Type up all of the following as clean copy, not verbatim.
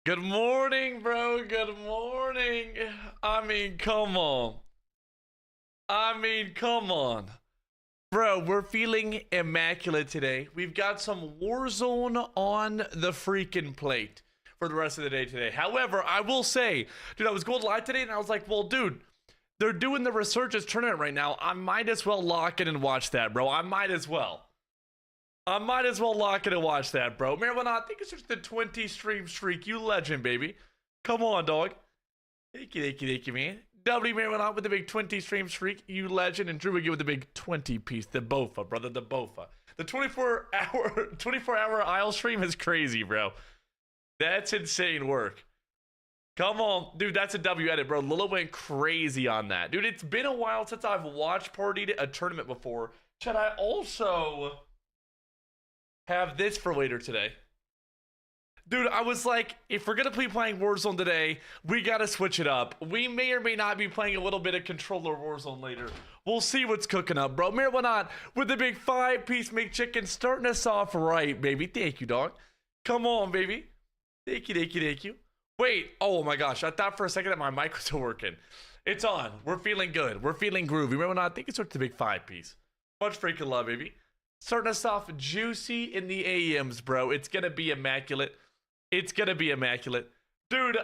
Good morning, bro. Good morning. Come on. Come on. Bro, we're feeling immaculate today. We've got some Warzone on the freaking plate for the rest of the day today. However, I will say, dude, I was going live today and I was like, well, dude, they're doing the Resurgence tournament right now. I might as well lock in and watch that, bro. I might as well lock in and watch that, bro. Marijuana, I think it's just the 20 stream streak. You legend, baby. Come on, dog. Thank you, man. W Marijuana with the big 20 stream streak. You legend. And Drew again with the big 20 piece. The Bofa, brother. The Bofa. The 24-hour aisle stream is crazy, bro. That's insane work. Come on. Dude, that's a W edit, bro. Lila went crazy on that. Dude, it's been a while since I've watch partied a tournament before. Should I also have this for later today? Dude, I was like, if we're gonna be playing Warzone today, we gotta switch it up. We may or may not be playing a little bit of controller Warzone later. We'll see what's cooking up, bro. Marijuana with the big 5-piece McChicken starting us off right, baby. Thank you, dog. Come on, baby. Thank you. Wait, oh my gosh, I thought for a second that my mic was still working. It's on. We're feeling good. We're feeling groovy. Marijuana, I think it's the big 5-piece. Much freaking love, baby. Starting us off juicy in the AMs, bro. It's gonna be immaculate. It's gonna be immaculate. Dude,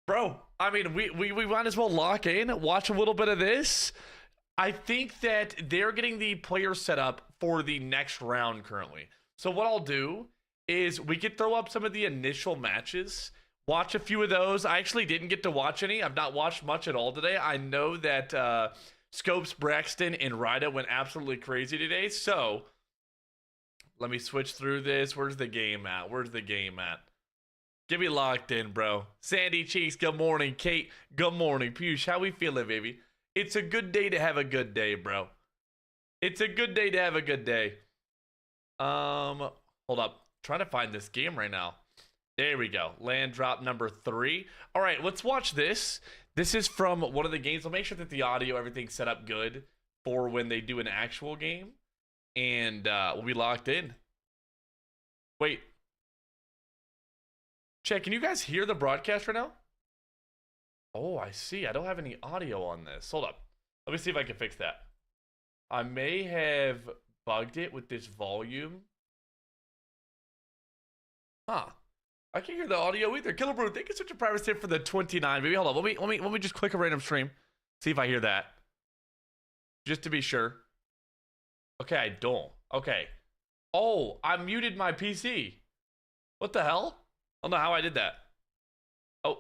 bro, I mean, we might as well lock in, watch a little bit of this. I think that they're getting the players set up for the next round currently. So what I'll do is we could throw up some of the initial matches, watch a few of those. I actually didn't get to watch any. I've not watched much at all today. I know that, Scopes, Braxton, and Ryda went absolutely crazy today. So let me switch through this. Where's the game at? Get me locked in, bro. Sandy Cheeks, good morning. Kate, good morning. Push, how we feeling, baby? It's a good day to have a good day, bro. It's a good day to have a good day. Hold up. Trying to find this game right now. There we go. Land drop number 3. All right, let's watch this. This is from one of the games. I'll make sure that the audio, everything's set up good for when they do an actual game. And we'll be locked in. Wait. Chat, can you guys hear the broadcast right now? Oh, I see. I don't have any audio on this. Hold up. Let me see if I can fix that. I may have bugged it with this volume. Huh. I can't hear the audio either. Killer Brew, thank you such a private tip for the 29. Maybe hold on. Let me just click a random stream. See if I hear that. Just to be sure. Okay, I don't. Okay. Oh, I muted my PC. What the hell? I don't know how I did that. Oh,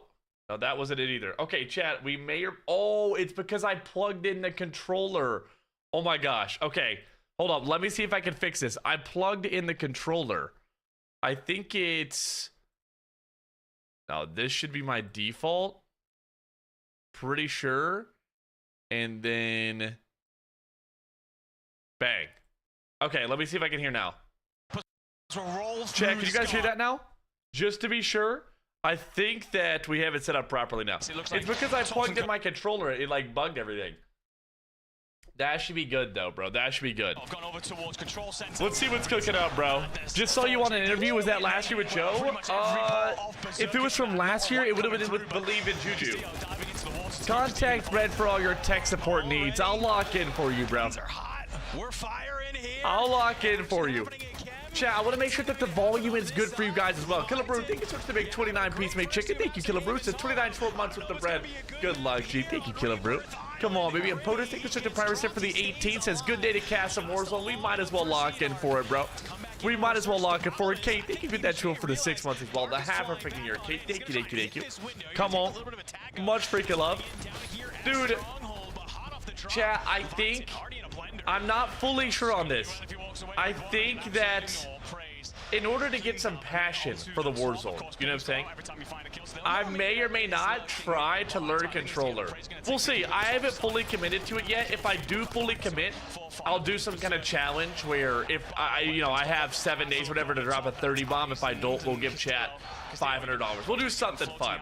no, that wasn't it either. Okay, chat, we may or... Oh, it's because I plugged in the controller. Oh my gosh. Okay, hold up. Let me see if I can fix this. I plugged in the controller. I think it's... Now, this should be my default. Pretty sure. And then... Bang. Okay, let me see if I can hear now. Chat, can you guys hear that now? Just to be sure, I think that we have it set up properly now. It's because I plugged in my controller. It like bugged everything. That should be good though, bro. That should be good. Let's see what's cooking up, bro. Just saw you on an interview. Was that last year with Joe? If it was from last year, it would have been with Believe in Juju. Contact Brett for all your tech support needs. I'll lock in for you, bro. I'll lock in for you. Chat, I want to make sure that the volume is good for you guys as well. Killer Brew, thank you so much for the big 29-piece McChicken. Thank you, Killer Brew. Says 29 12 months with the bread. Good luck, G. Thank you, Killer Brew. Come on, baby. And POTUS, thank you such a pirate tip for the 18. Says good day to cast some Warzone. We might as well lock in for it, bro. We might as well lock in for it. Kate, thank you for that show for the 6 months as well. The half of freaking year. Kate, thank you. Come on. Much freaking love. Dude, chat, I think... I'm not fully sure on this. I think that in order to get some passion for the Warzone, you know what I'm saying? I may or may not try to learn controller. We'll see. I haven't fully committed to it yet. If I do fully commit, I'll do some kind of challenge where if I have 7 days, whatever, to drop a 30 bomb. If I don't, we'll give chat $500. We'll do something fun.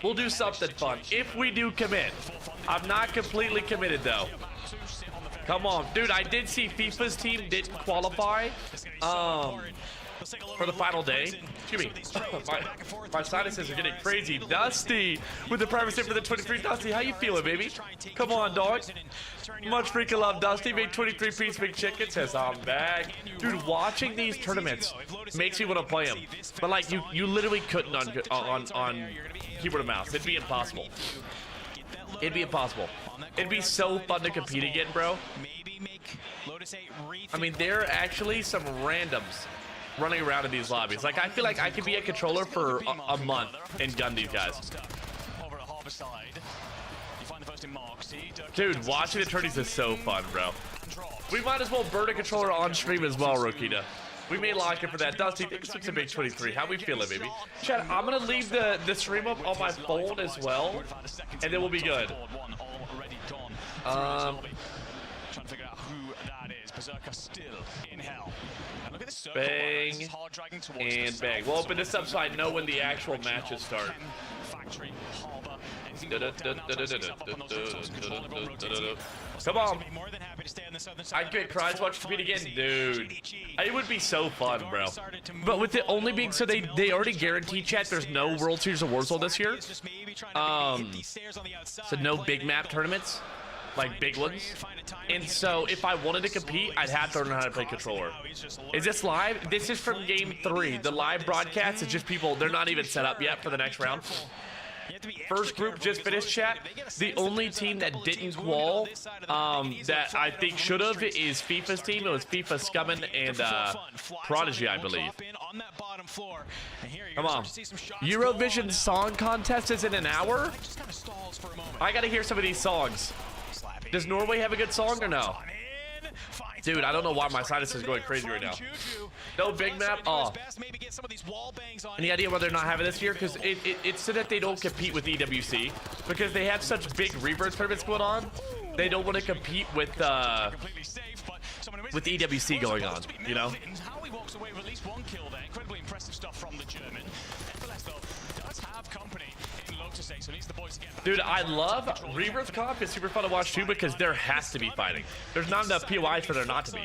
We'll do something fun. If we do commit. I'm not completely committed though. Come on, dude. I did see FIFA's team didn't qualify. for the final day. Excuse me. my sinuses are getting crazy. Dusty with the private sim for the 23. Dusty, how you feeling, baby? Come on, dog. Much freaking love, Dusty. Made 23 piece big chicken. Says I'm back. Dude, watching these tournaments makes you want to play them. But like you literally couldn't on keyboard and mouse. It'd be impossible. It'd be impossible. It'd be so fun to compete again, bro. I mean, there are actually some randoms running around in these lobbies. Like, I feel like I could be a controller for a month and gun these guys. Dude, watching the tourneys is so fun, bro. We might as well burn a controller on stream as well, Rokita. We may lock it for that. Dusty, it's a big 23. How we feeling, baby? Chat, I'm gonna leave the stream up on my phone as well, and then we'll be good. Trying to figure out who that is. Berserker still in hell. And look at this bang and bang. We'll open this up so I know when the actual matches start. Come on. I get prize watch compete again, dude. It would be so fun, bro. But with it only being so they already guarantee, chat, there's no World Series of Warzone this year. So no big map tournaments. Like big ones. And so if I wanted to compete, I'd have to learn how to play controller. Is this live? This is from game 3. The live broadcast is just people, they're not even set up yet for the next round. First group just finished, chat. The only team that didn't qual that I think should have is FIFA's team. It was FIFA, Scummin, and Prodigy, I believe. Come on. Eurovision Song Contest is in an hour? I gotta hear some of these songs. Does Norway have a good song or no? Dude, I don't know why my sinus is going crazy right now. No big map? Oh. Any idea why they're not having this year? Because it's so that they don't compete with EWC. Because they have such big rebirth tournaments going on. They don't want to compete with EWC going on, you know? Dude, I love Rebirth Comp. It's super fun to watch too because there has to be fighting. There's not enough POIs for there not to be.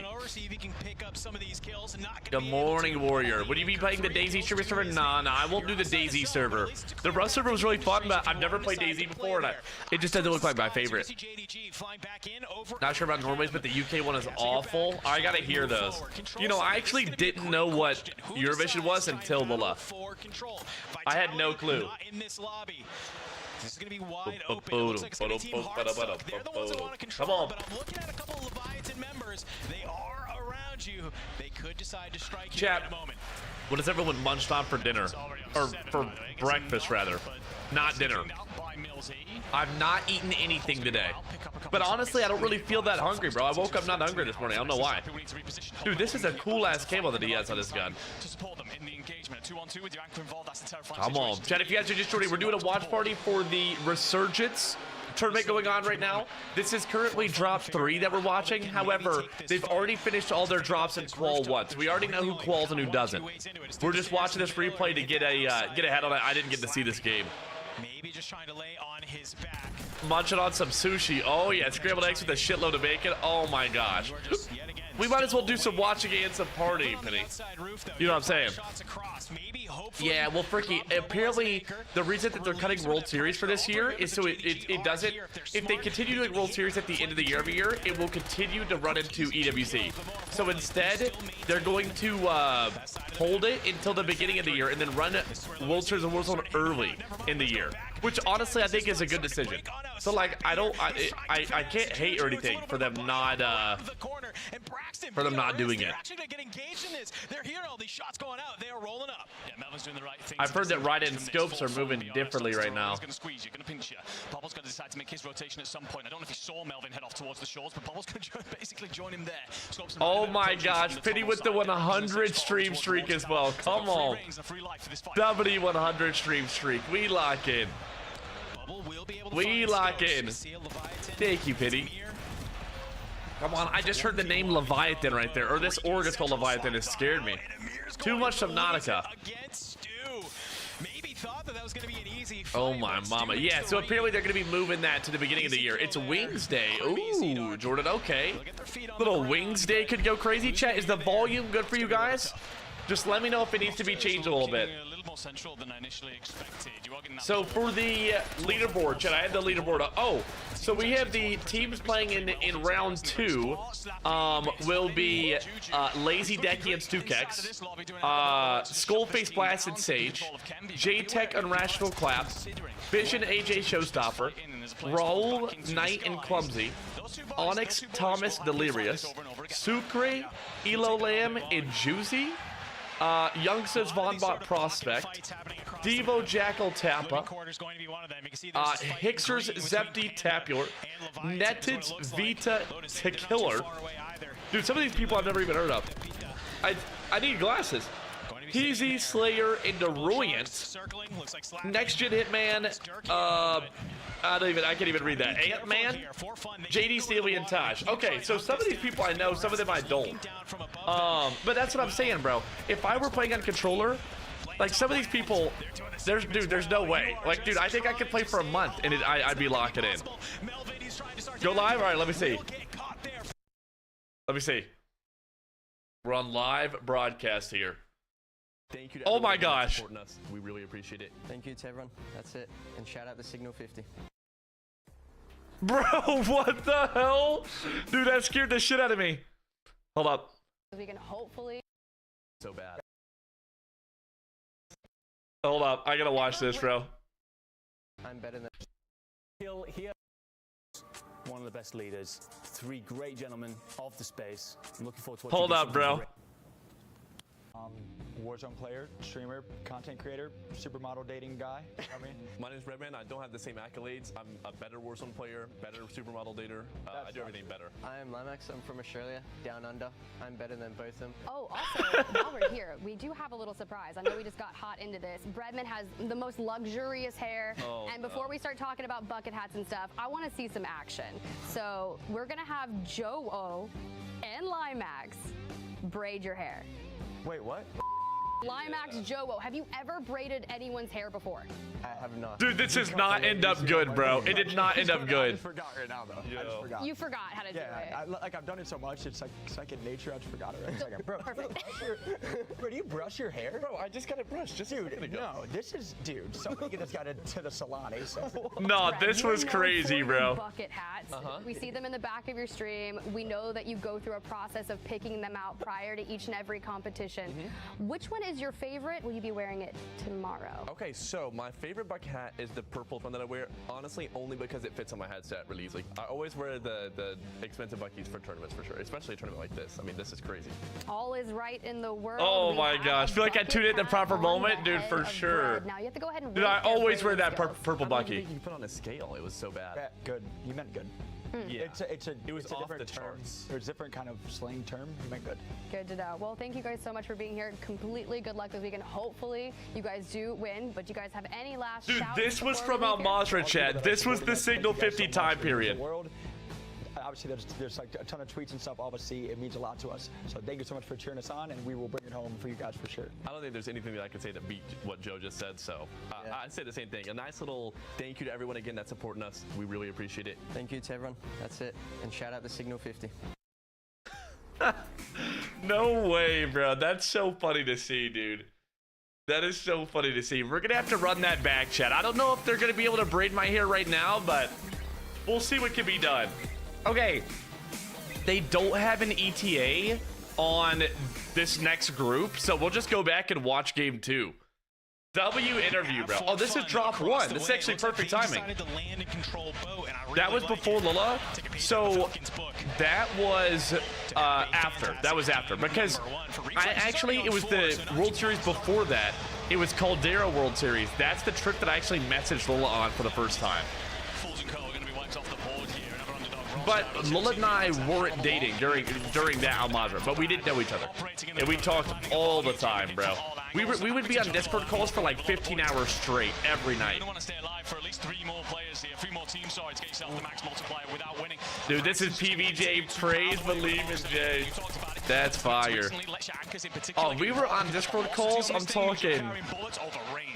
Good morning, Warrior. Would you be playing the DayZ server? Nah, I won't do the DayZ server. The Rust server was really fun, but I've never played DayZ before, and it just doesn't look like my favorite. Not sure about Norway's, but the UK one is awful. I gotta hear those. You know, I actually didn't know what Eurovision was until Lula. I had no clue. This is going to be wide open. Like They're the ones that want to control, but I'm looking at a couple of Leviathan members. They are around you. They could decide to strike you at a moment. What has everyone munched on for dinner? Or for breakfast, rather. Not dinner. I've not eaten anything today. But honestly, I don't really feel that hungry, bro. I woke up not hungry this morning. I don't know why. Dude, this is a cool-ass camo that he has on his gun. Come on. Chat, if you guys are just joining, we're doing a watch party for the Resurgence tournament going on right now. This is currently drop 3 that we're watching. However, they've already finished all their drops in qual 1. So we already know who quals and who doesn't. We're just watching this replay to get ahead on it. I didn't get to see this game. Maybe just trying to lay on his back. Munching on some sushi. Oh yeah, scrambled eggs with a shitload of bacon. Oh my gosh. We might as well do some watching and some party, Penny. You know what I'm saying? Yeah, well, Fricky, apparently the reason that they're cutting World Series for this year is so it doesn't, if they continue doing World Series at the end of the year every year, it will continue to run into EWC. So instead, they're going to hold it until the beginning of the year and then run World Series of Warzone early in the year, which honestly I think is a good decision. So like, I can't hate or anything for them not doing it. I've heard that right end scopes are moving differently right now. Bubble's going to decide to make his rotation at some point. I don't know if he saw Melvin head off towards the shores, but Bubble's going to basically join him there. Oh my gosh, Pity with the 100 stream streak as well. Come on. W100 stream streak. We lock in. We lock in. Thank you, Pity. Come on, I just heard the name Leviathan right there. Or this org is called Leviathan. It scared me. Too much Subnautica. Oh my mama. Yeah, so apparently they're going to be moving that to the beginning of the year. It's Wings Day. Ooh, Jordan, okay. Little Wings Day could go crazy. Chat, is the volume good for you guys? Just let me know if it needs to be changed a little bit. So for the leaderboard, chat, I had the leaderboard up. Oh, so we have the teams playing in round 2. Will be Lazy Decky and Stukex, Skullface Blasted Sage, J-Tech Unrational Clap, Vision AJ Showstopper, Raul Knight and Clumsy, Onyx Thomas Delirious, Sucre, Elo Lamb and Juicy, Youngsters Vonbot Prospect, Devo Jackal Tappa, Hixers Zepti Tapular, Nettage Vita Tequiller. Dude, some of these people I've never even heard of. I need glasses. Peasy, Slayer, and Deruant. Next Gen Hitman. I can't even read that. Ant-Man, JD Steely, and Tosh. Okay, so some of these people I know, some of them I don't. But that's what I'm saying, bro. If I were playing on controller, like some of these people, there's no way. Like, dude, I think I could play for a month and I'd be locking in. Go live? All right, let me see. Let me see. We're on live broadcast here. Thank you to oh my everyone gosh. supporting us. We really appreciate it. Thank you to everyone. That's it. And shout out the Signal 50. Bro, what the hell? Dude, that scared the shit out of me. Hold up. We can hopefully. So bad. Hold up. I gotta watch this, bro. I'm better than. Here, one of the best leaders. 3 great gentlemen of the space. I'm looking forward to watching. Hold up, bro. Warzone player, streamer, content creator, supermodel dating guy. I mean, My name's Breadman. I don't have the same accolades. I'm a better Warzone player, better supermodel dater. I do everything better. I'm Limax. I'm from Australia, down under. I'm better than both of them. Oh, also, while we're here, we do have a little surprise. I know we just got hot into this. Breadman has the most luxurious hair. Oh, and before we start talking about bucket hats and stuff, I want to see some action. So we're going to have Joe-O and Limax braid your hair. wait, what? Limax, Joe-O, have you ever braided anyone's hair before? I have not. Dude, this does not end up good, bro. It did not end up I good. just forgot right now, though. I just forgot. You forgot how to do it. Yeah, I've done it so much, it's like second nature. I just forgot it. Right? Second, bro, Perfect. bro, do you brush your hair? Bro, I just got it brushed just a second ago. No, this is, dude, somebody just got to the salon ASAP. No, Brad, this you was know crazy, for bro. your bucket hats. We see them in the back of your stream. We know that you go through a process of picking them out prior to each and every competition. Which one is your favorite? Will you be wearing it tomorrow? Okay, so my favorite bucket hat is the purple one that I wear, honestly, only because it fits on my headset really easily. I always wear the expensive buckies for tournaments for sure, especially a tournament like this. I mean, this is crazy. All is right in the world. Oh We my have gosh. a Feel like I bucket tuned in at the hat proper on moment, the dude, head for of sure. Brad. Now you have to go ahead and Dude, rate I their always wear braiding that skills. purple I don't even bucky. think you can put on a scale. It was so bad. Yeah, good. You meant good. Yeah. It was off different the term. charts. There's a different kind of slang term. You meant good. Good to know. Well, thank you guys so much for being here. Completely good luck this weekend. Hopefully, you guys do win. But you guys have any last Dude, shouts this was before from we Al leave here? Masra chat. This was the Signal 50 time period. Obviously, there's like a ton of tweets and stuff. Obviously, it means a lot to us. So thank you so much for cheering us on, and we will bring it home for you guys for sure. I don't think there's anything that I could say that beat what Joe just said, so I'd say the same thing. A nice little thank you to everyone again that's supporting us. We really appreciate it. Thank you to everyone. That's it. And shout out the Signal 50. No way, bro. That's so funny to see, dude. That is so funny to see. We're gonna have to run that back, chat. I don't know if they're gonna be able to braid my hair right now, but we'll see what can be done. Okay, they don't have an ETA on this next group, so we'll just go back and watch game 2. W interview, bro. Oh, this is drop 1. This is actually perfect timing. That was before Lula, so that was after. That was after, because it was the World Series before that. It was Caldera World Series. That's the trip that I actually messaged Lula on for the first time. But Lula and I weren't dating during that Al Masra, but we didn't know each other. And we talked all the time, bro. We would be on Discord calls for like 15 hours straight every night. Dude, this is PVJ. Praise, believe in Jay. That's fire. Oh, we were on Discord calls, I'm talking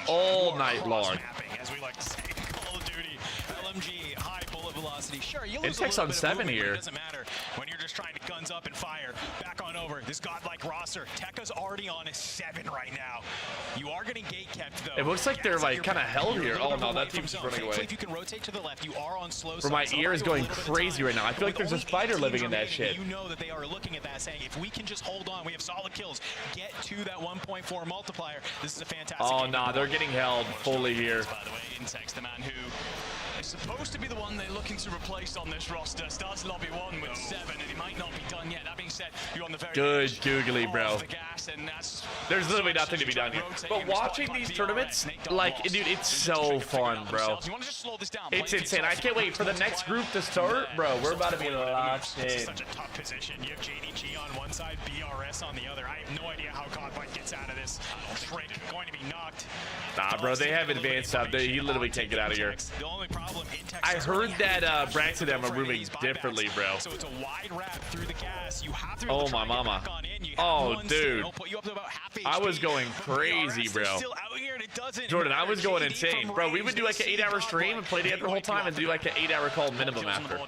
all night long. intensity. Sure, you lose a Intex little on bit of 7 movement, but here. it doesn't matter when you're just trying to guns up and fire. Back on over. This godlike roster. Tekka's already on a 7 right now. You are getting gate kept though. It looks like they're like kind of held here. Oh no, that team's just running away. If you can rotate to the left, you are on slow. Bro, my ear is going crazy right now. I feel like there's a spider living in that shit. You know that they are looking at that saying, if we can just hold on, we have solid kills, get to that 1.4 multiplier. This is a fantastic Oh game. nah, they're getting held fully here. By the way, Intex, the man who is supposed to be the one they're looking to replace on this roster, starts lobby 1 with 7, and he might not be done yet. That being said, you're on the very Good googly, bro. the gas, and that's There's literally nothing to be done here. But watching these tournaments, like, dude, it's so fun, bro. You want to just slow this down. It's insane. I can't wait for the next group to start. Bro, we're about to be locked in. Such a tough position. You have JDG on one side, BRS on the other. I have no idea how Godbite gets out of this. Trick going to be knocked. Nah, bro, they have advanced stuff. He literally can't get out of here. The only problem, I heard that Braxton and them are moving differently, bro. So it's a wide wrap through the gas. You have to Oh my mama. Oh dude, I was going crazy, bro. Jordan, I was going insane, bro. We would do like an 8-hour stream and play together the whole time and do like an 8-hour call minimum after.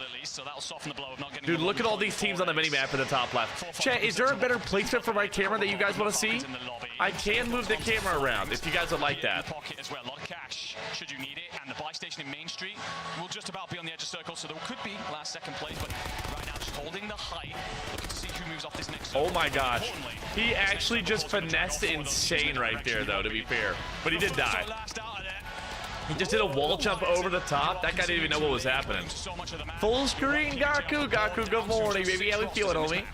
Dude, look at all these teams on the minimap in the top left. Chat, is there a better placement for my camera that you guys want to see? I can move the camera around if you guys would like that. Should you need it, and the buy station in Main Street will just about be on the edge of circle, so there could be last second place, but right now just holding the height, looking to see who moves off this next circle. Oh my gosh, he actually just finessed insane right there though, to be fair, but he did die. He just did a wall jump over the top. That guy didn't even know what was happening. Full screen Gaku. Gaku, good morning, baby. How we feeling, homie?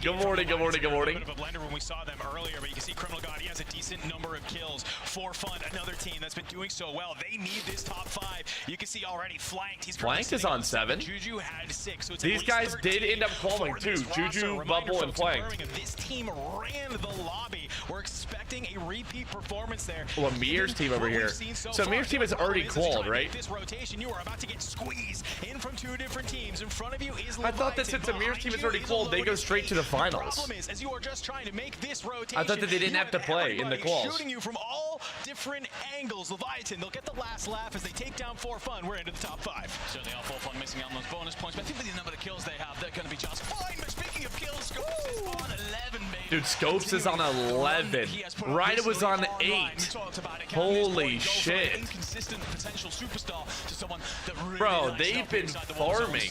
Good morning, good morning, good morning. Bit of a blender when we saw them earlier, but you can see Criminal God, he has a decent number of kills. For fun, another team that's been doing so well. They need this top 5. You can see already flanked. He's Flanked is on 7. Juju had 6. So it's these guys did end up calling too. Juju, Bubble, and Flanked. This team ran the lobby. We're expecting a repeat performance there. Well, Amir's team over here. So Amir's team is already called, right? This rotation, you are about to get squeezed in from 2 different teams. In front of you is I thought that since Amir's team is already called, they go straight to the finals. Problem is, as you are just trying to make this rotation, I thought that they didn't have to play in the quals. Shooting you from all different angles. Leviathan, they'll get the last laugh as they take down 4 Fun. We're into the top 5. Certainly are 4 Fun missing out on those bonus points, but I think with the number of kills they have, they're going to be just fine. But speaking of kills, Scopes is on 11, baby. Dude, Scopes is on 11. Ryder was on 8. Holy shit. Inconsistent potential superstar to someone that really Bro, they've been farming.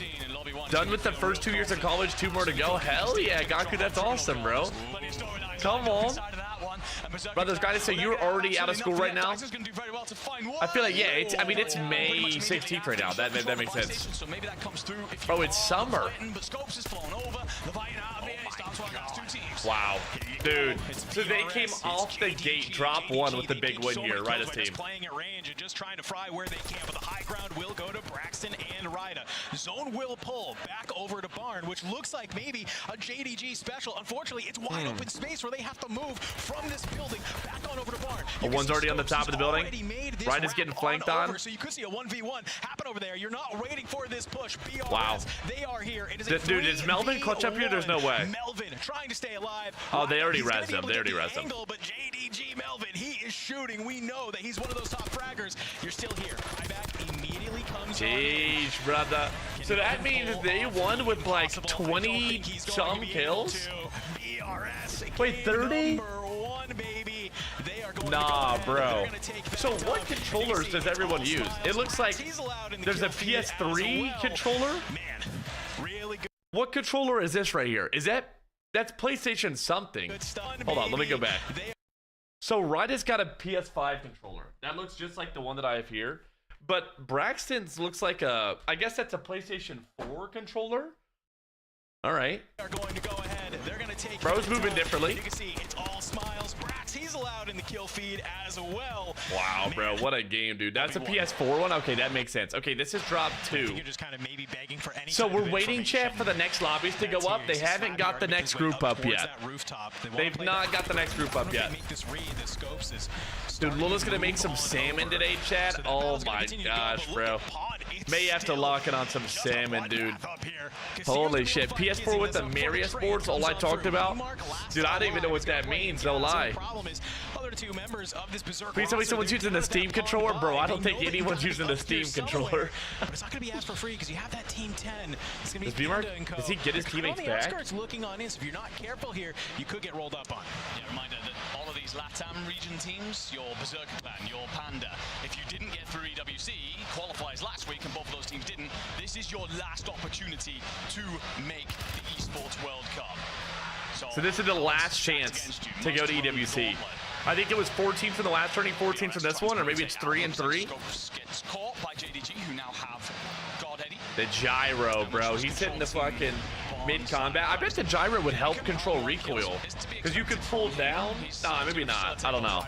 Done with the first 2 years of college, 2 more to go. Hell yeah, Gaku, that's awesome, bro. Come on. Brothers, guys, so you're already out of school right now? I feel like, yeah, I mean, it's May 16th right now. That makes sense. Bro, it's summer. Wow. Dude, so they came off the gate, drop 1 with the big win here, Ryda's team. Playing at range and just trying to fry where they can, but the high ground will go to Braxton and Ryda. Zone will pull back over to Barn, which looks like maybe a JDG special. Unfortunately, it's wide open space where they have to move from this building back on over to Barn. One's already on the top of the building. Ryda's getting flanked on. So you could see a 1v1 happen over there. You're not waiting for this push. BRS, wow. They are here. It is a Dude, is Melvin clutch up here? There's no way. Melvin trying to stay alive. Oh, they already rezzed him. They already rezzed him. But JDG Melvin, he is shooting. We know that he's one of those top fraggers. You're still here. Ryback immediately comes Jeez, brother. So that means they won with like 20-some kills? Wait, 30? Nah, bro. So what controllers does everyone use? It looks like there's a PS3 controller. What controller is this right here? Is that's PlayStation something? Hold on, let me go back. So Ryda's got a PS5 controller. That looks just like the one that I have here. But Braxton's looks like I guess that's a PlayStation 4 controller. All right. Bro's moving differently. You can see it's all smiles. Brax, he's allowed in the kill feed as well. Wow, bro, what a game, dude. That's a PS4 one? Okay, that makes sense. Okay, this is drop 2. You're just kind of maybe begging for any so we're waiting, chat, for the next lobbies to go up. They haven't got the next group up yet. They've not got the next group up yet. Dude, Lula's gonna make some salmon today, chat. Oh my gosh, bro. May have to lock it on some salmon, dude. Holy shit. PS4 with the Marius boards, all I talked about. Dude, I don't even know what that means, no lie. as other two members of this Berserk Please tell me roster, someone's they're using the down at Steam that controller, bottom bro. I line. don't They think know anyone's they've using got the up here Steam somewhere, controller. but it's not going to be asked for free because you have that Team 10. It's going to be Does Panda and Co. does he get his They're teammates on the back? outskirts looking on in, so if you're not careful here, you could get rolled up on. Yeah, reminder that all of these LATAM region teams, your Berserker clan, your Panda, if you didn't get through EWC qualifiers last week and both of those teams didn't, this is your last opportunity to make the Esports World Cup. So this is the last chance to go to EWC. I think it was 14 from the last turning, 14 from this one, or maybe it's 3 and 3. Gets caught by JDG, who now have God Eddie. The gyro, bro. He's hitting the fucking mid-combat. I bet the gyro would help control recoil, because you could pull down. Nah, maybe not. I don't know.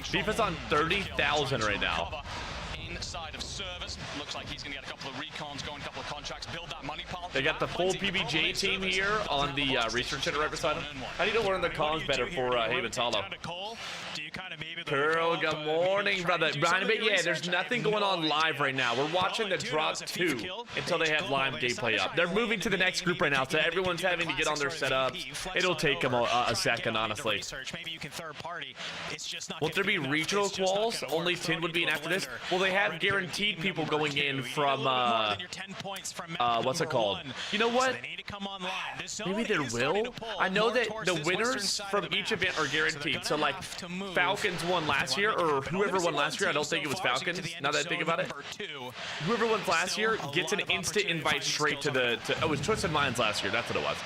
FIFA's on 30,000 right now. Inside of service, looks like he's going to get a couple of recons going, a couple of contracts, build that money pile. They got the full PBJ team here on the research center right beside him. I need to learn the comms better for Haven's Hollow. Curl, good morning, brother. Brian, but yeah, there's nothing going on live right now. We're watching the drop 2 until they have live gameplay up. They're moving to the next group right now, so everyone's having to get on their setups. It'll take them a second, honestly. Won't there be regional quals? Only 10 would be in after this? Well, they have guaranteed people going in from, what's it called? You know what? Maybe there will? I know that the winners from each event are guaranteed. So, like, Falcons won last year, or whoever won last year. I don't think it was Falcons, now that I think about it. Whoever won last year gets an instant invite straight to the... oh, it was Twisted Minds last year. That's what it was.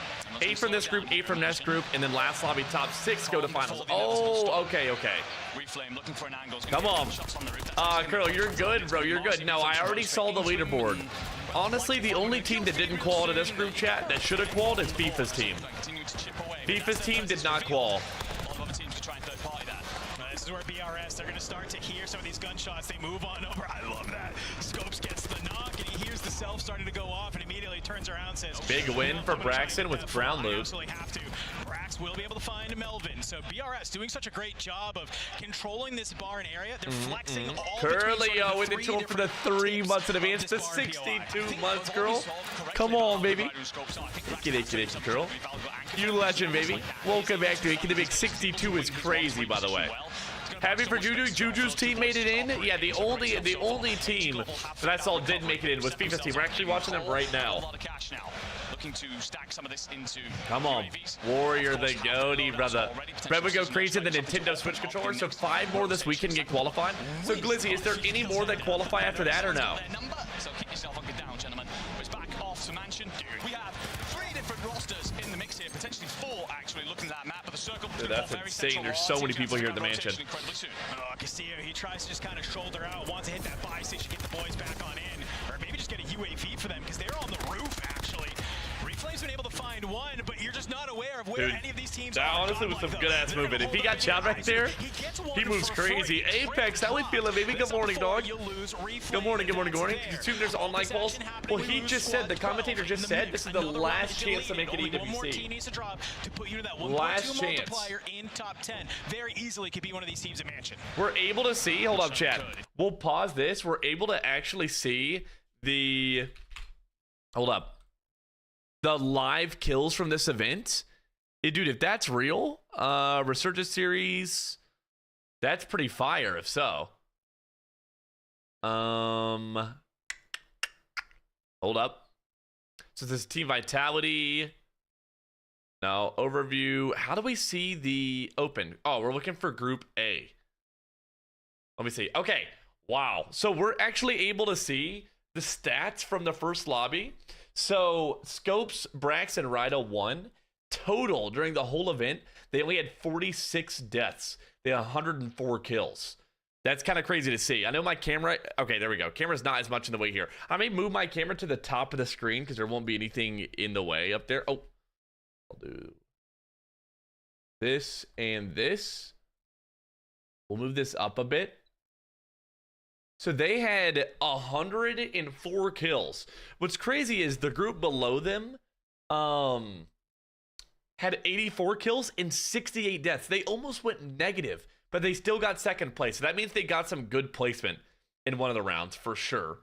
8 from this group, 8 from next group, and then last lobby top 6 go to finals. Oh, okay. Come on. Curl, you're good, bro. You're good. No, I already saw the leaderboard. Honestly, the only team that didn't qual to this group chat that should have qualled is FIFA's team. FIFA's team did not qual. This is where BRS, they're going to start to hear some of these gunshots. They move on over. I love that. Scopes gets the knock, and he hears the self starting to go off, and immediately turns around and says, big win for Braxton with ground loop. Absolutely have to. Brax will be able to find Melvin. So BRS doing such a great job of controlling this barn area. They're flexing all Curlio in the tool for the 3 months in advance. The 62 months, girl. Come on, baby. Icky, girl. You legend, baby. Welcome back to Icky. The big 62 is crazy, by the way. Happy for Juju. Juju's team made it in. Yeah, the only team that I saw did make it in was FIFA's team. We're actually watching them right now. Come on, Warrior the goatee, brother. Brett would go crazy in the Nintendo Switch controller, so 5 more this weekend get qualified. So Glizzy, is there any more that qualify after that or no? So keep yourself on good down, gentlemen. It's back off to Mansion. We have 3 different rosters in the mix here, potentially 4 actually, looking at that map, but the circle. Dude, that's insane. There's so many people here at the mansion. Castillo, he tries to just kind of shoulder out, wants to hit that buy station, get the boys back on in, or maybe just get a UAV for them, because they're on the roof, actually. Reflame's been able to find one, but you're just not aware of where any of these teams that are. Honestly was some good-ass movement. If he got shot right there, he moves crazy. Apex, how we feeling, baby? Good morning, dog. Good morning. You assume there's online calls? Well, he just said, the commentator just said, this is the last chance to make it EWC. Last chance. In top 10. Very easily could be one of these teams at Mansion. We're able to see, hold up, chat. We'll pause this. We're able to actually see the, hold up, the live kills from this event. Hey, dude, if that's real, Resurgence Series, that's pretty fire if so. Hold up. So this is Team Vitality. No, overview. How do we see the open? Oh, we're looking for Group A. Let me see. Okay. Wow. So we're actually able to see the stats from the first lobby. So Scopes, Brax, and Ryda won. Total during the whole event, they only had 46 deaths. They had 104 kills. That's kind of crazy to see. I know my camera... Okay, there we go. Camera's not as much in the way here. I may move my camera to the top of the screen because there won't be anything in the way up there. Oh. I'll do this and this. We'll move this up a bit. So they had 104 kills. What's crazy is the group below them had 84 kills and 68 deaths. They almost went negative, but they still got second place. So that means they got some good placement in one of the rounds for sure.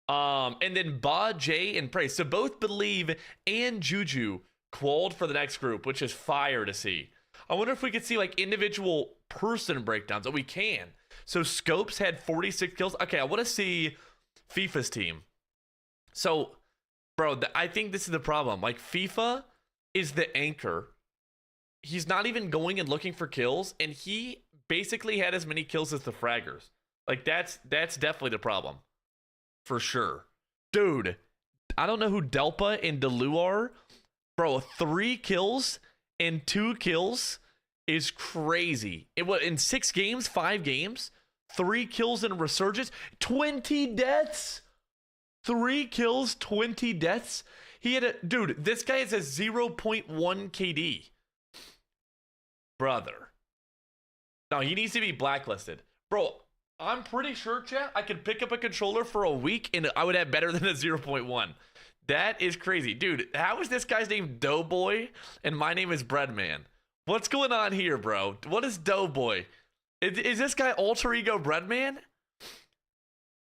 And then Ba, Jay, and Praise. So both Believe and Juju qualified for the next group, which is fire to see. I wonder if we could see like individual person breakdowns. Oh, we can. So Scopes had 46 kills. Okay, I want to see FIFA's team. So, bro, I think this is the problem. Like, FIFA is the anchor. He's not even going and looking for kills, and he basically had as many kills as the fraggers. Like, that's definitely the problem. For sure. Dude, I don't know who Delpa and Delu are. Bro, 3 kills and 2 kills is crazy. It was in 6 games, 5 games, 3 kills in Resurgence, 20 deaths. 3 kills, 20 deaths. He had a dude. This guy is a 0.1 KD. Brother. No, he needs to be blacklisted, bro. I'm pretty sure, chat, I could pick up a controller for a week and I would have better than a 0.1. That is crazy, dude. How is this guy's name Doughboy and my name is Breadman? What's going on here, bro? What is Doughboy? Is this guy alter ego Breadman?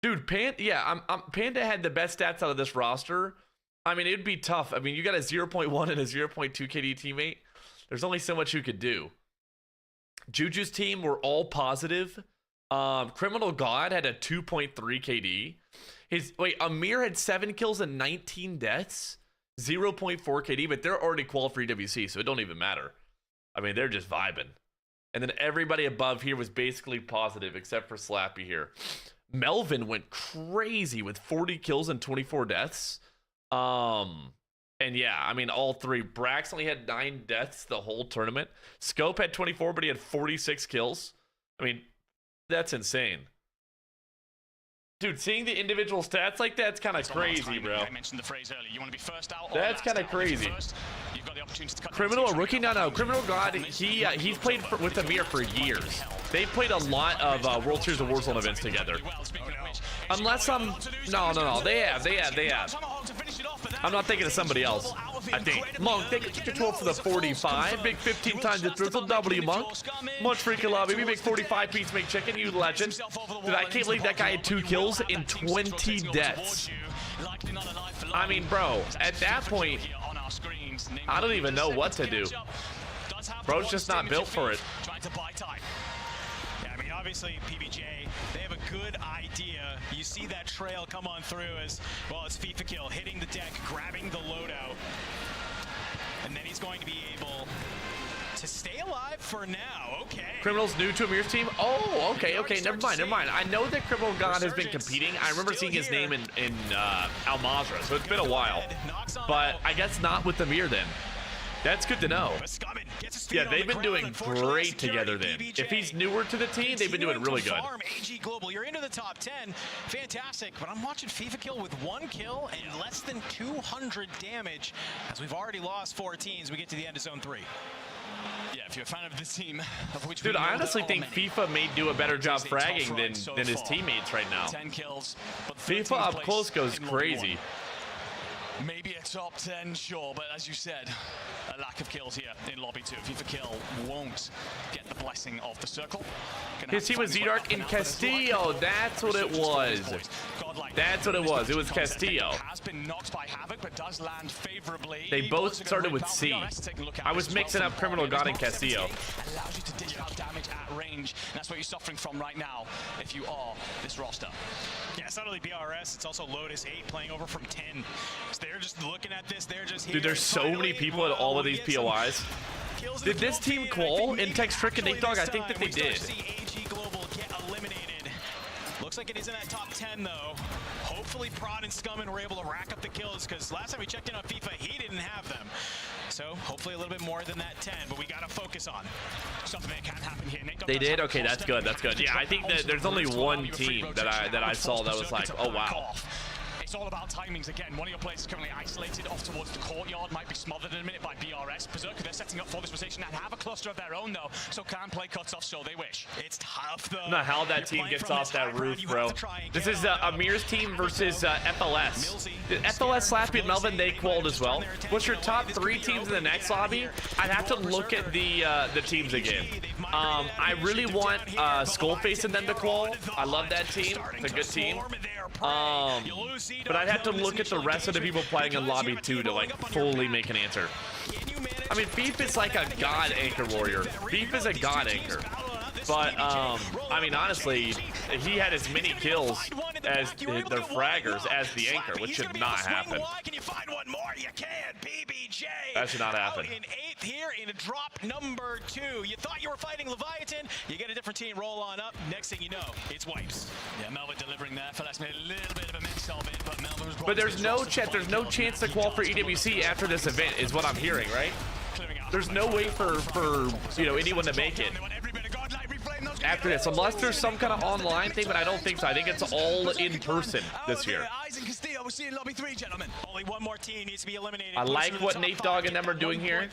Dude, Panda had the best stats out of this roster. I mean, it'd be tough. I mean, you got a 0.1 and a 0.2 KD teammate. There's only so much you could do. Juju's team were all positive. Criminal God had a 2.3 KD. Amir had 7 kills and 19 deaths. 0.4 KD, but they're already qualified for EWC, so it don't even matter. I mean, they're just vibing. And then everybody above here was basically positive, except for Slappy here. Melvin went crazy with 40 kills and 24 deaths. And yeah, I mean, all 3. Brax only had 9 deaths the whole tournament. Scope had 24, but he had 46 kills. I mean, that's insane. Dude, seeing the individual stats like that's kind of crazy, bro. I mentioned the phrase earlier. You want to be first out or that's kind of crazy. You've got the opportunity to cut Criminal, a rookie? No. Criminal God, he's played with Amir for years. They played a lot of World Series of Warzone events together. Unless I'm... No. They have. I'm not thinking of somebody else. I think. Monk, take control for the 45. Big 15 times the drizzle. W, Monk. Much freaking lobby. We make 45 piece make chicken. You legend. Dude, I can't believe that guy had 2 kills and 20 deaths. I mean, bro, at that point, I don't even know what to do. Bro's just not built for it. I mean, obviously, PBJ, they have a good idea. You see that trail come on through as, well, it's FIFA Kill, hitting the deck, grabbing the loadout. And then he's going to be able to stay alive for now. Okay. Criminal's new to Amir's team? Oh, okay. Never mind. I know that Criminal God has been competing. I remember seeing his name in Al Mazrah, so it's been a while. But I guess not with Amir then. That's good to know. Yeah, they've been doing great together then. If he's newer to the team, they've been doing really good. AG Global, you're into the top 10. Fantastic. But I'm watching FIFA Kill with 1 kill and less than 200 damage. As we've already lost 4 teams, we get to the end of Zone 3. Yeah, if you're a fan of the team, of which dude, I honestly think FIFA may do a better job fragging than his teammates right now. 10 kills, but FIFA up close goes crazy. Maybe a top 10, sure, but as you said, a lack of kills here in Lobby 2. FIFA Kill won't get the blessing of the circle. His team was Z-Dark and Castillo. That's what it was. That's what it was. It was Castillo. Has been knocked by Havoc, but does land favorably. They both started with C. I was mixing up Criminal God and Castillo. Allows you to dish out damage at range. And that's what you're suffering from right now if you are this roster. Yeah, it's not only BRS, it's also Lotus 8 playing over from 10. So they're just looking at this, they're just here. Dude, there's so many people at all of these POIs. Did this team qual in Tex Trick and Nate Dogg? I think that they did. AG Global get eliminated. Looks like it is in that top 10 though. Hopefully Prod and Scummin were able to rack up the kills because last time we checked in on FIFA, he didn't have them. So hopefully a little bit more than that 10, but we gotta focus on something that can happen here. They did? Okay, that's good. That's good. Yeah, I think that there's only one team that I saw that was like, oh wow. It's all about timings again. One of your players is currently isolated off towards the courtyard, might be smothered in a minute by BRS. Berserker, they're setting up for this position and have a cluster of their own though, so can play cuts off so they wish. It's tough though. I don't know how that team gets off that roof, bro. This is Amir's team versus FLS. FLS, Slappy, and Melvin, they qualified as well. What's your top 3 teams in the next lobby? I'd have to look at the teams again. I really want Skullface and them to qual. I love that team. It's a good team. But I'd have to look at the rest of the people playing in lobby 2 to like fully make an answer. I mean, Beef is like a god anchor warrior. Beef is a god anchor. But, I mean, honestly, he had as many kills as the fraggers as the anchor, which should not happen. That should not happen. In 8th here in drop number 2. You thought you were fighting Leviathan. You get a different team. Roll on up. Next thing you know, it's Wipes. Yeah, Melvin delivering that. For last minute, a little bit of a mix helmet, but Melvin was. But there's no there's no chance to qual for EWC after this event, is what I'm hearing, right? There's no way for you know, anyone to make it after this, unless there's some kind of online thing, but I don't think so. I think it's all in person this year. I like what Nate Dogg and them are doing here.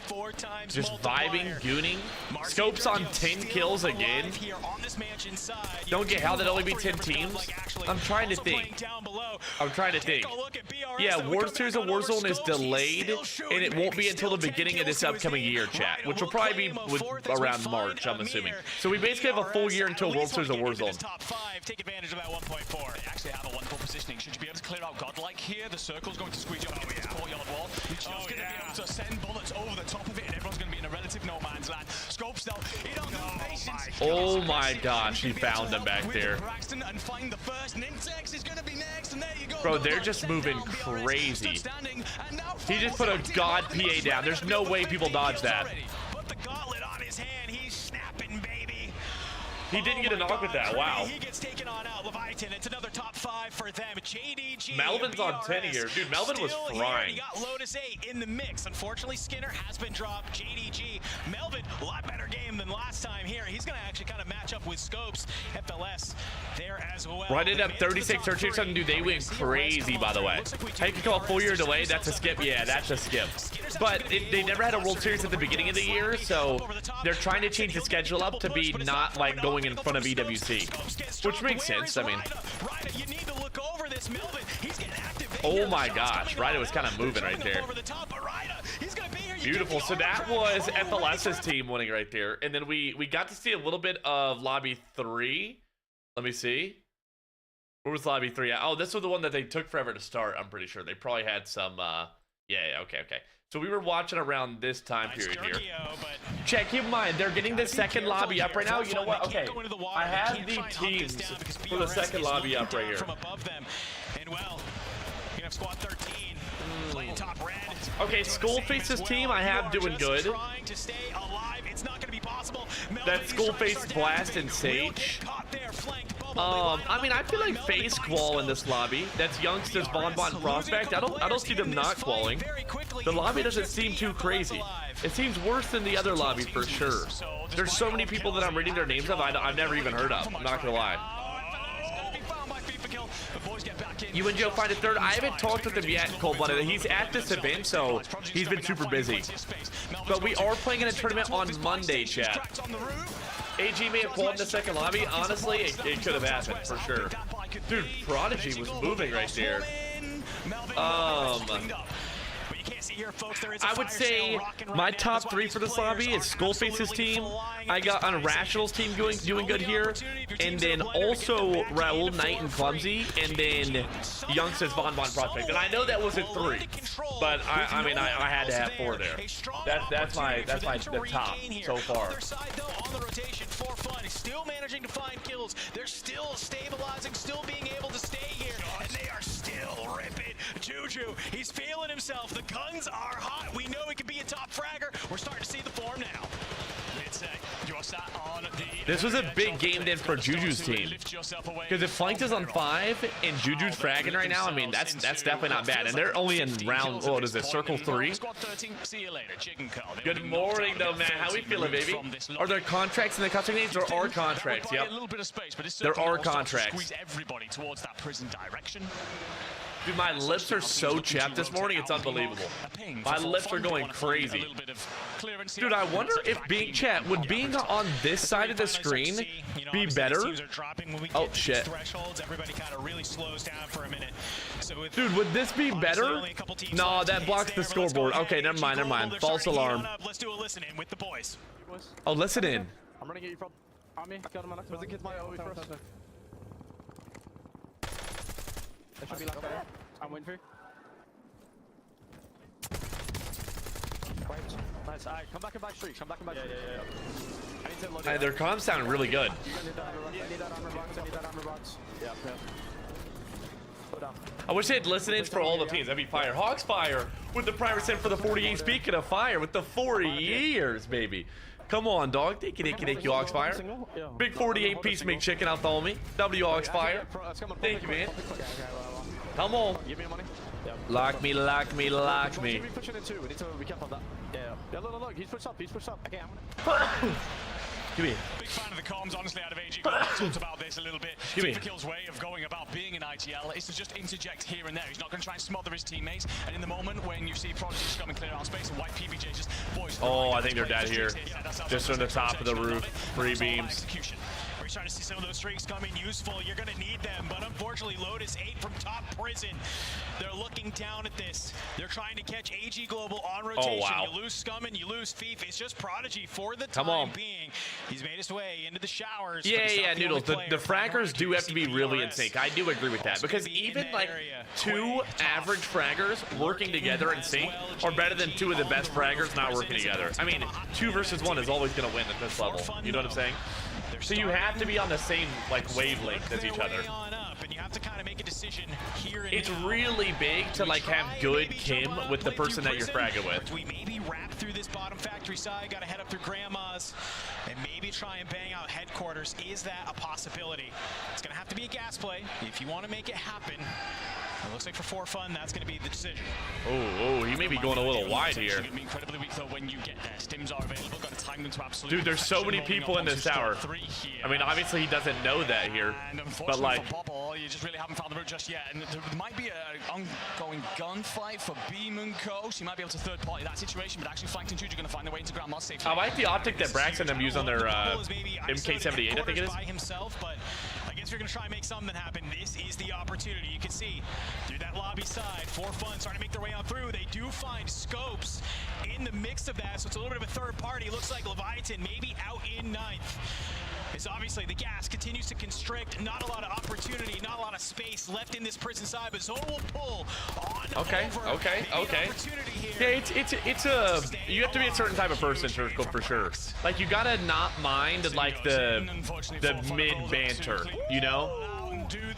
Just vibing, gooning. Scopes on 10 kills again. Don't get how that only be 10 teams. I'm trying to think. Yeah, World Series of Warzone is delayed, and it won't be until the beginning of this upcoming year, chat, which will probably be around March, I'm assuming. So we basically have a full year until World Series of Warzone. Top 5, take advantage of that 1.4. They actually have a wonderful positioning. Should you be able to clear out Godlike here? The circle's going to squeeze you up into this courtyard wall. Just going to be able to send bullets over the top of it, and everyone's going to be in a relative no man's land. Scopes though, he don't have patience. Oh my gosh, he found them back there. And find the first. Nintex is going to be next, and there you go. Bro, they're just moving crazy. He just put a god PA down. There's no way people dodge that. Put the gauntlet on his hand. He's snapping, baby. He didn't get a knock with that. Wow. He gets taken on out. Leviathan, it's another top 5 for them. JDG. Melvin's on 10 here. Dude, Melvin was frying. He got Lotus 8 in the mix. Unfortunately, Skinner has been dropped. JDG. Melvin, a lot better game than last time here. He's going to actually kind of match up with Scopes. FLS there as well. Right it up 36, 37. Dude, they went crazy, by the way. How you can call a full year delay? That's a skip. Yeah, that's a skip. But they never had a World Series at the beginning of the year, so they're trying to change the schedule up to be not like going in front of EWC, which makes sense. I mean, oh my gosh, Ryder was kind of moving right there. Beautiful. So that was FLS's team winning right there, and then we got to see a little bit of lobby 3. Let me see. Where was lobby 3 at? Oh, this was the one that they took forever to start. I'm pretty sure they probably had some. Yeah. Okay. So we were watching around this time period here. Check, keep in mind, they're getting the second lobby up right now. You know what? Okay, I have the teams for the second lobby up right here. Okay, Skullface's team I have doing good. That Skullface, Blast, and Sage. I mean, I feel like face qual in this lobby. That's Youngsters, Bonbon, Prospect. I don't see them not qualling. The lobby doesn't seem too crazy. It seems worse than the other lobby for sure. There's so many people that I'm reading their names of I've never even heard of. I'm not gonna lie. You and Joe find a third. I haven't talked with him yet, Cold-Blooded. He's at this event, so he's been super busy. But we are playing in a tournament on Monday, chat. AG may have pulled in the second lobby. Honestly, it could have happened for sure. Dude, Prodigy was moving right there. I would say my top 3 for this lobby is Skullface's team. I got Unrational's team doing good here, and then also Raul, Knight, and Clumsy, and then Youngsters, Von Prospect. And I know that was a 3, but I mean I had to have 4 there. That's the top so far. Still managing to find kills. They're still stabilizing, still being able to stay here, and they are still ripping. Juju, he's feeling himself. The guns are hot. We know he could be a top fragger. We're starting to see the form now. This was a big game then for Juju's team, because if Flanked is on 5 and Juju's fragging right now, I mean that's definitely not bad, and they're only in round, what is it, circle 3? Good morning though, man. How we feeling, baby? Are there contracts in the custom games? There are contracts. Yep, there are contracts. Dude, my lips are so chapped this morning, it's unbelievable. My lips are going crazy. Dude, I wonder if would being on this side of the screen be better? Oh, shit. Dude, would this be better? No, that blocks the scoreboard. Okay, never mind. False alarm. Oh, listen in. I'm running at you from. On me. Got him on us. Where's the kid's my OE first? It should be locked there. I'm waiting for you. Nice. Alright, come back in back street. Come back in back street. I need to look at Their comms sound really good. I need that armor box. I need that armor box. Yeah. Put down. I wish they had listenings for all the teams. That'd be fire. Hawks fire with the private send for the 48. Speaking of fire, with the 4 years, baby. Come on, dog. Thank you, Hawks fire. Big 48 piece make chicken out the homie. W Hawks fire. Thank you, man. Come on. Give me your money. Yeah. Lock me, lock me, lock me. He's pushing in too. We need to be careful of that. Yeah. Look. He's pushed up. Okay, Give me. Big fan of the comms, honestly, out of AG. Talked about this a little bit. Typical's way of going about being an ITL is to just interject here and there. He's not going to try and smother his teammates. And in the moment when you see Prodigy just come and clear out space and white PBJ just voice. Oh, I think they're dead here. Just on the top of the roof. 3 beams. We're starting to see some of those streaks coming useful. You're going to need them, but unfortunately, Lotus 8 from top prison. They're looking down at this. They're trying to catch AG Global on rotation. Oh, wow. You lose Scum and you lose Thief. It's just Prodigy for the time being. He's made his way into the showers. Yeah, Noodles. The fraggers do have to be really in sync. I do agree with that, because even like 2 average fraggers working together in sync are better than 2 of the best fraggers not working together. I mean, 2 versus 1 is always going to win at this level. You know what I'm saying? So you have to be on the same like wavelength as each other. And you have to kind of make a decision here and It's really big to like have good Kim with the person that you're fragging with. We maybe wrap through this bottom factory side, gotta head up through Grandma's, and maybe try and bang out headquarters. Is that a possibility? It's gonna have to be a gas play if you want to make it happen. It looks like for fun, that's going to be the decision. Oh, he may be going a little wide here. Be incredibly weak though when you get there. Stims are available. Got to time them to absolute. Dude, there's so many people in this tower. I mean, obviously he doesn't know that here, but like, for Bobble, you just really haven't found the route just yet. And there might be an ongoing gunfight for Beam and Co. So you might be able to third party that situation, but actually flanking two, you're going to find a way into Grandma's safe. I like the optic that Braxton them use on their MK78, I think it is. By himself, but I guess we're going to try and make something happen. This is the opportunity. You can see through that lobby side, for fun, starting to make their way out through. They do find scopes in the mix of that, so it's a little bit of a third party. It looks like Leviathan maybe out in 9th. As obviously the gas continues to constrict, not a lot of opportunity, not a lot of space left in this prison side, but Zone will pull on Okay. Yeah, it's a, you have to be a certain type of person, Circle, for sure. Like, you gotta not mind like the mid banter, you know?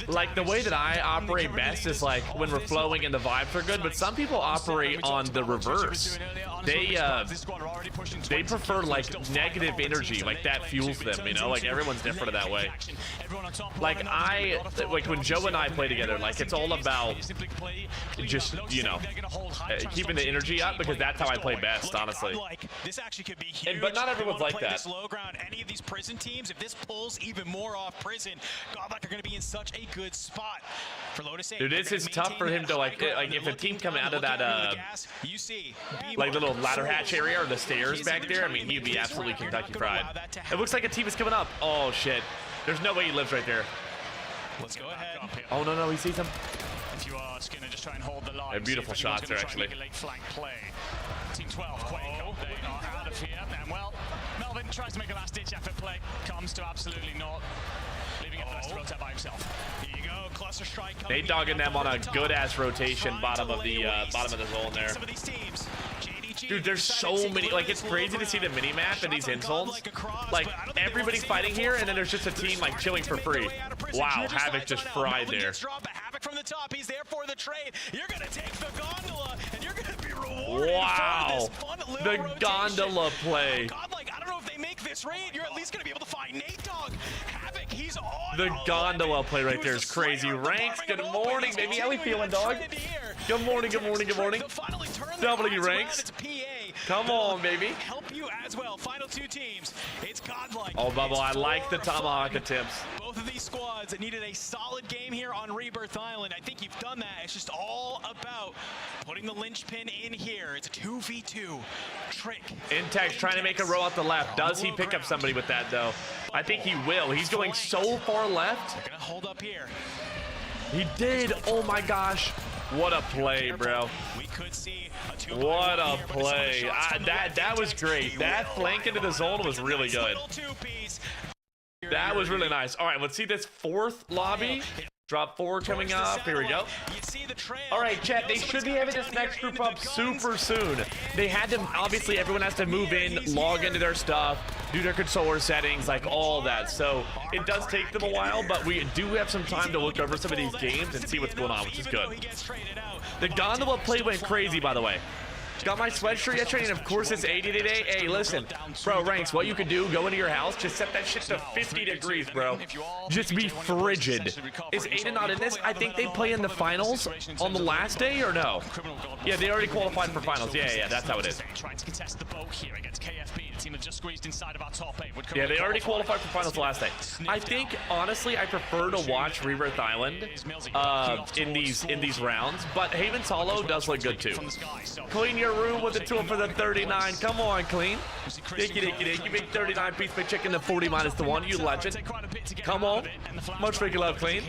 Like, the way that I operate best is like when we're flowing and the vibes are good, but some people operate on the reverse. They prefer like negative energy, like that fuels them, you know? Like, everyone's different that way. Like, like when Joe and I play together, like, it's all about just, you know, keeping the energy up, because that's how I play best, honestly. This actually could be huge. But not everyone's like that. This low ground, any of these prison teams, if this pulls even more off prison, Godlike are going to be in such a good spot for Lotus 8. Dude, this is tough for him to like if a team come out of that like little ladder hatch area or the stairs back there, I mean, he'd be absolutely Kentucky Fried. It looks like a team is coming up. Oh shit, there's no way he lives right there. Let's go ahead. Oh no, he sees him. If you are Skinner, just try and hold the line. They're beautiful shots there, actually. Late flank play. Team 12, Quaker, they are out of here, and well, Melvin tries to make a last-ditch effort play, comes to absolutely not, leaving it for us to rotate by himself. Here you go, cluster strike. They dogging them on a good-ass rotation, bottom of the zone there. Some of these teams. Dude, there's so many, like, it's crazy to see the mini-map in these end zones. Like, everybody's fighting here, and then there's just a team, like, chilling for free. Wow, Havoc just fried there. Havoc from the top, he's there for the trade. You're gonna take the gondola, and you're gonna be rewarded. Wow, the gondola play. Godlike, I don't know if they make this raid, you're at least gonna be able to find Nate Dogg. Havoc, he's on. The gondola play right there is crazy. Ranks, good morning, baby. How we feeling, dog? Good morning. W Ranks. Come on, baby. Help you as well. Final 2 teams. It's Godlike. Oh, Bubble, I like the tomahawk attempts. Both of these squads needed a solid game here on Rebirth Island. I think you've done that. It's just all about putting the linchpin in here. It's a 2v2 trick. Intex trying to make a row out the left. Does he pick up somebody with that, though? I think he will. He's going so far left. They're going to hold up here. He did. Oh, my gosh. What a play, bro. We could see a What a play. That was great. That flank into the zone was really good. That was really nice. All right, let's see this fourth lobby. Drop 4 coming up. Here we go. All right, chat. They should be having this next group up super soon. They had to, obviously, everyone has to move in, log into their stuff, do their controller settings, like all that. So it does take them a while, but we do have some time to look over some of these games and see what's going on, which is good. The gondola play went crazy, by the way. Got my sweatshirt yesterday, and of course it's 80 today. Hey, listen, bro, Ranks, what you could do, go into your house, just set that shit to 50 degrees, bro. Just be frigid. Is Aiden not in this? I think they play in the finals on the last day, or no? Yeah, they already qualified for finals. Yeah, that's how it is. Yeah, they already qualified for finals the last day. I think, honestly, I prefer to watch Rebirth Island in these rounds, but Haven's Hollow does look good too. Clean your room with a tool for the 39. Come on, Clean. Dicky. You make 39 piece by chicken to 40 minus the 1. You legend. Come on. Much freaking love, Clean.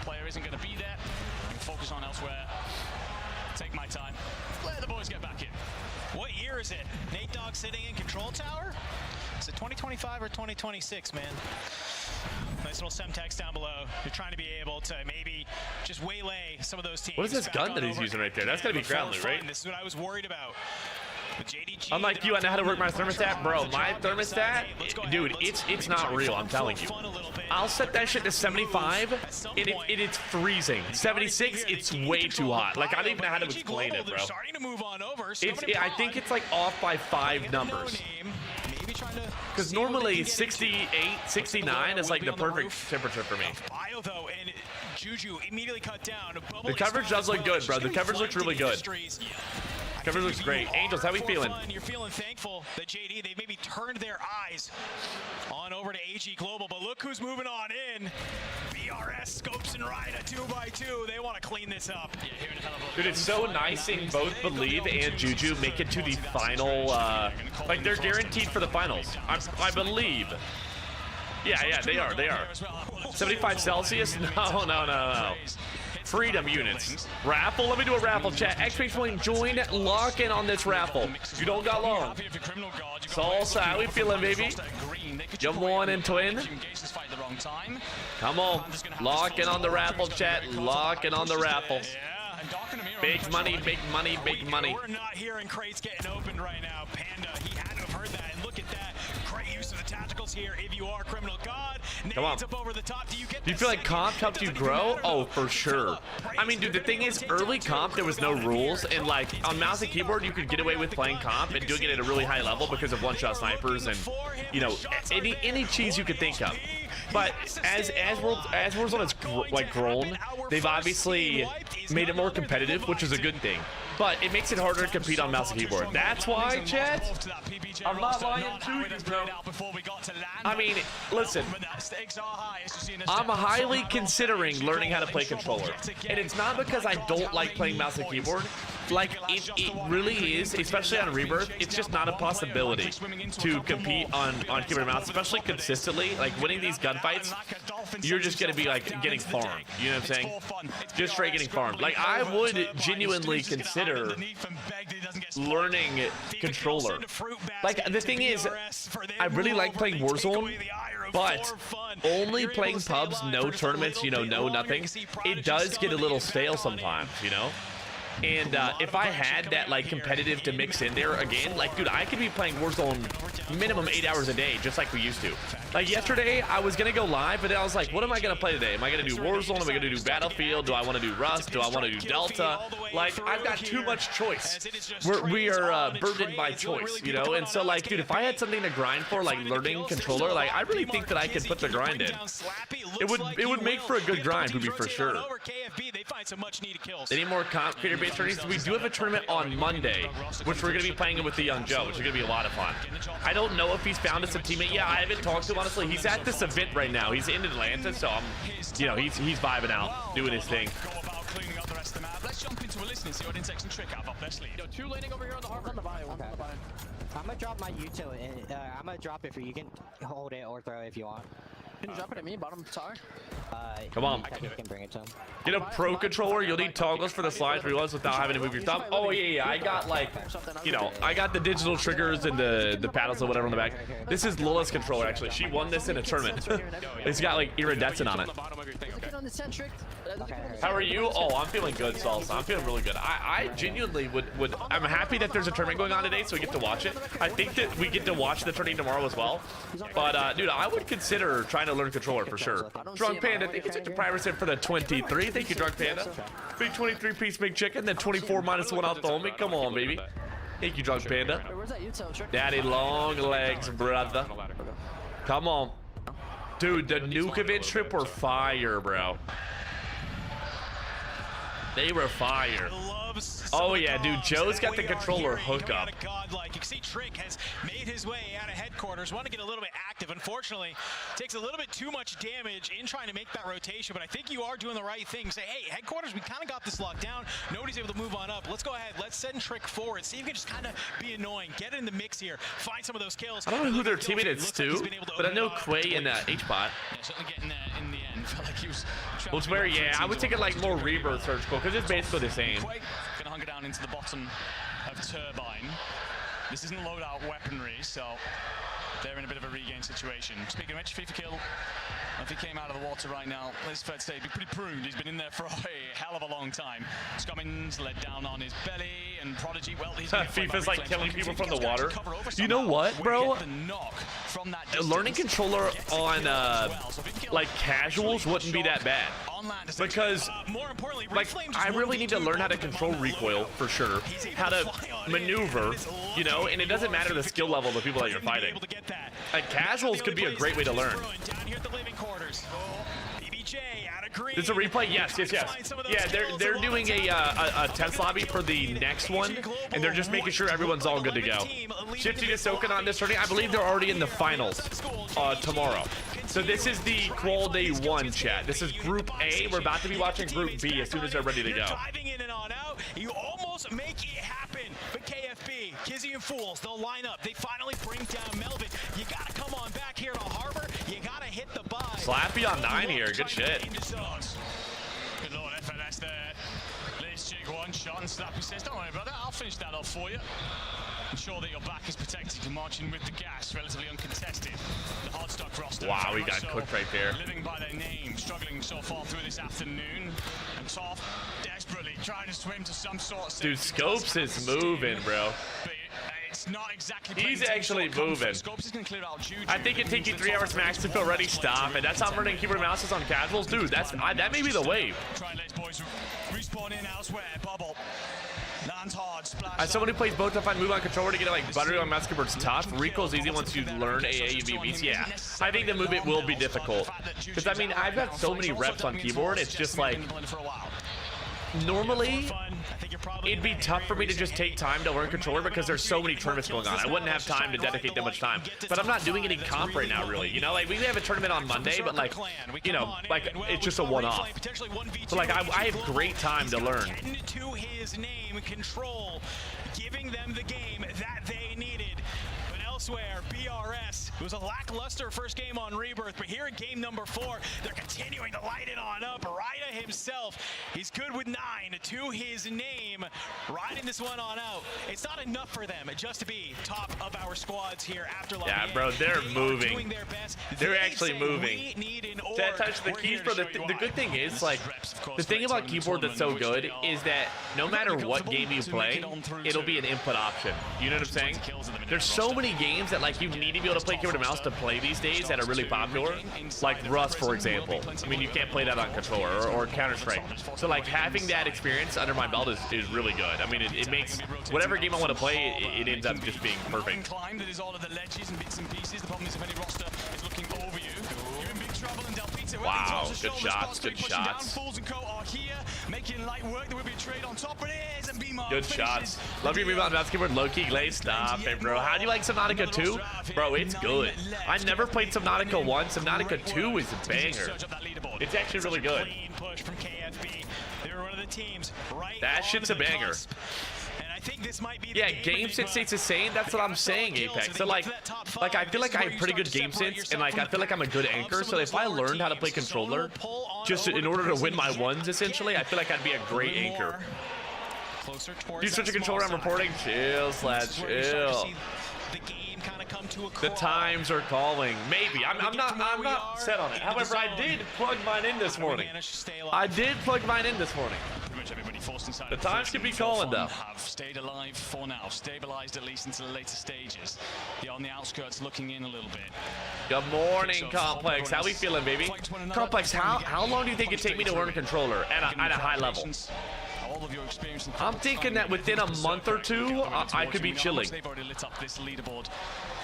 Player isn't going to be there. Focus on elsewhere. Take my time. Let the boys get back in. What year is it? Nate Dogg sitting in control tower? Is it 2025 or 2026, man? Nice little semtex down below. You're trying to be able to maybe just waylay some of those teams. What is this gun that he's using right there? That's gotta be ground loot, right? This is what I was worried about. Unlike you, I know how to work my thermostat, bro. My thermostat, dude, it's not real. I'm telling you. I'll set that shit to 75, and it's freezing. 76, it's way too hot. Like I don't even know how to explain it, bro. I think it's like off by 5 numbers. Because normally 68, 69 is like the perfect temperature for me. The coverage does look good, bro. The coverage looks really good. Coverage looks great. Angels, how we feeling? You're feeling thankful that JD, they've maybe turned their eyes on over to AG Global, but look who's moving on in. BRS, Scopes, and Ryda 2x2. They want to clean this up. Dude, it's so nice seeing both Believe and Juju make it to the final. Like, they're guaranteed for the finals. I believe. Yeah, they are. 75 Celsius? No. Freedom units. Raffle. Let me do a raffle, chat. X-Train join. Lock in on this raffle. You don't got long. Salsa, how we feeling, baby? Jump on and twin. Come on. Lock in on the raffle, chat. Lock in on the raffle. Big money, big money, big money. We're not hearing crates getting opened right now. Panda, he had to have heard that. And look at that. Great use of the tacticals here. If you are Criminal God, come on. Up over the top. Do you feel like comp helped you grow? Oh, for sure. I mean, dude, the thing is, early comp, there was no rules. And, like, on mouse and keyboard, you could get away with playing comp and doing it at a really high level because of one-shot snipers and, you know, any cheese you could think of. But as Warzone has grown, they've obviously made it more competitive, which is a good thing. But it makes it harder to compete on mouse and keyboard. That's why, chat, I'm not lying to you, bro. I mean, listen, I'm highly considering learning how to play controller. And it's not because I don't like playing mouse and keyboard. Like, it really is, especially on Rebirth, it's just not a possibility to compete on keyboard and mouse, especially consistently. Like, winning these gunfights, you're just going to be, like, getting farmed. You know what I'm saying? Just straight getting farmed. Like, I would genuinely consider learning controller. Like, the thing is, I really like playing Warzone, but only playing pubs, no tournaments, you know, no nothing, it does get a little stale sometimes, you know? And if I had that, like, competitive to mix in there again, like, dude, I could be playing Warzone minimum 8 hours a day, just like we used to. Like, yesterday, I was going to go live, but then I was like, what am I going to play today? Am I going to do Warzone? Am I going to do Battlefield? Do I want to do Rust? Do I want to do Delta? Like, I've got too much choice. We are burdened by choice, you know? And so, like, dude, if I had something to grind for, like learning controller, like, I really think that I could put the grind in. It would make for a good grind, would be for sure. Any more comp creator base tournaments? We do have a tournament on Monday, which we're going to be playing with the Young Joe, which is going to be a lot of fun. I don't know if he's found us a teammate. Yeah, I haven't talked to him, honestly. He's at this event right now. He's in Atlanta, so you know, he's vibing out, doing his thing. Let's jump into a listen and see what insects and trick have up their sleeve. Yo, 2 landing over here on the harbor. On the bio, okay. On the bio. I'm gonna drop my util. I'm gonna drop it for you. You can hold it or throw it if you want. Can you drop it at me, bottom tower? Come on. I can bring it to him. Get a pro controller. You'll need toggles for the slides reloads without having to move your thumb. Oh yeah. I got like, you know, I got the digital triggers and the paddles or whatever on the back. This is Lola's controller actually. She won this in a tournament. It's got like iridescent on it. How are you? Oh, I'm feeling good, Salsa. I'm feeling really good. I genuinely would. I'm happy that there's a tournament going on today, so we get to watch it. I think that we get to watch the tournament tomorrow as well. But dude, I would consider trying to learn controller for sure. Drunk Panda, thank you to Privacy for the 23. Thank you, Drunk Panda. Big 23-piece big chicken, then 24 minus one out the homie. Come on, baby. Thank you, Drunk Panda. Daddy long legs, brother. Come on. Dude, the Nukovic trip were fire, bro. They were fire. Oh yeah, dude, Joe's got the controller hookup. You can see Trick has made his way out of headquarters, want to get a little bit active. Unfortunately, takes a little bit too much damage in trying to make that rotation, but I think you are doing the right thing. Say, hey, headquarters, we kind of got this locked down. Nobody's able to move on up. Let's go ahead. Let's send Trick forward. See if you can just kind of be annoying. Get in the mix here. Find some of those kills. I don't know who their teammate is, Stu, but I know Quay and H-Bot. Yeah, certainly getting there in the end. Felt like he was Well, it's very, yeah, I would take it like more Rebirth Surgical, because it's basically the same. Quay gonna hunker down into the bottom of Turbine. This isn't loadout weaponry, so they're in a bit of a regain situation. Speaking of which, FIFA kill. If he came out of the water right now, let's fair to say, he'd be pretty pruned. He's been in there for a hell of a long time. Scummins led down on his belly, and Prodigy, well, he's FIFA's like killing people from the water. You know what, bro? Learning controller on like casuals wouldn't be that bad. Because like I really need to learn how to control recoil for sure, how to maneuver, you know, and it doesn't matter the skill level of the people that you're fighting. Like casuals could be a great way to learn. There's a replay? Yes. Yeah, they're doing a test lobby for the next one, and they're just making sure everyone's all good to go. Shifty to Soaking on this tournament. I believe they're already in the finals tomorrow. So this is the Qual Day 1 chat. This is Group A. We're about to be watching Group B as soon as they're ready to go. You almost make it happen for KFB. Kizzy and Fools, they'll line up. They finally bring down Melvin. You gotta come on back here to Harbor. You gotta hit the buy. Slappy on 9 here. Good shit. Good lord, FNS there. Lace Jig one shot, and Slappy says, don't worry, brother, I'll finish that off for you. Ensure that your back is protected. You're marching with the gas, relatively uncontested. The hard stock roster. Wow, we got cooked right there. Living by their name, struggling so far through this afternoon. And Toph desperately trying to swim to some sort of... Dude, Scopes is moving, bro. It's not exactly He's actually moving. I think it'd take you 3 hours max to feel ready. Stop it. That's how I'm learning keyboard and mouses on casuals. Dude, that may be the wave. Respawn in elsewhere. Bubble. Lands hard. Splash. As someone who plays both, if I move on controller to get it like buttery on mouse keyboard's tough. Recoil's easy once you learn AA UVBs. Yeah, I think the movement will be difficult. Because I mean, I've got so many reps on keyboard. It's just like normally it'd be tough for me to just take time to learn controller because there's so many tournaments going on. I wouldn't have time to dedicate that much time. But I'm not doing any comp right now, really. You know, like we have a tournament on Monday, but like, you know, like it's just a one-off. So like I have great time to learn. To his name, control, giving them the game that they needed. But elsewhere, BRS, it was a lackluster first game on Rebirth, but here in game number 4, they're continuing to light it on up. Ryder himself, he's good with 9 to his name, riding this one on out. It's not enough for them just to be top of our squads here after Lobby. Yeah, bro, they're moving. They're actually moving. That touch the keys, bro. The good thing is, like, the thing about keyboard that's so good is that no matter what game you play, it'll be an input option. You know what I'm saying? There's so many games that like you need to be able to play keyboard and mouse to play these days that are really popular, like Rust, for example. I mean, you can't play that on controller or Counter-Strike. So like having that experience under my belt is really good. I mean, it makes whatever game I want to play, it ends up just being perfect. That is all of the ledges and bits and pieces. The problem is if any roster is looking over you, you're in big trouble. And Del Pizza, wow, good shots, good shots. Fools and Co are here, making light work. There will be a trade on top of it. And good shots. Love your rebound mouse keyboard. Low-key glaze. Stop it, bro. How do you like Subnautica 2? Bro, it's good. I never played Subnautica 1. Subnautica 2 is a banger. It's actually really good. That shit's a banger. think this might be Yeah, game sense stays the same. That's what I'm saying, Apex. So like I feel like I have pretty good game sense, and like I feel like I'm a good anchor. So if I learned how to play controller, just in order to win my ones, essentially, I feel like I'd be a great anchor. You switch a controller, I'm reporting. Chill, Slad, chill. The times are calling. Maybe. I'm not set on it. However, I did plug mine in this morning. The times could be calling though. Have stayed alive for now, stabilized at least until the later stages. They're on the outskirts looking in a little bit. Good morning, Complex. How we feeling, baby? Complex, how long do you think it'd take me to learn a controller at a high level? I'm thinking that within a month or two, I could be chilling. They've already lit up this leaderboard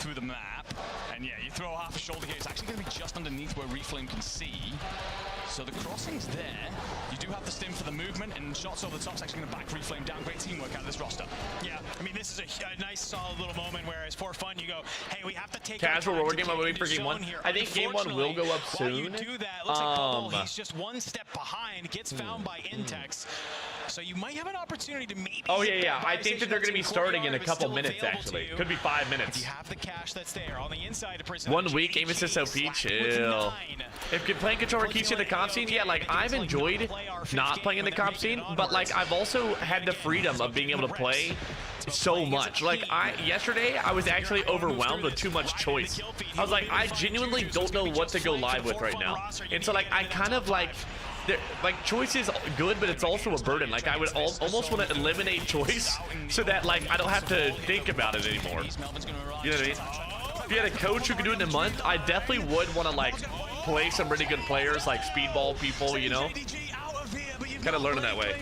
through the map. And yeah, you throw half a shoulder here. It's actually going to be just underneath where Reflame can see. So the crossing's there. You do have the stim for the movement, and shots over the top's actually going to back Reflame down. Great teamwork out of this roster. Yeah, I mean, this is a nice, solid little moment where it's for fun. You go, hey, we have to take casual roller game. I'm waiting for game 1. I think game 1 will go up soon. You do that, looks like Bubble, he's just one step behind, gets found by Intex. So you might have an opportunity to maybe. Oh yeah. I think that they're going to be starting in a couple minutes. Actually, could be 5 minutes. You have the cash that's there on the inside of Prison. 1 week, aim assist OP, chill. If you're playing controller keeps you in the comp scene, yeah, like I've enjoyed not playing in the comp scene, but like I've also had the freedom of being able to play so much. Like yesterday I was actually overwhelmed with too much choice. I was like, I genuinely don't know what to go live with right now. And so like I kind of like choice is good, but it's also a burden. Like I would almost want to eliminate choice so that like I don't have to think about it anymore. You know what I mean? If you had a coach who could do it in a month, I definitely would want to like play some really good players, like speedball people, you know? Kind of learning that way.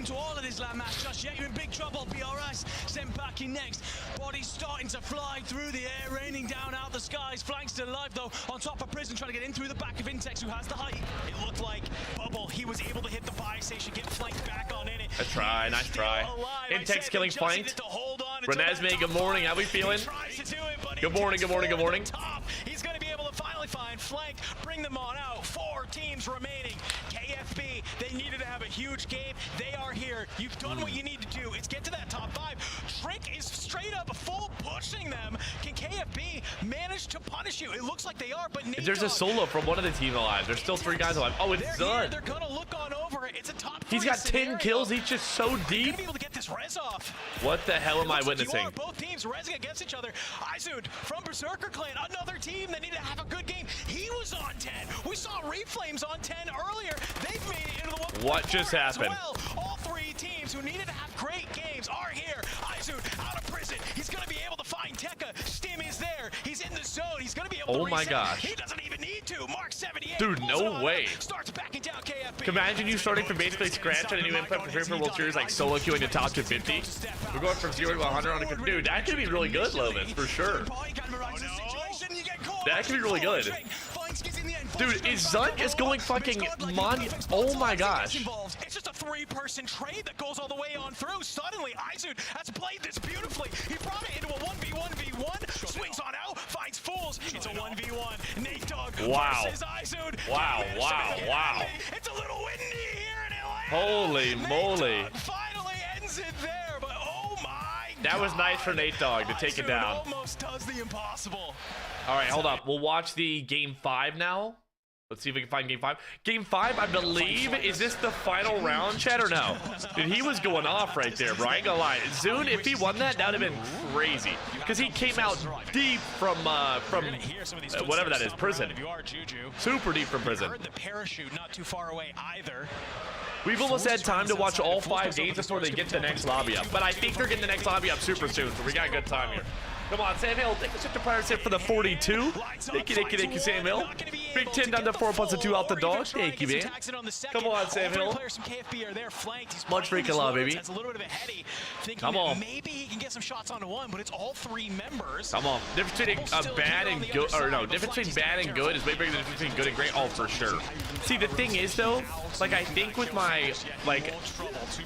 You're in big trouble. BRS sent back in next. Bodies starting to fly through the air, raining down out the skies. Flanks still alive though. On top of Prison, trying to get in through the back of Intex, who has the height. It looked like Bubble. He was able to hit the buy station, get flanked back on in it. A try, nice try. Intex killing flanked. Renesmee, good morning. How we feeling? Good morning, good morning, good morning. He's going to be able to finally find flank, bring them on out. 4 teams remaining. KFB, they needed to have a huge game. They are here. You've done what you need to do. It's get to that top 5. Trick is straight up full pushing them. Can KFB manage to punish you? It looks like they are, but there's a solo from one of the team alive. There's still 3 guys alive. Oh, it's done. They're gonna look on over it. It's a top 3 He's got 10 scenario. kills. He's just so deep. Be able to get this res off. What the hell am I witnessing? Both teams resing against each other. Izud from Berserker Clan, another team that needed to have a good game. He was on 10. We saw Reflames on 10 earlier. They've made it into the 1. What just happened? Well, all 3 teams who needed to have great games are here. Izud out of prison. He's going to be able to find Tekka. Stim is there. He's in the zone. He's going to be able to reset. My gosh. He doesn't even need to. Mark 78. Dude, no way. Starts backing down KFB. Imagine you starting from basically scratch on a new input for World Series, like solo queuing the top 250. We're going from 0 to 100 on a dude. That could be really good, Lovis, for sure. That could be really good. Dude, is Zun just going fucking oh my gosh. It's just a 3-person trade that goes all the way on through. Suddenly, Izud has played this beautifully. He brought it into a 1v1v1. Swings on out, finds Fools. It's a 1v1. Nate Dogg versus Izud. Wow. It's a little windy here in Atlanta. Holy moly. Finally ends it there, but oh my God. That was nice for Nate Dogg to take it down. Almost does the impossible. All right, hold up. We'll watch the game 5 now. Let's see if we can find game 5. Game 5, I believe, is this the final round, Chad, or no? Dude, he was going off right there, bro. I ain't gonna lie. Zune, if he won that, that would have been crazy. Because he came out deep from whatever that is, prison. Super deep from prison. Heard the parachute not too far away either. We've almost had time to watch all 5 games before they get the next lobby up. But I think they're getting the next lobby up super soon, so we got a good time here. Come on, Sam Hill. Thank you such a prior set for the 42. Thank you, Sam Hill. Big 10 down to 4 plus a 2 out the dog. Thank you, man. Come on, Sam Hill. Much freaking love, baby. Come on. Maybe he can get some shots onto 1, but it's all 3 members. Come on. Difference between bad and good, or no, difference between bad and good is way bigger than the difference between good and great. Oh, for sure. See, the thing is, though, like, I think with my, like,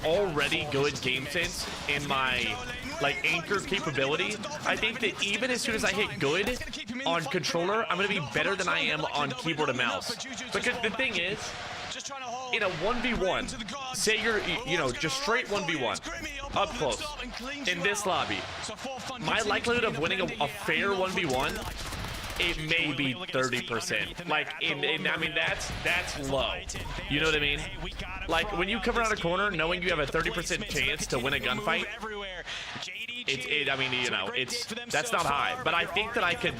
already good game sense and my, like, anchor capability, I think that even as soon as I hit good on controller, I'm going to be better than I am on keyboard and mouse. Because the thing is, in a 1v1, say you're, you know, just straight 1v1, up close, in this lobby, my likelihood of winning a fair 1v1, it may be 30%. Like, I mean, that's low. You know what I mean? Like, when you come around a corner knowing you have a 30% chance to win a gunfight, I mean, you know, that's not high. But I think that I could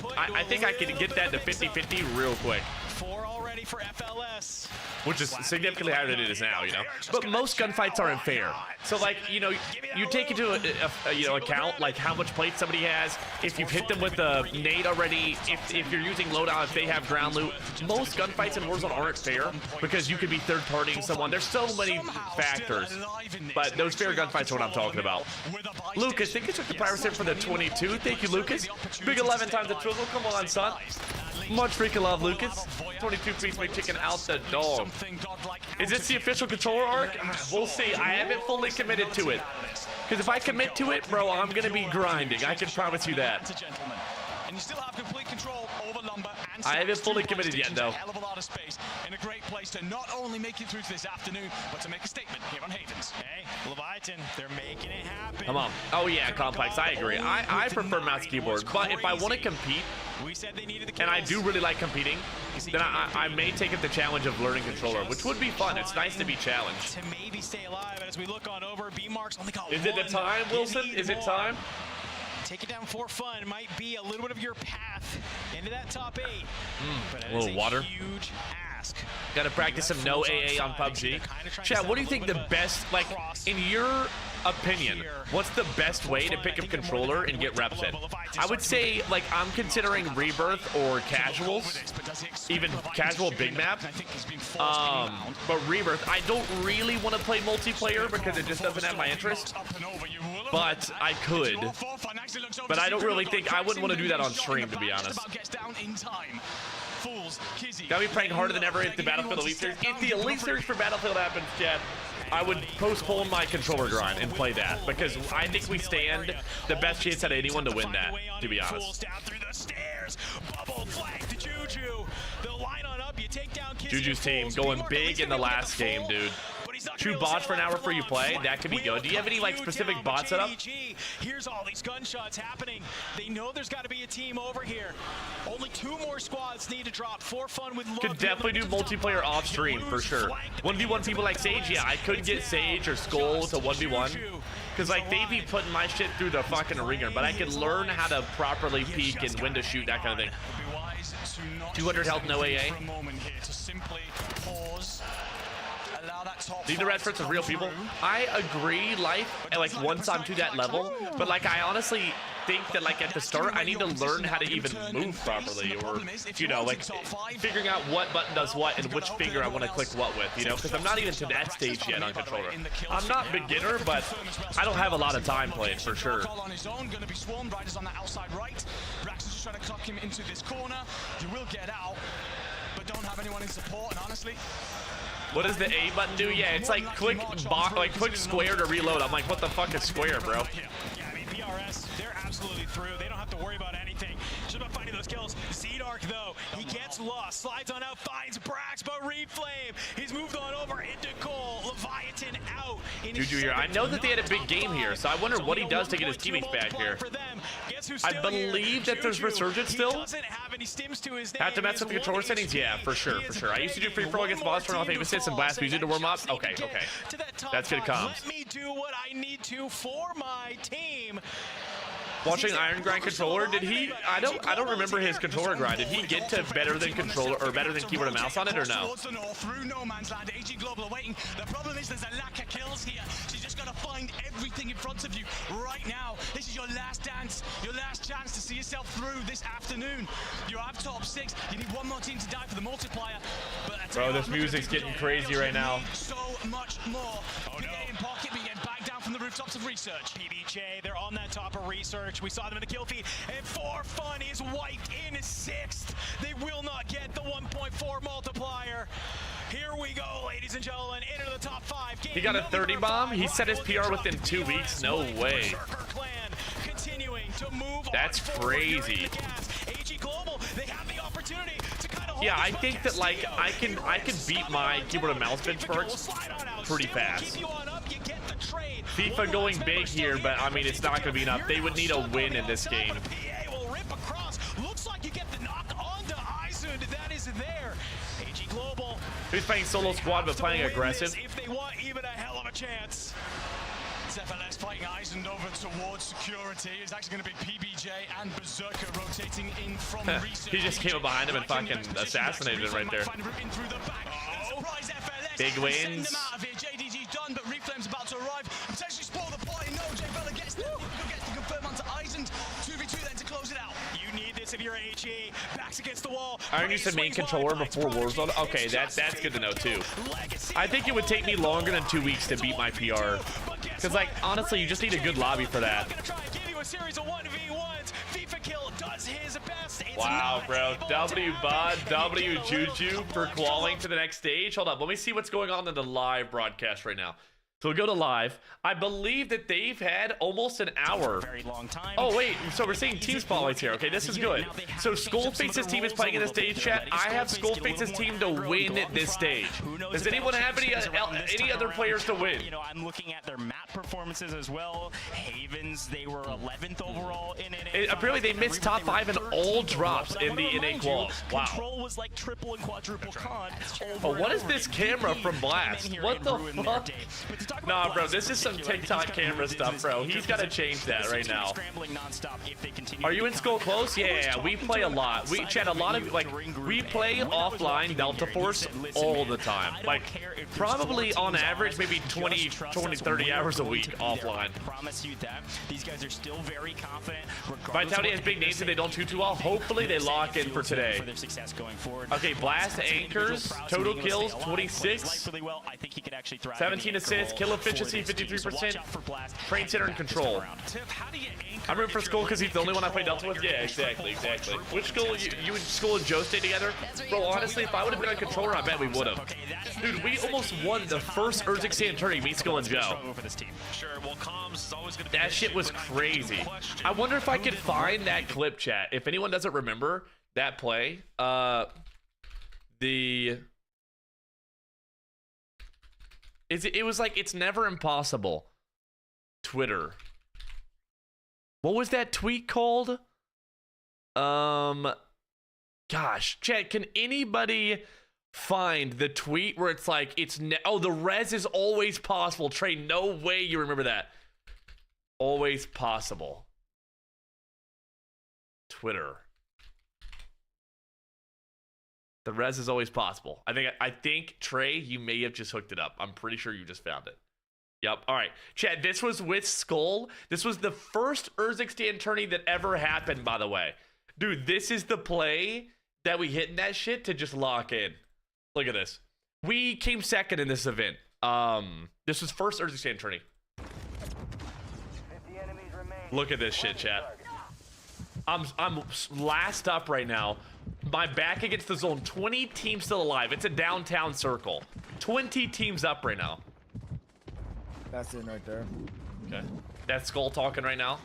get that to 50-50 real quick. 4 already for FLS. Which is significantly higher than it is now, you know. But most gunfights aren't fair. So, like, you know, you take into account like how much plate somebody has, if you've hit them with a nade already, if you're using loadout, if they have ground loot. Most gunfights in Warzone aren't fair because you could be third-partying someone. There's so many factors, but those fair gunfights are what I'm talking about. Lucas, thank you for the pirate for the 22. Thank you, Lucas. Big 11 times the twizzle. Come on, son. Much freaking love, Lucas. 22 piece big chicken out the dog. Is this the official controller arc? We'll see. I haven't fully committed to it. Because if I commit to it, bro, I'm going to be grinding. I can promise you that. And you still have complete control over lumber and I haven't fully committed yet, though. Hell of a lot of space in a great place to not only make it through to this afternoon, but to make a statement here on Havens. Hey, Leviathan, they're making it happen. Come on. Oh, yeah, Complex. I agree. I prefer mouse keyboard. But if I want to compete, and I do really like competing, then I may take up the challenge of learning controller, which would be fun. It's nice to be challenged. To maybe stay alive as we look on over, B-Mark's only got Is it the time, Wilson? Is it time? Take it down for fun. Might be a little bit of your path into that top 8. But A little water. Huge ask. Gotta practice some no AA on PUBG. Chad, what do you think the best, like, in your opinion, what's the best way to pick up controller and get reps in? I would say, like, I'm considering Rebirth or Casuals, even Casual Big Map. But Rebirth, I don't really want to play multiplayer because it just doesn't have my interest. But I could. But I don't really think, I wouldn't want to do that on stream, to be honest. Gotta be playing harder than ever if the Battlefield Elite Series. If the Elite Series for Battlefield happens, Chad, I would postpone my controller grind and play that because I think we stand the best chance at anyone to win that, to be honest. Juju's team going big in the last game, dude. True bots for an hour before you play, that could be good. Do you have any like specific bot setup? Here's all these gunshots happening. They know there's got to be a team over here. Only 2 more squads need to drop for fun with. Could definitely do multiplayer off stream for sure. 1v1 people like Sage, yeah, I could get Sage or Skull to 1v1 because like they be putting my shit through the fucking ringer, but I could learn how to properly peek and when to shoot, that kind of thing. 200 health, no AA. These are experts of real people. I agree, like once I'm to that level, but like I honestly think that like at the start I need to learn how to even move properly, or you know, like figuring out what button does what and which finger I want to click what with, you know, because I'm not even to that stage yet on controller. I'm not beginner, but I don't have a lot of time playing for sure. Trying to clock him into this corner. You will get out, but don't have anyone in support, and honestly, what does the A button do? Yeah, it's like click square to reload. I'm like, what the fuck is square, bro? Yeah, I mean, PRS, they're absolutely through. They don't have to worry about anything. Just about finding those kills. Z-Dark, though, he gets lost. Slides on out, finds Brax, but Reflame. He's moved on over into Cole. Leviathan out. Juju here. I know that they had a big game here, so I wonder what he does to get his teammates back here. I believe that there's Resurgence still. Have to mess with the controller settings? Yeah, for sure, for sure. I used to do free throw against boss, turn off aim assist, and blast music to warm up. Okay, okay. That's good comms. Let me do what I need to for my team. Watching Iron Grind controller, did he? I don't remember his controller grind. Did he get to better than controller or better than keyboard and mouse on it, or no? The problem is there's a lack of kills here. So you just gotta find everything in front of you right now. This is your last dance, your last chance to see yourself through this afternoon. You have top 6. You need one more team to die for the multiplier. But bro, this music's getting crazy right now. So much more. In pocket, but again, back down from the rooftops of Research. PBJ, they're on that top of Research. We saw them in the kill feed, and For Fun is wiped in 6th. They will not get the 1.4 multiplier. Here we go, ladies and gentlemen, into the top 5. He got a 30 bomb. He set his PR within 2 weeks. No way. Continuing to move. That's crazy. AG Global, they have the opportunity to kind of Yeah, I think that like I can beat my keyboard and mouse benchmarks pretty fast. FIFA going big here, but I mean it's not going to be enough. They would need a win in this game. Looks like you get the knock onto Eisund. That is there. AG Global. Who's playing solo squad but playing aggressive? If they want even a hell of a chance. FLS fighting Eisund over towards security. It's actually going to be PBJ and Berserker rotating in from research. He just came up behind him and fucking assassinated him right there. Big wins. JDG's done, but Reflame's about to arrive. Potentially spoil the party. No, Jay Bella gets the confirm onto Eisund. 2v2 then to close it out. You need this if you're HE. Backs against the wall. Aren't you the main controller before Warzone? Okay, that's good to know too. I think it would take me longer than 2 weeks to beat my PR. Because, like, honestly, you just need a good lobby for that. Wow, bro. W Bod, W Juju for qualifying to the next stage. Hold up. Let me see what's going on in the live broadcast right now. So we'll go to live. I believe that they've had almost an hour. Very long time. Oh, wait. So we're seeing team spotlights here. Okay, this is good. So Skullface's team is playing in the stage chat. I have Skullface's team to win this stage. Does anyone have any other players to win? You know, I'm looking at their map performances as well. Havens, they were 11th overall in NA. Apparently they missed top 5 in all drops in the NA quals. Wow. Control was like triple and quadruple COD. Oh, what is this camera from Blast? What the fuck? Nah, bro, this is some TikTok camera stuff, bro. He's got to change that right now. Are you in Skull Close? Yeah, we play a lot. We chat a lot of, like, we play offline Delta Force all the time. Like, probably on average, maybe 20, 30 hours a week offline. Promise you that. These guys are still very confident. Vitality has big names and they don't do too well. Hopefully they lock in for today. Okay, Blast anchors, total kills 26, 17 assists, kill efficiency 53%, train center and control. I'm rooting for Skull because he's the only one I play Delta with. Yeah, exactly. Which Skull, you and Skull and Joe stay together? Bro, honestly, if I would have been on controller, I bet we would have. Dude, we almost won the first Urzikstan tourney, me, Skull, and Joe. That shit was crazy. I wonder if I could find that clip, chat. If anyone doesn't remember that play, it was like, it's never impossible. Twitter. What was that tweet called? Gosh, chat, can anybody find the tweet where it's like, oh, the res is always possible. Trey, no way you remember that. Always possible. Twitter. The res is always possible. I think Trey, you may have just hooked it up. I'm pretty sure you just found it. Yep. All right, Chad. This was with Skull. This was the first Urzikstan tourney that ever happened, by the way. Dude, this is the play that we hit in that shit to just lock in. Look at this. We came second in this event. This was first Urzikstan tourney. Look at this shit, chat. I'm last up right now. My back against the zone. 20 teams still alive. It's a downtown circle. 20 teams up right now. That's in right there. Okay. That's Skull talking right now.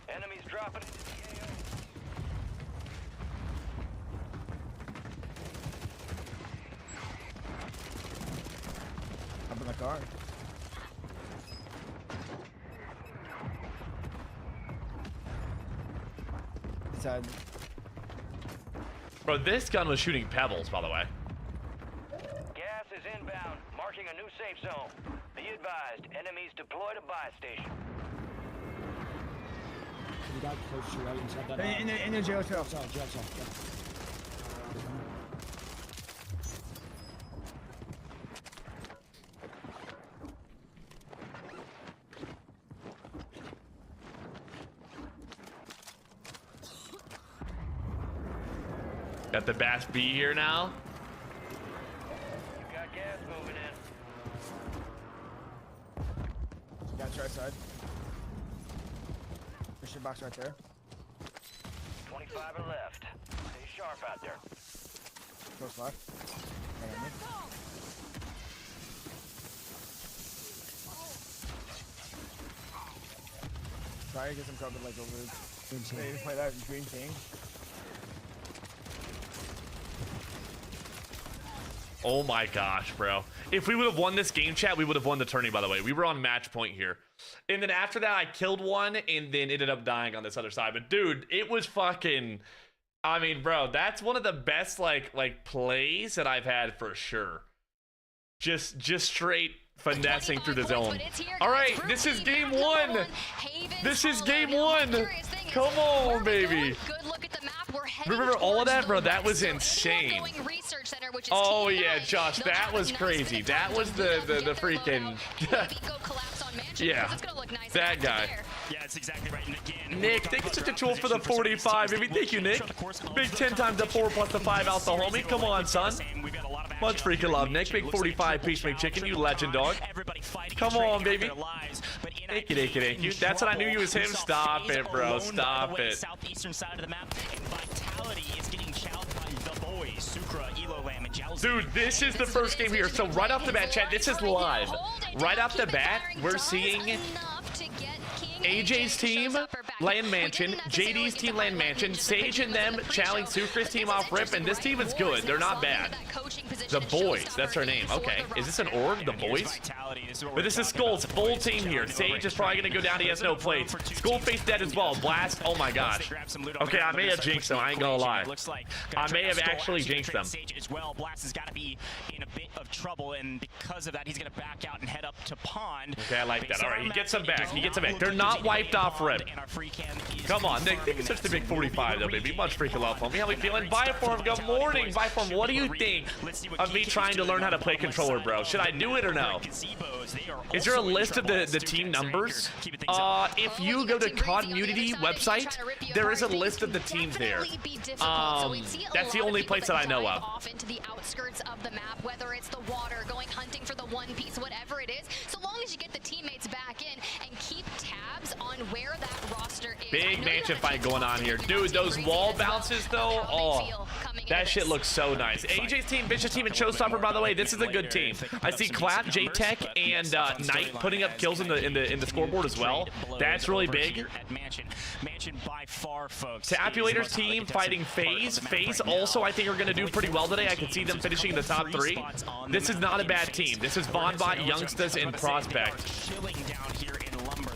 Enemies dropping. Up in the car. Inside. Bro, this gun was shooting pebbles, by the way. Gas is inbound, marking a new safe zone. Be advised, enemies deployed a buy station. You got close to right inside that. In the jail cell. Jail cell. Got the Bass B here now. You got gas moving in. Gas right side. Mission box right there. 25 are left. Stay sharp out there. Close left. Right on me. Try to get some cover like over. They play that green thing. Oh my gosh, bro. If we would have won this game, chat, we would have won the tourney, by the way. We were on match point here. And then after that, I killed one and then ended up dying on this other side. But dude, it was fucking... I mean, bro, that's one of the best like plays that I've had for sure. Just straight finessing through the zone. All right, this is game one. This is game one. Come on, baby. Remember all of that, bro? That was insane. Oh yeah, Josh, that was crazy. That was the freaking yeah, that guy. Yeah, that's exactly right. And again, Nick, thank you such a tool for the 45. Maybe thank you, Nick. Big 10 times the 4 plus the 5 out the homie. Come on, son. Much freaking love, Nick. Big 45 piece McChicken, you legend dog. Come on, baby. Thank you, thank you, thank you. That's what I knew you was him. Stop it, bro. Stop it. Southeastern side of the map, and Vitality is getting challenged by the boys, Sukra, Elolam, and Jalzi. Dude, this is the first game here. So right off the bat, chat, this is live. Right off the bat, we're seeing AJ's team, Land Mansion, JD's team, Land Mansion, Sage and them challenge Sucre's team off rip, and this team is good. They're not bad. The boys, that's her name. Okay, is this an org? The boys? But this is Skull's full team here. Sage is probably going to go down. He has no plates. Skull face dead as well. Blast. Oh my gosh. Okay, I may have jinxed them. I ain't gonna lie. I may have actually jinxed them. Blast has got to be in a bit of trouble, and because of that, he's going to back out and head up to Pond. Okay, I like that. All right, he gets them back. He gets them back. They're not wiped off rip. Come on, Nick. Think it's such the big 45 though, baby. Much freaking love, homie. How we feeling? Bioform, good morning. Bioform, what do you think of me trying to learn how to play controller, bro? Should I do it or no? Is there a list of the team numbers? If you go to COD Community website, there is a list of the teams there. That's the only place that I know of. Off into the outskirts of the map, whether it's the water, going hunting for the one piece, whatever it is, so long as you get the teammates back in and keep tabs on where that roster is. Big mansion fight going on here. Dude, those wall bounces though, oh, that shit looks so nice. AJ's team, Vicious team, and Showstopper, by the way, this is a good team. I see Clap, J-Tech, and Knight putting up kills in the scoreboard as well. That's really big. Tapulator's team fighting FaZe. FaZe also, I think, are going to do pretty well today. I can see them finishing in the top 3. This is not a bad team. This is VonBot, Youngsters, and Prospect.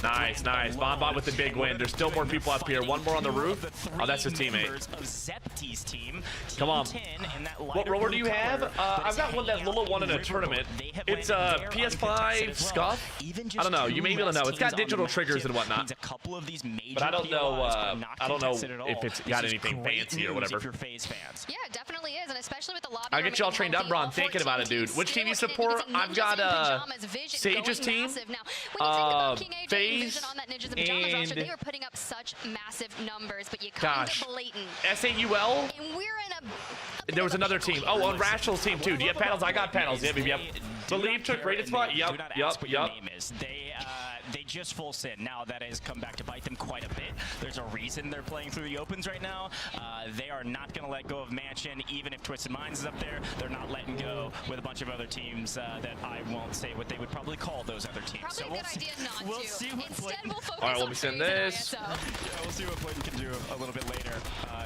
Nice, nice. VonBot with the big win. There's still more people up here. One more on the roof. Oh, that's his teammate. Come on. What roller do you have? I've got one that Lula won in a tournament. It's a PS5 Scuff. I don't know. You may be able to know. It's got digital triggers and whatnot. But I don't know. I don't know if it's got anything fancy or whatever. Yeah, it definitely is, and especially with the lobby. I'll get y'all trained up, Ron. Thinking about it, dude. Which team you support? I've got Sage's team, FaZe, and they were putting up such massive numbers, but you kind of blatant. SAUL. And we're in a there was another team. Oh, on Rational's team too. Do you have panels? I got panels. Yep, yep. Believe took rated spot. Yep, yep, yep. They just full sin. Now that has come back to bite them quite a bit. There's a reason they're playing through the opens right now. They are not going to let go of Mansion, even if Twisted Minds is up there. They're not letting go with a bunch of other teams that I won't say what they would probably call those other teams. Probably so a good idea not we'll to. see what Instead, we'll focus all right, let on me send FaZe this. and ISO. Yeah, we'll see what Clinton can do a little bit later.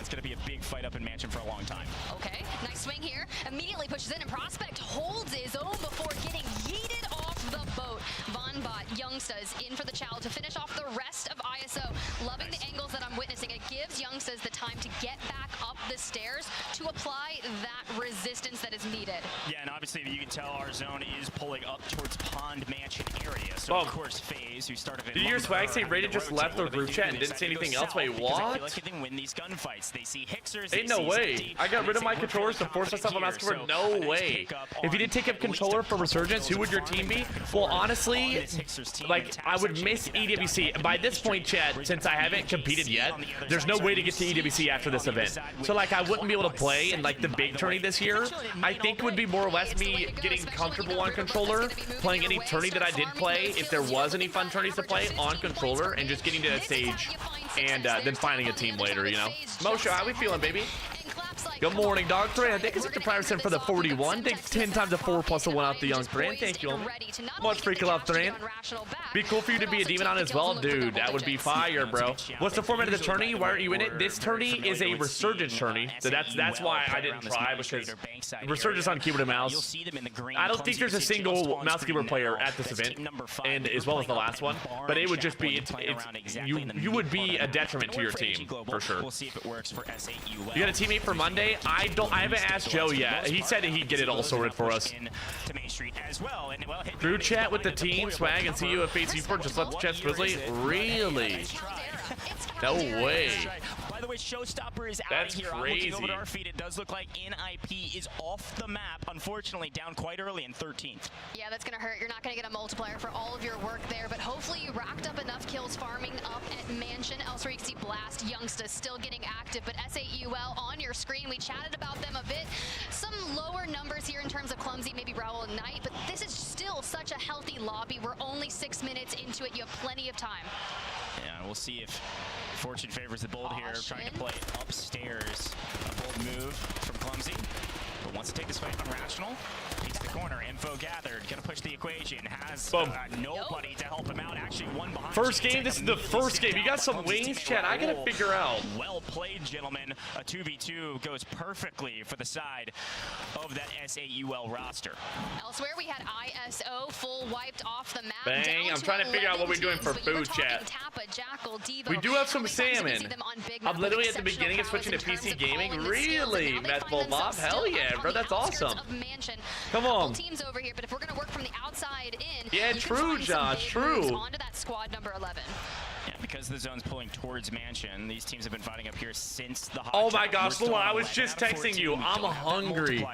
It's going to be a big fight up in Mansion for a long time. Okay, nice swing here. Immediately pushes in, and Prospect holds his own before getting yeeted off the boat. VonBot, Youngsters in for the chow to finish off the rest of ISO. Loving the angles that I'm witnessing. It gives Youngsters the time to get back up the stairs to apply that resistance that is needed. Yeah, and obviously you can tell our zone is pulling up towards Pond Mansion area. So of course FaZe, who started in Did your swag say Rated just left their group chat and didn't say anything else? Wait, what? I feel like they can win these gunfights. They see Hixers. Ain't no way. I got rid of my controllers to force myself on Massacre. No way. If you did take up controller for Resurgence, who would your team be? Well, honestly, like, I would miss EWC. By this point, chat, since I haven't competed yet, there's no way to get to EWC after this event. So, like, I wouldn't be able to play in, like, the big tourney this year. I think it would be more or less me getting comfortable on controller, playing any tourney that I did play, if there was any fun tourneys to play on controller, and just getting to that stage, and then finding a team later, you know? Moshe, how we feeling, baby? And Clap's like, Good morning, Dog Three. Thank you, Mr. Patterson, for the 41. Thanks 10 times a 4 plus a 1 out the young friend. Thank you. Much freaking love, Thran. Be cool for you to be a demon on as well, dude. That would be fire, bro. What's the format of the tourney? Why aren't you in it? This tourney is a resurgence tourney. So that's why I didn't try, because resurgence on keyboard and mouse. I don't think there's a single mouse keyboard player at this event, and as well as the last one. But it would just be you would be a detriment to your team for sure. We'll see if it works for SAUL. You got a teammate for Monday? I haven't asked Joe yet. He said he'd get it all sorted for us. Drew chat with the team, swag, and see you at Face Esports. Just left the chest Grizzly. Really? No way. By the way, Showstopper is out That's of here. crazy. I'm looking over to our feed. It does look like NIP is off the map, unfortunately, down quite early in 13th. Yeah, that's going to hurt. You're not going to get a multiplier for all of your work there, but hopefully you racked up enough kills farming up at Mansion. Elsewhere, you can see Blast, Youngsta still getting active, but SAUL on your screen. We chatted about them a bit. Some lower numbers here in terms of Clumsy, maybe Raul and Knight, but this is still such a healthy lobby. We're only 6 minutes into it. You have plenty of time. Yeah, we'll see if fortune favors the bold here, trying to play upstairs. A bold move from Clumsy, but wants to take this fight on Rational. Peeks the corner, info gathered, gonna push the equation, has nobody to help him out. Actually, one behind. First game, this is the first game. You got some wings, chat. I gotta figure out. Well played, gentlemen. A 2v2 goes perfectly for the side of that SAUL roster. Elsewhere, we had ISO full wiped off the map. Bang, I'm trying to figure out what we're doing for food, chat. We do have some salmon. I'm literally at the beginning of switching to PC gaming. Really, Methful Mob? Hell yeah, bro, that's awesome. Come on. Teams over here, but if we're gonna work from the outside in, yeah, true, Josh, true. Onto that squad number 11. Yeah, because the zone's pulling towards Mansion, these teams have been fighting up here since the hot Oh my shot. gosh, Lula, I was just texting you. I'm hungry.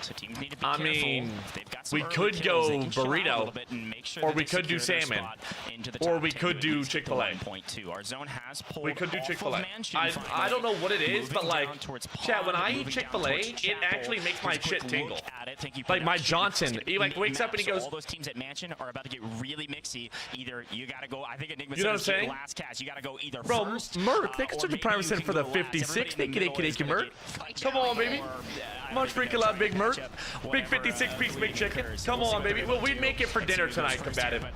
So teams need to be I careful. mean, They've got some we early could kills. go They can chill out a burrito, little bit and make sure or that we they could do secure their salmon, spot into the or top we 10 could do units. Chick-fil-A. 1.2. Our zone has pulled We could do off Chick-fil-A. of Mansion I finally, don't know what it is, but moving like, down towards chat, when Pond, I eat moving down Chick-fil-A, towards it Chapel. actually makes my Here's a shit quick tingle. look at it. Thank you, Like my production. Johnson, he like wakes up and he So goes, all those teams at Mansion are about to get really mixy. Either you gotta go, I think Enigma you know what I'm said saying? last cast, you gotta go either Bro, first, Merc, thanks or to the maybe Prime you Cent can for the go last. 56. Everybody in Thank the you, middle is gonna Merc. get Come on, baby. or, Much freaking love, Big Merc. Big whatever, 56 piece big chicken. occurs. Come We'll see on, what baby. Well, we'd do. make it for dinner tonight, combative.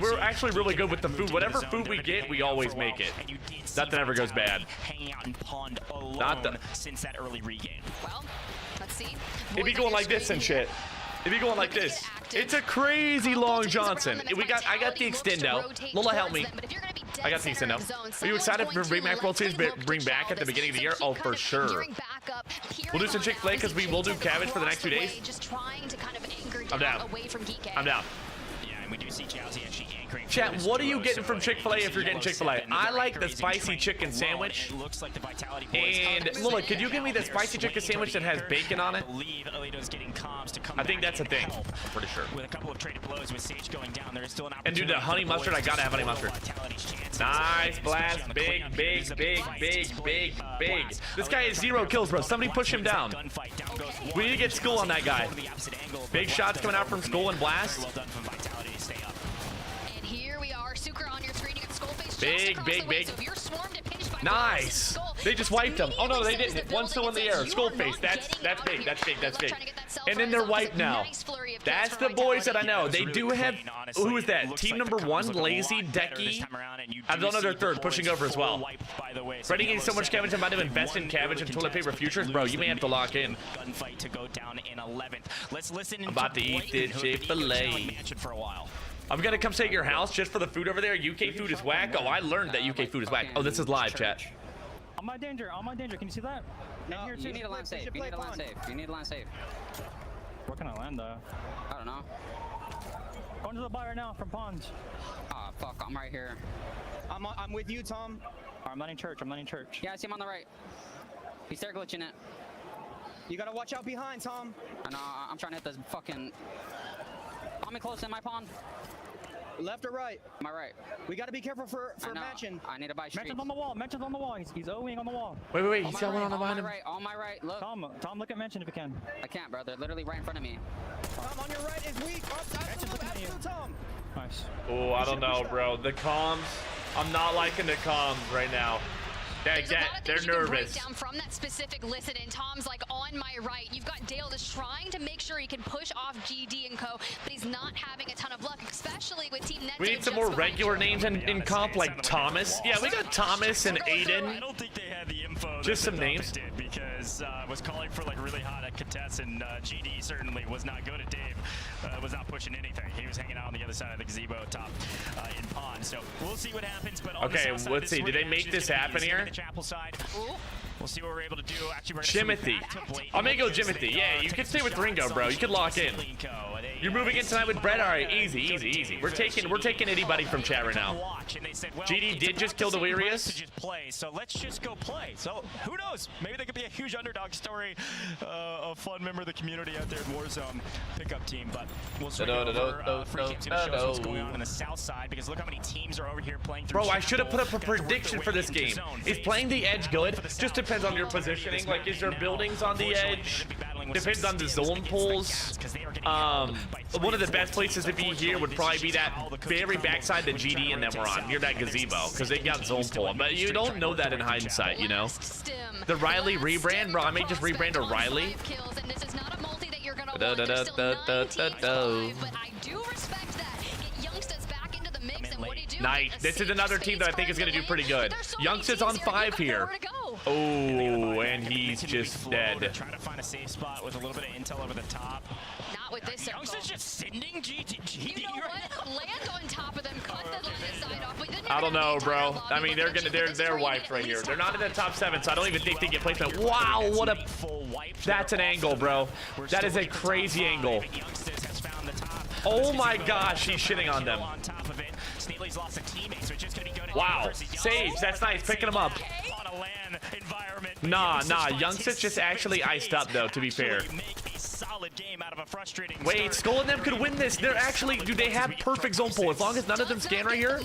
We're actually really good with the food. Whatever food we get, we always make it. Nothing ever goes bad. Hanging out in Pond alone Not the. since that early regain. Well, let's see. It'd be going like this and shit. It'd be going like this. It's a crazy long Johnson. I got the extendo. Lola, help me. I got the extendo. Are you excited for Big Mac World Series bring back at the beginning of the year? Oh, for sure. We'll do some Chick-fil-A because we will do cabbage for the next 2 days. I'm down. I'm down. Yeah, and we do see Chelsea actually anchoring. Chat, what are you getting from Chick-fil-A if you're getting Chick-fil-A? I like the spicy chicken sandwich. It looks like the Vitality And Lola, could you give me the spicy chicken sandwich that has bacon on it? I think that's a thing. I'm pretty sure. With a couple of traded blows with Sage going down, there is still an And dude, the honey mustard, I gotta have honey mustard. Nice blast, big. This guy has 0 kills, bro. Somebody push him down. We need to get Skull on that guy. Big shots coming out from Skull and Blast. And here we are, Sucre on your screen. You got Skullface Big. Nice. They just wiped him. Oh no, they didn't. One's still in the air. Skullface. That's big. And then they're wiped now. That's the boys that I know. They do have. Who is that? Team number 1, Lazy, Decky. I don't know their third, pushing over as well. Freddie getting so much cabbage, I might have invested in cabbage and toilet paper futures. Bro, you may have to lock in. Gunfight to go down in 11th. Let's listen. I'm about to eat this Chick-fil-A. For a while. I'm gonna come stay at your house just for the food over there. UK food is whack. Oh, I learned that UK food is whack. Oh, this is live, chat. On my danger, can you see that? No, you need to land safe. You need to land safe. Where can I land though? I don't know. Going to the bar right now from Ponds. Ah, fuck, I'm right here. I'm with you, Tom. I'm landing church. Yeah, I see him on the right. He's there glitching it. You gotta watch out behind, Tom. I know, I'm trying to hit this fucking... I'm in close in my pond. Left or right? My right. We gotta be careful for Mansion. I need to buy streets. Mention's on the wall. He's Oing on the wall. Wait. He's got one on the behind him. On my right, look. Tom, look at Mention if you can. I can't, bro. They're literally right in front of me. Tom, on your right is weak. Absolute Tom. Nice. Oh, I don't know, bro. The comms. I'm not liking the comms right now. They're nervous. Down from that specific listen, and Tom's like on my right. You've got Dale just trying to make sure he can push off GD and co, but he's not having a ton of luck, especially with Team Neto. We need some more regular names in comp, like Thomas. Yeah, we got Thomas and Aiden. I don't think they had the info. Just some names. Did because was calling for like really hot at contests, and GD certainly was not good at Dave. Was not pushing anything. He was hanging out on the other side of the gazebo top in pond. So we'll see what happens. But on the south side, let's see. Did they make this happen here? The chapel side. We'll see what we're able to do. Actually, Jimothy. I'm gonna go Jimothy. Yeah, you can stay with Ringo, bro. You can lock in. You're moving in tonight with Brett. All right, easy. We're taking anybody from chat right now. GD did just kill the WRS. So let's just go play. So who knows? Maybe they could be a huge underdog story, a fun member of the community out there in Warzone pickup team. But we'll swing over. Free Camp's gonna show us what's going on the south side, because look how many teams are over here playing through. Bro, I should have put up a prediction for this game. Is playing the edge good? Just depends on your positioning. Like, is there buildings on the edge? Depends on the zone pulls. One of the best places to be here would probably be that very backside that GD and them were on, near that gazebo, because they got zone pull. But you don't know that in hindsight, you know? The Riley rebrand, bro, I may just rebrand a Riley. Nice. This is another team that I think is going to do pretty good. Youngster's on 5 here. Oh, and he's just dead. Trying to find a safe spot with a little bit of intel over the top. Not with this. Youngster's just sending GD. You know what? Land on top of them. Cut the line of sight off. I don't know, bro. I mean, they're wiped right here. They're not in the top 7, so I don't even think they get placement. Wow, what a... That's an angle, bro. That is a crazy angle. Oh my gosh, he's shitting on them. Wow, Sage, that's nice, picking him up. Nah, Youngsters just actually iced up, though, to be fair. Wait, Skull and them could win this. They're actually, dude, they have perfect zone pull. As long as none of them scan right here,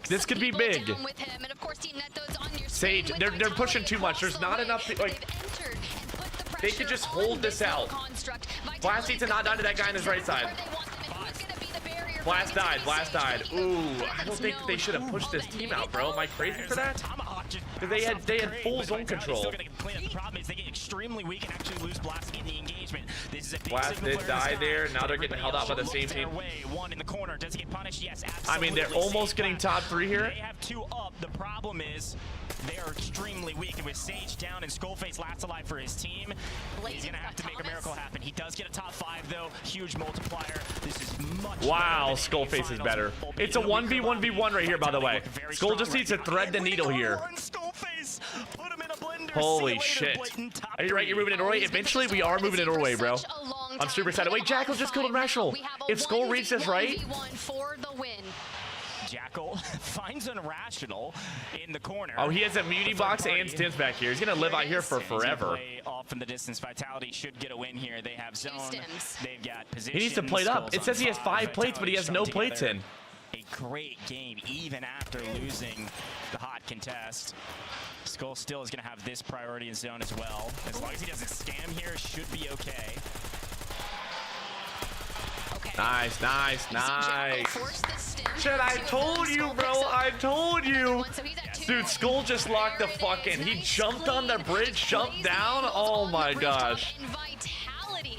this could be big. Sage, they're pushing too much. There's not enough, like, they could just hold this out. Blast needs to not die to that guy on his right side. Blast died. Ooh, I don't think they should have pushed this team out, bro. Am I crazy for that? Because they had full zone control. The problem is they get extremely weak and actually lose Blast in the engagement. This is a big Blast did die there. Now they're getting held out by the same team. One in the corner. Does he get punished? Yes, absolutely. I mean, they're almost getting top 3 here. They have 2 up. The problem is they are extremely weak, and with Sage down and Skullface last alive for his team, he's gonna have to make a miracle happen. He does get a top 5 though. Huge multiplier. This is much. Wow, Skullface is better. It's a 1v1v1 right here, by the way. Skull just needs to thread the needle here. Holy shit. Are you right? You're moving to Norway? Eventually, we are moving to Norway, bro. I'm super excited. Wait, Jackal just killed Irrational. If Skull reads this right... Jackal finds Irrational in the corner. Oh, he has a muni box and stints back here. He's gonna live out here for forever. Off in the distance, Vitality should get a win here. They have zone. They've got position. He needs to plate up. It says he has 5 plates, but he has no plates in. A great game, even after losing the hot contest. Skull still is gonna have this priority in zone as well. As long as he doesn't scam here, should be okay. Nice. Shit, I told you, bro. I told you. Dude, Skull just locked the fucking... He jumped on the bridge, jumped down. Oh my gosh.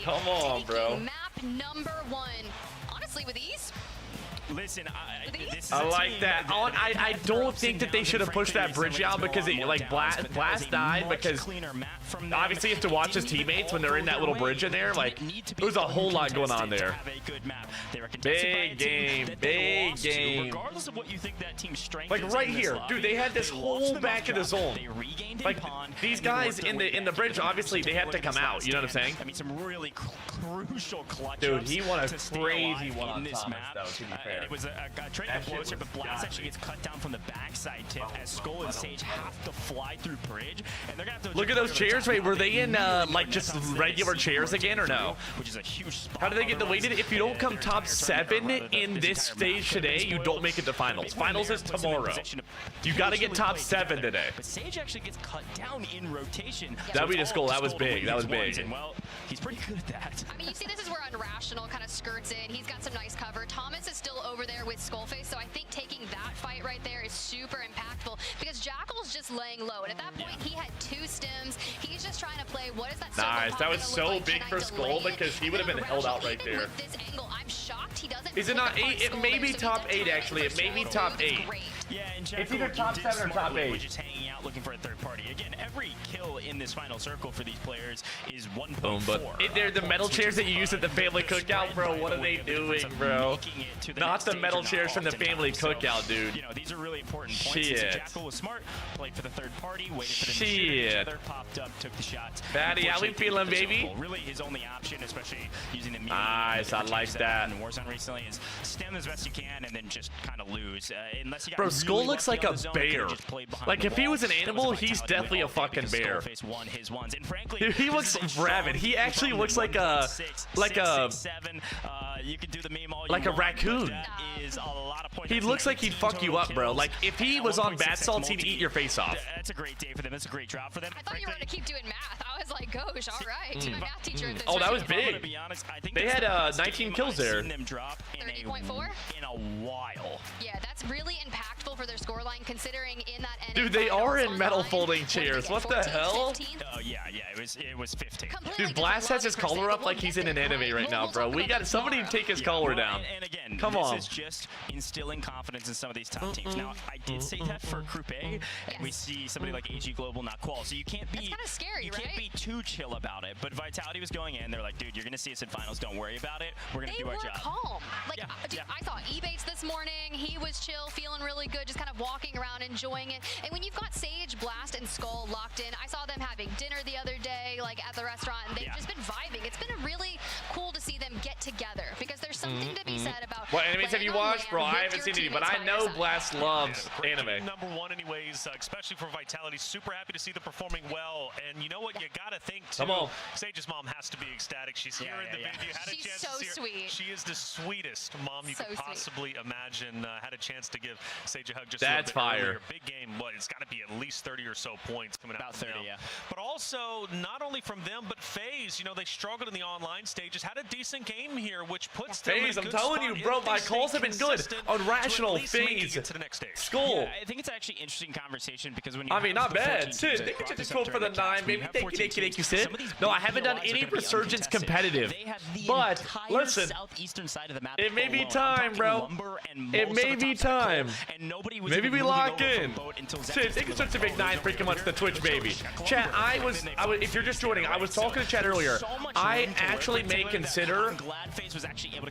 Come on, bro. Map number 1. Honestly, with ease. Listen, I like that. I don't think that they should have pushed that bridge out because it, like, Blast died because obviously you have to watch his teammates when they're in that little bridge in there. Like, there's a whole lot going on there. Big game. Regardless of what you think that team's strength is, like right here, dude, they had this whole back of the zone. Like, these guys in the bridge, obviously they have to come out. You know what I'm saying? I mean, some really crucial clutch. Dude, he won a crazy one on Thomas, though, to be fair. It was a trade closer, but Blast actually gets cut down from the backside tip as Skull and Sage have to fly through bridge, and they're gonna have to look at those chairs. Wait, were they in like just regular chairs again or no? Which is a huge spot. How do they get the weighted? If you don't come top 7 in this stage today, you don't make it to finals. Finals is tomorrow. You got to get top 7 today. But Sage actually gets cut down in rotation. That'd be the Skull. That was big. That was big. And well, he's pretty good at that. I mean, you see, this is where Irrational kind of skirts in. He's got some nice cover. Thomas is still over there with Skullface, so I think taking that fight right there is super impactful because Jackal's just laying low, and at that point he had 2 stims. He's just trying to play what is that? Nice. That was so big for Skull because he would have been held out right there. With this angle, I'm shocked he doesn't. Is it not 8? It may be top 8 actually. It may be top 8. Yeah, and It's either top 7 or top 8. Just hanging out looking for a third party. Again, every kill in this final circle for these players is 1.4. Boom, but they're the metal chairs that you used at the family cookout, bro. What are they doing, bro? Not the metal chairs from the family cookout, dude. You know, these are really important points. Shit. Jackal was smart, played for the third party, waited for them to shoot each other, popped up, took the shots. Fatty, how we feeling, baby? Really his only option, especially using the nice, I like that. In Warzone recently, is stem as best you can and then just kind of lose. Unless you got bro, Skull looks like a bear. Like if he was an animal, he's definitely a fucking bear. Dude, he looks rabid. He actually looks like a you can do the meme all like a raccoon. That is a lot of points. He looks like he'd fuck you up, bro. Like if he was on bath salts, he'd eat your face off. That's a great day for them. That's a great drop for them. I thought you were going to keep doing math. I was like, gosh, all right. To my math teacher at this Oh, that was rate. big. They had 19 kills there. 30.4? In a while. Yeah, that's really impactful for their scoreline considering in that NA Dude, they are in finals metal online, folding chairs. What the hell? 15? Oh yeah, it was 15. Dude, Blast has his collar up like he's in an anime right now, bro. We got somebody take his collar down. And again, come on. This is just instilling confidence in some of these top teams. Now, I did say that for Group A, and we see somebody like AG Global not qual, so you can't be kind of scary, you can't be too chill about it. But Vitality was going in, they're like, dude, you're gonna see us in finals. Don't worry about it. We're gonna do our job. They were calm. Like, dude, I saw Ebates this morning. He was chill, feeling really good, just kind of walking around, enjoying it. And when you've got Sage, Blast, and Skull locked in, I saw them having dinner the other day, like at the restaurant, and they've just been vibing. It's been really cool to see them get together because there's something to be said about. What animes have you watched, bro? I haven't seen any, but I know Blast loves anime. #1 anyways, especially for Vitality. Super happy to see them performing well. And you know what? You gotta think too. Come on. Sage's mom has to be ecstatic. She's here in the video. Had She's a chance so to see her. sweet. She is the sweetest mom you could possibly imagine. Had a chance to give Sage a hug just That's a little bit fire. earlier. Big game. What? It's got to be at least 30 or so points coming out. About 30, now. yeah. But also, not only from them, but FaZe. You know, they struggled in the online stages. Had a decent game here, which puts them in a FaZe, I'm good telling spot you, bro, if they my stay calls have been good. consistent Unrational, to at least make FaZe, it to the next stage. Skull. Yeah, I think it's actually interesting conversation because when you I mean, not have the 14 bad. teams Sid, that thank you brought to this 12 up for the during the 9, cast, baby. when you have Thank you, 14 thank you, teams, Sid. some of these No, I big haven't done POIs are any gonna be resurgence uncontested. competitive. They have the But entire listen, southeastern side of the map it may be alone. time, I'm bro. talking Lumber and It most may of the be top side time. coal, and nobody was Maybe even we moving lock over from in. boat until Zach Sid, was thank you like, such a big oh, 9 there's freaking no much the Twitch baby. Chat, I was, if you're just joining, I was talking to Chat earlier. I actually may consider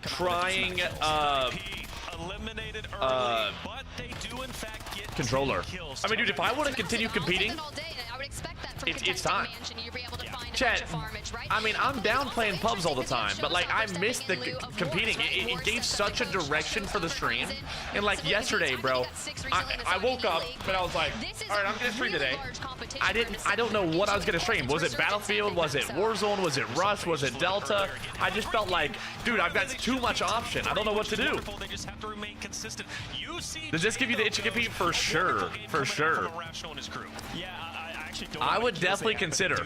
trying eliminated early, but they do in fact get controller. kills. I mean, dude, if I want to continue competing, it's time. Chat, I mean, I'm down playing pubs all the time, but like I miss the competing. It gave such a direction for the stream. And like yesterday, bro, I woke up and I was like, all right, I'm gonna stream today. I don't know what I was gonna stream. Was it Battlefield? Was it Warzone? Was it Rust? Was it Delta? I just felt like, dude, I've got too much option. I don't know what to do. They just have to remain consistent. Does this give you the itch to compete? For sure, for sure. I would definitely consider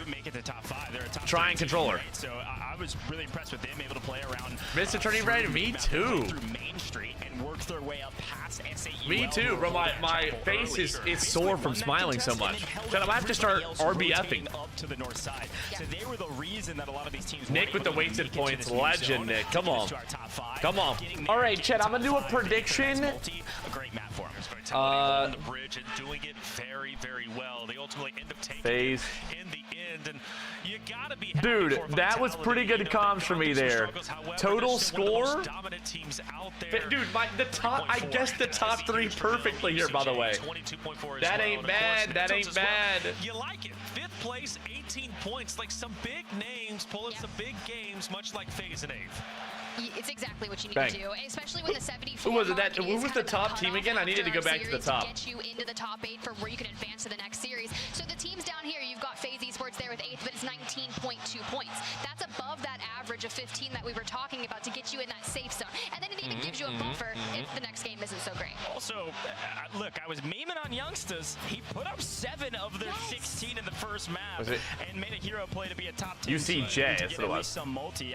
trying controller. So I was really impressed with them able to play around. Mr. Turning Red, me too. Through Main Street and work their way up past SAE. Me too, bro. My face is sore from smiling so much. Then I have to start RBFing. Up to the north side. So they were the reason that a lot of these teams. Nick with the wasted points, legend. Nick, come on, come on. All right, Chet, I'm gonna do a prediction. A great map for him. On the bridge and doing it very, very well. They ultimately end up taking FaZe. it in the end, and you gotta be happy Dude, for that was Vitality. pretty good You know, comms they've for me gone through some there. struggles. However, Total they're still one of the score? most dominant teams out there. Dude, the top, I guessed the top 3 perfectly here, by the way. 22.4 That ain't bad, that ain't bad. You like it. 5th place, 18 points. Like some big names pulling some big games, much like FaZe and 8th. It's exactly what you need Bang. to do, especially when the 74 Who was it? mark Who is was kind the of top team cutoff again? I needed to after go our back to the series top. Get you into the top 8 for where you can advance to the next series. So the teams down down here, you've got FaZe Esports there with 8th, but it's 19.2 points. That's above that average of 15 that we were talking about to get you in that safe zone. And then it even gives you a buffer if the next game isn't so great. Also, look, I was memeing on Youngsters. He put up 7 of their 16 in the first map and made a hero play to be a top 10. UCJ, that's what it was. Some multi.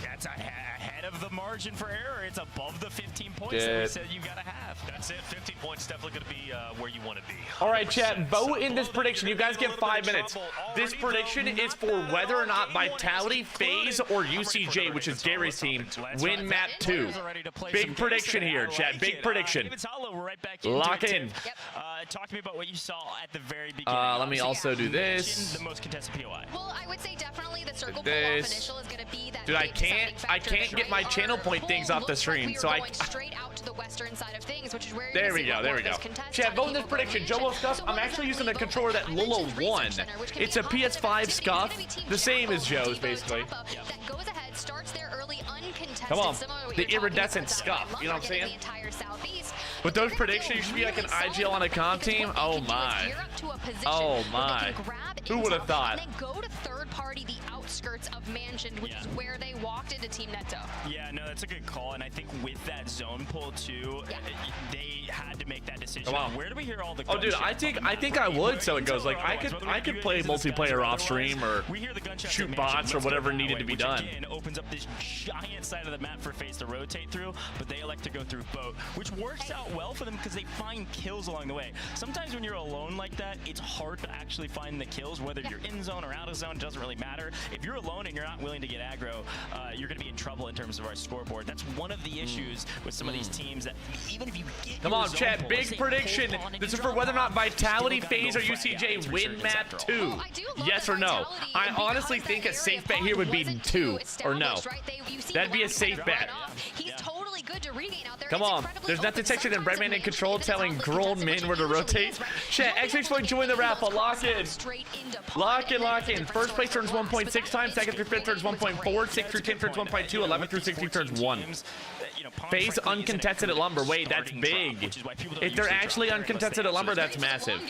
That's ahead of the margin for error. It's above the 15 points that we said you gotta have. That's it. 15 points definitely going to be where you want to be. All right, chat, vote in this prediction. You guys get 5 minutes. This prediction is for whether or not Vitality, FaZe, or UCJ, which is Gary's team, win map 2. Big prediction here, chat. Big prediction. Lock in. Talk to me about what you saw at the very beginning. Let me also do this. The most contested POI. Well, I would say definitely the circle pull off initial is going to be that. Dude, I can't get my channel point things off the screen, so I going straight out to the western side of things, which is where there we go. Chat, vote in this prediction. Joe Scuff, I'm actually using a controller that Lolo won. It's a PS5 Scuff, the same as Joe's basically. Come on, the iridescent Scuff, you know what I'm saying? With those predictions, you should be like an IGL on a comp team. Oh my. Oh my. Who would have thought? And then go to third party, the outskirts of Mansion, which is where they walked into Team Neto. Yeah, no, that's a good call. And I think with that zone pull too, they had to make that decision. Come on. Where do we hear all the Oh dude, I think I would, so it goes like I could play multiplayer off stream or shoot bots or whatever needed to be done. Again, opens up this giant side of the map for FaZe to rotate through, but they elect to go through boat, which works out well for them because they find kills along the way. Sometimes when you're alone like that, it's hard to actually find the kills, whether you're in zone or out of zone, doesn't really matter. If you're alone and you're not willing to get aggro, you're going to be in trouble in terms of our scoreboard. That's one of the issues with some of these teams that even if you get Come on, chat, big prediction. This is for whether or not Vitality, FaZe, or UCJ win map 2. Yes or no? I honestly think a safe bet here would be 2 or no. That'd be a safe bet. He's totally good to regain out there. Come on, there's nothing sexier than Breadman in control telling grown men where to rotate. Chat, X-Exploit join the raffle. Lock in. Lock in. First place turns 1.6 times. Second through fifth turns 1.4. 6th through 10th turns 1.2. 11 through 16 turns 1. FaZe uncontested at Lumber. Wait, that's big. If they're actually uncontested at Lumber, that's massive.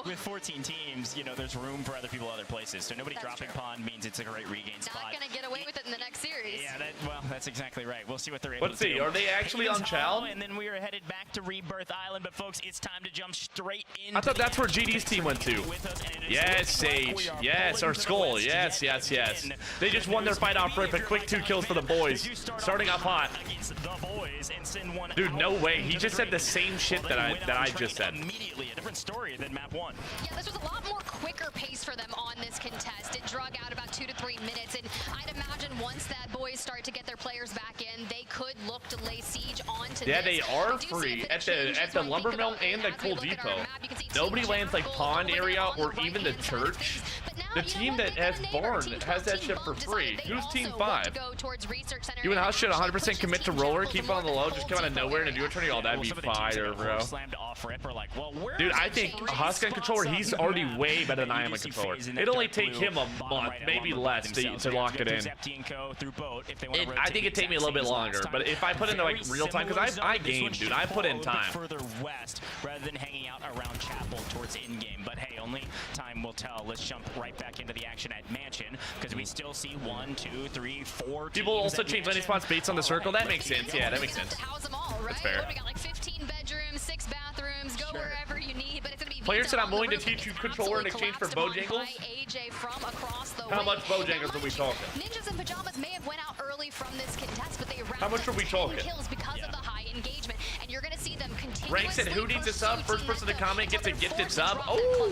With 14 teams, you know, there's room for other people other places. So nobody dropping Pond means it's a great regain spot. Not gonna get away with it in the next series. Yeah, well, that's exactly right. We'll see what they're able to do. Let's see, are they actually on Chow? And then we are headed back to Rebirth Island, but folks, it's time to jump straight in. I thought that's where GD's team went to. Yes, Sage. Yes, or Skull. Yes. They just won their fight off rip, a quick 2 kills for the boys. Starting off hot. Dude, no way. He just said the same shit that I just said. Immediately, a different story than map 1. Yeah, this was a lot more quicker pace for them on this contest. It drug out about 2 to 3 minutes, and I'd imagine once that boys start to get their players back in, they could look to lay siege onto this. They are free at the Lumber Mill and the Coal Depot. Nobody lands like Pond area or even the church. The team that has Barn has that shit for free. Who's Team 5? You and Hush should 100% commit to roller, keep it on the low, just come out of nowhere and do a tourney. Oh, that'd be fire, bro. Dude, I think Husk on controller, he's already way better than I am a controller. It'd only take him a month, maybe less, to lock it in. I think it'd take me a little bit longer, but if I put into like real time, because I game, dude, I put in time. Further west, rather than hanging out around Chapel towards in-game. But hey, only time will tell. Let's jump right back into the action at Mansion, because we still see 1, 2, 3, 4 people also change landing spots based on the circle. That makes sense. Yeah, that makes sense. That's fair. We got like 15 bedrooms, 6 bathrooms, go wherever you need, but it's gonna be players said I'm willing to teach you controller in exchange for Bojangles. How much Bojangles are we talking? Ninjas in pajamas may have went out early from this contest, but they how much are we talking? Kills because of the high engagement, and you're gonna see them continue. Rank said, who needs a sub? First person to comment gets a gifted sub. Oh.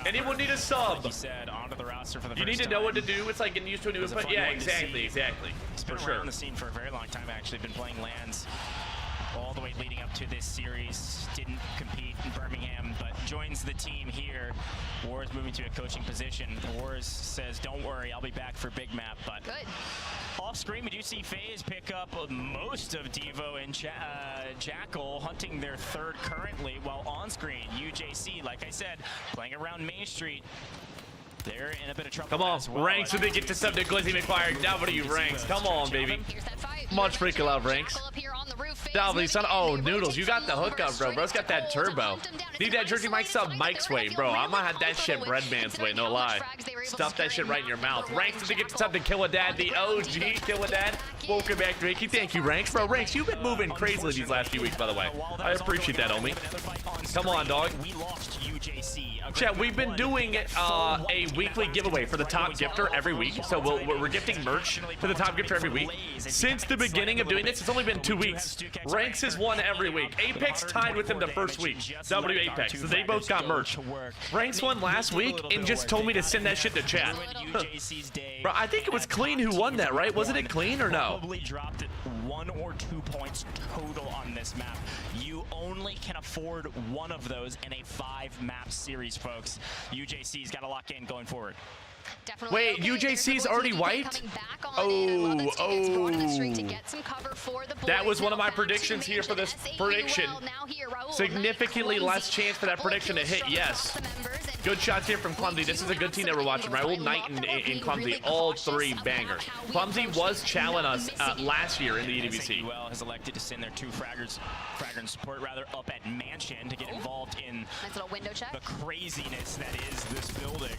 Anyone need a sub? You need to know what to do. It's like getting used to a new input. Yeah, exactly. For sure. On the scene for a very long time. Actually, been playing lands all the way leading up to this series. Didn't compete in Birmingham, but joins the team here. Wars moving to a coaching position. Wars says, "Don't worry, I'll be back for big map." But good. Off screen, we do see FaZe pick up most of Devo and Jackal, hunting their third currently, while on screen, UJC, like I said, playing around Main Street. They're in a bit of trouble. Come on, Ranks, so they get to sub to Glizzy McFire. W Ranks, come on, baby. Here's that fight. Much freaking love, Ranks. Oh, Noodles, you got the hookup, bro. Bro's got that turbo. Need that jersey mic sub Mike's way, bro. I might have that shit Breadman's way, no lie. Stuff that shit right in your mouth. Ranks to get something Kill a Dad, the OG Kill a Dad. Welcome back, Ricky. Thank you, Ranks. Bro, Ranks, you've been moving crazily these last few weeks, by the way. I appreciate that, homie. Come on, dog. Chat, we've been doing a weekly giveaway for the top gifter every week. So we're gifting merch to the top gifter every week. Since the beginning of doing this, it's only been 2 weeks. Ranks has won every week. Apex tied with him the first week. W Apex. So they both got merch. Ranks won last week and just told me to send that shit to chat. Bro, I think it was Clean who won that, right? Wasn't it Clean or no? Probably dropped it 1 or 2 points total on this map. You only can afford one of those in a 5-map series, folks. UJC's got to lock in going forward. Wait, UJC's already wiped? That was one of my predictions here for this prediction. Significantly less chance for that prediction to hit, yes. Good shots here from Clumsy. This is a good team that we're watching. Raul, Knight, and Clumsy, all 3 bangers. Clumsy was challenging us last year in the EDBC. Well, has elected to send their 2 fraggers support rather up at Mansion to get involved in the craziness that is this building,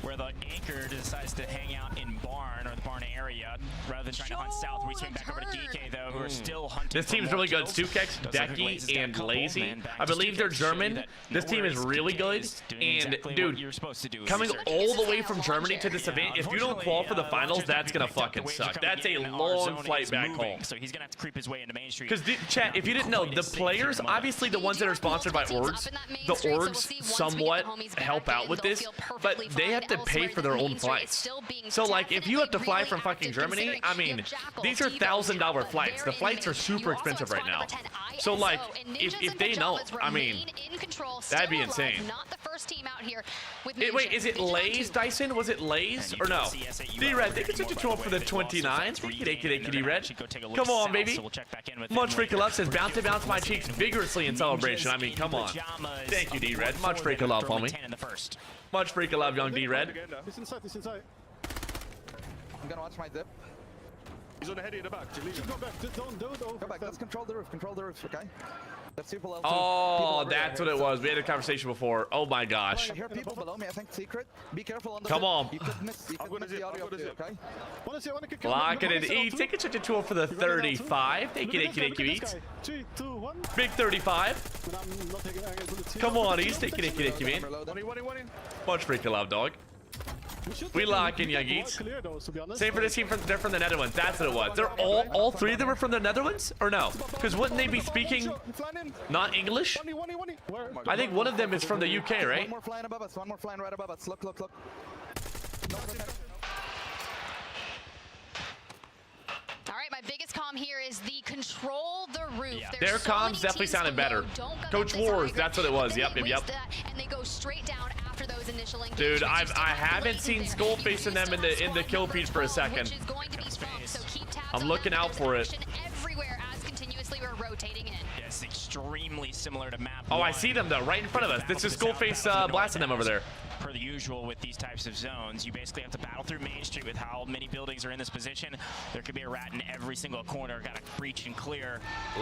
where the anchor decides to hang out in Barn or the Barn area rather than trying to hunt south. We swing back over to DK though, who are still hunting. This team's really good. Stukex, Decky, and Lazy. I believe they're German. This team is really good. And dude, coming all the way from Germany to this event, if you don't qualify for the finals, that's gonna fucking suck. That's a long flight back home. So he's gonna have to creep his way into Main Street. Because chat, if you didn't know, the players, obviously the ones that are sponsored by orgs, the orgs somewhat help out with this, but they have to pay for their own flights. So like, if you have to fly from fucking Germany, I mean, these are $1,000 flights. The flights are super expensive right now. So like, if they know, I mean, that'd be insane. Wait, is it Lays, Dyson? Was it Lays or no? D-Red, they can switch it to him for the 29. D-Red. Come on, baby. Much freaking love says, bounce to bounce my cheeks vigorously in celebration. I mean, come on. Thank you, D-Red. Much freaking love, homie. Much freaking love, young D-Red. He's inside, he's inside. I'm gonna watch my dip. He's on the heady in the back. Go back. Don't. Go back. Let's control the roof, okay? Let's see people. Oh, that's what it was. We had a conversation before. Oh my gosh. I hear people below me. I think secret. Be careful on the. Come on. You could miss the audio, okay? Lock it in E. Take a switch to him for the 35. Thank you, Eats. 3, 2, 1. Big 35. Come on, East. Thank you, man. Much freaking love, dog. We lock in, young Eats. Same for this team. They're from the Netherlands. That's what it was. They're all 3 of them are from the Netherlands, or no? Because wouldn't they be speaking not English? I think one of them is from the UK, right? One more flying above us. One more flying right above us. Look. All right, my biggest comm here is the control the roof. Their comms definitely sounded better. Coach Wars, that's what it was. Yep. And they go straight down after those initial dude, I haven't seen Skullface in them in the kill feed for a second. I'm looking out for it. Everywhere as continuously we're rotating in. Yes, extremely similar to map. Oh, I see them though, right in front of us. This is Skullface blasting them over there. Per the usual with these types of zones, you basically have to battle through Main Street with how many buildings are in this position. There could be a rat in every single corner. Got to breach and clear.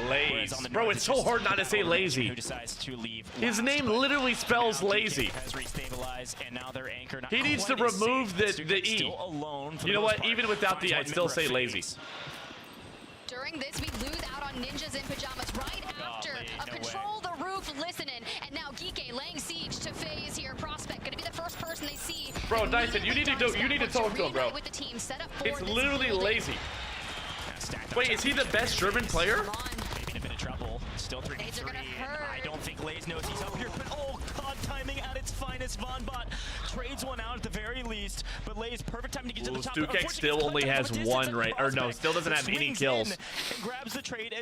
Lazy. Bro, it's so hard not to say lazy. Who decides to leave his name literally spells lazy. Has restabilized, and now their anchor. He needs to remove the E. You know what? Even without the E, I'd still say lazy. During this, we lose out on ninjas in pajamas right after a control the roof listening, and now Geeke laying siege to FaZe here. Prospect gonna be the first person they see. Bro, Dyson, you need to talk to him, bro. It's literally lazy. Wait, is he the best German player? Maybe in a bit of trouble. Still 3v3. I don't think Lays knows he's up here, but oh god, timing at its finest. Vonbot trades one out at the very least, but Lays perfect time to get to the top. Stukex still only has 1 right, or no, still doesn't have any kills.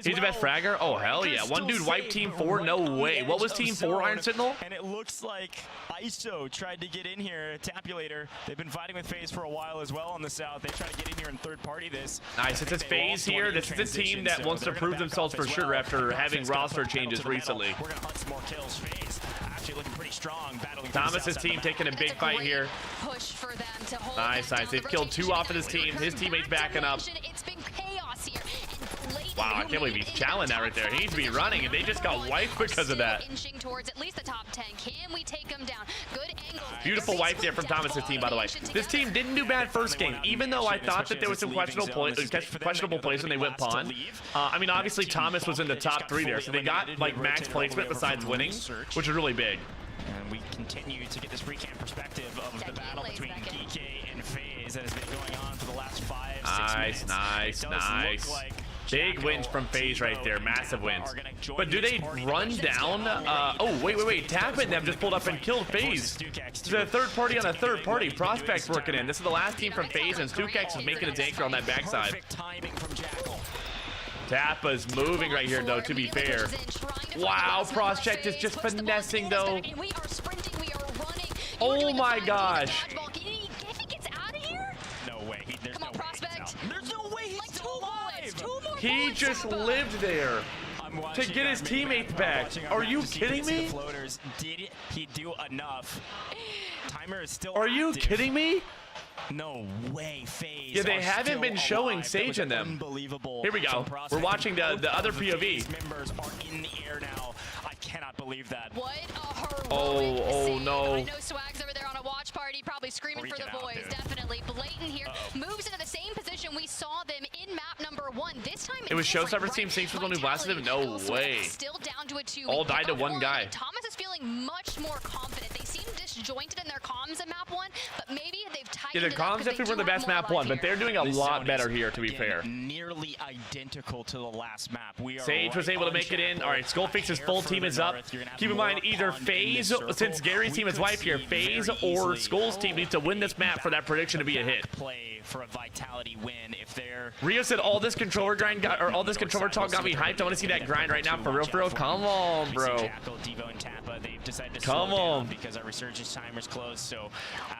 He's the best fragger? Oh hell yeah! One dude wiped Team 4. No way. What was Team 4? Iron Sentinel? And it looks like ISO tried to get in here. Tapulator. They've been fighting with FaZe for a while as well on the south. They try to get in here and third party this. Nice. It's FaZe here. This is a team that wants to prove themselves for sure after having roster changes recently. We're gonna hunt some more kills. FaZe actually looking pretty strong. Battling Thomas's team taking a big fight here. Push for them to hold nice. They've killed 2 off of his team. His teammates backing up. It's been chaos here. And Wow, I can't believe he's challenging that right there. He needs to be running, and they just got wiped because of that. Inching towards at least the top 10. Can we take him down? Good angle. Beautiful wipe there from Thomas's team, by the way. This team didn't do bad first game, even though I thought that there was some questionable plays when they went pawn. I mean, obviously Thomas was in the top 3 there, so they got like max placement besides winning, which is really big. And we continue to get this recap perspective of the battle between DK and FaZe that has been going on for the last 5-6 minutes. Nice. Big wins from FaZe right there, massive wins. But do they run down? Oh, wait. Tap and them just pulled up and killed FaZe. The third party on a third party. Prospect working in. This is the last team from FaZe, and Stukex is making his anchor on that backside. Tappa's moving right here, though, to be fair. Wow, Prospect is just finessing, though. Oh my gosh. No way. There's no way. There's no way he's still alive. He just lived there to get his teammates back. Are you kidding me? Did he do enough? Timer is still Are you kidding me? No way, FaZe. Yeah, they haven't been showing Sage in them. Unbelievable. Here we go. We're watching the other POV. Members are in the air now. I cannot believe that. What a heroic Oh no. I know Swag's over there on a watch party, probably screaming for the boys. Definitely. Blatant here moves into the same position we saw them in map number 1. This time it was Showstopper's team. Sinks was the one who blasted him. No way. Still down to a 2. All died to one guy. Thomas is feeling much more confident. They seem disjointed in their comms in map 1, but maybe they've tightened the comms definitely were the best map 1, but they're doing a lot better here, to be fair. Nearly identical to the last map. Sage was able to make it in. All right, Skullfix's full team is up. Keep in mind, either FaZe, since Gary's team is wiped here, FaZe or Skull's team needs to win this map for that prediction to be a hit. Play for a vitality win if they're. Rio said all this controller grind got, or all this controller talk got me hyped. I want to see that grind right now for real, bro. Come on, bro. Devo and Tappa, they've decided to come on because our resurgence timer's closed. So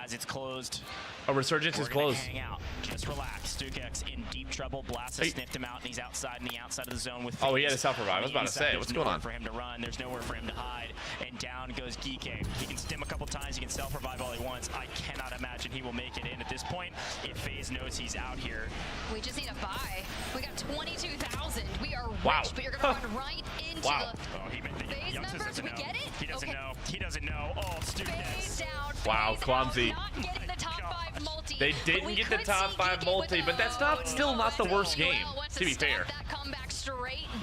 as it's closed, a resurgence is closed. Hang out, just relax. Stukex in deep trouble. Blast sniffed him out, and he's outside in the outside of the zone with. Oh, he had a self-revive. I was about to say, what's going on? For him to run, there's nowhere for him to hide, and down goes Geeke. He can stim a couple times. He can self-revive all he wants. I cannot imagine he will make it in at this point. If FaZe knows he's out here, we just need a buy. We got 22,000. We are rich, wow. But you're gonna run right into the FaZe members. Doesn't We know. get it. He doesn't know. He doesn't know. Oh, Stukex. Down. Wow, clumsy. Not getting the top 5 multi. They didn't get the top 5 multi, but that's still not the worst game, to be fair.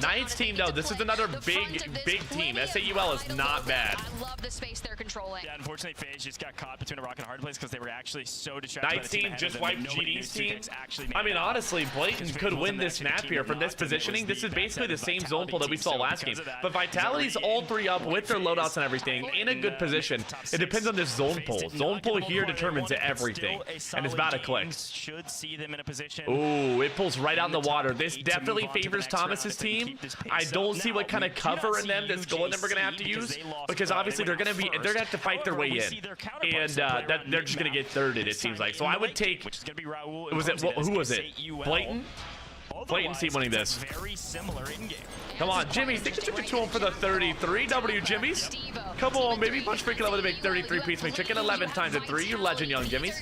Knight's team, though, this is another big team. SAUL is not bad. I love the space they're controlling. Yeah, unfortunately, FaZe just got caught between a rock and a hard place because they were actually so distracted. Knight's team just wiped GD's team. I mean, honestly, Blatant could win this map here from this positioning. This is basically the same zone pull that we saw last game. But Vitality's all 3 up with their loadouts and everything in a good position. It depends on this zone pull. Zone pull here determines everything, and it's about to click. Should see them in a position. Ooh, it pulls right out in the water. This definitely favors Thomas's team. I don't see what kind of cover in them that Skull and them are gonna have to use, because obviously they're gonna have to fight their way in, and they're just gonna get thirded, it seems like. So I would take. Who was it? Blatant. Blatant team winning this. Very similar in game. Come on, Jimmy's. They took it to him for the 33. W, Jimmy's. Come on, baby. Much freaking love with a big 33 piece meat chicken. 11 times at 3. You legend, young Jimmy's.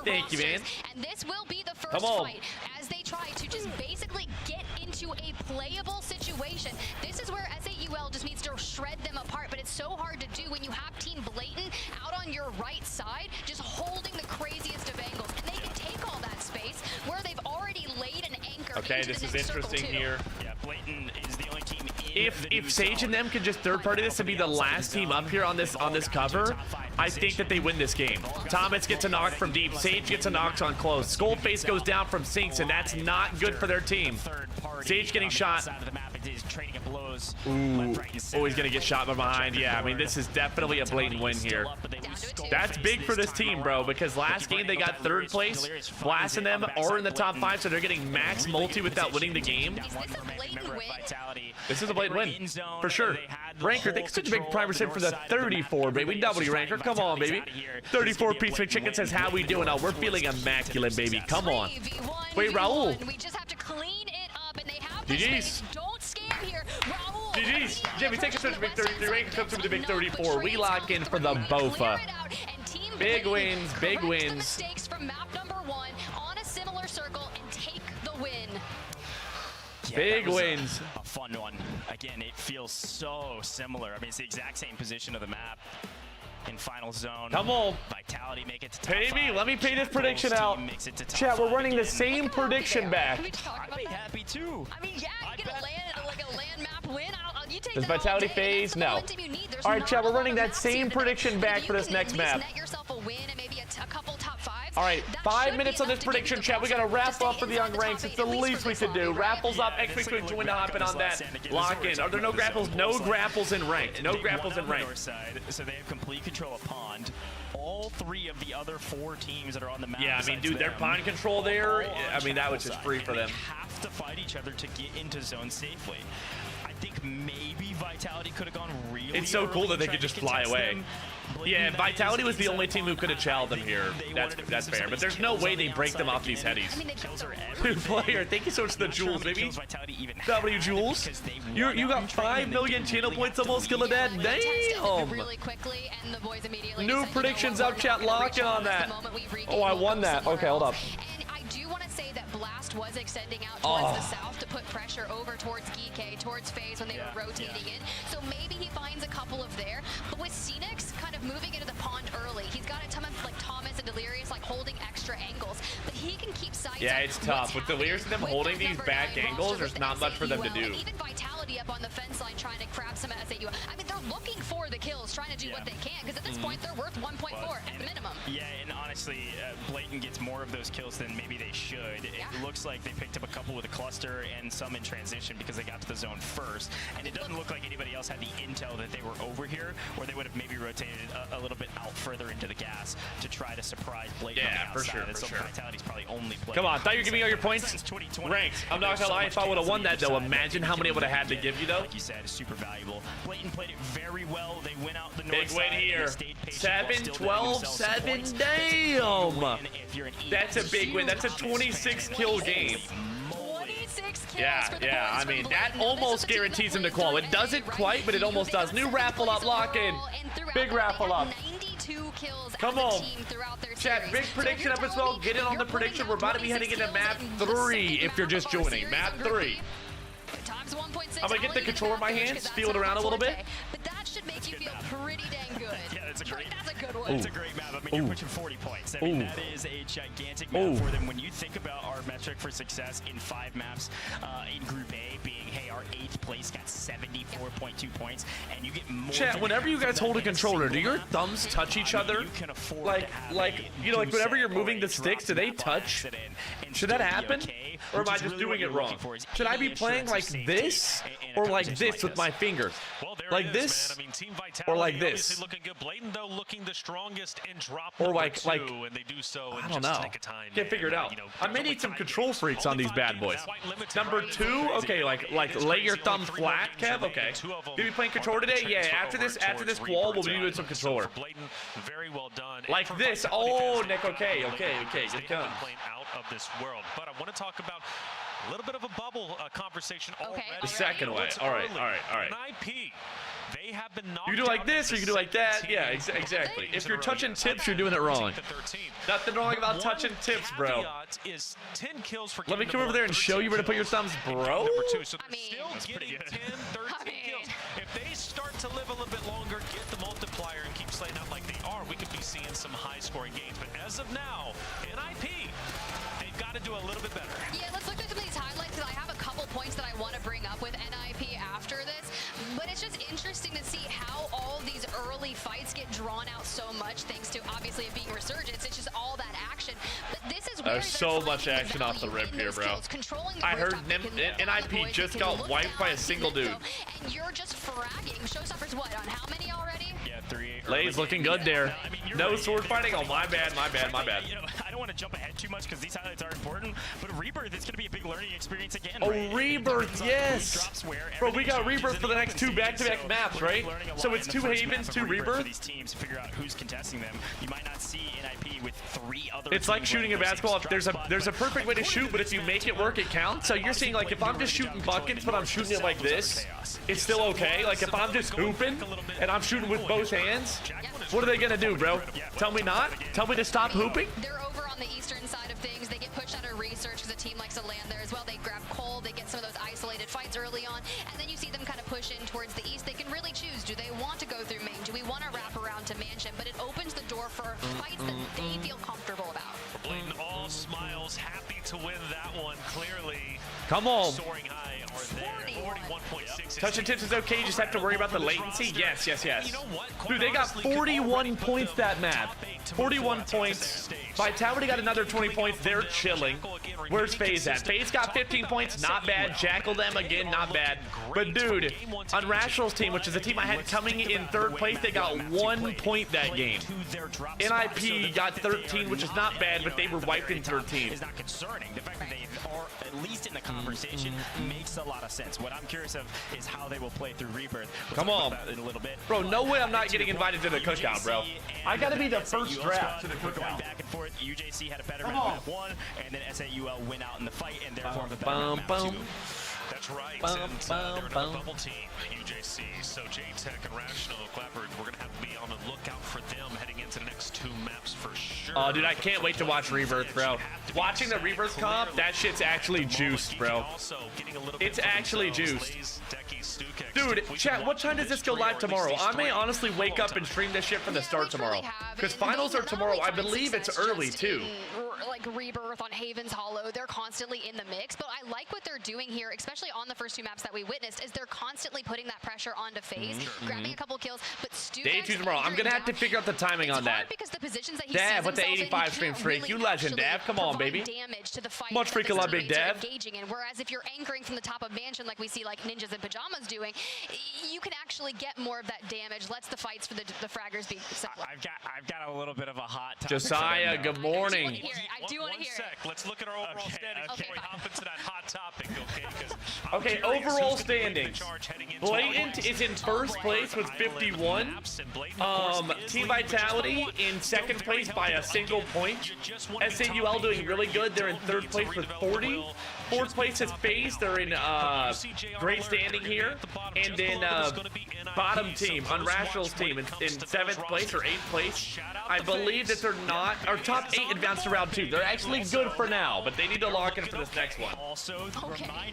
Thank you, man. And this will be the first fight as they try to just basically get into a playable situation. This is where SAUL just needs to shred them apart, but it's so hard to do when you have Team Blatant out on your right side, just holding the craziest of angles. And they can take all that space where they've already laid an anchor. Okay, this is interesting here. Yeah, Blatant is the only team If Sage and them could just third party this and be the last team up here on this cover, I think that they win this game. Thomas gets a knock from deep. Sage gets a knock on close. Skullface goes down from sinks, and that's not good for their team. Sage getting shot. Ooh. Oh, he's gonna get shot from behind. Yeah, I mean, this is definitely a blatant win here. That's big for this team, bro, because last game they got 3rd place. Blasting them are in the top 5, so they're getting max multi without winning the game. This is a blatant win, for sure. Ranker, thanks such a big prime percent for the 34, baby. W Ranker, come on, baby. 34 piece McChicken says, how we doing? Oh, we're feeling immaculate, baby. Come on. Wait, Raul. We just have to clean it up, and they have GG's. Don't scam here. Raul. GG's. Jimmy, take us to the big 33. Ranker comes through the big 34. We lock in for the Bofa. Big wins, big wins. Mistakes from map number 1 on a similar circle and take the win. Yeah, Big that was wins. A fun one. Again, it feels so similar. I mean, it's the exact same position of the map in final zone. Come on. Vitality make it to top Pay me. 5. Let me pay this prediction Bulls out. team makes it to top Chat, we're 5 running the again. same prediction back. Can we talk I'd about be that? happy too. I mean, yeah, you get a land, like a land map win. You take Does that all Vitality day. phase? That's the No. momentum you need. There's All right, not chat, a we're lot running of that maps here same today. prediction But back if for you this can next at least map. net yourself a win and maybe a couple top 5s. All right, that 5 should be minutes on enough this to get prediction you the chat. We got to ball wrap to up stay for the inside young the ranks. top It's the 8, at least for we this could do. lobby, right? Raffles up. Yeah, X this quick looked to win like the hopping on Raffles that. last end. Lock This is in. what Are there we're no talking about grapples? the No zone. grapples in ranked. No They grapples won in on the north ranked. side, so they have complete control of pond. All 3 of the other 4 teams that are on the map. Yeah, I mean, besides dude, their them, pond control there, all on I mean, that was Travel just free side, for and them. They have to fight each other to get into zone safely. I think maybe Vitality could have gone really It's so cool early that they and could tried just to fly contest away. them. Yeah, Blatant, Vitality that was the is only inside team who pond. could have challenged them I here. think That's wanted to fair. some But of there's these no kills way on they the break them outside off these again. headies. I mean, they Kills are Dude, everything. player, thank you so much for the Not sure how jewels, many baby. kills Vitality even W had jewels. because they You won out got in training 5 and they million didn't channel really points have to almost, kill of lead. that. Damn. Really quickly, and the boys immediately New just said, you know predictions what, up, we're chat. not gonna Lock in reach on the that. moment we regain Oh, I momentum won that. somewhere Okay, hold up. else. And I do want to say that Blast was extending out towards the south to put pressure over towards Geek, towards FaZe when they were rotating in. So maybe he finds a couple of there. But with Phoenix kind of moving into the pond early, he's got a ton of like Thomas and Delirious like holding extra angles. But he can keep sights Yeah, on it's what's tough. With happening Delirious and them with holding that these number back 9 angles, roster there's with not much for them to SAUL, do. and even Vitality up on the fence line trying to grab some SAU. I mean, they're looking for the kills, trying to do what they can, because at this point, they're worth 1.4 at the minimum. Yeah, and honestly, Blatant gets more of those kills than maybe they should. It looks like they picked up a couple with a cluster and some in transition because they got to the zone first. And it doesn't look like anybody else had the intel that they were over here, or they would have maybe rotated a little bit out further into the gas to try to surprise Blatant on the Yeah, for outside. sure, And for so sure. Vitality's probably only playing. Come on, thought you were giving me all your points. Since 2020, Ranked. I'm not there's gonna so lie, much if I would have chaos won on that either though, side imagine that how they many I can would have had to really give you though. Like you said, is super valuable. Blatant played it very well. They went out the north Big side. win and here. stayed patient while 7, still 12, getting themselves some 7. points. Damn. If you're an That's a big win. That's a 26 kill game. 26 kills Yeah, for the yeah. boys I from mean, Blatant. that Now, this is almost a team that guarantees them to plays qual. through It doesn't NA, quite, but it right? almost They does. got New 7th raffle up, place lock in. overall, and throughout Big that, raffle they had up. 92 kills Come as on. a team throughout their Chat, series. big So if prediction you're up as telling well. me Get in on you're the putting prediction. out We're about to be heading 26 into map kills in just 3 second if you're half just of our joining. series Map in Group 3. B. Times 1.6. I'm gonna get I'll the leave it controller in my at that, hands, because feel it that's around a not little bit. forte. But that should make you feel pretty dang good. Yeah, that's a great. That's a good one. It's a great map. I mean, you're pushing 40 points. I mean, that is a gigantic map for them. When you think about our metric for success in 5 maps in Group A being, hey, our 8th place got 74.2 points, and you get more. Chat, whenever you guys hold a controller, do your thumbs touch each other? Like, you know, like whenever you're moving the sticks, do they touch? Should that happen? Or am I just doing it wrong? Should I be playing like this? Or like this with my fingers? Like this? Or like this? Looking good. Blatant though looking the strongest in drop Or number like 2, and they do so in I don't just know. a nick of time. Can't figure it out. I may need some control freaks on these bad boys. Number 2, okay, like lay your thumb flat, Kev. Okay. You be playing controller today? Yeah. After this wall, we'll be doing some controller. Very well done. Like this. Oh, Nick. Okay. Good come. Playing out of this world. But I want to talk about a little bit of a bubble conversation already. The second way. All right. An IP. They have been knocked You can do like out this, or you can do like that. Yeah, exactly. If you're touching tips, you're doing it wrong. Nothing wrong about touching tips, bro. Is 10 kills for Let me come over there and show you where to put your thumbs, bro. Number 2, so they're still getting 10, 13 kills. If they start to live a little bit longer, get the multiplier, and keep slaying out like they are, we could be seeing some high-scoring games. But as of now, NIP, they've got to do a little bit better. Yeah, let's look at some of these highlights, because I have a couple points that I want to bring up with NIP after this. But it's just interesting to see how all these early fights get drawn out so much, thanks to obviously it being Resurgence. It's just all that action. But this is where There's so much action off the rip here, bro. I heard NIP just got wiped by a single dude. And you're just fragging. Showstoppers, what, on how many already? Yeah, 3. Lay's looking good there. I mean, No sword fighting. Oh, my bad. You know, I don't want to jump ahead too much because these highlights are important, but Rebirth is going to be a big learning experience again. Oh, right? Rebirth, yes. Bro, we got Rebirth for the next 2 back-to-back maps, right? So it's 2 Havens, 2 Rebirth. These teams to figure out who's contesting them. You might not see NIP with 3 other. It's like shooting a basketball. There's a perfect way to shoot, but if you make it work, it counts. So you're saying like if I'm just shooting buckets, but I'm shooting it like this, it's still okay. Like if I'm just hooping and I'm shooting with both hands, what are they gonna do, bro? Tell me not? Tell me to stop hooping? They're over on the eastern side of things. They get pushed out of research because the team likes to land there as well. They grab Cole. They get some of those isolated fights early on, and then you see them kind of push in towards the east. They can really choose. Do they want to go through main? Do we want to wrap around to mansion? But it opens the door for fights that they feel comfortable about. Blatant all smiles, happy to win that one. Clearly, come on. soaring high are there. 41.6. Touch and tips is okay. You just have to worry about the latency. Yes, yes, yes. You know what? Dude, they got 41 points that map. 41 points. Vitality got another 20 points. They're chilling. Where's FaZe at? FaZe got 15 points. Not bad. Jackal them again. Not bad. But dude, on Rational's team, which is a team I had coming in third place, they got 1 point that game. NIP got 13, which is not bad, but they were wiped in 13. Is not concerning. The fact that they are at least in the conversation makes a lot of sense. What I'm curious of is how they will play through Rebirth. Come on, in a little bit. Bro. No way I'm not getting invited to the cookout, bro. I gotta be the first draft to the Going cookout. back and forth. UJC had a better map 1, and then SAUL win out in the fight, and therefore the better map 2. That's right. And they're another bubble team, UJC. So J-Tech and Rational Clapper, we're going to have to be on the lookout for them heading into the next 2 maps for sure. Oh, dude, I can't wait to watch Rebirth, bro. Watching the Rebirth comp, that shit's actually juiced, bro. It's actually juiced. Dude, chat, what time does this go live tomorrow? I may honestly wake up and stream this shit from the start tomorrow. Because finals are tomorrow. I believe it's early, too. Like Rebirth on Haven's Hollow, they're constantly in the mix, but I like what they're doing here, especially on the first 2 maps that we witnessed, is they're constantly putting that pressure onto FaZe, grabbing a couple kills, but Day 2 tomorrow. I'm gonna have to figure out the timing on that. Because the positions that he Dav with the 85 stream streak. You legend, Dav. Come on, baby. Damage to the fight. Much freaking love, Big Dav. Engaging in. Whereas if you're anchoring from the top of mansion, like we see like ninjas in pajamas doing, you can actually get more of that damage. Lets the fights for the fraggers be simpler. I've got a little bit of a hot topic. Josiah, good morning. I do want to hear it. Let's look at our overall standings before we hop into that hot topic, okay? Okay, overall standings. Blatant is in first place with 51. Team Vitality in second place by a single point. SAUL doing really good. They're in third place with 40. Fourth place is FaZe. They're in great standing here. And then bottom team, Unrational's team, in 7th place or 8th place. I believe that they're not, or top 8 advanced to round 2. They're actually good for now, but they need to lock in for this next one.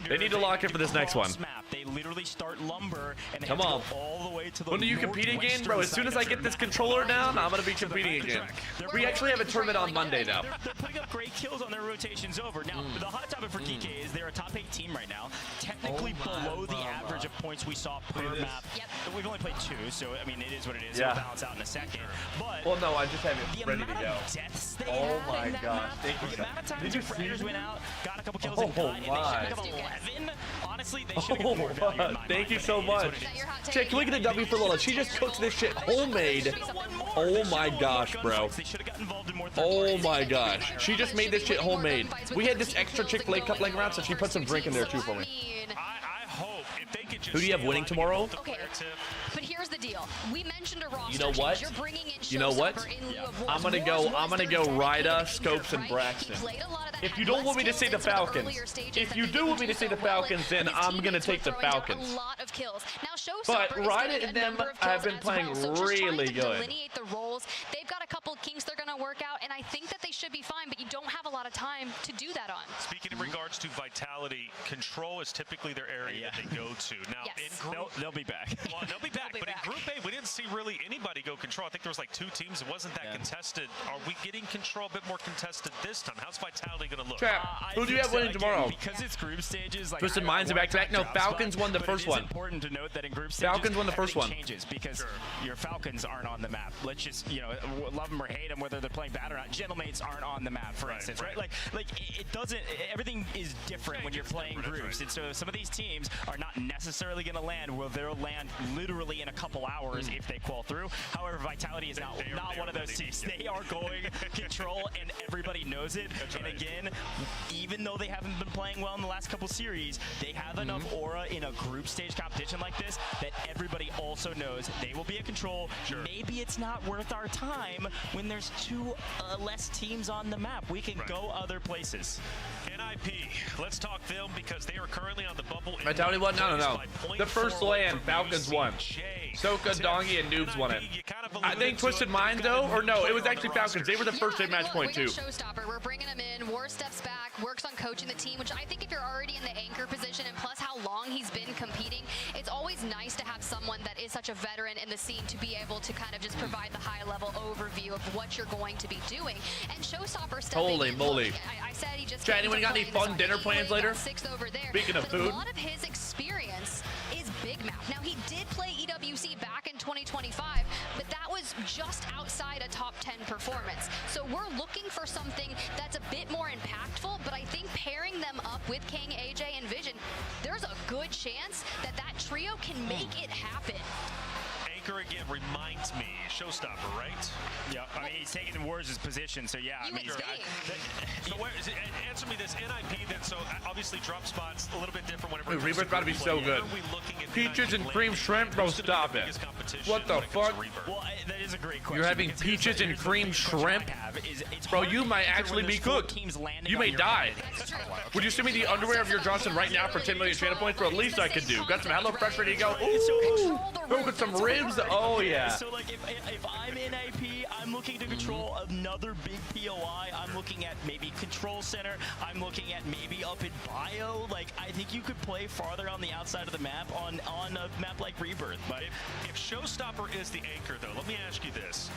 They need to lock in for this next one. They literally start lumber and come on. All the way to the when do you compete again, bro? As soon as I get this controller down, I'm gonna be competing again. We actually have a tournament on Monday, though. They're putting up great kills on their rotations over. Now, the hot topic for DK is they're a top 8 team right now, technically below the average of points we saw per map. We've only played 2, so I mean, it is what it is. Yeah. It'll balance out in a second. But well, no, I just have it ready to go. Oh my gosh! Thank you. The amount of times your Predators went out, got a couple kills, and they should have become 11. Honestly, they should have gotten more value in my Thank you mind, so but it is much. what it is. Check, can we get a W for Lola? She just cooked this shit homemade. Oh my gosh, bro. Oh my gosh. She just made this shit homemade. We had this extra Chick-fil-A cup laying around, so she put some drink in there too for me. I hope if they could just Who do you have winning tomorrow? Okay, but here's the deal. We mentioned a roster. You know what? You're bringing in You know what? I'm gonna go Ryda, Scopes, and Braxton. If you don't want me to say the Falcons, if you do want me to say the Falcons, then I'm gonna take the Falcons. But Ryda and them have been playing really good. The roles. They've got a couple of kinks they're gonna work out, and I think that they should be fine. But you don't have a lot of time to do that on. Speaking in regards to Vitality, control is typically their area that they go to. Now, in group, they'll be back. Well, they'll be back. But in Group A, we didn't see really anybody go control. I think there was like 2 teams. It wasn't that contested. Are we getting control a bit more contested this time? How's Vitality going to look? Who do you have winning tomorrow? Because it's group stages. Like, Twisted Minds are back-to-back. No, Falcons won the first one. It's important to note that in group stages, Falcons won the first one. changes because your Falcons aren't on the map. Let's just, you know, love them or hate them, whether they're playing bad or not. Gentleman's aren't on the map, for instance, right? Like it doesn't. Everything is different when you're playing groups, and so some of these teams are not necessarily going to land. Well, they'll land literally in a couple hours if they qual through. However, Vitality is not one of those teams. They are going control, and everybody knows it. And again, even though they haven't been playing well in the last couple series, they have enough aura in a group stage competition like this that everybody also knows they will be a control. Maybe it's not worth our time when there's 2 less teams on the map. We can go other places. NIP, let's talk them because they are currently on the bubble. Vitality won? No. The first land, Falcons won. Soka, Dongi, and Noobs won it. I think Twisted Mind, though, or no, it was actually Falcons. They were the first to match point, too. Showstopper. We're bringing them in. War steps back. works on coaching the team, which I think if you're already in the anchor position and plus how long he's been competing, it's always nice to have someone that is such a veteran in the scene to be able to kind of just provide the high-level overview of what you're going to be doing. And Showstopper stepping Holy in, moly. I said he just Chat, anyone got any fun dinner plans later? Over there. Speaking of But food. a lot of his experience is big map. Now, he did play EWC back in 2025, but that was just outside a top 10 performance. So we're looking for something that's a bit more impactful, but I think pairing them up with King, AJ, and Vision, there's a good chance that that trio can make it happen. Anchor again reminds me, Showstopper, right? Yeah, I mean, he's taking the Wars' position, so yeah. I mean, So where is it, answer me this, NIP then, so obviously drop spots a little bit different whenever Dude, Rebirth's about to be so good. Peaches and cream shrimp, bro, stop it. What the fuck? Well, that is a great question. You're having peaches and cream shrimp? Bro, you might actually be cooked. You may die. Would you send me the underwear of your Johnson right now for 10 million channel points? Or at least I could do. Got some HelloFresh ready to go. Ooh, go with some ribs. Oh, yeah. So, like, if I'm in AP, I'm looking to control another big POI. I'm looking at maybe Control Center. I'm looking at maybe up in Bio. Like, I think you could play farther on the outside of the map on a map like Rebirth. But if Showstopper is the anchor, though, let me ask you this.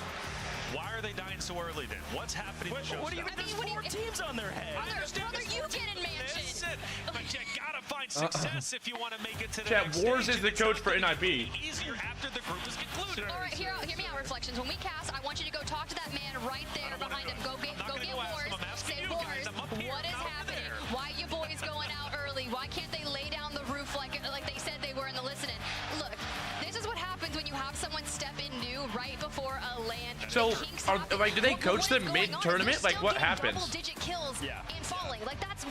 Why are they dying so early then? What's happening to Showstopper? What do you mean? There's 4 teams on their head. I understand Brother, you get in mansion. Listen, but you gotta find success if you want to make it to the Chat, next Wars stage, is the and it's coach not for gonna NIP. be easier after the group is concluded. All right, hear me out, Reflections. When we cast, I want you to go talk to that man right there behind him. Go get Wars. Say, Wars, what is happening? Why you boys going out early? Why can't they lay down the roof like they said they were in the listening? Look, this is what happens when you have someone step in new right before a land. So, do they coach them mid-tournament? Like, what happens? Double-digit kills and falling. Like, that's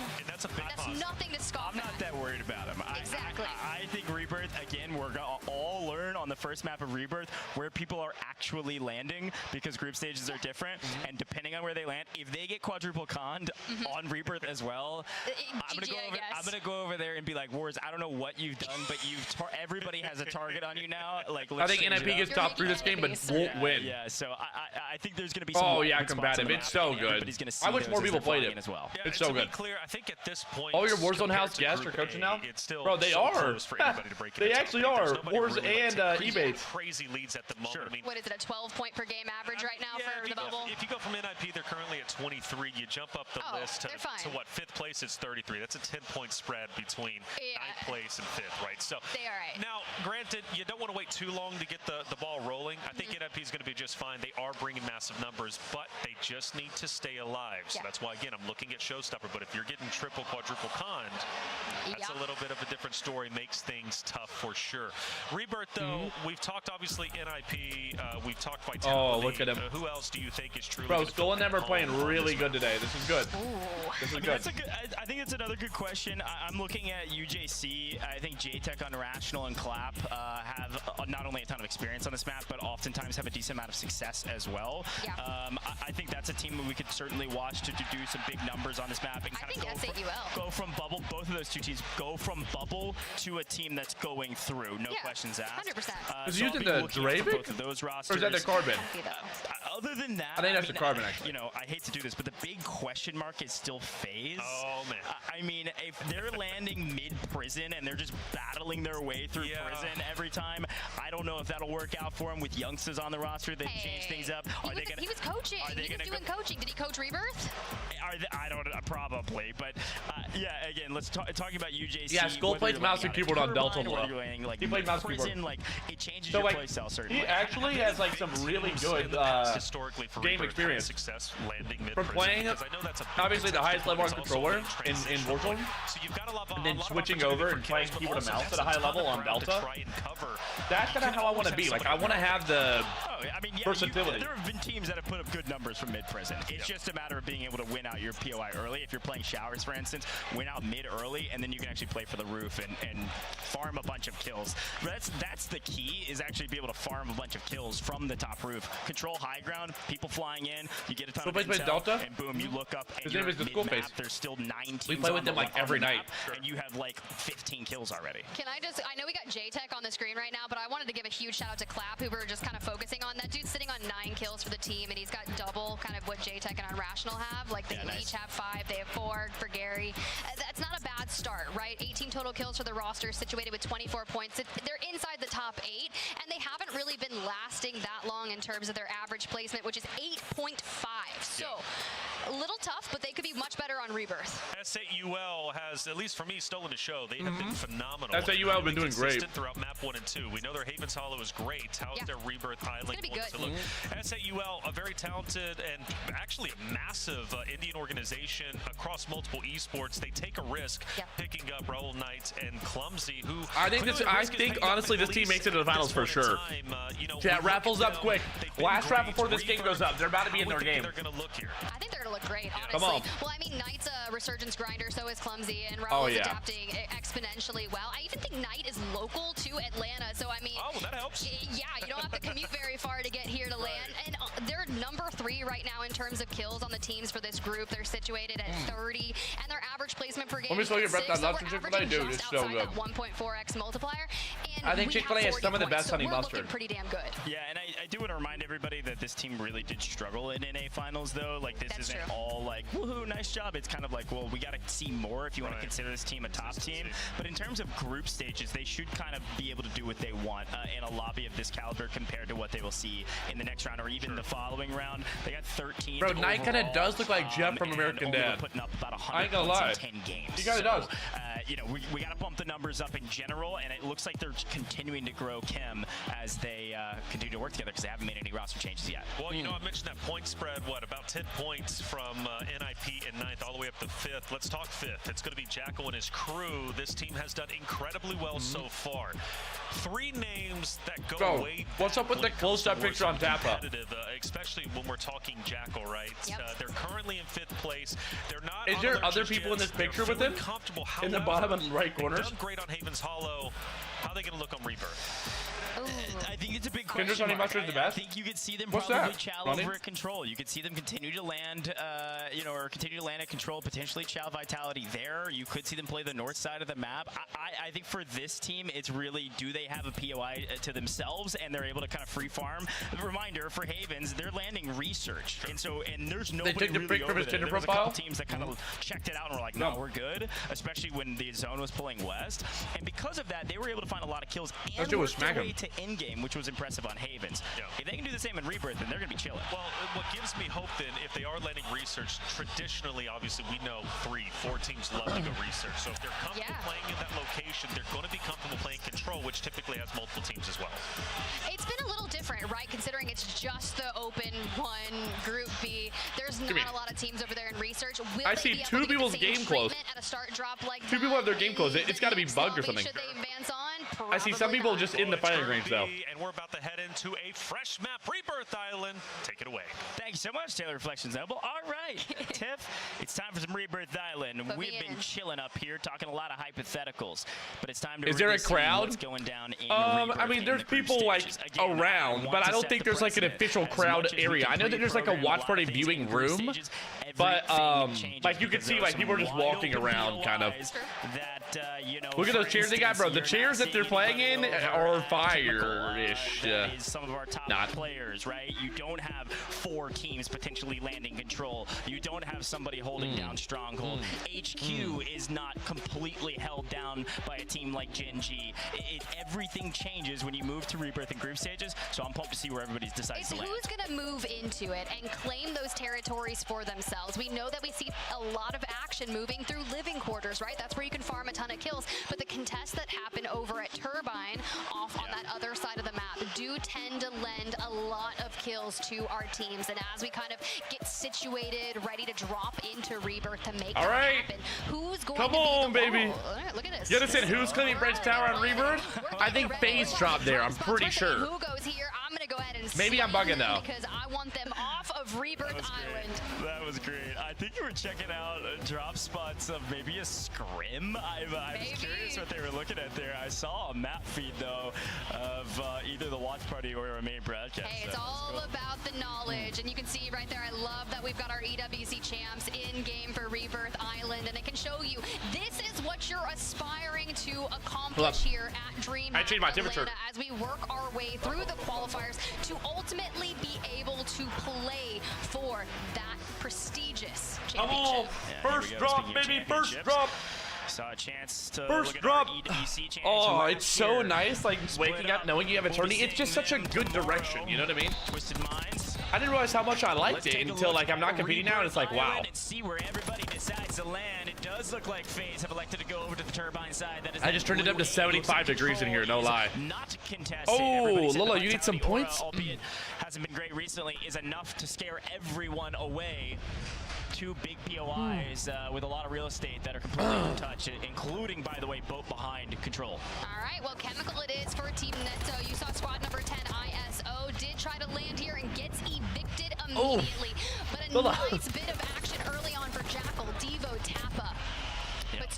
nothing to scoff I'm not that worried about him. Exactly. I think Rebirth, again, we're going to all learn on the first map of Rebirth where people are actually landing because group stages are different. And depending on where they land, if they get quadruple conned on Rebirth as well, I'm going to go over there and be like, Wars, I don't know what you've done, but everybody has a target on you now. Like, I think NIP gets top 3 this game, but won't win. Yeah, so I think there's going to be some combative. It's so good. I wish more people played it. As well. Yeah, it's so good. To be clear, I think at this point, all your Warzone house guests are coaching now? Bro, they are. They actually are. Wars and Ebates. Crazy leads at the moment. Sure. I mean, what is it, a 12-point per game average right now for the bubble? If you go from NIP, they're currently at 23. You jump up the list to what, 5th place is 33. That's a 10-point spread between 9th place and 5th, right? So they are right. Now, granted, you don't want to wait too long to get the ball rolling. I think NIP is going to be just fine. They are bringing massive numbers, but they just need to stay alive. So that's why, again, I'm looking at Showstopper. But if you're getting triple, quadruple conned, that's a little bit of a different story. Makes things tough for sure. Rebirth, though, we've talked obviously NIP. We've talked Vitality. Oh, look at him. Who else do you think is truly? Bro, Skull and them are playing really good today. This is good. This is good. I think it's another good question. I'm looking at UJC. I think JTech on Rational and Clap have not only a ton of experience on this map, but oftentimes have a decent amount of success as well. Yeah. I think that's a team that we could certainly watch to do some big numbers on this map and kind of go from bubble. Both of those two teams go from bubble to a team that's going through. No questions asked. 100%. Is he using the Dravic? Both of those rosters. Or is that the Carbon? Other than that, I think that's the Carbon, actually. You know, I hate to do this, but the big question mark is still FaZe. Oh, man. I mean, if they're landing mid-prison and they're just battling their way through prison every time, I don't know if that'll work out for them with youngsters on the roster. They change things up. He was coaching. He was doing coaching. Did he coach Rebirth? I don't know, probably. But, yeah, again, let's talking about UJC. Yeah, Skull plays mouse and keyboard on Delta. Like, he played mouse and keyboard. Like, it changes so, your like, play style, certainly. He actually has, like, some really good game experience. Success landing from playing, obviously, the highest level on controller in Warzone, and then switching over and playing keyboard and mouse at a high level on Delta. That's kind of how I want to be. Like, I want to have the versatility. There have been teams that have put up good numbers from mid-prison. It's just a matter of being able to win out your POI early. If you're playing Showers, for instance, win out mid-early, and then you can actually play for the roof and farm a bunch of kills. That's the key, is actually be able to farm a bunch of kills from the top roof. Control high ground. ground, people flying in, you get a ton Who of plays with intel, Delta? and boom, you look up, and His name you're is the School mid-map, Face. there's still 9 teams We play with on them the- like on every the night. map, and you have like 15 kills already. Can I know we got J-Tech on the screen right now, but I wanted to give a huge shout out to Clap, who we're just kind of focusing on. That dude's sitting on 9 kills for the team, and he's got double kind of what J-Tech and Unrational have. Like, they each have 5, they have 4 for Gary. That's not a bad start, right? 18 total kills for the roster, situated with 24 points. They're inside the top 8, and they haven't really been lasting that long in terms of their average placement, which is 8.5. So, a little tough, but they could be much better on Rebirth. SAUL has, at least for me, stolen the show. They have been phenomenal. SAUL have been doing great. Consistent throughout map 1 and 2. We know their Havens Hollow is great. How's their Rebirth Island gonna be going good. to look? SAUL, a very talented and actually a massive Indian organization across multiple esports. They take a risk picking up Raul Knight and Clumsy, who I think honestly this team makes it to the finals for sure. Chat, raffles up quick. Last raffle before this game goes up. They're about to be in their game. They're going to look here. I think they're going to look great, honestly. Come on. Well, I mean, Knight's a resurgence grinder, so is Clumsy, and Raul's adapting exponentially well. I even think Knight is local to Atlanta, so I mean... Oh, well, that helps. Yeah, you don't have to commute very far to get here to land. And they're number 3 right now in terms of kills on the teams for this group. They're situated at 30, and their average placement per game is 6, so we're averaging just outside that 1.4x multiplier. And I think Chick-fil-A has some of the best honey mustard. Pretty damn good. Yeah, and I do want to remind everybody that this team really did struggle in NA finals, though. Like, this isn't all like, woohoo, nice job. It's kind of like, well, we got to see more if you want to consider this team a top team. But in terms of group stages, they should kind of be able to do what they want in a lobby of this caliber compared to what they will see in the next round or even the following round. They got 13. Bro, Knight kind of does look like Jeff from American Dad. Putting up about 100 I ain't gonna lie. 10 games. He kind of does. You know, we got to bump the numbers up in general, and it looks like they're continuing to grow Chem as they continue to work together because they haven't made any roster changes yet. Well, you know, I mentioned that point spread, about 10 points from NIP in 9th all the way up to 5th. Let's talk 5th. It's going to be Jackal and his crew. This team has done incredibly well so far. 3 names that go way back. What's up with the close-up picture on Tappa? Especially when we're talking Jackal, right? They're currently in 5th place. They're not. Is there other people in this picture with him? In the bottom and right corners? Done great on Havens Hollow. How are they going to look on Rebirth? I think it's a big question. Kinder's honey mustard the best? I think you could see them What's probably that? chow Running? over at control. You could see them continue to land, or continue to land at control, potentially chow vitality there. You could see them play the north side of the map. I think for this team, it's really, do they have a POI to themselves and they're able to kind of free farm? Reminder for Havens, they're landing research, and there's nobody took the really pick from over his there. Tinder There was a profile? couple teams that kind of checked it out and were like, no, we're good, especially when the zone was pulling west. And because of that, they were able to find a lot of kills and work their way to end game, which was impressive on Havens. If they can do the same in Rebirth, then they're going to be chilling. Well, what gives me hope then, if they are landing research, traditionally, obviously, we know 4 teams love to go research. So if they're comfortable playing in that location, they're going to be comfortable playing control, which typically has multiple teams as well. It's been a little different, right? Considering it's just the open one group B. There's not a lot of teams over there in research. I see 2 people's game closed. At a start drop like 2 people have their game closed. It's got to be bugged or something. Should they advance on? I see some people just in the firing range though. And we're about to head into a fresh map, Rebirth Island. Take it away. Thank you so much, Taylor Reflections Noble. All right, Tiff, it's time for some Rebirth Island. We've been chilling up here, talking a lot of hypotheticals, but it's time to. Is there really a see crowd? What's going down in I mean, there's people like around, but I don't think there's like an official crowd area. I know that there's like a watch party viewing room, but like you can see like people are just walking around, kind of. Look at those chairs they got, bro. The chairs that they're playing in are fire-ish. Some of our top players, right? You don't have 4 teams potentially landing control. You don't have somebody holding down Stronghold. HQ is not completely held down by a team like Gen G. Everything changes when you move to Rebirth and group stages, so I'm pumped to see where everybody decides to land. Who's going to move into it and claim those territories for themselves? We know that we see a lot of action moving through living quarters, right? That's where you can farm a ton of kills, but the contests that happen over at Turbine off on that other side of the map do tend to lend a lot of kills to our teams, and as we kind of get situated, ready to drop into Rebirth to make that happen, who's going to be the baby. Look at this. You understand who's cleaning Bridge Tower on Rebirth? I think FaZe dropped there, I'm pretty sure. Who goes here? I'm going to go ahead and maybe I'm bugging though. because I want them off of Rebirth Island. That was great. I think you were checking out drop spots of maybe a scrim. I was curious what they were looking at there. I saw a map feed though of either the watch party or a main broadcast. Hey, it's all about the knowledge, and you can see right there. I love that we've got our EWC champs in game for Rebirth Island, and it can show you this is what you're aspiring to accomplish here at DreamHack I changed my temperature Atlanta as we work our way through the qualifiers to ultimately be able to play for that prestigious championship. First drop, baby, first drop. Saw a chance to First look drop. At our EWC Oh, it's so nice, like waking up knowing you have a tourney. It's just such a good direction, you know what I mean? Twisted Minds. I didn't realize how much I liked it until like I'm not competing now, and it's like, wow. And see where everybody decides to land. It does look like FaZe have elected to go over to the turbine side. That is I just turned it up to 75 degrees in here, no lie. Not contested. Oh, Lola, you need some points? Albeit hasn't been great recently, is enough to scare everyone away. Two big POIs with a lot of real estate that are completely untouched, including, by the way, boat behind control. All right, well, chemical it is for Team Neto. You saw squad number 10, ISO, did try to land here and gets evicted immediately. But a nice bit of action early on for Jackal, Devo, Tappa.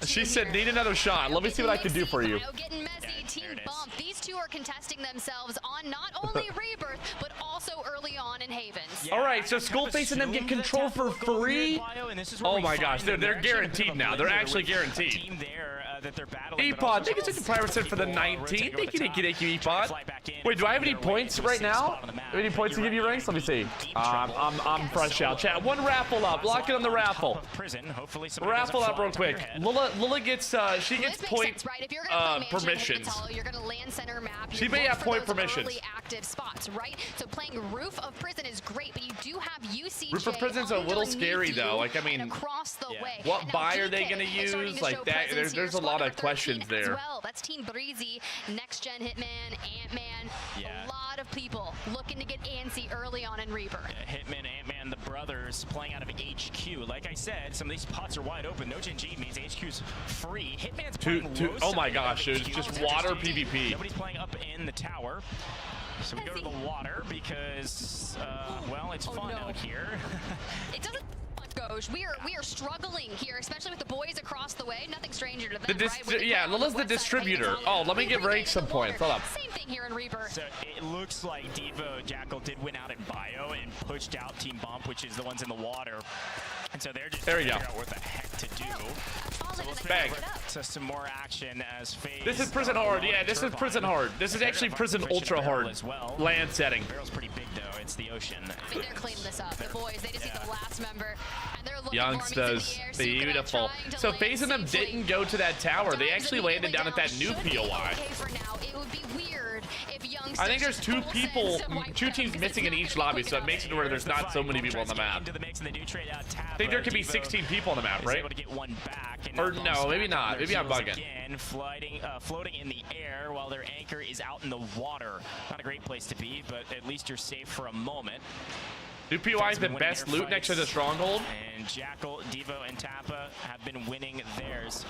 She said, need another shot. Let me see what I can do for you. Getting messy, Team Bump. These two are contesting themselves on not only Rebirth, but also early on in Havens. All right, so Skullface and them get control for free. Oh my gosh, they're guaranteed now. They're actually guaranteed. EPOD, thank you such a private for the 19. Thank you, EPOD. Wait, do I have any points right now? Any points to give you ranks? Let me see. I'm fresh out. Chat, one raffle up. Lock it on the raffle. Raffle up real quick. Lila gets she gets point permissions. She may have point permissions. Active spots, right? So playing Roof of Prison is great, but you do have UCJ. Roof of Prison's a little scary though. Like, I mean, what buy are they gonna use? Like that, there's a lot of questions there. Well, that's Team Breezy, Next Gen Hitman, Ant-Man. A lot of people looking to get antsy early on in Rebirth. Hitman, Ant-Man, the brothers playing out of HQ. Like I said, some of these spots are wide open. No Gen G means HQ's free. Hitman's playing oh my gosh, dude, it's just water PvP. Nobody's playing up in the tower. So we go to the water because, well, it's fun out here. It doesn't goes. We are struggling here, especially with the boys across the way. Nothing stranger to them, right? Yeah, Lila's the distributor. Oh, let me give Rake some points. Hold up. Same thing here in Rebirth. So it looks like Devo Jackal did win out in bio and pushed out Team Bump, which is the ones in the water. And so they're just trying to figure out what the heck to do. So let's Bang. to some more action as FaZe. This is Prison Hard. Yeah, this is Prison Hard. This is actually Prison Ultra Hard as well. Land setting. Barrel's pretty big though. It's the ocean. I mean, they're cleaning this up. The boys, they just need the last member, and they're looking Youngsters, beautiful. So FaZe and them didn't go to that tower. They actually landed down at that new POI. It would be weird if Youngsters. I think there's two teams missing in each lobby, so it makes it where there's not so many people on the map. I think there could be 16 people on the map, right? Or no, maybe not. Maybe I'm bugging. Again, floating in the air while their anchor is out in the water. Not a great place to be, but at least you're safe for a moment. New POI is the best loot next to the stronghold. And Jackal, Devo, and Tappa have been winning theirs.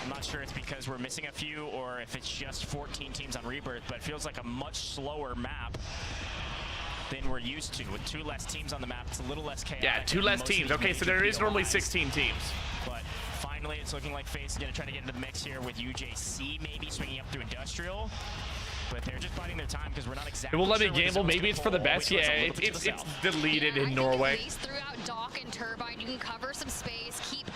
I'm not sure it's because we're missing a few or if it's just 14 teams on Rebirth, but it feels like a much slower map than we're used to. With 2 less teams on the map, it's a little less chaotic. Yeah, 2 less teams. Okay, so there is normally 16 teams. But finally, it's looking like FaZe is going to try to get into the mix here with UJC maybe swinging up to Industrial. But they're just biding their time because we're not exactly. It will let me gamble. Maybe it's for the best. Yeah, it's deleted in Norway. Throughout Dock and Turbine, you can cover some space, keep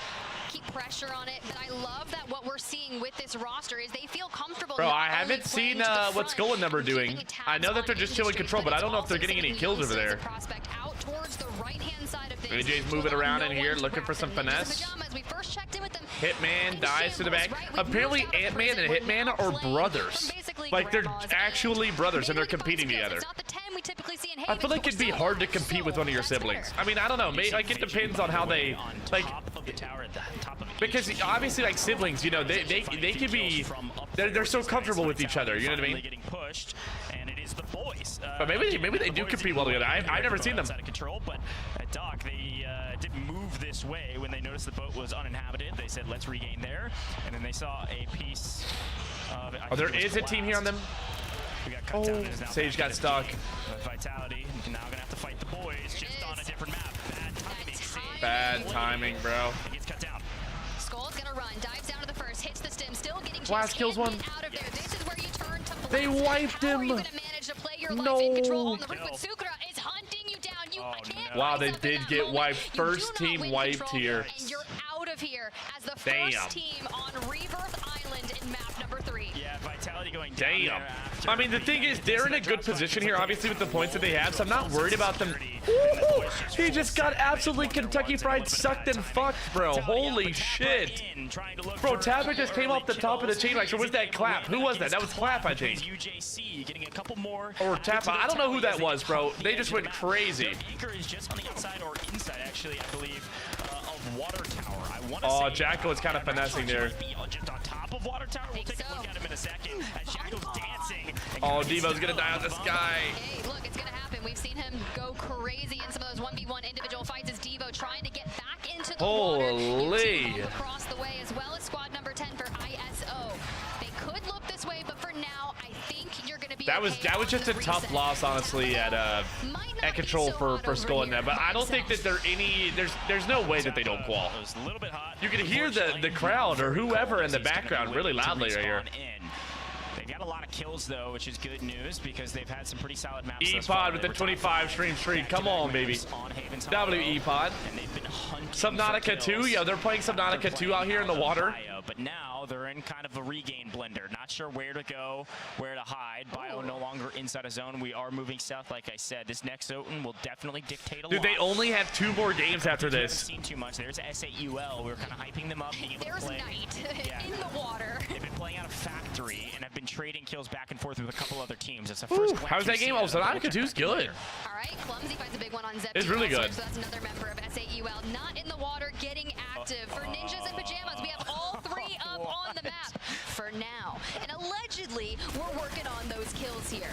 pressure on it. But I love that what we're seeing with this roster is they feel comfortable. Bro, I haven't seen what Skull and them are doing. I know that they're just chilling control, but I don't know if they're getting any kills over there. AJ's moving around in here, looking for some finesse. Hitman dies to the back. Apparently, Ant-Man and Hitman are brothers. Like, they're actually brothers, and they're competing together. I feel like it'd be hard to compete with one of your siblings. I mean, I don't know. Maybe, like, it depends on how they, like, because obviously, like, siblings, you know, they can be, they're so comfortable with each other. You know what I mean? But maybe they do compete well together. I've never seen them. Out of control, but at Dock, they did move this way when they noticed the boat was uninhabited. They said, let's regain there. And then they saw a piece of it. Oh, there is a team here on them. We got cut down. Sage got stuck. Vitality. Now gonna have to fight the boys just on a different map. Bad timing. Bad timing, bro. He gets cut down. Skull's gonna run, dives down to the first, hits the stem, still getting Blast kills one. out of there. This is where you turn to They wiped How are him. you gonna manage to play your No. life in control on the roof when Sukra is hunting you down? You can't Wow, rise they up in did that get moment. wiped. You do First not team win wiped control, here. and you're out of here as the Damn. first team on Rebirth Island in map number 3. Yeah, Vitality going down Damn. there after I mean, the thing is, they're in a good position here, obviously, with the points that they have, so I'm not worried about them. Ooh, he just got absolutely Kentucky Fried sucked and fucked, bro. Holy shit. Bro, Tabak just came off the top of the chain. Like, or was that Clap? Who was that? That was Clap, I think. UJC getting a couple more. Or Tappa. I don't know who that was, bro. They just went crazy. Anchor is just on the outside or inside, actually, I believe, of Water Tower. I want to Oh, say Jacko is kind of finessing there. just on top of Water Tower. We'll take a look at him in a second as Jacko's dancing. Oh, Devo's gonna die on the sky. Hey, look, it's gonna happen. We've seen him go crazy in some of those 1v1 individual fights as Devo trying to get back into the water. Holy. Across the way, as well as squad number 10 for ISO. They could look this way, but for now, I think you're gonna be That was just a tough loss, honestly, at control for Skull and them. But I don't think that there's no way that they don't qual. It was a little bit hot. You can hear the crowd or whoever in the background really loudly right here. They've got a lot of kills though, which is good news because they've had some pretty solid maps. E-Pod with the 25 stream streak. Come on, baby. W E-Pod. Subnautica 2. Yeah, they're playing Subnautica 2 out here in the water. But now they're in kind of a regain blender. Not sure where to go, where to hide. Bio no longer inside a zone. We are moving south, like I said. This next zone will definitely dictate a lot. Dude, they only have 2 more games after this. Seen too much. There's SAUL. We were kind of hyping them up. Being able to play. Night in the water. They've been playing out of Factory and have been trading kills back and forth with a couple other teams. It's the first. How's that game? Oh, Subnautica 2 is good. All right, Clumsy finds a big one on Zep. It's really good. So that's another member of SAUL not in the water, getting active. For Ninjas in Pajamas, we have all 3 up on the map for now. And allegedly, we're working on those kills here.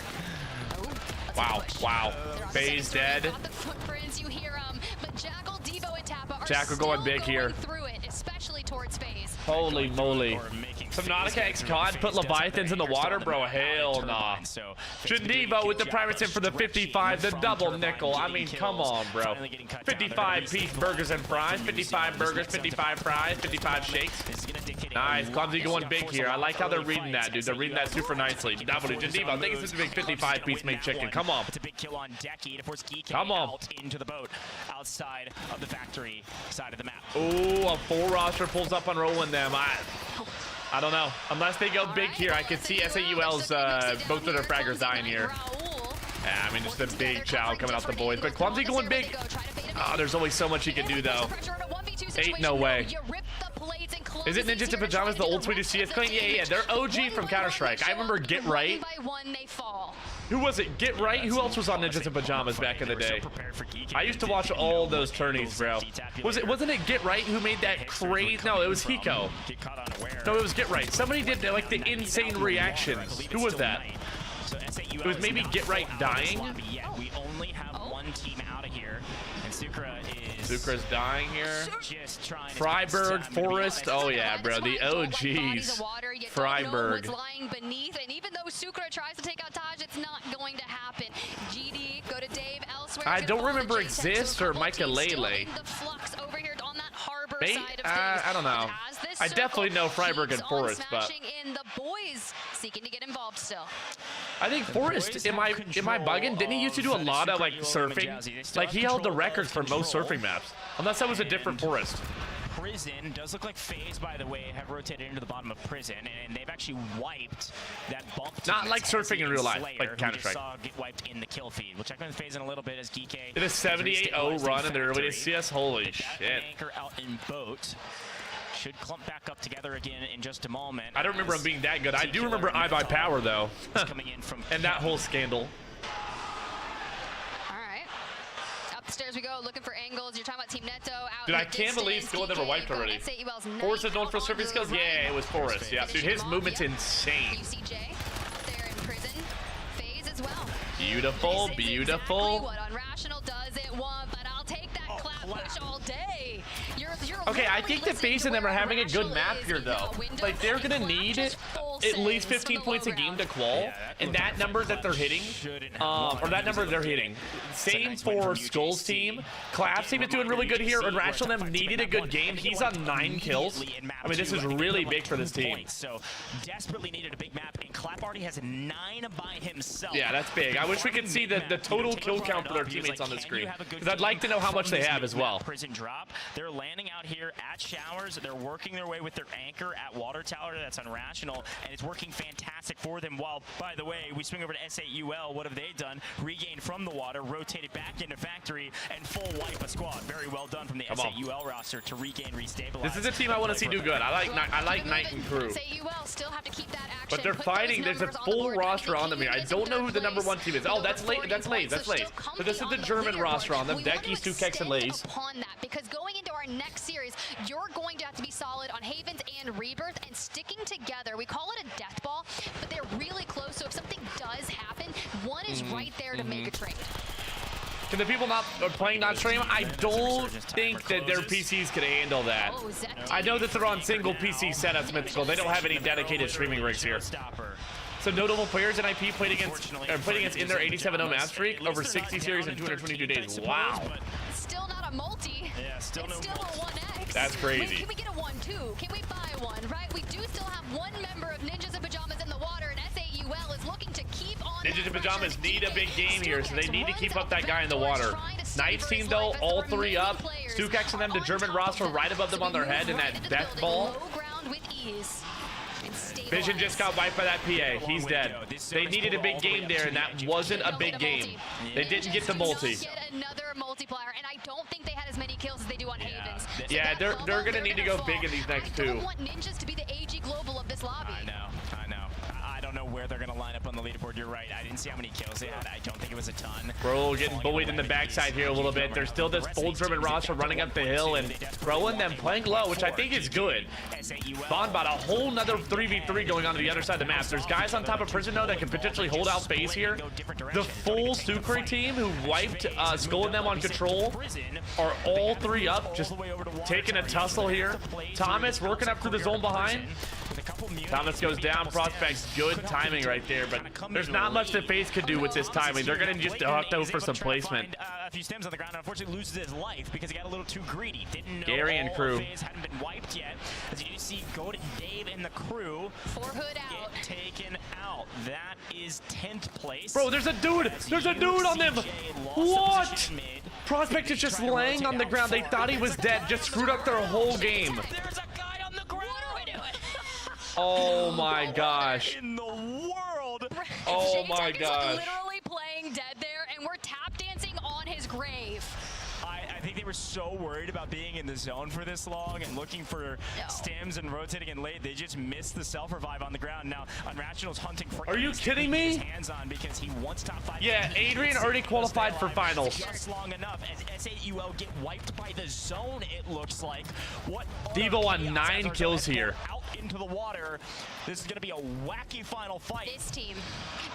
Wow, wow. FaZe dead. Got the footprints, you hear them, but Jackal, Devo, and Tappa are Jackal going big here. through it, especially towards FaZe. Holy moly. Subnautica X COD put Leviathans in the water? Bro, hell nah. Geneva with the Pirates in for the 55, the double nickel. I mean, come on, bro. 55 piece burgers and fries, 55 burgers, 55 fries, 55 shakes. Nice. Clumsy going big here. I like how they're reading that, dude. They're reading that super nicely. W Geneva, I think it's a big 55 piece made chicken. Come on. It's a big kill on Decky to force Geek Come on. out into the boat outside of the Factory side of the map. Oh, a 4 roster pulls up on rolling them. I don't know. Unless they go big here, I could see SAUL's both of their fraggers dying here. Yeah, I mean, just a big chow coming out the boys. But Clumsy going big. Oh, there's only so much he can do, though. Ain't no way. Is it Ninjas in Pajamas, the old Swedish CS clan? Yeah, they're OG from Counter-Strike. I remember Get Right. Who was it? Get Right? Who else was on Ninjas in Pajamas back in the day? I used to watch all those tourneys, bro. Wasn't it Get Right who made that crazy? No, it was Hiko. No, it was Get Right. Somebody did like the insane reactions. Who was that? It was maybe Get Right dying. We only have 1 team out of here, and Sucra's dying here. Freiburg, Forest. Oh yeah, bro. The OGs. Freiburg. Lying beneath, and even though Sucra tries to take out Taj, it's not going to happen. GD, go to Dave elsewhere. I don't remember Exist or Michaelele. I don't know. I definitely know Freiburg and Forest, but in the boys seeking to get involved still. I think Forest, am I bugging? Didn't he used to do a lot of like surfing? Like he held the records for most surfing maps. Unless that was a different Forest. Prison does look like FaZe, by the way, have rotated into the bottom of Prison, and they've actually wiped that bulk. Not like surfing in real life, like Counter-Strike. Saw get wiped in the kill feed. We'll check on FaZe in a little bit as Geek did a 78-0 run in the earliest CS. Holy shit! Anchor out in boat. Should clump back up together again in just a moment. I don't remember him being that good. I do remember I Buy Power though, coming in from and that whole scandal. Upstairs we go, looking for angles. You're talking about Team Neto out. Dude, I can't believe Skull never wiped already. Forrest is known for surfing skills? Yeah, it was Forrest. Yeah, dude, his movement's insane. UCJ there in prison. FaZe as well. Beautiful, beautiful. Exactly what Unrational doesn't want, but I'll take that clap push all day. You're Okay, I think that FaZe and them are having a good map here, though. Like, they're going to need at least 15 points a game to qual, and that number that they're hitting, or that number they're hitting. Same for Skull's team. Clap's team is doing really good here, and Rational them needed a good game. He's on 9 kills. I mean, this is really big for this team. So desperately needed a big map, and Clap already has 9 by himself. Yeah, that's big. I wish we could see the total kill count for their teammates on the screen, because I'd like to know how much they have as well. Prison drop. They're landing out here at Showers. They're working their way with their anchor at Water Tower. That's on Rational, and it's working fantastic for them. While, by the way, we swing over to SAUL. What have they done? Regained from the water, rotated back into Factory, and full wipe a squad. Very well done from the SAUL roster to regain, restabilize. This is a team I want to see do good. I like Knight and Crew. SAUL still have to keep that action. But they're fighting. There's a full roster on them here. I don't know who the #1 team is. Oh, that's Lays. That's Lays. So this is the German roster on them. Decky, Stukex, and Lays. Upon that, because going into our next series, you're going to have to be solid on Havens and Rebirth and sticking together. We call it a death ball, but they're really close. So if something does happen, one is right there to make a trade. Can the people not playing not stream? I don't think that their PCs could handle that. I know that they're on single PC setups, Mythical. They don't have any dedicated streaming rigs here. So notable players in IP played against in their 87-0 map streak over 60 series in 222 days. Wow. Still not a multi. Yeah, still it's still a 1x. That's crazy. Wait, can we get a 1-2? Can we buy one, right? We do still have one member of Ninjas in Pajamas in the water, and SAUL is looking to keep on Ninjas in Pajamas need a big game here, so they need to keep up that guy in the water. Knight's team, though, all 3 up. Stukex and them, the German roster right above them on their head in that death ball. Vision just got wiped by that PA. He's dead. They needed a big game there, and that wasn't a big game. They didn't get the multi. Another multiplier, and I don't think they had as many kills as they do on Havens. Yeah, they're gonna need to go big in these next 2. I don't want Ninjas to be the AG Global of this lobby. I know. I don't know where they're going to line up on the leaderboard. You're right. I didn't see how many kills they had. I don't think it was a ton. Bro, getting bullied in the backside here a little bit. There's still this full German roster running up the hill and throwing them, playing low, which I think is good. Bonbot, a whole nother 3v3 going on to the other side of the map. There's guys on top of Prison, though, that can potentially hold out FaZe here. The full Sucre team who wiped Skull and them on control are all 3 up, just taking a tussle here. Thomas working up through the zone behind. Thomas goes down. Prospect's good timing right there, but there's not much that FaZe could do with this timing. They're going to just duck over for some placement. A few stems on the ground, and unfortunately loses his life because he got a little too greedy. Didn't know Gary and Crew. FaZe hadn't been wiped yet. As you see, go to Dave and the Crew. 4 hood out. Get taken out. That is 10th place. Bro, there's a dude. There's a dude on them. What? Prospect is just laying on the ground. They thought he was dead. Just screwed up their whole game. There's a guy on the ground. What are we doing? Oh my gosh. In the world. Oh my gosh. Literally playing dead there, and we're tap dancing on his grave. I think they were so worried about being in the zone for this long and looking for stems and rotating in late. They just missed the self-revive on the ground. Now, Unrational's hunting for... Are you kidding me? His hands on because he wants top 5. Yeah, Adrian already qualified for finals. Just long enough as SAUL get wiped by the zone, it looks like. What Devo on 9 kills here. Out into the water. This is going to be a wacky final fight.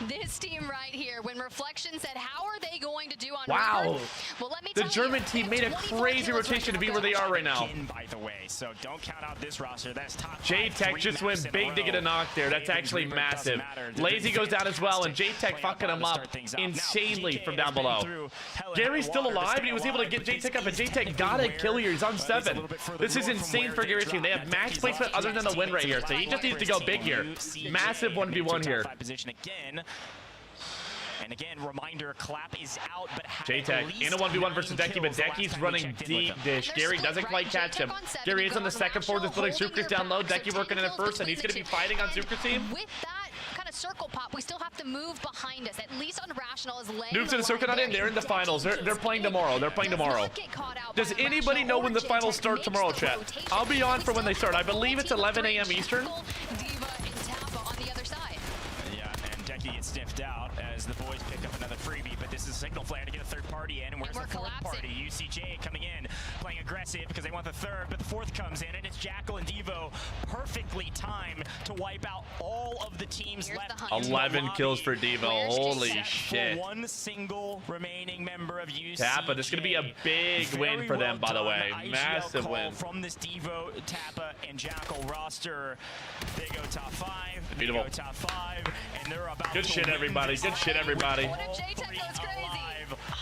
This team right here, when Reflection said, how are they going to do on Wow. Well, let me the German team made a crazy rotation to be where they are right now. By the way, so don't count out this roster. That's top J-Tech just went big to get a knock there. That's actually massive. Lazy goes down as well, and J-Tech fucking him up insanely from down below. Gary's still alive, and he was able to get J-Tech up, and J-Tech got a kill here. He's on 7. This is insane for Gary's team. They have max placement other than the win rate here, so he just needs to go big here. Massive 1v1 here. And again, reminder, Clap is out, but J-Tech in a 1v1 versus Decky, but Decky's running deep dish. Gary doesn't quite catch him. Gary is on the second floor, just building Sucre's down low. Decky working in it first, and he's going to be fighting on Sucre's team. With that kind of circle pop, we still have to move behind us. At least Unrational is laying. Noobs to the circle not in. They're in the finals. They're playing tomorrow. Does anybody know when the finals start tomorrow, chat? I'll be on for when they start. I believe it's 11 a.m. Eastern. like he gets sniffed out as the boys pick up another freebie, but this is a signal flare to get a third party in. And where's the fourth party? UCJ coming in, playing aggressive because they want the third, but the fourth comes in, and it's Jackal and Devo perfectly timed to wipe out all of the teams left. 11 kills for Devo. Holy shit. One single remaining member of UCJ. Tappa, this is going to be a big win for them, by the way. Massive win. From this Devo, Tappa, and Jackal roster. They go top 5. Beautiful. They go top 5, and they're about Good shit, everybody. Good shit, everybody.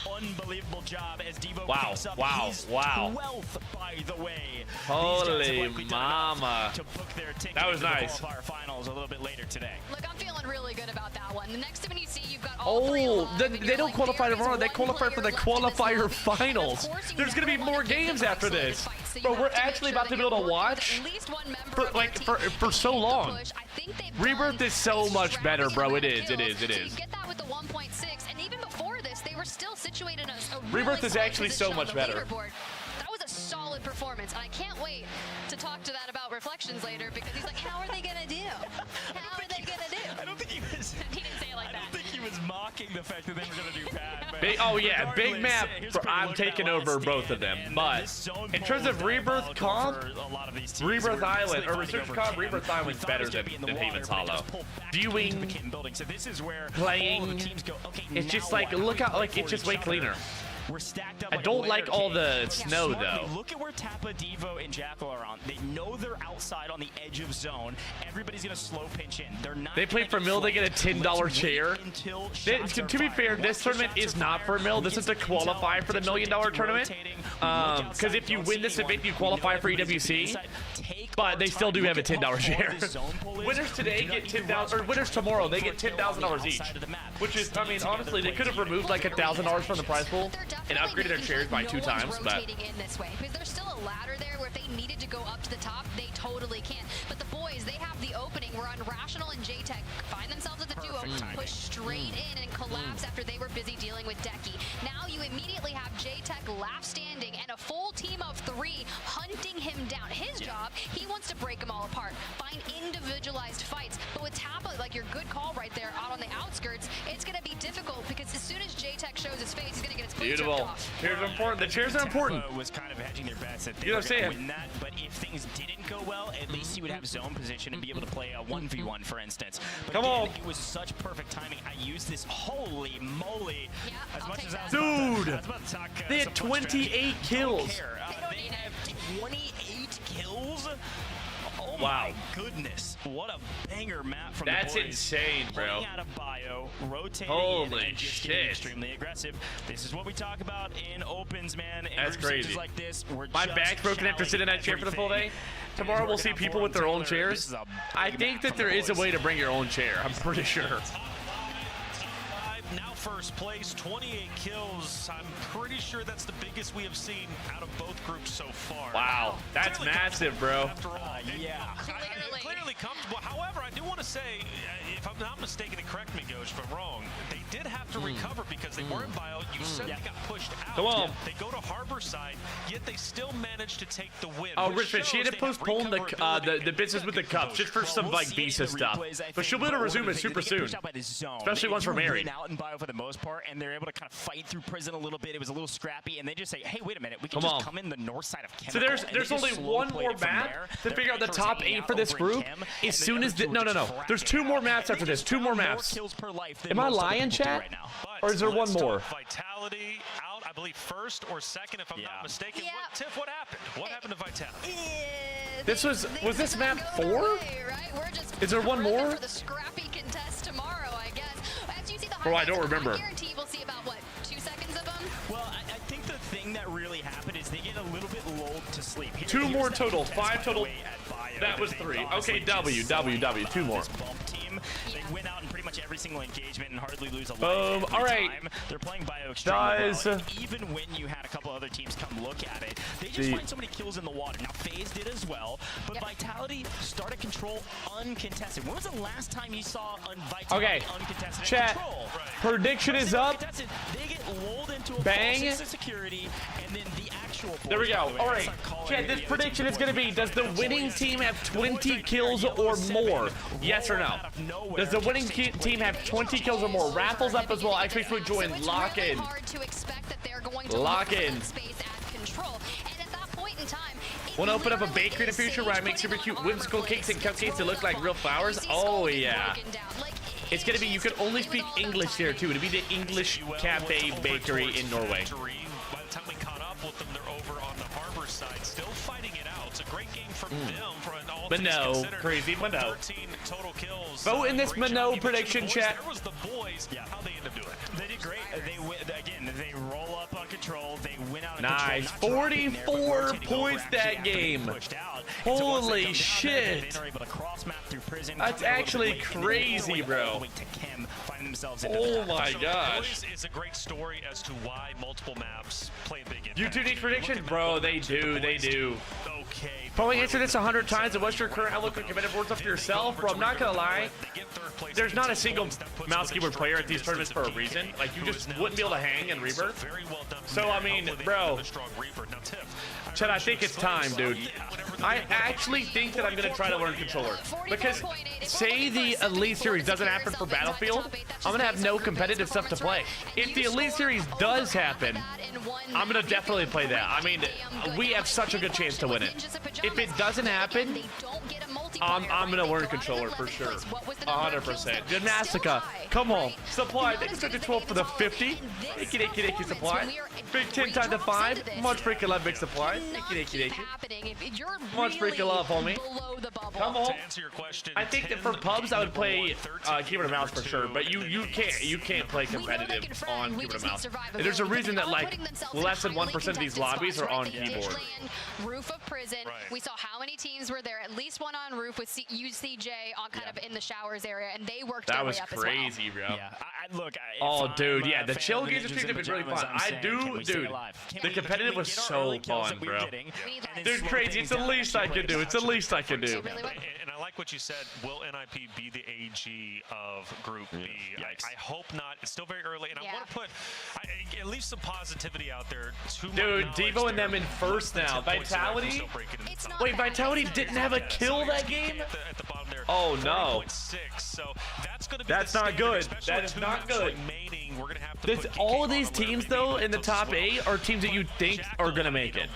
Unbelievable job as Devo picks up his 12th, by the way. Holy mama. To book their ticket that was to nice. The qualifier finals a little bit later today. Look, I'm feeling really good about that one. The next one you see, you've got all three alive, they don't qualify tomorrow. They qualify for the qualifier finals. There's going to be more games after this. Bro, we're actually about to be able to watch for so long. Rebirth is so much better, bro. It is. It is. It is. Get that with the 1.6, and even before this, they were still situated in a Rebirth is actually so much better. That was a solid performance, and I can't wait to talk to that about Reflections later, because he's like, how are they gonna do? How are they gonna do? I don't think he was. He didn't say it like that. I don't think he was mocking the fact that they were gonna do bad. Oh yeah, big map. I'm taking over both of them, but in terms of Rebirth comp, Rebirth Island or Research comp, Rebirth Island's better than Haven's Hollow. Viewing, playing, it's just like look out, like it's just way cleaner. We're stacked up. I don't like all the snow though. Look at where Tappa, Devo, and Jackal are on. They know they're outside on the edge of zone. Everybody's gonna slow pinch in. They're not. They play for Mill. They get a $10 chair. To be fair, this tournament is not for Mill. This is to qualify for the $1 million tournament. Because if you win this event, you qualify for EWC. But they still do have a $10 share. Winners today get $10,000, or winners tomorrow they get $10,000 each. Which is, I mean, honestly, they could have removed like $1,000 from the prize pool and upgraded their shares by 2 times. But in this way, because there's still a ladder there where if they needed to go up to the top, they totally can. But the boys, they have the opening where Unrational and JTech find themselves as a duo, push straight in and collapse after they were busy dealing with Decky. Now you immediately have JTech last standing and a full team of 3 hunting him down. His job, he wants to break them all apart, find individualized fights. But with Tappa, like your good call right there out on the outskirts, it's going to be difficult because as soon as JTech shows his face, he's going to get his boots ripped off. Chairs are important. The chairs are important. Was kind of hedging their bets that they you know were what I'm going to win that, but if things didn't go well, at least he would have zone position and be able to play a 1v1, for instance. But come on. It was such perfect timing. I used this. Holy moly. Yeah, as much as dude, I was about to talk, they had 28 kills. They have 28 kills. Oh wow. My goodness. What a banger map from That's the boys. Insane, bro. Playing out of bio, rotating Holy in and just getting extremely aggressive. This is what we talk about in opens, man. In that's crazy. Like this, my back's broken after sitting in that chair for the full day. Tomorrow we'll see people with their own chairs. I think that there is a way to bring your own chair. I'm pretty sure. Now first place, 28 kills. I'm pretty sure that's the biggest we have seen out of both groups so far. Wow, that's massive, bro. After all, yeah. Clearly comfortable. However, I do want to say, if I'm not mistaken, and correct me, Ghost, if I'm wrong, they did have to recover because they were in bio. You said they got pushed out. Come on. They go to Harborside, yet they still managed to take the win. Oh, Richmond, she had to postpone the business with the cups just for some like visa stuff. But she'll be able to resume it super soon, especially once we're married. Out in bio for the most part, and they're able to kind of fight through prison a little bit. It was a little scrappy, and they just say, "Hey, wait a minute, we can just come in the north side of Chemical." So there's only one more map to figure out the top 8 for this group. As soon as no. There's 2 more maps after this. 2 more maps. Am I lying, chat? Or is there one more? Vitality out, I believe, first or second, if I'm not mistaken. Yeah. Tiff, what happened? What happened to Vitality? This was this map 4? Is there one more? For the scrappy contest tomorrow, I guess. As you see the bro, I don't remember. I guarantee we'll see about what 2 seconds of them. Well, I think the thing that really happened is they get a little bit lulled to sleep. 2 more total, 5 total. That was 3. Okay, W, 2 more. They win out in pretty much every single engagement and hardly lose a life. Boom. All right. They're playing bio extremely well. Even when you had a couple other teams come look at it, they just find so many kills in the water. Now, FaZe did as well, but Vitality started control uncontested. When was the last time you saw Vitality uncontested? Chat. Prediction is up. They get lulled into a bang. Security, and then the actual there we go. All right. Chat, this prediction is going to be, does the winning team have 20 kills or more? Yes or no? Does the winning team team have 20 kills or more. Raffles up as well. Xbox join. Lock in. Lock in. Want to open up a bakery in the future where I make super cute whimsical cakes and cupcakes that look like real flowers? Oh yeah. It's gonna be, you can only speak English there too. It'll be the English Cafe Bakery in Norway. By the time we caught up with them, they're over on the harbor side, still fighting it out. It's a great game from them. For an all Minnow, crazy Minnow. 13 total kills. Vote in this Minnow prediction chat. There was the boys. How they end up doing it? They did great. They roll up on control. They win out. Nice. 44 points that game. Holy shit. That's actually crazy, bro. Oh my gosh. It's a great story as to why multiple maps play big impact. You two need prediction? Bro, they do. Okay. Probably answered this 100 times. And what's your current outlook on competitive boards up to yourself? Bro, I'm not gonna lie. There's not a single mouse keyboard player at these tournaments for a reason. Like, you just wouldn't be able to hang in Rebirth. So, I mean, bro. Chad, I think it's time, dude. I actually think that I'm gonna try to learn controller. Because, say the Elite Series doesn't happen for Battlefield, I'm gonna have no competitive stuff to play. If the Elite Series does happen, I'm gonna definitely play that. I mean, we have such a good chance to win it. If it doesn't happen, I'm gonna learn controller for sure. 100%. Gymnastica, come on. Supply, thanks to 12 for the 50. Icky Supply. Big 10 times to 5. Much freaking love, Big Supply. Icky. Much freaking love, homie. Come on. I think that for pubs, I would play keyboard and mouse for sure, but you can't play competitive on keyboard and mouse. There's a reason that like less than 1% of these lobbies are on keyboard. Roof of prison. We saw how many teams were there. At least one on roof with UCJ on kind of in the showers area, and they worked their way up as well. That was crazy, bro. Yeah, look. Oh, dude, yeah, the chill games have been really fun. Dude. The competitive was so fun, bro. Dude, crazy. It's the least I can do. It's the least I can do. And I like what you said. Will NIP be the AG of Group B? I hope not. It's still very early, and I want to put at least some positivity out there. Dude, Devo and them in first now. Vitality? Wait, Vitality didn't have a kill that game? Oh, no. That's not good. That is not good. All of these teams, though, in the top 8 are teams that you think are going to make it.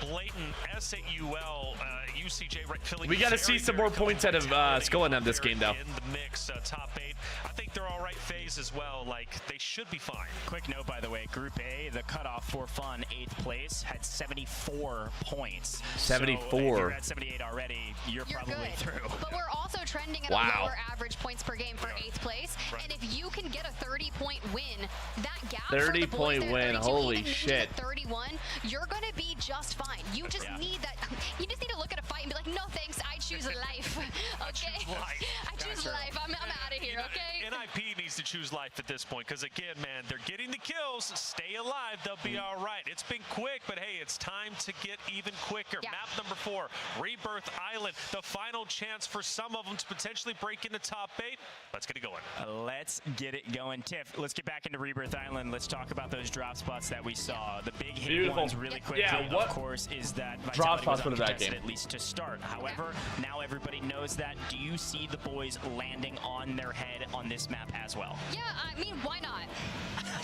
We got to see some more points out of Skull and them this game, though. In the mix, top 8. I think they're all right phase as well. Like, they should be fine. Quick note, by the way, Group A, the cutoff for fun, 8th place, had 74 points. 74. So if you're at 78 already, you're probably good. Through. But we're also trending at a lower average points per game for 8th place. And if you can get a 30-point win, that gap 30-point win, holy shit. 31, you're going to be just fine. You just need that. You just need to look at a fight and be like, no thanks, I choose life. Okay? I choose life. I'm out of here, okay? NIP needs to choose life at this point, because again, man, they're getting the kills. Stay alive, they'll be all right. It's been quick, but hey, it's time to get even quicker. Map number 4, Rebirth Island. The final chance for some of them to potentially break into top 8. Let's get it going. Let's get it going. Tiff, let's get back into Rebirth Island. Let's talk about those drop spots that we saw. The big hit ones really quickly, of course, is that drop spots for that game, at least to start. However, now everybody knows that. Do you see the boys landing on their head on this map as well? Yeah, I mean, why not?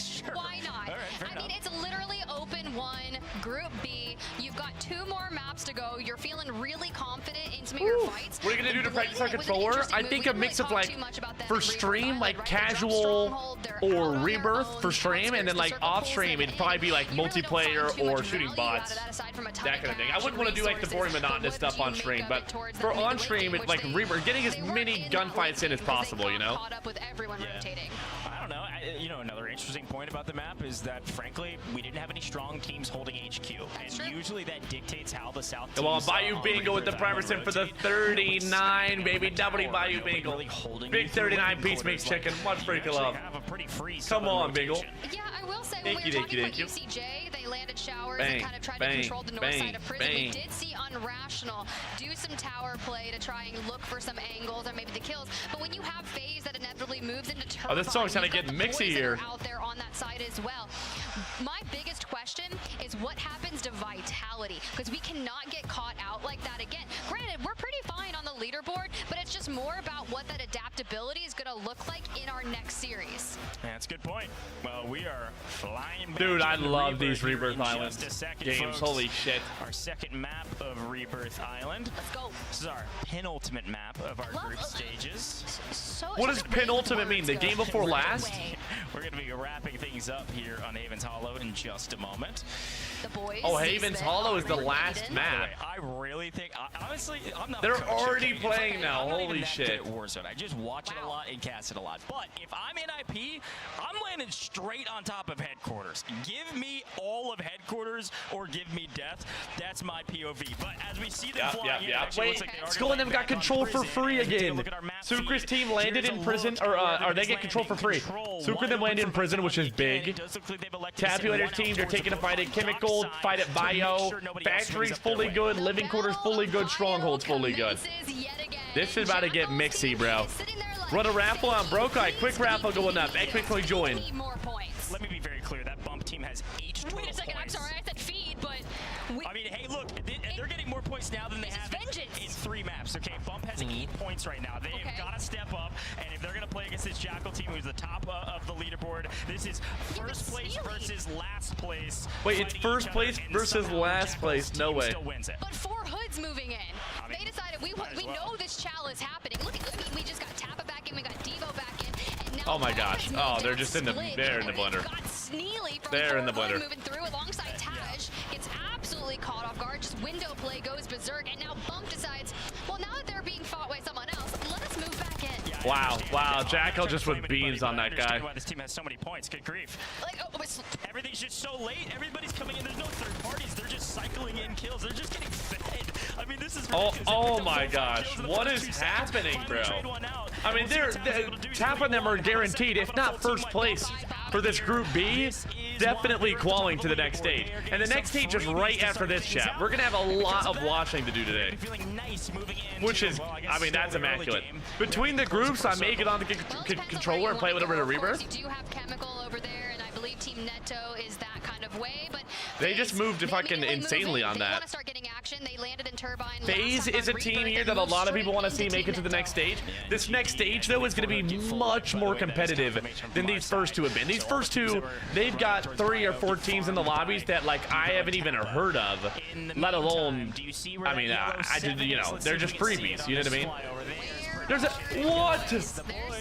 Sure. Why not? All right, I mean, it's literally open 1, Group B. You've got 2 more maps to go. You're feeling really confident in some of your fights. What are you going to do to practice our controller? I think a mix of like, for stream, like casual or Rebirth for stream, and then like off stream, it'd probably be like multiplayer or shooting bots. That kind of thing. I wouldn't want to do like the boring monotonous stuff on stream, but for on stream, it's like Rebirth, getting as many gunfights in as possible, you know? I don't know. You know, another interesting point about the map is that, frankly, we didn't have any strong teams holding HQ. And usually that dictates how the South teams... Well, Bayou Bingo with the Primerson for the 39, baby. W Bayou Bingo. Big 39 piece makes chicken. Much freaking love. Come on, Bingo. Yeah, I will say, when we were talking about UCJ, they landed showers and kind of tried to control the north side of prison. We did see Unrational do some tower play to try and look for some angles or maybe the kills. But when you have FaZe that inevitably moves into turbo, this song's kind of getting mixy here. Out there on that side as well. My biggest question is what happens to Vitality, because we cannot get caught out like that again. Granted, we're pretty fine on the leaderboard, but it's just more about what that adaptability stability is going to look like in our next series. Yeah, that's a good point. Well, we are flying back. Dude, I into love these here Rebirth in Island just a second, games. folks. Holy shit. Our second map of Rebirth Island. Let's go. This is our penultimate map of our group stages. What does penultimate mean? The game before last? We're going to be wrapping things up here on Haven's Hollow in just a moment. The boys. Oh, Haven's Hollow is the last map. I really think, honestly, I'm not. They're coaching. already playing now. I'm not even Holy that shit. good at Warzone. I just watch it a lot and cast it a lot. But if I'm in IP, I'm landing straight on top of headquarters. Give me all of headquarters or give me death. That's my POV. But as we see them flying in, it actually Wait, looks like they are Skull and them got control for free again. Sucre's team landed in prison, or they get control for free. Sucre them landed in prison, which is big. Tabulator team, they're taking a fight at Chemical, fight at Bio. Factory's fully good, living quarters fully good, strongholds fully good. This is about to get mixy, bro. Run a raffle on Brokai. Quick raffle going up. And quickly join. Let me be very clear. That bump team has 8 total Wait a second, points. I'm sorry, I said feed, but... I mean, hey, look, they're getting more points now than they have in 3 maps, okay? Bump has 8 points right now. They've got to step up, and if they're going to play against this Jackal team, who's the top of the leaderboard, this is first place versus last place. Wait, it's first place versus last place. No way. Still wins it. But 4 hoods moving in. They decided we know this chow is happening. Look, I mean, we just got Tappa back in, we got Devo back in, and now Oh my gosh. Oh, they're just in the they're in the blender. They're in the blender. Moving through alongside Taj, gets absolutely caught off guard. Just window play goes berserk, and now Bump decides, well, now that they're being fought by someone else, let us move back in. Wow, wow. Jackal just with beams on that guy. Why this team has so many points? Good grief. Like, everything's just so late. Everybody's coming in. There's no third parties. They're just cycling in kills. They're just getting fed. I mean, this is ridiculous. Oh my gosh. What is happening, bro? I mean, they're Tap on them are guaranteed, if not first place for this Group B, definitely qualifying to the next stage. And the next stage is right after this, chat. We're going to have a lot of watching to do today. Which is, I mean, that's immaculate. Between the groups, I may get on the controller and play whatever the Rebirth. You do have Chemical over there, and I believe Team Netto is that kind of way, but they just moved fucking insanely on that. FaZe is a team here that a lot of people want to see make it to the next stage. This next stage, though, is going to be much more competitive than these first two have been. These first two, they've got 3 or 4 teams in the lobbies that, like, I haven't even heard of, let alone, I mean, you know, they're just freebies, you know what I mean? There's a, what?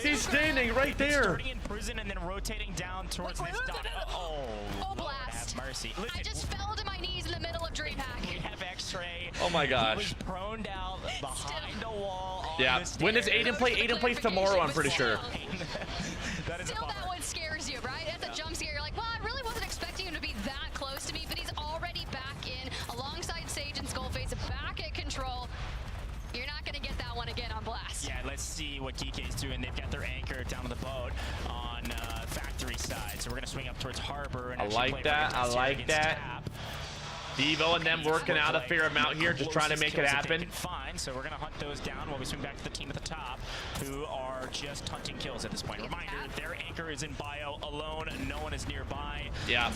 He's standing right there. Starting in prison and then rotating down towards this dot. Oh, blast. Lord have mercy. Listen, I just fell to my knees in the middle of DreamHack. We have X-Ray. Oh my gosh. He was prone down behind a wall. Yeah, when does Aiden play? Aiden plays tomorrow, I'm pretty sure. Still, that one scares you, right? That's a jump scare. You're like, well, I really wasn't expecting him to be that close to me, but he's already back in alongside Sage and Skullface, back at control. You're not going to get that one again on blast. Yeah, let's see what DK's doing. They've got their anchor down on the boat on factory side, so we're going to swing up towards harbor. And I like that. I like that. Devo and them working out a fair amount here, just trying to make it happen. Fine, so we're going to hunt those down while we swing back to the team at the top, who are just hunting kills at this point. Reminder, their anchor is in bio alone. No one is nearby. Yeah.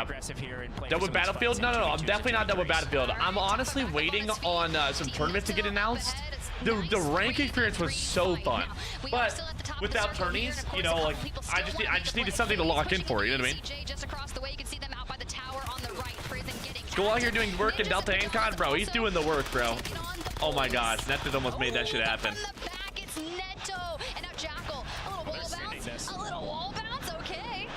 Aggressive here and play done with Battlefield? No. I'm definitely not done with Battlefield. I'm honestly waiting on some tournaments to get announced. The rank experience was so fun, but without tourneys, you know, like I just needed something to lock in for. You know what I mean? Go out here doing work in Delta and COD, bro. He's doing the work, bro. Oh my gosh, Netto almost made that shit happen. It's Netto, and now Jackal. A little wall bounce. A little wall bounce. Okay.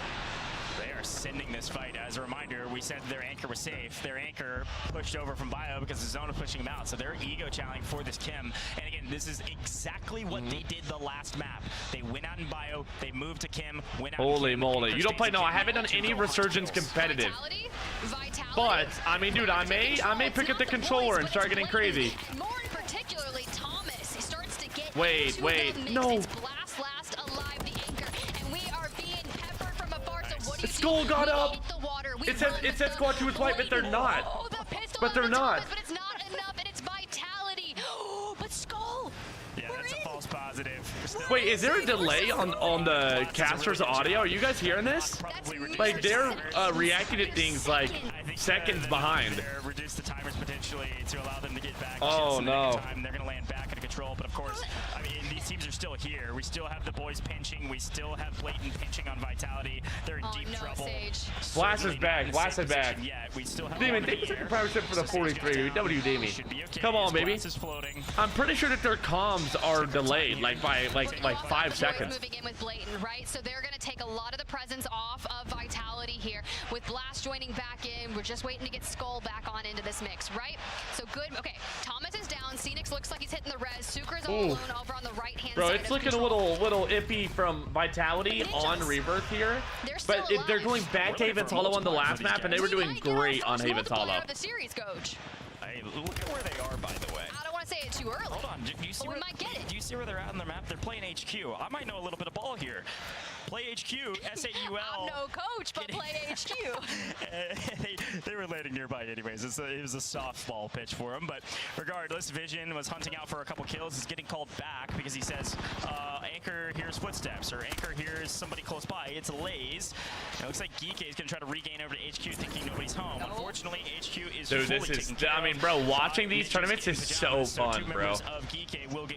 They are sending this fight. As a reminder, we said their anchor was safe. Their anchor pushed over from bio because the zone was pushing them out. So they're ego challenging for this Kim. And again, this is exactly what they did the last map. They went out in bio, they moved to Kim, went out. Holy moly. You don't play, no, I haven't done any Resurgence competitive. But, I mean, dude, I may pick up the controller and start getting crazy. More particularly, Thomas starts to get wait, no. Blast last alive the anchor, and we are being peppered from afar. So what do you Skull do? got up. It says squad 2 is white, but they're not. But they're not. But it's not enough, and it's vitality. But Skull. Yeah, that's a false positive. Wait, is there a delay on the caster's audio? Are you guys hearing this? Like they're reacting to things like seconds behind. Reduce the timers potentially to allow them to get back. Oh no! Time. They're gonna land back into control, but of course, I mean these teams are still here. We still have the boys pinching. We still have Blatant pinching on Vitality. They're in deep trouble. Blast is back. Blast is back. We still have Demon, thank you for the partnership for the 43. W Demon. Come on, baby. I'm pretty sure that their comms are delayed, like by like 5 seconds. Moving in with Blatant, right? So they're gonna take a lot of the presence off of Vitality here. With Blast joining back in, we're just waiting to get Skull back on into this mix, right? So good. Okay, Thomas is down. Phoenix looks like he's hitting the res. Sucre's all alone over on the right-hand side. Bro, it's looking a little iffy from Vitality on Rebirth here, but they're going back to Haven's Hollow on the last map, and they were doing great on Haven's Hollow. The series coach. Hey, look at where they are, by the way. I don't want to say it too early. Hold on, do you see we might get it. Do you see where they're at on their map? They're playing HQ. I might know a little bit of ball here. Play HQ, SAUL. I'm no coach, but play HQ. they were landing nearby anyways. It was a softball pitch for him, but regardless, Vision was hunting out for a couple kills. He's getting called back because he says, Anchor hears footsteps, or Anchor hears somebody close by. It's Lays. It looks like Geeke is going to try to regain over to HQ thinking nobody's home. Unfortunately, HQ is Dude, this is, I mean, bro, watching these tournaments is so fun, bro.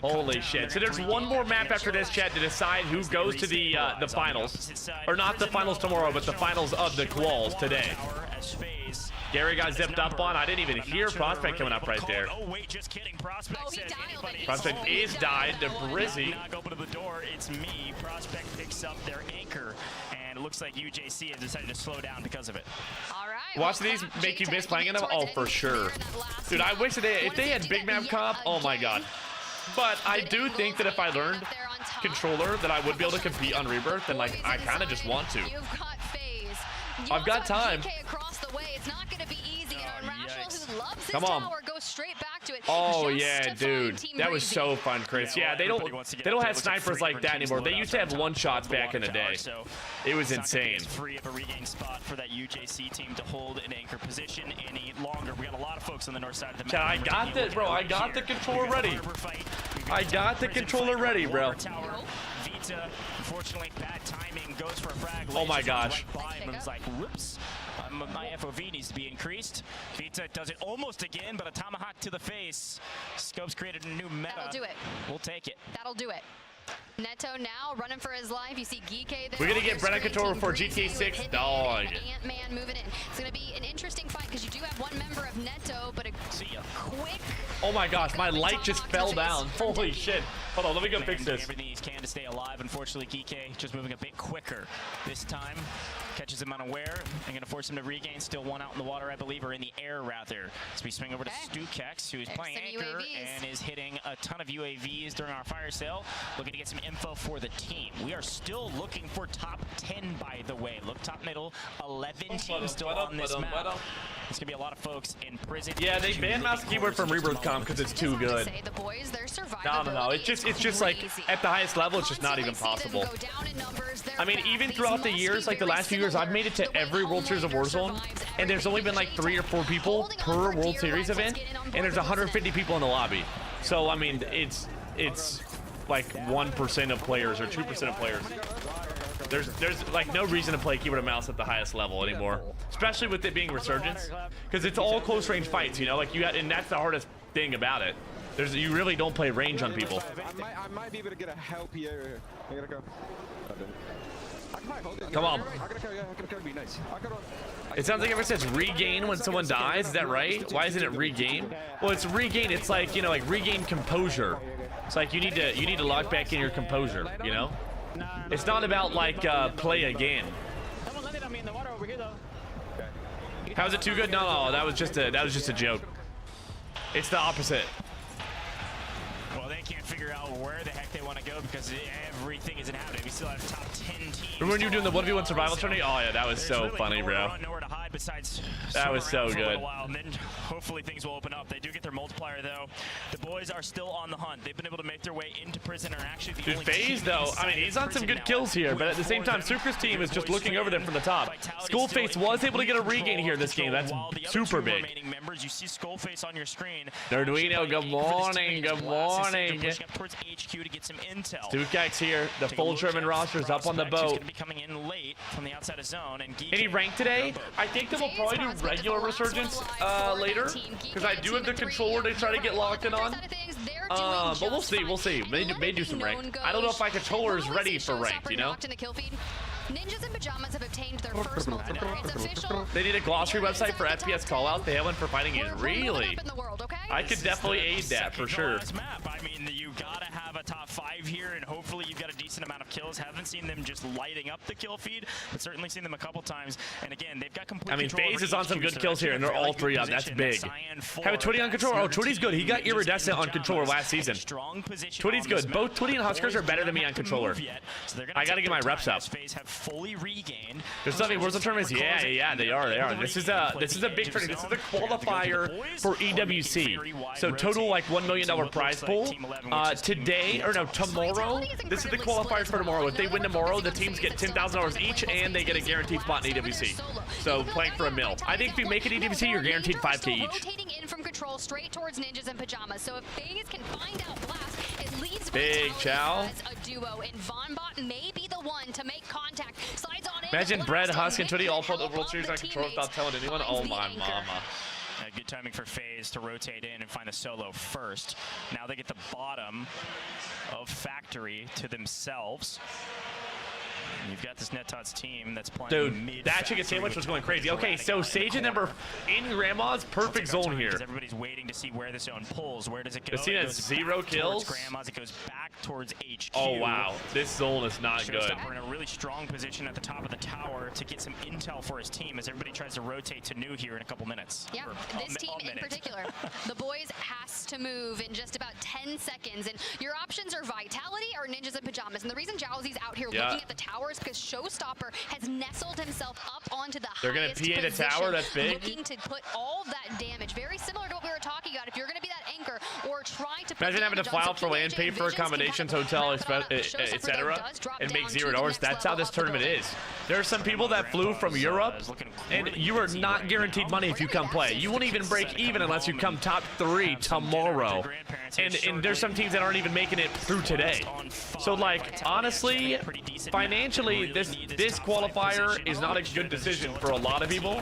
Holy shit. So there's one more map after this, chat, to decide who goes to the finals. Or not the finals tomorrow, but the finals of the quals today. Gary got zipped up on. I didn't even hear Prospect coming up right there. Oh, wait, just kidding. Prospect says anybody. Prospect is died to Brizzy. Knock open to the door. It's me. Prospect picks up their Anchor, and it looks like UJC has decided to slow down because of it. All right. Watch these make you miss playing them? Oh, for sure. Dude, I wish that if they had big map comp, oh my god. But I do think that if I learned controller, that I would be able to compete on Rebirth, and like I kind of just want to. I've got time. Come on. Oh yeah, dude, that was so fun, Chris. Yeah, they don't have snipers like that anymore. They used to have one shots back in the day. It was insane. Free of a regain spot for that UJC team to hold an anchor position any longer. We got a lot of folks on the north side of the map. I got the bro. I got the controller ready. I got the controller ready, bro. Vita, unfortunately, bad timing, goes for a frag. Oh my gosh. It's like, whoops. My FOV needs to be increased. Vita does it almost again, but a tomahawk to the face. Scope's created a new meta. That'll do it. We'll take it. That'll do it. Neto now running for his life. You see Geeke there. We're gonna get Brennan controller for GTA 6 dog. Ant-Man moving in. It's gonna be an interesting fight because you do have one member of Neto, but a quick. Oh my gosh, my light just fell down. Holy shit. Hold on, let me go fix this. Everything he can to stay alive. Unfortunately, Geeke just moving a bit quicker this time. Catches him unaware and gonna force him to regain. Still one out in the water, I believe, or in the air rather. So we swing over to Stukex, who's playing Anchor and is hitting a ton of UAVs during our fire sale. Looking to get some info for the team. We are still looking for top 10, by the way. Look, top middle, 11 teams still on this map. There's gonna be a lot of folks in prison. Yeah, they banned mouse and keyboard from Rebirth comp because it's too good. No. It's just like at the highest level, it's just not even possible. I mean, even throughout the years, like the last few years, I've made it to every World Series of Warzone, and there's only been like 3 or 4 people per World Series event, and there's 150 people in the lobby. So I mean, it's like 1% of players or 2% of players. There's like no reason to play keyboard and mouse at the highest level anymore, especially with it being Resurgence, because it's all close range fights, you know, like you got, and that's the hardest thing about it. You really don't play range on people. I might be able to get a help here. I gotta go. Come on. I gotta go. Be nice. It sounds like it says regain when someone dies. Is that right? Why isn't it regain? Well, it's regain. It's like, you know, like regain composure. It's like you need to lock back in your composure. You know, it's not about like play again. How's it too good? No, that was just a joke. It's the opposite. Well, they can't figure out where the heck they want to go because everything isn't happening. We still have top 10 teams. Remember when you were doing the 1v1 survival tourney? Oh yeah, that was so funny, bro. Nowhere to hide. had besides That was so for a good. little while, and then hopefully things will open up. They do get their multiplier though. The boys are still on the hunt. They've been able to make their way into prison and are actually the Dude, only FaZe team though, inside I mean, he's on some prison good now. kills here, but at the With same time, 4 Sucre's team the is just boys looking over them from the top. Vitality's Skullface still in was able to get a complete regain here this game. control, That's while the other super 2 big. remaining members, you see Skullface on your screen. Nerduino, good morning, good morning. Pushing up towards HQ to get some intel. Stukex here, the Take a full look German at roster's up on the Prospect, who's boat. gonna be coming in late from the outside of zone, and Any rank today? I think that we'll probably do regular resurgence later, because I do have the controller to try to get locked in on. But we'll see, we'll see. May do some rank. I don't know if my controller is ready for ranked, you know? Ninjas in Pajamas have obtained their first multiplier. It's official. They need a glossary website for FPS callout. They have one for fighting it. Really? I could definitely aid that for sure. Map. I mean, you gotta have a top 5 here, and hopefully you've got a decent amount of kills. Haven't seen them just lighting up the kill feed, but certainly seen them a couple times. And again, they've got complete. I mean, control FaZe over is on some HQ, good so kills they're here, and they're actually all 3 on. That's big. Have a Twitty on controller. Oh, Twitty's good. He got iridescent on controller last season. Twitty's good. Both Twitty and Huskers are better than me on controller. I gotta get my reps up. FaZe have fully regained. There's nothing. Where's the tournaments? Yeah, they are. This is a big tournament. This is a qualifier for EWC. So total like $1 million prize pool. Today or no, tomorrow. This is the qualifiers for tomorrow. If they win tomorrow, the teams get $10,000 each, and they get a guaranteed spot in EWC. So playing for $1 million. I think if you make it EWC, you're guaranteed 5K each. Rotating in from control straight towards Ninjas in Pajamas. So if FaZe can find out Blast, it leaves Big Chow. as a duo, and VonBot may be the one to make contact. Slides on in. Imagine Bread, Husk, and Twitty all pulled the World Series on control without telling anyone. Oh my mama. Good timing for FaZe to rotate in and find the solo first. Now they get the bottom of Factory to themselves. And you've got this NetTots team that's playing Dude, that chicken sandwich was going crazy. Okay, so Sage and number in Grandma's perfect zone here. Everybody's waiting to see where the zone pulls. Where does it go? This team has 0 kills. Grandma's. It goes back towards HQ. Oh wow, this zone is not good. Showstopper in a really strong position at the top of the tower to get some intel for his team as everybody tries to rotate to new here in a couple minutes. Yeah, this team in particular, the boys has to move in just about 10 seconds, and your options are Vitality or Ninjas in Pajamas. And the reason Jowzy's out here looking at the tower is because Showstopper has nestled himself up onto the They're gonna highest PA the position, tower. That's big. looking to put all that damage. Very similar to what we were talking about. If you're going to be that anchor or try to Imagine having to fly out for land, pay for accommodations, hotel, etc., and make $0. That's how this tournament is. There are some people that flew from Europe, and you are not guaranteed money if you come play. You won't even break even unless you come top 3 tomorrow. And there's some teams that aren't even making it through today. So like honestly, financially, this qualifier is not a good decision for a lot of people.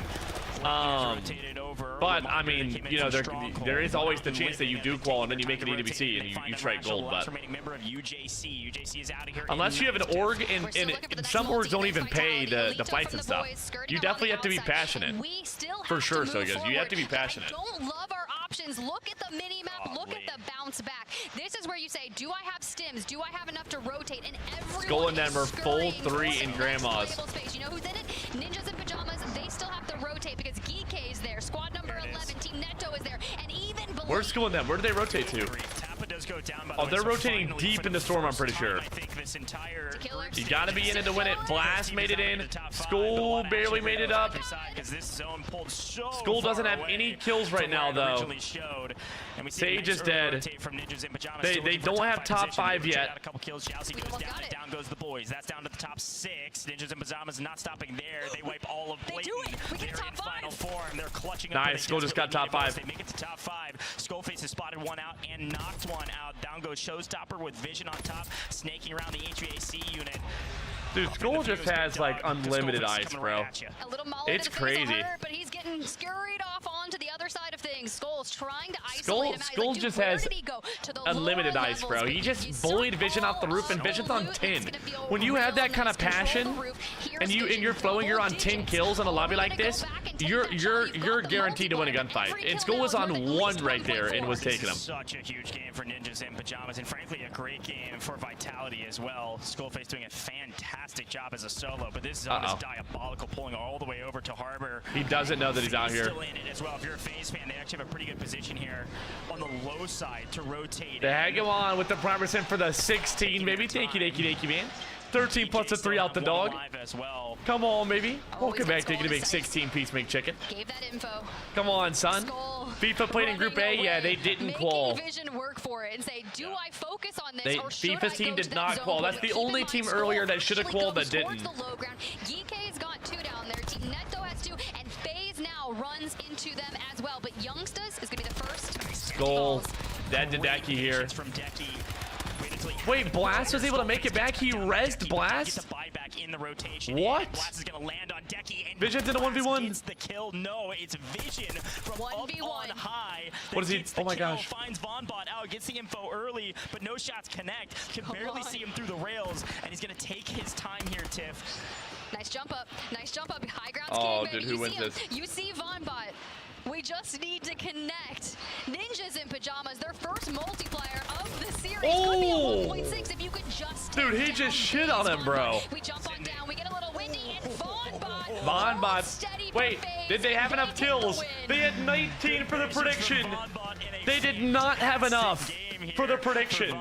But I mean, you know, there is always the chance that you do qual and then you make an EWC and you strike gold. But unless you have an org, and some orgs don't even pay the fights and stuff, you definitely have to be passionate. For sure, so guys, you have to be passionate. Don't love our options. Look at the mini map. Look at the bounce back. This is where you say, do I have stims? Do I have enough to rotate? And everyone Skull and Denver, full 3 in Grandma's. You know who's in it? Ninjas in Pajamas. They still have to rotate because Geek is there. Squad number 11, Team Netto is there, and even below. Where's Skull and them? Where do they rotate to? Oh, they're rotating deep in the storm, I'm pretty sure. You gotta be in it to win it. Blast made it in. Skull barely made it up. Skull doesn't have any kills right now, though. Sage is dead. They don't have top 5 yet. Down goes the boys. That's down to the top 6. Ninjas and Pajamas not stopping there. They wipe all of Blatant. They're in final form. They're clutching up. Nice. Skull just got top 5. They make it to top 5. Skullface has spotted one out and knocked one out. Down goes Showstopper with vision on top, snaking around the HVAC unit. Dude, Skull just has like unlimited ice, bro. It's crazy. But he's getting scurried off onto the other side of things. Skull's trying to isolate him. Skull just has unlimited ice, bro. He just bullied Vision off the roof, and Vision's on 10. When you have that kind of passion, and you're flowing, you're on 10 kills in a lobby like this, you're guaranteed to win a gunfight. And Skull was on 1 right there and was taking him. Such a huge game for Ninjas and Pajamas, and frankly a great game for Vitality as well. Skullface doing a fantastic job as a solo, but this zone is diabolical, pulling all the way over to Harbor. He doesn't know that he's out here. Still in it as well. If you're a FaZe fan, they actually have a pretty good position here on the low side to rotate. The Hagawon with the prime % for the 16, baby. Thank you, man. 13 plus a 3 out the dog. As well. Come on, baby. Welcome back to Skull the big to 16-piece McChicken. Gave that info. Come on, son. Skull FIFA played in Group A. running Yeah, they away, didn't making qual. Vision work for it and say, do I focus on this or should FIFA's I team go did to that not zone qual. point? That's the Keep in only mind, team Skull earlier that should have actually qualled that goes towards didn't. the low ground. Geek's got 2 down there. Team Neto has 2, and FaZe now runs into them as well. But Youngstas is going to be the first. Goal. Dead to Decky here. From Decky. Wait, Blast was able to make it back? He rezzed Blast? In the rotation. What? Blast is going to land on Decky, and Vision's in a 1v1. Gets the kill. No, it's Vision from 1v1 up on high. What is he? Gets the Oh my kill, gosh. Finds Vonbot out, gets the info early, but no shots connect. Can barely see him through the rails, and he's going to take his time here, Tiff. Nice jump up. Nice jump up. High ground's Oh, king, dude, baby. who wins this? You see Vonbot. We just need to connect. Ninjas in pajamas, their first multiplier of the series. Could be a 1.6 if you could just Dude, he take just down shit on FaZe him, bro. Vonbot. We jump on down. We get a little windy, and Vonbot. Vonbot. Wait, did they have enough kills? They had 19 for the prediction. They did not have enough for the prediction.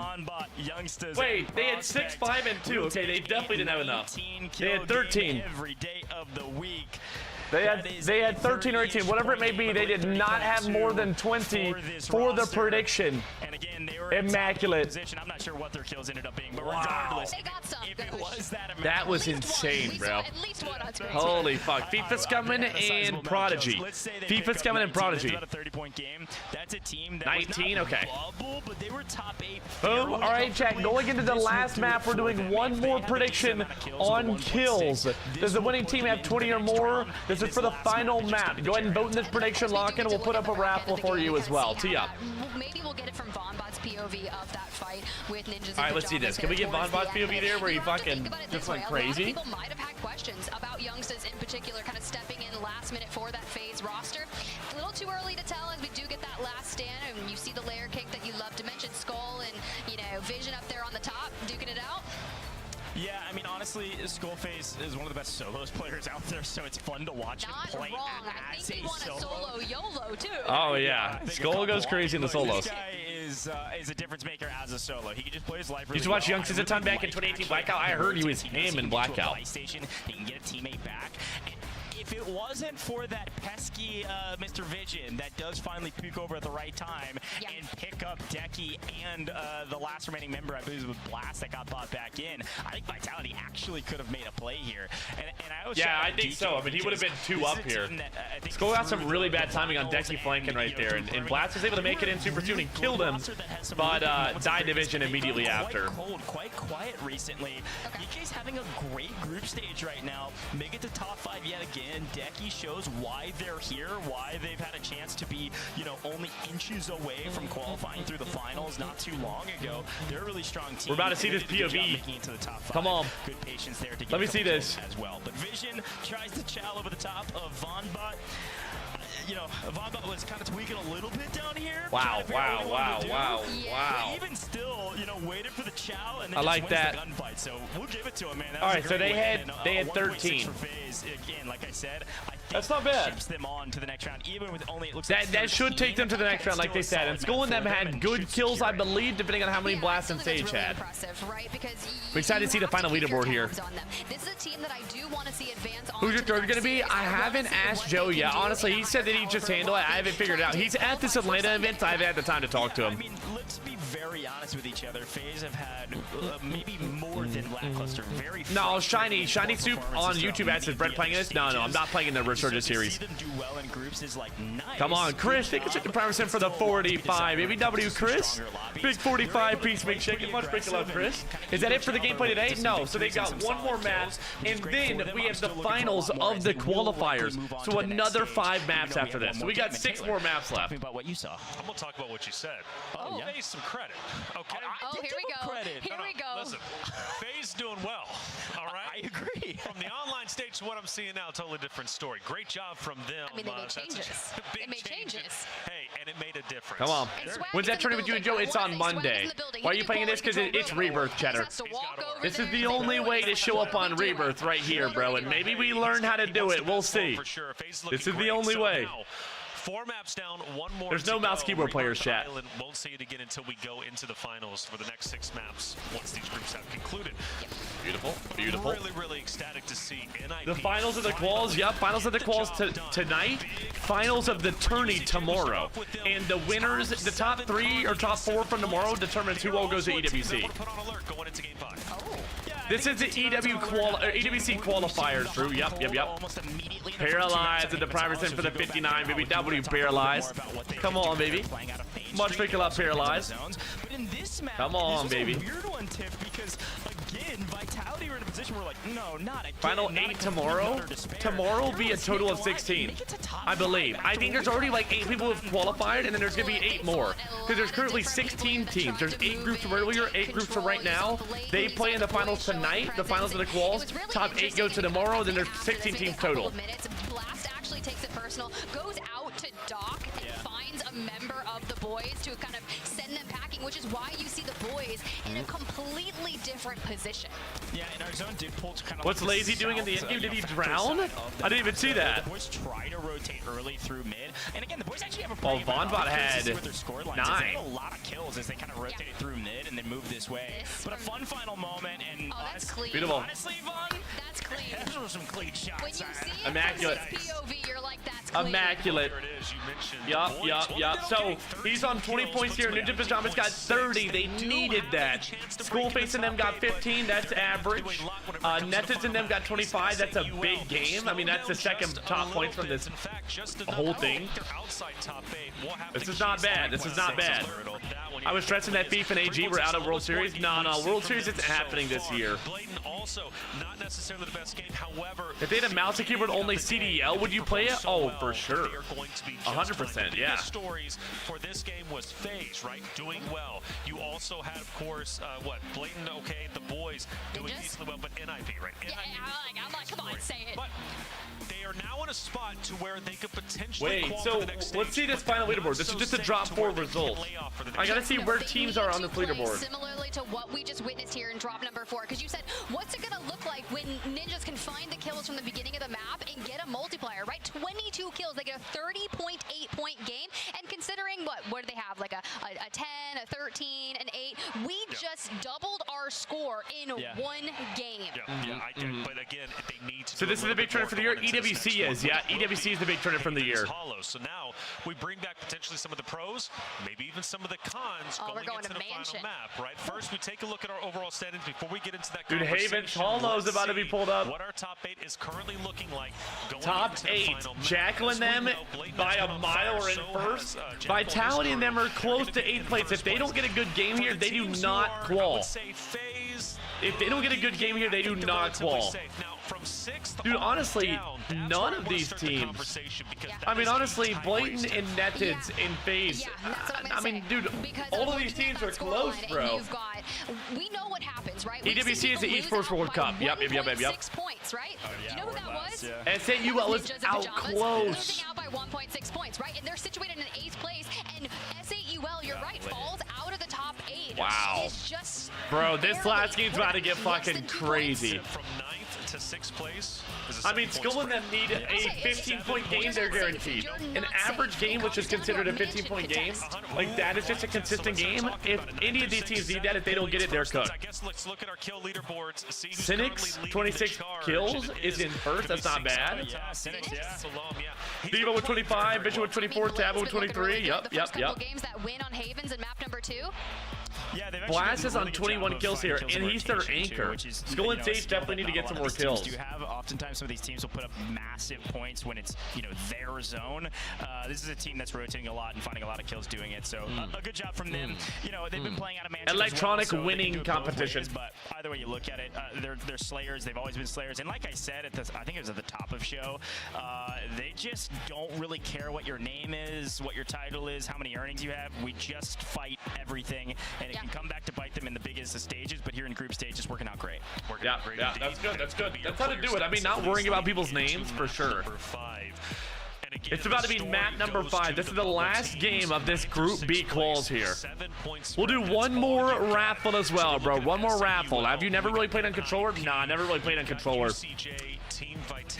Wait, they had 6, 5, and 2. Okay, they definitely didn't have enough. They had 13. Every day of the week. They had 13 or 18, whatever it may be. They did not have more than 20 for the prediction. And again, they were immaculate. Position. I'm not sure what their kills ended up being, but regardless, They got some. if it was that amount, That was insane, bro. At least one on screen. Holy fuck. FIFA's coming and Prodigy. FIFA's coming and Prodigy. About a 30-point game. That's a team that 19, was not okay. bubble, but they were top 8. Boom. All right, chat. Going into the last map, we're doing one more prediction on kills. Does the winning team have 20 or more? This is for the final map. Go ahead and vote in this prediction, lock in. We'll put up a raffle for you as well. Tee up. Maybe we'll get it from Vonbot's POV of that fight with Ninjas. All right, let's see this. Can we get Vonbot's POV there where he fucking just went crazy? People might have had questions about Youngstas in particular, kind of stepping in last minute for that FaZe roster. A little too early to tell as we do get that last stand, and you see the layer cake that you love to mention, Skull and Vision up there on the top, duking it out. Yeah, I mean, honestly, Skullface is one of the best solos players out there, so it's fun to watch him play I as think he a won a solo YOLO, too. Oh, yeah. Skull goes crazy in the solos. This guy is a difference maker as a solo. He can just play his life really Did you watch well. Youngsters a ton back in 2018 Blackout? I heard he was him in Blackout. He can get a teammate back. If it wasn't for that pesky Mr. Vision that does finally peek over at the right time and pick up Decky and the last remaining member, I believe it was Blast, that got bought back in, I think Vitality actually could have made a play here. And I was I think so. I mean, he would have been 2 up here. Skull got some really bad timing on Decky flanking right there, and Blast was able to make it in super soon and killed him, but died Division immediately after. Quite quiet recently. EK's having a great group stage right now. Make it to top 5 yet again. Decky shows why they're here, why they've had a chance to be, only inches away from qualifying through the finals not too long ago. They're a really strong team. We're about to see this POV. Come on. Good patience there to get Let me see this. as well. But Vision tries to chow over the top of Vonbot. Vonbot was kind of tweaking a little bit down here. Wow. Even still, waited for the chow and then I like that. the gunfight. So we'll give it to him, man. All right, so they had 13. For FaZe. Again, like I said, I think that's not bad. Ships them on to the next round, even with only it looks that should take them to the next round, like they said. And Skull and them had good kills, I believe, depending on how many Blast and Sage had. We're excited to see the final leaderboard here. This is a team that I do want to see advance on. Who's your third going to be? I haven't asked Joe yet. Honestly, he said that he just handled it. I haven't figured it out. He's at this Atlanta event, so I haven't had the time to talk to him. I mean, let's be very honest with each other. FaZe have had maybe more than lackluster. No, Shiny Soup on YouTube asks, is Brett playing this? No, I'm not playing in the Resurgence series. Come on, Chris. Thank you for 5% for the 45. ABW, Chris. Big 45-piece McChicken. Much big love, Chris. Is that it for the gameplay today? No. So they got one more match, and then we have the finals of the qualifiers. So another 5 maps after this. So we got 6 more maps left. About what you saw. I'm gonna talk about what you said. Oh, FaZe some credit. Okay. Here we go. Here we go. Listen, FaZe doing well. All right. I agree. From the online stage to what I'm seeing now, totally different story. Great job from them. I mean, they made changes. They made changes. Hey, and it made a difference. Come on. When's that tournament with you and Joe? It's on Monday. Why are you playing this? Because it's Rebirth, Cheddar. This is the only way to show up on Rebirth right here, bro. And maybe we learn how to do it. We'll see. This is the only way. 4 maps down, 1 more. There's no mouse keyboard players, chat. Won't see it again until we go into the finals for the next 6 maps once these groups have concluded. Beautiful. Beautiful. Really ecstatic to see NIP. The finals of the quals, yep, finals of the quals tonight, finals of the tourney tomorrow, and the winners, the top 3 or top 4 from tomorrow determines who all goes to EWC. This is the EWC qualifiers, Drew. Yep. Paralyzed at the Primerson for the 59, baby. W Paralyzed. Come on, baby. Much freaking love Paralyzed. Come on, baby. Weird one, Tiff, because again, Vitality are in a position where like, no, not again. Final 8 tomorrow. Tomorrow will be a total of 16, I believe. I think there's already like 8 people who have qualified, and then there's gonna be 8 more. Because there's currently 16 teams. There's 8 groups from earlier, 8 groups from right now. They play in the finals tonight, the finals of the quals. Top 8 go to tomorrow, then there's 16 teams total. Blast actually takes it personal, goes out to Doc and finds a member of the boys to kind of send them packing, which is why you see the boys in a completely different position. Yeah, and our zone did pull to kind of. What's like Lazy doing in the end game? Did he drown? I didn't even see that. The boys try to rotate early through mid, and again, the boys actually have a Well, pretty Vonbot had with their score lines. 9. They have a lot of kills as they kind of rotate through mid and then move this way. But a fun final moment, and that's clean. Beautiful. Honestly, Vaughn, that's clean. Those were some clean shots. When you see it Immaculate. from his POV, you're like, that's clean. Immaculate. Yup. So he's on 20 points here. Ninja Pajamas got 30. They needed that. Schoolface and them got 15. That's average. Nethers and them got 25. That's a big game. I mean, that's the second top points from this whole thing. This is not bad. This is not bad. I was stressing that Beef and AG were out of World Series. No, World Series isn't happening this year. Also, not necessarily the best game. However, if they had a mouse and keyboard only CDL, would you play it? Oh, for sure. 100%, yeah. The stories for this game was FaZe, right? Doing well. You also had, of course, Blatant, okay, the boys doing decently well, but NIP, right? Yeah, I'm like, come on, say it. But they are now in a spot to where they could potentially Wait, so let's see this final leaderboard. This is just a drop 4 result. I gotta see where teams are on the leaderboard. Similarly to what we just witnessed here in drop number 4, because you said, what's it gonna look like when ninjas can find the kills from the beginning of the map and get a multiplier, right? 22 kills, they get a 30.8 point game, and considering what do they have, like a 10, a 13, an 8, we just doubled our score in one game. I get it, but again, they need to. So this is the big tournament for the year. EWC is, EWC is the big tournament from the year. So now we bring back potentially some of the pros, maybe even some of the cons going into the final map, right? First, we take a look at our overall standings before we get into that Dude, Haven's Hollow's about to be pulled up. What our top 8 is currently looking like. Top 8. Jacqueline them by a mile are in first. Vitality and them are close to 8th place. If they don't get a good game here, they do not qual. If they don't get a good game here, they do not qual. Dude, honestly, none of these teams. I mean, honestly, Blatant and Netids and FaZe. I mean, dude, all of these teams are close, bro. We know what happens, right? EWC is the Esports World Cup. Yep. 6 points, right? You know who that was? SAUL is out close. Losing out by 1.6 points, right? And they're situated in 8th place, and SAUL, you're right, falls out of the top 8. Wow. It's just bro, this last game's about to get fucking crazy. From 9th to 6th place. I mean, Skull and them need a 15-point game, they're guaranteed. An average game, which is considered a 15-point game, like that is just a consistent game. If any of these teams need that, if they don't get it, they're cooked. I guess let's look at our kill leaderboards. See who's Cynics, 26 kills, is in first. That's not bad. Diva with 25, Bishop with 24, Tabo with 23. Yep. games that win on Havens in map number 2. Yeah, Blast is on 21 kills here, and he's their anchor. Skull and Sage definitely need to get some more kills. Do have oftentimes some of these teams will put up massive points when it's their zone. This is a team that's rotating a lot and finding a lot of kills doing it. So a good job from them. They've been playing out of Manchester. Electronic winning competition. But either way you look at it, they're Slayers. They've always been Slayers. And like I said I think it was at the top of show, they just don't really care what your name is, what your title is, how many earnings you have. We just fight everything, and it can come back to bite them in the biggest of stages. But here in group stage, it's working out great. Yeah, that's good. That's how to do it. I mean, not worrying about people's names for sure. And again, It's about to be map number 5. This is the last game of this Group B quals here. We'll do one more raffle as well, bro. One more raffle. Have you never really played on controller? Nah, never really played on controller.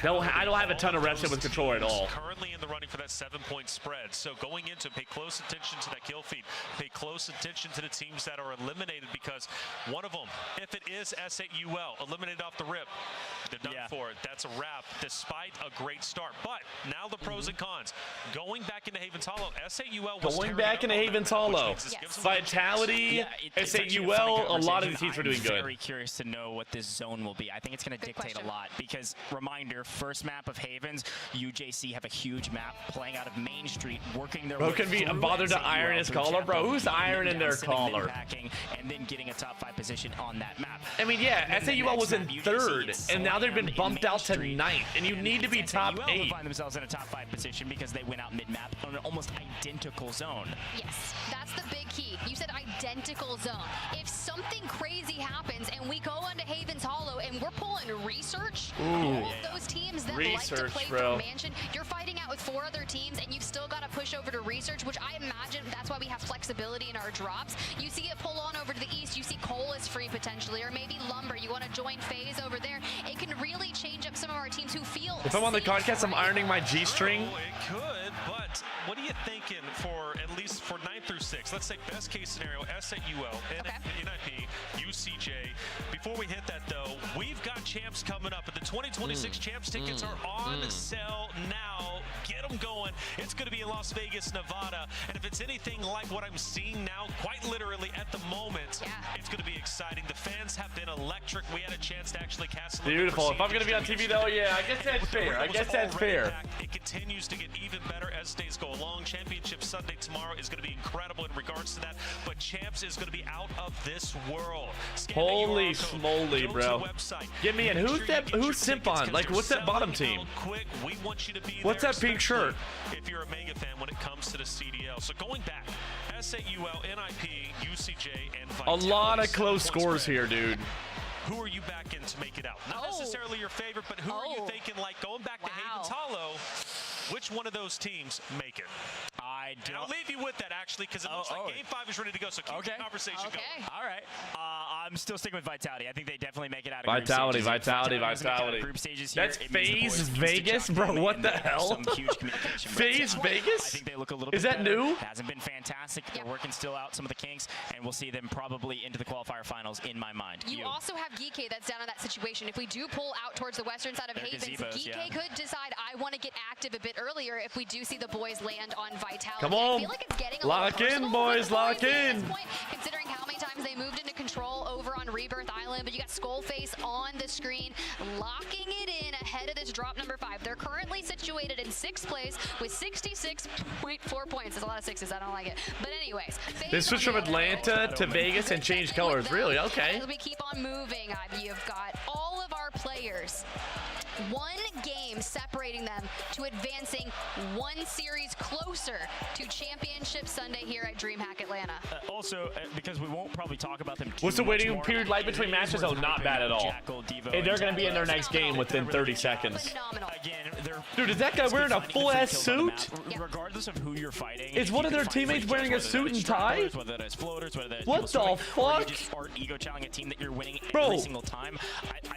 No, I don't have a ton of reps in with controller at all. Currently in the running for that 7-point spread. So going into, pay close attention to that kill feed. Pay close attention to the teams that are eliminated, because one of them, if it is S8UL, eliminated off the rip, they're done for it. That's a wrap, despite a great start. But now the pros and cons. Going back into Havens Hollow, S8UL was Going back into Havens Hollow. Vitality, S8UL, a lot of the teams were doing I'm good. very curious to know what this zone will be. I think it's going to dictate a lot, because reminder, first map of Havens, UJC have a huge map playing out of Main Street, working their Bro, way can be through bothered to S8UL iron his through collar, bro. Chapel, Who's ironing their collar? and then getting a top 5 position on that map. I mean, yeah, SAUL was in 3rd, and now they've been bumped out to 9th, and you need to be top 8. Find themselves in a top 5 position because they went out mid-map on an almost identical zone. Yes, that's the big key. You said identical zone. If something crazy happens and we go onto Havens Hollow and we're pulling research, all of those teams that like to play for Mansion, you're fighting out with 4 other teams and you've still got to push over to research, which I imagine that's why we have flexibility in our drops. You see it pull on over to the east, you see Cole is free potentially, or maybe Lumber, you want to join FaZe over there. It can really change up some of our teams who feel If I'm on the podcast, I'm ironing my G-string. It could, but what are you thinking for at least for 9 through 6? Let's say best case scenario, S8UL, NIP, UCJ. Before we hit that though, we've got champs coming up, and the 2026 champs tickets are on sale now. Get them going. It's going to be in Las Vegas, Nevada, and if it's anything like what I'm seeing now, quite literally at the moment, it's going to be exciting. The fans have been electric. We had a chance to actually cast a little Beautiful. If I'm going to be on TV though, yeah, I guess that's fair. I guess that's fair. It continues to get even better as days go along. Championship Sunday tomorrow is going to be incredible in regards to that, but champs is going to of this world. Holy smoly, bro. Get me in. Who's that? Who's Simp on? Like, what's that bottom team? What's that pink shirt? If you're a mega fan when it comes to the CDL. So going back, S8UL, NIP, UCJ, and Vitality. A lot of close scores here, dude. Who are you backing to make it out? Not necessarily your favorite, but who are you thinking, like, going back to Havens Hollow, which one of those teams make it? And I'll leave you with that, actually, because it looks like Game 5 is ready to go, so keep the conversation going. All right. I'm still sticking with Vitality. I think they definitely make it out of Vitality. group stages here. That's FaZe Vegas, bro. What the hell? FaZe Vegas? I think they look a little Is that new? Hasn't been fantastic. They're working still out some of the kinks, and we'll see them probably into the qualifier finals in my mind. You also have Geekay that's down in that situation. If we do pull out towards the western side of Havens, Geekay could decide I want to get active a bit earlier if we do see the boys land on Vitality. Come on. I feel like it's getting a lock in, boys. Lock in. Considering how many times they moved into control over on Rebirth Island, but you got Skullface on the screen, locking it in ahead of this drop number 5. They're currently situated in 6th place with 66.4 points. There's a lot of 6s. I don't like it. But anyways, they switched from Atlanta to Vegas and changed colors. Really? Okay. As we keep on moving, you've got all of our players. One game separating them to advancing one series closer to Championship Sunday here at DreamHack Atlanta. Also, because we won't probably talk about them too What's the much waiting more, period like between matches? Oh, not bad at all. Hey, they're going to be in their next game within 30 seconds. Dude, is that guy wearing a full-ass suit? Regardless of who you're fighting. Is one of their teammates wearing a suit and tie? Whether that's floaters, whether that's what the fuck? Or ego challenging a team that you're winning Bro, every single time.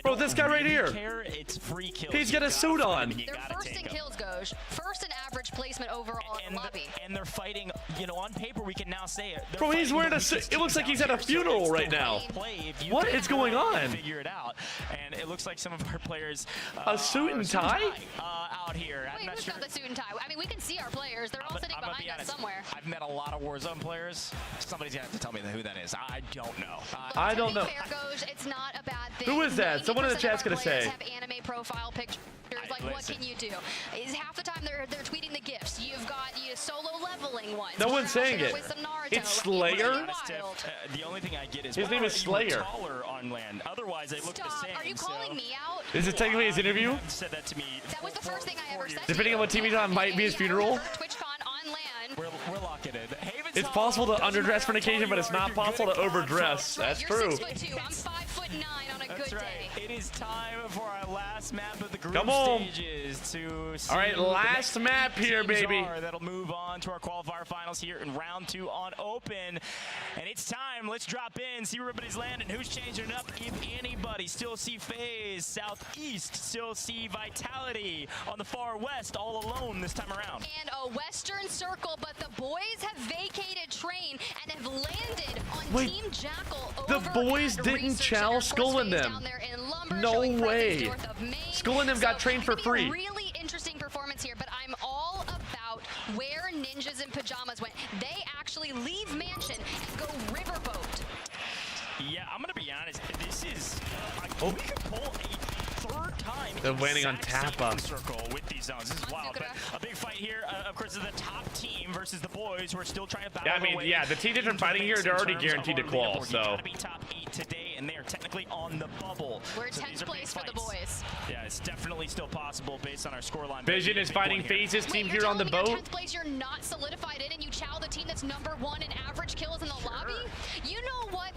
bro, this guy right here. It's free kills. He's got a suit on. They're first in kills, Goj. First in average placement overall in the lobby. And they're fighting, you know, on paper we can now say it. Bro, he's wearing a suit. It looks like he's at a funeral right now. What is going on? Figure it out. And it looks like some of our players a suit and tie out here. Wait, who's got the suit and tie? I mean, we can see our players. They're all sitting behind us somewhere. I've met a lot of Warzone players. Somebody's gonna have to tell me who that is. I don't know. I don't know. Fair, Goj, it's not a bad thing. Who is that? Someone in the chat's gonna say. Have anime profile pictures. Like, what can you do? Is half the time they're tweeting the gifts. You've got solo leveling ones. No one's saying it. It's Slayer. The only thing I get is his name is Slayer. Taller on land. Otherwise, they look the same. Are you calling me out? Is it technically his interview? Said that to me. That was the first thing I ever said. Depending on what team he's on, might be his funeral. TwitchCon on land. We're locking in. It's possible to underdress for an occasion, but it's not possible to overdress. That's true. You're 6'2". I'm 5'9" on a good day. It is time for our last map of the group Come on. stages to see All right, last map here, teams baby. that'll move on to our qualifier finals here in round 2 on Open. And it's time. Let's drop in, see where everybody's landing, who's changing it up, if anybody. Still see FaZe, Southeast, still see Vitality on the far west, all alone this time around. And a Western Circle, but the boys have vacated train and have landed on Team Jackal. The boys didn't chow Skull in them. No way. Skull in them got trained for free. Really interesting performance here, but I'm all about where Ninjas in Pajamas went. They actually leave Mansion and go Riverboat. Yeah, I'm gonna be honest. This is we could pull a third time. They're landing on Tappa. Circle with these zones. This is wild. But a big fight here. Of course, is the top team versus the boys who are still trying to battle. Yeah, I mean, yeah, the team that are fighting here, they're already guaranteed to qual. So. You gotta be top 8 today, and they are technically on the bubble. We're 10th place for the boys. Yeah, it's definitely still possible based on our scoreline. Vision is fighting FaZe's team here on the boat. 10th place, you're not solidified in, and you chow the team that's #1 in average kills in the lobby. You know what?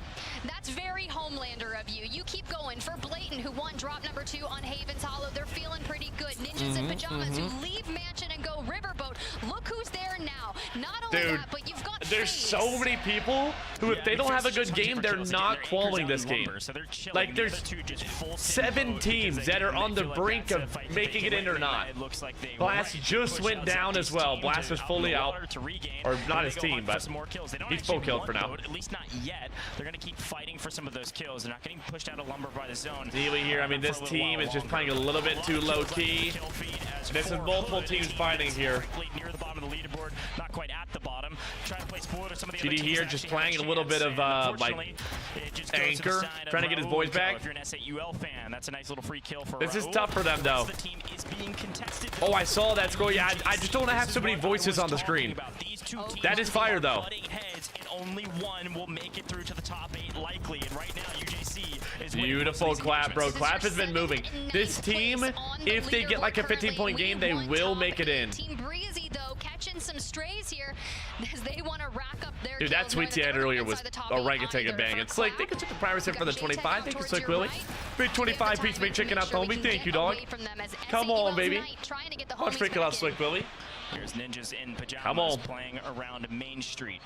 That's very Homelander of you. You keep going for Blatant, who won drop #2 on Haven's Hollow. They're feeling pretty good. Ninjas in Pajamas, who leave Mansion and go Riverboat. Look who's there now. Not only that, but you've got there's so many people who, if they don't have a good game, they're not qualifying this game. Like, there's 7 teams that are on the brink of making it in or not. Blast just went down as well. Blast is fully out. Or not his team, but he's full killed for now. At least not yet. They're going to keep fighting for some of those kills. They're not getting pushed out of Lumber by the zone. Neely here, I mean, this team is just playing a little bit too low-key. This is multiple teams fighting here. Near the bottom of the leaderboard, not quite at the bottom. Trying to play spoiler to some of the GD here just playing a little bit of like anchor, trying to get his boys back. If you're an SAUL fan, that's a nice little free kill for This is tough for them though. Oh, I saw that score. Yeah, I just don't want to have so many voices on the screen. That is fire though. Only one will make it through to the top 8 likely, and right now UJC is beautiful clap, bro. Clap has been moving. This team, if they get like a 15-point game, they will make it in. Team Breezy though catching some strays here as they want to rack up their dude, that tweet he had earlier was orangutan and bang. It's like they could take the privacy for the 25. Thank you, Slick Willie. Big 25 piece, big chicken out, homie. Thank you, dog. Come on, baby. Watch freaking out, Slick Willie. Here's Ninjas in Pajamas. Come on. Playing around Main Street.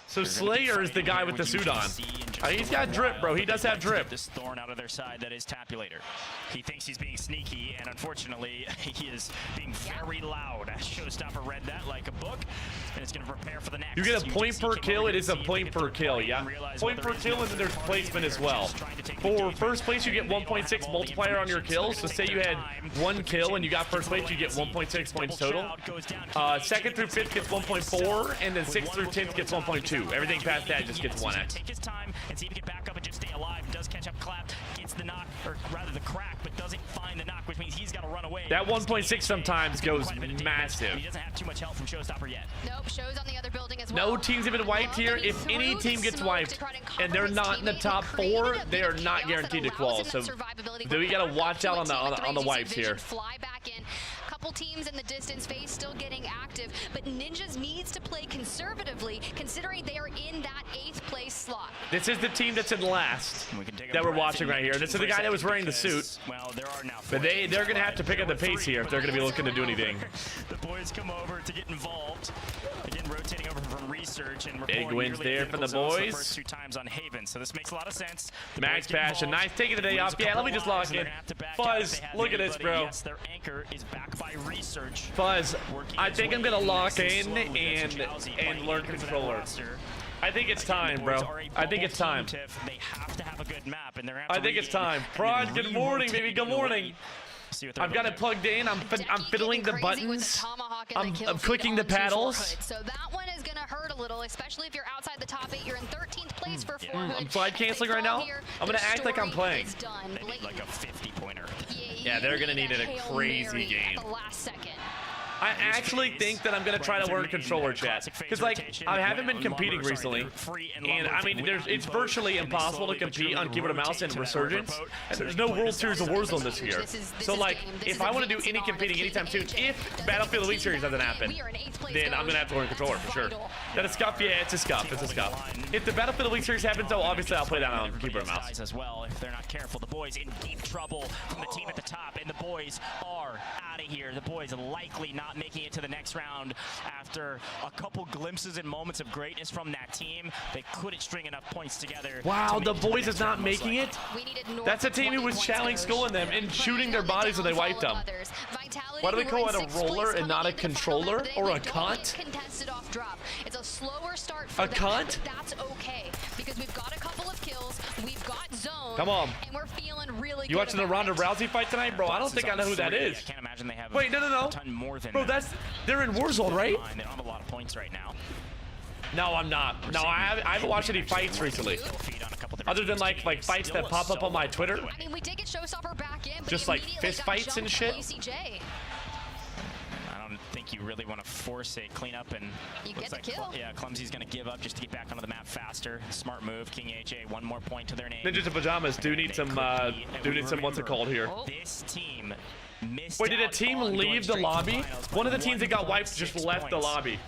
So Slayer is the guy with the suit on. He's got drip, bro. He does have drip. This thorn out of their side, that is Tapulator. He thinks he's being sneaky, and unfortunately, he is being very loud. Showstopper read that like a book, and it's going to prepare for the next. You get a point per kill. It is a point per kill, yeah. Point per kill, and then there's placement as well. For first place, you get 1.6 multiplier on your kills. So say you had 1 kill and you got first place, you get 1.6 points total. 2nd through 5th gets 1.4, and then 6th through 10th gets 1.2. Everything past that just gets 1x. Take his time and see if he can back up and just stay alive. Does catch up Clap, gets the knock, or rather the crack, but doesn't find the knock, which means he's got to run away. That 1.6 sometimes goes massive. He doesn't have too much help from Showstopper yet. Nope, Show's on the other building as well. No teams have been wiped here. If any team gets wiped and they're not in the top 4, they are not guaranteed to qual. So we gotta watch out on the wipes here. Fly back in. Couple teams in the distance, FaZe still getting active, but Ninjas needs to play conservatively, considering they are in that 8th place slot. This is the team that's in last that we're watching right here. This is the guy that was wearing the suit. Well, there are now. But they're gonna have to pick up the pace here if they're gonna be looking to do anything. The boys come over to get involved. Again, rotating over from research and big wins there for the boys. The first 2 times on Haven, so this makes a lot of sense. Max Passion, nice taking the day off. Yeah, let me just log in. Fuzz, look at this, bro. Yes, their anchor is back by research. Fuzz, I think I'm gonna lock in and learn controller. I think it's time, bro. I think it's time. They have to have a good map, and they're I think it's time. Prod, good morning, baby. Good morning. I've got it plugged in. I'm fiddling the buttons. I'm clicking the paddles. So that one is gonna hurt a little, especially if you're outside the top 8. You're in 13th place for Forehood. I'm slide canceling right now. I'm gonna act like I'm playing. Like a 50-pointer. Yeah, they're gonna need a crazy game. At the last second. I actually think that I'm gonna try to learn controller chat because, like, I haven't been competing recently, and I mean, it's virtually impossible to compete on keyboard and mouse in Resurgence, and there's no World Series of Warzone this year. So, like, if I want to do any competing anytime soon, if Battlefield Elite Series doesn't happen, then I'm gonna have to learn controller for sure. That a scuff? Yeah, it's a scuff. It's a scuff. If the Battlefield Elite Series happens, though, obviously I'll play that on keyboard and mouse as well. If they're not careful, the boys in deep trouble from the team at the top, and the boys are out of here. The boys likely not making it to the next round after a couple glimpses and moments of greatness from that team. They couldn't string enough points together. Wow, the boys is not making it? That's a team who was channeling skull in them and shooting their bodies when they wiped them. Why do they call it a roller and not a controller or a cunt? It's a slower start for them, cunt? That's okay because we've got a couple of kills, we've got zone, come on, and we're feeling really good. You watching the Ronda Rousey fight tonight, bro? I don't think I know who that is. I can't imagine they have. Wait, no. A ton more than bro, they're in Warzone, right? They don't have a lot of points right now. No, I'm not. No, I haven't watched any fights recently. Other than like fights that pop up on my Twitter. I mean, we did get Showstopper back in, but just like fist fights and shit. I don't think you really want to force a cleanup, and you get the kill. Yeah, Clumsy's gonna give up just to get back onto the map faster. Smart move, King AJ. One more point to their name. Ninjas in Pajamas do need some. What's it called here? This team. Wait, did a team leave the lobby? One of the teams that got wiped just left the lobby.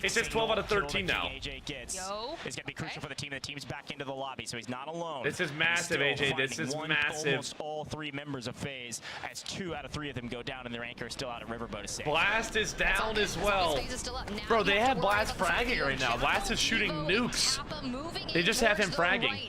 It says 12 out of 13 now. AJ gets is going to be crucial for the team. The team's back into the lobby, so he's not alone. This is massive, AJ. This is massive. Almost all 3 members of FaZe, as 2 out of 3 of them go down, and their anchor is still out at Riverboat is safe. Blast is down as well. Bro, they have Blast fragging right now. Blast is shooting nukes. They just have him fragging.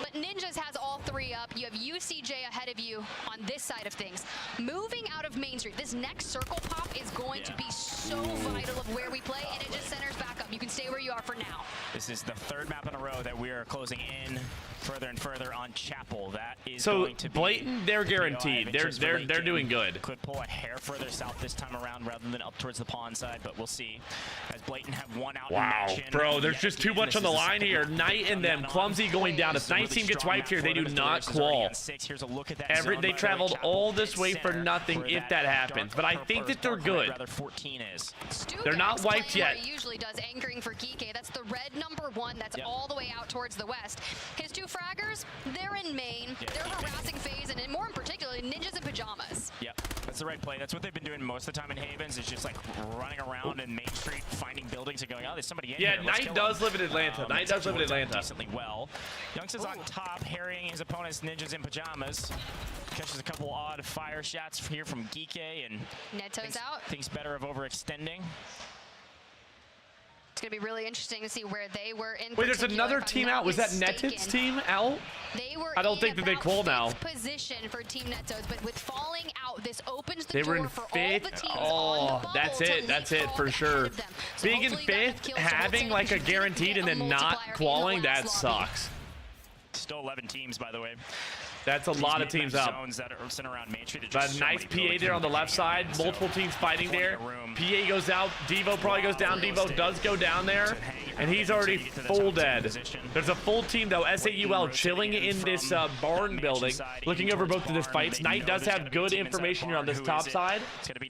But Ninjas has all 3 up. You have UCJ ahead of you on this side of things. Moving out of Main Street, this next circle pop is going to be so vital of where we play, and it just centers back up. You can stay where you are for now. This is the 3rd map in a row that we are closing in further and further on Chapel. That is going to be blatant. They're guaranteed. They're doing good. Could pull a hair further south this time around rather than up towards the pond side, but we'll see. As Blatant have one out. Wow, bro, there's just too much on the line here. Knight and them, Clumsy going down. If Knight's team gets wiped here, they do not qual. Here's a look at that they traveled all this way for nothing if that happens, but I think that they're good. They're not wiped yet. He usually does anchoring for Geeky. That's the red #1. That's all the way out towards the west. His 2 fraggers, they're in main. They're harassing FaZe, and more in particular, Ninjas in Pajamas. Yep, that's the right play. That's what they've been doing most of the time in Havens, is just like running around in Main Street, finding buildings and going, oh, there's somebody in here. Yeah, Knight does live in Atlanta. Knight does live in Atlanta. Decently well. Youngster's on top, harrying his opponent's Ninjas in Pajamas. Catches a couple odd fire shots here from Geeky, and Neto's out. Thinks better of overextending. It's going to be really interesting to see where they were in. Wait, there's another team out. Was that Netit's team out? They were I don't think that they qual now. Position for Team Netos, but with falling out, this opens the they were door in for 5th. all the teams Oh, that's it. That's it for sure. So being in 5th, having like a guaranteed and then not qualling, that sucks. Still 11 teams, by the way. That's a lot of teams out. That are sitting around Main Street. But nice PA there on the left side. Multiple teams fighting there. PA goes out. Devo probably goes down. Devo does go down there. And he's already full dead. There's a full team, though. SAUL chilling in this barn building, looking over both of these fights. Knight does have good information here on this top side.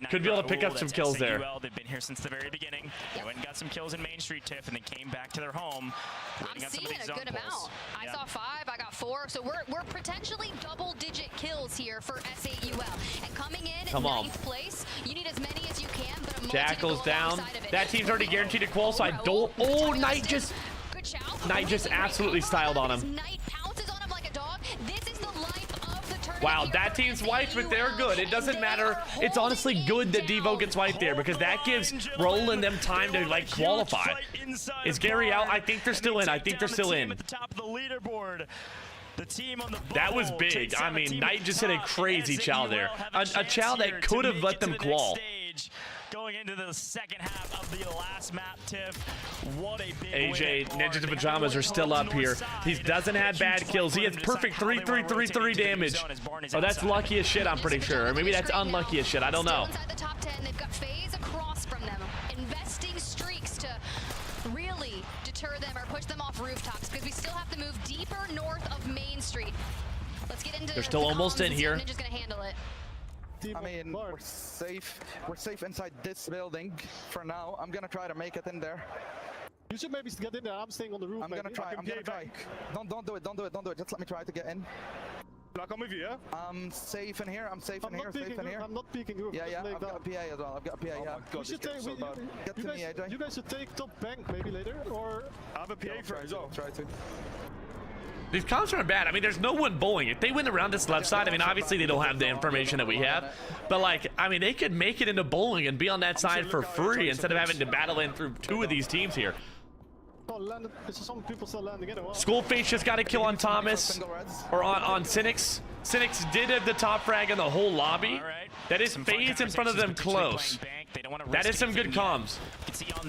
Could be able to pick up some kills there. They've been here since the very beginning. They went and got some kills in Main Street, Tiff, and then came back to their home. I'm seeing a good amount. I saw 5. I got 4. So we're potentially double-digit kills here for SAUL. And coming in 9th place, you need as many as you can, but a Jackal's down. That team's already guaranteed to qual, so I don't. Oh, Knight just absolutely styled on him. Knight pounces on him like a dog. This is the life of the tournament. Wow, that team's wiped, but they're good. It doesn't matter. It's honestly good that Devo gets wiped there because that gives Roland them time to like qualify. Is Gary out? I think they're still in. I think they're still in. At the top of the leaderboard. The team on the that was big. I mean, Knight just hit a crazy chow there. A chow that could have let them qual. Going into the second half of the last map, Tiff. What a big AJ, Ninjas in Pajamas are still up here. He doesn't have bad kills. He has perfect 3-3-3-3 damage. Oh, that's lucky as shit, I'm pretty sure. Or maybe that's unlucky as shit. I don't know. Inside the top 10, they've got FaZe across from them, investing streaks to really deter them or push them off rooftops because we still have to move deeper north of Main Street. Let's get into. They're still almost in here. Ninja's gonna handle it. team. I mean, we're safe. We're safe inside this building for now. I'm gonna try to make it in there. You should maybe get in there. I'm staying on the roof. I'm gonna try. I'm gonna try. Don't do it. Don't do it. Don't do it. Just let me try to get in. I'll come with you, yeah? I'm safe in here. I'm safe in here. Safe in here. I'm not peeking roof. Yeah, yeah. I've got a PA as well. I've got a PA. Oh Yeah. my God, get to me, AJ. You guys should take top bank maybe later, or I have a PA for as well. Try to. These comps aren't bad. I mean, there's no one bowling. If they went around this left side, I mean, obviously they don't have the information that we have. But, like, I mean, they could make it into bowling and be on that side for free instead of having to battle in through two of these teams here. Some people still landing in. Skullface just got a kill on Thomas, or on Cynics. Cynics did have the top frag in the whole lobby. That is FaZe in front of them close. That is some good comms.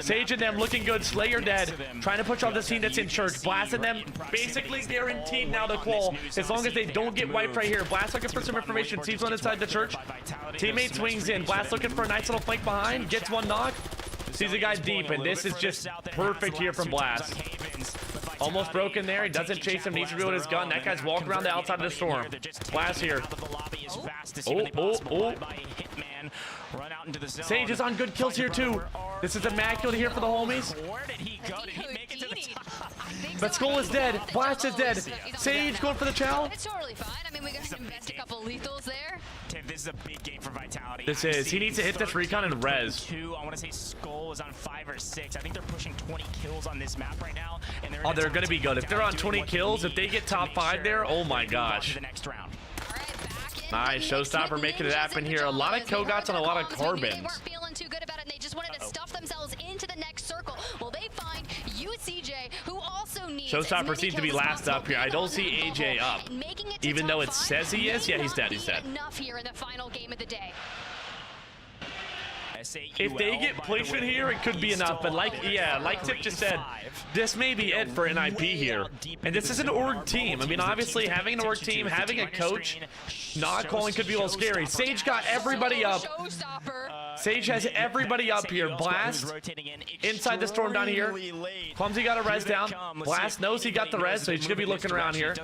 Sage and them looking good. Slayer dead. Trying to push off the team that's in church. Blasting them basically guaranteed now to qual as long as they don't get wiped right here. Blast looking for some information. Sees one inside the church. Teammate swings in. Blast looking for a nice little flank behind. Gets one knock. Sees a guy deep, and this is just perfect here from Blast. Almost broken there. He doesn't chase him. Needs to reload his gun. That guy's walking around the outside of the storm. Blast here. Oh. Sage is on good kills here too. This is immaculate here for the homies. But Skull is dead. Blast is dead. Sage going for the chow. It's totally fine. I mean, we got to invest a couple lethals there. Tim, this is a big game for Vitality. This is. He needs to hit this recon and res. I want to say Skull is on 5 or 6. I think they're pushing 20 kills on this map right now. And they're going to be good. If they're on 20 kills, if they get top 5 there, oh my gosh. Nice. Showstopper making it happen here. A lot of Kogots and a lot of Carbons. They weren't feeling too good about it, and they just wanted to stuff themselves into the next circle. Well, they find UCJ, who also needs Showstopper seems to be last up here. I don't see AJ up. Even though it says he is. Yeah, he's dead. He's dead. Enough here in the final game of the day. If they get placement here, it could be enough. But like Tip just said, this may be it for NIP here. And this is an org team. I mean, obviously, having an org team, having a coach, not calling could be a little scary. Sage got everybody up. Sage has everybody up here. Blast inside the storm down here. Clumsy got a res down. Blast knows he got the res, so he's gonna be looking around here.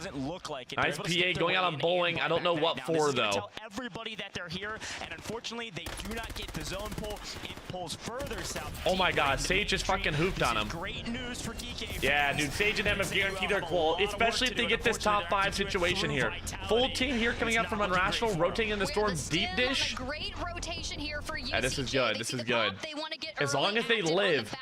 Nice PA going out on bowling. I don't know what for though. Everybody that they're here, and unfortunately, they do not get the zone pull. It pulls further south. Oh my God, Sage just fucking hooped on him. Great news for DK. Yeah, dude, Sage and them have guaranteed their qual, especially if they get this top 5 situation here. Full team here coming out from Unrational, rotating in the storm, deep dish. Great rotation here for UCJ. Yeah, this is good. This is good. As long as they live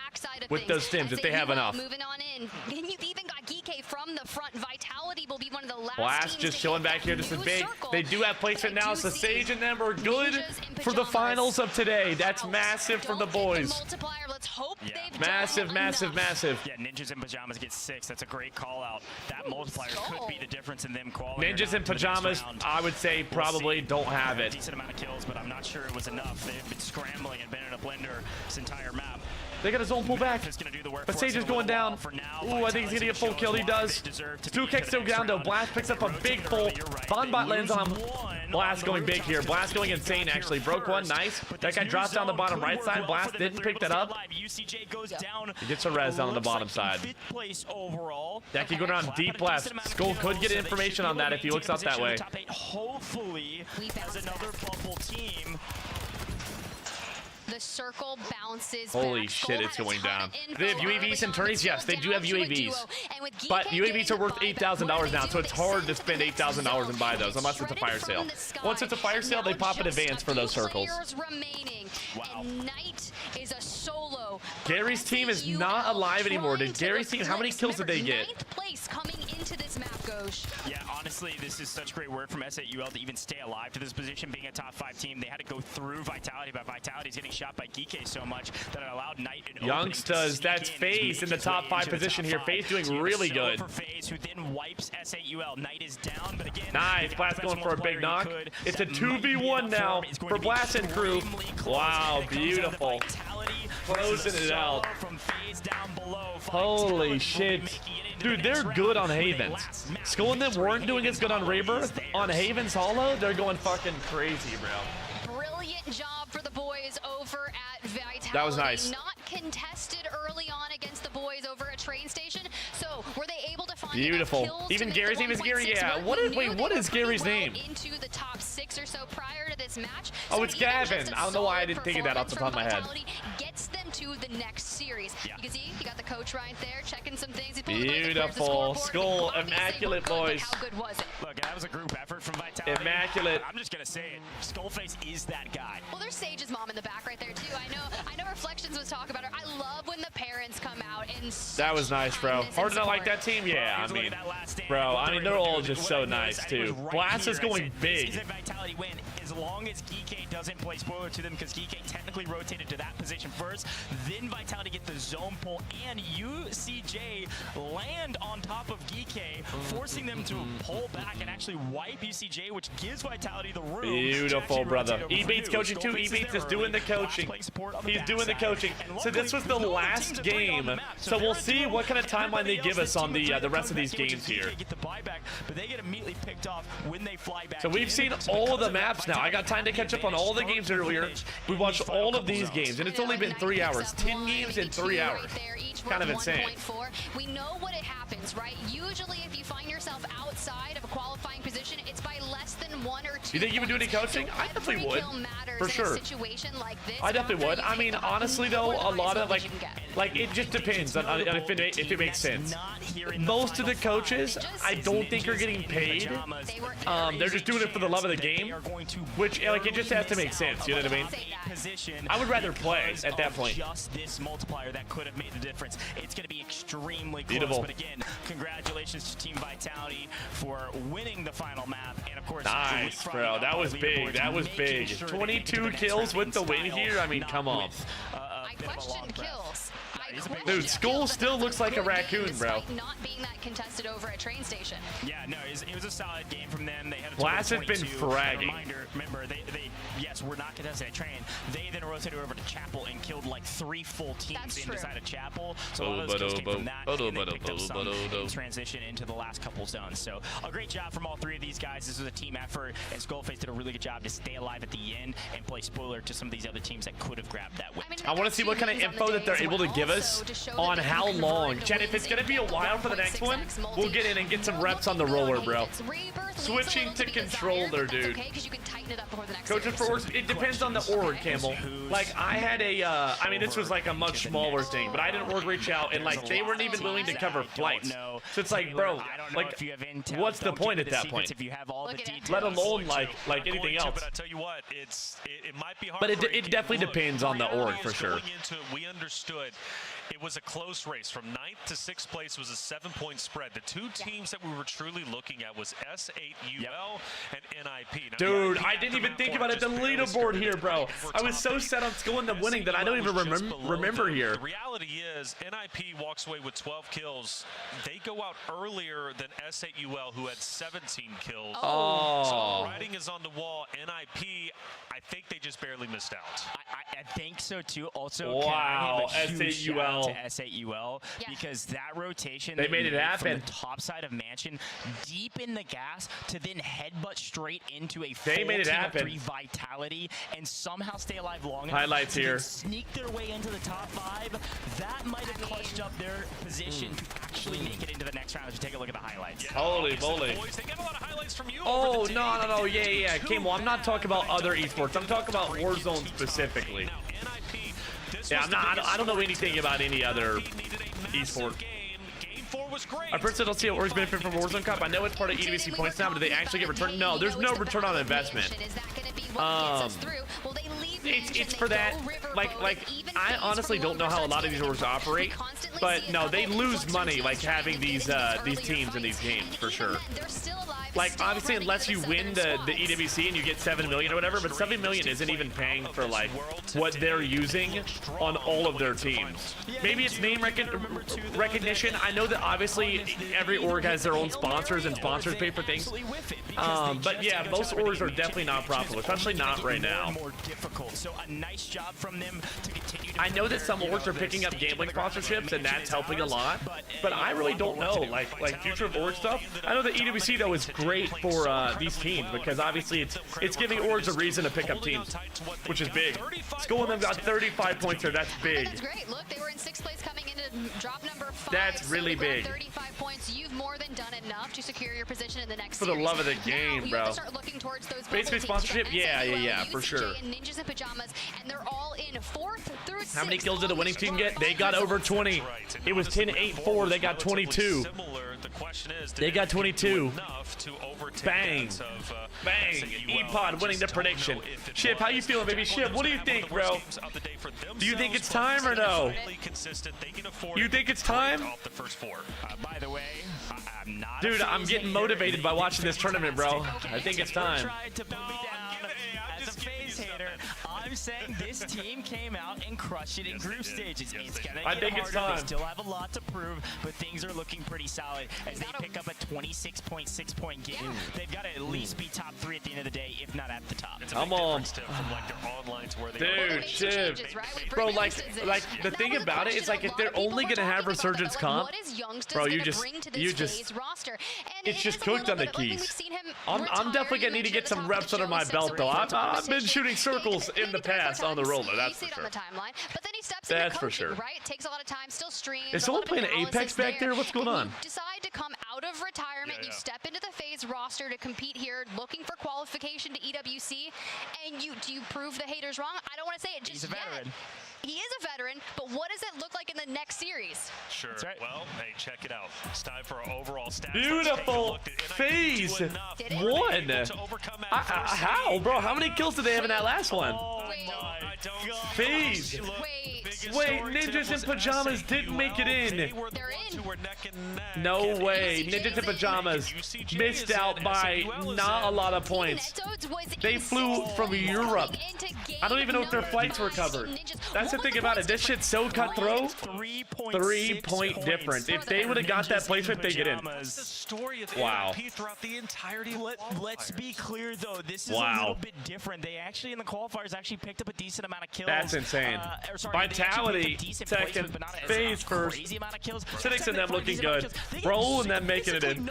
with those stims, if they have enough. Moving on in. And you've even got DK from the front. Vitality will be one of the last Blast just chilling back here. This is big. They do have placement now, so Sage and them are good for the finals of today. That's massive for the boys. Massive. Yeah, Ninjas in Pajamas get 6. That's a great call out. That multiplier could be the difference in them qualifying. Ninjas in Pajamas, I would say probably don't have it. Decent amount of kills, but I'm not sure it was enough. They've been scrambling and been in a blender this entire map. They got a zone pull back, but Sage is going down. Ooh, I think he's gonna get full kill. He does. 2 kicks still down though. Blast picks up a big full. Vonbot lands on him. Blast going big here. Blast going insane actually. Broke one, nice. That guy drops down the bottom right side. Blast didn't pick that up. He gets a res down on the bottom side. That could go down deep left. Skull could get information on that if he looks up that way. Hopefully, as another bubble team. The circle bounces. Holy shit, it's going down. Do they have UAVs and turnies? Yes, they do have UAVs. But UAVs are worth $8,000 now, so it's hard to spend $8,000 and buy those unless it's a fire sale. Once it's a fire sale, they pop in advance for those circles. Wow. Knight is a solo. Gary's team is not alive anymore. Did Gary's team, how many kills did they get? 9th place coming into this map, Ghosh. Yeah, honestly, this is such great work from SAUL to even stay alive to this position, being a top 5 team. They had to go through Vitality, but Vitality's getting shot by Geeky so much that it allowed Knight and Youngsters, that's FaZe in the top 5 position here. FaZe doing really good. For FaZe, who then wipes SAUL. Knight is down, but again, nice. Blast going for a big knock. It's a 2v1 now for Blast and crew. Wow, beautiful. Closing it out. Holy shit. Dude, they're good on Havens. Skull and them weren't doing as good on Rebirth. On Havens Hollow, they're going fucking crazy, bro. Brilliant job for the boys over at Vitality. That was nice. Not contested early on against the boys over at train station. So were they able to find beautiful. Even Gary's name is Gary. Yeah. What is Gary's name? Into the top 6 or so prior to this match. Oh, So it's even Gavin. just a I don't know why I solid didn't think of that off the top of my head. performance from Vitality gets them to the next series. Yeah. You can see you got the coach right there checking some things. He's pulling the players up, clears the Beautiful. scoreboard. Skull, Obviously, immaculate, we're good, but boys. How good was it? Look, that was a group effort from Vitality. Immaculate. I'm just gonna say it. Skullface is that guy. Well, there's Sage's mom in the back right there too. I know Reflections was talking about her. I love when the parents come out and That was nice, bro. Hard to not like that team? Yeah, I mean, bro, I mean, they're all just so nice, too. Blast is going big. This is a Vitality win as long as Geeky doesn't play spoiler to them, because Geeky technically rotated to that position first. Then Vitality get the zone pull, and UCJ land on top of Geeky, forcing them to pull back and actually wipe UCJ, which gives Vitality the room. Beautiful, brother. E-Beat's coaching too. E-Beat's is doing the coaching. He's doing the coaching. So this was the last game. So we'll see what kind of timeline they give us on the rest of these games here. Get the buyback, but they get immediately picked off when they fly back. So we've seen all of the maps now. I got time to catch up on all the games earlier. We watched all of these games, and it's only been 3 hours. 10 games in 3 hours. Kind of insane. We know what it happens, right? Usually if you find yourself outside of a qualifying position, it's by less than 1 or 2. You think you would do any coaching? I definitely would, for sure. I definitely would. I mean, honestly though, a lot of like it just depends on if it makes sense. Most of the coaches, I don't think are getting paid. They're just doing it for the love of the game, which like it just has to make sense. You know what I mean? I would rather play at that point. Just this multiplier that could have made the difference. It's going to be extremely close. Beautiful. But again, congratulations to Team Vitality for winning the final map, and of course, Nice, bro. That was big. That was big. 22 kills with the win here. I mean, come on. I questioned kills. Dude, Skull still looks like a raccoon, bro. Not being that contested over a train station. Yeah, no, it was a solid game from them. They had a Blast total has of been 22. fragging. Reminder, remember, they yes, we're not contesting a train. They then rotated over to Chapel and killed like 3 full teams inside of Chapel. So a lot of those kills came from that, and they picked up some in transition into the last couple zones. So a great job from all 3 of these guys. This was a team effort, and Skullface did a really good job to stay alive at the end and play spoiler to some of these other teams that could have grabbed that win. I want to see what kind of info that they're able to give us on how long. Chad, if it's going to be a while for the next one, we'll get in and get some reps on the roller, bro. Switching to controller, dude. Coaching for orgs, it depends on the org, Campbell. Like, I had a, I mean, this was like a much smaller thing, but I had an org reach out, and like, they weren't even willing to cover flights. So it's like, bro, like, what's the point at that point? Let alone, like anything else. But I tell you what, it might be hard. But it definitely depends on the org, for sure. We understood it was a close race. From 9th to 6th place was a 7-point spread. The 2 teams that we were truly looking at was S8UL and NIP. Now, Dude, I didn't even think about it. The leaderboard here, bro. I was so set on Skull and them winning that I don't even remember here. The reality is, NIP walks away with 12 kills. They go out earlier than S8UL, who had 17 kills. Oh. So the writing is on the wall. NIP, I think they just barely missed out. I think so too. Also, wow, can I give a huge shout out S8UL. to S8UL because that rotation They made it happen from the top side of Mansion, deep in the gas, to then headbutt straight into a full They made it team happen. of 3 Vitality and somehow stay alive long enough. Highlights to here. Sneak their way into the top 5. That might have clutched up their position to actually make it into the next round. If you take a look at the highlights. Holy moly. Boys, they got a lot of highlights from you. Oh, no. Yeah. Campbell, I'm not talking about other esports. I'm talking about Warzone specifically. Yeah, I don't know anything about any other esport. I personally don't see how orgs benefit from Warzone Cup. I know it's part of EWC points now, but do they actually get return? No, there's no return on investment. It's for that, like I honestly don't know how a lot of these orgs operate, but no, they lose money like having these teams in these games for sure. Like obviously, unless you win the EWC and you get 7 million or whatever, but 7 million isn't even paying for like what they're using on all of their teams. Maybe it's name recognition. I know that obviously every org has their own sponsors and sponsors pay for things. But yeah, most orgs are definitely not profitable, especially not right now. So a nice job from them to continue to I know that some orgs are picking up gambling sponsorships and that's helping a lot, but I really don't know like future of org stuff. I know that EWC though is great for these teams because obviously it's giving orgs a reason to pick up teams, which is big. School and them got 35 points here. That's big. That's great. Look, they were in 6th place coming into drop number 5. That's really big. 35 points. You've more than done enough to secure your position in the next For the series. love of the game, now, bro. You have to start looking towards those Basically sponsorship? Yeah, for sure. And Ninjas in Pajamas, and they're all in 4th through 6th. How many kills did the winning team get? They got over 20. It was 10-8-4. They got 22. They got 22. Bang. Bang. E-Pod winning the prediction. Ship, how you feeling, baby? Ship, what do you think, bro? Do you think it's time or no? You think it's time? By the way, I'm not. Dude, I'm getting motivated by watching this tournament, bro. I think it's time. Tried to put me down as a phase hater. I'm saying this team came out and crushed it in group stages. It's gonna get harder. it's time. They still have a lot to prove, but things are looking pretty solid as they pick up a 26.6 point game. They've got to at least be top 3 at the end of the day, if not at the top. Come on. Dude, Shiv. Bro, like the thing about it is like if they're only gonna have Resurgence comp, bro, you just it's just cooked on the keys. I'm definitely gonna need to get some reps under my belt though. I've been shooting circles in the past on the roller, that's for sure. That's for sure. Right? It takes a lot of time, still streams. Is someone playing Apex back there? What's going on? You decide to come out of retirement, you step into the phase roster to compete here, looking for qualification to EWC, and do you prove the haters wrong? I don't want to say it just He's a veteran. He is a veteran, but what does it look like in the next series? Sure. Right. Well, hey, check it out. It's time for our overall stats. Beautiful phase 1. How, bro? How many kills did they have in that last one? Phase. Wait, Ninjas in Pajamas didn't make it in. They're in. No way. Ninjas in Pajamas missed out by not a lot of points. They flew from Europe. I don't even know if their flights were covered. That's the thing about it. This shit's so cutthroat. 3-point difference. If they would have got that placement, they get in. Wow. Let's be clear though. This is a little bit different. They actually in the qualifiers actually picked up a decent amount of kills. That's insane. Vitality second, phase first. Cynics and them looking good. Roll and them making it in.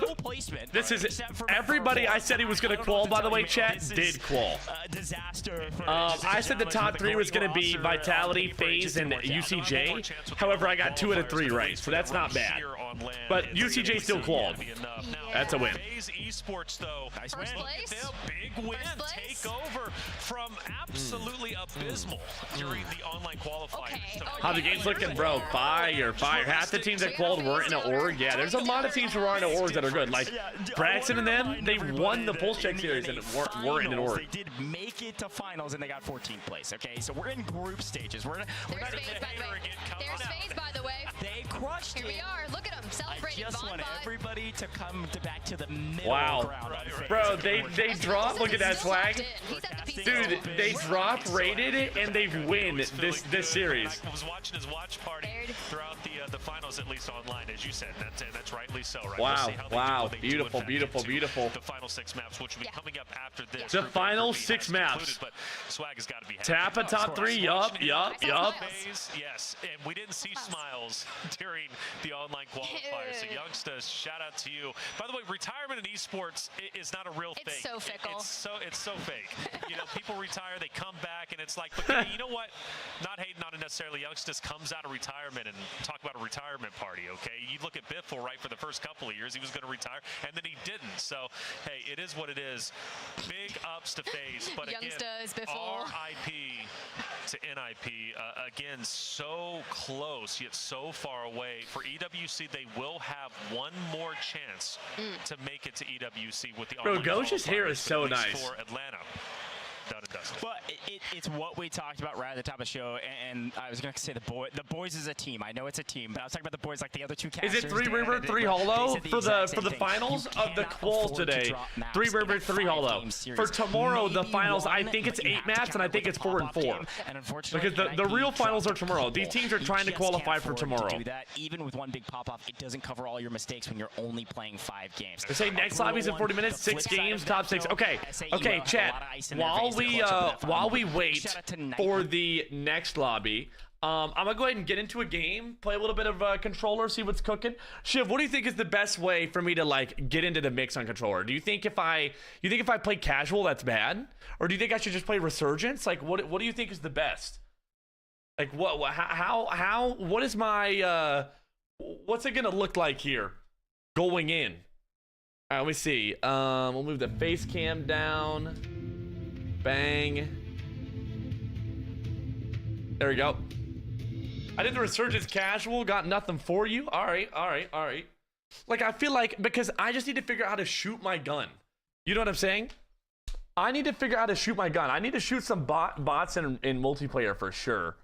This is everybody I said he was going to qual, by the way, chat, did qual. Disaster. I said the top 3 was going to be Vitality, FaZe, and UCJ. However, I got 2 out of 3 right, so that's not bad. But UCJ still qualled. That's a win. Esports though, First place. big win, take over from absolutely abysmal during the online qualifiers. How the game's looking, bro? Fire. Half the teams that qualled weren't in an org. Yeah, there's a lot of teams who aren't in orgs that are good. Like Braxton and them, they won the Pulse Check series and weren't in an org. They did make it to finals and they got 14th place. Okay, so we're in group stages. We're not There's FaZe, by the way. They crushed Here we are. Look at them celebrating. I just want everybody to come back to the middle ground. Bro, they dropped. Look at that swag. Dude, they dropped, rated it, and they win this series. I was watching his watch party throughout the finals, at least online, as you said. That's rightly so, right? Wow. Beautiful. The final 6 maps, which will be coming up after this. The final 6 maps. But Swag has got to be happy. Tap a top 3. Yup. Yes, and we didn't see smiles during the online qualifiers. So youngsters, shout out to you. By the way, retirement in esports is not a real thing. It's so fickle. It's so fake. You know, people retire, they come back, and it's like, but you know what? Not hating on it necessarily. Youngsters comes out of retirement and talk about a retirement party. Okay, you look at Biffle, right? For the first couple of years, he was going to retire, and then he didn't. So, hey, it is what it is. Big ups to FaZe, but again, RIP to NIP. Again, so close yet so far away. For EWC, they will have one more chance to make it to EWC with the Bro, Ghosh's hair is so nice. For Atlanta. Done and dusted. Well, it's what we talked about right at the top of the show, and I was going to say the boys is a team. I know it's a team, but I was talking about the boys like the other 2 casters. Is it 3 River, 3 Holo for the finals of the quals today? 3 River, 3 Holo. For tomorrow, the finals, I think it's 8 maps, and I think it's 4 and 4. Because the real finals are tomorrow. These teams are trying to qualify for tomorrow. To do that, even with one big pop-off, it doesn't cover all your mistakes when you're only playing 5 games. They say next lobby's in 40 minutes, 6 games, top 6. Okay, chat. While we wait for the next lobby, I'm gonna go ahead and get into a game, play a little bit of controller, see what's cooking. Shiv, what do you think is the best way for me to like get into the mix on controller? Do you think if I play casual, that's bad, or do you think I should just play Resurgence? Like, what do you think is the best? Like, what is my what's it gonna look like here going in? All right, let me see. We'll move the face cam down. Bang. There we go. I did the Resurgence casual, got nothing for you. All right. Like, I feel like, because I just need to figure out how to shoot my gun. You know what I'm saying? I need to figure out how to shoot my gun. I need to shoot some bots in multiplayer for sure.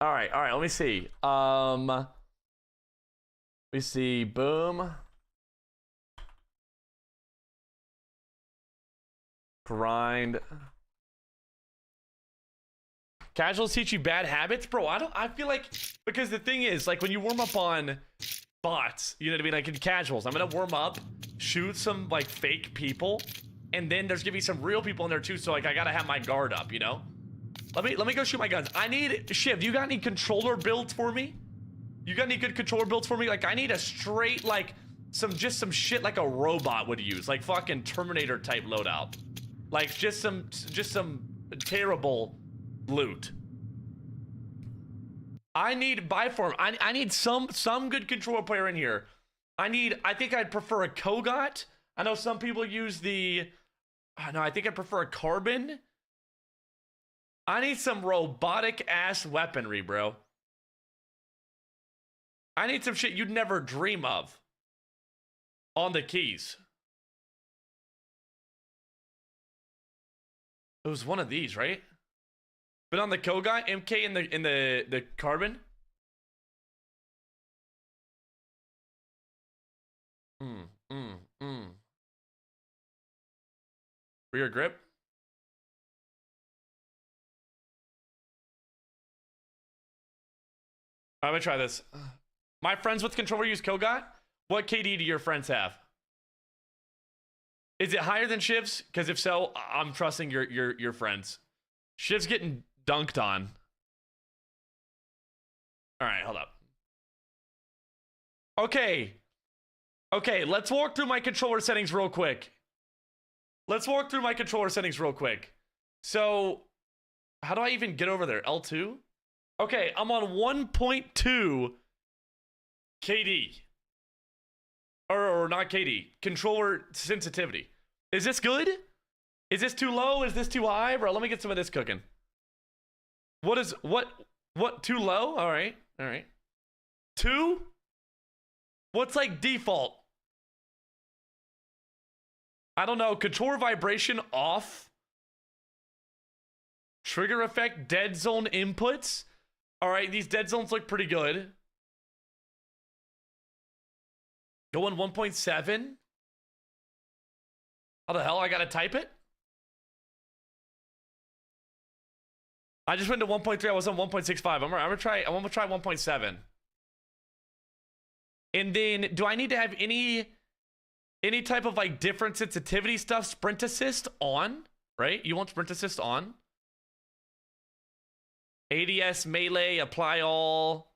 All right, let me see. Let me see, boom. Grind. Casuals teach you bad habits, bro. I feel like, because the thing is, like, when you warm up on bots, you know what I mean, like in casuals, I'm gonna warm up, shoot some like fake people, and then there's gonna be some real people in there too, so like I gotta have my guard up, you know. Let me go shoot my guns. I need, Shiv, you got any controller builds for me? You got any good controller builds for me? Like, I need a straight, like, some shit like a robot would use, like fucking Terminator type loadout. Like, just some terrible loot. I need Byform. I need some good controller player in here. I think I'd prefer a Kogot. I know some people use the, no, I think I prefer a Carbon. I need some robotic ass weaponry, bro. I need some shit you'd never dream of on the keys. It was one of these, right? But on the Kogot, MK in the Carbon. Rear grip. I'm gonna try this. My friends with controller use Kogot. What KD do your friends have? Is it higher than Shiv's? Because if so, I'm trusting your friends. Shiv's getting dunked on. All right, hold up. Okay, let's walk through my controller settings real quick. So, how do I even get over there? L2? Okay, I'm on 1.2 KD. Or not KD. Controller sensitivity. Is this good? Is this too low? Is this too high? Bro, let me get some of this cooking. What too low? All right. 2? What's like default? I don't know. Controller vibration off. Trigger effect, dead zone inputs. All right, these dead zones look pretty good. Going 1.7. How the hell I gotta type it? I just went to 1.3. I was on 1.65. I'm gonna try 1.7. And then, do I need to have any type of like different sensitivity stuff? Sprint assist on, right? You want sprint assist on? ADS melee, apply all.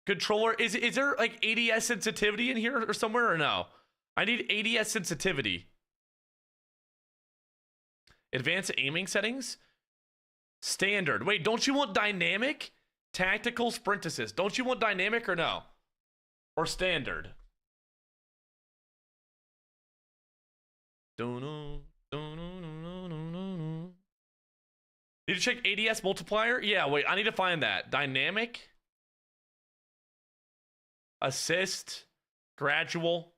Controller, is there like ADS sensitivity in here or somewhere or no? I need ADS sensitivity. Advanced aiming settings. Standard. Wait, don't you want dynamic? Tactical sprint assist. Don't you want dynamic or no? Or standard? Need to check ADS multiplier? Yeah, wait, I need to find that. Dynamic. Assist. Gradual.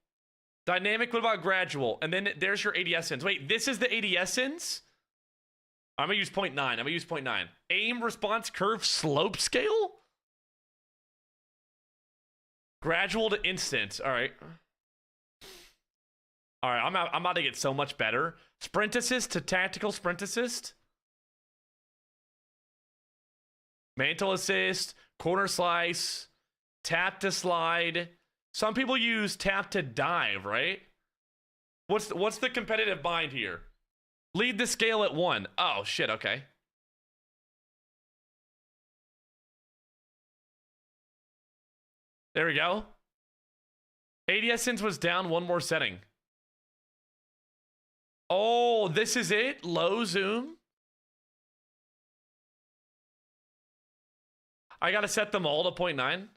Dynamic, what about gradual? And then there's your ADS sins. Wait, this is the ADS sins? I'm gonna use 0.9. Aim response curve slope scale? Gradual to instant. All right, I'm about to get so much better. Sprint assist to tactical sprint assist. Mantle assist, corner slice, tap to slide. Some people use tap to dive, right? What's the competitive bind here? Lead the scale at 1. Oh shit, okay. There we go. ADS sense was down one more setting. Oh, this is it? Low zoom? I gotta set them all to 0.9.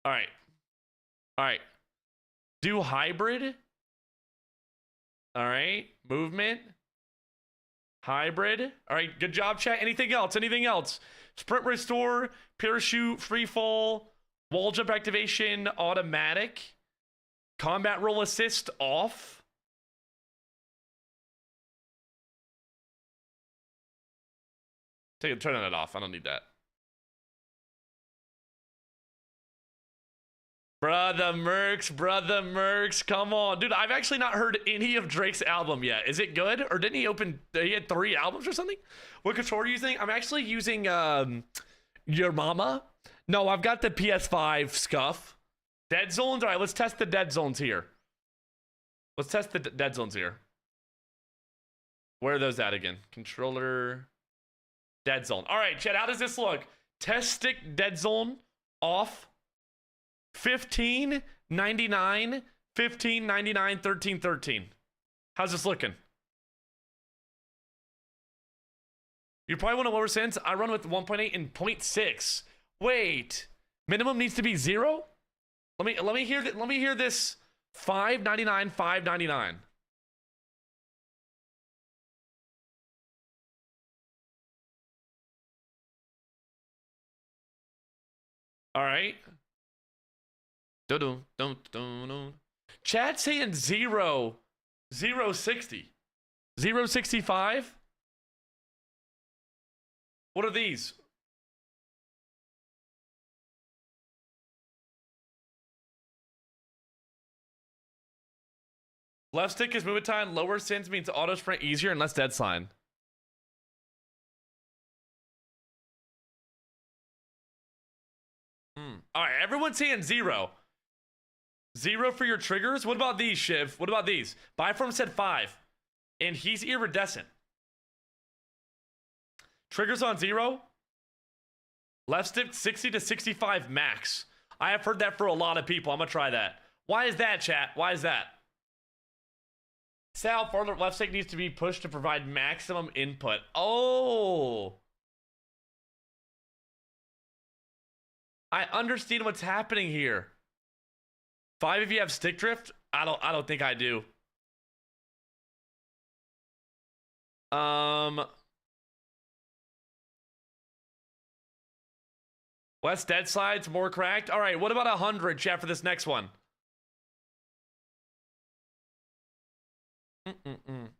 All right. All right. Do hybrid. All right. Movement. Hybrid. All right. Good job, chat. Anything else? Anything else? Sprint restore, parachute, free fall, wall jump activation, automatic, combat roll assist off. Turn that off. I don't need that. Brother Mercs, come on. Dude, I've actually not heard any of Drake's album yet. Is it good? Or didn't he had 3 albums or something? What controller are you using? I'm actually using Your Mama. No, I've got the PS5 Scuff. Dead zones? All right, let's test the dead zones here. Let's test the dead zones here. Where are those at again? Controller, dead zone. All right, chat, how does this look? Test stick dead zone off. 15, 99, 15, 99, 13, 13. How's this looking? You probably want a lower sense. I run with 1.8 and 0.6. Wait, minimum needs to be 0? Let me hear this. 599, 599. All right. Chat saying 0, 060, 065. What are these? Left stick is movement time. Lower sense means auto sprint easier and less dead sign. All right, everyone's saying 0. 0 for your triggers. What about these, Shiv? What about these? Byform said 5, and he's iridescent. Triggers on 0. Left stick 60 to 65 max. I have heard that for a lot of people. I'm gonna try that. Why is that, chat? Why is that? Sal, farther left stick needs to be pushed to provide maximum input. Oh. I understand what's happening here. 5 if you have stick drift. I don't think I do. Less dead slides, more cracked. All right, what about 100, chat, for this next one? I'm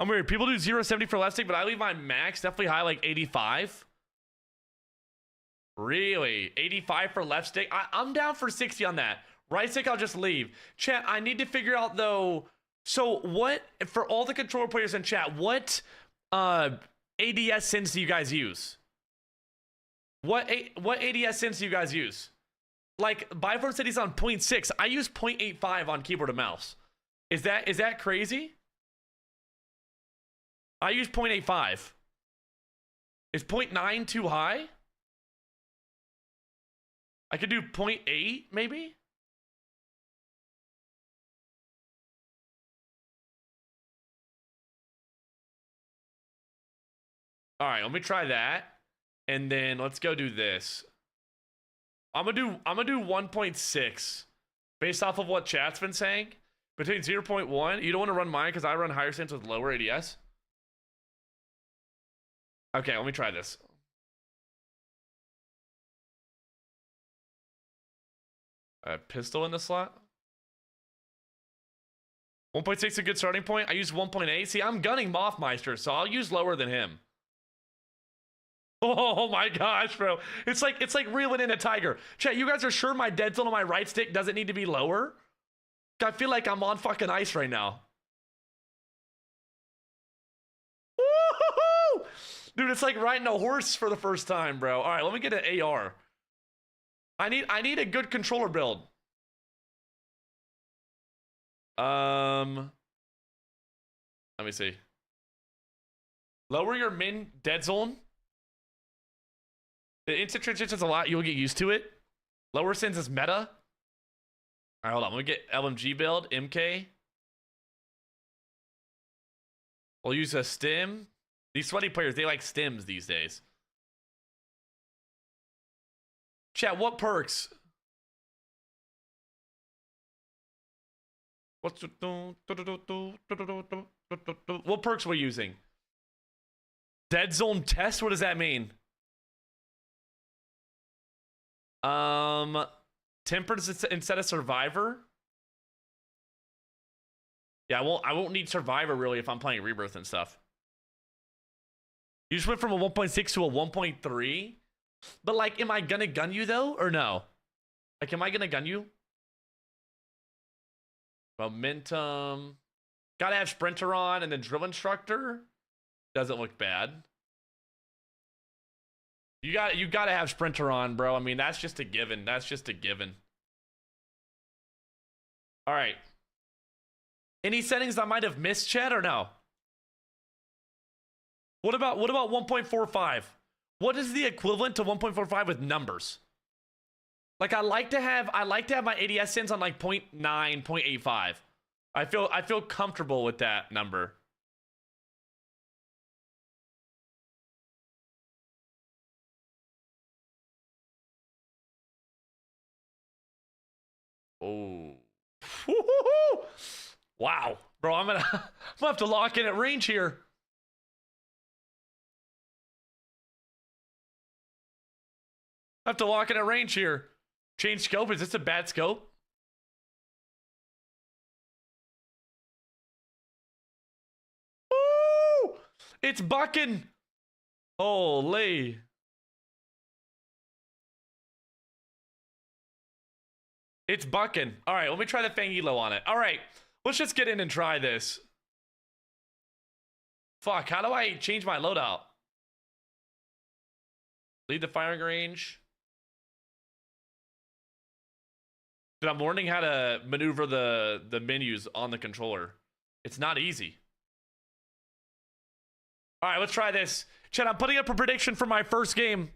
weird. People do 0.70 for left stick, but I leave my max definitely high, like 85. Really? 85 for left stick? I'm down for 60 on that. Right stick, I'll just leave. Chat, I need to figure out, though. So, what, for all the controller players in chat, what ADS sense do you guys use? What ADS sense do you guys use? Like, Byform said he's on 0.6. I use 0.85 on keyboard and mouse. Is that crazy? I use 0.85. Is 0.9 too high? I could do 0.8, maybe? All right, let me try that. And then let's go do this. I'm gonna do 1.6 based off of what chat's been saying. Between 0.1, you don't want to run mine because I run higher sense with lower ADS. Okay, let me try this. A pistol in the slot. 1.6 is a good starting point. I use 1.8. See, I'm gunning Mothmeister, so I'll use lower than him. Oh my gosh, bro. It's like reeling in a tiger. Chat, you guys are sure my dead zone on my right stick doesn't need to be lower? I feel like I'm on fucking ice right now. Woo-hoo-hoo! Dude, it's like riding a horse for the first time, bro. All right, let me get an AR. I need a good controller build. Let me see. Lower your min dead zone. The instant transition's a lot. You'll get used to it. Lower sins is meta. All right, hold on. I'm going to get LMG build, MK. We'll use a stim. These sweaty players, they like stims these days. Chat, what perks? What perks we're using? Dead zone test? What does that mean? Tempered instead of survivor? Yeah, I won't need survivor really if I'm playing rebirth and stuff. You just went from a 1.6 to a 1.3. But like, am I gonna gun you though, or no? Like, am I gonna gun you? Momentum. Gotta have sprinter on, and then drill instructor. Doesn't look bad. You gotta have sprinter on, bro. I mean, that's just a given. That's just a given. All right. Any settings I might have missed, chat, or no? What about 1.45? What is the equivalent to 1.45 with numbers? Like, I like to have my ADS sins on like 0.9, 0.85. I feel comfortable with that number. Oh. Wow. Bro, I'm gonna have to lock in at range here. I have to lock in at range here. Change scope. Is this a bad scope? Woo! It's bucking. Holy. It's bucking. All right, let me try the Fang Elo on it. All right, let's just get in and try this. Fuck, how do I change my loadout? Lead the firing range. Dude, I'm learning how to maneuver the menus on the controller. It's not easy. All right, let's try this. Chat, I'm putting up a prediction for my first game.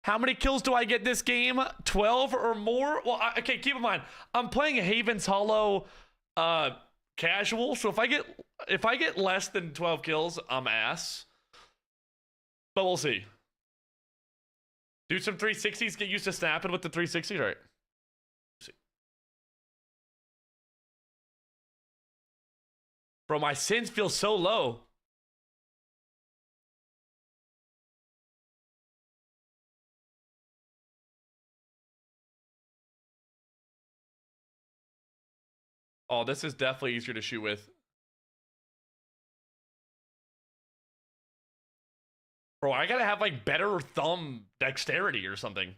How many kills do I get this game? 12 or more? Well, okay, keep in mind, I'm playing Haven's Hollow casual, so if I get less than 12 kills, I'm ass. But we'll see. Do some 360s, get used to snapping with the 360s, right? Bro, my sins feel so low. Oh, this is definitely easier to shoot with. Bro, I gotta have like better thumb dexterity or something.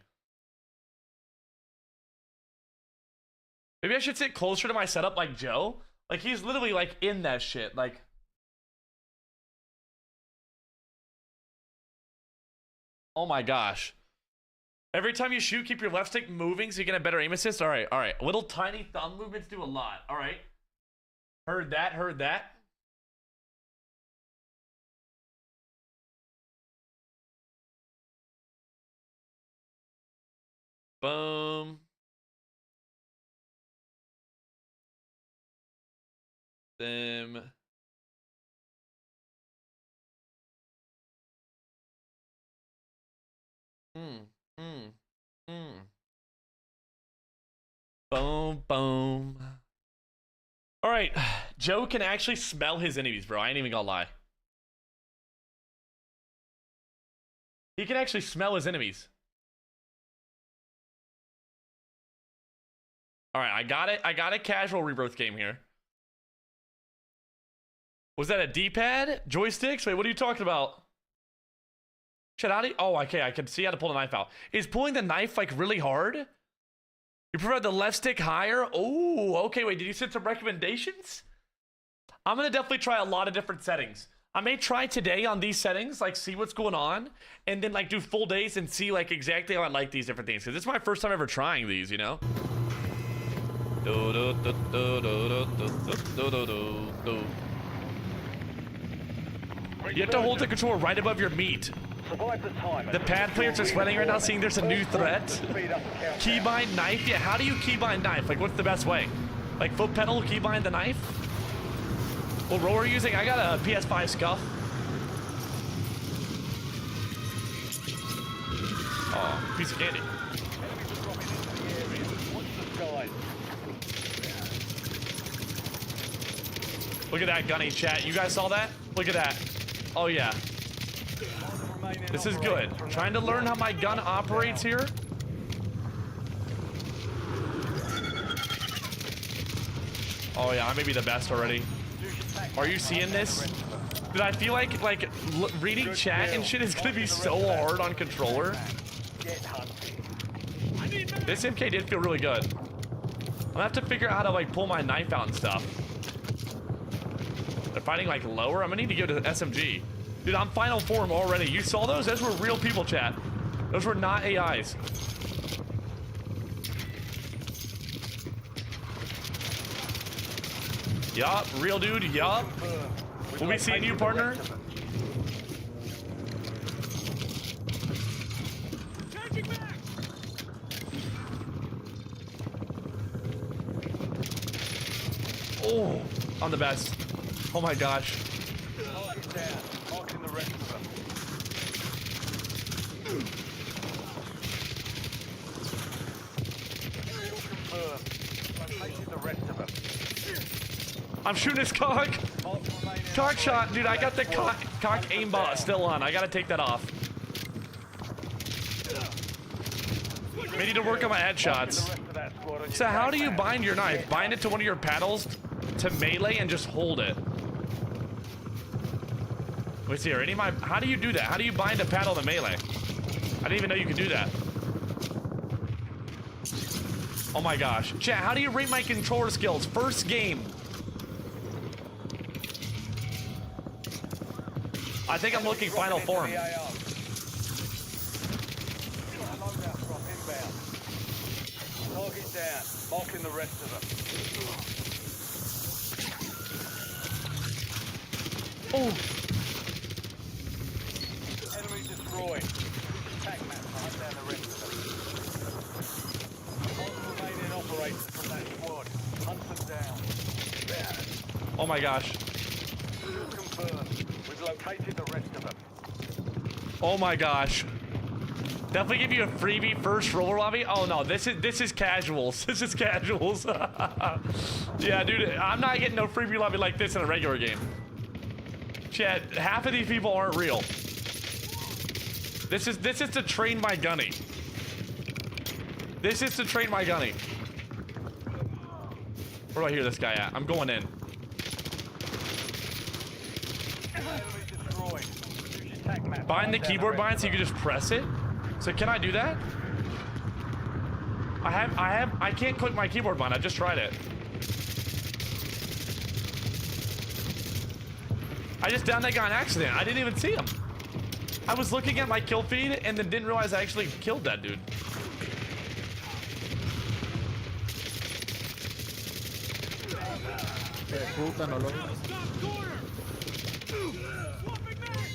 Maybe I should sit closer to my setup like Joe. Like, he's literally like in that shit. Like, oh my gosh. Every time you shoot, keep your left stick moving so you get a better aim assist. All right, all right. Little tiny thumb movements do a lot. All right. Heard that, heard that. Boom. Them. Boom, boom. All right, Joe can actually smell his enemies, bro. I ain't even gonna lie. He can actually smell his enemies. All right, I got it. I got a casual rebirth game here. Was that a D-pad? Joysticks? Wait, what are you talking about? Chadati? Oh, okay, I can see how to pull the knife out. Is pulling the knife, like, really hard? You prefer the left stick higher? Oh, okay, wait, did you send some recommendations? I'm gonna definitely try a lot of different settings. I may try today on these settings, like, see what's going on, and then, like, do full days and see, like, exactly how I like these different things. Because this is my first time ever trying these, you know? You have to hold the controller right above your meat. Survive the time. The pad players are sweating right now, seeing there's a new threat. Keybind knife? Yeah, how do you keybind knife? Like, what's the best way? Like, foot pedal, keybind the knife? What roll are you using? I got a PS5 Scuff. Oh, piece of candy. Look at that gunny, chat. You guys saw that? Look at that. Oh, yeah. This is good. Trying to learn how my gun operates here. Oh, yeah. I may be the best already. Are you seeing this? Dude, I feel like reading chat and shit is going to be so hard on controller. This MK did feel really good. I'm gonna have to figure out how to like pull my knife out and stuff. They're fighting like lower. I'm gonna need to go to the SMG. Dude, I'm final form already. You saw those? Those were real people, chat. Those were not AIs. Yup, real dude, yup. Will we see you, partner? Oh, I'm the best. Oh my gosh. I'm shooting his cock. Cock shot, dude. I got the cock aimbot still on. I gotta take that off. I need to work on my headshots. So how do you bind your knife? Bind it to one of your paddles to melee and just hold it. Wait, see, how do you do that? How do you bind a paddle to melee? I didn't even know you could do that. Oh my gosh. Chat, how do you rate my controller skills? First game. I think I'm looking final form. Target down, marking the rest of them. Oh. Enemy destroyed. Attack map, hunt down the rest of them. All remaining operators from that squad. Hunt them down. Oh my gosh. Confirmed. We've located the rest of them. Oh my gosh. Definitely give you a freebie first roller lobby. Oh no, this is casuals. This is casuals. Yeah, dude, I'm not getting no freebie lobby like this in a regular game. Chat, half of these people aren't real. This is to train my gunny. This is to train my gunny. Where do I hear this guy at? I'm going in. Bind the keyboard bind so you can just press it. So can I do that? I can't click my keyboard bind. I just tried it. I just downed that guy on accident. I didn't even see him. I was looking at my kill feed and then didn't realize I actually killed that dude.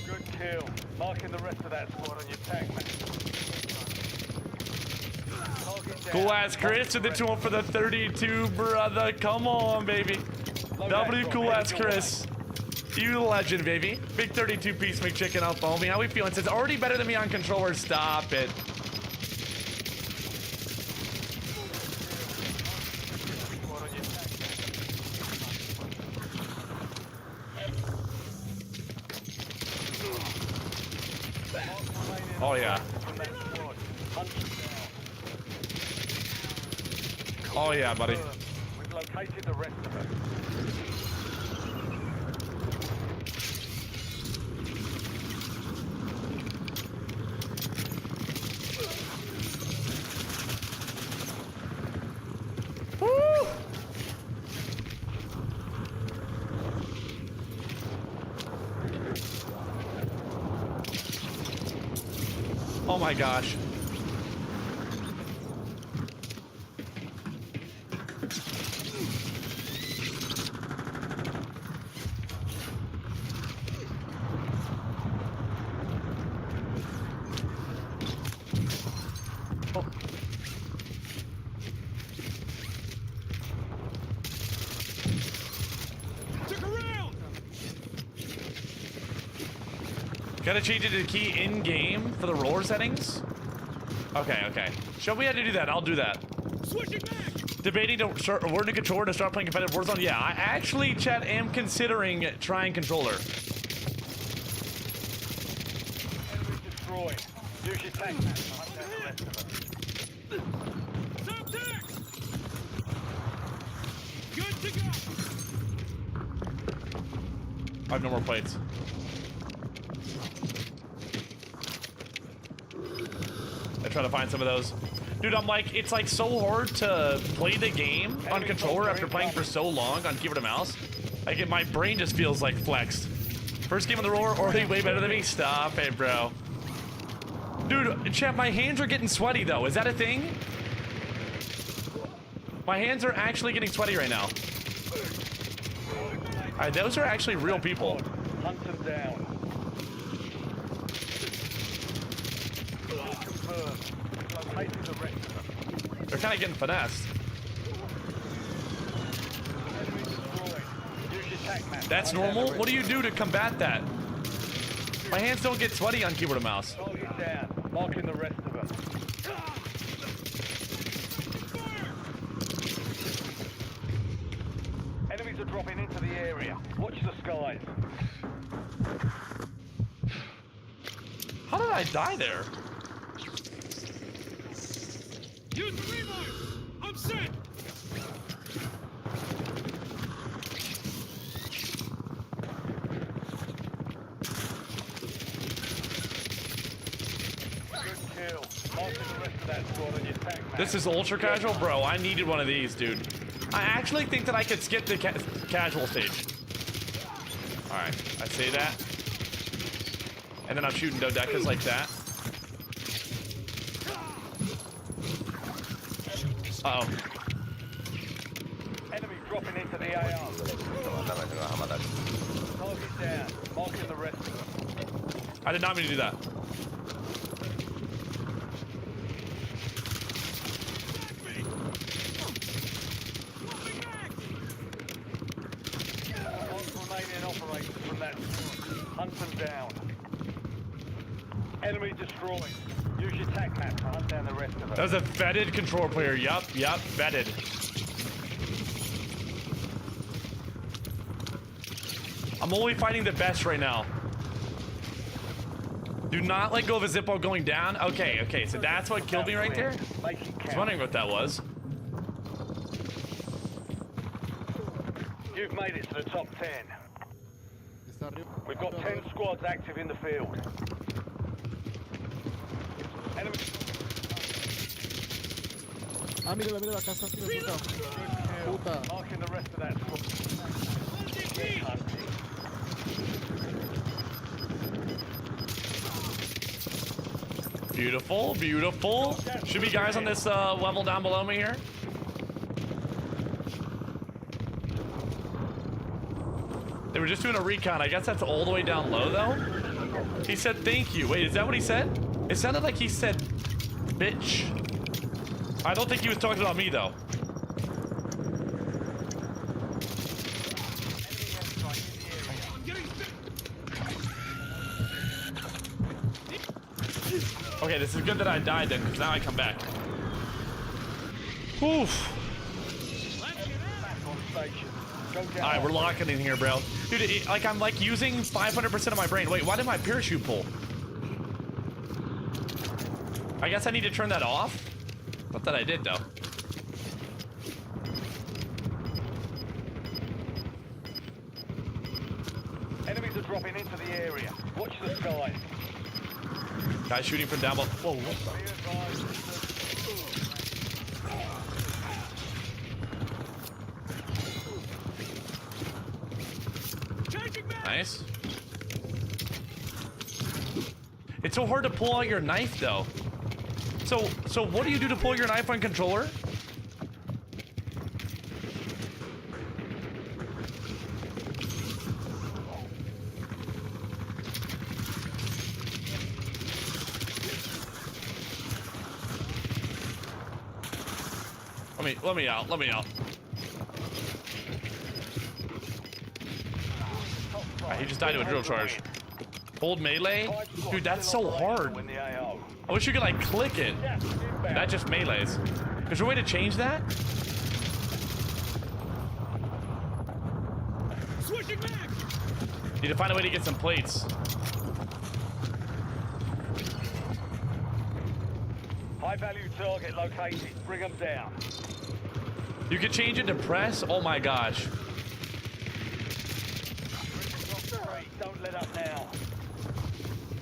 Good kill. Marking the rest of that squad on your tag map. Cool ass Chris with the 2 for the 32, brother. Come on, baby. W cool ass Chris. You legend, baby. Big 32 piece McChicken up, homie. How we feeling? It's already better than me on controller. Stop it. Oh yeah. Oh yeah, buddy. We've located the rest of them. Woo! Oh my gosh. Gotta change it to the key in game for the roller settings. Okay. Show me how to do that. I'll do that. Switching back. Debating to start awarding a controller to start playing competitive Warzone. Yeah, I actually, chat, am considering trying controller. Enemy destroyed. Use your tank map to hunt down the rest of them. Good to go. I have no more plates. I try to find some of those. Dude, I'm like, it's like so hard to play the game on controller after playing for so long on keyboard and mouse. Like, my brain just feels like flexed. First game on the roller, already way better than me. Stop it, bro. Dude, chat, my hands are getting sweaty though. Is that a thing? My hands are actually getting sweaty right now. Alright, those are actually real people. Hunt them down. Confirmed. Located the rest of them. They're kind of getting finessed. Enemy destroyed. Use your tank map. That's normal? What do you do to combat that? My hands don't get sweaty on keyboard and mouse. Target down. Marking the rest of them. Enemies are dropping into the area. Watch the skies. How did I die there? Use the revive. I'm set. Good kill. Marking the rest of that squad on your tank map. This is ultra casual? Bro, I needed one of these, dude. I actually think that I could skip the casual stage. Alright, I say that. And then I'm shooting dodecas like that. Uh-oh. Enemy dropping into the AR. Target down. Marking the rest of them. I did not mean to do that. Remaining operators from that squad. Hunt them down. Enemy destroyed. Use your tac map to hunt down the rest of them. That was a vetted control player. Yup, vetted. I'm only fighting the best right now. Do not let go of a Zippo going down. Okay, so that's what killed me right there? I was wondering what that was. You've made it to the top 10. We've got 10 squads active in the field. Enemy. Mira la casa así de puta. Marking the rest of that squad. Beautiful. Should be guys on this level down below me here. They were just doing a recon. I guess that's all the way down low, though. He said thank you. Wait, is that what he said? It sounded like he said bitch. I don't think he was talking about me, though. Okay, this is good that I died then, because now I come back. Oof. Alright, we're locking in here, bro. Dude, I'm like using 500% of my brain. Wait, why did my parachute pull? I guess I need to turn that off. Not that I did, though. Enemies are dropping into the area. Watch the sky. Guy shooting from down below. Whoa, nice. It's so hard to pull out your knife, though. So what do you do to pull your knife on controller? Let me out. He just died to a drill charge. Hold melee? Dude, that's so hard. I wish you could like click it. That just melees. Is there a way to change that? Switching back. Need to find a way to get some plates. High value target located. Bring them down. You can change it to press? Oh my gosh. Don't let up now.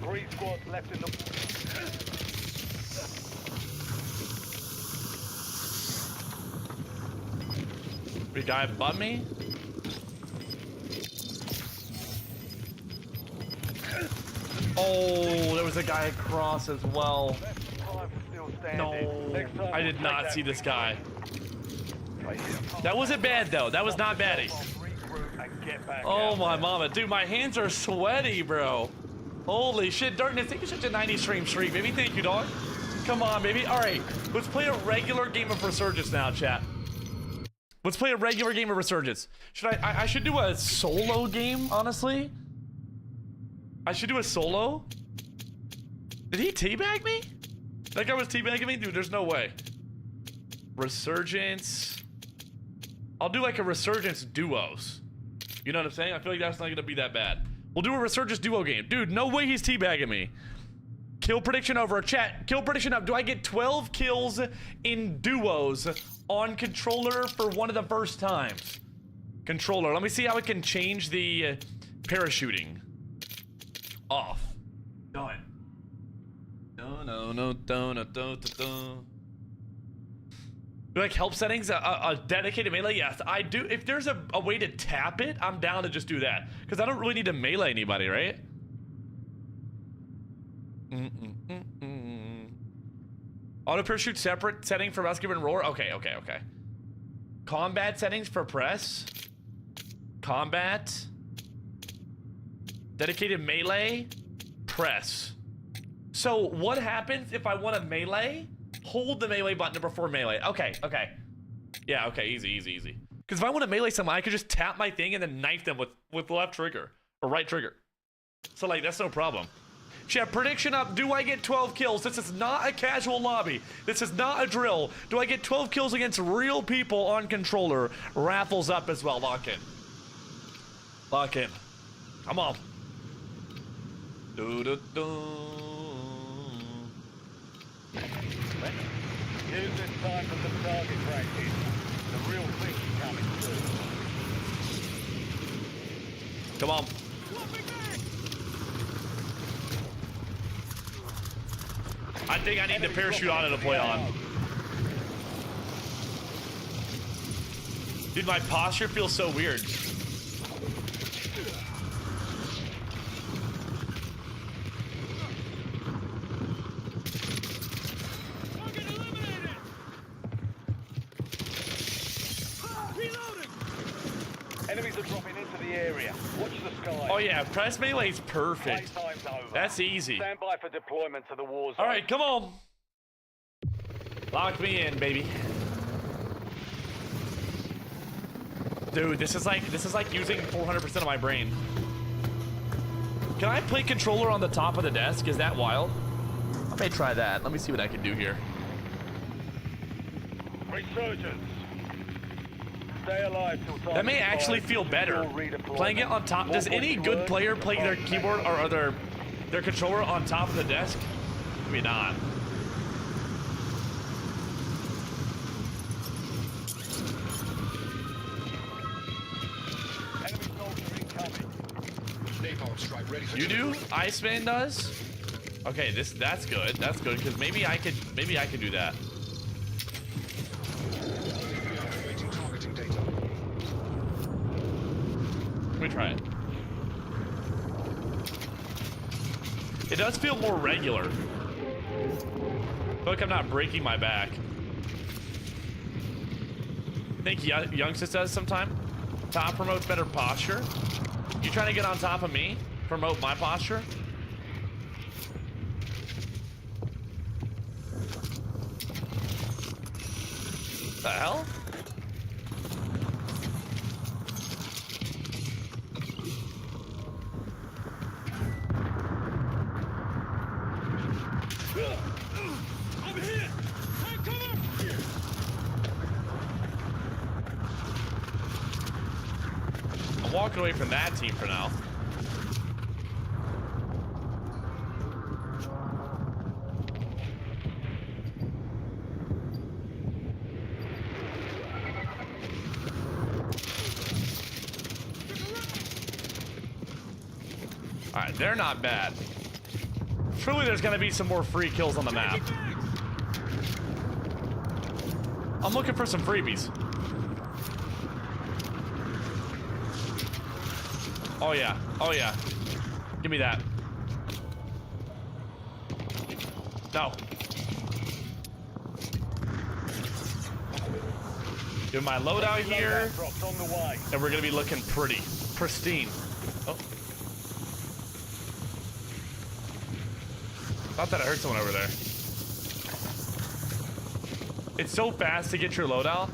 3 squads left in the... Big guy above me? Oh, there was a guy across as well. No, I did not see this guy. That wasn't bad though. That was not bad. Oh my mama, dude, my hands are sweaty, bro. Holy shit, Darkness, thank you such a 90 stream, baby. Thank you, dog. Come on, baby. All right, let's play a regular game of Resurgence now, chat. Let's play a regular game of Resurgence. Should I should do a solo game, honestly. I should do a solo. Did he teabag me? That guy was teabagging me? Dude, there's no way. Resurgence. I'll do like a Resurgence duos. You know what I'm saying? I feel like that's not gonna be that bad. We'll do a Resurgence duo game. Dude, no way he's teabagging me. Kill prediction over. Chat, kill prediction up. Do I get 12 kills in duos on controller for one of the first times? Controller. Let me see how I can change the parachuting. Off. Done. No. Like help settings, a dedicated melee? Yes, I do. If there's a way to tap it, I'm down to just do that. Because I don't really need to melee anybody, right? Auto parachute separate setting for rescue and roar? Okay. Combat settings for press. Combat. Dedicated melee. Press. So what happens if I want to melee? Hold the melee button before melee. Okay. Yeah, okay, easy. Because if I want to melee someone, I could just tap my thing and then knife them with left trigger or right trigger. So like, that's no problem. Chat, prediction up. Do I get 12 kills? This is not a casual lobby. This is not a drill. Do I get 12 kills against real people on controller? Raffles up as well. Lock in. Come on. Use this time for some target practice. The real thing is coming through. Come on. I think I need the parachute auto to play on. Dude, my posture feels so weird. Enemies are dropping into the area. Watch the sky. Oh yeah, press melee is perfect. Playtime's over. That's easy. Stand by for deployment to the war zone. All right, come on. Lock me in, baby. Dude, this is like using 400% of my brain. Can I play controller on the top of the desk? Is that wild? I may try that. Let me see what I can do here. Resurgence. Stay alive till time. That may actually feel better. Playing it on top. Does any good player play their keyboard or their controller on top of the desk? Maybe not. You do? Iceman does? Okay, that's good. That's good because maybe I could do that. Let me try it. It does feel more regular. I feel like I'm not breaking my back. I think Youngsis does sometime. Top promotes better posture. You trying to get on top of me? Promote my posture? The hell? walking away from that team for now. All right, they're not bad. Truly, there's gonna be some more free kills on the map. I'm looking for some freebies. Oh yeah, oh yeah. Give me that. No. Give my loadout here, and we're gonna be looking pretty pristine. Oh. Thought that I heard someone over there. It's so fast to get your loadout.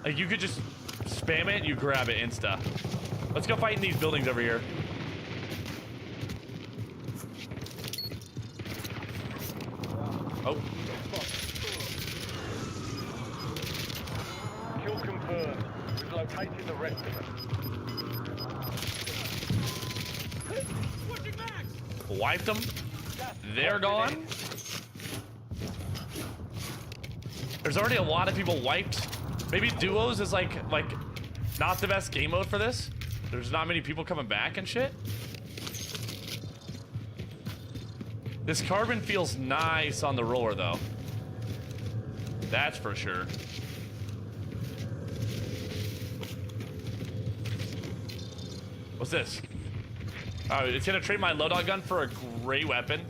Like, you could just spam it, you grab it insta. Let's go fight in these buildings over here. Oh. Kill confirmed. We've located the rest of them. Wiped them. They're gone. There's already a lot of people wiped. Maybe duos is like not the best game mode for this. There's not many people coming back and shit. This carbon feels nice on the roller though. That's for sure. What's this? Oh, it's gonna trade my loadout gun for a gray weapon.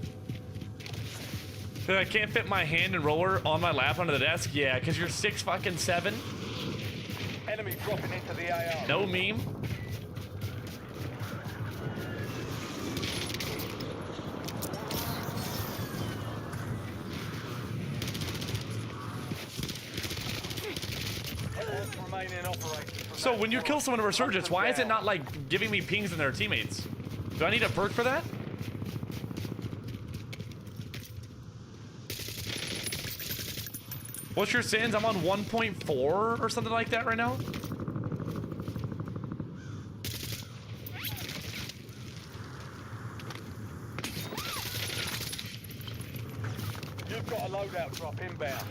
I can't fit my hand and roller on my lap under the desk. Yeah, because you're 6'7". Enemy dropping into the AR. No meme. So when you kill someone in Resurgence, why is it not like giving me pings in their teammates? Do I need a perk for that? What's your sins? I'm on 1.4 or something like that right now. You've got a loadout drop inbound.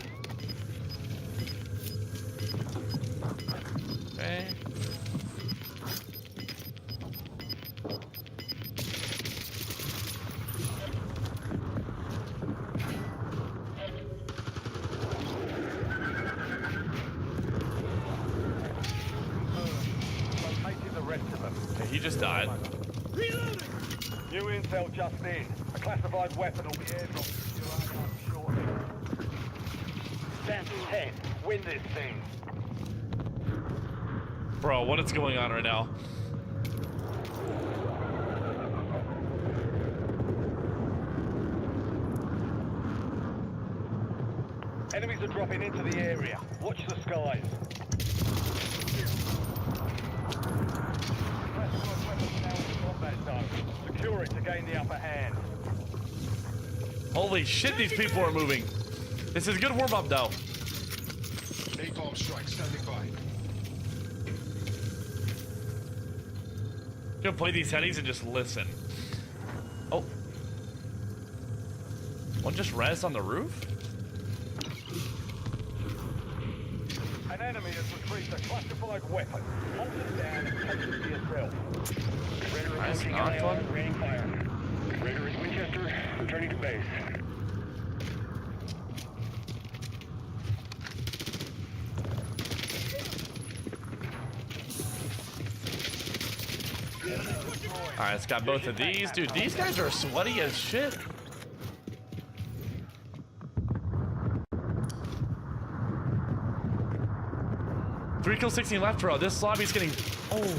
Okay. He just died. Reloading! New intel just in. A classified weapon will be airdropped to your AR shortly. Stand 10. Win this thing. Bro, what is going on right now? Enemies are dropping into the area. Watch the skies. Secure it to gain the upper hand. Holy shit, these people are moving. This is a good warm-up though. Napalm strike standing by. Gonna play these headies and just listen. Oh. One just rezzed on the roof? An enemy has retrieved a classified weapon. Hunt it down and take it to yourself. That's not fun. Raining fire. Raider is Winchester, returning to base. Alright, it's got both of these. Dude, these guys are sweaty as shit. Three kills, 16 left, bro. This lobby's getting... Oh.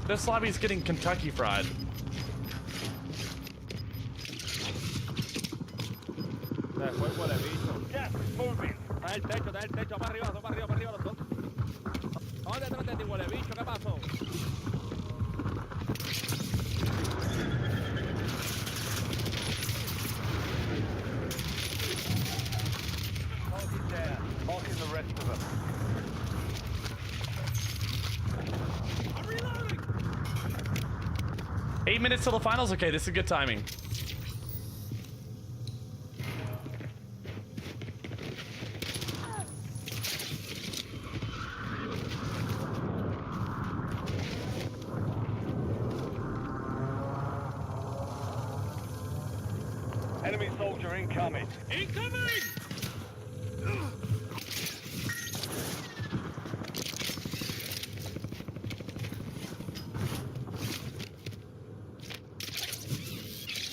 This lobby's getting Kentucky fried. Gas is moving. Dai il techo, va arrivato, Vamos detrás de ti, huele bicho, ¿qué pasó? Target down. Marking the rest of them. 8 minutes till the finals. Okay, this is good timing. Enemy soldier incoming. Incoming!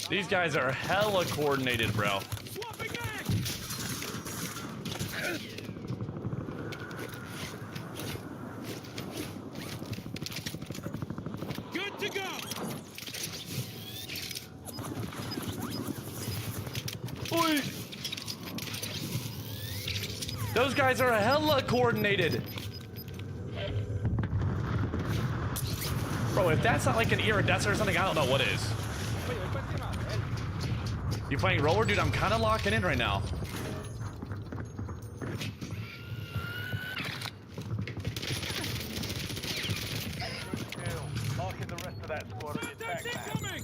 These guys are hella coordinated, bro. Good to go. Oi. Those guys are hella coordinated. Bro, if that's not like an iridescent or something, I don't know what is. You playing roller? Dude, I'm kind of locking in right now. Marking the rest of that squad on your attack map.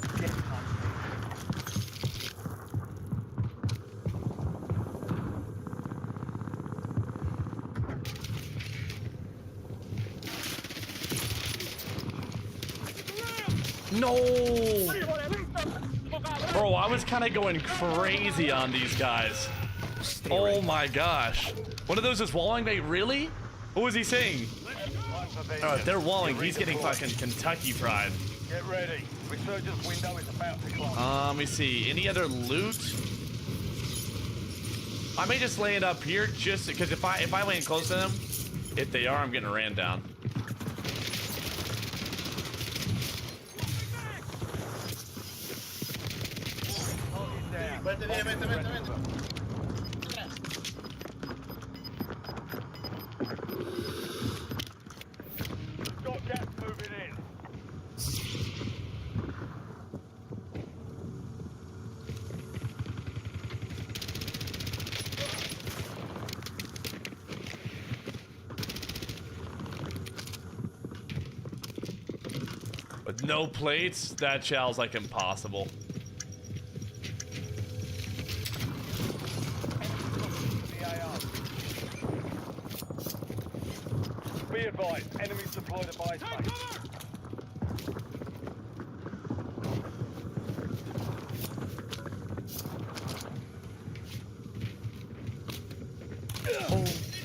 No! Bro, I was kind of going crazy on these guys. Oh my gosh. One of those is walling, mate? Really? What was he saying? Oh, if they're walling, he's getting fucking Kentucky fried. Get ready. Resurgence window is about to close. Let me see. Any other loot? I may just land up here just because if I land close to them, if they are, I'm getting ran down. Got gas moving in. With no plates, that chow's like impossible. Be advised, enemies deployed at my space.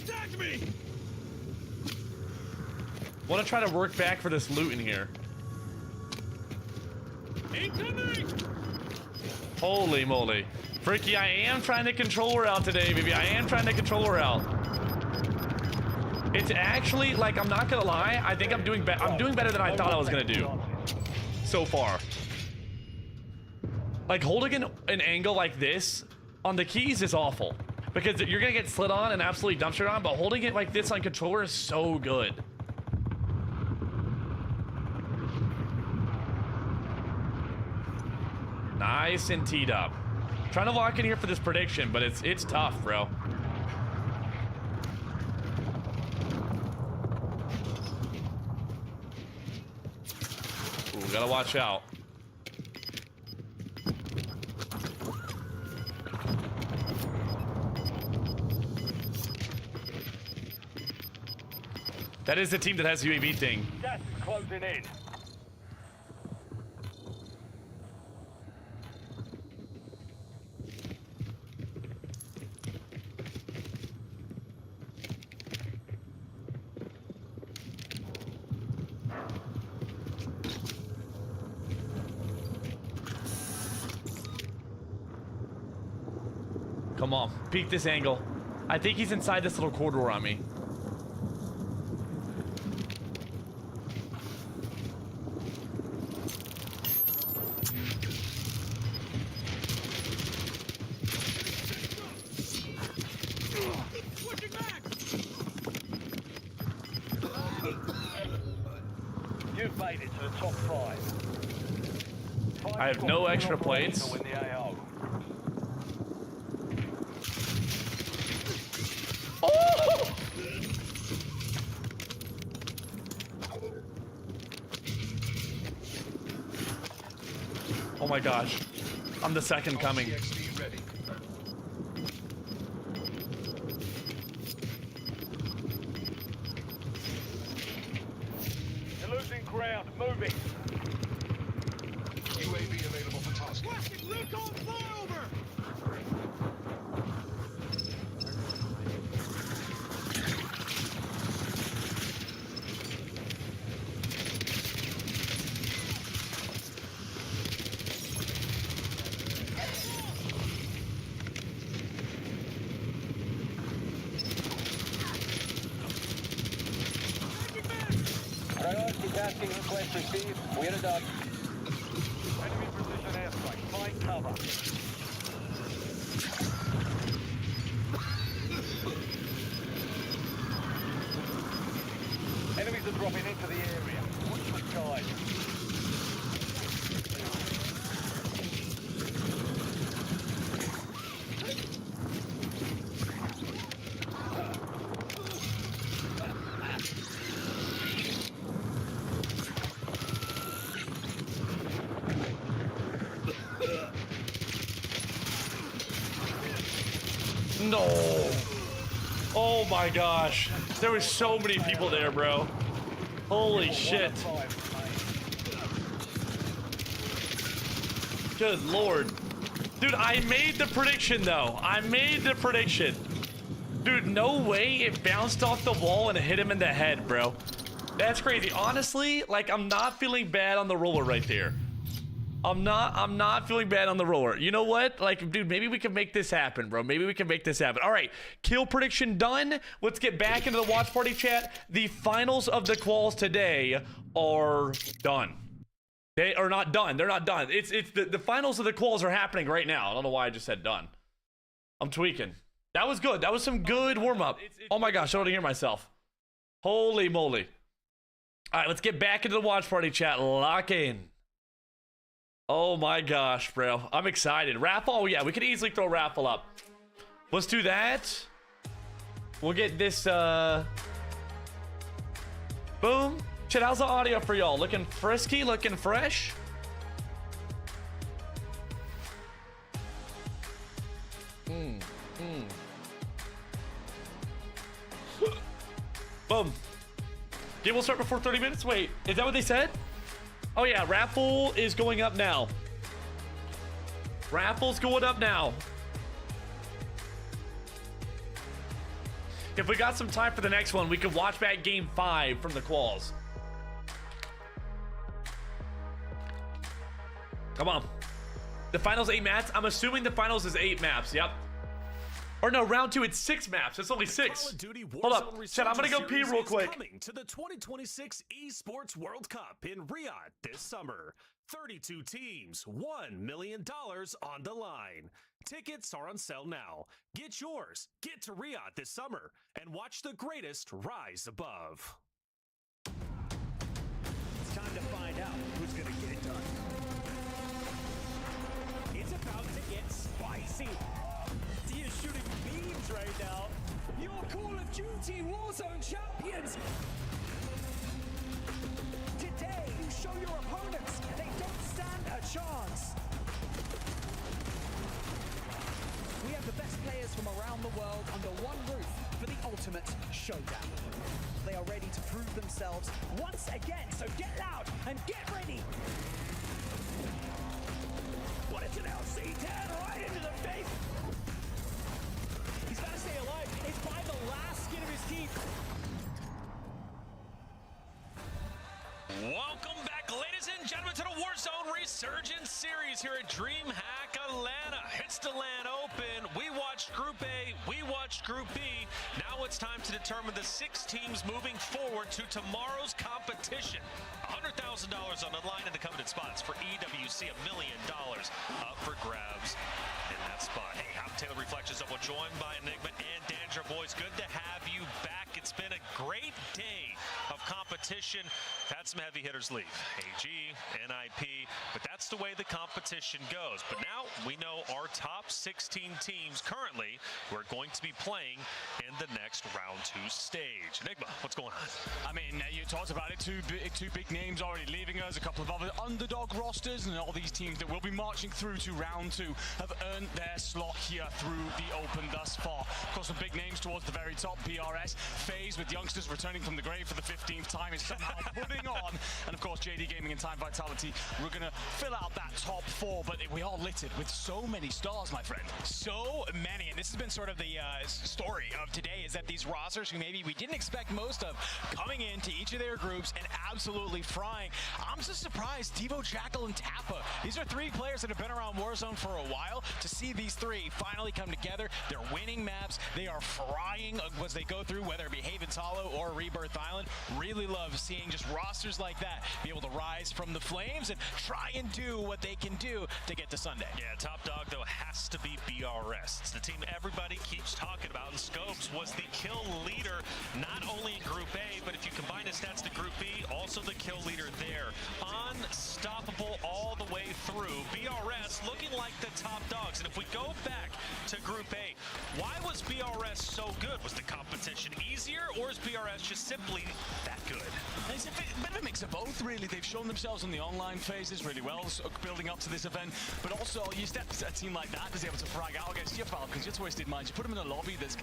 Attack me! Want to try to work back for this loot in here. Incoming! Holy moly. Freaky, I am trying to control her out today, baby. I am trying to control her out. It's actually, like, I'm not gonna lie, I think I'm doing better than I thought I was gonna do so far. Like, holding an angle like this on the keys is awful because you're gonna get slid on and absolutely dumpstered on, but holding it like this on controller is so good. Nice and teed up. Trying to lock in here for this prediction, but it's tough, bro. Ooh, gotta watch out. That is the team that has the UAV thing. Gas is closing in. Come on, peek this angle. I think he's inside this little corridor on me. You've made it to the top five. I have no extra plates. Win the AO. Oh! Oh my gosh. I'm the second coming. RCXD ready. You're losing ground. Moving. UAV available for tasking. Recon flyover. Priority tasking request received. We're done. Enemy precision airstrike. Find cover. Enemies are dropping into the area. Watch the skies. No. Oh my gosh. There were so many people there, bro. Holy shit. Good lord. Dude, I made the prediction though. I made the prediction. Dude, no way it bounced off the wall and hit him in the head, bro. That's crazy. Honestly, like, I'm not feeling bad on the roller right there. I'm not feeling bad on the roller. You know what? Like, dude, maybe we can make this happen, bro. Maybe we can make this happen. All right, kill prediction done. Let's get back into the watch party chat. The finals of the quals today are done. They are not done. They're not done. It's the finals of the quals are happening right now. I don't know why I just said done. I'm tweaking. That was good. That was some good warm-up. Oh my gosh, I don't hear myself. Holy moly. All right, let's get back into the watch party chat. Lock in. Oh my gosh, bro. I'm excited. Raffle? Oh yeah, we could easily throw raffle up. Let's do that. We'll get this, boom. Shit, how's the audio for y'all? Looking frisky? Looking fresh? Boom. Game will start before 30 minutes? Wait, is that what they said? Oh yeah, raffle is going up now. Raffle's going up now. If we got some time for the next one, we could watch back game 5 from the quals. Come on. The finals 8 maps. I'm assuming the finals is 8 maps. Yep. Or no, round 2, it's 6 maps. It's only 6. Hold up. Chat, I'm gonna go pee real quick. Coming to the 2026 Esports World Cup in Riyadh this summer. 32 teams, $1 million on the line. Tickets are on sale now. Get yours. Get to Riyadh this summer and watch the greatest rise above. It's time to find out who's gonna get it done. It's about to get spicy. You're shooting beams right now. Your Call of Duty Warzone champions. Today, you show your opponents they don't stand a chance. We have the best players from around the world under one roof for the ultimate showdown. They are ready to prove themselves once again, so get loud and get ready. What is an LC-10 right into the face? He's got to stay alive. It's by the last skin of his teeth. Welcome back, ladies and gentlemen, to the Warzone Resurgence Series here at DreamHack Atlanta. It's the LAN Open. We watched Group A. We watched Group B. Now it's time to determine the 6 teams moving forward to tomorrow's competition. $100,000 on the line in the coveted spots for EWC. $1 million up for grabs in that spot. Hey, I'm Taylor Reflections Double, joined by Enigma and Danger. Boys, good to have you back. It's been a great day of competition. Had had some heavy hitters leave. AG, NIP, but that's the way the competition goes. But now we know our top 16 teams currently who are going to be playing in the next round 2 stage. Enigma, what's going on? I mean, you talked about it, two big names already leaving us, a couple of other underdog rosters, and all these teams that will be marching through to round 2 have earned their slot here through the Open thus far. Of course, some big names towards the very top. BRS, FaZe with youngsters returning from the grave for the 15th time is somehow putting on. And of course, JD Gaming and Time Vitality, we're going to fill out that top 4, but we are littered with so many stars, my friend. So many, and this has been sort of the story of today, is that these rosters who maybe we didn't expect most of, coming into each of their groups and absolutely frying. I'm just surprised, Devo, Jackal, and Tappa. These are 3 players that have been around Warzone for a while. To see these 3 finally come together, they're winning maps, they are frying as they go through, whether it be Haven's Hollow or Rebirth Island. Really love seeing just rosters like that be able to rise from the flames and try and do what they can do to get to Sunday. Yeah, top dog, though, has to be BRS. It's the team everybody keeps talking about, and Scopes was the kill leader, not only in Group A, but if you combine his stats to Group B, also the kill leader there. Unstoppable all the way through. BRS looking like the top dogs, and if we go back to Group A, why was BRS so good? Was the competition easier, or is BRS just simply that good? It's a bit of a mix of both, really. They've shown themselves on the online phases really well, so building up to this event, but also you step a team like that is able to frag out against your Falcons, your Twisted Minds. You put them in a lobby that's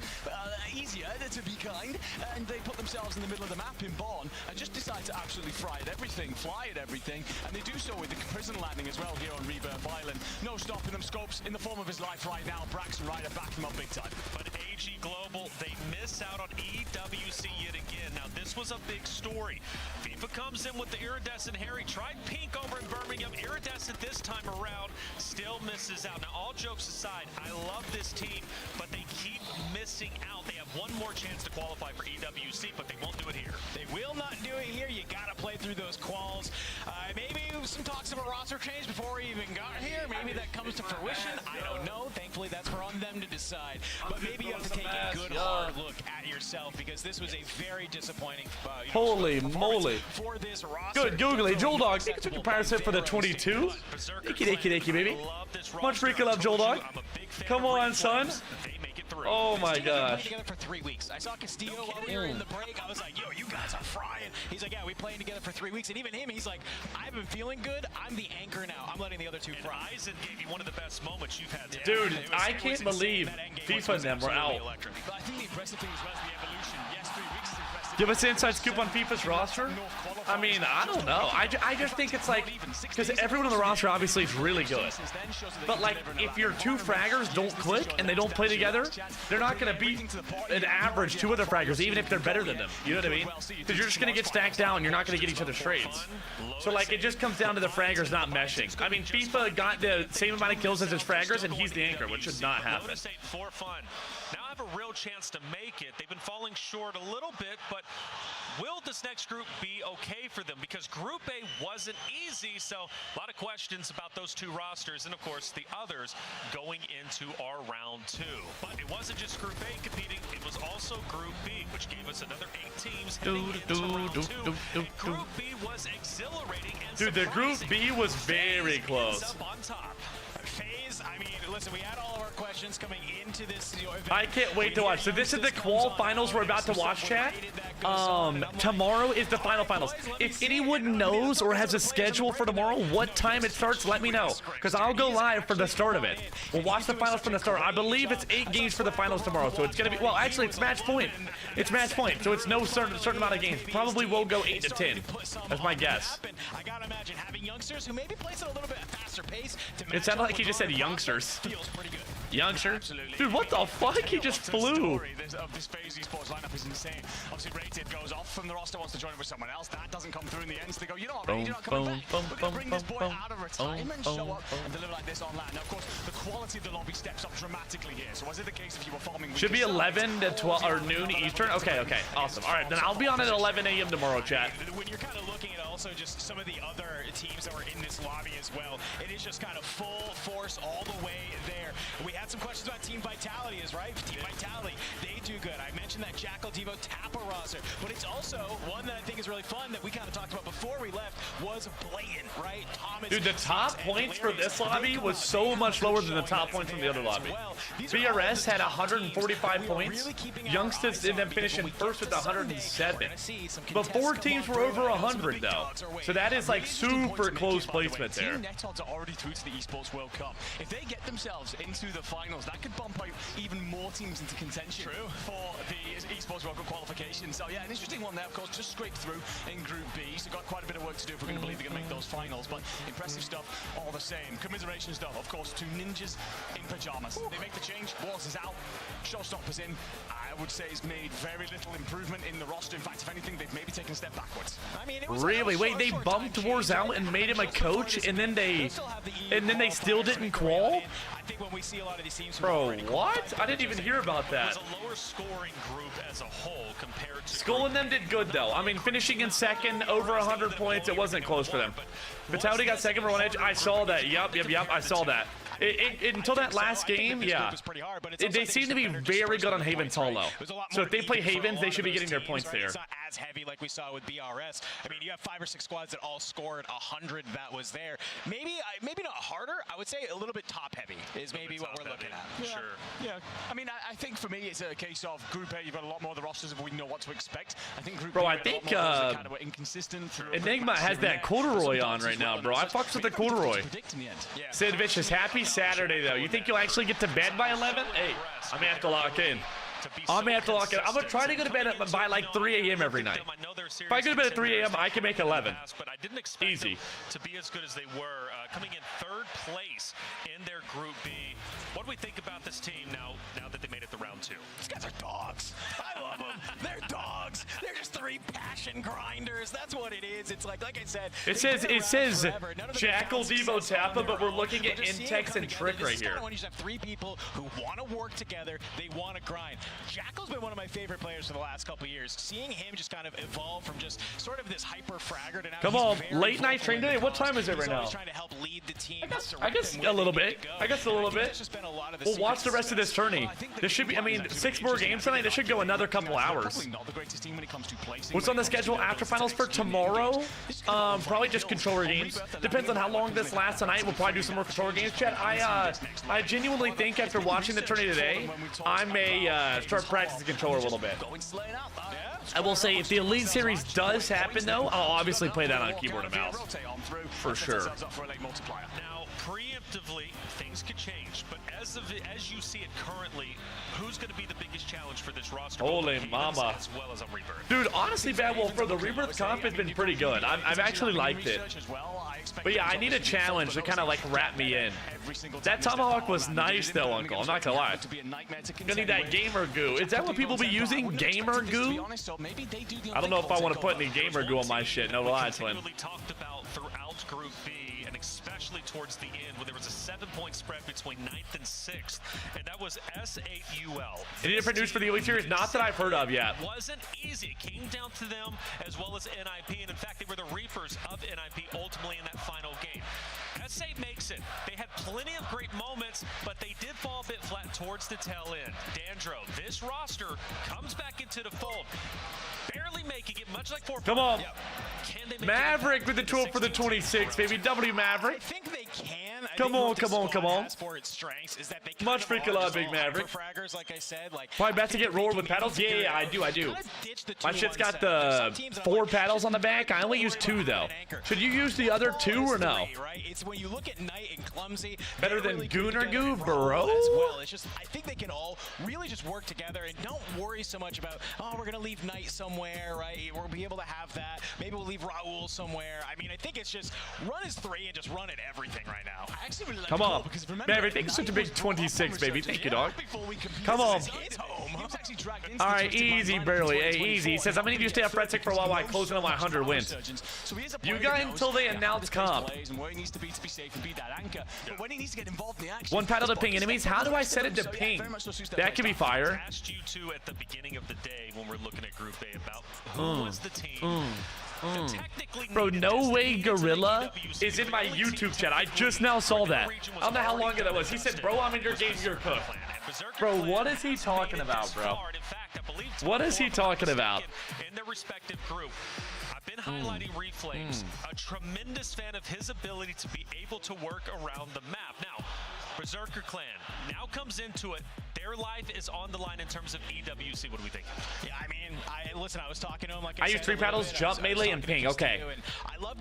easier, to be kind, and they put themselves in the middle of the map in Born and just decide to absolutely fry at everything, fly at everything, and they do so with the prison landing as well here on Rebirth Island. No stopping them. Scopes in the form of his life right now. Braxton Ryder back them up big time. But AG Global, they miss out on EWC yet again. Now, this was a big story. FIFA comes in with the Iridescent Harry, tried pink over in Birmingham. Iridescent this time around still misses out. Now, all jokes aside, I love this team, but they keep missing out. They have one more chance to qualify for EWC, but they won't do it here. They will not do it here. You got to play through those quals. Maybe some talks of a roster change before we even got here. Maybe that comes to fruition. I don't know. Thankfully, that's for on them to decide. But maybe you have to take a good hard look at yourself, because this was a very disappointing Holy moly. for this roster. Good googly. Joel Dog, thank you for comparison for the 22. Icky, baby. Much freaking love, Joel Dog. Come on, son. Oh my gosh. Together for 3 weeks. I saw Castillo while we were in the break. I was like, yo, you guys are frying. He's like, yeah, we playing together for 3 weeks. And even him, he's like, I've been feeling good. I'm the anchor now. I'm letting the other 2 fry. Eisen gave you one of the best moments you've had today. Dude, I can't believe FIFA and them were out. But I think the impressive thing was the evolution. Yes, 3 weeks is impressive. Give us an inside scoop on FIFA's roster? I mean, I don't know. I just think it's like, because everyone on the roster obviously is really good. But like, if your 2 fraggers don't click and they don't play together, they're not going to beat an average 2 other fraggers, even if they're better than them. You know what I mean? Because you're just going to get stacked down. You're not going to get each other's trades. So like, it just comes down to the fraggers not meshing. I mean, FIFA got the same amount of kills as his fraggers, and he's the anchor, which should not happen. For fun. Now I have a real chance to make it. They've been falling short a little bit, but will this next group be okay for them? Because Group A wasn't easy, so a lot of questions about those 2 rosters, and of course the others going into our round 2. But it wasn't just Group A competing, it was also Group B, which gave us another 8 teams heading into round 2. Group B was exhilarating and dude, the Group B was very close. Up on top. FaZe, I mean, listen, we had all of our questions coming into this event. I can't wait to watch. So this is the qual finals we're about to watch, chat. Tomorrow is the final finals. If anyone knows or has a schedule for tomorrow, what time it starts, let me know, because I'll go live for the start of it. We'll watch the finals from the start. I believe it's 8 games for the finals tomorrow, so it's gonna be, well, actually it's match point. It's match point, so it's no certain amount of games. Probably will go 8 to 10. That's my guess. I gotta imagine having youngsters who maybe plays at a little bit faster pace. It sounded like he just said youngsters. Youngsters? Dude, what the fuck? He just flew. Of this FaZe Esports lineup is insane. Obviously, Rated goes off from the roster, wants to join with someone else. That doesn't come through in the end, so they go, you know what, Rated, you're not coming back. We're going to bring this boy out of retirement, show up, and deliver like this online. Now, of course, the quality of the lobby steps up dramatically here. So was it the case if you were farming? Should be 11 to 12 or noon Eastern? Okay, awesome. All right, then I'll be on at 11 a.m. tomorrow, chat. When you're kind of looking at also just some of the other teams that were in this lobby as well, it is just kind of full force all the way there. We had some questions about Team Vitality, is right? Team Vitality, they do good. I mentioned that Jackal Devo Tapper roster, but it's also one that I think is really fun that we kind of talked about before we left was Blatant, right? Thomas, Dude, the top points for this lobby was so much lower than the top points from the other lobby. BRS had 145 points. Youngsters ended up finishing first with 107. But 4 teams were over 100 though. So that is like super close placement there. Team Netods are already through to the Esports World Cup. If they get themselves into the finals, that could bump out even more teams into contention for the Esports World Cup qualification. So yeah, an interesting one there, of course, just scraped through in Group B. So got quite a bit of work to do if we're going to believe they're going to make those finals. But impressive stuff all the same. Commiserations though, of course, to ninjas in pajamas. They make the change, Walls is out, Showstoppers in. I would say it's made very little improvement in the roster. In fact, if anything, they've maybe taken a step backwards. I mean, it was really? Wait, they bumped Wars out and made him a coach, and then they still didn't qual? I think when we see a lot of these teams, bro, what? I didn't even hear about that. It was a lower scoring group as a whole compared to. Skull and them did good though. I mean, finishing in second, over 100 points, it wasn't close for them. Vitality got second for 1H. I saw that. Yep. I saw that. Until that last game, yeah. They seem to be very good on Haven's Hollow. So if they play Havens, they should be getting their points there. It's not as heavy like we saw with BRS. I mean, you have 5 or 6 squads that all scored 100 that was there. Maybe not harder. I would say a little bit top heavy is maybe what we're looking at. Yeah. Sure. Yeah. I mean, I think for me, it's a case of Group A, you've got a lot more of the rosters if we know what to expect. I think Group B, I think kind of inconsistent. Enigma has that corduroy on right now, bro. I fucks with the corduroy. Sid Vicious, happy Saturday, though. You think you'll actually get to bed by 11? Hey, I may have to lock in. I'm going to try to go to bed by like 3 a.m. every night. If I go to bed at 3 a.m., I can make 11. But I didn't expect Easy. them to be as good as they were, coming in 3rd place in their Group B. What do we think about this team now that they made it to round 2? These guys are dogs. I love them. They're dogs. They're just 3 passion grinders. That's what it is. It's like I said. It says Jackal Devo Tappa, but we're looking at Intex and Trick right here. When you have 3 people who want to work together, they want to grind. Jackal's been one of my favorite players for the last couple of years. Seeing him just kind of evolve from just sort of this hyper fragger to now. Come on, late night train day. What time is it right now? Trying to help lead the team. I guess a little bit. We'll watch the rest of this tourney. This should be, I mean, 6 more games tonight. This should go another couple hours. What's on the schedule after finals for tomorrow? Probably just controller games. Depends on how long this lasts tonight. We'll probably do some more controller games. Chat, I genuinely think after watching the tourney today, I may start practicing controller a little bit. I will say, if the Elite Series does happen, though, I'll obviously play that on keyboard and mouse. For sure. Now, preemptively, things could change, but as you see it currently, who's going to be the biggest challenge for this roster? Holy mama. As well as on Rebirth. Dude, honestly, Bad Wolf, for the Rebirth comp has been pretty good. I've actually liked it. But yeah, I need a challenge to kind of like wrap me in. That Tomahawk was nice though, Uncle. I'm not gonna lie. Gonna need that gamer goo. Is that what people be using? Gamer goo? I don't know if I want to put any gamer goo on my shit. No lie, Twin. Talked about throughout Group B, and especially towards the end, where there was a 7-point spread between 9th and 6th, and that was SAUL. Any different news for the Elite Series? Not that I've heard of yet. It wasn't easy. It came down to them as well as NIP, and in fact, they were the reapers of NIP ultimately in that final game. SA makes it. They had plenty of great moments, but they did fall a bit flat towards the tail end. Dandro, this roster comes back into the fold. Barely making it, much like 4. Come on. Yep. Can they make Maverick with the tool for the 26, baby. W Maverick. I think they can. Come on. For its strengths is that they much freaking love, Big Maverick. Fraggers, like I said, like probably about to get rolled with paddles. Yeah, I do. My shit's got the 4 paddles on the back. I only use 2 though. Should you use the other 2 or no? Right? It's when you look at Knight and Clumsy. Better than Gooner Goo, bro. As well. It's just I think they can all really just work together and don't worry so much about we're gonna leave Knight somewhere, right? We'll be able to have that. Maybe we'll leave Raul somewhere. I mean, I think it's just run as 3 and just run at everything right now. I actually really like come on, Maverick. Thank you such a big 26, baby. Thank you, dog. Come on. All right, easy, barely. Hey, easy. He says I'm gonna need you to stay up red stick for a while I close in on my 100 wins. You got until they announce comp. One paddle to ping enemies. How do I set it to ping? That could be fire. I asked you two at the beginning of the day when we're looking at Group A about who was the team Bro, no way Gorilla is in my YouTube chat. I just now saw that. I don't know how long ago that was. He said, bro, I'm in your game, you're cooked. Bro, what is he talking about, bro? What is he talking about? In their respective group. I've been highlighting Reflames. A tremendous fan of his ability to be able to work around the map. Now, Berserker Clan now comes into it. Their life is on the line in terms of EWC. What do we think? Yeah, I mean, listen, I was talking to him like I use 3 paddles, jump, melee, and ping. Okay.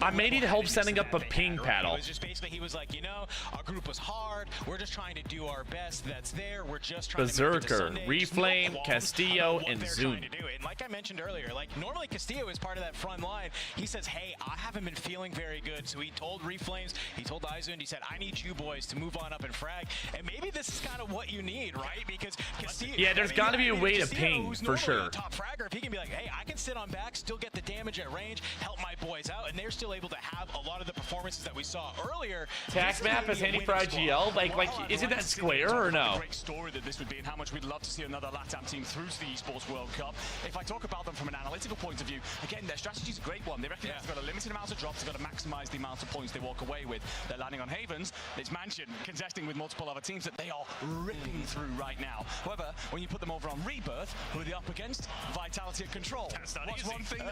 I may need help setting up a ping paddle. It was just basically, he was like, you know, our group was hard. We're just trying to do our best. That's there. We're just trying Berserker, to Reflame, Castillo, and Zoom. And like I mentioned earlier, like normally Castillo is part of that front line. He says, hey, I haven't been feeling very good. So he told Reflames, he told Izund, he said, I need you boys to move on up and frag. And maybe this is kind of what you need, right? Because Castillo, yeah, there's got to be a way to ping for sure. Top fragger, if he can be like, hey, I can sit on back, still get the damage at range, help my boys out, and they're still able to have a lot of the performances that we saw earlier. Tac map is handy for IGL. Like, isn't that square or no? Great story that this would be, and how much we'd love to see another LATAM team through to the Esports World Cup. If I talk about them from an analytical point of view, again, their strategy is a great one. They recognize they've got a limited amount of drops, they've got to maximize the amount of points they walk away with. They're landing on Havens. It's Mansion contesting with multiple other teams that they are ripping through right now. However, when you put them over on Rebirth, who are they up against? Vitality at Control. What's one thing?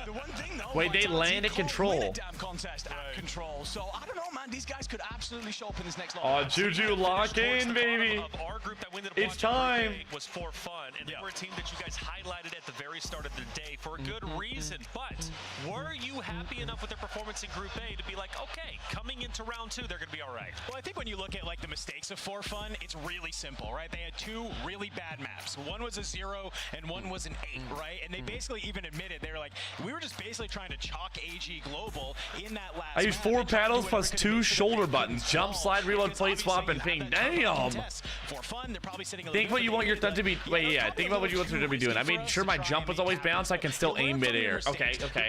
The one thing though. Wait, they land at Control. Damn contest at Control. So I don't know, man. These guys could absolutely show up in this next level. Oh, Juju, lock in, baby. It's time. Was for fun, and they were a team that you guys highlighted at the very start of the day for a good reason. But were you happy enough with their performance in Group A to be like, okay, coming into round 2, they're going to be all right? Well, I think when you look at like the mistakes of For Fun, it's really simple, right? They had 2 really bad maps. One was a 0 and one was an 8, right? And they basically even admitted, they were like, we were just basically trying to chalk AG Global in that last I use 4 paddles plus 2 shoulder buttons. Jump, slide, reload, plate swap, and ping. Damn. For Fun, they're probably sitting a Think what you want your thumb to be. Wait, yeah. Think about what you want her to be doing. I made sure my jump was always balanced. I can still aim midair. Okay, okay.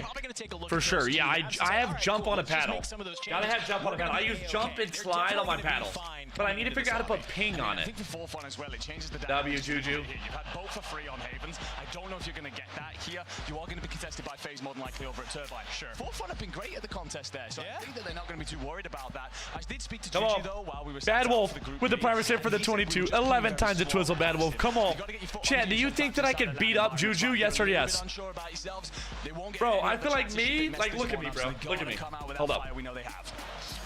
For sure. Yeah, I have jump on a paddle. Gotta have jump on a paddle. I use jump and slide on my paddle. But I need to figure out how to put ping on it. I think for Fun as well, it changes the W, Juju. You've had both for free on Havens. I don't know if you're going to get that here. You are going to be contested by FaZe more than likely over at Turbine. Sure. For Fun have been great at the contest there, so I think that they're not going to be too worried about that. I did speak to Juju though while we were Bad Wolf with the private save for the 22. 11 times the twizzle, Bad Wolf. Come on. Chad, do you think that I could beat up Juju? Yes or yes? Bro, I feel like me. Like, look at me, bro. Look at me. Hold up.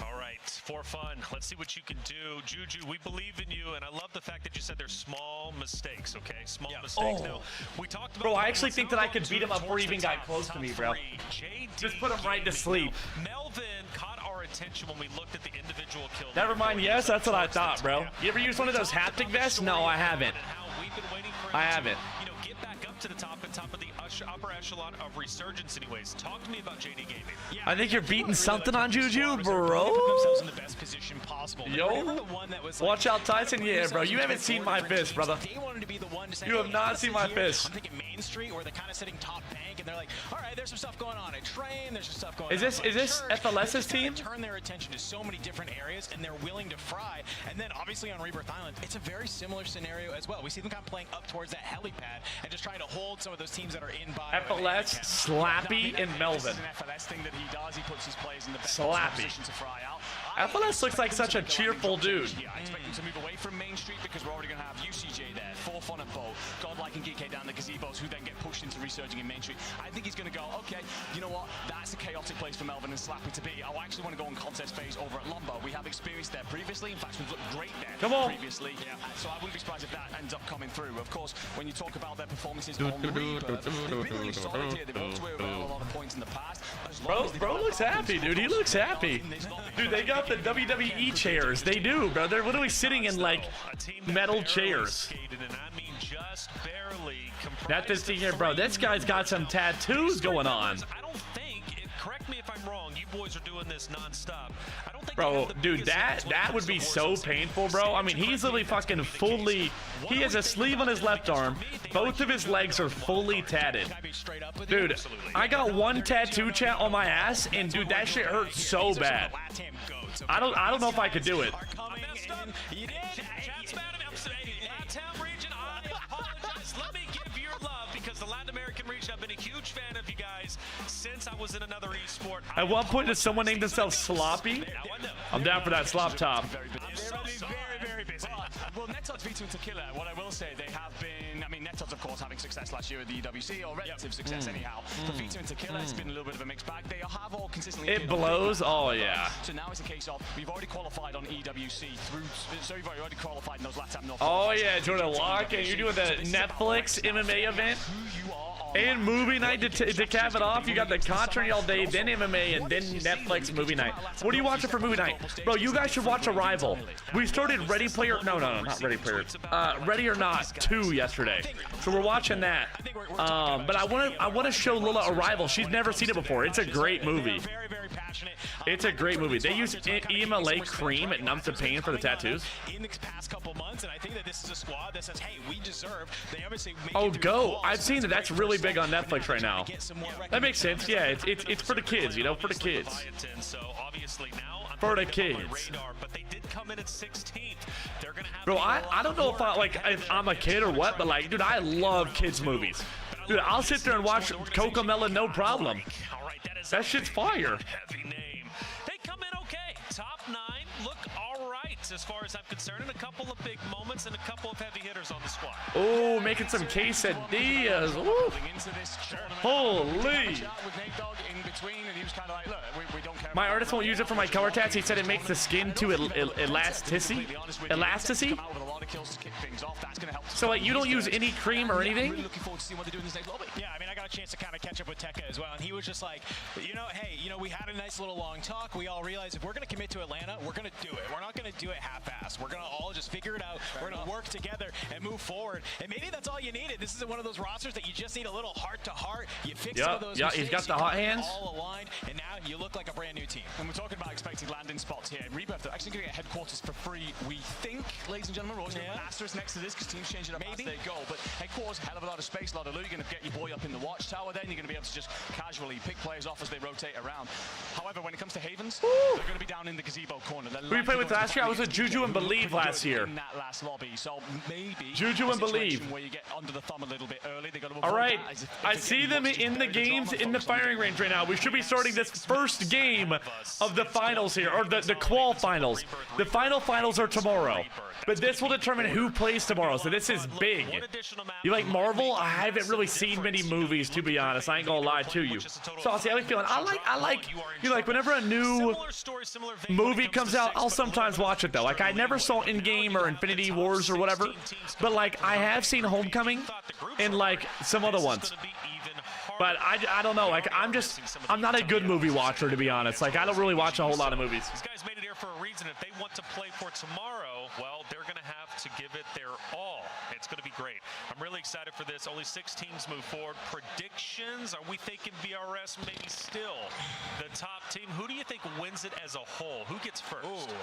All right, For Fun, let's see what you can do. Juju, we believe in you, and I love the fact that you said there's small mistakes, okay? Small mistakes. Now, we talked about, bro, I actually think that I could beat him up before he even got close to me, bro. Just put him right to sleep. Melvin caught our attention when we looked at the individual kill. Never mind, yes, that's what I thought, bro. You ever use one of those haptic vests? No, I haven't. I haven't. You know, get back up to the top of the upper echelon of Resurgence anyways. Talk to me about JD Gaming. Yeah, I think you're beating something on Juju, bro. Yo, watch out, Tyson. Yeah, bro, you haven't seen my fist, brother. You have not seen my fist. I'm thinking Main Street, where they're kind of sitting top bank, and they're like, all right, there's some stuff going on at Train, there's some stuff going on. Is this FLS's team? Turn their attention to so many different areas, and they're willing to fry. And then obviously on Rebirth Island, it's a very similar scenario as well. We see them kind of playing up towards that helipad and just trying to hold some of those teams that are in by. FLS, Slappy, and Melvin. This is an FLS thing that he does. He puts his plays in the best position to fry out. FLS looks like such a cheerful dude. Yeah, I expect him to move away from Main Street because we're already going to have UCJ there, For Fun and Bolt, Godlike and Geek down the gazebos, who then get pushed into resurging in Main Street. I think he's going to go, okay, you know what? That's a chaotic place for Melvin and Slappy to be. I actually want to go on contest phase over at Lumber. We have experience there previously. In fact, we've looked great there previously. Yeah, so I wouldn't be surprised if that ends up coming through. Of course, when you talk about their performances on Rebirth, they've been really solid here. They've walked away with a lot of points in the past. Bro looks happy, dude. He looks happy. Dude, they got the WWE chairs. They do, bro. They're literally sitting in like metal chairs. Not this thing here, bro. This guy's got some tattoos going on. I don't think, correct me if I'm wrong, you boys are doing this non-stop. I don't think bro, dude, that would be so painful, bro. I mean, he's literally fucking fully, he has a sleeve on his left arm. Both of his legs are fully tatted. Dude, I got one tattoo chat on my ass, and dude, that shit hurts so bad. I don't know if I could do it. Let me give your love, because the Latin American region have been a huge huge fan of you guys since I was in another esport. At one point, did someone name themselves Sloppy? I'm down for that slop top. I'm so very busy. Well, NetOdds V2 and Tequila, what I will say, they have been, I mean, NetOdds, of course, having success last year at the EWC, or relative success anyhow. For V2 and Tequila, it's been a little bit of a mixed bag. They have all consistently... It blows? Oh, yeah. So now it's a case of, we've already qualified on EWC through, so you've already qualified in those LATAM North. Oh, yeah, Jordan Locke, and you're doing the Netflix MMA event. And movie night to cap it off. You got the contrary all day, then MMA, and then Netflix movie night. What are you watching for movie night? Bro, you guys should watch Arrival. We started Ready Player... No, not Ready Player. Ready or Not 2 yesterday. So we're watching that. But I want to show Lila Arrival. She's never seen it before. It's a great movie. It's a great movie. They use EMLA cream at numbs the pain for the tattoos. In the past couple months, and I think that this is a squad that says, hey, we deserve... They obviously make Oh, Go. I've seen it. That's really big on Netflix right now. That makes sense. Yeah, it's for the kids, you know, for the kids. For the kids. But they did come in at 16th. They're gonna have Bro, I don't know if I'm a kid or what, but like, dude, I love kids movies. Dude, I'll sit there and watch Cocomelon, no problem. That shit's fire. Heavy name. They come in okay. Top 9 look all right as far as I'm concerned, and a couple of big moments and a couple of heavy hitters on the squad. Oh, making some quesadillas. Ooh. Holy. My artist won't use it for my color tats. He said it makes the skin too elasticity. Elasticity? So like you don't use any cream or anything? Yeah, I mean, I got a chance to kind of catch up with Tekka as well, and he was just like, you know, hey, you know, we had a nice little long talk. We all realized if we're going to commit to Atlanta, we're going to do it. We're not going to do it half-assed. We're going to all just figure it out. We're going to work together and move forward. And maybe that's all you needed. This isn't one of those rosters that you just need a little heart-to-heart. You fix some of those mistakes, he's got the hot hands. All aligned, and now you look like a brand new team. And we're talking about expected landing spots here. Rebirth, they're actually going to get headquarters for free, we think, ladies and gentlemen. We're always going to put an asterisk next to this because teams change it up as they go. But headquarters, hell of a lot of space, a lot of loot. You're going to get your boy up in the watchtower then. You're going to be able to just casually pick players off as they rotate around. However, when it comes to Havens, they're going to be down in the gazebo corner. Who we played with last year? I was with Juju and Believe last year. In that last lobby, so maybe Juju and Believe. Where you get under the thumb a little bit early. They got to all right, I see them in the games in the firing range right now. We should be starting this first game of the finals here, or the qual finals. The final finals are tomorrow, but this will determine who plays tomorrow. So this is big. You like Marvel? I haven't really seen many movies, to be honest. I ain't gonna lie to you. So I'll see how you feeling. I like you like whenever a new movie comes out, I'll sometimes watch it though. Like I never saw Endgame or Infinity Wars or whatever, but like I have seen Homecoming and like some other ones. But I don't know, like I'm not a good movie watcher, to be honest. Like I don't really watch a whole lot of movies. These guys made it here for a reason. If they want to play for tomorrow, well, they're going to have to give it their all. It's going to be great. I'm really excited for this. Only 6 teams move forward. Predictions? Are we thinking BRS maybe still the top team? Who do you think wins it as a whole? Who gets first?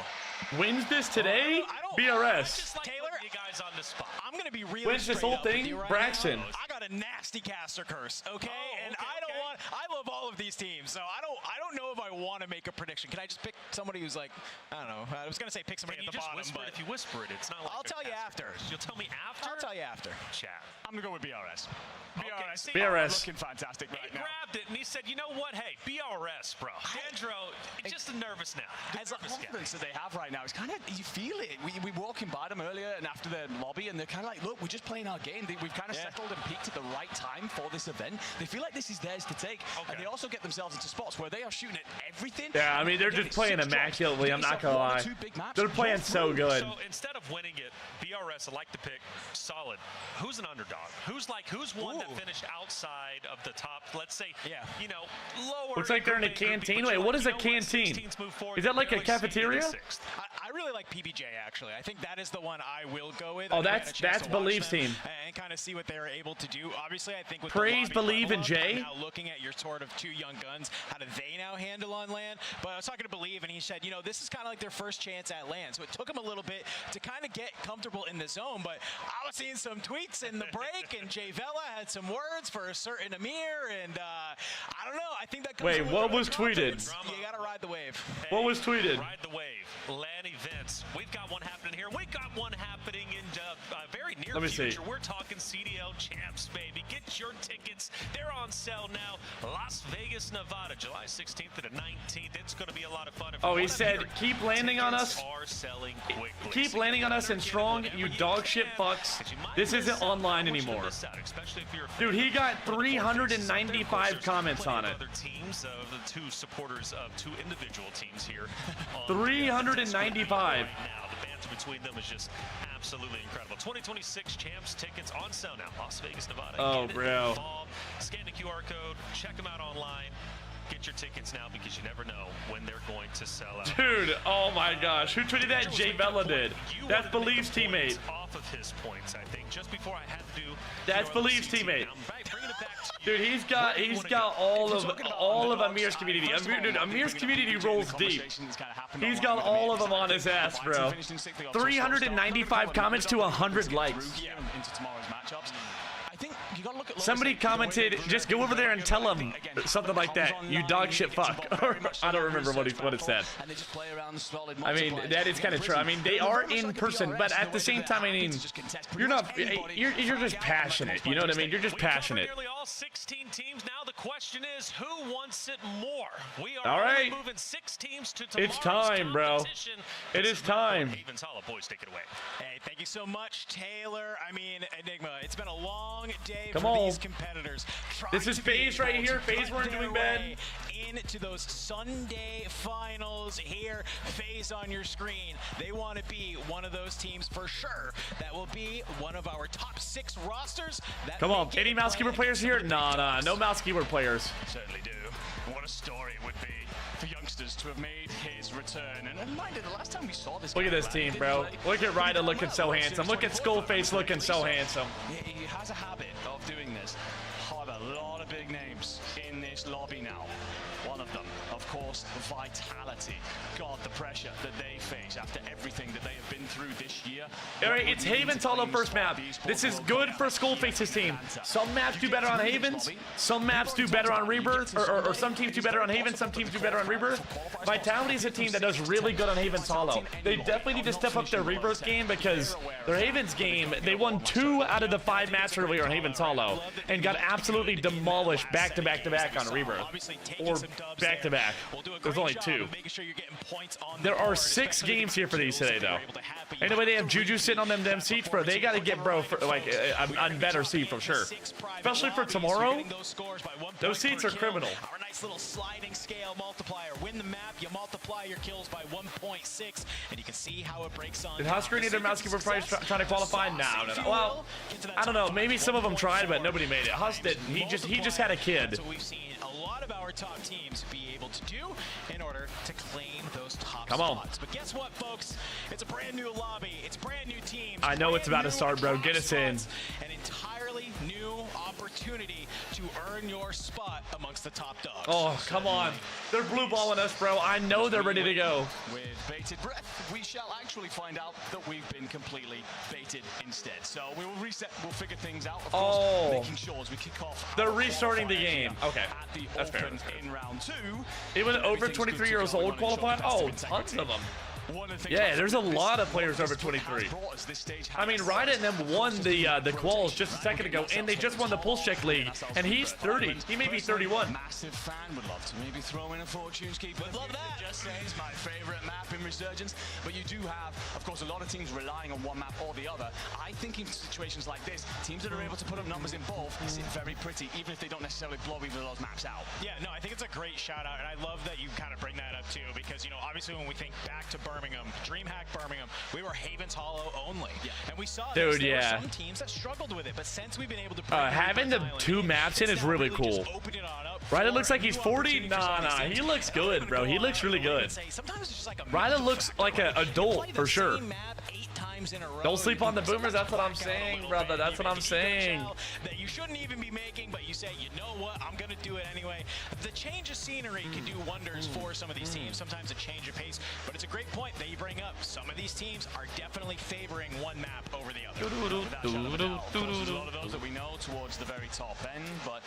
Wins this today? BRS. Taylor, you guys on the spot. I'm going to be really wins this whole thing? Braxton. I got a nasty caster curse, okay? I love all of these teams, so I don't know if I want to make a prediction. Can I just pick somebody who's like, I don't know. I was going to say pick somebody at the bottom, but if you whisper it, it's not like I'll tell you after. You'll tell me after? I'll tell you after. Chat. I'm going to go with BRS. BRS. BRS. Looking fantastic right now. He grabbed it and he said, you know what? Hey, BRS, bro. Dendro, just nervous now. As a confidence that they have right now, it's kind of, you feel it. We were walking by them earlier and after the lobby, and they're kind of like, look, we're just playing our game. We've kind of settled and peaked at the right time for this event. They feel like this is theirs to take. And they also get themselves into spots where they are shooting at everything. Yeah, I mean, they're just playing immaculately. I'm not going to lie. They're playing so good. So instead of winning it, BRS, I like to pick solid. Who's an underdog? Who's one that finished outside of the top, let's say, you know, lower. Looks like they're in a canteen. Wait, what is a canteen? Is that like a cafeteria? I really like PBJ, actually. I think that is the one I will go with. Oh, that's Believe's team. And kind of see what they're able to do. Obviously, I think with Praise, Believe, and Jay. Now looking at your sort of 2 young guns, how do they now handle on land? But I was talking to Believe, and he said, you know, this is kind of like their first chance at land. So it took them a little bit to kind of get comfortable in the zone. But I was seeing some tweets in the break, and Jay Vela had some words for a certain Amir, and I don't know. I think that comes Wait, what was tweeted? You got to ride the wave. What was tweeted? Ride the wave. LAN events. We've got one happening here. We've got one happening in very near Let me see. future. We're talking CDL champs, baby. Get your tickets. They're on sale now. Las Vegas, Nevada, July 16th to the 19th. It's going to be a lot of fun. Oh, he said, keep landing on us. Are selling quickly. Keep landing on us and strong, you dog shit fucks. This isn't online anymore. Dude, he got 395 comments on it. Other teams, the two supporters of two individual teams here. 395. Now, the banter between them is just absolutely incredible. 2026 champs tickets on sale now. Las Vegas, Nevada. Oh, bro. Scan the QR code. Check them out online. Get your tickets now because you never know when they're going to sell out. Dude, oh my gosh. Who tweeted that? Jay Bella did. That's Belief's teammate. Off of his points, I think. Just before I had to do. That's Belief's teammate. Dude, he's got all of Amir's community. Dude, Amir's community rolls deep. He's got all of them on his ass, bro. 395 comments to 100 likes. Into tomorrow's matchups. I think you got to look at Somebody commented, just go over there and tell him something like that. You dog shit fuck. I don't remember what it said. I mean, that is kind of true. I mean, they are in person, but at the same time, I mean, you're just passionate. You know what I mean? You're just passionate. Nearly all 16 teams now. The question is, who wants it more? We are all right. moving 6 teams to tomorrow's It's time, bro. It is time. Havens Hollow boys, take it away. Hey, thank you so much, Taylor. I mean, Enigma, it's been a long day Come for on. these competitors. This is FaZe right here. FaZe weren't doing bad. Into those Sunday finals here. FaZe on your screen. They want to be one of those teams for sure. That will be one of our top 6 rosters. Come on, any mouse keyboard players here? Nah, no mouse keyboard players. Certainly do. What a story it would be for youngsters to have made his return. And reminder, the last time we saw this Look at this team, bro. Look at Ryder looking so handsome. Look at Skullface looking so handsome. He has a habit of doing this. Have a lot of big names in this lobby now. One of them, of course, Vitality. God, the pressure that they face after everything that they have been through this year. All right, it's Havens Hollow first map. This is good for Skullface's team. Some maps do better on Havens. Some maps do better on Rebirth. Or some teams do better on Havens. Some teams do better on Rebirth. Vitality is a team that does really good on Havens Hollow. They definitely need to step up their Rebirth game because their Havens game, they won 2 out of the 5 maps earlier on Havens Hollow and got absolutely demolished back to back to back on Rebirth. Or back to back. There's only 2. There are 6 games here for these today, though. Anyway, they have Juju sitting on them seats, bro. They got to get, bro, for, like a better seat for sure. Especially for tomorrow. Those seats are criminal. Our nice little sliding scale multiplier. Win the map, you multiply your kills by 1.6, and you can see how it breaks on. Did Husker need their mouse keyboard players trying to qualify? No. Well, I don't know. Maybe some of them tried, but nobody made it. Husk didn't. He just had a kid. So we've seen a lot of our top teams be able to do in order to claim those top spots. But guess what, folks? It's a brand new lobby. It's brand new teams. I know it's about to start, bro. Get us in. An entirely new opportunity to earn your spot amongst the top dogs. Oh, come on. They're blue balling us, bro. I know they're ready to go. With bated breath, we shall actually find out that we've been completely baited instead. So we will reset, we'll figure things out. Of course, making sure as we kick off. They're restarting the game. Okay. That's fair. In round 2. Even over 23 years old qualified? Oh, tons of them. Yeah, there's a lot of players over 23. I mean, Ryder and them won the quals just a second ago, and they just won the Pulse Check League, and he's 30. He may be 31. Massive fan, would love to maybe throw in a Fortunes Keeper. Love that. Just saying, it's my favorite map in Resurgence. But you do have, of course, a lot of teams relying on one map or the other. I think in situations like this, teams that are able to put up numbers in both sit very pretty, even if they don't necessarily blow either of those maps out. Yeah, no, I think it's a great shout out, and I love that you kind of bring that up too, because, you know, obviously when we think back to Birmingham, DreamHack Birmingham, we were Havens Hollow only. Yeah. And we saw there were some teams that struggled with it, but since we've been able to having the 2 maps in is really cool. Ryder looks like he's 40. Nah, he looks good, bro. He looks really good. Ryder looks like an adult for sure. Don't sleep on the boomers. That's what I'm saying, brother. That's what I'm saying. That you shouldn't even be making, but you say, you know what, I'm gonna do it anyway. The change of scenery can do wonders for some of these teams. Sometimes a change of pace, but it's a great point that you bring up. Some of these teams are definitely favoring one map over the other. There's a lot of those that we know towards the very top end, but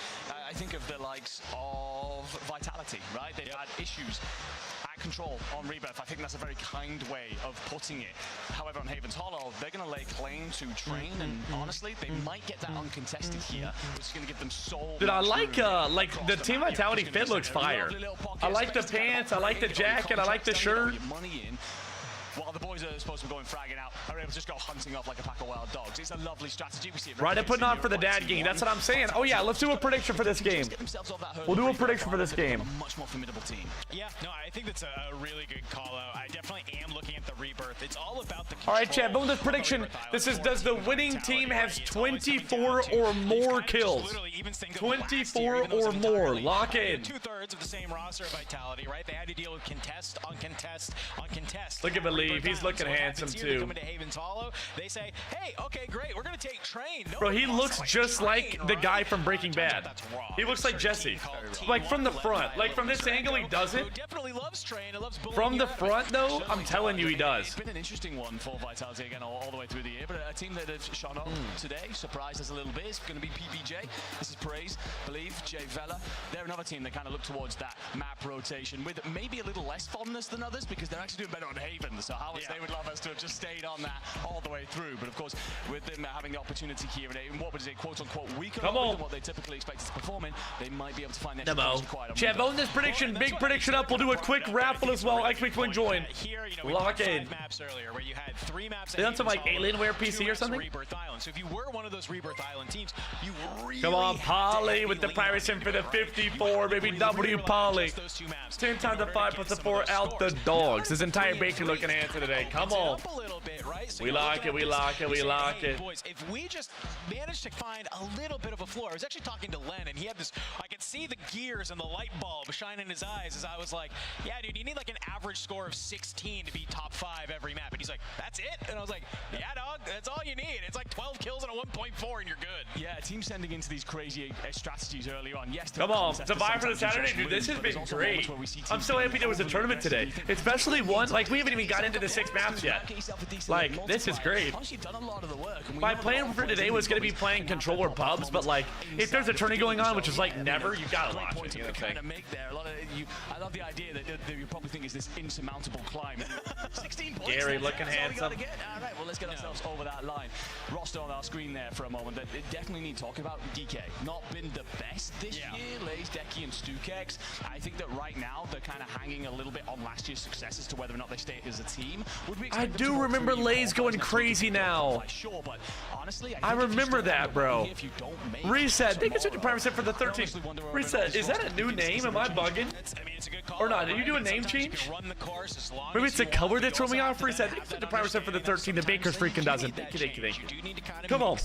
I think of the likes of Vitality, right? They've had issues at control on Rebirth. I think that's a very kind way of putting it. However, on Haven's Hollow, they're going to lay claim to Train, and honestly, they might get that uncontested here, which is going to give them so Dude, I much like the Team Vitality fit looks fire. I like the pants, I like the jacket, I like the shirt. While the boys are supposed to be going fragging out, are able to just go hunting off like a pack of wild dogs. It's a lovely strategy. We see it Right, putting on for the dad game. That's what I'm saying. Oh yeah, let's do a prediction for this game. We'll do a prediction for this game. A much more formidable team. Yeah, no, I think that's a really good call out. I definitely am looking at the Rebirth. It's all about the All right, Chad, boom, this prediction. This is, does the winning team have 24 or more kills? 24 or more. Lock in. 2/3 of the same roster of Vitality, right? They had to deal with contest on contest on contest. Look at Believe. He's looking handsome too. Coming to Haven's Hollow, they say, hey, okay, great, we're gonna take Train. Bro, he looks just like the guy from Breaking Bad. He looks like Jesse. Like from the front. Like from this angle, he doesn't. Definitely loves Train. Loves from the front, though, I'm telling you, he does. It's been an interesting one for Vitality again all the way through the year, but a team that has shone up today, surprised us a little bit. It's going to be PBJ. This is Praise, Believe, Jay Vela. They're another team that kind of look towards that map rotation with maybe a little less fondness than others because they're actually doing better on Haven. So how much they would love us to have just stayed on that all the way through. But of course, with them having the opportunity here in what was a quote-unquote weaker than what they typically expected to perform in, they might be able to find that required. Chad, own this prediction. Big prediction up. We'll do a quick raffle as well. X-Wing join. Lock in. Maps earlier where you had 3 maps. They done some like Alienware PC or something? Rebirth Island. So if you were one of those Rebirth Island teams, you really come on, Polly with the Pirates in for the 54, baby. W Polly. 10 times the 5 plus the 4 out the dogs. His entire bakery looking answer today. Come on. We like it, we like it, we like it. Boys, if we just managed to find a little bit of a floor, I was actually talking to Len, and he had this, I could see the gears and the light bulb shine in his eyes as I was like, yeah, dude, you need like an average score of 16 to be top 5 every map. And he's like, that's it? And I was like, yeah, dog, that's all you need. It's like 12 kills and a 1.4 and you're good. Yeah, teams sending into these crazy strategies early on. Yes, come on, Survivor for the Saturday, dude, this has been great. I'm so happy there was a tournament today. Especially one, like we haven't even got into the 6 maps yet. Like, this is great. My plan for today was going to be playing controller pubs, but like, if there's a tourney going on, which is like never, you gotta watch it. You know what I'm saying? I love the idea that you probably think is this insurmountable climb. 16 points. Gary looking handsome. All right, well, let's get ourselves over that line. Roster on our screen there for a moment. That definitely need talking about DK. Not been the best this year. Lays, Decky, and Stukex. I think that right now they're kind of hanging a little bit on last year's success as to whether or not they stay as a team. I do remember Lays going crazy now. Sure, but honestly, I remember that, bro. Reset. Thank you so much for the 13. Reset. Is that a new name? Am I bugging? Or not? Did you do a name change? Maybe it's the color that's throwing me off. Reset. Thank you so much for the 13. The Baker's freaking doesn't. Thank you, thank you, thank you. Come on.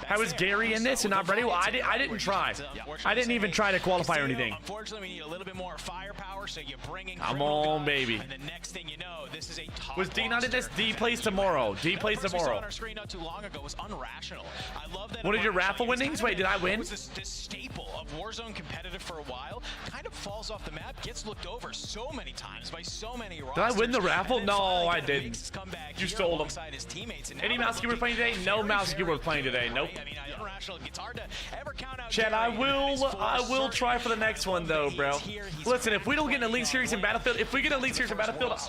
How is Gary in this and not ready? Well, I didn't try. I didn't even try to qualify or anything. Unfortunately, we need a little bit more firepower, so you bring in. Come on, baby. And the next thing you know, this is a top. Was D not in this? D plays tomorrow. D plays tomorrow. On our screen not too long ago was unrational. I love that. What did your raffle winnings? Wait, did I win? This staple of Warzone competitive for a while kind of falls off the map, gets looked over so many times by so many rosters. Did I win the raffle? No, I didn't. You stole them. Any mouse keeper playing today? No mouse keeper playing today. Nope. I mean, unrational. It's hard to ever count out. Chad, I will try for the next one though, bro. Listen, if we don't get an Elite Series in Battlefield,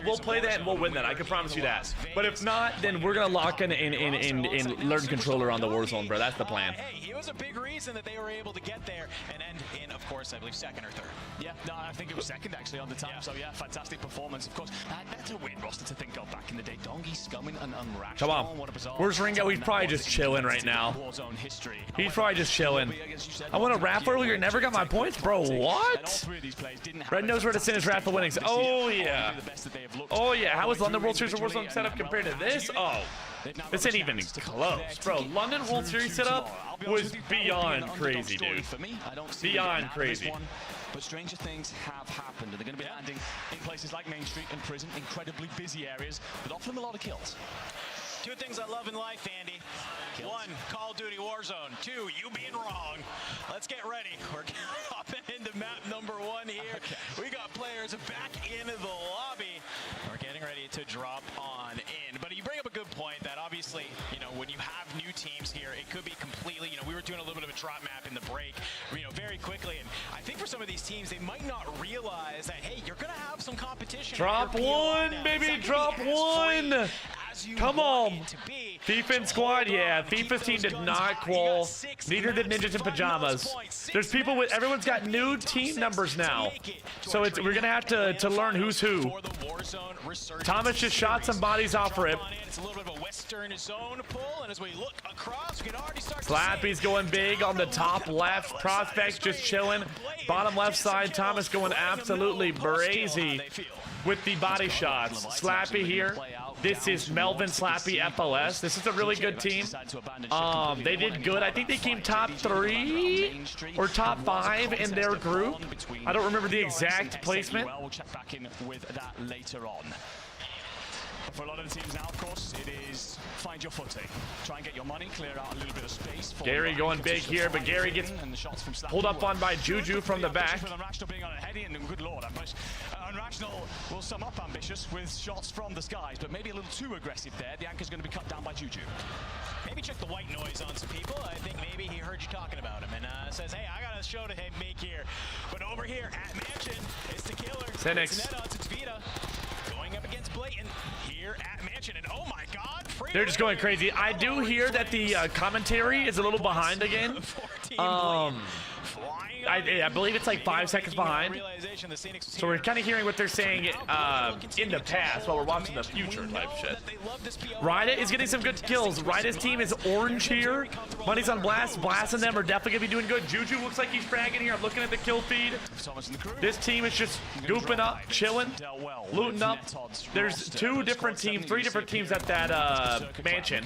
we'll play that and we'll win that. I can promise you that. But if not, then we're gonna lock in learn controller on the Warzone, bro. That's the plan. Hey, he was a big reason that they were able to get there and end in, of course, I believe 2nd or 3rd. Yeah, no, I think it was 2nd actually on the time. Yeah. So yeah, fantastic performance. Of course, that's a win roster to think of back in the day. Dongy, Scumming, and Unrational. Come on. Where's Ringo? He's probably just chilling right now. He's probably just chilling. I won a raffle earlier, never got my points, bro. What? Red knows where to send his raffle winnings. Oh yeah. Oh yeah. How was London World Series or Warzone setup compared to this? Oh. This ain't even close, bro. London World Series setup was beyond crazy, dude. Beyond crazy. But stranger things have happened, and they're going to be landing in places like Main Street and Prison, incredibly busy areas, but often a lot of kills. 2 things I love in life, Andy. Kills. 1, Call of Duty Warzone. 2, you being wrong. Let's get ready. We're hopping into map number 1 here. Okay. We got players back in the lobby. We're getting ready to drop on in. But you bring up a good point that obviously, when you have new teams here, it could be completely, we were doing a little bit of a drop map in the break, very quickly. And I think for some of these teams, they might not realize that, hey, you're going to have some competition Drop one, baby, drop one. Come on. FIFA and squad, yeah. FIFA's team did not qual. Neither did Ninjas in Pajamas. There's people with, everyone's got new team numbers now. So it's, we're gonna have to learn who's who. Thomas just shot some bodies off rip. Slappy's going big on the top left. Prospect just chilling. Bottom left side, Thomas going absolutely brazy with the body shots. Slappy here. This is Melvin Slappy FOS. This is a really good team. They did good. I think they came top 3 or top 5 in their group. I don't remember the exact placement. We'll check back in with that later on. For a lot of the teams now, of course, it is find your footing. Try and get your money, clear out a little bit of space. Gary going big here, but Gary gets pulled up on by Juju from the back. Good lord, Unrational will sum up ambitious with shots from the skies, but maybe a little too aggressive there. The anchor's going to be cut down by Juju. Maybe check the white noise on some people. I think maybe he heard you talking about him and says, hey, I got a show to make here. But over here at Mansion, it's the killer. Senix. It's Vita. Going up against Blatant here at Mansion, and oh my god, they're just going crazy. I do hear that the commentary is a little behind again. I believe it's like 5 seconds behind. So we're kind of hearing what they're saying in the past while we're watching the future type shit. Ryda is getting some good kills. Ryda's team is orange here. Money's on Blast. Blast and them are definitely going to be doing good. Juju looks like he's fragging here. I'm looking at the kill feed. This team is just gooping up, chilling, looting up. There's 2 different teams, 3 different teams at that mansion.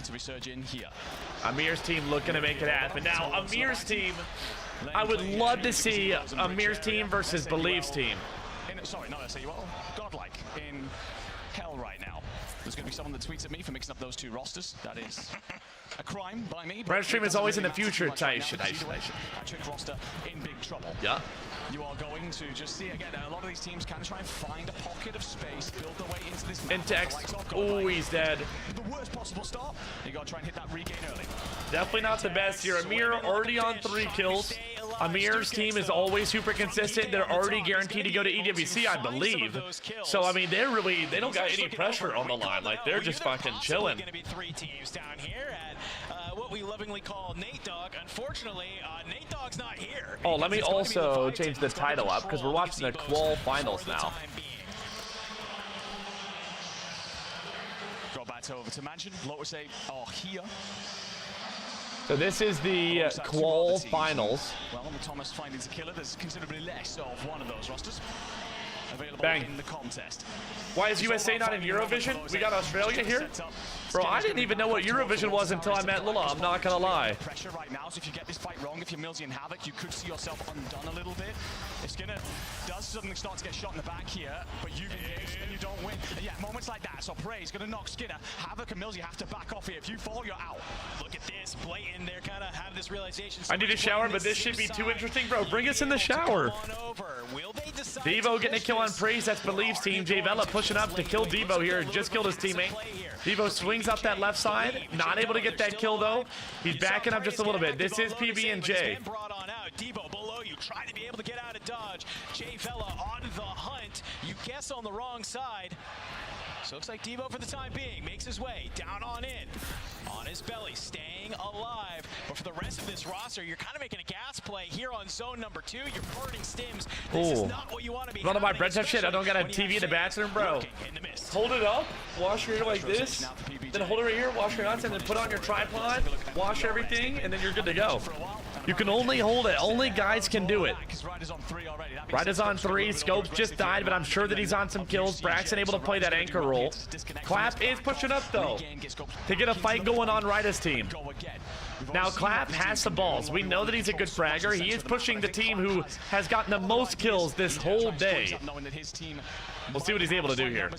Amir's team looking to make it happen. Now, Amir's team, I would love to see Amir's team versus Believe's team. Sorry, not SAU. Well, godlike in hell right now. There's going to be someone that tweets at me for mixing up those 2 rosters. That is a crime by me. Red Stream is always in the future type shit. Patrick roster in big trouble. Yeah. You are going to just see again. A lot of these teams can try and find a pocket of space, build their way into this. Intex. Oh, he's dead. The worst possible start. You got to try and hit that regain early. Definitely not the best here. Amir already on 3 kills. Amir's team is always super consistent. They're already guaranteed to go to EWC, I believe. So I mean, they don't got any pressure on the line. Like they're just fucking chilling. Going to be 3 teams down here at what we lovingly call Nate Dogg. Unfortunately, Nate Dogg's not here. Oh, let me also change the title up because we're watching the qual finals now. Go back over to Mansion. Lotus are here. So this is the qual finals. Well, Thomas finding the killer. There's considerably less of one of those rosters available in the contest. Why is USA not in Eurovision? We got Australia here? Bro, I didn't even know what Eurovision was until I met Lula. I'm not gonna lie. Pressure right now, so if you get this fight wrong, if you're Millsy and Havoc, you could see yourself undone a little bit. If Skinner does suddenly start to get shot in the back here, but you've engaged and you don't win. And yeah, moments like that. So Prey's gonna knock Skinner. Havoc and Millsy have to back off here. If you fall, you're out. Look at this, Blatant. They're kind of have this realization. I need a shower, but this should be too interesting, bro. Bring us in the shower. Devo getting a kill on Praise. That's Believe's team. Jay Vela pushing up to kill Devo here. Just killed his teammate. Devo swings up that left side. Not able to get that kill, though. He's backing up just a little bit. This is PB&J. Devo below you, trying to be able to get out of dodge. Jay Vela on the hunt. You guess on the wrong side. So looks like Devo, for the time being, makes his way down on in. On his belly, staying alive. But for the rest of this roster, you're kind of making a gas play here on zone number 2. You're burning stims. This is not what you want to be. None of my bread type shit. I don't got a TV in the bathroom, bro. Hold it up, wash your hair like this, then hold it right here, wash your nuts, and then put on your tripod, wash everything, and then you're good to go. You can only hold it. Only guys can do it. Ryda's on 3. Scopes just died, but I'm sure that he's on some kills. Braxton able to play that anchor role. Clap is pushing up, though, to get a fight going on Ryda's team. Now, Clap has the balls. We know that he's a good fragger. He is pushing the team who has gotten the most kills this whole day. We'll see what he's able to do here.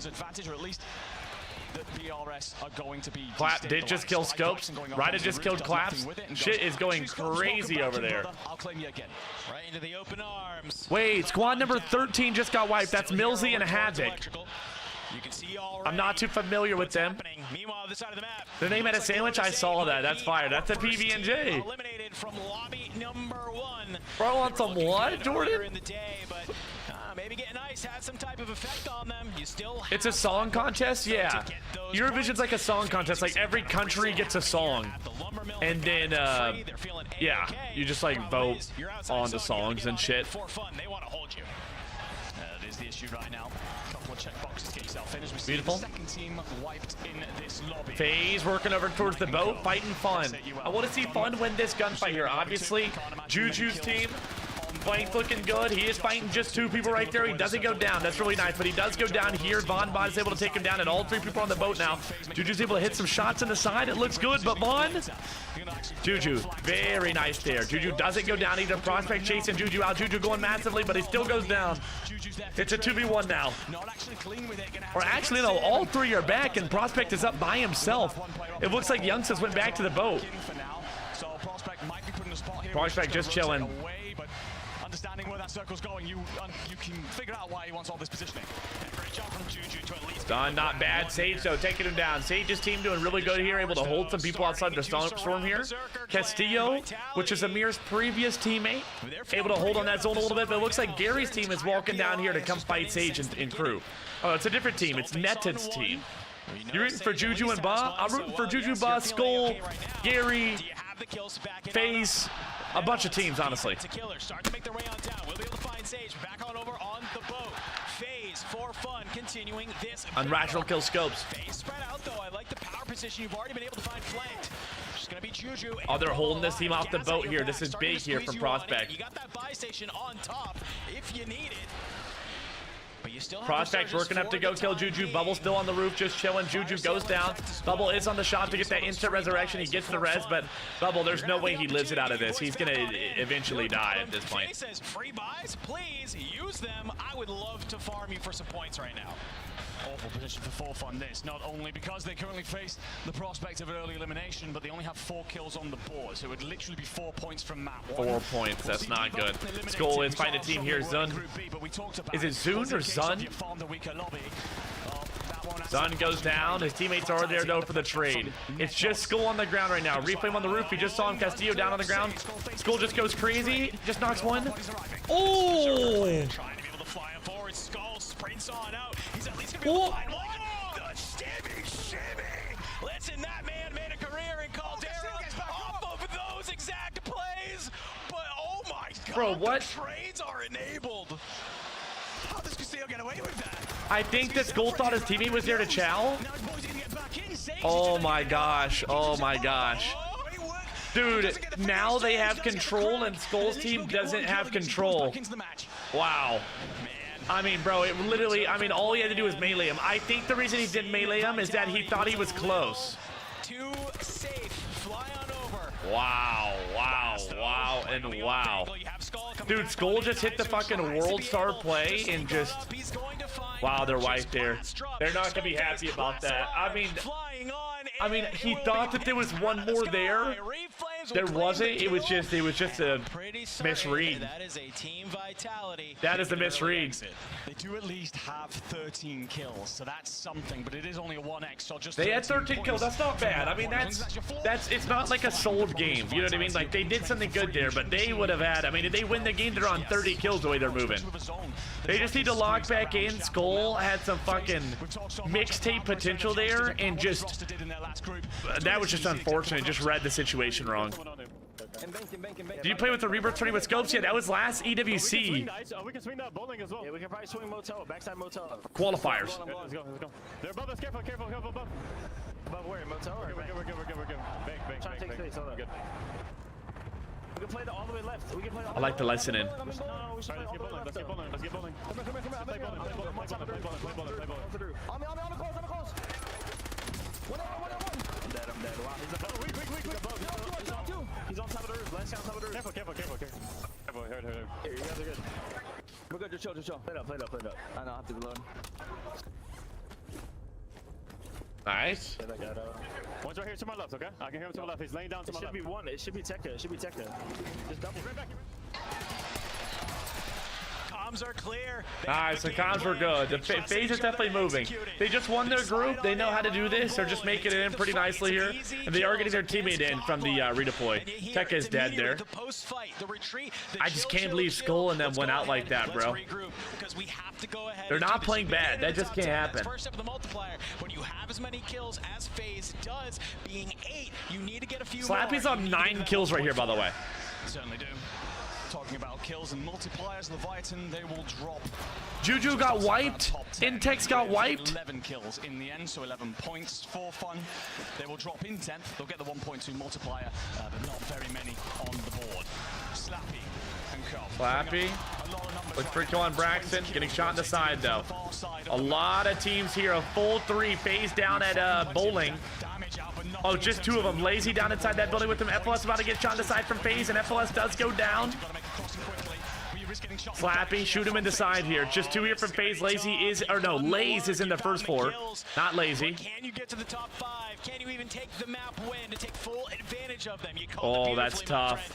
Clap did just kill Scopes. Ryda just killed Claps. Shit is going crazy over there. Right into the open arms. Wait, squad number 13 just got wiped. That's Millsy and Havoc. I'm not too familiar with them. Meanwhile, this side of the map. The name had a sandwich. I saw that. That's fire. That's a PB&J. Eliminated from lobby number 1. Bro, on some what, Jordan? In the day, but maybe getting ice had some type of effect on them. You still have It's a song contest? Yeah. Eurovision's like a song contest. Like every country gets a song. And then, yeah, you just like vote on the songs and shit. For fun, they want to hold you. That is the issue right now. A couple of check boxes, get yourself finished. We see Beautiful. the second team wiped in this lobby. FaZe working over towards the boat, fighting Fun. I want to see Fun win this gunfight here. Obviously, Juju's team, Flank's looking good. He is fighting just 2 people right there. He doesn't go down. That's really nice, but he does go down here. Von is able to take him down, and all 3 people on the boat now. Juju's able to hit some shots in the side. It looks good, but Von, Juju, very nice there. Juju doesn't go down either. Prospect chasing Juju out. Juju going massively, but he still goes down. It's a 2v1 now. Or actually, no, all 3 are back, and Prospect is up by himself. It looks like Youngsters went back to the boat. Prospect just chilling. Understanding where that circle's going, you can figure out why he wants all this positioning. Great job from Juju to at least... Done, not bad. Sage, though, taking him down. Sage's team doing really good here, able to hold some people outside the storm here. Castillo, which is Amir's previous teammate, able to hold on that zone a little bit, but it looks like Gary's team is walking down here to come fight Sage and crew. Oh, it's a different team. It's Neted's team. You're rooting for Juju and Ba? I'm rooting for Juju, Ba, Skull, Gary, FaZe, a bunch of teams, honestly. Start to make their way on down. We'll be able to find Sage back on over on the boat. FaZe for fun, continuing this. Unrational kill scopes. FaZe spread out though. I like the power position you've already been able to find flanked. Just gonna be Juju. Oh, they're holding this team off the boat here. This is big here from Prospect. You got that buy station on top if you need it. Prospect working up to go kill Juju. Bubble still on the roof, just chilling. Juju goes down. Bubble is on the shot to get that instant resurrection. He gets the res, but Bubble, there's no way he lives it out of this. He's going to eventually die at this point. Says free buys, please use them. I would love to farm you for some points right now. Awful position for Forf on this, not only because they currently face the prospect of an early elimination, but they only have 4 kills on the board, so it would literally be 4 points from map 1. 4 points, that's not good. Skull is fighting a team here, Zun. Is it Zun or Zun? Zun goes down. His teammates are there, though, for the trade. It's just Skull on the ground right now. Reflame on the roof. You just saw him. Castillo down on the ground. Skull just goes crazy. Just knocks one. Oh! Skull sprints on out. He's at least gonna be able to find one. The shimmy. Listen, that man made a career in Caldera off of those exact plays. But oh my god, bro, what? The trades are enabled. How does Castillo get away with that? I think that Skull thought his teammate was there to chow. Oh my gosh. Oh my gosh. Dude, now they have control and Skull's team doesn't have control. Wow. I mean, bro, it literally, I mean, all he had to do was melee him. I think the reason he didn't melee him is that he thought he was close. Too safe. Fly on over. Wow, wow, wow, and wow. Dude, Skull just hit the fucking world star play and just... Wow, they're white there. They're not going to be happy about that. I mean, he thought that there was one more there. There wasn't. It was just a misread. That is a team vitality. That is a misread. They do at least have 13 kills, so that's something, but it is only a 1x, so just they had 13 kills. That's not bad. I mean, that's it's not like a sold game. You know what I mean? Like, they did something good there, but they would have had, I mean, if they win the game, they're on 30 kills the way they're moving. They just need to lock back in. Skull had some fucking mixtape potential there, and just, that was just unfortunate. Just read the situation wrong. Did you play with the Rebirth 20 with scopes? Yeah, that was last EWC. We can swing that bowling as well. Yeah, we can probably swing motel, backside motel. Qualifiers. Let's go. They're above us. Careful above. Above where? Motel? We're good. Bank. Trying to take space. Hold on. Good. We can play all the way left. We can play I like to listen in. No, we should play all the way left. Let's get bowling. Come here. Play bowling. On the close. One. I'm dead. Wow, he's above. Weak. He's on top of the roof. Last guy on top of the roof. Careful. Here, you guys are good. We're good. Just chill. Play it up. I know, I have to reload. Nice. One's right here to my left, okay? I can hear him to my left. He's laying down to my left. It should be Tekka. Just double. comms are clear. Alright, so comms were good. The FaZe is definitely moving. They just won their group. They know how to do this. They're just making it in pretty nicely here. And they are getting their teammate in from the redeploy. Tekka is dead there. I just can't believe Skull and them went out like that, bro. They're not playing bad. That just can't happen. First step of the multiplier, when you have as many kills as FaZe does, being 8, you need to get a few Slappy's more. on 9 kills right here, by the way. Certainly do. Talking about kills and multipliers, Leviathan, they will drop. Juju got wiped. Intex got wiped. 11 kills in the end, so 11 points for fun. They will drop in 10th. They'll get the 1.2 multiplier, but not very many on the board. Slappy and Carl. Slappy. Look for a kill on Braxton. Getting shot in the side, though. A lot of teams here. A full 3. FaZe down at bowling. Oh, just 2 of them. Lazy down inside that building with them. FLS about to get shot in the side from FaZe, and FLS does go down. Slappy, shoot him in the side here. Just 2 here from FaZe. Lazy is, or no, Laze is in the first 4. Not Lazy. Can you get to the top 5? Can you even take the map win to take full advantage of them? Oh, that's tough.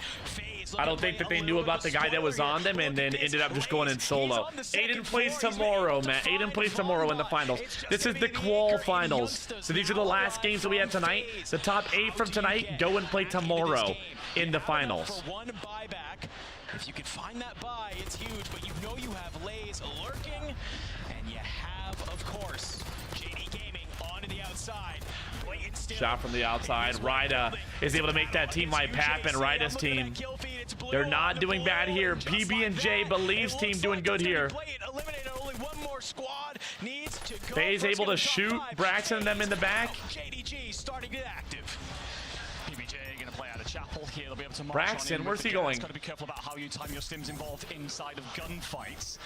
I don't think that they knew about the guy that was on them and then ended up just going in solo. Aiden plays tomorrow, man. Aiden plays tomorrow in the finals. This is the qual finals. So these are the last games that we have tonight. The top 8 from tonight go and play tomorrow in the finals. For one buyback, if you can find that buy, it's huge, but you know you have Lays lurking, and you have, of course, JD Gaming on to the outside. Shot from the outside. Ryda is able to make that team wipe happen. Ryda's team. They're not doing bad here. PB&J believes team doing good here. FaZe able to shoot. Braxton and them in the back. JDG starting to get active. PBJ gonna play out of chapel here. They'll be able to march Braxton, where's he going? Got to be careful about how you time your stims involved inside of gunfights.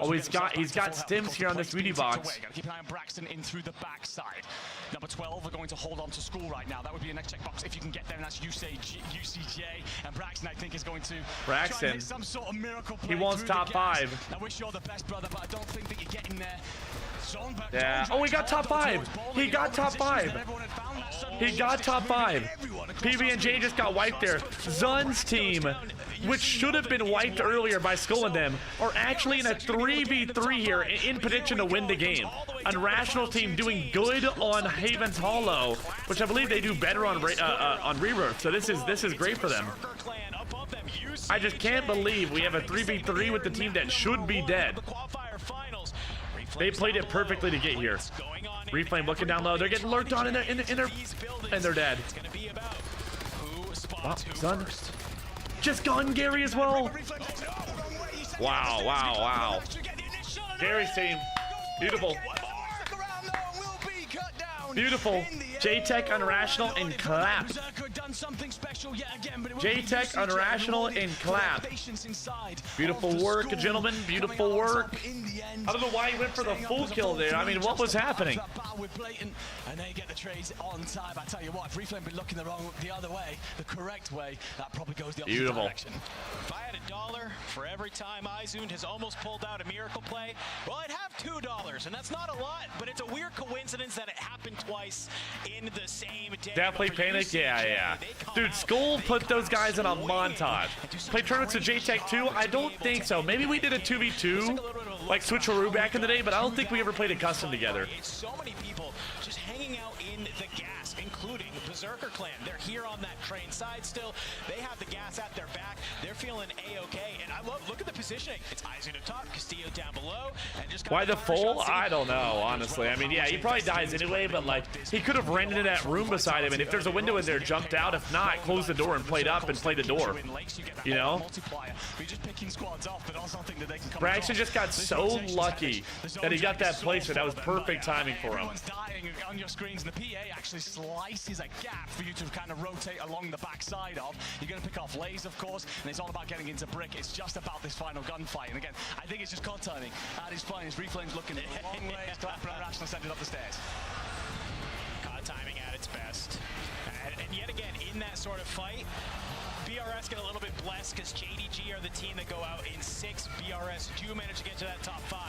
Oh, he's got stims here on this beauty box. Gotta keep an eye on Braxton in through the backside. Number 12 are going to hold on to school right now. That would be a next checkbox if you can get there, and that's UCJ. And Braxton, I think, is going to try and make some sort of miracle play. He wants top 5. I wish you're the best, brother, but I don't think that you're getting there. Yeah. Oh, he got top 5. He got top 5. He got top 5. PB&J just got wiped there. Zun's team, which should have been wiped earlier by Skull and them, are actually in a 3v3 here in position to win the game. Unrational team doing good on Haven's Hollow, which I believe they do better on Rebirth. So this is great for them. I just can't believe we have a 3v3 with the team that should be dead. They played it perfectly to get here. Reflame looking down low. They're getting lurked on and they're dead. Oh, Sun. Just gone Gary as well. Wow, wow, wow. Gary's team. Beautiful. Beautiful. J-Tech, Unrational, and Clap. J-Tech, Unrational, and Clap. Beautiful work, gentlemen. Beautiful work. I don't know why he went for the full kill there. I mean, what was happening? And they get the trades on time. I tell you what, if Reflame been looking the other way, the correct way, that probably goes the opposite direction. If I had $1 for every time Izund has almost pulled out a miracle play, well, I'd have $2, and that's not a lot, but it's a weird coincidence that it happened twice in the same day. Definitely panic. Yeah. Dude, Skull put those guys in a montage. Play tournaments with J-Tech too? I don't think so. Maybe we did a 2v2 like switcheroo back in the day, but I don't think we ever played a custom together. So many people just hanging out in the gas, including Berserker Clan. They're here on that train side still. They have the gas at their back. They're feeling A-okay. And I love, look at the positioning. It's Izund up top, Castillo down below. And just why the full? I don't know, honestly. I mean, yeah, he probably dies anyway, but like, he could have ran into that room beside him, and if there's a window in there, jumped out. If not, closed the door and played up and played the door. You know? Braxton just got so lucky that he got that placement. That was perfect timing for him. Dying on your screens, and the PA actually slices a gap for you to kind of rotate along the backside of. You're going to pick off Lays, of course, and it's all about getting into Brick. It's just about this final gunfight. And again, I think it's just COD timing at his finest. Reflame's looking at long ways. Clapper and Rational sent it up the stairs. COD timing at its best. And yet again, in that sort of fight, BRS get a little bit blessed because JDG are the team that go out in 6. BRS do manage to get to that top 5.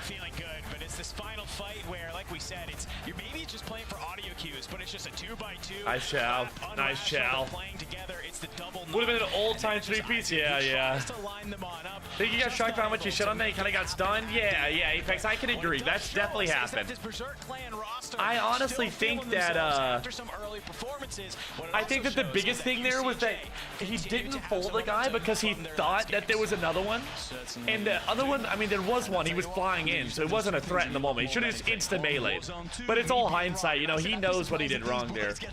Feeling good, but it's this final fight where, like we said, maybe it's just playing for audio cues, but it's just a 2x2. Nice chow. Nice chow. Playing together, it's the double. Would have been an old-time 3-piece. Yeah, yeah. To line them on up. Think you got shocked by how much you shit on that? You kind of got stunned? Yeah, yeah, Apex. I can agree. That's definitely happened. I honestly think that, I think that the biggest thing there was that he didn't fold the guy because he thought that there was another one. And the other one, I mean, there was one. He was flying in, so it wasn't a threat in the moment. He should have just insta-melee'd. But it's all hindsight. You know, he knows what he did wrong there. You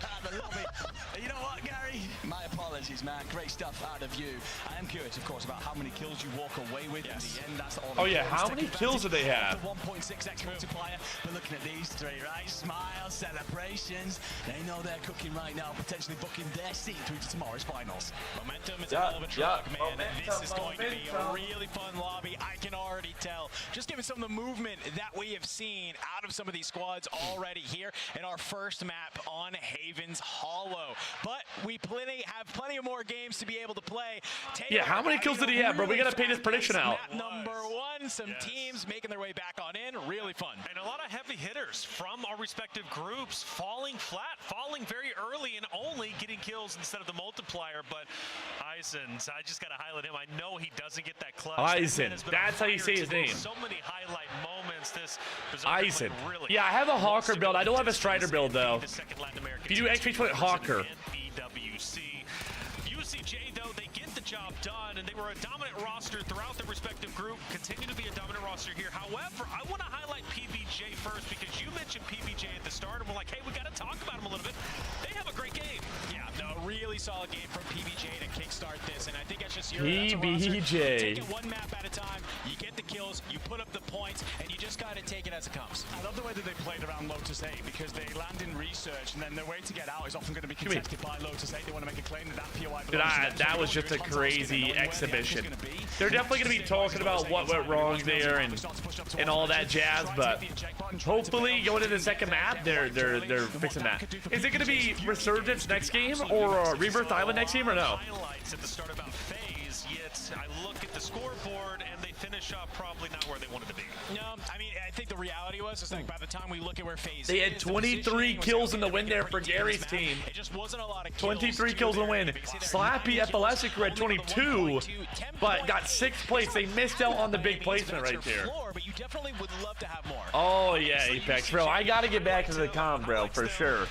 know what, Gary? My apologies, man. Great stuff out of you. I am curious, of course, about how many kills you walk away with. In the end, that's all. Oh yeah, how many kills do they have? 1.6x multiplier. But looking at these three, right? Smiles, celebrations. They know they're cooking right now, potentially booking their seat through to tomorrow's finals. Momentum is a hell of a truck, man. This is going to be a really fun lobby. I can already tell. Just given some of the movement that we have seen out of some of these squads already here in our first map on Haven's Hollow. But we have plenty of more games to be able to play. Yeah, how many kills did he have, bro? We gotta pay this prediction out. Map number 1, some teams making their way back on in. Really fun. And a lot of heavy hitters from our respective groups falling flat, falling very early and only getting kills instead of the multiplier. But Eisen, I just gotta highlight him. I know he doesn't get that clutch. Eisen, that's how you say his name. So many highlight moments. This Eisen. Yeah, I have a Hawker build. I don't have a Strider build though. If you do XP, put Hawker. UCJ, though, they get the job done, and they were a dominant roster throughout their respective group, continue to be a dominant roster here. However, I want to highlight PBJ first because you mentioned PBJ at the start, and we're like, hey, we got to talk about him a little bit. They have a great game. Yeah, no, really solid game from PBJ to kickstart this, and I think that's just your PBJ. Take it one map at a time, you get the kills, you put up the points, and you just got to take it as it comes. I love the way that they played around Lotus 8 because they land in research, and then their way to get out is often going to be contested by Lotus 8. They want to make a claim that that POI belongs to them. That was just a crazy exhibition. They're definitely going to be talking about what went wrong there and all that jazz, but hopefully going into the second map, they're fixing that. Is it going to be Resurgence next game or Rebirth Island next game or no? Highlights at the start about FaZe, yet I look at the scoreboard and they finish up probably not where they wanted to be. No, I mean, I think the reality was is like by the time we look at where FaZe they had 23 kills in the win there for Gary's team. It just wasn't a lot of kills. 23 kills in the win. Slappy FLSic had 22, but got 6th place. They missed out on the big placement right there. But you definitely would love to have more. Oh yeah, Apex, bro. I gotta get back into the com, bro, for sure.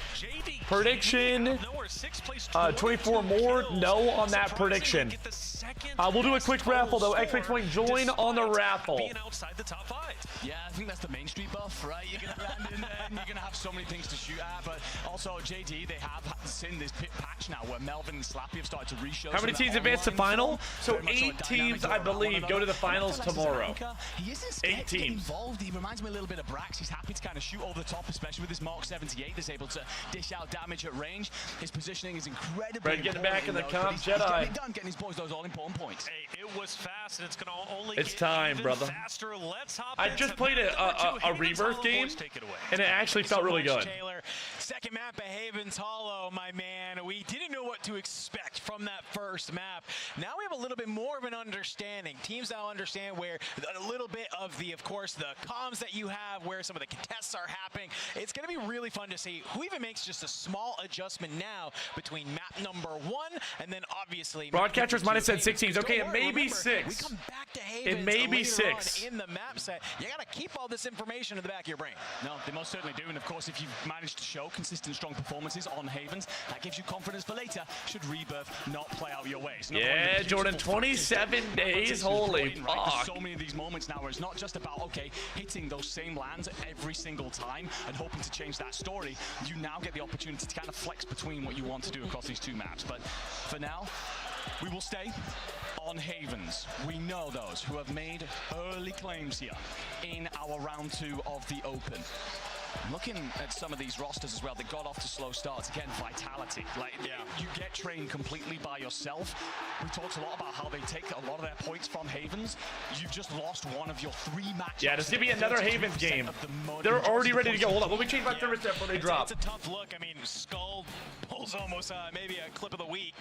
Prediction, 24 more. No on that prediction. We'll do a quick raffle though. X-Ray Point, join on the raffle. Being outside the top 5. Yeah, I think that's the Main Street buff, right? You're going to land in there and you're going to have so many things to shoot at, but also JD, they have seen this pit patch now where Melvin and Slappy have started to reshow. How many teams advance to final? So 8 teams, I believe, go to the finals tomorrow. He isn't 8 teams. Involved. He reminds me a little bit of Brax. He's happy to kind of shoot over the top, especially with his Mark 78. He's able to dish out damage at range. His positioning is incredibly Brad getting back in the comp, he's Jedi. getting it done, getting his boys those all-important points. Hey, it was fast, and it's going to only It's get time, even brother. faster. Let's hop I just played a Rebirth game, and it actually felt really good. Taylor, second map at Haven's Hollow, my man. We didn't know what to expect from that first map. Now we have a little bit more of an understanding. Teams now understand where a little bit of of course, the comms that you have, where some of the contests are happening. It's going to be really fun to see who even makes just a small adjustment now between map number 1 and then obviously Broadcasters might have said 6 teams. Okay, it may be 6. We come back to Havens it may be later 6 on in the map set. You got to keep all this information in the back of your brain. No, they most certainly do. And of course, if you've managed to show consistent, strong performances on Havens, that gives you confidence for later should Rebirth not play out your way. Yeah, Jordan, 27 days. Holy fuck. There's so many of these moments now where it's not just about, okay, hitting those same lands every single time and hoping to change that story. You now get the opportunity to kind of flex between what you want to do across these 2 maps. But for now, we will stay on Havens. We know those who have made early claims here in our round 2 of the Open. Looking at some of these rosters as well, they got off to slow starts. Again, vitality. Like, you get trained completely by yourself. We talked a lot about how they take a lot of their points from Havens. You've just lost one of your 3 matches. Yeah, there's going to be another Havens game. They're already ready to go. Hold on, let me change my thermostat before they drop. It's a tough look. I mean, Skull pulls almost maybe a clip of the week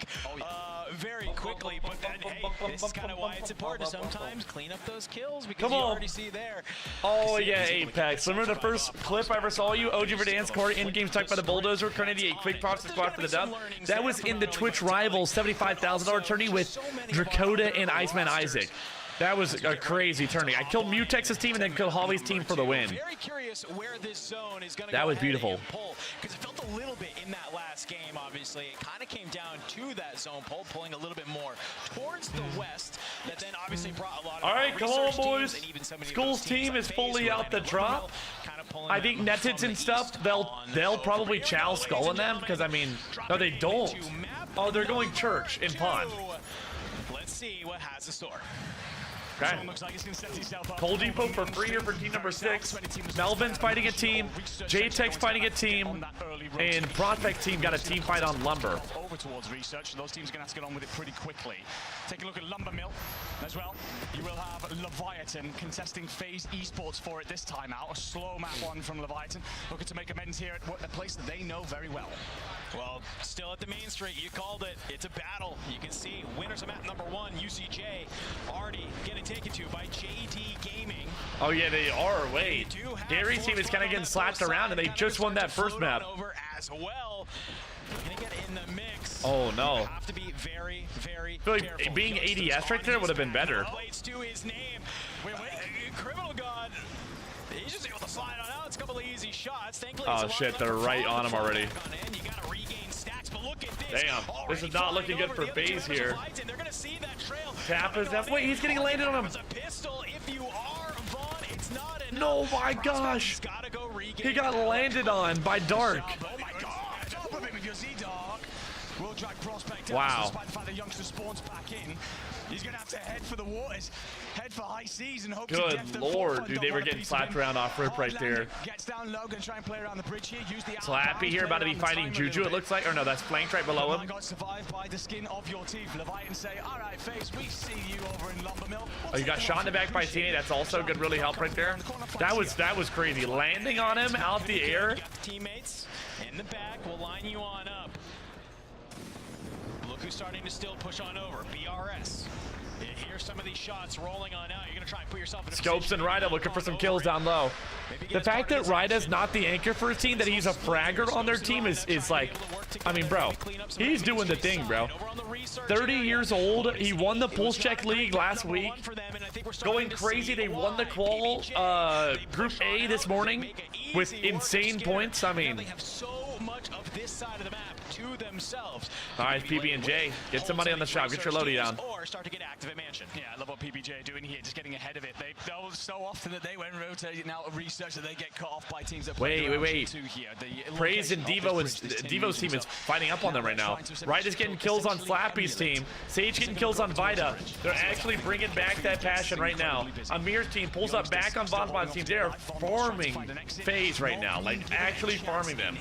very quickly, but then, hey, this is kind of why it's important to sometimes clean up those kills because you already see there. Oh, yeah, Apex. Remember the first clip I ever saw you. OG Verdansk, Corey, in-game stuck by the bulldozer. Carnegie, quick props to squad for the dub. That was in the Twitch Rivals $75,000 tourney with Drakota and Iceman Isaac. That was a crazy tourney. I killed Mutex's team and then killed Holly's team for the win. Very curious where this zone is going to That was beautiful. Because it felt a little bit in that last game, obviously. It kind of came down to that zone pull, pulling a little bit more towards the west. That then obviously brought a lot of all right, come on, boys. School's team is fully out the drop. I think Neteds and stuff, they'll probably chow Skull in them because, I mean, no, they don't. Oh, they're going church in Pond. Let's see what has the store. Okay. Coal Depot for free here for team number 6. Melvin's fighting a team. J-Tech's fighting a team. And Prospect team got a team fight on Lumber. Over towards research. Those teams are going to have to get on with it pretty quickly. Take a look at Lumber Mill as well. You will have Leviathan contesting FaZe Esports for it this time out. A slow map one from Leviathan. Looking to make amends here at a place that they know very well. Well, still at the main street, you called it. It's a battle. You can see winners of map number 1, UCJ, already getting taken to by JD Gaming. Oh yeah, they are. Wait, Gary's team is kind of getting slapped around, and they just won that first map. Over as well. Gonna get in the mix. Oh no. You have to be very, very I feel like careful. being ADS right there would have been better. Plates to his name. Wait, Criminal God. He's just able to slide on out. It's a couple of easy shots. Thankfully, Oh shit, they're right on him already. You gotta regain stats, but look at this. Damn, this is not looking good for FaZe here. They're gonna see that trail. Kappa's that. Wait, he's getting landed on him. A pistol. If you are Vaughn, it's not enough. No, my gosh. He got landed on by Dark. Oh my god. Top of it with your Z-Dog. Will drag Prospect down. Wow. Despite the fact the youngster spawns back in. He's going to have to head for the waters, head for high seas, and hope to Good death. lord, dude, they were getting slapped around off rip right there. Gets down low, going to try and play around the bridge here. Use the Slappy here, about to be fighting Juju, it looks like. Or no, that's flanked right below him. Got survived by the skin of your teeth. Leviathan say, all right, FaZe, we see you over in Lumber Mill. Oh, you got shot in the back by teammate. That's also good, really help right there. That was crazy. Landing on him out the air. Teammates in the back will line you on up. Look who's starting to still push on over. BRS. Here's some of these shots rolling on out. You're going to try and put yourself in a Scopes and Ryda looking for some kills down low. The fact that Ryda's not the anchor for his team, that he's a fragger on their team is like, I mean, bro, he's doing the thing, bro. 30 years old. He won the Pulse Check League last week. Going crazy. They won the qual Group A this morning with insane points. I mean, They have so much of this side of the map to themselves. all right, PB&J, get some money on the shop. Get your loadie down. Or start to get active at Mansion. Yeah, I love what PBJ are doing here, just getting ahead of it. They know so often that they went rotating out of research that they get cut off by teams that play Wait. two here. The Praise and location Devo of is this bridge, this Devo's team is fighting up on them right now. Ryda's getting kills on Slappy's team. Sage getting kills on Vida. They're actually bringing back that passion right now. Amir's team pulls up back on Bonbon's team. They are farming FaZe right now, like actually farming them.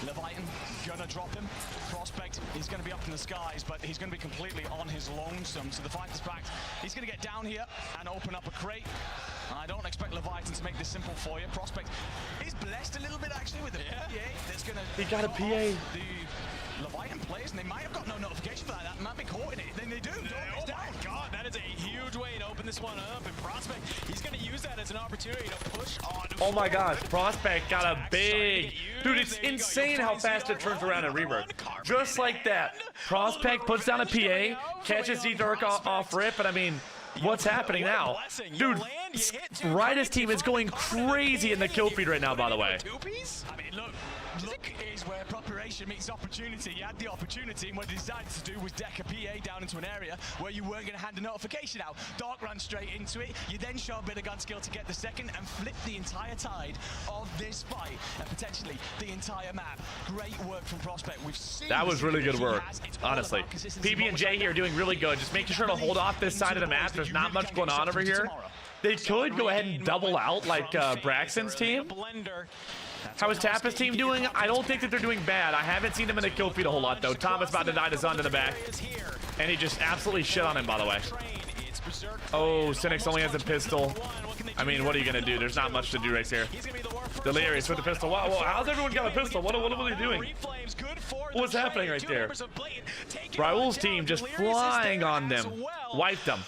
Leviathan gonna drop him. Prospect is going to be up in the skies, but he's going to be completely on his lonesome. So the fight is back. He's going to get down here and open up a crate. I don't expect Leviathan to make this simple for you. Prospect is blessed a little bit actually with the PA. That's going to He got a PA. The Leviathan players, and they might have got no notification for that. Might be caught in it. Then they do. Oh my god, that is a huge way to open this one up. And Prospect, he's going to use that as an opportunity to push on. Oh my gosh, Prospect got a big... Dude, it's insane how fast it turns around in Rebirth. Just like that. Prospect puts down a PA, catches Z-Dark off rip, and I mean, what's happening now? Dude, Ryda's team is going crazy in the kill feed right now, by the way. I mean, look is where preparation meets opportunity. You had the opportunity, and what you decided to do was deck a PA down into an area where you weren't going to hand a notification out. Dark ran straight into it. You then show a bit of gun skill to get the second and flip the entire tide of this fight and potentially the entire map. Great work from Prospect. We've seen that was really good work, honestly. PB&J here doing really good. Just making sure to hold off this side of the map. There's not much going on over here. They could go ahead and double out like Braxton's team. How is Tappa's team doing? I don't think that they're doing bad. I haven't seen them in the kill feed a whole lot, though. Thomas about to die to Zund in the back. And he just absolutely shit on him, by the way. Oh, Cynics only has a pistol. I mean, what are you going to do? There's not much to do right there. Delirious with the pistol. Wow, how's everyone got a pistol? What are they doing? What's happening right there? Raul's team just flying on them. Wiped them.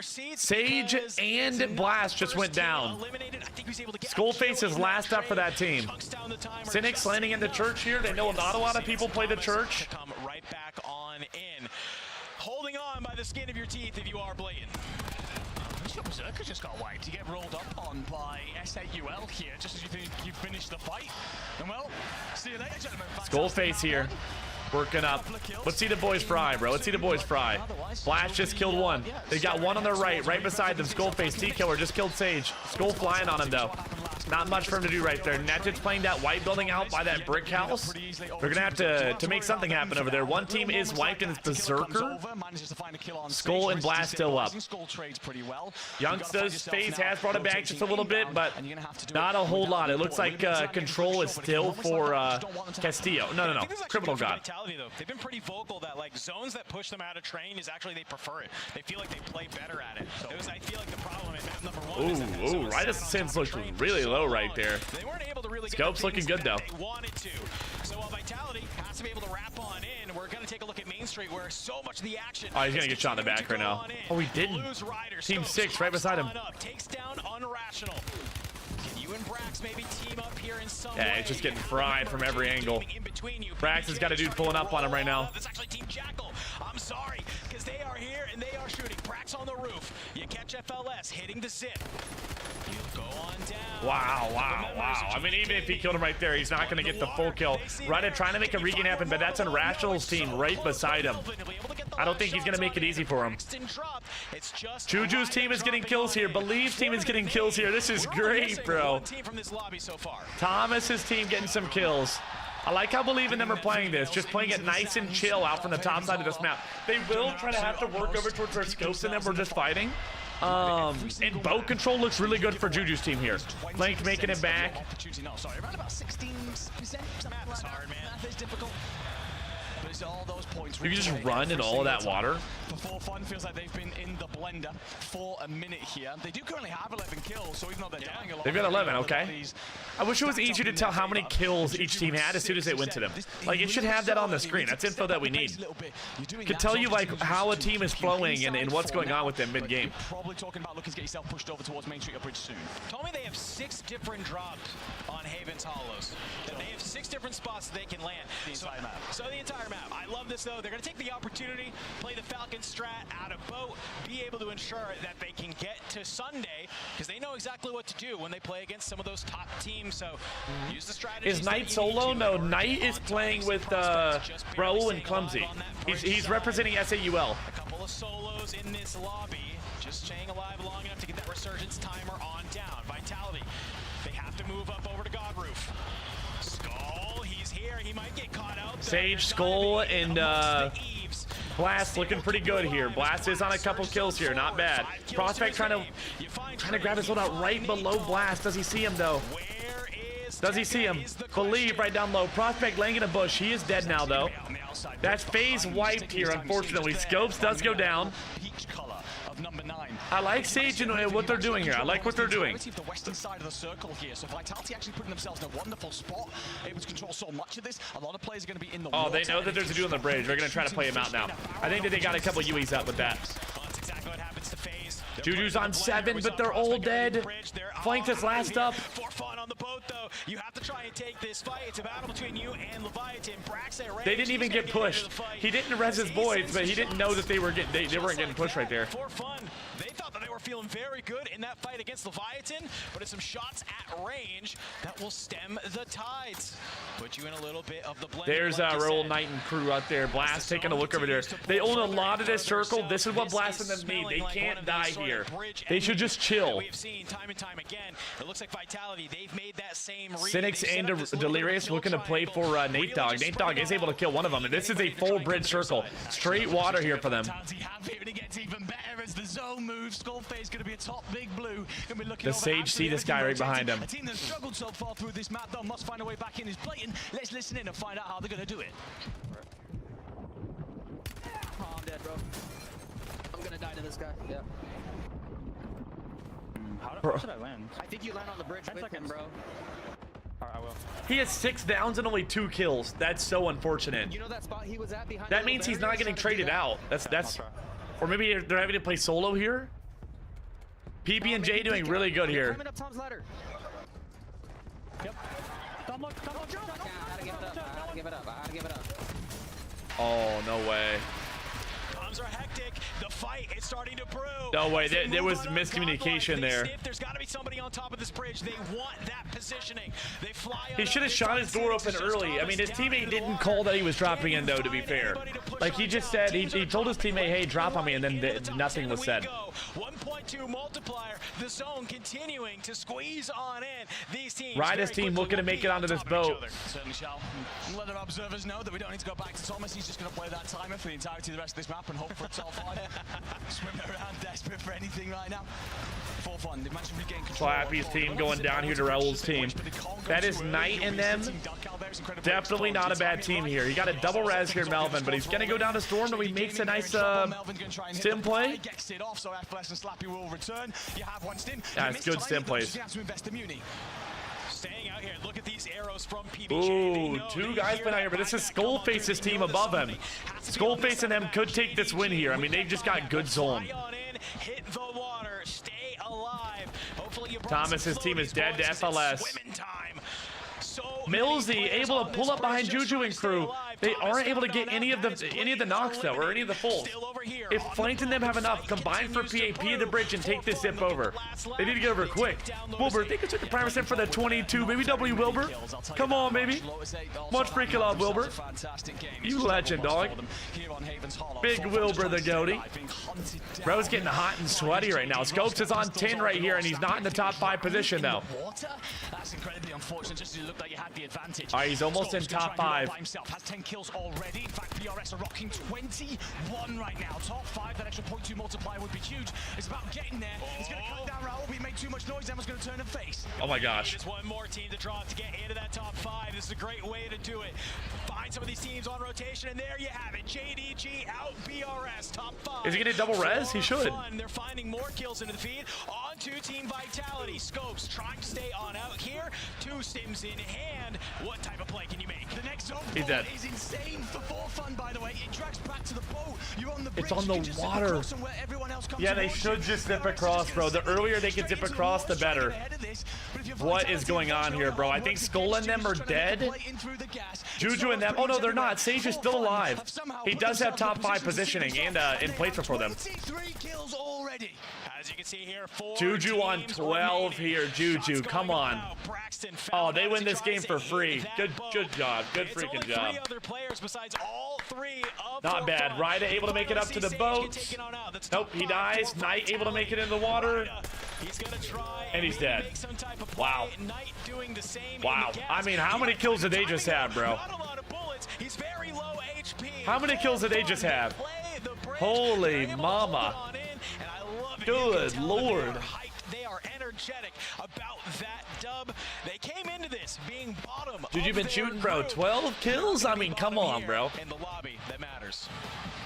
Sage and Blast just went down. IP's able to get Skullface is last up for that team. Cynics landing in the church here. They know not a lot of people play the church. Come right back on in. Holding on by the skin of your teeth if you are blatant. Berserker just got wiped. You get rolled up on by SAUL here just as you think you finish the fight. And well, see you later, gentlemen. Skullface here. Working up. Let's see the boys fry, bro. Let's see the boys fry. Flash just killed one. They got one on their right beside them. Skullface T-Killer just killed Sage. Skull flying on him, though. Not much for him to do right there. Netjit's playing that white building out by that brick house. They're gonna have to make something happen over there. One team is wiped and it's Berserker. Skull and Blast still up. Youngsta's phase has brought it back just a little bit, but not a whole lot. It looks like control is still for Castillo. No. Criminal God. Though. They've been pretty vocal that like zones that push them out of train is actually they prefer it. They feel like they play better at it. I feel like the problem at map number 1 Ooh, right sense looks really low right there. They weren't able to really Scope's looking good though. They wanted to. So while Vitality has to be able to wrap on in, we're gonna take a look at Main Street where so much of the action. Oh, he's gonna get shot in the back right now. Oh, he didn't. Team 6 right beside him. Takes down Unrational. Can you and Brax maybe team up here in some Yeah, it's just getting fried from every angle. Brax has got a dude pulling up on him right now. That's actually Team Jackal. I'm sorry, because they are here and they are shooting. Brax on the roof. You catch FLS hitting the zip. You go on down. Wow. I mean, even if he killed him right there, he's not going to get the full kill. Ryder trying to make a regain happen, but that's Unrational's team right beside him. I don't think he's going to make it easy for him. Juju's team is getting kills here. Believe's team is getting kills here. This is great, bro. Thomas's team getting some kills. I like how Believe in them are playing this, just playing it nice and chill out from the top side of this map. They will try to have to work over towards their scopes and then we're just fighting. And boat control looks really good for Juju's team here. Link making it back. Sorry, around about 16%. Math is hard, man. Math is difficult. But it's all those points. You can just run in all of that water. For fun, feels like they've been in the blender for a minute here. They do currently have 11 kills, so even though they're dying a lot, they've got 11, okay. I wish it was easier to tell how many kills each team had as soon as they went to them. Like, it should have that on the screen. That's info that we need. It can tell you, like, how a team is flowing and what's going on with them mid-game. Probably talking about looking to get yourself pushed over towards Main Street or Bridge soon. Told me they have 6 different drops on Haven's Hollows. They have 6 different spots that they can land. The entire map. So the entire map. I love this, though. They're going to take the opportunity, play the Falcon strat out of boat, be able to ensure that they can get to Sunday, because they know exactly what to do when they play against some of those top teams. So use the strategy. Is Knight solo? No, Knight is playing with Raul and Clumsy. He's representing SAUL. A couple of solos in this lobby, just staying alive long enough to get that resurgence timer on down. Vitality, they have to move up over to God Roof. Skull, he's here. He might get caught out. Sage, Skull, and Blast looking pretty good here. Blast is on a couple kills here, not bad. Prospect trying to grab his loadout right below Blast. Does he see him though? Does he see him? Believe right down low. Prospect laying in a bush. He is dead now though. That's phase wiped here, unfortunately. Scopes does go down. Number 9. I like Sage and what they're doing here. I like what they're doing. The western side of the circle here, so Vitality actually putting themselves in a wonderful spot, able to control so much of this. A lot of players are going to be in the water. They know that there's a dude on the bridge. They're going to try to play him out now. I think that they got a couple UEs up with that. That's exactly what happens to FaZe. Juju's on 7, but they're all dead. Flanked his last up. For fun on the boat, though. You have to try and take this fight. It's a battle between you and Leviathan. They didn't even get pushed. He didn't res his boys, but he didn't know that they weren't getting pushed right there. For fun, they thought that they were feeling very good in that fight against Leviathan, but it's some shots at range that will stem the tides. Put you in a little bit of the blend. There's Raul Knight and crew out there. Blast taking a look over there. They own a lot of this circle. This is what Blast and them need. They can't die here. They should just chill. We have seen time and time again. It looks like Vitality, they've made that same read. Cynics and Delirious looking to play for Nate Dogg. Nate Dogg is able to kill one of them, and this is a full bridge circle. Straight water here for them. It gets even better as the zone moves. Skullface going to be a top big blue. The Sage see this guy right behind him. A team that's struggled so far through this map, though, must find a way back in is blatant. Let's listen in and find out how they're going to do it. Oh, I'm dead, bro. I'm going to die to this guy. Yeah. How should I land? I think you land on the bridge with him, bro. Alright, I will. He has 6 downs and only 2 kills. That's so unfortunate. You know that spot he was at behind? That means he's not getting traded out. That's or maybe they're having to play solo here. PP and J doing really good here. Climbing up Tom's ladder. Oh, no way. Comms are hectic. The fight is starting to brew. No way. There was miscommunication there. There's got to be somebody on top of this bridge. They want that positioning. They fly. He should have shot his door open early. I mean, his teammate didn't call that he was dropping in, though, to be fair. Like, he just said, he told his teammate, hey, drop on me, and then nothing was said. 1.2 multiplier. The zone continuing to squeeze on in. These teams. Ryder's team looking to make it onto this boat. Certainly shall. Let our observers know that we don't need to go back to Thomas. He's just going to play that timer for the entirety of the rest of this map and hope for a top 5. Swimming around desperate for anything right now. For fun. They've managed to regain control. Slappy's team going down here to Raul's team. That is Knight in them. Definitely not a bad team here. He got a double res here, Melvin, but he's going to go down to Storm, and he makes a nice sim play. Yeah, it's good sim plays. Staying out here, look at these arrows from PBJ. Ooh, two guys been out here, but this is Skullface's team above him. Skullface and them could take this win here. I mean, they've just got good zone. Hit the water, stay alive. Hopefully you Thomas's team is dead to FLS. Millsy able to pull up behind Juju and crew. They aren't able to get any of the knocks though, or any of the fulls. If Flanked and them have enough, combine for PAP at the bridge and take this zip over. They need to get over quick. Wilbur, they can take the prime for the 22, baby. W Wilbur. Come on, baby. Much freaking love, Wilbur. You legend, dog. Big Wilbur the goatee. Bro's getting hot and sweaty right now. Scopes is on 10 right here, and he's not in the top 5 position though. That's incredibly unfortunate. Just as it looked like you had the advantage. All right, he's almost in top 5. Himself has 10 kills already. In fact, BRS are rocking 21 right now. Top 5, that extra 0.2 multiplier would be huge. It's about getting there. He's going to cut down Raul. He made too much noise. Emma's going to turn and face. Oh my gosh. Just one more team to draw to get into that top 5. This is a great way to do it. Find some of these teams on rotation, and there you have it. JDG out BRS top 5. Is he going to double res? He should. They're finding more kills into the feed. On to Team Vitality. Scopes trying to stay on out here. 2 stims in hand. What type of play can you make? The next zone is insane for fun, by the way. It drags back to the boat. You're on the bridge. It's on the water. Yeah, they should just zip across, bro. The earlier they can zip across, the better. What is going on here, bro? I think Skull and them are dead. Juju and them. Oh, no, they're not. Sage is still alive. He does have top 5 positioning and in place for them. 3 kills already. As you can see here, 4 Juju on 12 here. Juju, come on. Oh, they win this game for free. Good job. Good freaking job. 3 other players besides all 3 of Not bad. Ryder able to make it up to the boat. Nope, he dies. Knight able to make it in the water. He's gonna try and he's dead. Wow. Knight doing the same. Wow. I mean, how many kills did they just have, bro? Not a lot of bullets. He's very low HP. How many kills did they just have? Holy mama. Good lord. They are energetic about that dub. They came into this being bottom. Dude, you've been shooting, bro. 12 kills? I mean, come on, bro. In the lobby, that matters.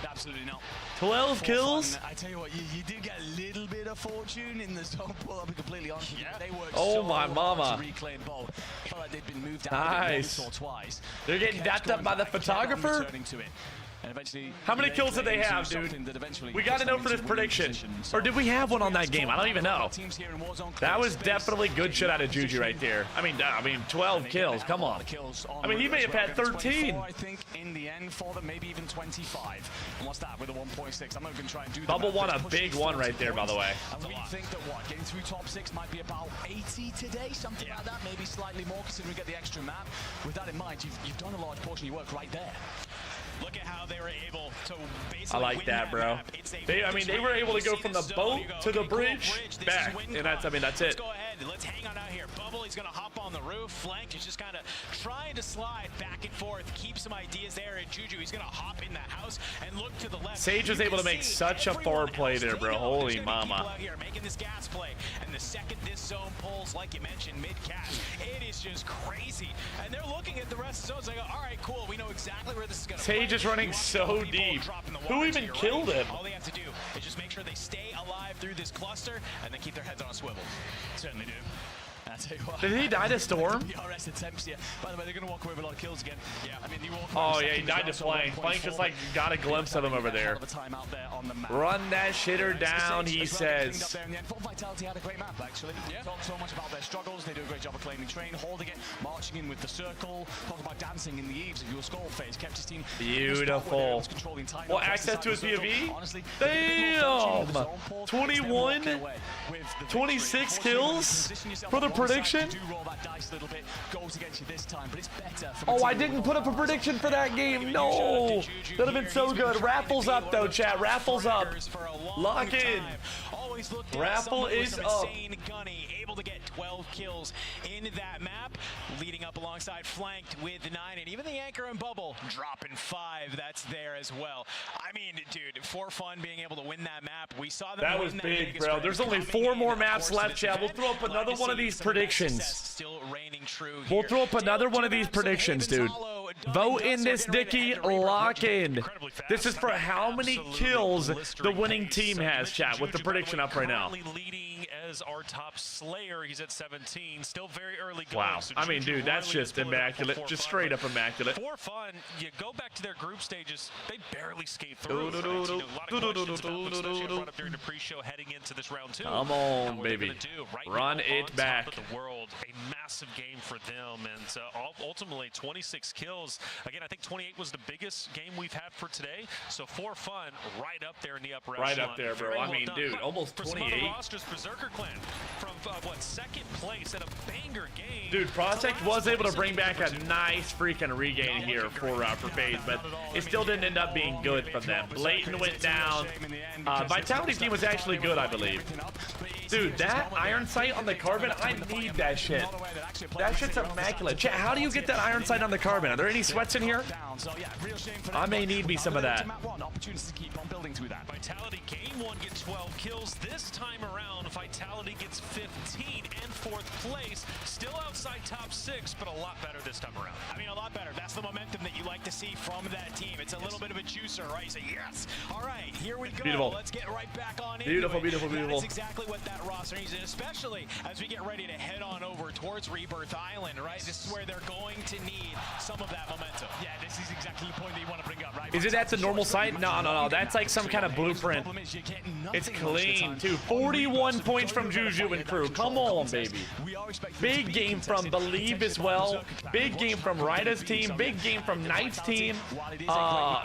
Absolutely not. 12 kills? I tell you what, you did get a little bit of fortune in the zone pull. I'll be completely honest with you. They worked oh my mama. to reclaim ball. Felt like they'd been moved out nice. once or twice. They're getting dapped up by the photographer? How many kills did they have, dude? We got to know for this prediction. Or did we have one on that game? I don't even know. That was definitely good shit out of Juju right there. I mean, 12 kills. Come on. I mean, he may have had 13. I think in the end for them, maybe even 25. And what's that with a 1.6? I'm not going to try and do that. Bubble won a big one right there, by the way. And we think that getting through top 6 might be about 80 today, something like that. Maybe slightly more considering we get the extra map. With that in mind, you've done a large portion of your work right there. Look at how they were able to basically I like that, bro. They were able to go from the boat to the bridge back, and that's it. Let's go ahead. Let's hang on out here. Bubble, he's going to hop on the roof. Flank is just kind of trying to slide back and forth, keep some ideas there. And Juju, he's going to hop in the house and look to the left. Sage was able to make such a forward play there, bro. Holy mama. Out here making this gas play, and the second this zone pulls, like you mentioned, mid-catch, it is just crazy. And they're looking at the rest of the zones. They go, all right, cool. We know exactly where this is going to Sage is running so deep. Who even killed him? All they have to do is just make sure they stay alive through this cluster and then keep their heads on a swivel. Certainly do. I tell you what. Did he die to Storm? DRS attempts here. By the way, they're going to walk away with a lot of kills again. Yeah, I mean, oh yeah, he died to Flank. Flank just like got a glimpse of him over there. Run that shitter down, he says. Vitality had a great map, actually. Yeah. Talk so much about their struggles. They do a great job of claiming train, holding it, marching in with the circle. Talk about dancing in the eaves of your skull phase. Kept his team. Beautiful. Well, access to his POV. Damn. 21, 26 kills for the prediction. Oh, I didn't put up a prediction for that game. No. That'd have been so good. Raffles up though, chat. Raffles up. Lock in. Raffle is up. Gunny able to get 12 kills in that map, leading up alongside flanked with 9, and even the anchor and bubble dropping 5. That's there as well. I mean, dude, for fun being able to win that map. We saw them. That was big, bro. There's only 4 more maps left, chat. We'll throw up another one of these predictions. Still reigning true. We'll throw up another one of these predictions, dude. Vote in this, Dicky. Lock in. This is for how many kills the winning team has, chat, with the prediction up right now. Leading as our top slayer, he's at 17. Still very early going. Wow. So I mean, dude, that's just immaculate. Just straight up immaculate. For fun, you go back to their group stages, they barely skate through. Right? You know, a lot of questions about them, especially brought up during the pre-show heading into this round 2. Come on, baby. Right Run now, it on back. top of the world, a massive game for them, and ultimately 26 kills. Again, I think 28 was the biggest game we've had for today. So for fun, right up there in the upper Right echelon. up there, bro. Very I well mean, done. dude, But almost for some of 28. the rosters, Berserker Clan from what, second place at a banger game. Dude, Prospect was able to bring back a nice freaking regain here for FaZe, but it still didn't end up being good from them. Blatant went down. Vitality's team was actually good, I believe. Dude, that iron sight on the Carbon, I need that shit. That shit's immaculate. Chat, how do you get that iron sight on the Carbon? Are there any sweats in here? I may need me some of that. Vitality game 1 gets 12 kills. This time around, Vitality gets 15 and 4th place. Still outside top 6, but a lot better this time around. I mean, a lot better. That's the momentum that you like to see from that team. It's a little bit of a juicer, right? You say, yes. All right, here we go. Beautiful. Let's get right back on in. Beautiful, beautiful, beautiful. That's exactly what that roster needs, and especially as we get ready to head on over towards Rebirth Island, right? This is where they're going to need some of that momentum. Yeah, this is exactly the point that you want to bring up, right? Is it at the normal site? No. That's like some kind of blueprint. It's clean, too. 41 points from Juju and crew. Come on, baby. Big game from Believe as well. Big game from Ryda's team. Big game from Knight's team.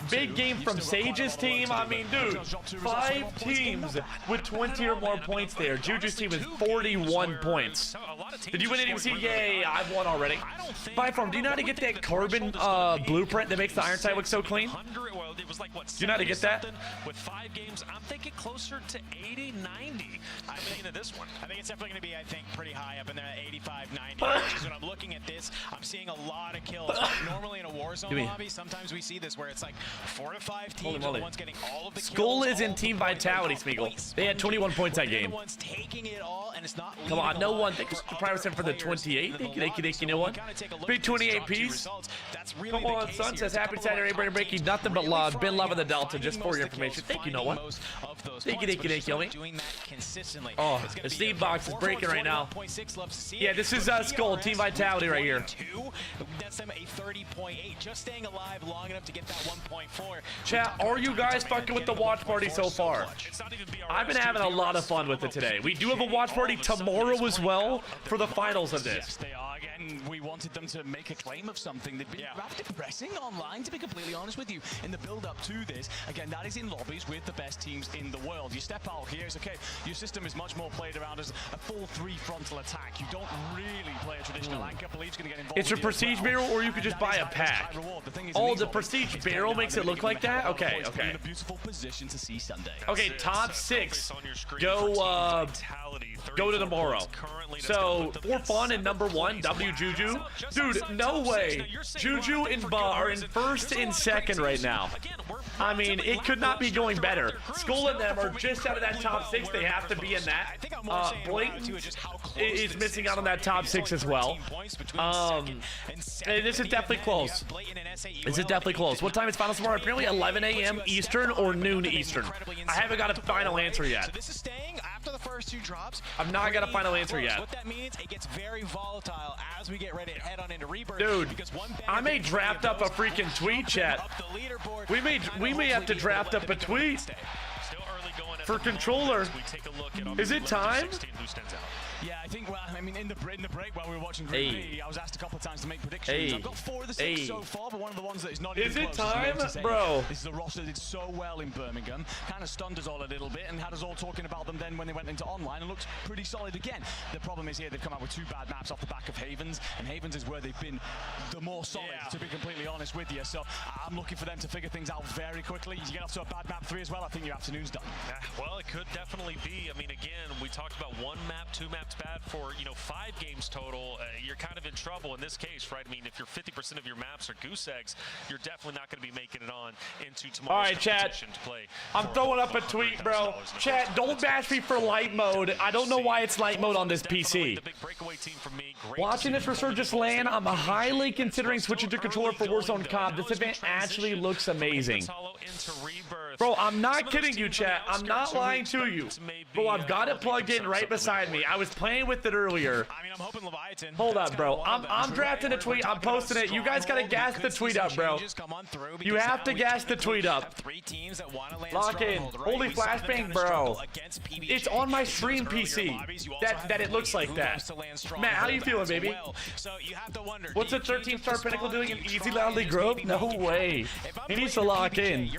Big game from Sage's team. I mean, dude, 5 teams with 20 or more points there. Juju's team is 41 points. Did you win ADC? Yay, I've won already. Byform, do you know how to get that Carbon blueprint that makes the iron sight look so clean? It was like, what, Do you know how to get that? With 5 games, I'm thinking closer to 80, 90. I'm thinking of this one. I think it's definitely going to be, I think, pretty high up in there at 85, 90. Which is when I'm looking at this, I'm seeing a lot of kills. Normally in a Warzone lobby, sometimes we see this where it's like 4 to 5 teams are the ones getting all of the kills. Skull is in Team Vitality, Smeagol. They had 21 points that game. Taking it all, and it's not Come on, no one. Thank you for pricing for the 28. Thank you, no one. Big 28 piece. Come on, son says happy Saturday, Brandon Breaking. Nothing but love. Been loving the Delta, just for your information. Thank you, no one. Thank you, homie. Oh, the Steve box is breaking right now. Yeah, this is Skull, Team Vitality right here. That's them a 30.8, just staying alive long enough to get that 1.4. Chat, are you guys fucking with the watch party so far? I've been having a lot of fun with it today. We do have a watch party tomorrow as well for the finals of this. Yes, they are. Again, we wanted them to make a claim of something. They've been rather depressing online, to be completely honest with you, in the build-up to this. Again, that is in lobbies with the best teams in the world. You step out here, it's okay. Your system is much more played around as a full 3 frontal attack. You don't really play a traditional anchor. Believe's going to get involved. It's a prestige barrel, or you could just buy a pack. Oh, the prestige barrel makes it look like that? Okay, okay. Beautiful position to see Sunday. Okay, top 6. Go to tomorrow. So, for fun in number 1, W Juju. Dude, no way. Juju and Ba are in 1st and 2nd right now. I mean, it could not be going better. Skull and them are just out of that top 6. They have to be in that. Blatant is missing out on that top 6 as well. This is definitely close. This is definitely close. What time is finals tomorrow? Apparently 11 a.m. Eastern or noon Eastern. I haven't got a final answer yet. after the first 2 drops. I've not got a final answer yet. What that means, it gets very volatile as we get ready to head on into Rebirth. Dude, because I may draft up a freaking tweet, chat. We may have to draft up a tweet for controller. Is it time? Yeah, I think, well, I mean, in the break while we were watching Group B, I was asked a couple of times to make predictions. I've got 4 of the 6 so far, but one of the ones that is not even close. Is it time, bro? This is the roster that did so well in Birmingham. Kind of stunned us all a little bit and had us all talking about them then when they went into online and looked pretty solid again. The problem is here they've come out with 2 bad maps off the back of Havens, and Havens is where they've been the more solid, to be completely honest with you. So I'm looking for them to figure things out very quickly. You get off to a bad map 3 as well, I think your afternoon's done. Well, it could definitely be. I mean, again, we talked about 1 map, 2 maps bad for, 5 games total. You're kind of in trouble in this case, right? I mean, if you're 50% of your maps are goose eggs, you're definitely not going to be making it on into tomorrow's competition to play. I'm throwing up a tweet, bro. Chat, don't bash me for light mode. I don't know why it's light mode on this PC. Watching this Resurgence LAN, I'm highly considering switching to controller for Warzone COD. This event actually looks amazing. Bro, I'm not kidding you, chat. I'm not lying to you. Bro, I've got it plugged in right beside me. I was playing with it earlier. I mean, I'm hoping Leviathan. Hold up, bro. I'm drafting a tweet. I'm posting it. You guys gotta gas the tweet up, bro. You have to gas the tweet up. Lock in. Holy flashbang, bro. It's on my stream PC that it looks like that. Matt, how you feeling, baby? What's a 13-star Pinnacle doing in Easy Loudly Grove? No way. He needs to lock in.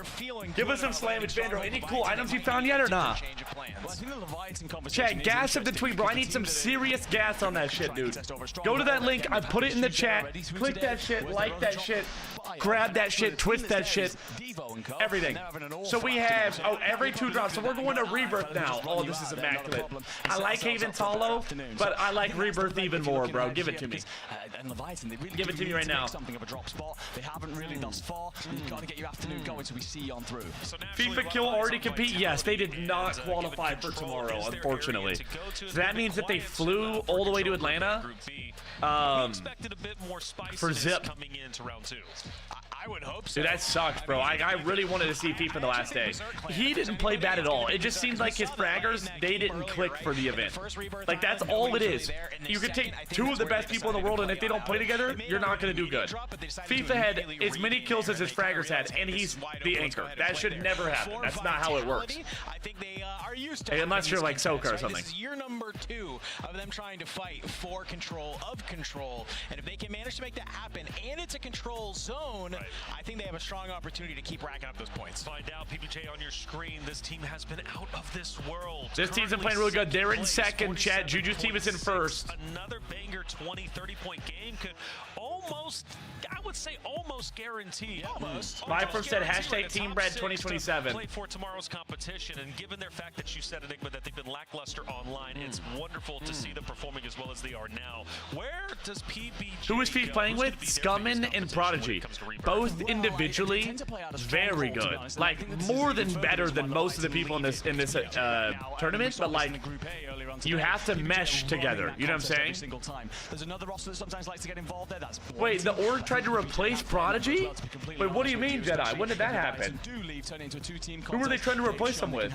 Give us some slamage, Vandro. Any cool items you found yet or not? Chat, gas up the tweet, bro. I need some serious gas on that shit, dude. Go to that link. I put it in the chat. Click that shit, like that shit, grab that shit, twist that shit, everything. So we have, every 2 drops. So we're going to Rebirth now. Oh, this is immaculate. I like Haven's Hollow, but I like Rebirth even more, bro. Give it to me. Give it to me right now. Something of a drop spot. They haven't really thus far. You've got to get your afternoon going so we see you on through. FIFA Kill already compete? Yes, they did not qualify for tomorrow, unfortunately. So that means that they flew all the way to Atlanta for Zip. Coming into round 2. I would hope so. Dude, that sucks, bro. I really wanted to see FIFA the last day. He didn't play bad at all. It just seems like his fraggers, they didn't click for the event. Like, that's all it is. You could take 2 of the best people in the world, and if they don't play together, you're not going to do good. FIFA had as many kills as his fraggers had, and he's the anchor. That should never happen. That's not how it works. I think they are used to unless you're like Soka or something. This is year number 2 of them trying to fight for control of control, and if they can manage to make that happen, and it's a control zone, I think they have a strong opportunity to keep racking up those points. Find out, PBJ, on your screen. This team has been out of this world. This team's been playing really good. They're in second, chat. Juju's team is in first. Another banger 20-30-point game could almost, I would say almost guarantee. Almost. Myfrom said hashtag Team Bread 2027. Play for tomorrow's competition, and given their fact that you said, Enigma, that they've been lackluster online, it's wonderful to see them performing as well as they are now. Where does PBJ Who is he playing with? Scummin and Prodigy. Both individually very good. Like, more than better than most of the people in this tournament, but like, you have to mesh together. You know what I'm saying? There's another roster that sometimes likes to get involved there. That's wait, the org tried to replace Prodigy? Wait, what do you mean, Jedi? When did that happen? Who were they trying to replace them with?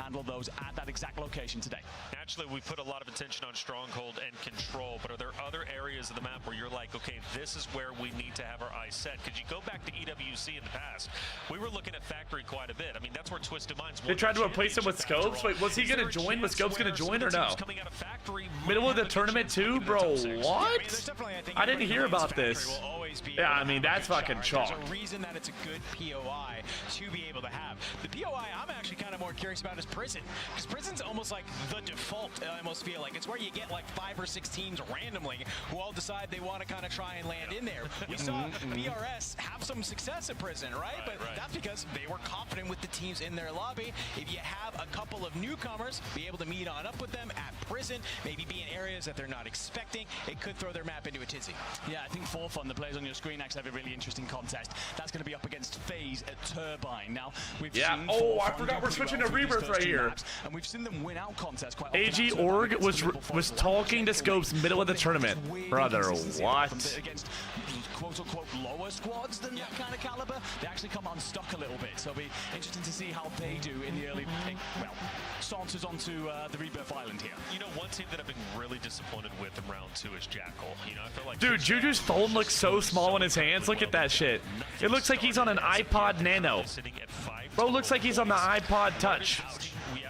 Naturally, we put a lot of attention on Stronghold and Control, but are there other areas of the map where you're like, okay, this is where we need to have our eyes set? Because you go back to EWC in the past, we were looking at Factory quite a bit. I mean, that's where Twisted Minds won. They tried to replace him with Scopes? Wait, was he going to join? Was Scopes going to join or no? Middle of the tournament too? Bro, what? I didn't hear about this. Yeah, I mean, that's fucking chalk. There's a reason that it's a good POI to be able to have. The POI I'm actually kind of more curious about is Prison. Because Prison's almost like the default, I almost feel like. It's where you get like 5 or 6 teams randomly who all decide they want to kind of try and land in there. We saw BRS have some success at Prison, right? But that's because they were confident with the teams in their lobby. If you have a couple of newcomers, be able to meet on up with them at Prison, maybe be in areas that they're not expecting, it could throw their map into a tizzy. Yeah, I think for fun, the players on on your screen actually have a really interesting contest. That's going to be up against FaZe at Turbine. Now, we've yeah. seen Oh, I forgot we're switching to Rebirth right here. maps, and we've seen them win out contests quite AG often. Org was talking to Scopes middle of the tournament. Brother, what? Against quote-unquote lower squads than that kind of caliber, they actually come unstuck a little bit. So it'll be interesting to see how they do in the early, well, saunters onto the Rebirth Island here. You know, one team that I've been really disappointed with in round 2 is Jackal. You know, I feel like Dude, Juju's phone looks so small in his hands. Look at that shit. It looks like he's on an iPod Nano. Bro, looks like he's on the iPod Touch. Yeah,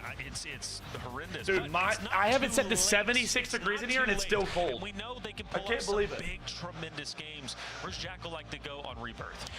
it's horrendous. Dude, I haven't set to 76 degrees in here and it's still cold. We know they can I pull can't off believe some it. big, tremendous games. Where's Jackal like to go on Rebirth?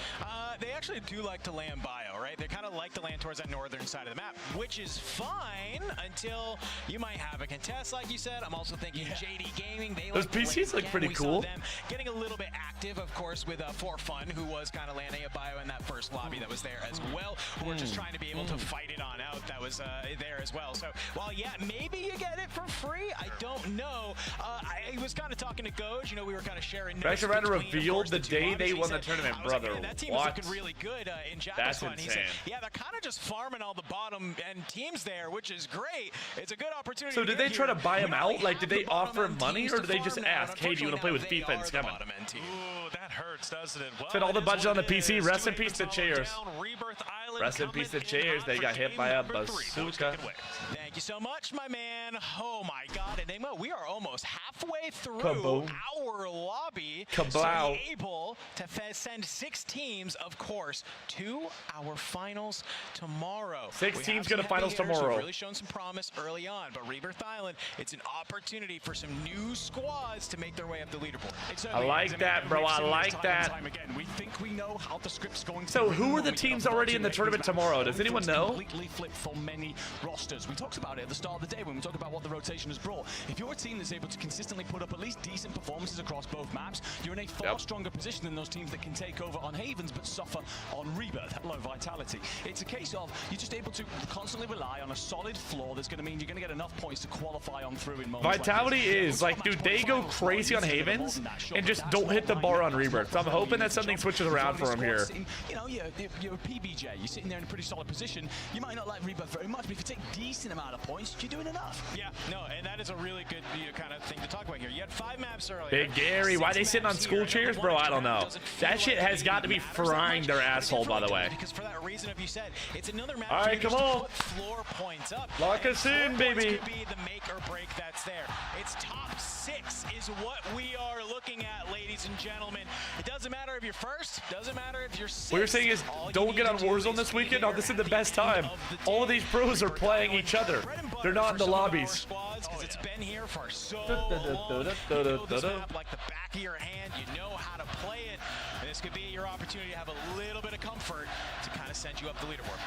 They actually do like to land bio, right? They kind of like to land towards that northern side of the map, which is fine until you might have a contest, like you said. I'm also thinking JD Gaming. They Those like to PCs look land pretty again. We cool. saw them getting a little bit active, of course, with For Fun, who was kind of landing a bio in that first lobby that was there as well. Who were just trying to be able to fight it on out. That was there as well. So while yeah, maybe you get it for free, I don't know. I was kind of talking to Goj. You know, we were kind of sharing. Baxter Ryder revealed the day they won the tournament, brother. Like, that team is What? looking really good in Jackal's That's fun. insane. He said, yeah, they're kind of just farming all the bottom end teams there, which is great. It's a good opportunity. So did they try to buy him out? Like, did they offer him money, or did they just farm now, ask, hey, do you want to play with FIFA and Scammon? Ooh, that hurts, doesn't it? Well, Spent all the it is budget on the what it PC. is. Rest in 2 peace to minutes Chairs. down, Rebirth Island Rest in peace to coming Chairs. hot They for got hit game by a number 3. Who's bazooka. taking away? Thank you so much, my man. Oh my God, Enigma, we are almost halfway through Kaboom. our lobby. Kablow. So we're able to send 6 teams, of course, to our finals tomorrow. 6 We teams have go to some finals heavy hitters who've tomorrow. really shown some promise early on, but Rebirth Island, it's an opportunity for some new squads to make their way up the leaderboard. I like that, bro. I like that. We think we know how the script's going to So be who are when the we teams get up already to in the these tournament maps. tomorrow? Does anyone It's know? completely flipped for many rosters. We talked about it at the start of the day when we talked about what the rotation has brought. If you're a team that's able to consistently put up at least decent performances across both maps, you're in a far stronger position than those teams that can take over on Havens but suffer on Rebirth at low vitality. It's a case of you're just able to constantly rely on a solid floor that's going to mean you're going to get enough points to qualify on through in moments Vitality like this. is like, dude, they go crazy on Havens and just don't hit the bar on Rebirth. So I'm hoping that something switches around for him here. You know, you're a PBJ. You're sitting there in a pretty solid position. You might not like Rebirth very much, but if you take a decent amount of points, you're doing enough. Yeah, no, and that is a really good kind of thing to talk about here. You had 5 maps earlier. Big Gary, why they sitting on school chairs, bro? I don't know. That shit has got to be frying their asshole, by the way. Because for that reason, if you said it's another map. All right, come on. Put floor points up. Lock us in, baby. Could be the make or break that's there. It's top 6 is what we are looking at, ladies and gentlemen. It doesn't matter if you're first. Doesn't matter if you're 6th. What you're saying is, don't get on Warzone this weekend? Oh, this is the best time. All of these pros are playing each other. They're not in the lobbies. Because it's been here for so long. You know this map like the back of your hand. You know how to play it. And this could be your opportunity to have a little bit of comfort to kind of send you up the leaderboard.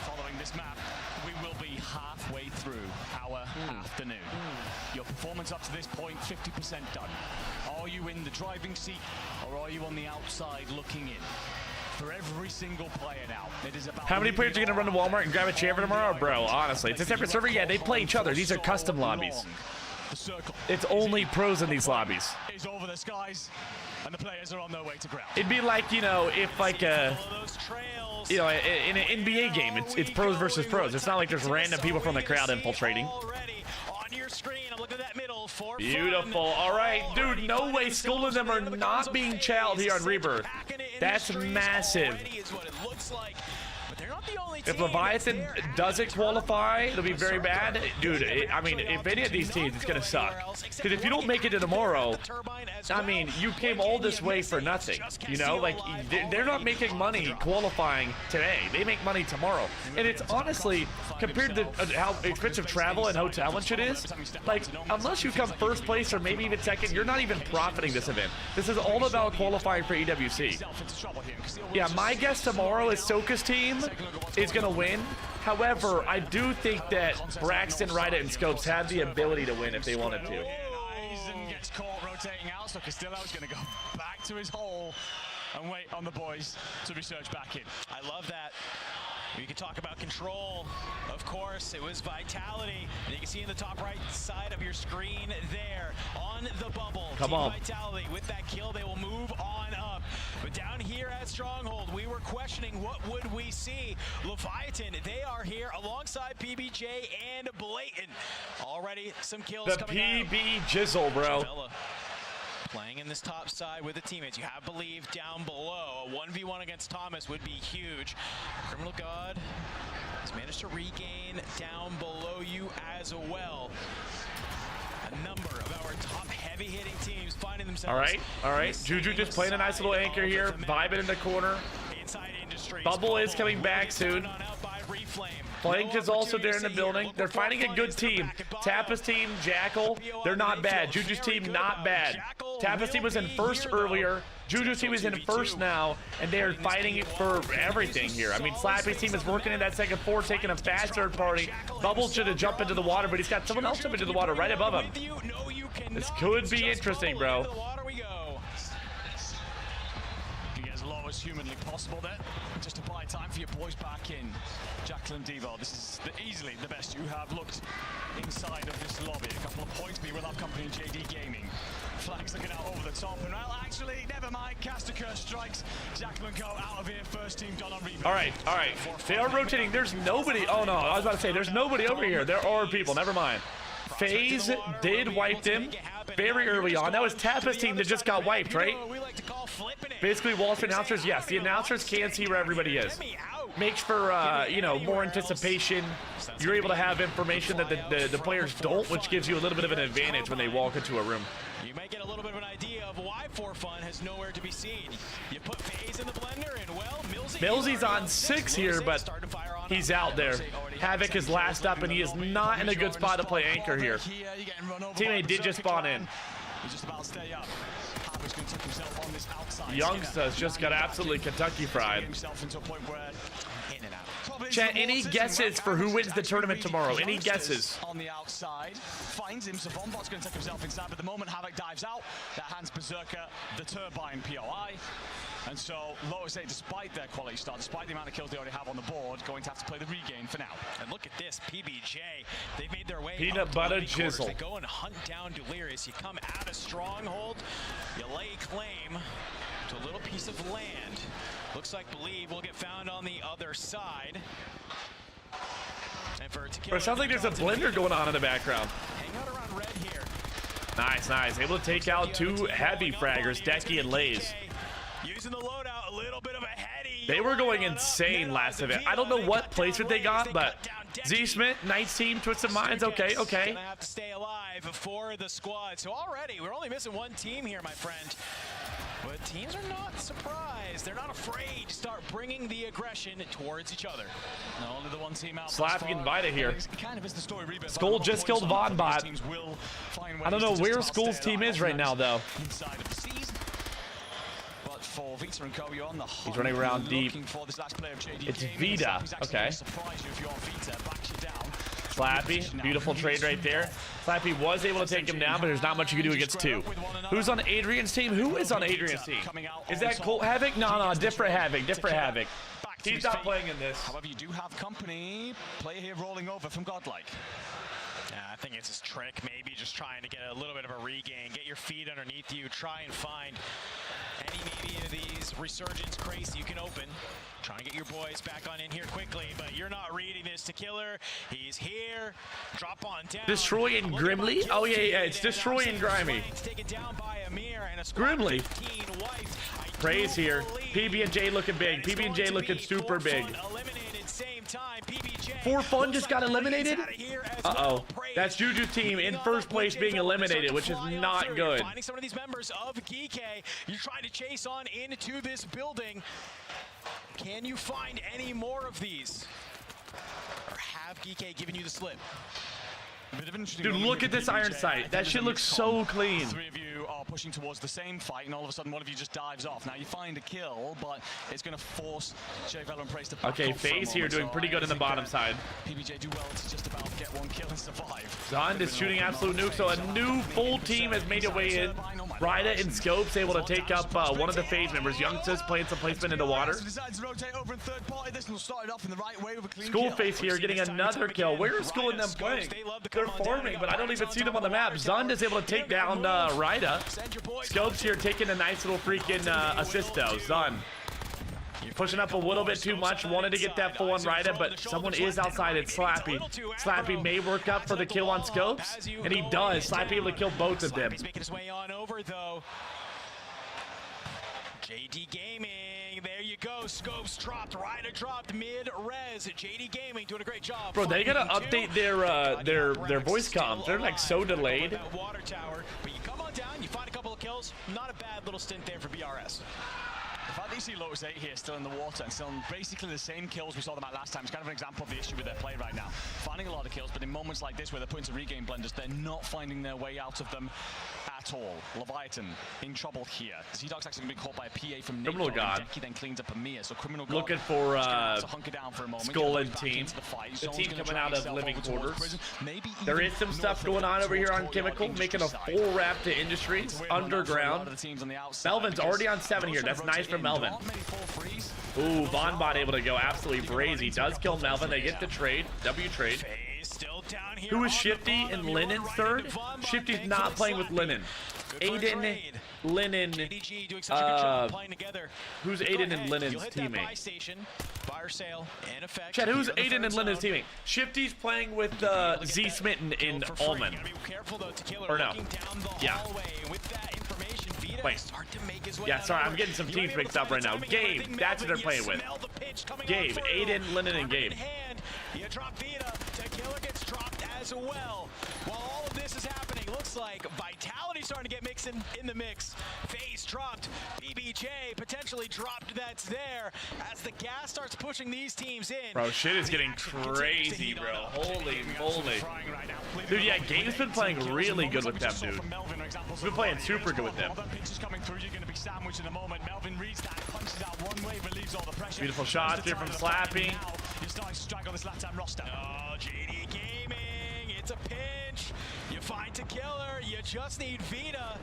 Following this map, we will be halfway through our afternoon. Your performance up to this point, 50% done. Are you in the driving seat or are you on the outside looking in? For every single player now, it is about How many players are going to run to Walmart and grab a chair for tomorrow? Bro, honestly, it's a separate server. Yeah, they play each other. These are custom lobbies. The circle It's only pros in these lobbies. is over the skies, and the players are on their way to ground. It'd be like, you know, if like you know, in an NBA game, it's pros versus pros. It's not like there's random people from the crowd infiltrating. On your screen, I'm looking at that middle for Beautiful. All right, dude, no way. Skull and them are not being chowed here on Rebirth. That's massive. If Leviathan doesn't qualify, it'll be very bad. Dude, I mean, if any of these teams, it's going to suck. Because if you don't make it to tomorrow, I mean, you came all this way for nothing. You know, like, they're not making money qualifying today. They make money tomorrow. And it's honestly, compared to how expensive travel and hotel and shit is, like, unless you come first place or maybe even second, you're not even profiting this event. This is all about qualifying for EWC. Yeah, my guess tomorrow is Soka's team is going to win. However, I do think that Braxton, Ryder, and Scopes have the ability to win if they wanted to. Eisen gets caught rotating out, so Castillo's going to go back to his hole. and wait on the boys to resurge back in. I love that. You can talk about control. Of course, it was Vitality. And you can see in the top right side of your screen there on the bubble. Come Team on. Vitality with that kill, they will move on up. But down here at Stronghold, we were questioning what would we see. Leviathan, they are here alongside PBJ and Blatant. Already some kills The coming out. PB Jizzle, bro. Javella playing in this top side with the teammates. You have Believe down below. A 1v1 against Thomas would be huge. Criminal God has managed to regain down below you as well. A number of our top heavy-hitting teams finding themselves. All right. Juju just playing a nice little anchor here, vibing in the corner. Inside Industries. Bubble is coming back soon. Plank is also there in the building. They're finding a good team. Tappa's team, Jackal, they're not bad. Juju's team, not bad. Tappa's team was in first earlier. Juju's team is in first now, and they are fighting for everything here. I mean, Slappy's team is working in that second floor, taking a fast third party. Bubble should have jumped into the water, but he's got someone else jumping into the water right above him. This could be interesting, bro. As low as humanly possible there, just to buy time for your boys back in. Jacqueline Devo, this is easily the best you have looked inside of this lobby. A couple of points, but you will have company in JD Gaming. Flags looking out over the top, and well, actually, never mind. Caster Curse strikes. Jacqueline go out of here. First team done on rebound. All right. They are rotating. There's nobody. Oh, no. I was about to say, there's nobody over here. There are people. Never mind. FaZe did wipe them very early on. That was Tappa's team that just got wiped, right? Basically, Wall Street announcers, yes, the announcers can see where everybody is. Makes for, you know, more anticipation. You're able to have information that the players don't, which gives you a little bit of an advantage when they walk into a room. You may get a little bit of an idea of why 4Fun has nowhere to be seen. You put FaZe in the blender, and well, Millsy's on 6 here, but he's out there. Havoc is last up, and he is not in a good spot to play anchor here. Teammate did just spawn in. Youngsters just got absolutely Kentucky fried. Chat, any guesses for who wins the tournament tomorrow? Any guesses? On the outside, finds him, so Bombot's going to take himself inside, but the moment Havoc dives out, that hands Berserker the Turbine POI. And so, Lotus 8, despite their quality start, despite the amount of kills they already have on the board, going to have to play the regain for now. And look at this, PBJ. They've made their way Peanut butter jizzle. They go and hunt down Delirious. You come out of Stronghold, you lay claim to a little piece of land. Looks like Believe will get found on the other side. And for It sounds like there's a blender going on in the background. Hang out around red here. Nice. Able to take out 2 heavy fraggers, Decky and Lays. Using the loadout, a little bit of a heady. They were going insane last event. I don't know what placement they got, but Z Smith, Knight's team, Twisted Minds, okay. Gonna have to stay alive for the squad. So already, we're only missing one team here, my friend. But teams are not surprised. They're not afraid to start bringing the aggression towards each other. No, only the one team out. Slappy invited here. Kind of is the story. Skull just killed Vonbot. I don't know where Skull's team is right now, though. Inside of the season. But for Vita and Co, you're on the hunt. He's running around deep. For this last player of JD It's Gaming. Vita. He's actually Okay. gonna surprise you if you're Vita, backs you down. Slappy, beautiful trade right there. Slappy was able to take him down, but there's not much you can do against 2. Who's on Adrian's team? Who is on Adrian's team? Is that Colt Havoc? No, different Havoc. He's not playing in this. However, you do have company. Player here rolling over from Godlike. Yeah, I think it's his trick, maybe just trying to get a little bit of a regain, get your feet underneath you, try and find any maybe of these resurgence crates you can open. Trying to get your boys back on in here quickly, but you're not reading this to Killer. He's here. Drop on down. Destroy and Grimly? Oh, yeah, it's Destroy and Grimy. Grimly. Praise here. PB&J looking big. PB&J looking super big. 4Fun just got eliminated? Uh-oh. That's Juju's team in first place being eliminated, which is not good. Finding some of these members of Geek, you're trying to chase on into this building. Can you find any more of these? Or have Geek given you the slip? Dude, look at this iron sight. That shit looks so clean. 3 of you are start pushing towards the same fight, and all of a sudden one of you just dives off. Now you find a kill, but it's going to force J-Velo and Praise to back Okay, off for a FaZe here moment. doing So pretty good in the think, bottom side. PBJ do well to just about get one kill and survive. Zond is shooting absolute nuke, so a new full team has made a way in. Ryda and Scopes able to take up one of the FaZe members. Youngsters playing some placement in the water. School FaZe here getting another kill. Where is School and them playing? They're farming, but I don't even see them on the map. Zond is able to take down Ryda. Scopes here taking a nice little freaking assist though. Zond pushing up a little bit too much. Wanted to get that full on Ryda, but someone is outside. It's Slappy. Slappy may work up for the kill on Scopes, and he does. Slappy able to kill both of them. He's making his way on over though. JD Gaming, there you go. Scopes dropped, Ryder dropped, mid-res. JD Gaming doing a great job. Bro, they gotta update their voice comms. They're like so delayed. Water tower, but you come on down, you find a couple of kills. Not a bad little stint there for BRS. The fact that you see Lotus 8 here still in the water and still basically the same kills we saw them at last time is kind of an example of the issue with their play right now. Finding a lot of kills, but in moments like this where they're putting to regain blenders, they're not finding their way out of them at all. Leviathan in trouble here. Z-Dog's actually been caught by a PA from Nick. Criminal God. He then cleans up Amir, so Criminal God Looking for hunker down for a moment, Skull and team. The team coming out of living quarters. There is some stuff going on over here on Chemical, making a full wrap to Industries, Underground. Melvin's already on 7 here. That's nice for Melvin. Ooh, Vonbot able to go absolutely brazy. Does kill Melvin. They get the trade. W trade. Who is Shifty and Lennon third? Shifty's not playing with Lennon. Aiden, Lennon, who's Aiden and Lennon's teammate? Chad, who's Aiden and Lennon's teammate? Shifty's playing with Z Smitten in Allman. Or no. Yeah. Wait. Yeah, sorry, I'm getting some teams mixed up right now. Gabe, that's what they're playing with. Gabe, Aiden, Lennon, and Gabe. You drop Vita, Tequila gets dropped as well. While all of this is happening, looks like Vitality starting to get mixed in the mix. FaZe dropped, BBJ potentially dropped, that's there. As the gas starts pushing these teams in. Bro, shit is getting crazy, bro. Holy moly. Dude, yeah, Gabe's been playing really good with them, dude. He's been playing super good with them. Beautiful shots here from Slappy. You're starting to strike on this lifetime roster. Oh, JD Gaming, it's a pinch. You find Tequila, you just need Vita.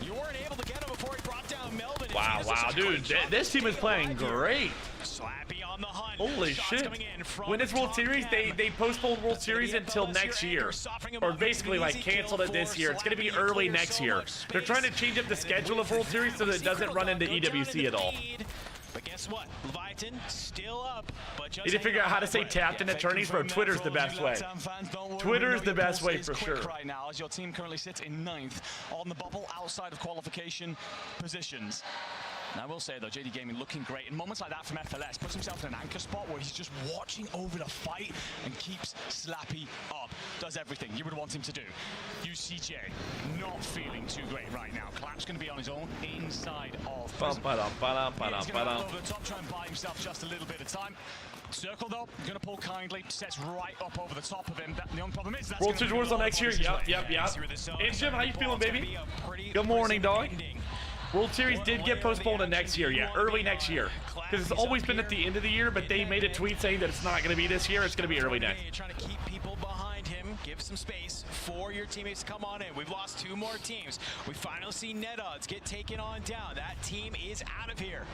You weren't able to get him before he brought down Melvin. Wow, dude, this team is playing great. Slappy on the hunt. Holy shit. When it's World Series, they postponed World Series until next year. Or basically like canceled it this year. It's going to be early next year. They're trying to change up the schedule of World Series so that it doesn't run into EWC at all. But guess what? Leviathan still up. But Need to figure out how to say tapped in attorneys, bro. Twitter's the best way. Twitter's the best way for sure. Right now, as your team currently sits in 9th on the bubble outside of qualification positions. Now, I will say, though, JD Gaming looking great. In moments like that from FLS, puts himself in an anchor spot where he's just watching over the fight and keeps Slappy up. Does everything you would want him to do. UCJ not feeling too great right now. Clap's going to be on his own inside of prison. He's going to go over the top, try and buy himself just a little bit of time. Circle, though, going to pull kindly, sets right up over the top of him. The only problem is that's World Series Warzone next year. Yep. Hey, Jim, how you feeling, baby? Good morning, dog. World Series did get postponed to next year, early next year. Because it's always been at the end of the year, but they made a tweet saying that it's not going to be this year, it's going to be early next. Trying to keep people behind him, give some space for your teammates to come on in. We've lost 2 more teams. We finally see NetOdds get taken on down. That team is out of here.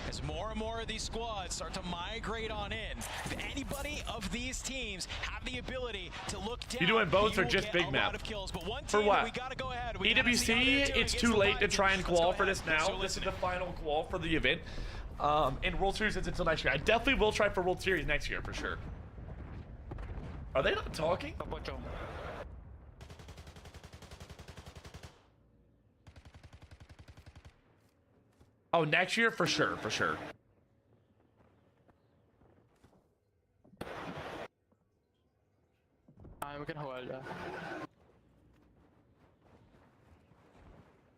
As more and more of these squads start to migrate on in, if anybody of these teams have the ability to look down, You doing both or just big map? For what? EWC, it's too late to try and qual for this now. This is the final qual for the event. And World Series is until next year. I definitely will try for World Series next year for sure. Are they not talking? Oh, next year for sure, for sure. We can hold.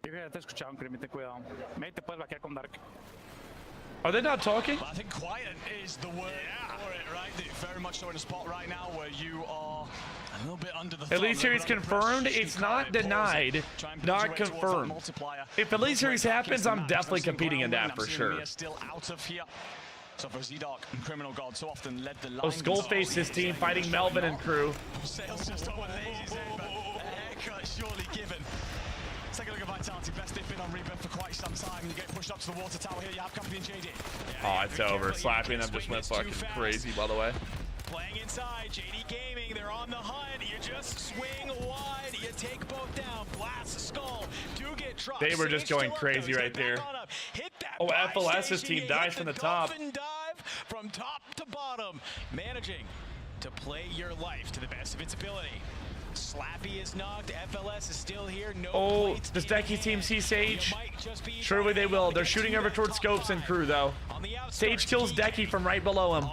Yo creo que te escuchaban, Crimite, cuidado. Maybe te puedes vaquear con Dark. Are they not talking? I think quiet is the word for it, right? They're very much so in a spot right now where you are a little bit under the thumb. Elite Series confirmed. It's not denied. Not confirmed. If Elite Series happens, I'm definitely competing in that for sure. Still out of here. So for Z-Dark and Criminal God so often led the line. Oh, Skullface's team fighting Melvin and crew. Sales just over Lazy's head, but a haircut surely given. Let's take a look at Vitality. Best they've been on Rebirth for quite some time. You get pushed up to the water tower here. You have company in JD. Oh, it's over. Slapping them just went fucking crazy, by the way. Playing inside, JD Gaming, they're on the hunt. You just swing wide, you take both down. Blast skull, do get dropped. They were just going crazy right there. Oh, FLS's team dies from the top. Dive from top to bottom, managing to play your life to the best of its ability. Slappy is knocked. FLS is still here. No Oh, does Decky's team see Sage? Surely they will. They're shooting over towards Scopes and crew, though. Sage kills Decky from right below him.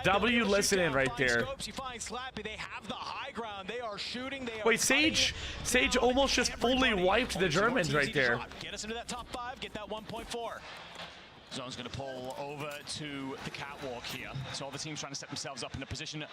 W listening right there. Wait, Sage almost just fully wiped the Germans right there. Get us into that top 5. Get that 1.4. Zone's going to pull over to the catwalk here. So all the teams trying to set themselves up in a position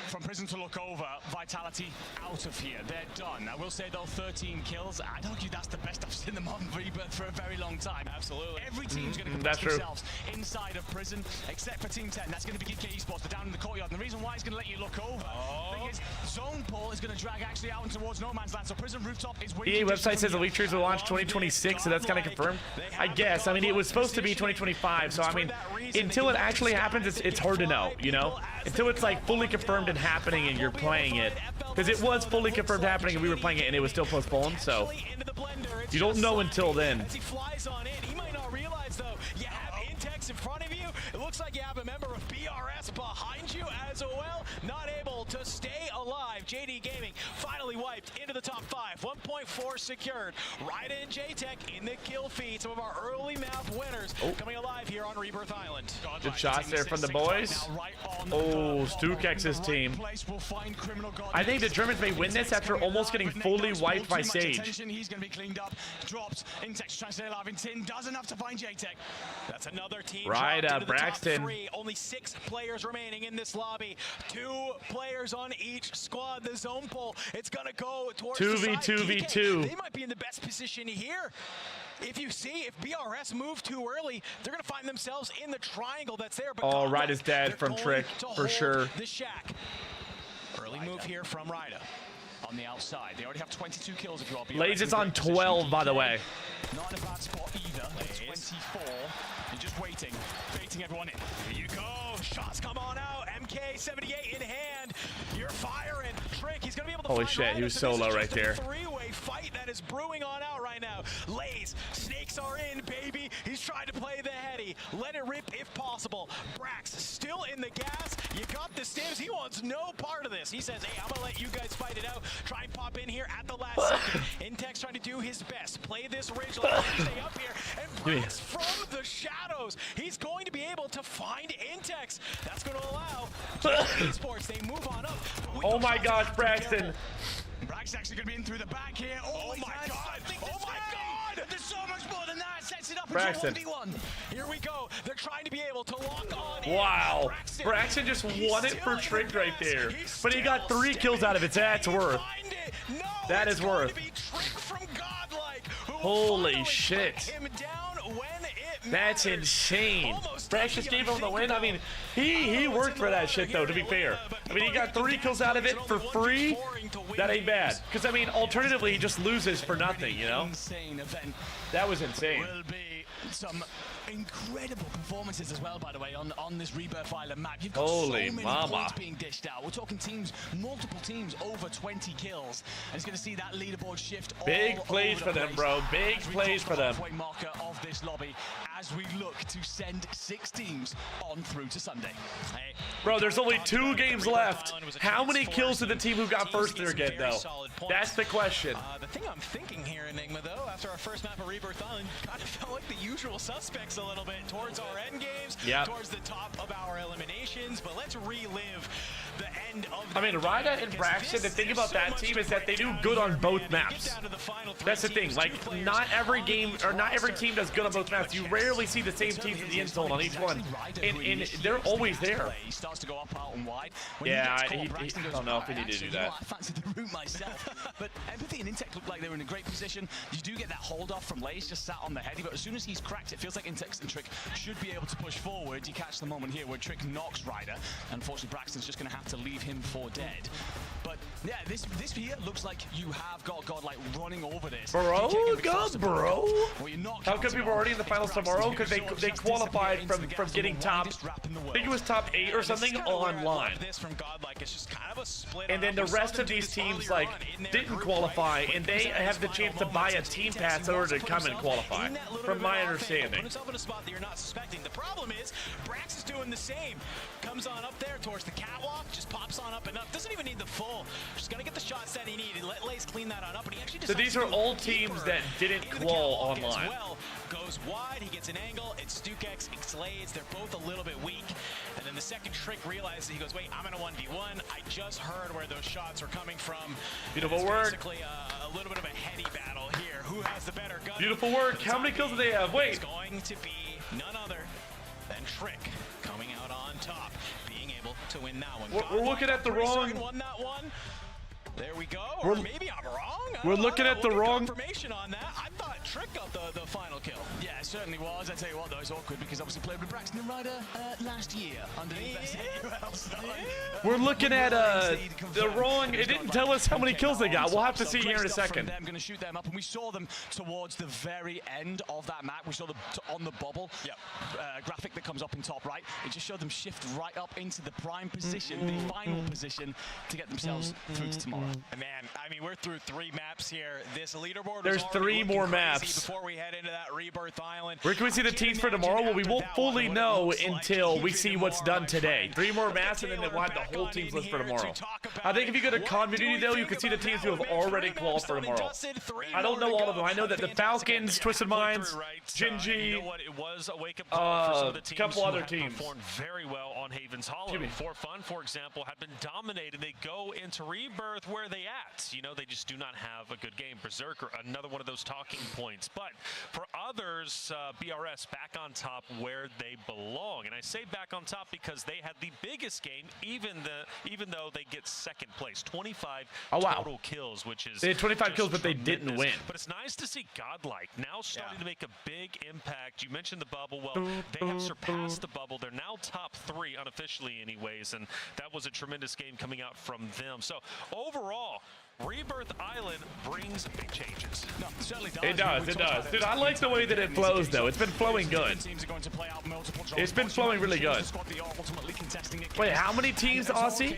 from Prison to look over. Vitality out of here. They're done. I will say, though, 13 kills. I'd argue that's the best I've seen them on Rebirth for a very long time. Absolutely. Every team's going to compose themselves inside of Prison, except for Team 10. That's going to be GK Esports. They're down in the courtyard. And the reason why it's going to let you look over, the thing is, Zone pull is going to drag actually out and towards no man's land. So Prison Rooftop is waiting. EA website says Elite Series will launch 2026, so that's kind of confirmed. I guess. I mean, it was supposed to be 2025, so I mean, until it actually happens, it's hard to know, you know? Until it's like fully confirmed and happening and you're playing it. Because it was fully confirmed happening and we were playing it and it was still postponed, so you don't know until then. As he flies on in, he might not realize, though, you have Intex in front of you. It looks like you have a member of BRS behind you as well. Not able to stay alive. JD Gaming finally wiped into the top 5. 1.4 secured. Ryda and JTech in the kill feed. Some of our early map winners coming alive here on Rebirth Island. Good shots there from the boys. Oh, Stukex's team. I think the Germans may win this after almost getting fully wiped by Sage. He's going to be cleaned up. Drops. Intex trying to stay alive. Tin does enough to find JTech. That's another team. Right, Braxton. Only 6 players remaining in this lobby. 2 players on each squad. The zone pull. It's going to go towards 2v2v2. They might be in the best position here. If you see, if BRS move too early, they're going to find themselves in the triangle that's there. But oh, Ryda's dead from Trick, for sure. The shack. Early move here from Ryda. On the outside. They already have 22 kills if you are. Lays is on 12, by the way. Not in a bad spot either. 24. And just waiting. Baiting everyone in. Here you go. Shots come on out. MK78 in hand. You're firing. Trick. He's going to be able to holy shit, he was solo right there. Three-way fight that is brewing on out right now. Lays. Snakes are in, baby. He's trying to play the heady. Let it rip if possible. Brax still in the gas. You got the stims. He wants no part of this. He says, hey, I'm going to let you guys fight it out. Try and pop in here at the last second. Intex trying to do his best. Play this ridge line. Stay up here. And Brax from the shadows. He's going to be able to find Intex. That's going to allow Esports. They move on up. Oh my gosh, Braxton. Brax's actually going to be in through the back here. Oh my god. Oh my god. There's so much more than that. Sets it up into 1v1. Here we go. They're trying to be able to lock on. Wow. Braxton just won it for Trick right there. But he got 3 kills out of it. That's worth. That is worth. Holy shit. That's insane. Brax just gave him the win. I mean, he worked for that shit, though, to be fair. I mean, he got 3 kills out of it for free. That ain't bad. Because, I mean, alternatively, he just loses for nothing, you know? Insane event. That was insane. Will be some incredible performances as well, by the way, on this Rebirth Island map. You've got so many points being dished out. We're talking teams, multiple teams, over 20 kills. And it's going to see that leaderboard shift all big plays for them, bro. Big plays for them. Marker of this lobby as we look to send 6 teams on through to Sunday. Bro, there's only 2 games left. How many kills did the team who got first there get, though? That's the question. The thing I'm thinking here, Enigma, though, after our first map of Rebirth Island, kind of felt like the usual suspects a little bit towards our end games, towards the top of our eliminations. But let's relive the end of that. I mean, Ryda and Braxton, the thing about that team is that they do good on both maps. That's the thing. Like, not every game, or not every team does good on both maps. You rarely see the same teams in the end zone on each one. And they're always there. He starts to go up out and wide. Yeah, I don't know if we need to do that. I fancied the route myself. But Empathy and Intech look like they were in a great position. You do get that hold off from Lays, just sat on the heady, but as soon as he's cracked, it feels like Intech and Trick should be able to push forward. You catch the moment here where Trick knocks Ryder. Unfortunately, Braxton's just going to have to leave him for dead. But yeah, this here looks like you have got God like running over this. Bro, God, bro. How come people are already in the finals tomorrow? Because they qualified from getting top, I think it was top 8 or something online. And then the rest of these teams like didn't qualify, and they have the chance to buy a team pass in order to come and qualify, from my understanding. The problem is, Brax is doing the same. Comes on up there towards the catwalk, just pops on up enough. Doesn't even need the full. Just gonna get the shots that he needed. Let Lays clean that on up, and he actually So these are all teams that didn't qual online. Well, goes wide, he gets an angle. It's StukeX, it's Lays. They're both a little bit weak. And then the second Trick realizes, he goes, wait, I'm in a 1v1. I just heard where those shots are coming from. Beautiful work. Basically a little bit of a heady battle here. Who has the better gun? Beautiful work. How many kills do they have? Wait. It's going to be none other than Trick coming out on top, being able to win that one. We're looking at the wrong. Won that one. There we go. Or maybe I'm wrong. We're looking at the wrong. Information on that. I thought Trick got the final kill. Yeah, it certainly was. I tell you what, though, it's awkward because obviously played with Braxton and Ryder last year under the best We're looking at the wrong. It didn't tell us how many kills they got. We'll have to see here in a second. I'm going to shoot them up, and we saw them towards the very end of that map. We saw them on the bubble. Yep. Graphic that comes up in top right. It just showed them shift right up into the prime position, the final position, to get themselves through to tomorrow. Man, I mean, we're through 3 maps here. This leaderboard. There's 3 more maps. Before we head into that Rebirth Island. Where can we see the teams for tomorrow? Well, we won't fully know until we see what's done today. 3 more maps, and then we'll have the whole team's list for tomorrow. I think if you go to community, though, you can see the teams who have already qualified for tomorrow. I don't know all of them. I know that the Falcons, Twisted Minds, Gingy, a couple other teams. Performed very well on Haven's Hollow. For Fun, for example, have been dominated. They go into Rebirth where they at. You know, they just do not have a good game. Berserker, another one of those talking points. But for others, BRS back on top where they belong. And I say back on top because they had the biggest game, even though they get second place. 25 total kills, which is they had 25 kills, but they didn't win. But it's nice to see Godlike now starting to make a big impact. You mentioned the bubble. Well, they have surpassed the bubble. They're now top 3 unofficially anyways, and that was a tremendous game coming out from them. So overall, Rebirth Island brings big changes. No, it certainly does. It does, it does. Dude, I like the way that it flows, though. It's been flowing good. It's been flowing really good. Wait, how many teams, Aussie?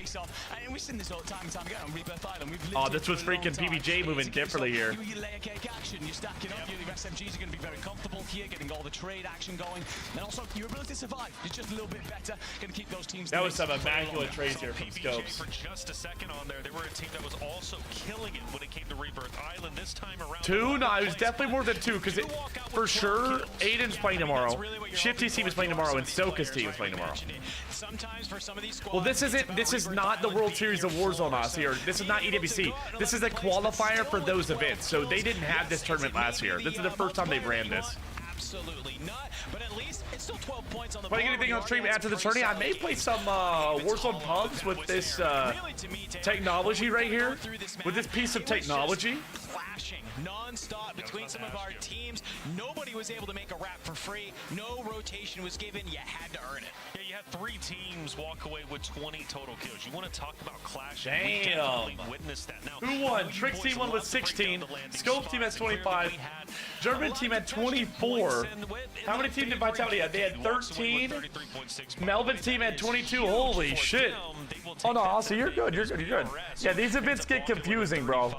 Oh, this was freaking PBJ moving differently here. You layer cake action, you stack it up, your SMGs are going to be very comfortable here, getting all the trade action going. And also, your ability to survive is just a little bit better. Going to keep those teams. That was some immaculate trades here from Scopes. For just a second on there, they were a team that was also killing it when it came to Rebirth Island this time around. 2? No, it was definitely more than 2 because for sure Aiden's playing tomorrow, Shifty's team is playing tomorrow, and Soka's team is playing tomorrow. Well, this is not the World Series of Warzone, Aussie, or this is not EWC. This is a qualifier for those events, so they didn't have this tournament last year. This is the first time they've ran this. Absolutely not, but at least it's still 12 points on the board. Anything on stream after the tourney? I may play some Warzone pubs with this technology right here, with this piece of technology. Clashing non-stop between some of our teams. Nobody was able to make a wrap for free. No rotation was given. You had to earn it. Yeah, you had 3 teams walk away with 20 total kills. You want to talk about clashing? Damn. We definitely witnessed that. Now, who won? Trick's team won with 16. Scope's team had 25. German team had 24. How many teams did Vitality have? They had 13. Melvin's team had 22. Holy shit. Oh no, Aussie, you're good. You're good. You're good. Yeah, these events get confusing, bro.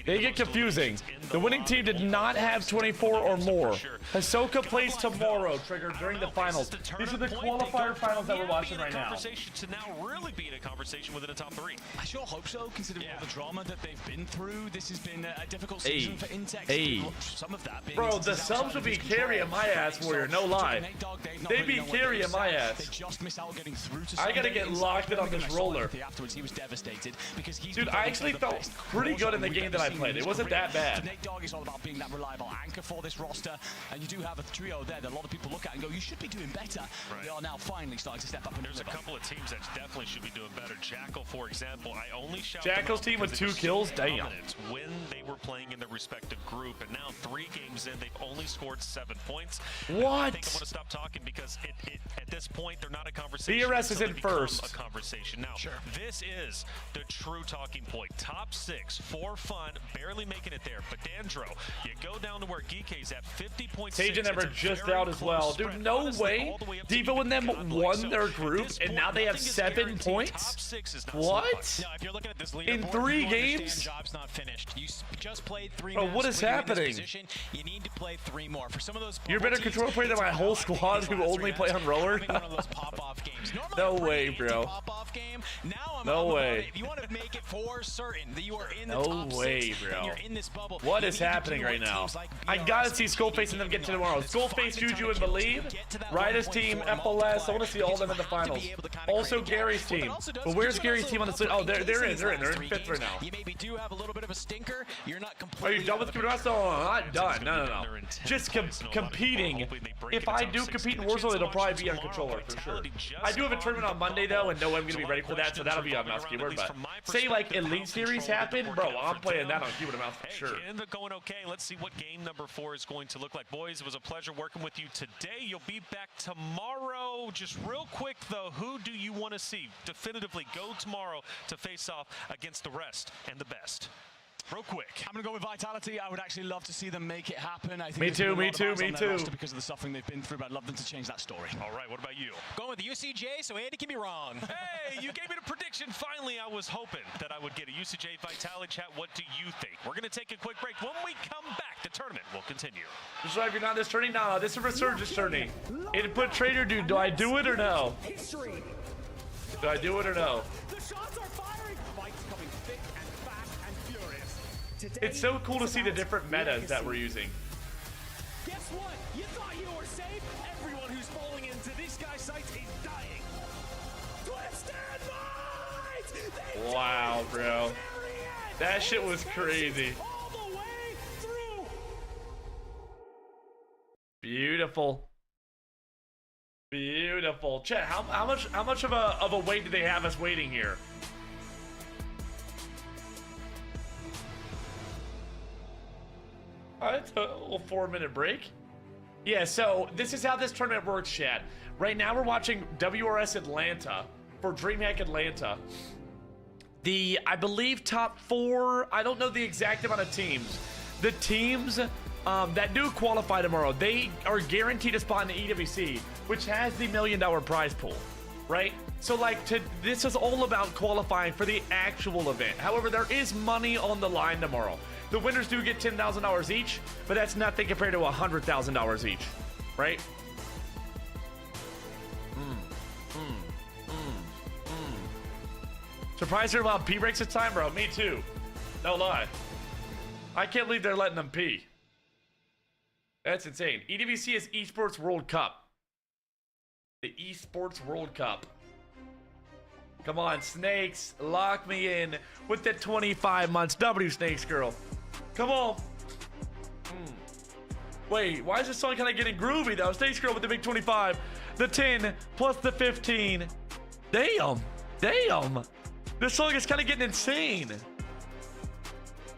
They get confusing. The winning team did not have 24 or more. Hisoka plays tomorrow, Trigger, during the finals. These are the qualifier finals that we're watching right now. To now really be in a conversation within the top 3. I sure hope so, considering all the drama that they've been through. This has been a difficult season for Intex. Some of that being bro, the subs would be carrying my ass, Warrior, no lie. They'd be carrying my ass. They just miss out getting through to I gotta get locked in on this roller. Afterwards, he was devastated because he's dude, I actually felt pretty good in the game that I played. It wasn't that bad. Nate Dogg is all about being that reliable anchor for this roster, and you do have a trio there that a lot of people look at and go, you should be doing better. Right. They are now finally starting to step up. And there's a couple of teams that definitely should be doing better. Jackal, for example, I only shout Jackal's team with 2 kills, damn. When they were playing in their respective group, and now 3 games in, they've only scored 7 points. What? I think I'm going to stop talking because at this point, they're not a conversation. BRS is in first. A conversation. Now, this is the true talking point. Top 6 for fun, barely making it there. But Dandro, you go down to where Geeke's at 50.6. Tage and them are just out as well. Dude, no way. Devo and them won their group, and now they have 7 points? What? In 3 games? Job's not finished. You just played 3 Bro, what is happening? You need to play 3 more. For some of those you're a better controller player than my whole squad who only play on roller? No way, bro. No way. You want to make it for certain that you are in the no top way, 6 bro. and you're in this bubble. What is happening right now? I gotta see Skullface and them get to tomorrow. Skullface, Juju, and Believe. Ryda's team, FLS. I want to see all of them in the finals. Also Gary's team. But where's Gary's team on the list? Oh, they're in 5th right now. You maybe do have a little bit of a stinker. You're not Are completely. you done with competing? No, not done. No. Just competing. If I do compete in Warzone, it'll probably be on controller for sure. I do have a tournament on Monday though, and no, I'm gonna be ready for that, so that'll be on mouse keyboard. But say like Elite Series happen, bro, I'm playing that on keyboard and mouse for sure. And they're going okay. Let's see what game number 4 is going to look like. Boys, it was a pleasure working with you today. You'll be back tomorrow. Just real quick though, who do you want to see definitively go tomorrow to face off against the rest and the best? Real quick. I'm going to go with Vitality. I would actually love to see them make it happen. I think me too. Because of the suffering they've been through, but I'd love them to change that story. All right, what about you? Going with the UCJ, so Andy can be wrong. Hey, you gave me the prediction. Finally, I was hoping that I would get a UCJ Vitality chat. What do you think? We're going to take a quick break. When we come back, the tournament will continue. Just right, if you're not this tourney, no, this is a Resurgence tourney. Input Trader, dude, do I do it or no? Do I do it or no? The shots are firing. Fights coming thick and fast and furious. It's so cool to see the different metas that we're using. Guess what? You thought you were safe? Everyone who's falling into this guy's sights is dying. Twist and bites! Wow, bro. That shit was crazy. All the way through. Beautiful. Beautiful. Chet, how much of a wait do they have us waiting here? It's a little 4-minute break. Yeah, so this is how this tournament works, chat. Right now we're watching WRS Atlanta for DreamHack Atlanta. I believe top 4, I don't know the exact amount of teams. The teams that do qualify tomorrow, they are guaranteed a spot in the EWC, which has the $1 million prize pool, right? So like, this is all about qualifying for the actual event. However, there is money on the line tomorrow. The winners do get $10,000 each, but that's nothing compared to $100,000 each, right? Surprised they're allowed pee breaks this time, bro. Me too. No lie. I can't believe they're letting them pee. That's insane. EWC is Esports World Cup. The Esports World Cup. Come on, Snakes. Lock me in with the 25 months. W, Snakes girl. Come on. Wait, why is this song kind of getting groovy, though? Snakes girl with the big 25. The 10 plus the 15. Damn. Damn. This song is kind of getting insane.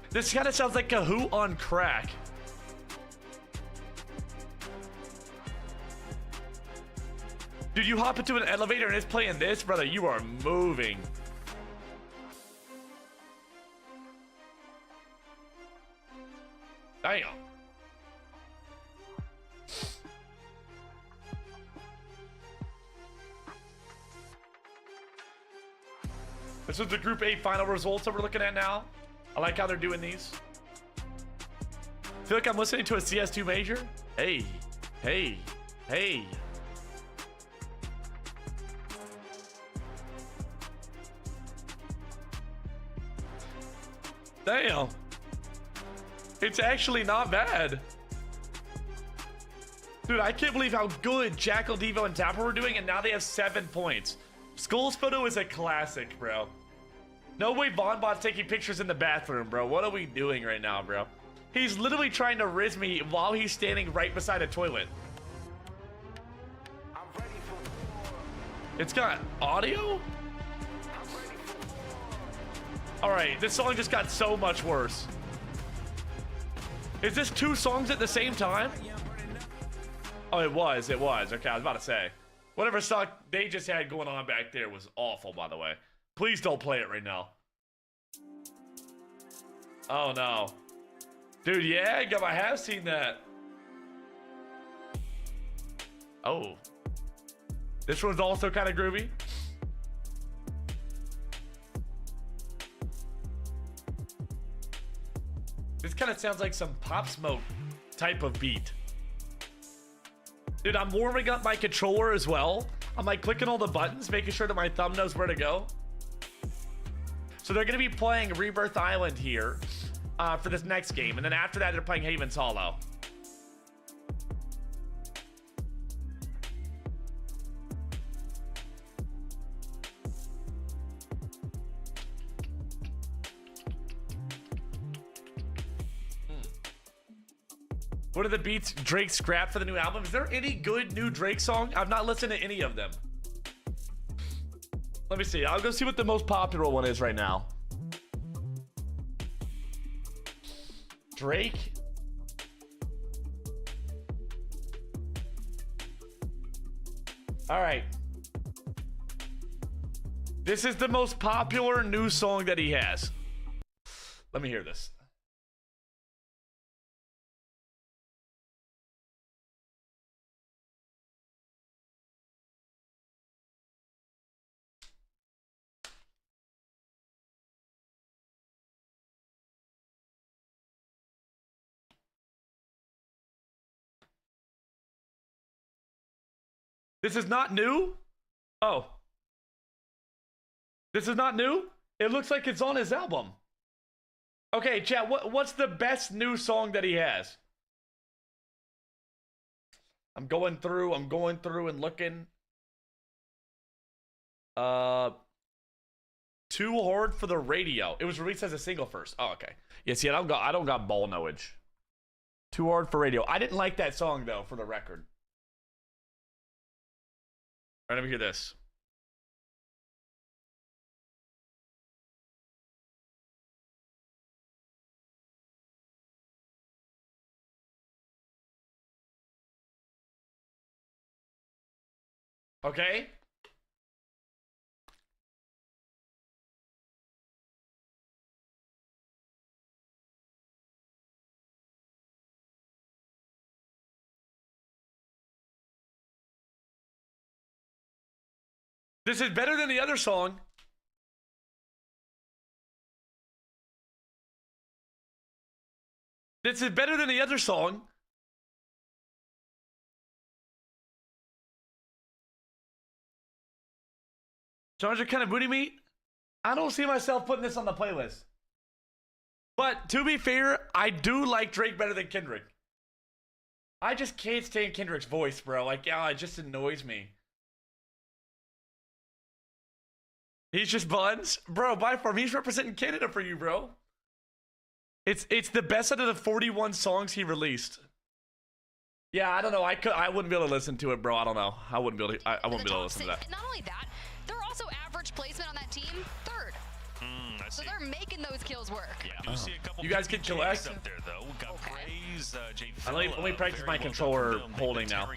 This kind of sounds like Kahoot on crack. Dude, you hop into an elevator and it's playing this? Brother, you are moving. Damn. This is the Group A final results that we're looking at now. I like how they're doing these. feel like I'm listening to a CS2 major. Hey, hey, hey. Damn. It's actually not bad. Dude, I can't believe how good Jackal, Devo, and Tapper were doing, and now they have 7 points. Skull's photo is a classic, bro. No way Vonbot's taking pictures in the bathroom, bro. What are we doing right now, bro? He's literally trying to riz me while he's standing right beside a toilet. It's got audio? Alright, this song just got so much worse. Is this 2 songs at the same time? Oh, it was. Okay, I was about to say. Whatever song they just had going on back there was awful, by the way. Please don't play it right now. Oh, no. Dude, yeah, I have seen that. Oh. This one's also kind of groovy. This kind of sounds like some Pop Smoke type of beat. Dude, I'm warming up my controller as well. I'm like clicking all the buttons, making sure that my thumb knows where to go. So they're going to be playing Rebirth Island here for this next game. And then after that, they're playing Haven's Hollow. What are the beats Drake scrapped for the new album? Is there any good new Drake song? I've not listened to any of them. Let me see. I'll go see what the most popular one is right now. Drake. All right. This is the most popular new song that he has. Let me hear this. This is not new? Oh. This is not new? It looks like it's on his album. Okay, chat, what's the best new song that he has? I'm going through and looking. Too Hard for the Radio. It was released as a single first. Oh, okay. Yeah, see, I don't got ball knowledge. Too Hard for Radio. I didn't like that song though, for the record. All right, let me hear this. Okay. This is better than the other song. This is better than the other song. Songs are kind of booty meat. I don't see myself putting this on the playlist. But to be fair, I do like Drake better than Kendrick. I just can't stand Kendrick's voice, bro. Like, yeah, it just annoys me. He's just buns, bro. By far, he's representing Canada for you, bro. It's the best out of the 41 songs he released. Yeah, I don't know. I wouldn't be able to listen to it, bro. I don't know. I wouldn't be able to. I wouldn't be able to listen to that. Not only that, they're also average placement on that team, 3rd. So they're making those kills work. Yeah, you see a couple. You guys can collect up there though. We got praise. Let me practice my controller holding now.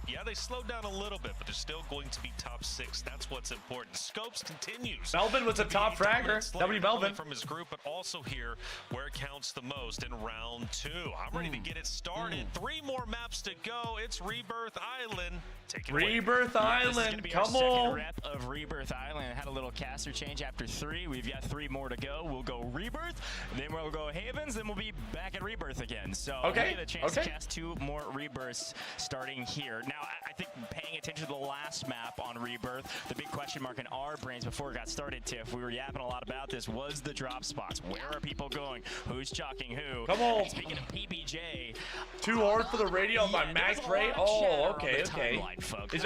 Yeah, they slowed down a little bit, but they're still going to be top 6. That's what's important. Scopes continues. Melvin was a top fragger. W Melvin from his group, but also here where it counts the most in round 2. I'm ready to get it started. 3 more maps to go. It's Rebirth Island. Take it Rebirth Island. Come on. Rep of Rebirth Island. Had a little caster change after 3. We've got 3 more to go. We'll go Rebirth, then we'll go Havens, then we'll be back at Rebirth again. So Okay. Get a chance to cast 2 more rebirths starting here. Now, I think paying attention to the last map on Rebirth, the big question mark in our brains before it got started, Tiff, we were yapping a lot about this, was the drop spots. Where are people going? Who's chalking who? Come on. And speaking of PBJ, Too hard for the radio on my max rate? Oh, okay, okay.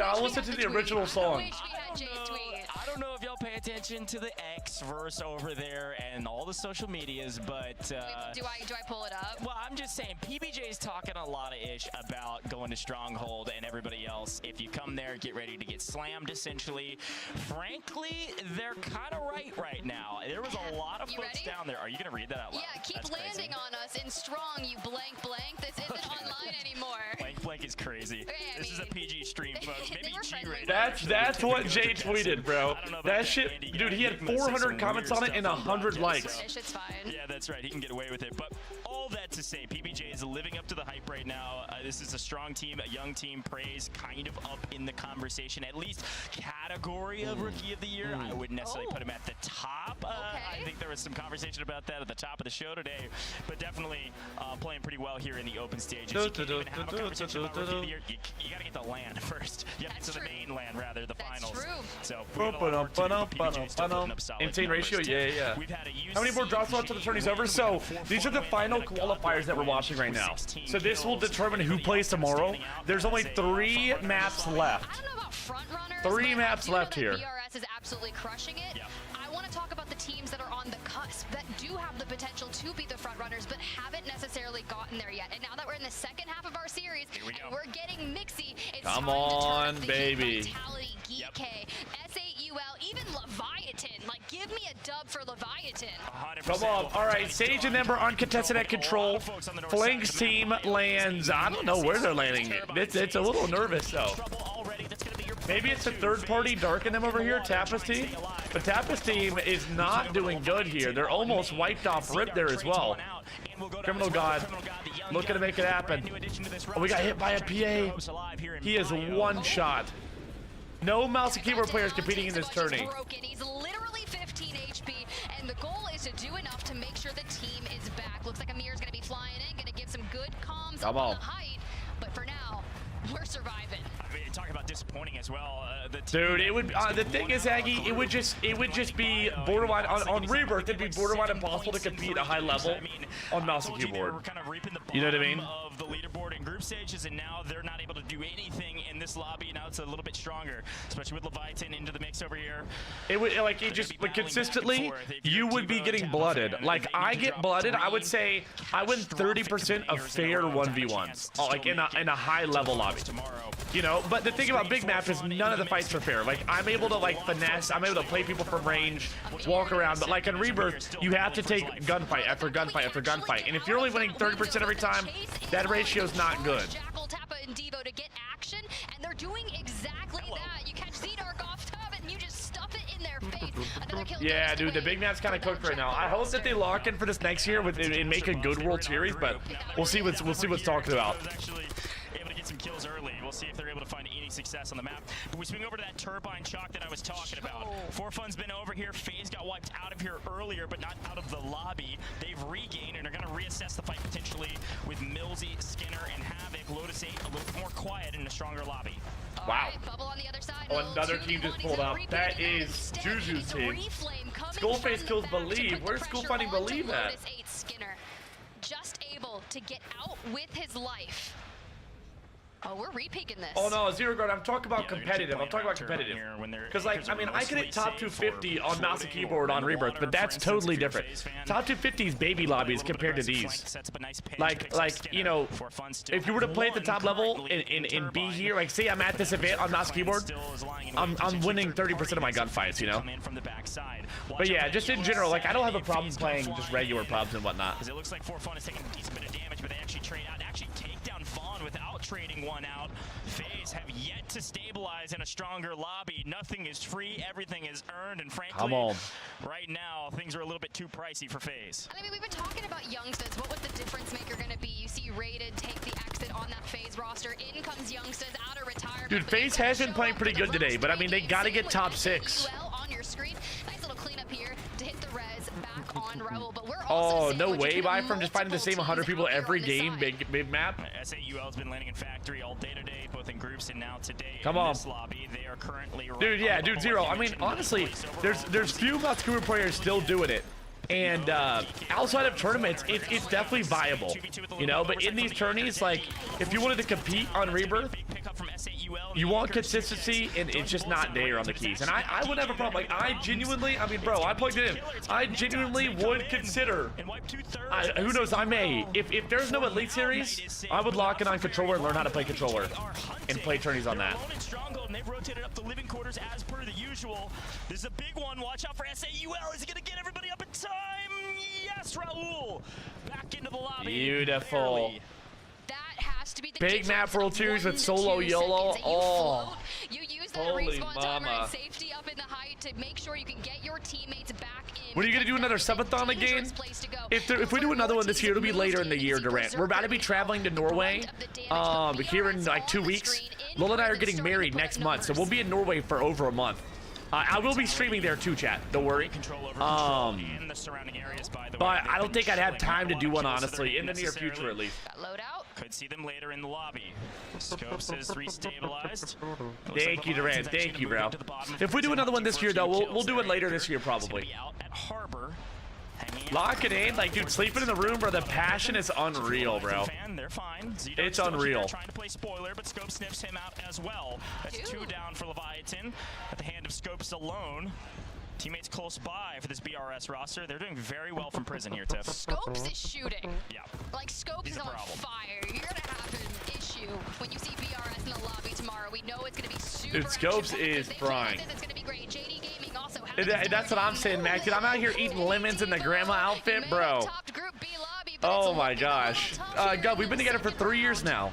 I'll listen to the original song. I don't know if y'all pay attention to the X verse over there and all the social medias, but do I pull it up? well, I'm just saying PBJ's talking a lot of ish about going to Stronghold and everybody else. If you come there, get ready to get slammed, essentially. Frankly, they're kind of right now. There was a lot of folks down there. Are you gonna read that out loud? Yeah, keep landing on us in strong, you blank. This isn't online anymore. Blank is crazy. This is a PG stream, folks. Maybe G-rated. That's what Jay tweeted, bro. That shit, dude, he had 400 comments on it and 100 likes. It's fine. Yeah, that's right. He can get away with it. But all that to say, PBJ is living up to the hype right now. This is a strong team, a young team. Praise kind of up in the conversation, at least category of Rookie of the Year. I wouldn't necessarily put him at the top. I think there was some conversation about that at the top of the show today, but definitely playing pretty well here in the open stages. You can't even have a conversation about Rookie of the Year. You got to get the land first. You got to get to the main land, rather, the finals. True. So insane ratio, yeah. How many more drop spots till the tourney's over? So these are the final qualifiers that we're watching right now. So this will determine who plays tomorrow. There's only 3 maps left. I don't know about front runners. 3 maps left here. BRS is absolutely crushing it. I want to talk about the teams that are on the cusp that do have the potential to be the front runners, but haven't necessarily gotten there yet. And now that we're in the second half of our series, and we're getting mixy, it's Come time on, to turn baby. Vitality, Geek, SAUL, even Leviathan. Like, give me a dub for Leviathan. Come on. All right, Sage and Ember uncontested at control. Flank's team lands. I don't know where they're landing. It's a little nervous, though. Maybe it's a third-party darking them over here, Tappa's team. But Tappa's team is not doing good here. They're almost wiped off rip there as well. Criminal God looking to make it happen. Oh, we got hit by a PA. He is one shot. No mouse and keyboard players competing in this tourney. He's literally 15 HP, and the goal is to do enough to make sure the team is back. Looks like Amir's going to be flying in, going to give some good comms on the height, but for now, we're surviving. I mean, talk about disappointing as well. Dude, it would. The thing is, Aggie, it would just be borderline on Rebirth. It'd be borderline impossible to compete at a high level on mouse and keyboard. You know what I mean? Of the leaderboard in group stages, and now they're not able to do anything in this lobby. Now it's a little bit stronger, especially with Leviathan into the mix over here. It would consistently. You would be getting blooded. Like I get blooded. I would say I win 30% of fair 1v1s, like in a high level lobby. You know, but the thing about big map is none of the fights are fair. Like I'm able to like finesse. I'm able to play people from range, walk around. But like in Rebirth, you have to take gunfight after gunfight after gunfight. And if you're only winning 30% every time, that ratio is not good. Jackal, Tappa, and Devo to get action, and they're doing exactly that. You catch Z-Dark off top, and you just stuff it in their face. Another kill. Yeah, dude, the big map's kind of cooked right now. I hope that they lock in for this next year and make a good World Series, but we'll see what's talking about. Some kills early. We'll see if they're able to find any success on the map. But we swing over to that turbine chalk that I was talking about. 4Fun's been over here. FaZe got wiped out of here earlier, but not out of the lobby. They've regained and are going to reassess the fight potentially with Millsy, Skinner, and Havoc. Lotus 8 a little bit more quiet in a stronger lobby. Wow. Bubble on the other side. Oh, another team just pulled up. That is Juju's team. Skullface kills Believe. Where's Skull finding Believe at? Lotus 8 Skinner just able to get out with his life. Oh, we're re-peeking this. Oh no, Zero Guard, I'm talking about competitive. I'm talking about competitive. Because like, I mean, I can hit top 250 on mouse and keyboard on Rebirth, but that's totally different. Top 250 is baby lobbies compared to these. Like, you know, if you were to play at the top level and be here, like say I'm at this event on mouse and keyboard, I'm winning 30% of my gunfights, you know? But yeah, just in general, like I don't have a problem playing just regular pubs and whatnot. Because it looks like 4Fun is taking a decent bit of damage, but they actually trade out, actually take down Vaughn without trading one out. FaZe have yet to stabilize in a stronger lobby. Nothing is free, everything is earned, and frankly, right now, things are a little bit too pricey for FaZe. I mean, we've been talking about youngsters. What was the difference maker going to be? You see Rated take the exit on that FaZe roster. In comes youngsters out of retirement. Dude, FaZe has been playing pretty good today, but I mean, they got to get top 6. On your screen. Nice little cleanup here to hit the res back on on Rebel, but we're also no way, by from just fighting the same 100 people every game, big map. SAUL's been landing in factory all day today, both in groups and now today. Come in on, this lobby. They are currently dude. Yeah, dude, Zero. I mean, honestly, there's few Musketeer players still doing it. And outside of tournaments, it's definitely viable, you know. But in these tourneys, like, if you wanted to compete on Rebirth, you want consistency, and it's just not there on the keys. And I wouldn't have a problem. Like, I genuinely, I mean, bro, I plugged it in. I genuinely would consider. Who knows? I may. If there's no Elite Series, I would lock in on controller and learn how to play controller and play tourneys on that. And they've rotated up the living quarters as per the usual. This is a big one. Watch out for SAUL. Is he gonna get everybody up in time? Yes, Raul. Back into the lobby. Beautiful. That has to be the big map World Series with solo YOLO. Oh, you use that holy respawn timer mama. and safety up in the height to make sure you can get your teammates back in. When are you gonna do another subathon again? If we do another one this year, it'll be later in the year, Durant. We're about to be traveling to Norway here in like 2 weeks. Lola and I are getting married next month, so we'll be in Norway for over a month. I will be streaming there too, chat. Don't worry. But I don't think I'd have time to do one, honestly, in the near future at least. Could see them later in the lobby. Scopes is restabilized. Thank you, Durant. Thank you, bro. If we do another one this year, though, we'll do it later this year, probably. Lock it in, like, dude, sleeping in the room, bro. The passion is unreal, bro. They're fine. It's unreal. Trying to play spoiler, but Scope sniffs him out as well. That's 2 down for Leviathan at the hand of Scopes alone. Teammates close by for this BRS roster. They're doing very well from prison here, Tiff. Scopes is shooting. Yeah. Like, Scopes is on fire. You're gonna have an issue when you see BRS in the lobby tomorrow. We know it's gonna be super. Dude, Scopes is frying. It's gonna be great. JD Gaming also that's what I'm saying, Mac. Dude, I'm out here eating lemons in the grandma outfit, bro. Oh my gosh. God, we've been together for 3 years now.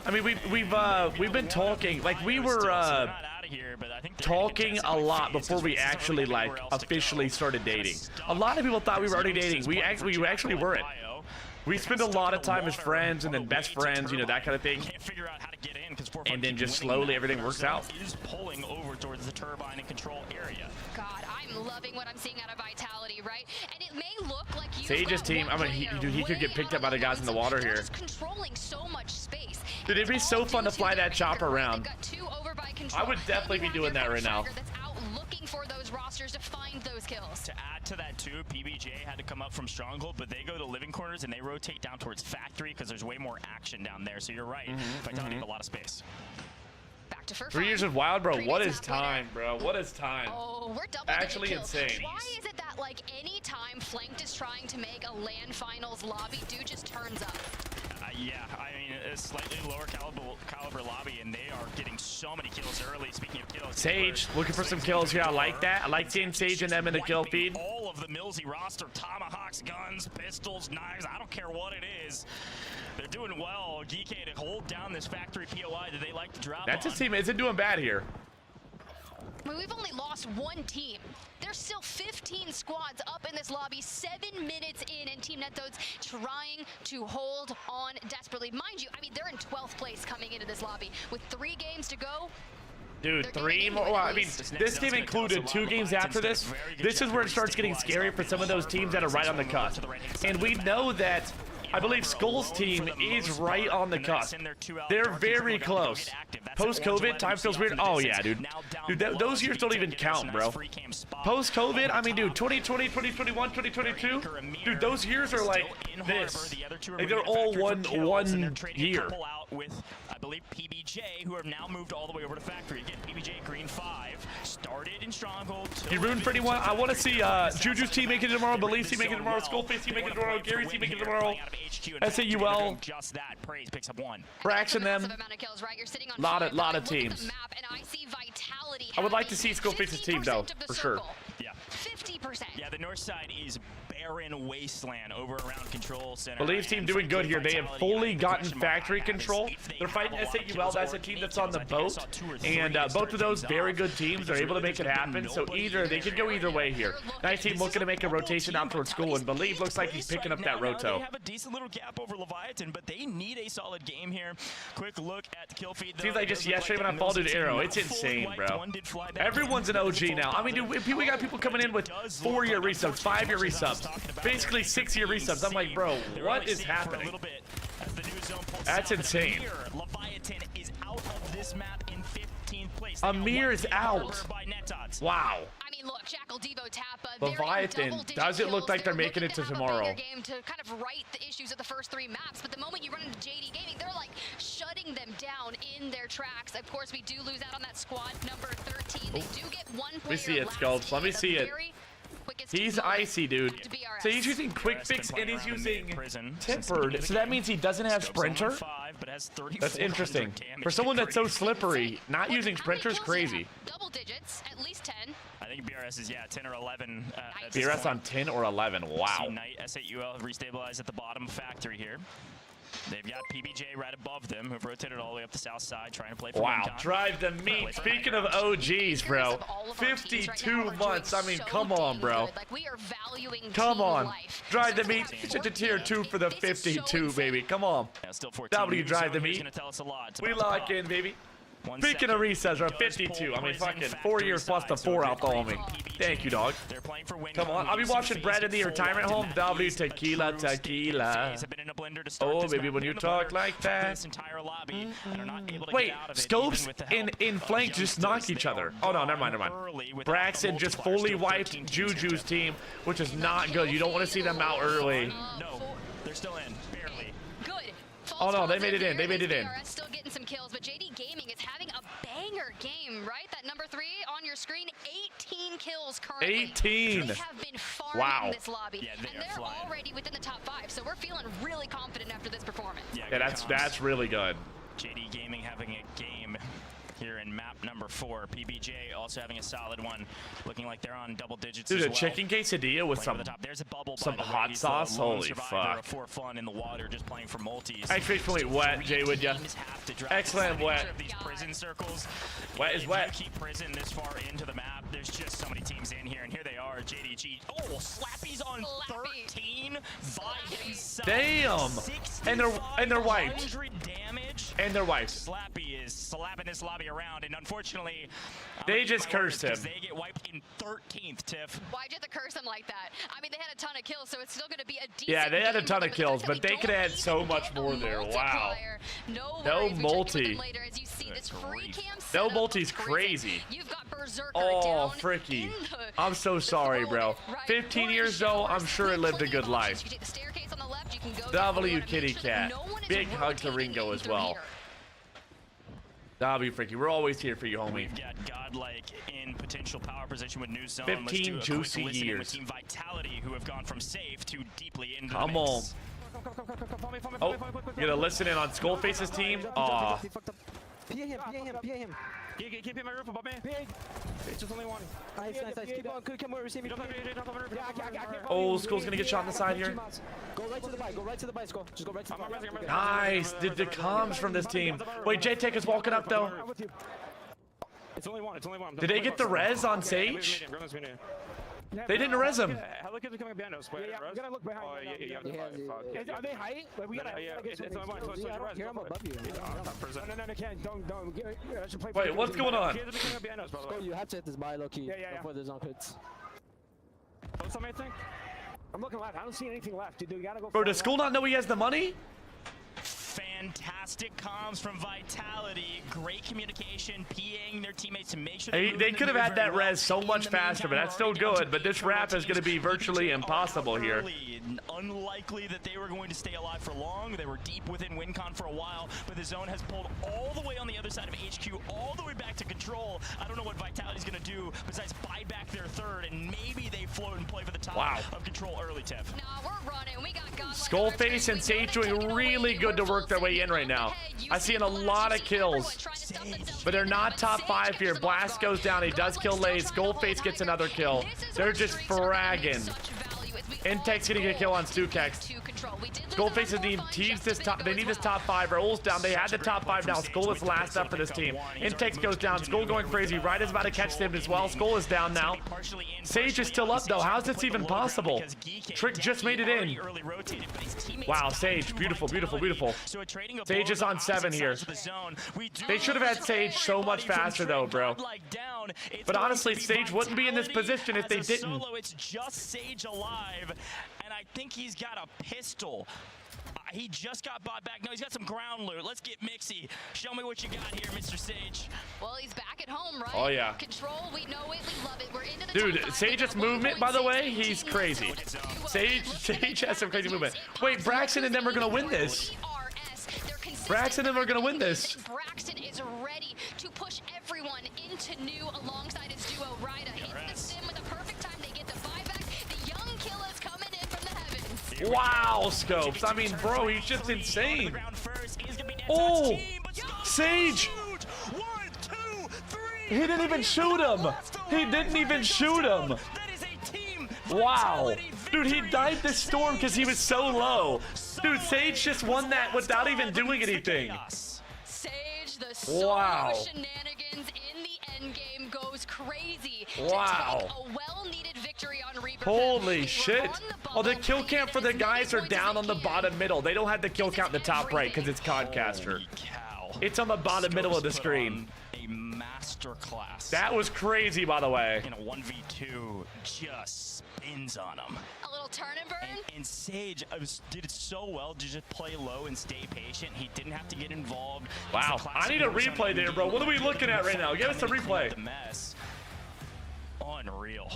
I mean, we've been talking. Like, we were talking a lot before we actually like officially started dating. A lot of people thought we were already dating. We actually weren't. We spent a lot of time as friends and then best friends, you know, that kind of thing. And then just slowly everything works out. Is pulling over towards the turbine and control area. God, I'm loving what I'm seeing out of Vitality, right? And it may look like you. Sage's team, I mean, he could get picked up by the guys in the water here. Controlling so much space. Dude, it'd be so fun to fly that chopper around. I would definitely be doing that right now. That's out looking for those rosters to find those kills. To add to that too, PBJ had to come up from Stronghold, but they go to living quarters and they rotate down towards factory because there's way more action down there. So you're right. Vitality have a lot of space. Back to 3 years of Wild, bro. What is time, bro? What is time? Oh, we're double actually insane. Why is it that, like, any time Flanked is trying to make a LAN finals lobby, dude just turns up? Yeah, I mean, it's slightly lower caliber lobby, and they are getting so many kills early. Speaking of kills, Sage looking for some kills here. I like that. I like seeing Sage and them in the kill feed. All of the Millsy roster, tomahawks, guns, pistols, knives, I don't care what it is. They're doing well. Geekade to hold down this factory POI that they like to drop That's on. his team isn't doing bad here. I mean, we've only lost 1 team. There's still 15 squads up in this lobby, 7 minutes in, and Team Nethodes trying to hold on desperately. Mind you, I mean, they're in 12th place coming into this lobby. With 3 games to go, dude, 3 more. Well, I mean, this team included 2 games after this. This is where it starts getting scary for some of those teams that are right on the cusp. And we know that, I believe Skull's team is right on the cusp. They're very close. Post-COVID, time feels weird. Oh, yeah, dude. Dude, those years don't even count, bro. Post-COVID, I mean, dude, 2020, 2021, 2022, dude, those years are like this. Like, they're all one year. With, I believe, PBJ, who have now moved all the way over to Factory. Again, PBJ Green 5 started in Stronghold. You rooting for anyone? I want to see Juju's team make it tomorrow, Belief's team make it tomorrow, Skullface team make it tomorrow, Gary's team make it tomorrow, SAUL, just that. Praise picks up 1. Fraction them. Lot of teams. I would like to see Skullface's team though, for sure. Yeah. 50%. Yeah, the north side is barren wasteland over around Control Center. Belief's team doing good here. They have fully gotten factory control. They're fighting SAUL. That's a team that's on the boat. And both of those very good teams are able to make it happen. So either they could go either way here. Nice team looking to make a rotation out towards school. And Believe looks like he's picking up that roto. They have a decent little gap over Leviathan, but they need a solid game here. Quick look at the kill feed. Seems like just yesterday when I followed an arrow. It's insane, bro. Everyone's an OG now. I mean, dude, we got people coming in with 4-year resubs, 5-year resubs. basically 6-year resubs. I'm like, bro, what is happening? That's insane. Leviathan is out of this map in 15th place. Amir is out. Wow. I mean, look, Jackal, Devo, Tappa, Leviathan doesn't look like they're making it to tomorrow. Game to kind of right the issues of the first 3 maps, but the moment you run into JD Gaming, they're like shutting them down in their tracks. Of course, we do lose out on that squad number 13. They do get one player. Let me see it, Sculpts. Let me see it. He's icy, dude. So he's using quick fix and he's using tempered. So that means he doesn't have sprinter. That's interesting. For someone that's so slippery, not using sprinter is crazy. Double digits, at least 10. I think BRS is 10 or 11. BRS on 10 or 11. Wow. Knight, SAUL have restabilized at the bottom factory here. They've got PBJ right above them, who've rotated all the way up the south side, trying to play for wow, drive the meat. Speaking of OGs, bro, 52 months. I mean, come on, bro. Come on. Drive the meat. It's a tier 2 for the 52, baby. Come on. W drive the meat. We lock in, baby. Speaking of resets, we're 52. I mean, fucking 4 years plus the 4 out on me. Thank you, dog. Come on. I'll be watching Brad in the retirement home. W tequila, tequila. Oh, baby, when you talk like that. Wait, Scopes in flank just knock each other. Oh, no, never mind, never mind. Braxton just fully wiped Juju's team, which is not good. You don't want to see them out early. No, they're still in, barely. Good. Oh, no, they made it in. They made it in. Still getting some kills, but JD Gaming is having a banger game, right? That number 3 on your screen, 18 kills currently. 18. They have been farming this lobby, and they're already within the top 5, so we're feeling really confident after this performance. Yeah, that's really good. JD Gaming having a game here in map number 4. PBJ also having a solid one, looking like they're on double digits. Dude, as a well. chicken quesadilla with some hot sauce. Holy fuck! For fun in the water, just playing for multis. Extremely wet, Jay. Would ya? Excellent wet. These prison circles. Wet is wet. Keep prison this far into the map. There's just so many teams in here, and here they are. JDG. Oh, Slappy's on 13 by himself. Damn. And they're wiped. Damage. And they're wiped. Slappy is slapping this lobby around, and unfortunately, they just cursed him. They get wiped in 13th, Tiff. Why'd you have to curse him like that? I mean, they had a ton of kills, so it's still going to be a decent Yeah, they had a game, ton of kills, but they could have had so much more there. Wow. No multi. No multi's crazy. Oh, fricky. I'm so sorry, bro. 15 years though, I'm sure it lived a good life. W kitty cat. Big hug to Ringo as well. W fricky. We're always here for you, homie. We've got Godlike in potential power position with New Zone. 15 juicy years. With Team Vitality, who have gone from safe to deeply into Come the mix. on. Oh, you gonna listen in on Skullface's team? Aw. PA him. Keep him my roof above me. It's just only one. Nice. Keep on. Come over, receive me. Oh, Skull's gonna get shot on the side here. Go right to the bike. Skull. Just go right to the bike. Nice. The comms from this team. Wait, J-Tech is walking up though. It's only one. Did they get the res on Sage? They didn't res him. Helicopter coming behind us. Yeah, we gotta look behind. Are they height? Like, we gotta. It's only one. Here, I'm above you. No, can't. Don't. Wait, what's going on? You have to hit this by low key before the zone hits. Something, I think. I'm looking left. I don't see anything left, dude. You gotta go. Bro, does Skull not know he has the money? Fantastic comms from Vitality. Great communication, PAing their teammates to make sure they could have had that res so much faster, but that's still good. But this wrap is going to be virtually impossible here. Unlikely that they were going to stay alive for long. They were deep within WinCon for a while, but the zone has pulled all the way on the other side of HQ, all the way back to control. I don't know what Vitality's going to do besides buy back their third, and maybe they float and play for the top of control early, Tiff. Nah, we're running. We got Skullface and Sage doing really good to work their way in right now. I'm seeing a lot of kills, but they're not top 5 here. Blast goes down. He does kill Lays. Skullface gets another kill. They're just fragging. Intech's gonna get a kill on Stukex. Skullface needs this top. They need this top 5. Raul's down. They had the top 5 now. Skull is last up for this team. Intex goes down. Skull going crazy. Right is about to catch them as well. Skull is down now. Sage is still up though. How's this even possible? Trick just made it in. Wow, Sage. Beautiful. Sage is on 7 here. They should have had Sage so much faster though, bro. But honestly, Sage wouldn't be in this position if they didn't. It's just Sage alive. and I think he's got a pistol. He just got bought back. No, he's got some ground loot. Let's get Mixie. Show me what you got here, Mr. Sage. Well, he's back at home, right? Oh, yeah. Control, we know it, we love it. We're into the Dude, Sage's movement, by the way, he's crazy. Sage has some crazy movement. Wait, Braxton and them are going to win this. Braxton and them are going to win this. Braxton is ready to push everyone into new alongside his duo, Ryda. Hits the sim with a perfect time. They get the buyback. The young killer's coming in from the heavens. Wow, Scopes. I mean, bro, he's just insane. Oh, Sage. He didn't even shoot him. He didn't even shoot him. Wow. Dude, he died this storm because he was so low. Dude, Sage just won that without even doing anything. Sage, the solo shenanigans in the end game goes crazy. Wow. To take a well-needed victory on Reaper. Holy shit. Oh, the kill count for the guys are down on the bottom middle. They don't have the kill count in the top right because it's Codcaster. It's on the bottom middle of the screen. A masterclass. That was crazy, by the way. In a 1v2, just spins on him. A little turn and burn. And Sage did it so well to just play low and stay patient. He didn't have to get involved. Wow, I need a replay there, bro. What are we looking at right now? Give us a replay. The mess. Unreal.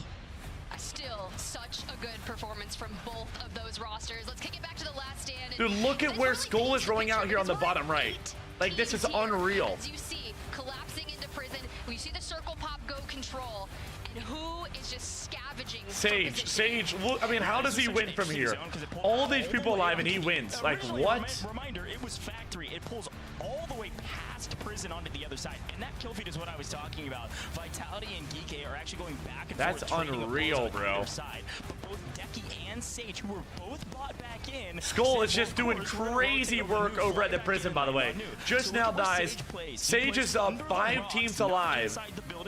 Still such a good performance from both of those rosters. Let's kick it back to the last stand. Dude, look at where Skull is rolling out here on the bottom right. Like, this is unreal. As you see, collapsing into prison, we see the circle pop go control, and who is just scavenging? Sage, look, I mean, how does he win from here? All these people alive and he wins. Like, what? Reminder, it was factory. It pulls all the way past prison onto the other side, and that kill feed is what I was talking about. Vitality and Geek are actually going back and forth. That's unreal, bro. But both Decky and Sage, who were both bought back in. Skull is just doing crazy work over at the prison, by the way. Just now dies. Sage is up 5 teams alive.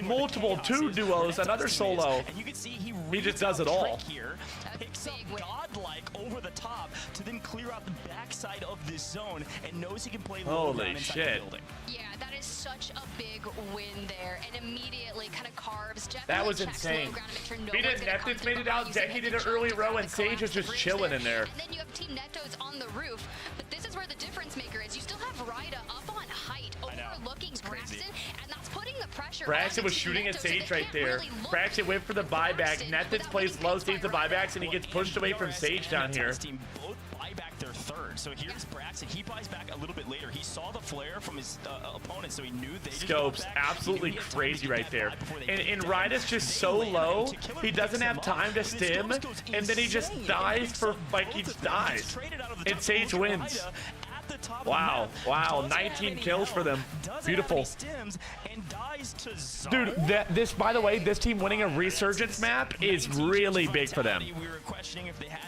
Multiple 2 duos, another solo. And you can see he just does it all. Here, picks up godlike over the top to then clear out the backside of this zone and knows he can play low down inside the building. Yeah, that is such a big win there, and immediately kind of carves. That was insane. He did Neptune's made it out. Decky did an early row, and Sage was just chilling in there. And then you have Team Netto's on the roof, but this is where the difference maker is. You still have Ryda up on height, overlooking Braxton, and that's putting the pressure. Braxton was shooting at Sage right there. Braxton went for the buyback. Neptune's plays low, saves the buybacks, and he gets pushed away from Sage down here. Both buy back their third. So here's Braxton. He buys back a little bit later. He saw the flare from his opponent, so he knew they just Scopes, absolutely crazy right there. And Ryda's just so low, he doesn't have time to stim, and then he just dies for, like, he just dies. And Sage wins. Wow, 19 kills for them. Beautiful. Dude, this, by the way, this team winning a Resurgence map is really big for them.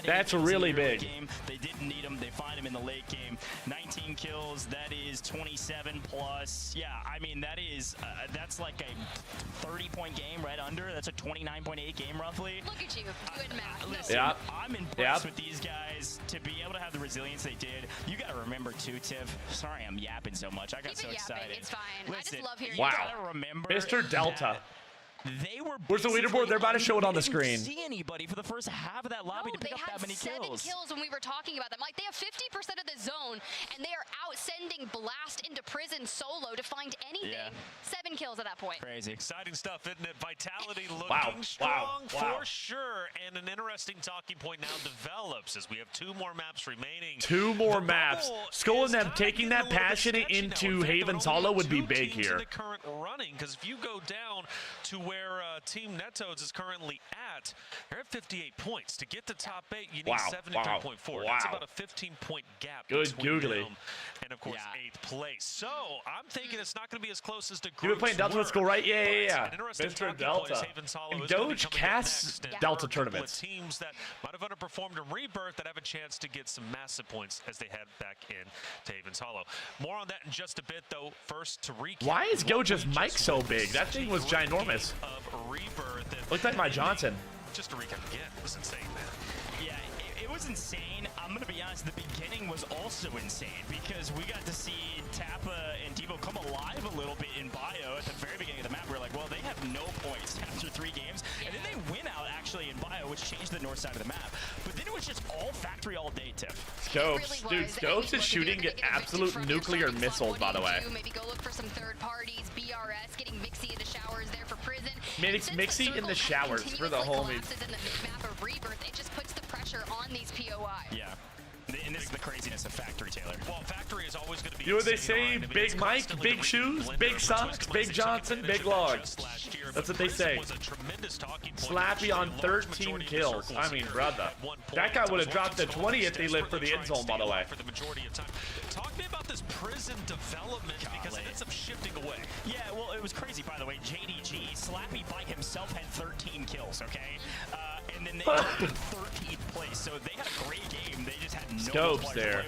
That's really big. They didn't need him. They find him in the late game. 19 kills. That is 27 plus. Yeah, I mean, that is that's like a 30-point game right under. That's a 29.8 game roughly. Look at you doing math. Listen, yeah. I'm impressed with these guys to be able to have the resilience they did. You got to remember too, Tiff. Sorry, I'm yapping so much. I got so excited. It's fine. Listen, I just love hearing you gotta remember Mr. Delta. They were. Where's the leaderboard? They're about to show it on the screen. See anybody for the first half of that lobby to pick up that many kills. 7 kills when we were talking about them. Like, they have 50% of the zone, and they are out sending Blast into prison solo to find anything. 7 kills at that point. Crazy. Exciting stuff, isn't it? Vitality looking strong for sure, and an interesting talking point now develops as we have 2 more maps remaining. 2 more maps. Skull and them taking that passionate into Haven's Hollow would be big here. In the current running, because if you go down to where Team Netto's is currently at, they're at 58 points. To get to top 8, you need 73.4. That's about a 15-point gap between them and, of course, 8th place. So I'm thinking it's not going to be as close as the groups. You were playing Delta with Skull, right? Yeah. Mr. Delta. And Doge casts Delta tournaments. Teams that might have underperformed in Rebirth that have a chance to get some massive points as they head back in to Haven's Hollow. More on that in just a bit, though. First, to recap. Why is Goja's mic so big? That thing was ginormous. Of Rebirth. Looked like my Johnson. Just to recap again, it was insane, man. Yeah, it was insane. I'm going to be honest, the beginning was also insane because we got to see Tappa and Devo come alive a little bit in bio at the very beginning of the map. We're like, well, they have no points after 3 games. And then they win out, actually. actually in bio, which changed the north side of the map. But then it was just all factory all day, Tiff. Scopes, dude, Scopes is shooting absolute nuclear missiles, by the way. Maybe go look for some third parties. BRS getting Mixie in the showers there for prison. Mixie in the showers for the homies. In the map of Rebirth, it just puts the pressure on these POI. Yeah. And this is the craziness of Factory, Taylor. Well, Factory is always going to be. You know what they say? Big Mike, big shoes, big socks, big Johnson, big logs. That's what they say. Slappy on 13 kills. I mean, brother. That guy would have dropped the 20 if they lived for the end zone, by the way. For the majority of time. Talk to me about this prison development because it ends up shifting away. Yeah, well, it was crazy, by the way. JDG, Slappy by himself had 13 kills, okay? And then they got 13th place, so they had a great game. They just had no Scopes there.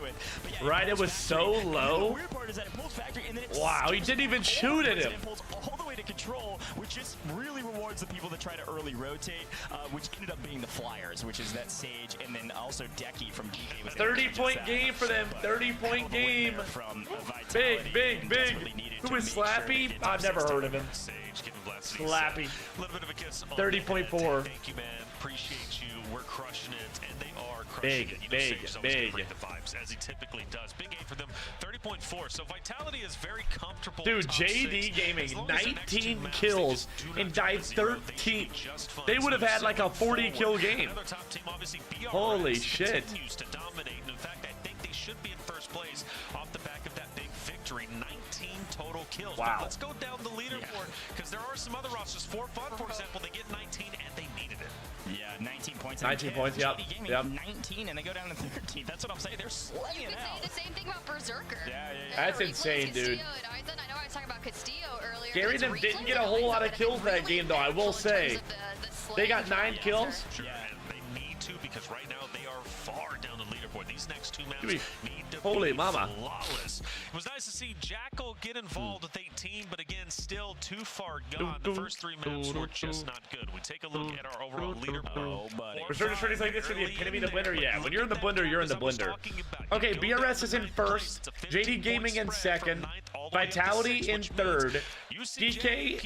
Yeah, right, it was so low. The weird part is that it pulls Factory, and then it wow, he didn't even shoot at him. Pulls all the way to control, which just really rewards the people that try to early rotate, which ended up being the Flyers, which is that Sage, and then also Decky from DK. 30-point game for them. 30-point game. Big. Who is Slappy? I've never heard of him. Slappy. 30.4. Thank you, man. Appreciate you. We're crushing it, and they are Big. bring the vibes as he typically does. Big game for them. 30.4. So Vitality is very comfortable. Dude, JD Gaming 19 kills and died 13th. They would have had like a 40-kill game. Holy shit. Continues to dominate. And in fact, I think they should be in first place off the back of that big victory. 19 total kills. Wow. But let's go down the leaderboard because there are some other rosters. For Fun, for example, they get 19 and they needed it. Yeah, 19 points. 19 points, yep. 19 and they go down to 13. That's what I'm saying. They're slaying You could out. say the same thing about Berserker. Yeah. That's insane, dude. I know I was talking about Castillo earlier. Gary them didn't get a whole lot of kills that game, though, I will say. They got 9 kills. Sure, and they need to because right now they are far down the leaderboard. These next two maps Dude, need to holy be mama. flawless. It was nice to see Jackal get involved with 18, but again, still too far gone. The first 3 maps were just not good. We take a look at our overall leaderboard. Oh, buddy. Resurgence Freddy's like this for the epitome of the blender. Yeah, when you're in the blender, you're in the blender. Okay, BRS is in first. JD Gaming in second. Vitality in third. DK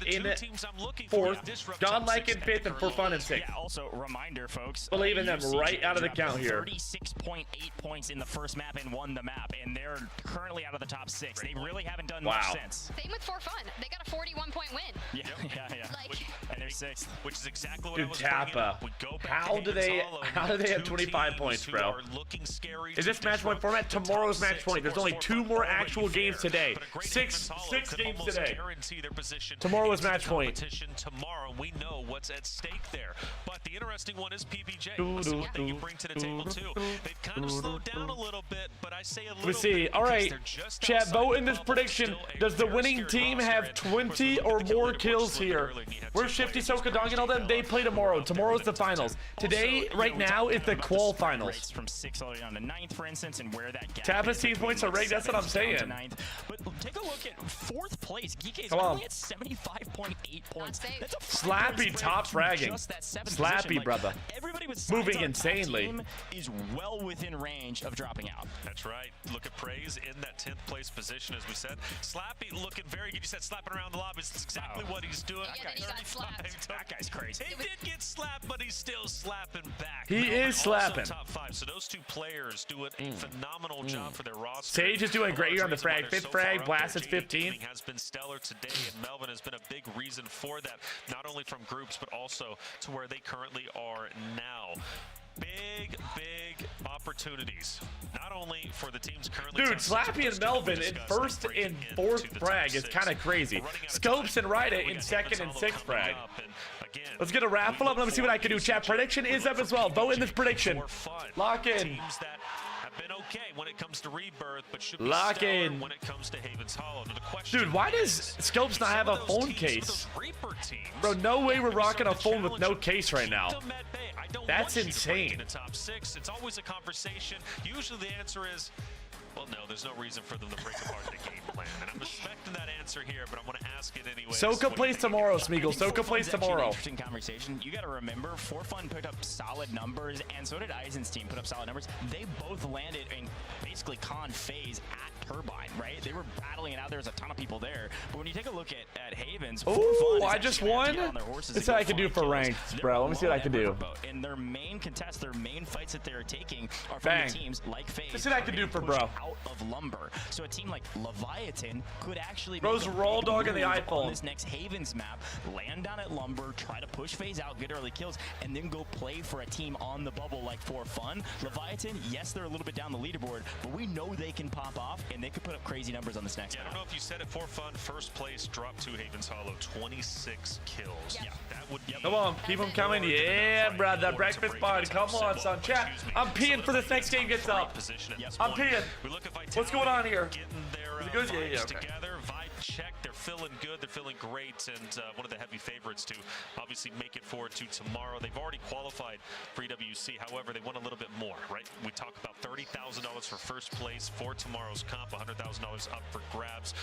in fourth. Godlike in fifth, and For Fun in sixth. Yeah, also, reminder, folks. Believe in them right out of the count here. 36.8 points in the first map and won the map, and they're currently out of the top 6. They really haven't done much since. Same with For Fun. They got a 41-point win. Yeah. And they're 6th. Which is exactly what Dude, I was Tappa. How do they have 25 points, bro? Is this match point format? Tomorrow's match point. There's only 2 more actual games today. Six games today. Tomorrow is match point. Tomorrow, we know what's at stake there. But the interesting one is PBJ. Let's see what they can bring to the table too. They've kind of slowed down a little bit, but I say a little. We see. All right, chat. Vote in this prediction. Does the winning team have 20 or more kills here? Where's Shifty, Sokadong, and all them? They play tomorrow. Tomorrow's the finals. Today, right now, is the qual finals. From 6th all the way down to 9th, for instance, and where that gap Tappa's team points are rigged. That's what I'm saying. But take a look at 4th place. Geek is Come on. only at 75.8 points. That's a Slappy top fragging. Slappy, brother. Everybody with moving insanely. Is well within range of dropping out. That's right. Look at Praise in that 10th place position, as we said. Slappy looking very good. You said slapping around the lobby. It's exactly what he's doing. That guy's crazy. He did get slapped, but he's still slapping back. He is slapping. Top 5. So those 2 players doing a phenomenal job for their roster. Sage is doing great here on the frag. 5th frag. Blast is 15. Has been stellar today, and Melvin has been a big reason for that, not only from groups, but also to where they currently are now. Big opportunities, not only for the teams currently. Dude, Slappy and Melvin in 1st and 4th frag is kind of crazy. Scopes and Ryda in 2nd and 6th frag. Let's get a raffle up. Let me see what I can do. Chat prediction is up as well. Vote in this prediction. Lock in. Been okay when it comes to Rebirth, but should be lock in when it comes to Haven's Hollow. Now the question, dude, why does Scopes not have a phone case? Bro, no way we're rocking a phone with no case right now. That's insane. In the top 6, it's always a conversation. Usually the answer is, well, no, there's no reason for them to break apart the game plan. And I'm expecting that answer here, but I'm going to ask it anyway. Soka plays tomorrow, Smeagol. Soka plays tomorrow. Interesting conversation. You got to remember, For Fun put up solid numbers, and so did Eisen's team put up solid numbers. They both landed in basically con phase at Turbine, right? They were battling it out. There's a ton of people there. But when you take a look at Havens, Oh, I just won. Let's see what I can do for ranked, bro. Let me see what I can do. And their main contests, their main fights that they're taking are from the teams like FaZe. Let's see what I can do for bro. Out of Lumber. So a team like Leviathan could actually Bro's raw dog in the iPhone. On this next Havens map, land down at Lumber, try to push FaZe out, get early kills, and then go play for a team on the bubble like for fun. Leviathan, yes, they're a little bit down the leaderboard, but we know they can pop off and they could put up crazy numbers on this next map. I don't know if you said it for fun. First place dropped to Havens Hollow, 26 kills. Yeah, that would be. Come on, keep them coming. Yeah, bro, that breakfast pod. Come on, son. Chat. I'm peeing for this next game gets up. I'm peeing. What's going on here? Is it good? Yeah, okay. Together, Vibe check. They're feeling good. They're feeling great, and one of the heavy favorites to obviously make it forward to tomorrow. They've already qualified for EWC. However, they want a little bit more, right? We talk about $30,000 for first place for tomorrow's comp, $100,000 up for grabs.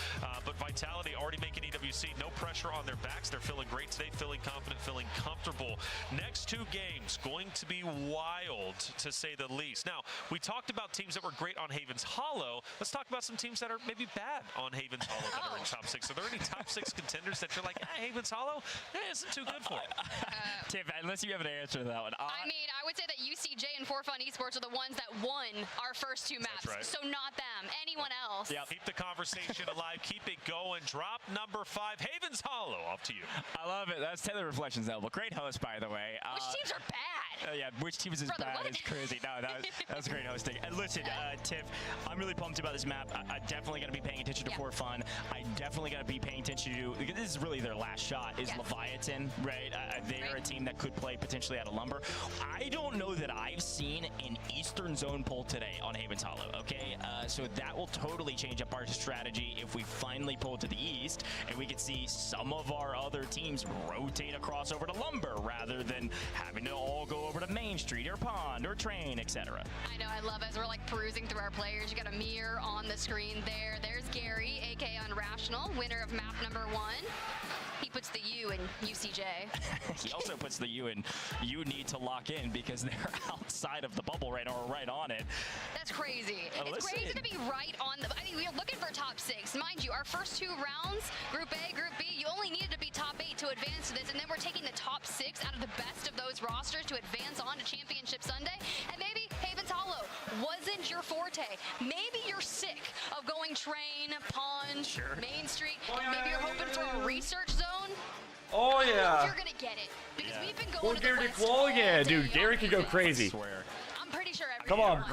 But Vitality already making EWC. No pressure on their backs. They're feeling great today, feeling confident, feeling comfortable. Next two games going to be wild, to say the least. Now, we talked about teams that were great on Havens Hollow. Let's talk about some teams that are maybe bad on Havens Hollow that are in top 6. Are there any top 6 contenders that you're like, Havens Hollow isn't too good for? Tiff, unless you have an answer to that one. I mean, I would say that UCJ and For Fun Esports are the ones that won our first two maps. Right. So not them. Anyone else. Yeah. Keep the conversation alive. Keep it going. Drop number 5, Havens Hollow. Off to you. I love it. That's Taylor Reflections Elbow. Great host, by the way. Which teams are bad? Yeah, which teams is bad is crazy. No, that was great hosting. And listen, Tiff, I'm really pumped about this map. I'm definitely going to be paying attention to For Fun. I'm definitely going to be paying attention to, because this is really their last shot, is Leviathan, right? They are a team that could play potentially out of Lumber. I don't know that I've seen an Eastern Zone pull today on Havens Hollow, okay? So that will totally change up our strategy if we finally pull to the east and we can see some of our other teams rotate across over to Lumber rather than having to all go over to Main Street or Pond or Train, etc. I know, I love as we're like perusing through our players. You got a mirror on the screen there. There's Gary, aka Unrational, winner of map number 1. He puts the U in UCJ. He also puts the U in you need to lock in because they're outside of the bubble right or right on it. That's crazy. It's crazy to be right on the. I mean, we're looking for top 6. Mind you, our first 2 rounds, Group A, Group B, you only needed to be top 8 to advance to this, and then we're taking the top 6 out of the best of those rosters to advance on to Championship Sunday. And maybe Havens Hollow wasn't your forte. Maybe you're sick of going Train, Pond, Main Street. Maybe you're hoping for a research zone. Oh yeah. You're gonna get it because we've been going to the Gary West Qual, yeah, dude. Gary could go crazy. I'm pretty sure every Come on.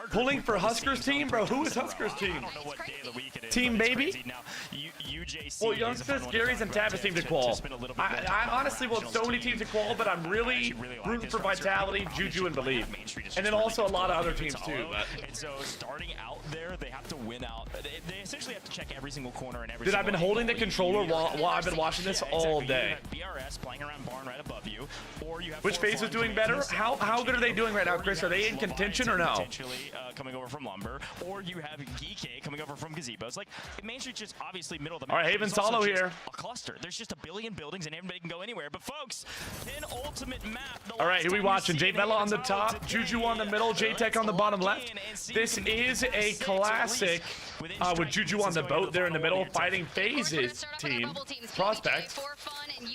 Pulling for Huskers team, bro. Who is Huskers team? I don't know what day of the week it is. Team baby? Now, UJC. Well, Youngsters, Gary's, and Tavis team to qual. I honestly want so many teams to qual, but I'm really rooting for Vitality, Juju, and Believe. And then also a lot of other teams too. And so starting out there, they have to win out. They essentially have to check every single corner and every. Dude, I've been holding the controller while I've been watching this all day. You have BRS playing around Barn right above you, or you have. Which FaZe is doing better? How good are they doing right now, Chris? Are they in contention or no? Potentially coming over from Lumber, or you have Geek coming over from Gazebos. Like Main Street's just obviously middle of the map. All right, Havens Hollow here. A cluster. There's just a billion buildings and everybody can go anywhere. But folks, an ultimate map. All right, who we watching? J Vela on the top, Juju on the middle, J Tech on the bottom left. This is a classic with Juju on the boat there in the middle, fighting FaZe's team. Prospect.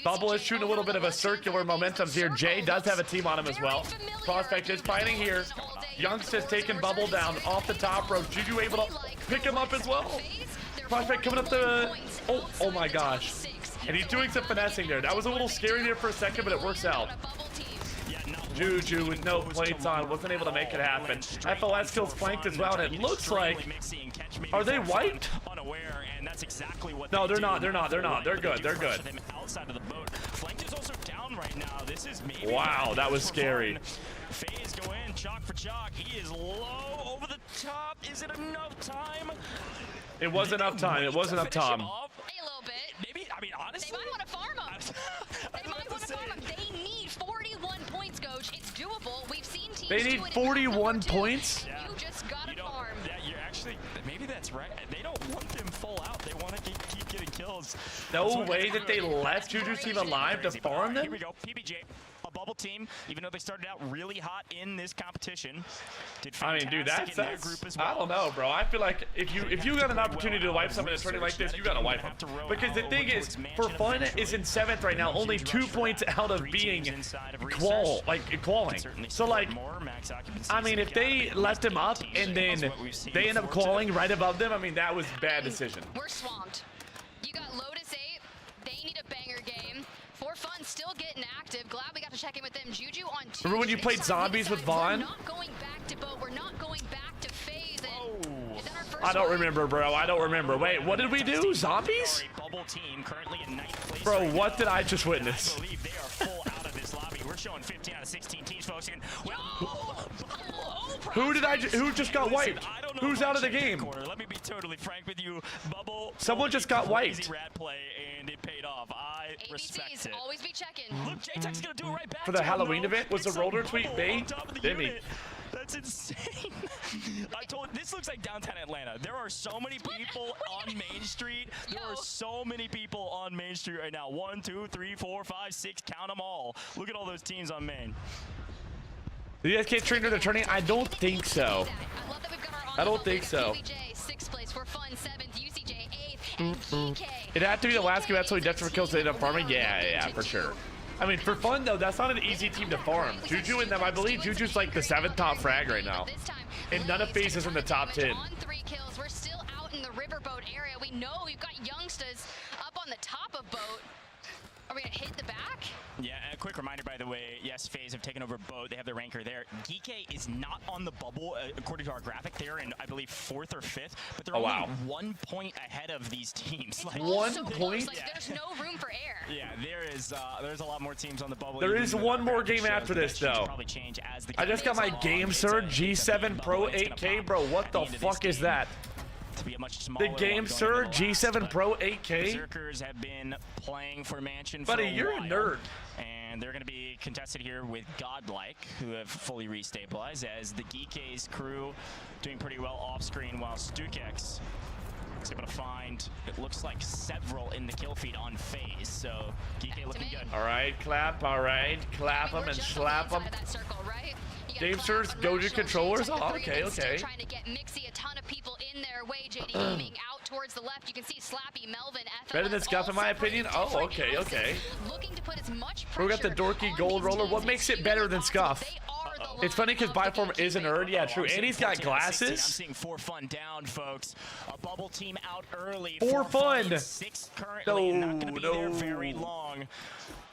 Bubble is shooting a little bit of a circular momentum here. Jay does have a team on him as well. Prospect is fighting here. Youngsters taking Bubble down off the top rope. Juju able to pick him up as well. Prospect coming up the... Oh my gosh. And he's doing some finessing there. That was a little scary there for a second, but it works out. Juju with no plates on, wasn't able to make it happen. FLS kills flanked as well, and it looks like... Are they wiped? No, they're not. They're good. They're good. Outside of the boat. Flanked is also down right now. This is maybe. Wow, that was scary. FaZe go in, chalk for chalk. He is low over the top. Is it enough time? It was enough time. It was enough time. A little bit. Maybe, I mean, honestly. They might want to farm him. They might want to farm him. They need 41 points, Coach. It's doable. We've seen teams They need 41 points? Yeah. You just got to farm. Yeah, you're actually, maybe that's right. They don't want them full out. They want to keep getting kills. No way that they left Juju's team alive to farm them? Here we go. PBJ. A bubble bubble team, even though they started out really hot in this competition, did I mean, fantastic dude, that's in their group as well. I don't know, bro. I feel like if you got an opportunity to wipe something in a tournament like this, you gotta wipe them. Because the thing is, For Fun is in 7th right now, only 2 points out of being qualling. So like, I mean, if they left them up and then they end up qualling right above them, I mean, that was a bad decision. We're swamped. You got Lotus 8. They need a banger game. For Fun still getting active. Glad we got to check in with them. Juju on 2. Remember when you played zombies with Vaughn? We're not going back to boat. We're not going back to phase. And is that our first I don't remember, bro. I don't remember. Wait, what did we do? Zombies? Bro, what did I just witness? I believe they are full out of this lobby. We're showing 15 out of 16 teams, folks. And Who just got wiped? Who's out of the game? Let me be totally frank with you. Bubble. Someone just got wiped. Easy rat play, and it paid off. I respect it. Always be checking. Look, J-Tech's gonna do it right back. For the Halloween event, was the roller tweet bait? Did he? That's insane. This looks like downtown Atlanta. There are so many people on Main Street. There are so many people on Main Street right now. 1, 2, 3, 4, 5, 6. Count them all. Look at all those teams on Main. Did you guys get trained to the tourney? I don't think so. I don't think so. 6th place for Fun, 7th, UCJ 8th, and GK. It had to be the last game. That's what he desperate kills to end up farming. Yeah, for sure. I mean, for Fun though, that's not an easy team to farm. Juju and them, I believe Juju's like the 7th top frag right now, and none of FaZe is in the top 10. On 3 kills, we're still out in the riverboat area. We know we've got youngsters up on the top of boat. Are we gonna hit the back? Yeah, and a quick reminder, by the way, yes, FaZe have taken over boat. They have their ranker there. GK is not on the bubble, according to our graphic. They're in, I believe, 4th or 5th, but they're only 1 point ahead of these teams. Like, 1 point? Like, there's no room for air. Yeah, there's a lot more teams on the bubble. There is one more game after this, though. I just got my game surge G7 Pro 8K, bro. What the fuck is that? To be a much smaller the game surge G7 Pro 8K. Berserkers have been playing for Mansion buddy, for a you're while, a nerd. And they're going to be contested here with Godlike, who have fully restabilized, as the Geek's crew doing pretty well off screen, while Stukex is able to find, it looks like, several in the kill feed on FaZe. So Geek looking good. All right, clap. All right, clap them and slap them. Game surge Goju controllers. Oh, okay. Trying to get Mixie, a ton of people in their way. JD aiming out towards the left. You can see Slappy, Melvin, FL. Better than Scuff in my opinion. Oh, okay. Looking to put as much pressure. We got the dorky gold roller. What makes it better than Scuff? It's funny because Byform is a nerd. Yeah, true. And he's got glasses. I'm seeing For Fun down, folks. A bubble team out early. For Fun. 6th currently. Not going to be there very long.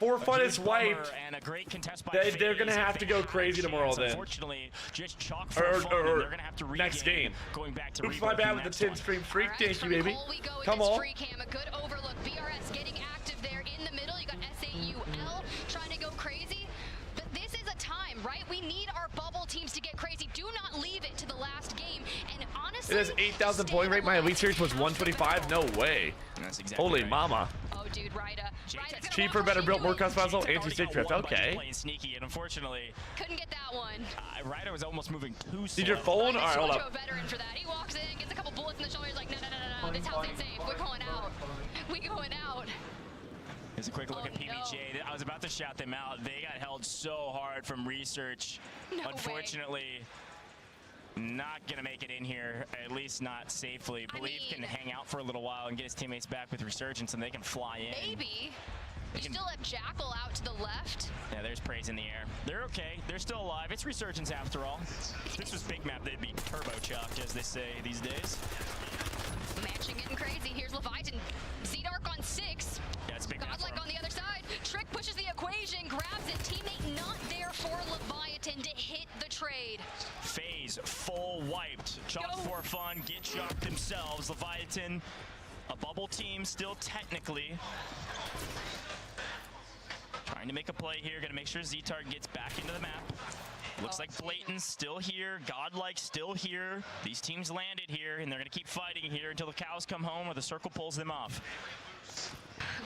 For Fun is wiped. And a great contest by they're going to have to go crazy tomorrow then. Unfortunately, just chalk For Fun. They're going to have to regain. Next game. Going back to oops, my bad with the 10 stream freak. Thank you, baby. Come on. A good overlook. BRS getting active there in the middle. You got SAUL trying to go crazy. But this is a time, right? We need our bubble teams to get crazy. Do not leave it to the last game. And honestly, it has 8,000 point rate. My elite series was 125. No way. That's exactly holy right. mama. Oh, dude, Ryda. Cheaper, better built, more customizable, anti-stick drift. Okay. Playing sneaky, and unfortunately, couldn't get that one. Ryder was almost moving too slow. Need your phone? All right, hold up. A veteran for that. He walks in, gets a couple bullets in the shoulder. He's like, no. This house ain't safe. We're going out. We going out. Here's a quick look at PBJ. I was about to shout them out. They got held so hard from research. No Unfortunately, not going to make it in here, at least not safely. Believe can hang out for a little while and get his teammates back with Resurgence, and they can fly in. Maybe. You still have Jackal out to the left. Yeah, there's Praise in the air. They're okay. They're still alive. It's Resurgence after all. If this was Big Map, they'd be turbo-chucked, as they say these days. Mansion getting crazy. Here's Leviathan. Z-Dark on 6. Yeah, it's Big Map. Godlike on the other side. Trick pushes the equation, grabs it. Teammate not there for Leviathan to hit the trade. FaZe full wiped. Chalk For Fun, get chalked themselves. Leviathan, a bubble team still technically. Trying to make a play here. Going to make sure Z-Targ gets back into the map. Looks like Blatant's still here. Godlike still here. These teams landed here, and they're going to keep fighting here until the cows come home or the circle pulls them off.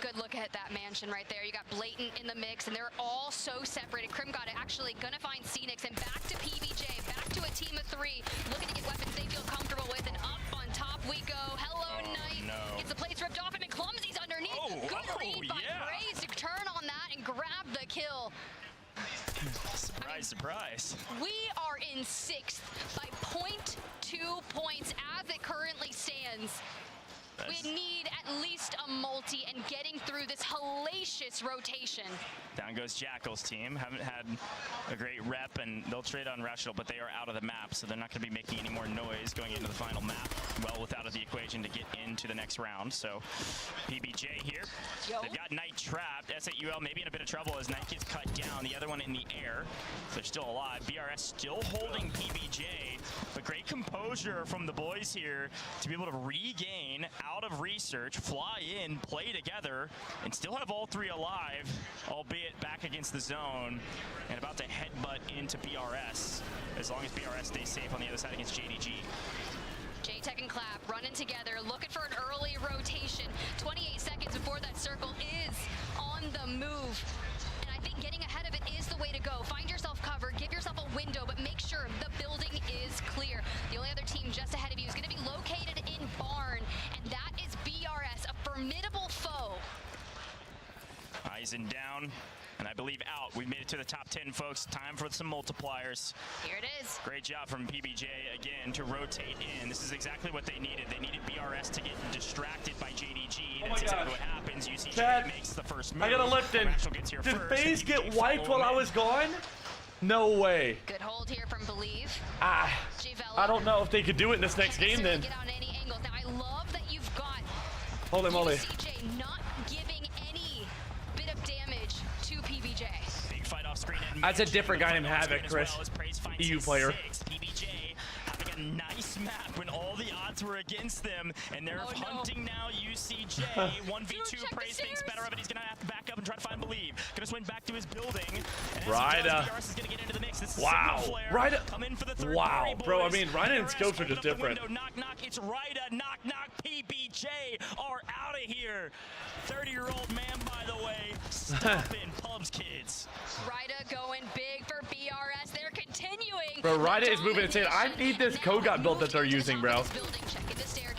Good look at that Mansion right there. You got Blatant in the mix, and they're all so separated. Crim got it actually going to find Phoenix, and back to PBJ, back to a team of 3, looking to get weapons they feel comfortable with, and up on top we go. Hello, Knight. No. Gets the plates ripped off him, and Clumsy's underneath. Good read by Praise to turn on that and grab the kill. in 6th by 0.2 points as it currently stands. We need at least a multi and getting through this hellacious rotation. Down goes Jackal's team. Haven't had a great rep, and they'll trade on Rational, but they are out of the map, so they're not going to be making any more noise going into the final map. Well, without the equation to get into the next round. So PBJ here. They've got Knight trapped. SAUL maybe in a bit of trouble as Knight gets cut down. The other one in the air. So they're still alive. BRS still holding PBJ, but great composure from the boys here to be able to regain out of research, fly in, play together, and still have all three alive, albeit back against the zone and about to headbutt into BRS, as long as BRS stays safe on the other side against JDG. J-Tech and Clap running together, looking for an early rotation. 28 seconds before that circle is on the move. And I think getting ahead of it is the way to go. Find yourself covered, give yourself a window, but make sure the building is clear. The only other team just ahead of you is going to be located in Barn, and that is BRS, a formidable foe. Eisen down, and I believe out. We've made it to the top 10, folks. Time for some multipliers. Here it is. Great job from PBJ again to rotate in. This is exactly what they needed. They needed BRS to get distracted by JDG. That's exactly what happens. UCJ makes the first move. I got a Lipton. Did FaZe get wiped while I was gone? No way. Good hold here from Believe. I don't know if they could do it in this next game then. Get on any angles. Now I love that you've got Holy moly. UCJ not giving any bit of damage to PBJ. Big fight off screen. That's a different guy named Havoc, Chris. EU player. PBJ having a nice map when all the odds were against them, and they're hunting now UCJ. 1v2, Praise thinks better of it. He's going to have to back up and try to find Believe. Going to swing back to his building. Ryda. BRS is going to get into the mix. This is Wow. Ryda. Come in for the third Wow, party, bro. I boys. mean, Ryda and Scopes are just different. Knock, knock. It's Ryda. Knock, knock. PBJ are out of here. 30-year-old man, by the way. Stomping Pubs kids. Ryda going big for BRS. They're continuing. Bro, Ryda is moving insane. I need this COD build that they're using, bro.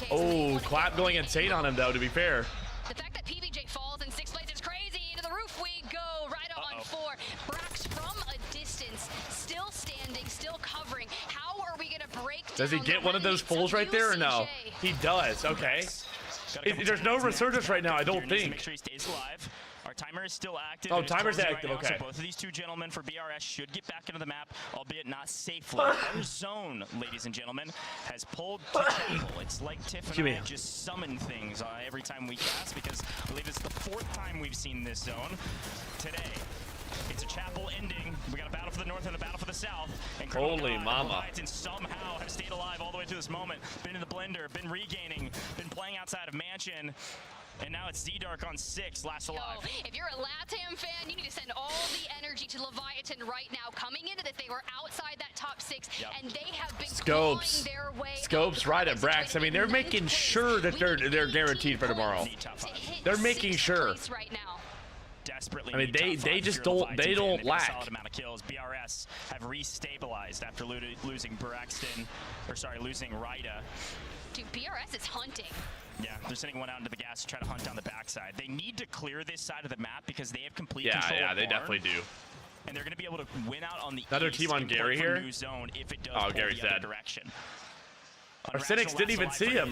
Oh, Clap going insane on him, though, to be fair. The fact that PBJ falls in 6th place is crazy. To the roof we go. Ryda on 4. Brax from a distance, still standing, still covering. How are we going to break down? Does he get one of those fulls right there or no? He does. Okay. There's no resurgence right now, I don't think. Make sure he stays alive. Our timer is still active. Oh, timer's active, right now, okay. So both of these two gentlemen for BRS should get back into the map, albeit not safely. Our zone, ladies and gentlemen, has pulled to chapel. It's like Tiff and I just summon things every time we cast, because I believe it's the 4th time we've seen this zone today. It's a chapel ending. We got a battle for the north and a battle for the south. And Holy mama. And somehow have stayed alive all the way to this moment. Been in the blender, been regaining, been playing outside of Mansion. And now it's Z-Dark on 6, last alive. If you're a LATAM fan, you need to send all the energy to Leviathan right now. Coming into this, they were outside that top 6, and they have been Scopes. their way. Scopes, Ryda, Brax. I mean, they're making sure that they're guaranteed for tomorrow. They're making sure. Right now. Desperately. I mean, they just don't lack. Solid amount of kills. BRS have restabilized after losing Braxton, or sorry, losing Ryda. Dude, BRS is hunting. Yeah, they're sending one out into the gas to try to hunt down the backside. They need to clear this side of the map because they have complete control. Yeah, of they Barn, definitely do. And they're going to be able to win out on the Another east team on and Gary play for here? New zone if it does Oh, pull Gary's the other dead. direction. Arsenics didn't even see him.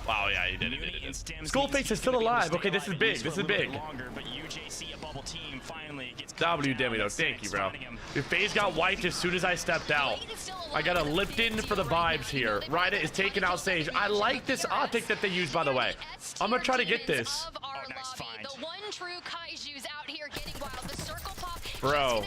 Wow, yeah, he did. Skullface is still alive. Okay, this is big. This is big. Longer, but UJC, a bubble team, finally gets W Demi though, thank you, bro. If FaZe got wiped as soon as I stepped out. I got a Lipton for the vibes here. Ryda is taking out Sage. I like this optic that they use, by the way. I'm gonna try to get this. The one true Kaiju's out here getting wild. The circle pop. Bro,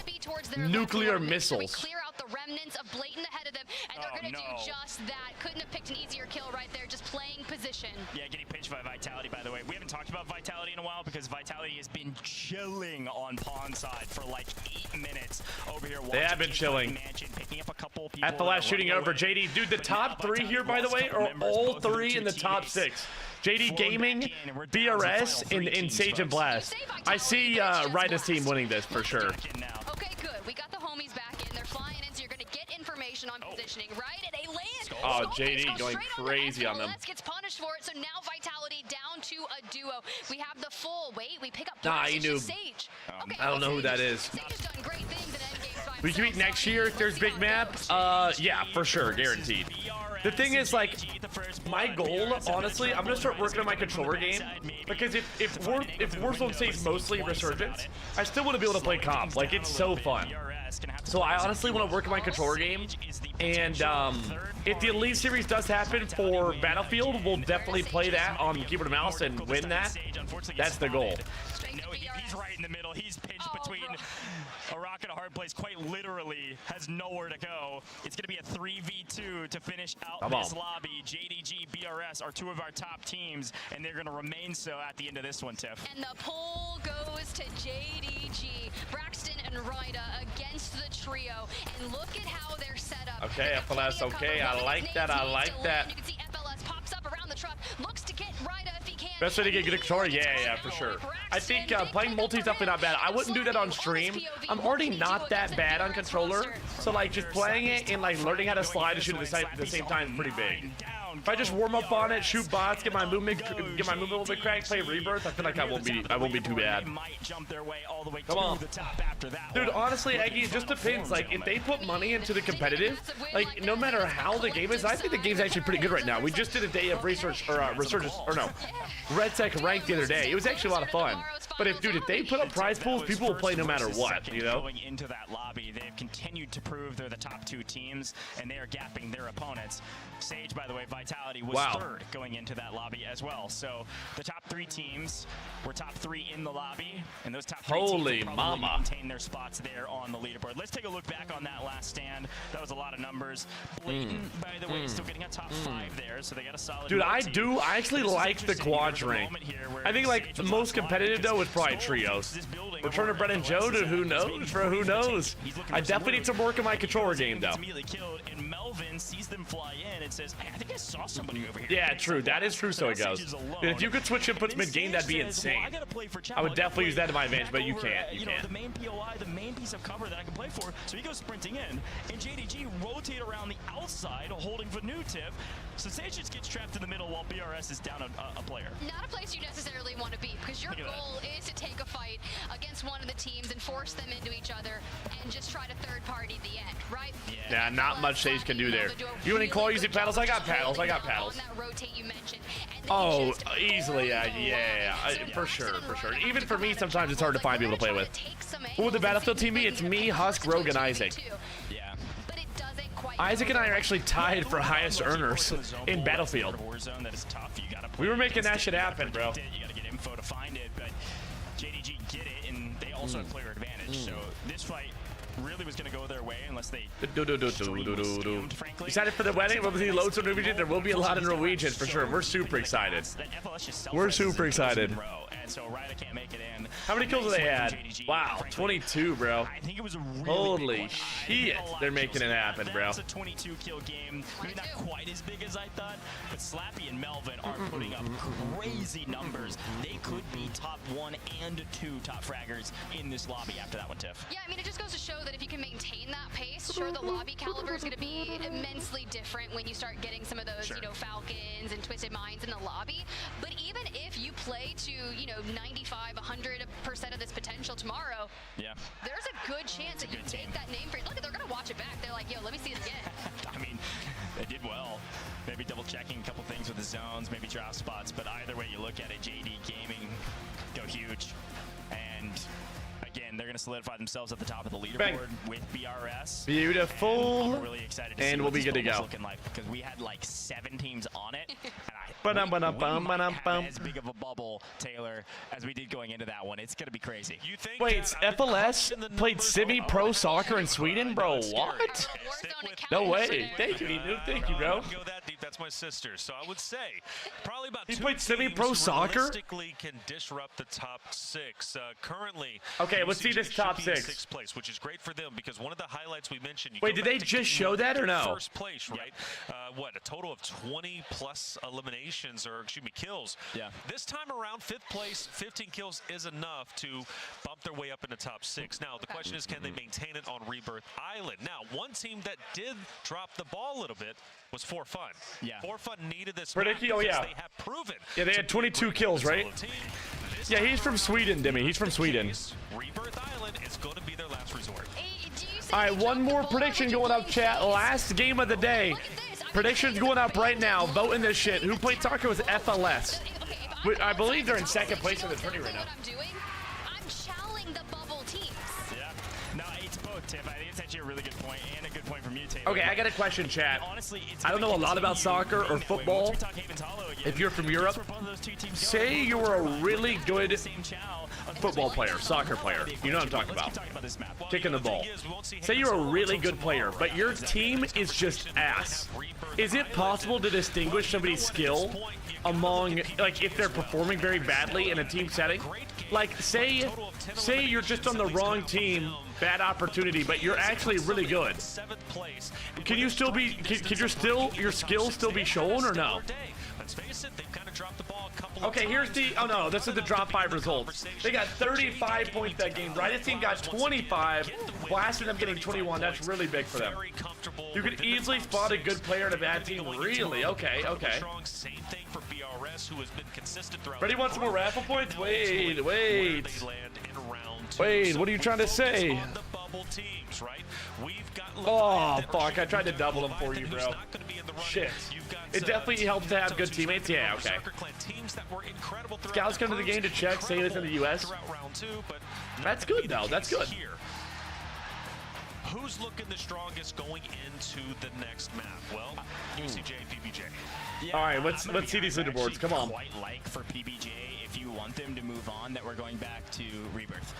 nuclear missiles. Clear out the remnants of Blatant ahead of them, and they're gonna do just that. Couldn't have picked an easier kill right there, just playing position. Yeah, getting pinched by Vitality, by the way. We haven't talked about Vitality in a while because Vitality has been chilling on pawn side for like 8 minutes over here. They have been chilling. Mansion, picking up a couple people At the last shooting over JD. Dude, the top 3 here, by the way, are all 3 in the top 6. JD Gaming, BRS, and Sage and Blast. I see Ryda's team winning this for sure. Okay, good. We got the homies back in. They're flying in, so you're going to get information on positioning, right? And they land. Oh, JD going crazy on them. Let's gets punished for it. So now Vitality down to a duo. We have the full. Wait, we pick up Nah, he knew. Sage. I don't know who that is. Sage has done great things in endgames by We can meet next year if there's big map. Yeah, for sure, guaranteed. The thing is, like, my goal, honestly, I'm gonna start working on my controller game because if Warzone stays mostly Resurgence, I still want to be able to play comp. Like, it's so fun. So I honestly want to work on my controller game, and if the Elite Series does happen for Battlefield, we'll definitely play that on keyboard and mouse and win that. That's the goal. No, he's right in the middle. He's pinched between a rock and a hard place. Quite literally has nowhere to go. It's going to be a 3v2 to finish out this lobby. JDG, BRS are two of our top teams, and they're going to remain so at the end of this one, Tiff. And the poll goes to JDG, Braxton and Ryda against the trio. And look at how they're set up. Okay, FLS, okay. I like that. I like that. You can see FLS pops up around the truck, looks to get Ryda if he can. Best way to get good controller? Yeah, for sure. I think playing multi is definitely not bad. I wouldn't do that on stream. I'm already not that bad on controller, so like just playing it and like learning how to slide and shoot at the same time is pretty big. If I just warm up on it, shoot bots, get my movement a little bit cracked, play Rebirth, I feel like I won't be too bad. Come on. Dude, honestly, Eggy, it just depends. Like, if they put money into the competitive, like, no matter how the game is, I think the game's actually pretty good right now. We just did a day of research, or Red Tech ranked the other day. It was actually a lot of fun. But if they put up prize pools, people will play no matter what, you know? Going into that lobby, they've continued to prove they're the top two teams, and they are gapping their opponents. Sage, by the way, Vitality was third going into that lobby as well. So the top three teams were top three in the lobby, and those top three teams will probably maintain their spots there on the leaderboard. Let's take a look back on that last stand. That was a lot of numbers. Blatant, by the way, still getting a top 5 there, so they got a solid. Dude, I actually like the quad rank. I think like the most competitive though is probably trios. Return of Brett and Joe, dude, who knows, bro? Who knows? I definitely need some work in my controller game though. And Melvin sees them fly in and says, hey, I think I saw somebody over here. Yeah, true. That is true, so it goes. Dude, if you could switch inputs mid-game, that'd be insane. I would definitely use that to my advantage, but you can't. You can't. The main POI, the main piece of cover that I can play for, so he goes sprinting in, and JDG rotate around the outside, holding for new Tiff. So Sage just gets trapped in the middle while BRS is down a player. Not a place you necessarily want to be, because your goal is to take a fight against one of the teams and force them into each other and just try to third party the end, right? Yeah, not much Sage can do there. You any call using paddles? I got paddles. I got paddles. Oh, easily, yeah, for sure. Even for me, sometimes it's hard to find people to play with. Who would the Battlefield team be? It's me, Husk, Rogue, and Isaac. Yeah. Isaac and I are actually tied for highest earners in Battlefield. We were making that shit happen, bro. You gotta get info to find it, but JDG get it, and they also have player advantage. So this fight really was going to go their way unless they excited for the wedding. We'll see loads of Norwegian. There will be a lot of Norwegian for sure. We're super excited. We're super excited. And so Ryder can't make it in. How many kills have they had? Wow, 22, bro. I think it was a really holy shit, they're making it happen, bro. It's a 22-kill game. Maybe not quite as big as I thought, but Slappy and Melvin are putting up crazy numbers. They could be top 1 and 2 top fraggers in this lobby after that one, Tiff. Yeah, I mean, it just goes to show that if you can maintain that pace, sure, the lobby caliber is going to be immensely different when you start getting some of those, you know, Falcons and Twisted Minds in the lobby. But even if you play to, you know, 95, 100% of this potential tomorrow, there's a good chance that you take that name for it. Look, they're going to watch it back. They're like, yo, let me see it again. I mean, they did well. Maybe double checking a couple things with the zones, maybe drop spots, but either way you look at it, JD Gaming go huge. And again, they're going to solidify themselves at the top of the leaderboard with BRS. Beautiful. I'm really excited to and see we'll be good to go. Looking like, because we had like 7 teams on it. And we might have as big of a bubble, Taylor, as we did going into that one. It's going to be crazy. You think wait, FLS played semi-pro soccer in Sweden, bro? What? No way. Thank you, Enu. Thank you, bro. Go that deep. That's my sister. So I would say probably about he 2 played semi-pro teams soccer. Realistically, can disrupt the top 6. Currently, okay, let's see this top 6. 6th place, which is great for them because one of the highlights we mentioned. Wait, did they just show that or no? First place, right? What, a total of 20 plus eliminations, or excuse me, kills. Yeah. This time around, 5th place, 15 kills is enough to bump their way up in the top 6. Now the question is, can they maintain it on Rebirth Island? Now, one team that did drop the ball a little bit was For Fun. Yeah. For Fun needed this. Predicky, oh yeah. They have proven. Yeah, they had 22 kills, right? Yeah, he's from Sweden, Demi. He's from Sweden. Rebirth Island is going to be their last resort. All right, one more prediction going up, chat. Last game of the day. Predictions going up right now. Vote in this shit. Who played soccer was FLS. I believe they're in second place in the tourney right now. I'm challenging the bubble teams. Yeah. No, it's both, Tiff. I think it's actually a really good point and a good point from you, Taylor. Okay, I got a question, chat. Honestly, I don't know a lot about soccer or football. If you're from Europe, say you were a really good football player, soccer player. You know what I'm talking about. Kicking the ball. Say you're a really good player, but your team is just ass. Is it possible to distinguish somebody's skill among, like, if they're performing very badly in a team setting? Like, say you're just on the wrong team, bad opportunity, but you're actually really good. Can you still be? Can your skills still be shown or no? Okay, here's the. Oh no, this is the drop 5 results. They got 35 points that game. Riot's team got 25. Blast ended up getting 21. That's really big for them. You could easily spot a good player in a bad team. Really? Okay. Ready? Want some more raffle points? Wait. Wait, what are you trying to say? Oh, fuck. I tried to double them for you, bro. Shit. It definitely helps to have good teammates. Yeah, okay. Scouts come to the game to check, say it's in the U.S. That's good, though. That's good. Who's looking the strongest going into the next map? Well, UCJ, PBJ. All right, let's see these leaderboards. Come on. Quite like for PBJ, if you want them to move on, that we're going back to Rebirth.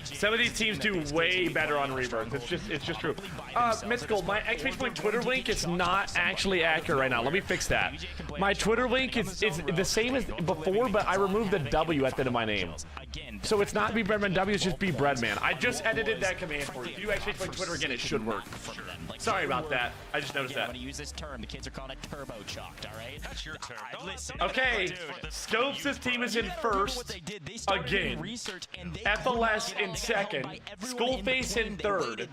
Some of these teams do way better on Rebirth. It's just true. Mythical, my exclamation point Twitter link is not actually accurate right now. Let me fix that. My Twitter link is the same as before, but I removed the W at the end of my name. So it's not bbreadman W, it's just bbreadman. I just edited that command for you. If you exclamation point Twitter again, it should work. Sorry about that. I just noticed that. I'm gonna use this term. The kids are calling it turbo chalked, all right? That's your turn. Listen. Okay, Scopes' team is in first again. FLS in second. Skullface in third.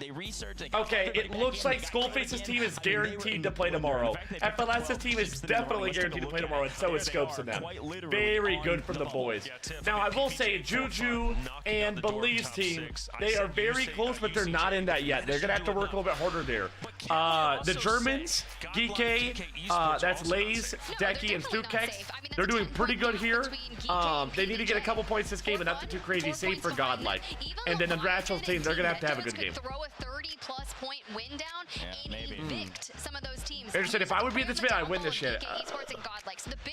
Okay, it looks like Skullface's team is guaranteed to play tomorrow. FLS's team is definitely guaranteed to play tomorrow, and so is Scopes in them. Very good from the boys. Now, I will say, Juju and Belief's team, they are very close, but they're not in that yet. They're going to have to work a little bit harder there. The Germans, Geekay, that's Lays, Decky, and Stukex, they're doing pretty good here. They need to get a couple points this game, but nothing too crazy, save for Godlike. And then the Ratchel's team, they're going to have a good game. Throw a 30-plus point win down and evict some of those teams. Interesting. If I would be this bit, I'd win this shit.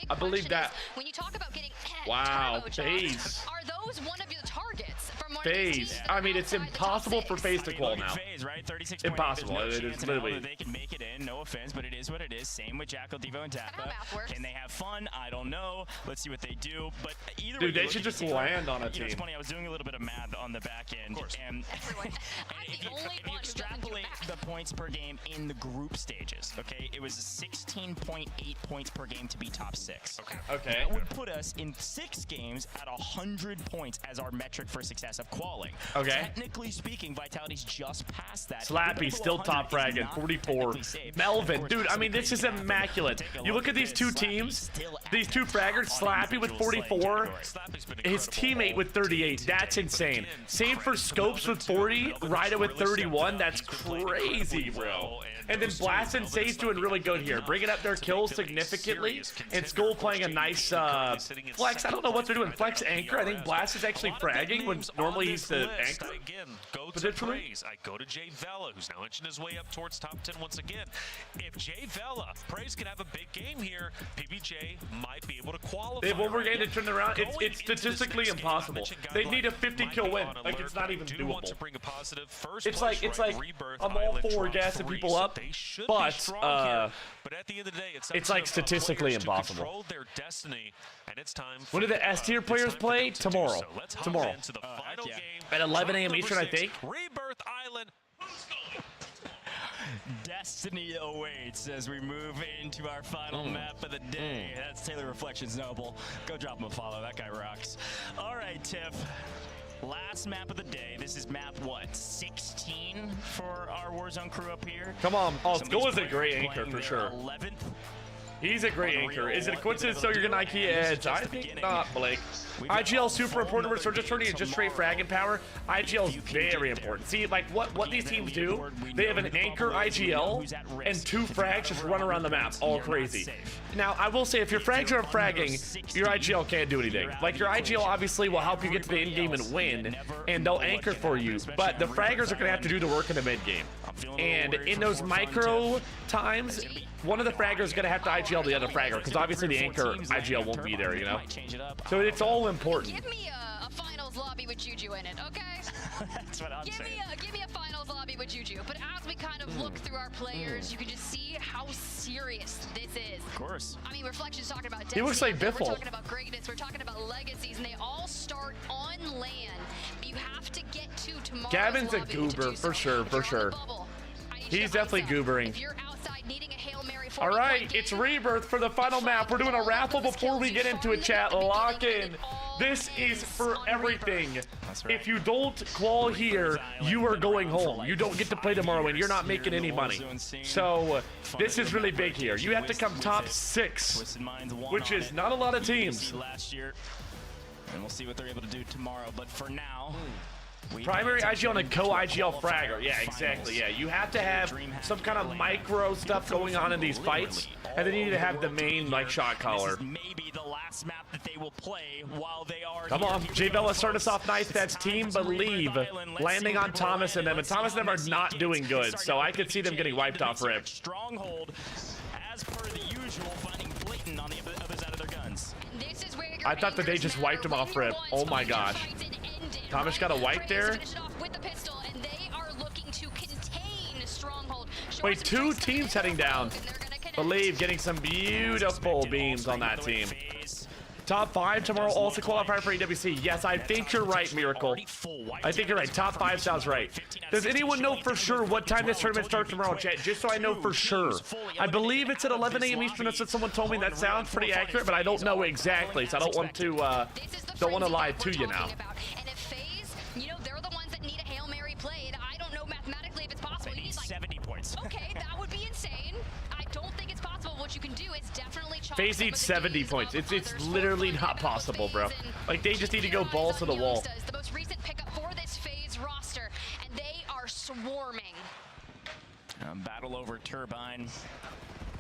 I believe that. When you talk about getting wow, FaZe. Are those one of your targets from one FaZe. I mean, it's impossible for FaZe to qual now. Impossible. It is literally. They can make it in. No offense, but it is what it is. Same with Jackal, Devo, and Tappa. Can they have fun? I don't know. Let's see what they do. But either dude, they should just land on a team. It's funny. I was doing a little bit of math on the back end, and if you extrapolate the points per game in the group stages, okay, it was 16.8 points per game to be top 6. Okay. That would put us in 6 games at 100 points as our metric for success of qualing. Okay. Technically speaking, Vitality's just past that. Slappy still top fragging, 44. Melvin, dude, I mean, this is immaculate. You look at these two teams, these two fraggers, Slappy with 44, his teammate with 38. That's insane. Same for Scopes with 40, Rida with 31. That's crazy, bro. And then Blast and Sage doing really good here, bringing up their kills significantly, and Skull playing a nice flex. I don't know what they're doing. Flex anchor. I think Blast is actually fragging when normally he's the anchor. I go to Jay Vela, who's now inching his way up towards top 10 once again. If Jay Vela, Praise can have a big game here, PBJ might be able to qualify. They have one more game to turn around. It's statistically impossible. They need a 50-kill win. Like, it's not even doable. It's like I'm all for gassing people up, but at the end of the day, it's like statistically impossible. When do the S tier players play? Tomorrow. Tomorrow. At 11 a.m. Eastern, I think. Rebirth Island. Destiny awaits as we move into our final map of the day. That's Taylor Reflections Noble. Go drop him a follow. That guy rocks. All right, Tiff. Last map of the day. This is map, what, 16 for our Warzone crew up here? Come on. Oh, Skull is a great anchor for sure. 11th. He's a great anchor. Is it a coincidence? So you're going to IKEA edge? I think not, Blake. IGL super important. Resurgence turning is just straight fragging power. IGL is very important. See, like what these teams do, they have an anchor IGL and 2 frags just run around the map, all crazy. Now, I will say, if your frags are fragging, your IGL can't do anything. Like, your IGL obviously will help you get to the end game and win, and they'll anchor for you, but the fraggers are going to have to do the work in the mid game. And in those micro times, one of the fraggers is going to have to IGL the other fragger, because obviously the anchor IGL won't be there, you know? So it's all important. Give me a finals lobby with Juju in it, okay? That's what I'm saying. Give me a finals lobby with Juju. But as we kind of look through our players, you can just see how serious this is. Of course. I mean, Reflection's talking about He looks like Biffle. We're talking about greatness. We're talking about legacies, and they all start on land. You have to get to tomorrow's Gavin's a lobby to goober, do for so. sure. He's definitely goobering. If you're outside needing a Hail Mary All right, it's Rebirth for the final map. We're doing a raffle before we get into it, chat. Lock in. This is for everything. If you don't qual here, you are going home. You don't get to play tomorrow, and you're not making any money. So this is really big here. You have to come top 6, which is not a lot of teams. Last year, and we'll see what they're able to do tomorrow. But for now, primary IGL and a co-IGL fragger. Yeah, exactly. Yeah, you have to have some kind of micro stuff going on in these fights, and then you need to have the main like shot caller. Maybe the last map that they will play while they are. Come on, J Bella, start us off nice. That's Team Believe landing on Thomas and them, and Thomas and them are not doing good, so I could see them getting wiped off rip. Stronghold, as per the usual, finding blatant on the other side of their guns. I thought that they just wiped him off rip. Oh my gosh. Thomas got a wipe there. Wait, 2 teams heading down. Believe getting some beautiful beams on that team. Top 5 tomorrow also qualify for EWC. Yes, I think you're right, Miracle. I think you're right. Top 5 sounds right. Does anyone know for sure what time this tournament starts tomorrow, chat? Just so I know for sure. I believe it's at 11 a.m. Eastern. That's what someone told me. That sounds pretty accurate, but I don't know exactly, so I don't want to lie to you now. And if FaZe, you know, they're the ones that need a Hail Mary played. I don't know mathematically if it's possible. They need 70 points. Okay, that would be insane. I don't think it's possible. What you can do is definitely chalk FaZe needs 70 points. It's literally not possible, bro. Like, they just need to go balls to the wall. The most recent pickup for this FaZe roster, and they are swarming. Battle over Turbine.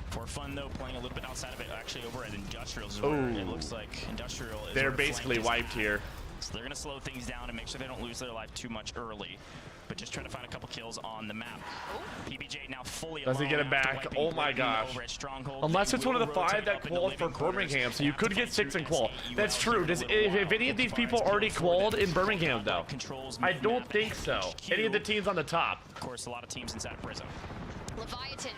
For fun, though, playing a little bit outside of it, actually over at Industrial is where it looks like Industrial is. They're basically wiped here. So they're going to slow things down and make sure they don't lose their life too much early. But just trying to find a couple kills on the map. PBJ now fully Does he get it back? Oh my gosh. Unless it's one of the 5 that qualified for Birmingham, so you could get 6 in qual. That's true. If any of these people already qualified in Birmingham, though? I don't think so. Any of the teams on the top. Of course, a lot of teams inside of Prism. Leviathan,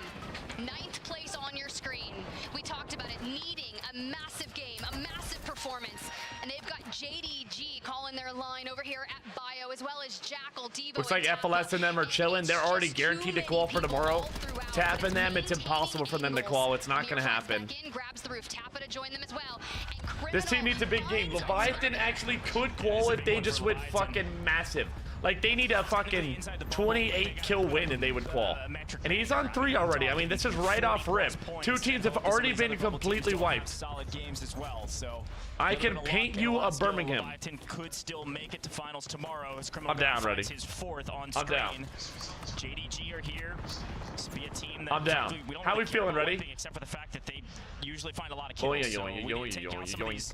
9th place on your screen. We talked about it needing a massive game, a massive performance. And they've got JDG calling their line over here at Bio, as well as Jackal, Devo. Looks like FLS and them are chilling. They're already guaranteed to qual for tomorrow. Tapping them, it's impossible for them to qual. It's not going to happen. Grabs the roof. Tappa to join them as well. This team needs a big game. Leviathan actually could qual if they just went fucking massive. Like, they need a fucking 28 kill win and they would qual. And he's on 3 already. I mean, this is right off rip. 2 teams have already been completely wiped. Solid games as well, so I can paint you a Birmingham. Leviathan could still make it to finals tomorrow. As I'm down, ready. His 4th on I'm screen. down. JDG are here. This will be a team that I'm down. How we feeling, ready? Except for the fact that they usually find a lot of kills.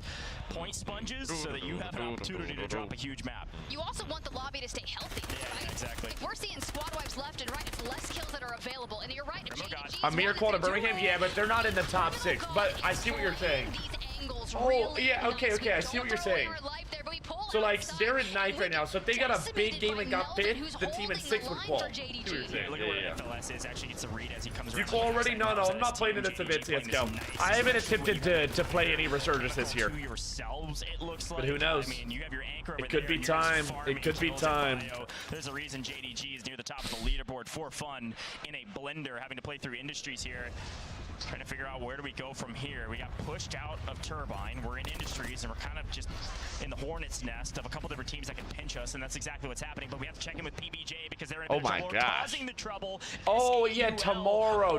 Point sponges so that you have an opportunity to drop a huge map. You also want the lobby to stay healthy, right? Exactly. If we're seeing squad wipes left and right, it's less kills that are available. And you're right, if JDG A mere qual to Birmingham? Yeah, but they're not in the top 6. But I see what you're saying. Oh, yeah, okay, I see what you're saying. So, like, they're in 9th right now, so if they got a big game and got 5th, the team in 6th would qual. See what you're saying. Look at where FLS is. Actually gets a read as he comes You qual already? No, I'm not playing in this event. Let's go. I haven't attempted to play any resurgences here. But who knows? It could be time. It could be time. There's a reason JDG is near the top of the leaderboard for fun in a blender, having to play through Industries here. Trying to figure out where do we go from here. We got pushed out of Turbine. We're in Industries, and we're kind of just in the hornet's nest of a couple different teams that can pinch us, and that's exactly what's happening. But we have to check in with PBJ because they're in trouble, causing the trouble. Oh, yeah, tomorrow.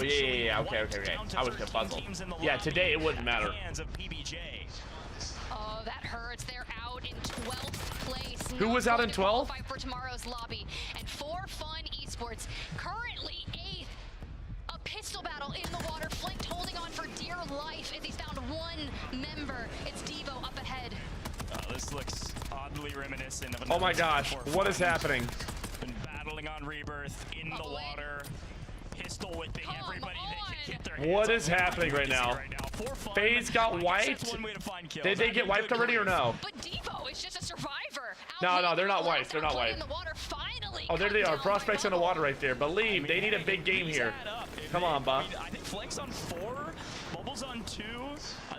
Yeah. Okay. I was confuzzled. Yeah, today it wouldn't matter. that hurts. They're out in 12th place. Who was out in 12th? For tomorrow's lobby. And For Fun Esports currently 8th. A pistol battle in the water. Flanked holding on for dear life as he's found one member. It's Devo up ahead. This looks oddly reminiscent of Oh my gosh, what is happening? Been battling on Rebirth in the water. Pistol whipping everybody that can get their hands What on is happening right now? FaZe got wiped? Did they get wiped already or no? But Devo is just a survivor. No, they're not wiped. They're not wiped. Oh, there they are. Prospects in the water right there. Believe they need a big game here. Come on, Buff. I think Flex on 4, Bubbles on 2.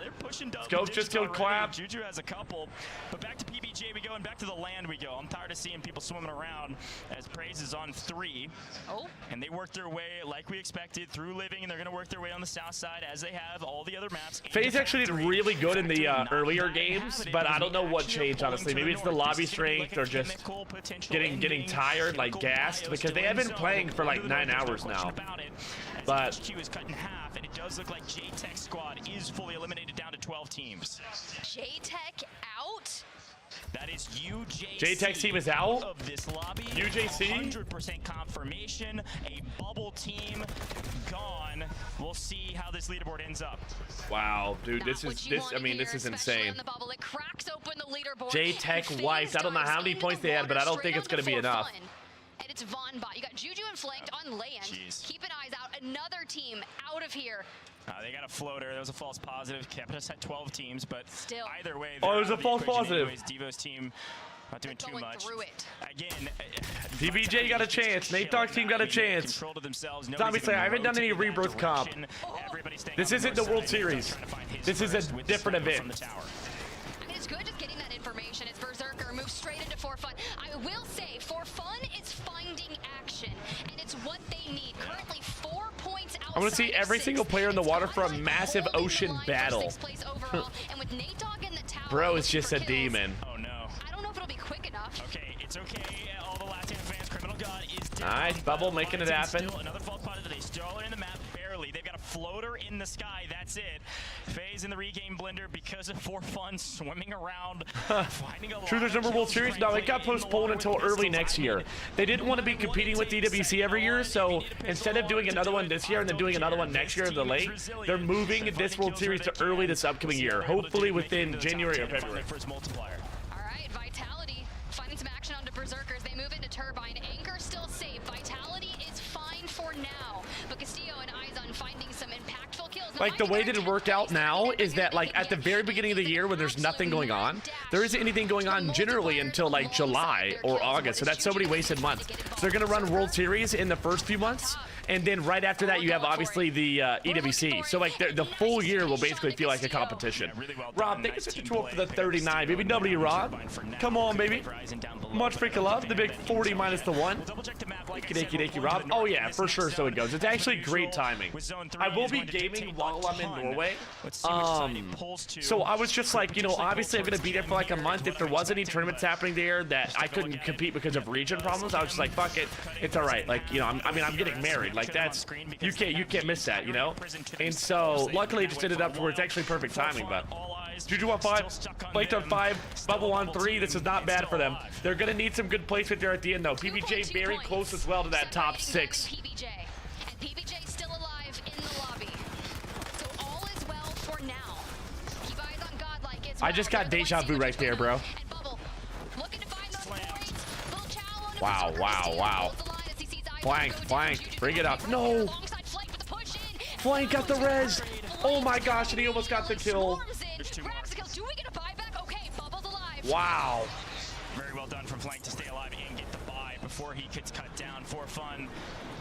They're pushing double. Scope just killed Clap. Juju has a couple. But back to PBJ we go, and back to the land we go. I'm tired of seeing people swimming around as Praise is on 3. Oh. And they work their way, like we expected, through Living, and they're going to work their way on the south side as they have all the other maps. FaZe actually did really good in the earlier games, but I don't know what changed, honestly. Maybe it's the lobby strength or just getting tired, like gassed, because they have been playing for like 9 hours now. But HQ is cut in half, and it does look like J-Tech squad is fully eliminated down to 12 teams. J-Tech out? That is UJC. J-Tech's team is out? Of this lobby. UJC? 100% confirmation. A bubble team gone. We'll see how this leaderboard ends up. wow, dude, this is insane. J-Tech wiped. I don't know how many points they had, but I don't think it's going to be enough. And it's Vonbot. You got Juju and Flanked on land. Keep an eyes out. Another team out of here. They got a floater. That was a false positive. Kept us at 12 teams, but still, either way, oh, it was a false positive. Anyways, Devo's team not doing too much. Again, DBJ got a chance. Nate Dogg's team got a chance. Obviously, I haven't done any Rebirth comp. This isn't the World Series. This is a different event. I mean, it's good just getting that information. It's Berserker moves straight into For Fun. I will say, For Fun is finding action, and it's what they need. Currently 4 points out. I want to see every single player in the water for a massive ocean battle. Bro is just a demon. Oh no. I don't know if it'll be quick enough. Okay, it's okay. All the Latin fans, Criminal God is down. Nice, Bubble making it happen. Another false positive. They still are in the map barely. They've got a floater in the sky. That's it. FaZe in the regame blender because of For Fun swimming around, finding a True, there's number World Series. No, it got postponed until early next year. They didn't want to be competing with DWC every year, so instead of doing another one this year and then doing another one next year in the late, they're moving this World Series to early this upcoming year, hopefully within January or February. All right, Vitality finding some action onto Berserkers. They move into Turbine. Anchor still safe. Vitality is fine for now, but Castillo and Izon finding some impactful kills. Like, the way that it worked out now is that, like, at the very beginning of the year when there's nothing going on, there isn't anything going on generally until, like, July or August. So that's so many wasted months. So they're going to run World Series in the first few months. And then right after that, you have, obviously, the EWC. So, like, the full year will basically feel like a competition. Rob, thank you for the 12 for the 39. Baby W, Rob. Come on, baby. Much freaking love. The big 40 minus the 1. Dakey, Rob. Oh, yeah, for sure so it goes. It's actually great timing. I will be gaming while I'm in Norway. So I was just like, you know, obviously I'm going to be there for like a month. If there was any tournaments happening there that I couldn't compete because of region problems, I was just like, fuck it. It's all right. Like, you know, I'm getting married. Like, that's, you can't miss that, you know? And so luckily it just ended up to where it's actually perfect timing, but Juju on 5, Blake on 5, Bubble on 3. This is not bad for them. They're going to need some good placement there at the end, though. PBJ very close as well to that top 6. And PBJ still alive in the lobby. So all is well for now. Keep eyes on Godlike as well. I just got deja vu right there, bro. Wow. Flank. Bring it up. No. Flank got the res. Oh my gosh, and he almost got the kill. Wow. Very well done from Flank to stay alive and get the buy before he gets cut down. For Fun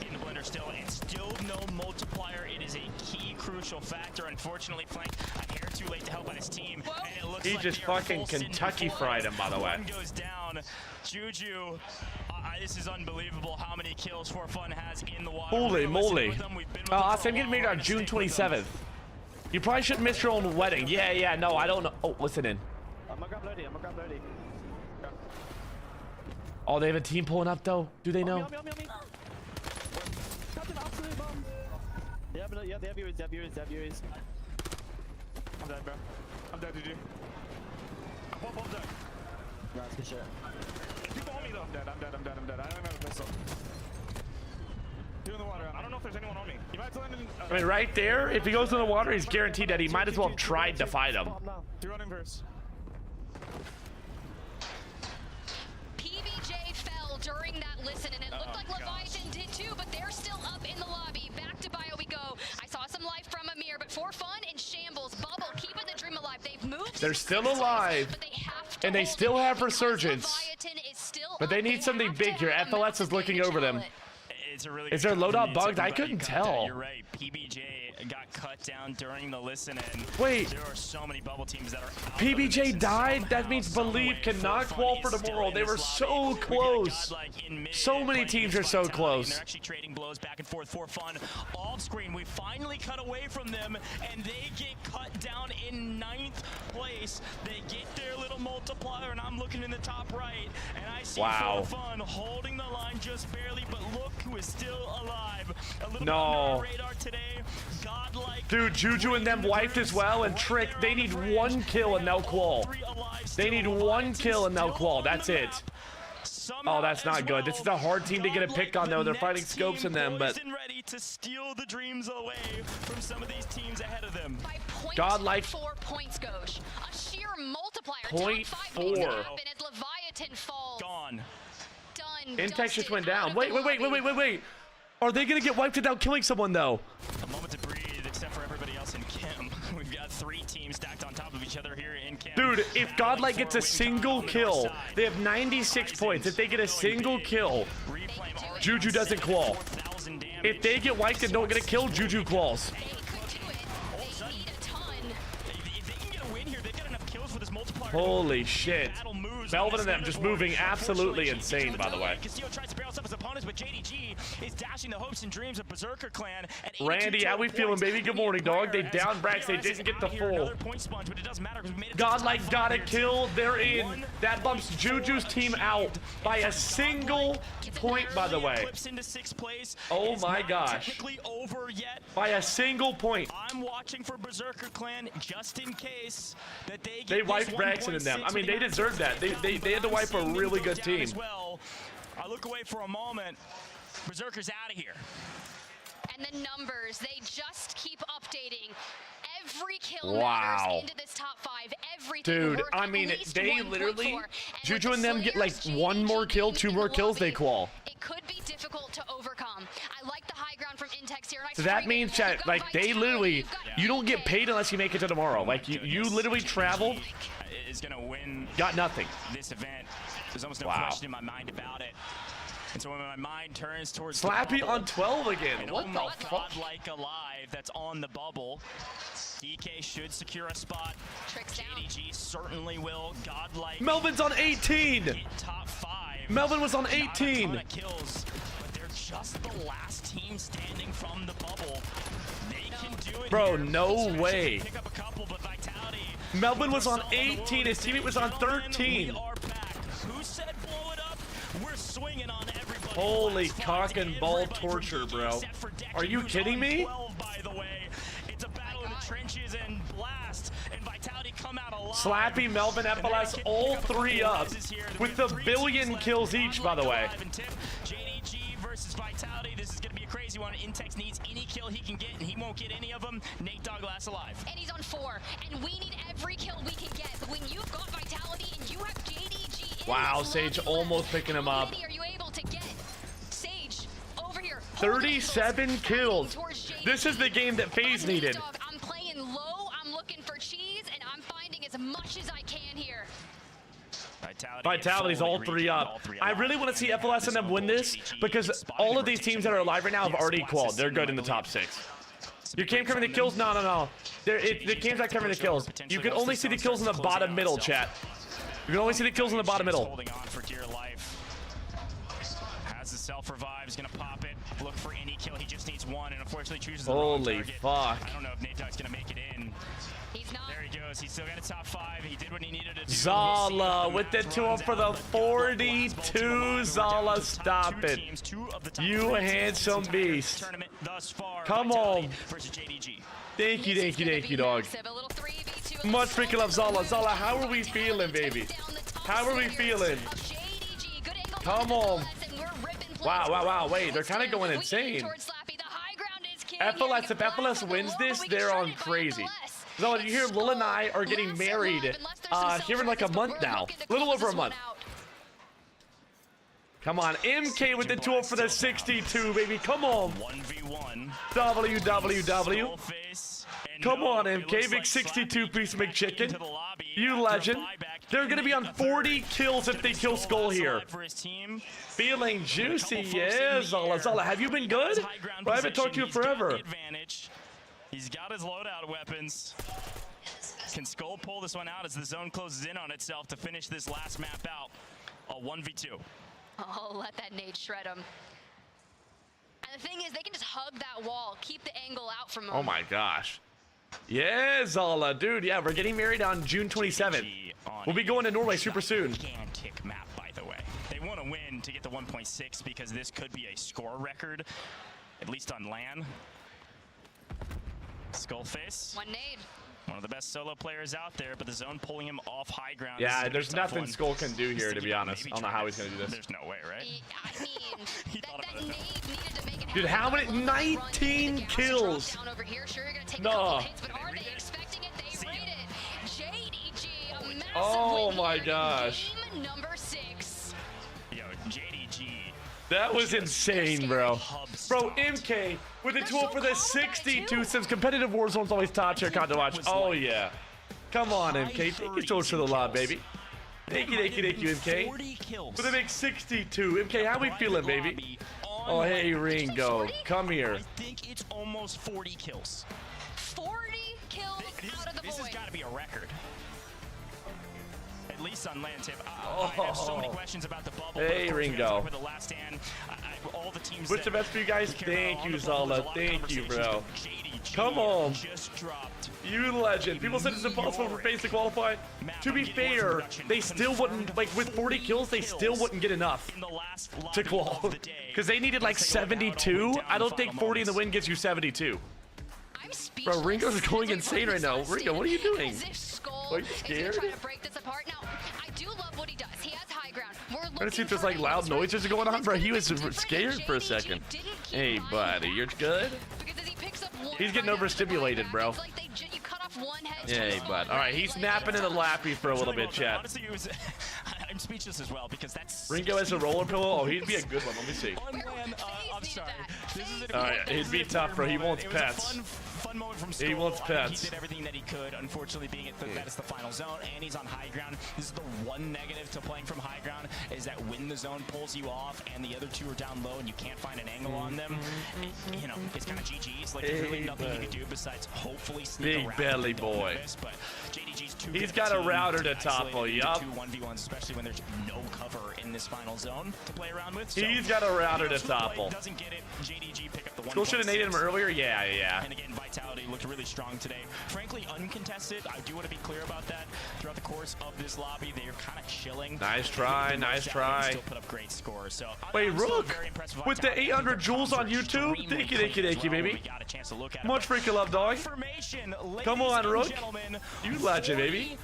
in the blender still, and still no multiplier. It is a key crucial factor. Unfortunately, Flank a hair too late to help out his team. And it looks He like just they are fucking full Kentucky send fried him, by the way. One goes down. Juju, this is unbelievable how many kills For Fun has in the water. Holy moly. I'm getting married on June 27th. You probably shouldn't miss your own wedding. Yeah, no, I don't know. Oh, listen in. I'm gonna grab Lodi. Oh, they have a team pulling up, though? Do they know? Captain, absolute bomb. Yeah, they have viewers. I'm dead, bro. I'm dead, GG. Pulp deck. That's good shit. People on me though. I'm dead. I don't have a pistol. Two in the water. I don't know if there's anyone on me. You might land in. I mean, right there, if he goes in the water, he's guaranteed that he might as well have tried to fight him. Two running verse. PBJ fell during that listen, and it looked like Leviathan did too, but they're still up in the lobby. Back to bio we go. I saw some life from Amir, but for fun in shambles. Bubble keeping the dream alive. They've moved. They're still alive, and they still have resurgence. But they need something big here. FLS is looking over them. Is their loadout bugged? I couldn't tell. You're right. PBJ got cut down during the listen, and wait, there are so many bubble teams that are out. PBJ died? That means Believe cannot qual for tomorrow. They were so close. So many teams are so close. They're actually trading blows back and forth for fun. Off screen, we finally cut away from them, and they get cut down in 9th place. They get their little multiplier, and I'm looking in the top right, and I see for fun holding the line just barely, but look who is still alive. A little bit under our radar today. Godlike. Dude, Juju and them wiped as well, and Trick, they need 1 kill and they'll qual. They need 1 kill and they'll qual. That's it. Oh, that's not good. This is a hard team to get a pick on, though. They're fighting Scopes in them, but ready to steal the dreams away from some of these teams ahead of them. Godlike 4 points, Gosh. A sheer multiplier. 0.4. As Leviathan falls. Gone. Done. Intex just went down. Wait. Are they gonna get wiped without killing someone though? A moment to breathe, except for everybody else in Chem. We've got 3 teams stacked on top of each other here in Chem. Dude, if Godlike gets a single kill, they have 96 points. If they get a single kill, Juju doesn't qual. If they get wiped and don't get a kill, Juju quals. Holy shit. Melvin and them just moving absolutely insane, by the way. Castillo tries to barrel up his opponents, but JDG is dashing the hopes and dreams of Berserker Clan. Randy, how we feeling, baby? Good morning, dog. They down Brax. They didn't get the full. Godlike got a kill. They're in. That bumps Juju's team out by a single point, by the way. Oh my gosh. By a single point. I'm watching for Berserker Clan just in case that they wiped Braxton and them. I mean, they deserved that. They had to wipe a really good team. Well, I look away for a moment. Berserker's out of here. And the numbers, they just keep updating. Every kill matters into this top 5. Dude, I mean, they literally, Juju and them get like 1 more kill, 2 more kills, they qual. It could be difficult to overcome. I like the high ground from Intex here. So that means that, like, they literally, you don't get paid unless you make it to tomorrow. Like, you literally traveled, is gonna win. Got nothing. This event, there's almost no question in my mind about it. And so when my mind turns towards Slappy on 12 again. What the fuck? Godlike alive that's on the bubble. DK should secure a spot. JDG certainly will. Godlike. Melvin's on 18. Top 5. Melvin was on 18. Not a ton of kills, but they're just the last team standing from the bubble. They can do it. Bro, here. no way. Pick up a couple, but Vitality. Melvin was on 18. His teammate was on 13. We are back. Who said blow it up? We're swinging on everybody. Holy cock and ball torture, bro. Are you kidding me? 12, by the way. It's a battle in the trenches and blast, and Vitality come out alive. Slappy, Melvin, FLS, all 3 up with a billion kills each, by the way. JDG versus Vitality. This is going to be a crazy one. Intex needs any kill he can get, and he won't get any of them. Nate Dogg last alive. And he's on 4, and we need every kill we can get. But when you've got Vitality and you have JDG, wow, Sage almost picking him up. How many are you able to get? Sage, over here. 37 kills. This is the game that FaZe needed. I'm playing low, I'm looking for cheese, and I'm finding as much as I can here. Vitality's all 3 up. I really want to see FLS and them win this because all of these teams that are alive right now have already qualled. They're good in the top 6. Your cam covering the kills? No. The cam's not covering the kills. You can only see the kills in the bottom middle, chat. You can only see the kills in the bottom middle. Holding on for dear life. Has the self-revive, is going to pop it. Look for any kill. He just needs 1, and unfortunately chooses the wrong target. Fuck. I don't know if Nate Dogg's going to make it in. He's not. There he goes. He's still got a top 5. He did what he needed to do. Zala with the 2 for the 42. Zala, stop it. You handsome beast. Come on. Thank you, dog. A little 3v2 Much freaking love, Zala. Zala, how are we feeling, baby? How are we feeling? Come on. Wow, wow, wow. Wait, they're kind of going insane. FLS, if FLS wins this, they're on crazy. Zala, you hear Lil and I are getting married here in like a month now. A little over a month. Come on, MK with the tool for the 62, baby. Come on. 1v1. WWW. Come on, MK. Big 62 piece of McChicken. You legend. They're going to be on 40 kills if they kill Skull here. Feeling juicy, yeah, Zala. Zala, have you been good? Well, I haven't talked to you forever. He's got his loadout weapons. Can Skull pull this one out as the zone closes in on itself to finish this last map out? A 1v2. Oh, let that nade shred him. And the thing is, they can just hug that wall, keep the angle out from him. Oh my gosh. Yeah, Zala, dude. Yeah, we're getting married on June 27th. We'll be going to Norway super soon. Gigantic map, by the way. They want to win to get the 1.6 because this could be a score record, at least on LAN. Skullface. One nade. One of the best solo players out there, but the zone pulling him off high ground. Yeah, there's nothing Skull can do here, to be honest. I don't know how he's going to do this. There's no way, right? I mean, that nade needed to make it Dude, how many? 19 kills. Down over here. Sure, you're going to take a No. couple hits, but are they expecting it? They read it. JDG, a massive Oh win my here in gosh. game number 6. Yo, JDG. That was insane, bro. Bro, MK with a tool for the 62 since competitive Warzone's always top tier COD to watch. Oh, yeah. Come on, MK. Take your toes for the lob, baby. Thank you, MK. With a big 62. MK, how we feeling, baby? Oh, hey, Ringo. Come here. I think it's almost 40 kills. 40 kills out of the This void. has got to be a record. At least on land tip. I have so many questions about the bubble. Hey, Ringo. With the last stand, all the teams What's the best for you guys? Thank you, Zala. Thank you, bro. Come on. Just dropped. You legend. People said it's impossible for FaZe to qualify. To be fair, they still wouldn't, like, with 40 kills, they still wouldn't get enough to qualify. Because they needed, like, 72. I don't think 40 in the win gets you 72. Bro, Ringo's going insane right now. Ringo, what are you doing? Are you scared? Trying to break this apart. Now, I do love what he does. He has high ground. We're I'm gonna see if there's like loud noises going on, bro. He was scared for a second. Hey, buddy, you're good? He's getting overstimulated, bro. Hey, bud. All right, he's napping in the lappy for a little bit, chat. Honestly, it was. I'm speechless as well because that's. Ringo has a roller pillow. Oh, he'd be a good one. Let me see. I'm sorry. This is All right, he'd be tough, bro. He wants pets. Fun moment from Skull. He wants pets. He did everything that he could. Unfortunately, being that is the final zone, and he's on high ground. This is the one negative to playing from high ground is that when the zone pulls you off, and the other two are down low, and you can't find an angle on them, you know, it's kind of GG's. Like there's really nothing you can do besides hopefully sneak around. Big belly boy. This, but JDG's He's got a router to topple. Yup. 1v1s, especially when there's no cover in this final zone to play around with. So, He's got a router to topple. doesn't get it. JDG pick up the 1. Skull should have naded him earlier. Yeah, yeah. And again, Vitality looked really strong today. Frankly, uncontested. I do want to be clear about that. Throughout the course of this lobby, they're kind of chilling. Nice try, nice try. Still put up great scores. So wait, Rook with the 800 joules on YouTube. Thank you, baby. Much freaking love, dog. Come on, Rook. You legend, baby.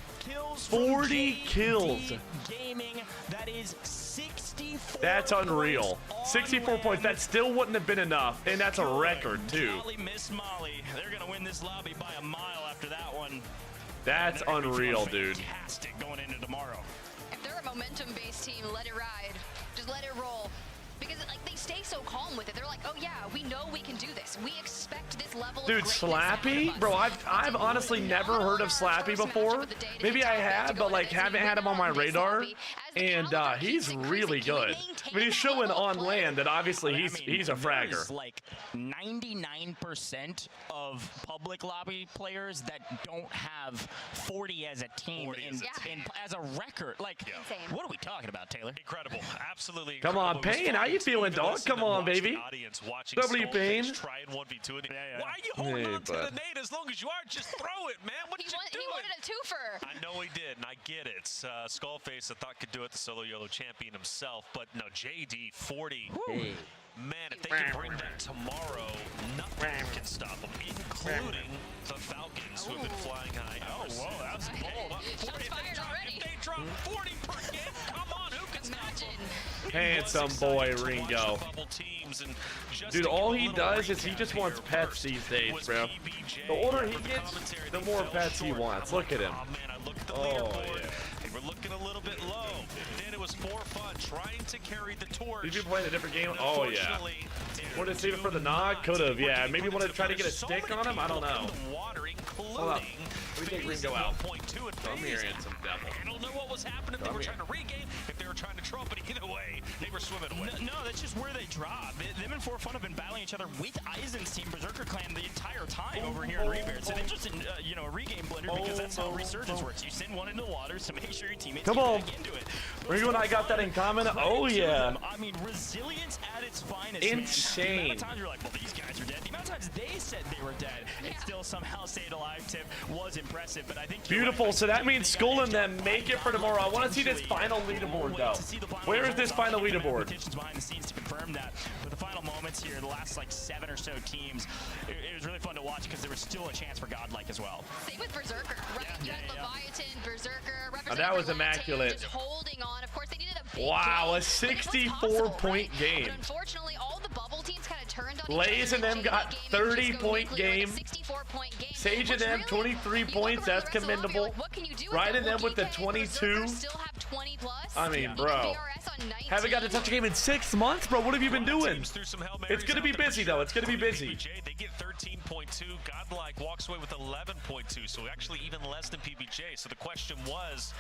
40 kills. Gaming, that is 64. That's unreal. 64 points. That still wouldn't have been enough, and that's a record too. Miss Molly. They're gonna win this lobby by a mile after that one. That's unreal, dude. Fantastic going into tomorrow. If they're a momentum-based team, let it ride. Just let it roll. Because like they stay so calm with it. They're like, oh yeah, we know we can do this. We expect this level. Dude, Slappy, bro, I've honestly never heard of Slappy before. Maybe I have, but like haven't had him on my radar. And he's really good. I mean, he's showing on land that obviously he's a fragger. Like 99% of public lobby players that don't have 40 as a team as a record. Like, what are we talking about, Taylor? Incredible, absolutely. Come on, Payne, how you feeling, dog? Come on, baby. W Payne. Try and 1v2 it. Why are you holding on to the nade as long as you are? Just throw it, man. What you doing? He wanted a twofer. I know he did, and I get it. Skullface, I thought could do it, the solo YOLO champion himself, but no, JD 40. Hey. Man, if they can bring that tomorrow, nothing can stop them, including the Falcons, who have been flying high. Oh, whoa, that was bold. Shots fired already. If they drop 40 per game, come on, who can stop them? Handsome boy, Ringo. Dude, all he does is he just wants pets these days, bro. The older he gets, the more pets he wants. Look at him. Oh, man, I look at the Oh, leaderboard. yeah. They were looking a little bit low. Then it was for fun, trying to carry the torch. Did you play a different game? Oh, yeah. Wanted to save it for the knock? Could have, yeah. Maybe wanted to try to get a stick on him? I don't know. Hold up. Let me take Ringo out. Come here, handsome devil. I don't know what was happening. They were trying to regain, if they were trying to trump it either way, they were swimming away. No, that's just where they drop. Them and For Fun have been battling each other with Eisen's team, Berserker Clan, the entire time over here in Rebeard. So they're just in, a regain blender because that's how Resurgence works. You send one into the water to make sure your teammates get back into it. Ringo and I got that in common. Oh, yeah. I mean, resilience at its finest. Insane. Man. The amount of times you're like, well, these guys are dead. The amount of times they said they were dead and still somehow stayed alive, Tip, was impressive. But I think beautiful. So that means Skull and them make it for tomorrow. I want to see this final leaderboard, though. Where is this final leaderboard? Behind the scenes to confirm that. With the final moments here, the last like 7 or so teams, it was really fun to watch because there was still a chance for Godlike as well. Same with Berserker, right? You had Leviathan, Berserker, Oh, that was immaculate. just holding on. Of course, they needed a big Wow, a 64-point game. But unfortunately, all the bubble teams kind of turned on Blaze and them got 30-point game. 64-point game. Sage and them 23 points. That's commendable. Right in them with the 22. I mean, bro. Haven't got to touch a game in 6 months, bro. What have you been doing? It's going to be busy, though. It's going to be busy. They get 13.2. Godlike walks away with 11.2, so actually even less than PBJ. So the question was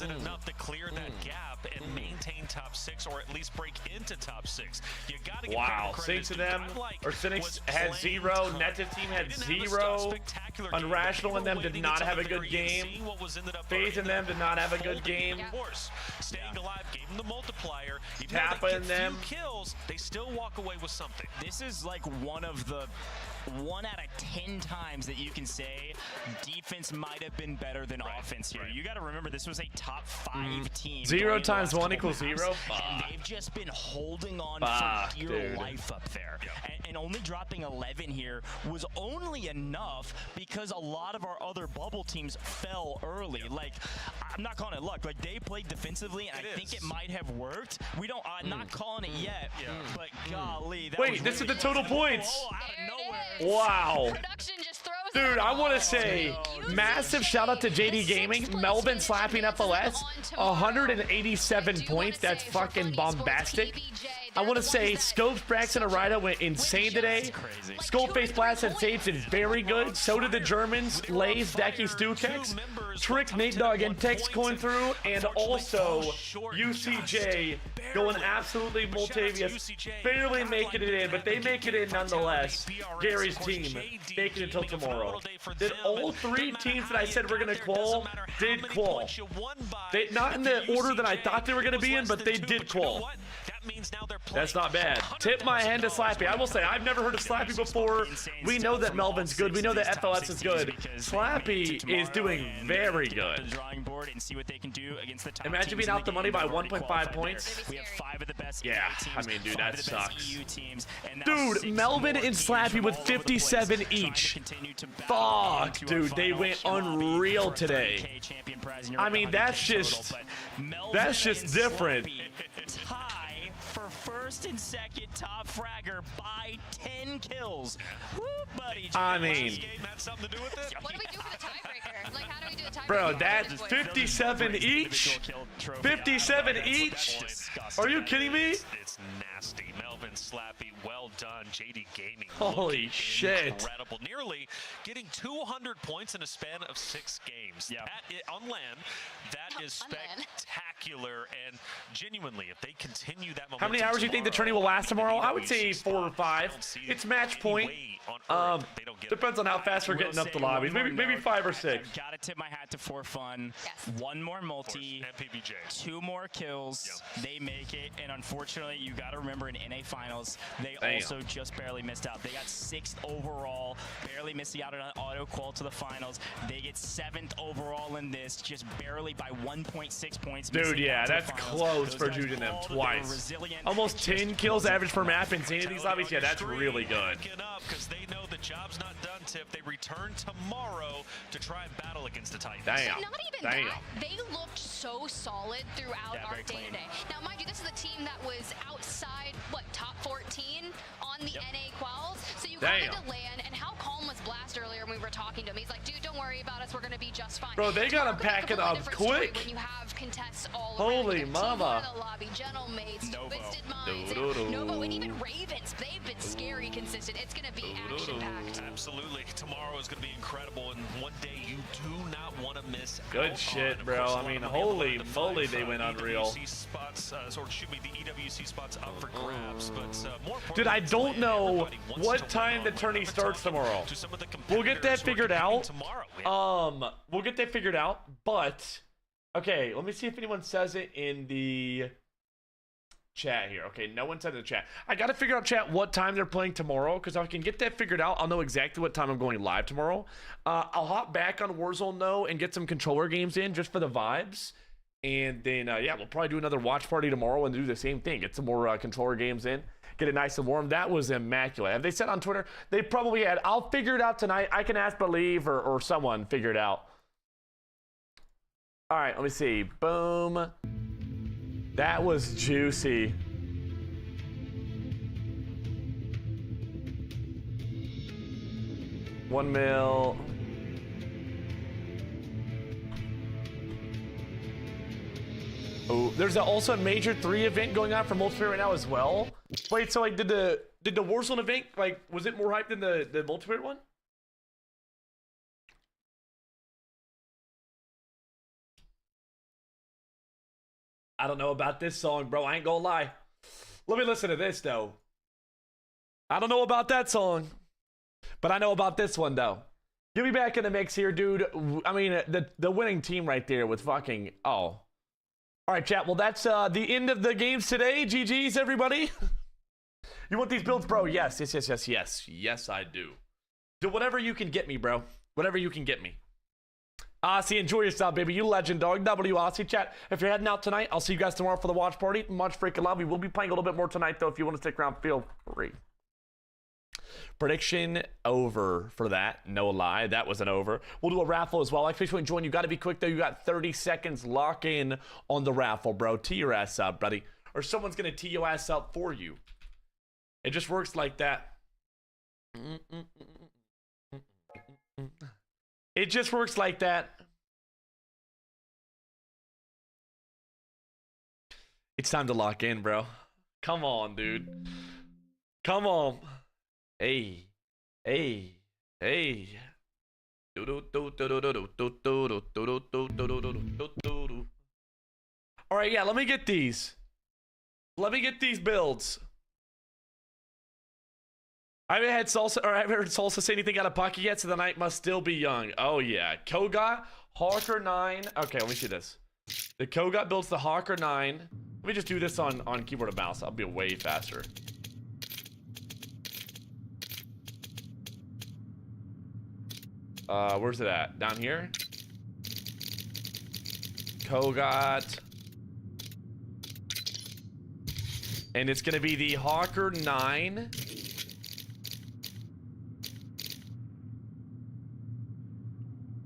it enough to clear that gap and maintain top 6, or at least break into top 6? You got to get wow, Saints of them, or Cynics had 0. Neta's team had 0. Unrational and them did not have a good game. FaZe and them did not have a good game. Staying alive gave them the multiplier. Even Tappa and them. Kills, they still walk away with something. This is like one of the 1 out of 10 times that you can say defense might have been better than offense here. You got to remember this was a top 5 team. 0 times 1 equals 0. And they've just been holding on for dear life up there. And only dropping 11 here was only enough because a lot of our other bubble teams fell early. Like, I'm not calling it luck. Like, they played defensively, and I think it might have worked. We don't. I'm not calling it yet. But golly, that wait, this is the total points. Out of nowhere. Wow. Dude, I want to say massive shout out to JD Gaming. Melvin slapping FOS. 187 points. That's fucking bombastic. I want to say Scopes, Braxton, and Arida went insane today. Skullface Blast and Sage did very good. So did the Germans. Lays, Decky, Stukex, Trick, Nate Dogg, and Tex going through. And also UCJ going absolutely multivious. Barely making it in, but they make it in nonetheless. Gary's team making it until tomorrow. Did all 3 teams that I said were going to qual did qual. They, not in the order that I thought they were going to be in, but they did qual. That's not bad. Tip my hand to Slappy. I will say, I've never heard of Slappy before. We know that Melvin's good. We know that FLS is good. Slappy is doing very good. Imagine being out the money by 1.5 points. We have 5 of the best. Yeah, I mean, dude, that sucks. Dude, Melvin and Slappy with 57 each. Fuck, dude, they went unreal today. I mean, that's just different. Tie for first and second top fragger by 10 kills. Woo, buddy. I mean, What do we do for the tiebreaker? Like, how do we do a tiebreaker? bro, that's 57 each. 57 each. Are you kidding me? It's nasty. Melvin, Slappy, well done. JD Gaming. Holy shit. Incredible. Nearly getting 200 points in a span of 6 games. Yeah. On land, that is spectacular. And genuinely, if they continue that momentum, How many hours do you think the tourney will last tomorrow? I would say 4 or 5. It's match point. Depends on how fast we're getting up the lobbies. Maybe 5 or 6. Gotta tip my hat to For Fun. 1 more multi. And PBJ. 2 more kills. They make it. And unfortunately, you gotta remember remember in NA Finals, they also just barely missed out. They got 6th overall, barely missing out on an auto qual to the finals. They get 7th overall in this, just barely by 1.6 points. Dude, yeah, that's close for shooting them twice. Almost 10 kills average per map in Sanity these lobbies. Yeah, that's really good. Because they know the job's not done, Tip. They return tomorrow to try and battle against the Titans. Damn. And not even that, they looked so solid throughout our day-to-day. Now, mind you, this is a team that was outside, what, top 14 on the NA quals? So you got into land, and how calm was Blast earlier when we were talking to him? He's like, dude, don't worry about us. We're going to be just fine. Bro, they got to pack it up quick. When you have contests all Holy mama. the lobby, Gentlemates, Twisted Minds, Novo, and even Ravens. They've been scary consistent. It's going to be action-packed. Absolutely. Tomorrow is going to be incredible, and one day you do not want to miss Good shit, bro. I mean, holy moly, they went unreal. EWC spots, the EWC spots up for grabs, but more dude, I don't know what time the tourney starts tomorrow. We'll get that figured out. We'll get that figured out, but okay, let me see if anyone says it in the chat here. Okay, no one said in the chat. I gotta figure out, chat, what time they're playing tomorrow, because if I can get that figured out, I'll know exactly what time I'm going live tomorrow. I'll hop back on Warzone though and get some controller games in just for the vibes, and then yeah, we'll probably do another watch party tomorrow and do the same thing, get some more controller games in, get it nice and warm. That was immaculate. Have they said on Twitter? They probably had. I'll figure it out tonight. I can ask Believe or someone figure it out. All right, let me see. Boom. That was juicy. $1 mil. Oh, there's also a Major 3 event going on for multiplayer right now as well. Wait, so like did the Warzone event, like, was it more hype than the multiplayer one? I don't know about this song, bro. I ain't gonna lie. Let me listen to this, though. I don't know about that song, but I know about this one, though. Get me back in the mix here, dude. I mean, the winning team right there with fucking... Oh. All right, chat. Well, that's the end of the games today. GG's, everybody. You want these builds, bro? Yes, yes, yes, yes, yes. Yes, I do. Do whatever you can get me, bro. Whatever you can get me. Aussie, enjoy yourself, baby. You legend, dog. W, Aussie, chat. If you're heading out tonight, I'll see you guys tomorrow for the watch party. Much freaking love. We will be playing a little bit more tonight, though. If you want to stick around, feel free. Prediction over for that. No lie. That was an over. We'll do a raffle as well. I officially join. You got to be quick, though. You got 30 seconds. Lock in on the raffle, bro. Tee your ass up, buddy. Or someone's going to tee your ass up for you. It just works like that. It just works like that. It's time to lock in, bro. Come on, dude. Come on. Hey. Hey. Hey. All right, yeah, let me get these. Let me get these builds. I haven't had Salsa, or I haven't heard Salsa say anything out of pocket yet, so the night must still be young. Oh, yeah. Koga, Hawker 9. Okay, let me see this. The Koga builds the Hawker 9. Let me just do this on keyboard and mouse. I'll be way faster. Where's it at? Down here? Kogot. And it's going to be the Hawker 9.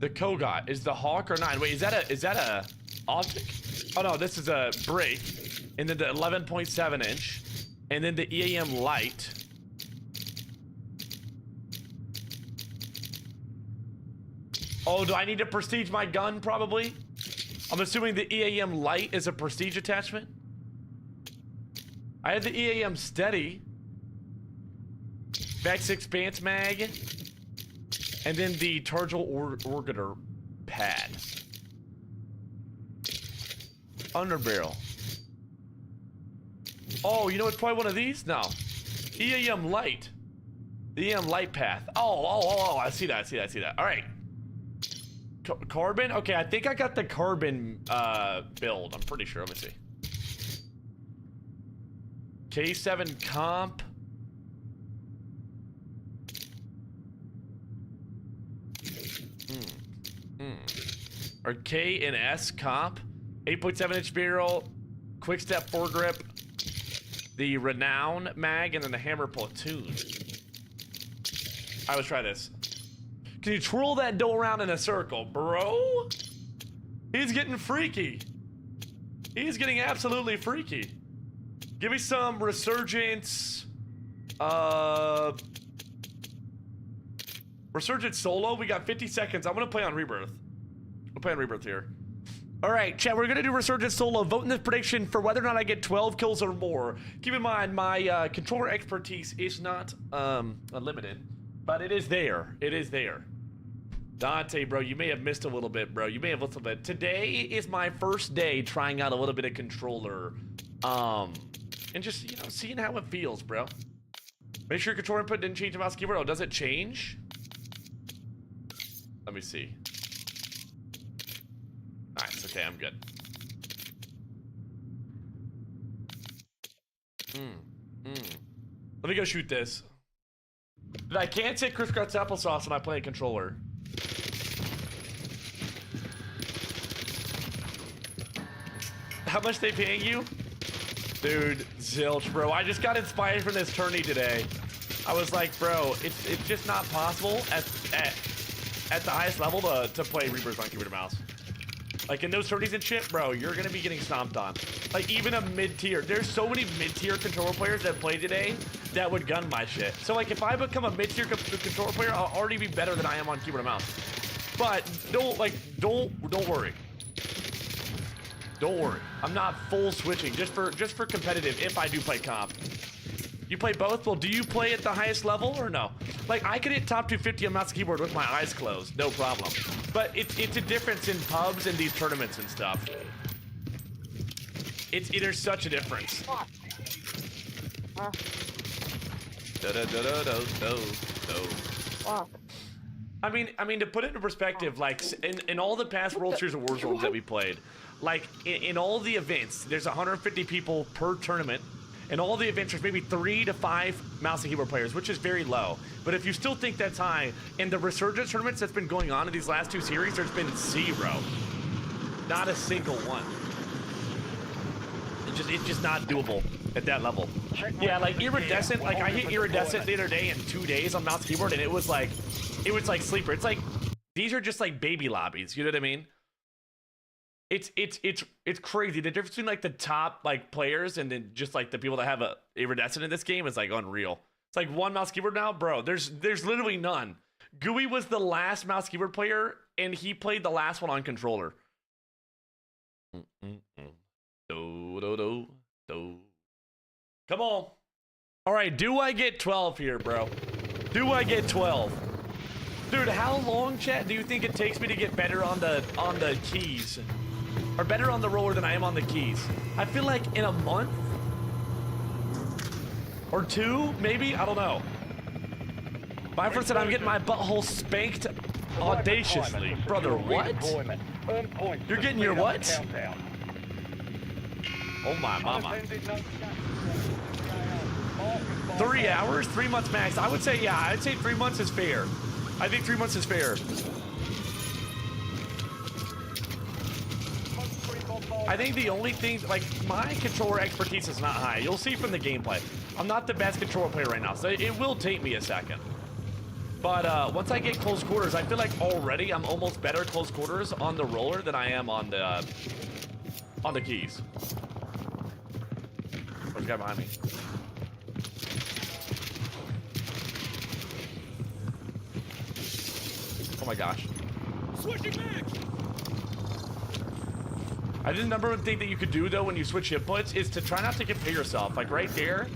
The Kogot is the Hawker 9. Wait, is that a optic? Oh no, this is a break. And then the 11.7 inch. And then the EAM light. Oh, do I need to prestige my gun probably? I'm assuming the EAM light is a prestige attachment. I have the EAM steady. Vex expanse mag. And then the Turgel Orgator pad. Underbarrel. Oh, you know it's probably one of these? No. EAM light. The EAM light path. Oh, I see that, I see that. All right. Carbon? Okay, I think I got the carbon build. I'm pretty sure. Let me see. K7 comp. Or K and S comp. 8.7-inch barrel, quick step foregrip, the Renown mag, and then the hammer platoon. Let's try this. Can you twirl that dough around in a circle, bro? He's getting freaky. He's getting absolutely freaky. Give me some Resurgence. Resurgence solo. We got 50 seconds. I'm gonna play on Rebirth. We'll play on Rebirth here. All right, chat, we're gonna do Resurgence solo. Vote in the prediction for whether or not I get 12 kills or more. Keep in mind, my controller expertise is not unlimited, but it is there. It is there. Dante, bro, you may have missed a little bit, bro. You may have a little bit. Today is my first day trying out a little bit of controller, and just, you know, seeing how it feels, bro. Make sure your controller input didn't change the mouse keyboard. Oh, does it change? Let me see. Nice, okay, I'm good. Let me go shoot this. I can't say Chris Kratz applesauce when I play a controller. How much they paying you? Dude, zilch, bro. I just got inspired from this tourney today. I was like, bro, it's just not possible at the highest level to play Rebirth on keyboard and mouse. Like in those tourneys and shit, bro, you're gonna be getting stomped on. Like even a mid-tier. There's so many mid-tier controller players that play today that would gun my shit. So like if I become a mid-tier controller player, I'll already be better than I am on keyboard and mouse. But don't worry. Don't worry. I'm not full switching just for competitive if I do play comp. You play both? Well, do you play at the highest level or no? Like I could hit top 250 on mouse and keyboard with my eyes closed, no problem. But it's a difference in pubs and these tournaments and stuff. There's such a difference. I mean to put it into perspective, like in all the past World Series of Warzones that we played, like in all the events, there's 150 people per tournament. In all the events, there's maybe 3 to 5 mouse and keyboard players, which is very low. But if you still think that's high, in the Resurgence tournaments that's been going on in these last 2 series, there's been 0. Not a single one. It's just not doable at that level. Yeah, like Iridescent, like I hit Iridescent the other day in 2 days on mouse and keyboard, and it was like sleeper. It's like, these are just like baby lobbies, you know what I mean? It's crazy. The difference between like the top like players and then just like the people that have a Iridescent in this game is like unreal. It's like one mouse keyboard now, bro. There's literally none. Gooey was the last mouse keyboard player, and he played the last one on controller. Come on. All right, do I get 12 here, bro? Do I get 12? Dude, how long, chat, do you think it takes me to get better on the keys? Or better on the roller than I am on the keys? I feel like in a month? Or 2, maybe? I don't know. My friend said I'm getting my butthole spanked audaciously. Brother, what? You're getting your what? Oh my mama. 3 hours? 3 months max? I would say, yeah, I'd say 3 months is fair. I think 3 months is fair. I think the only thing, like, my controller expertise is not high. You'll see from the gameplay. I'm not the best controller player right now, so it will take me a second. But once I get close quarters, I feel like already I'm almost better close quarters on the roller than I am on the keys. There's a guy behind me. Oh my gosh. Switching back. I think the number one thing that you could do though when you switch inputs is to try not to compare yourself. Like right there,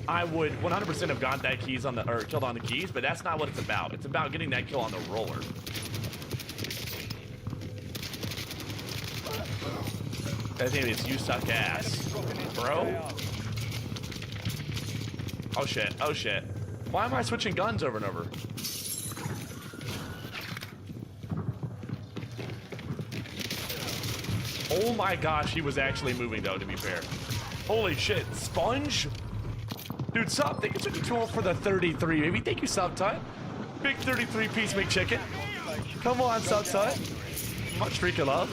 I would 100% have got that keys on the, or killed on the keys, but that's not what it's about. It's about getting that kill on the roller. I think it's you suck ass, bro. Oh shit, oh shit. Why am I switching guns over and over? Oh my gosh, he was actually moving though, to be fair. Holy shit, Sponge? Dude, Sub, thank you so much for the 33, baby. Thank you, Sub Tut. Big 33 piece McChicken. Come on, Sub Tut. Much freaking love.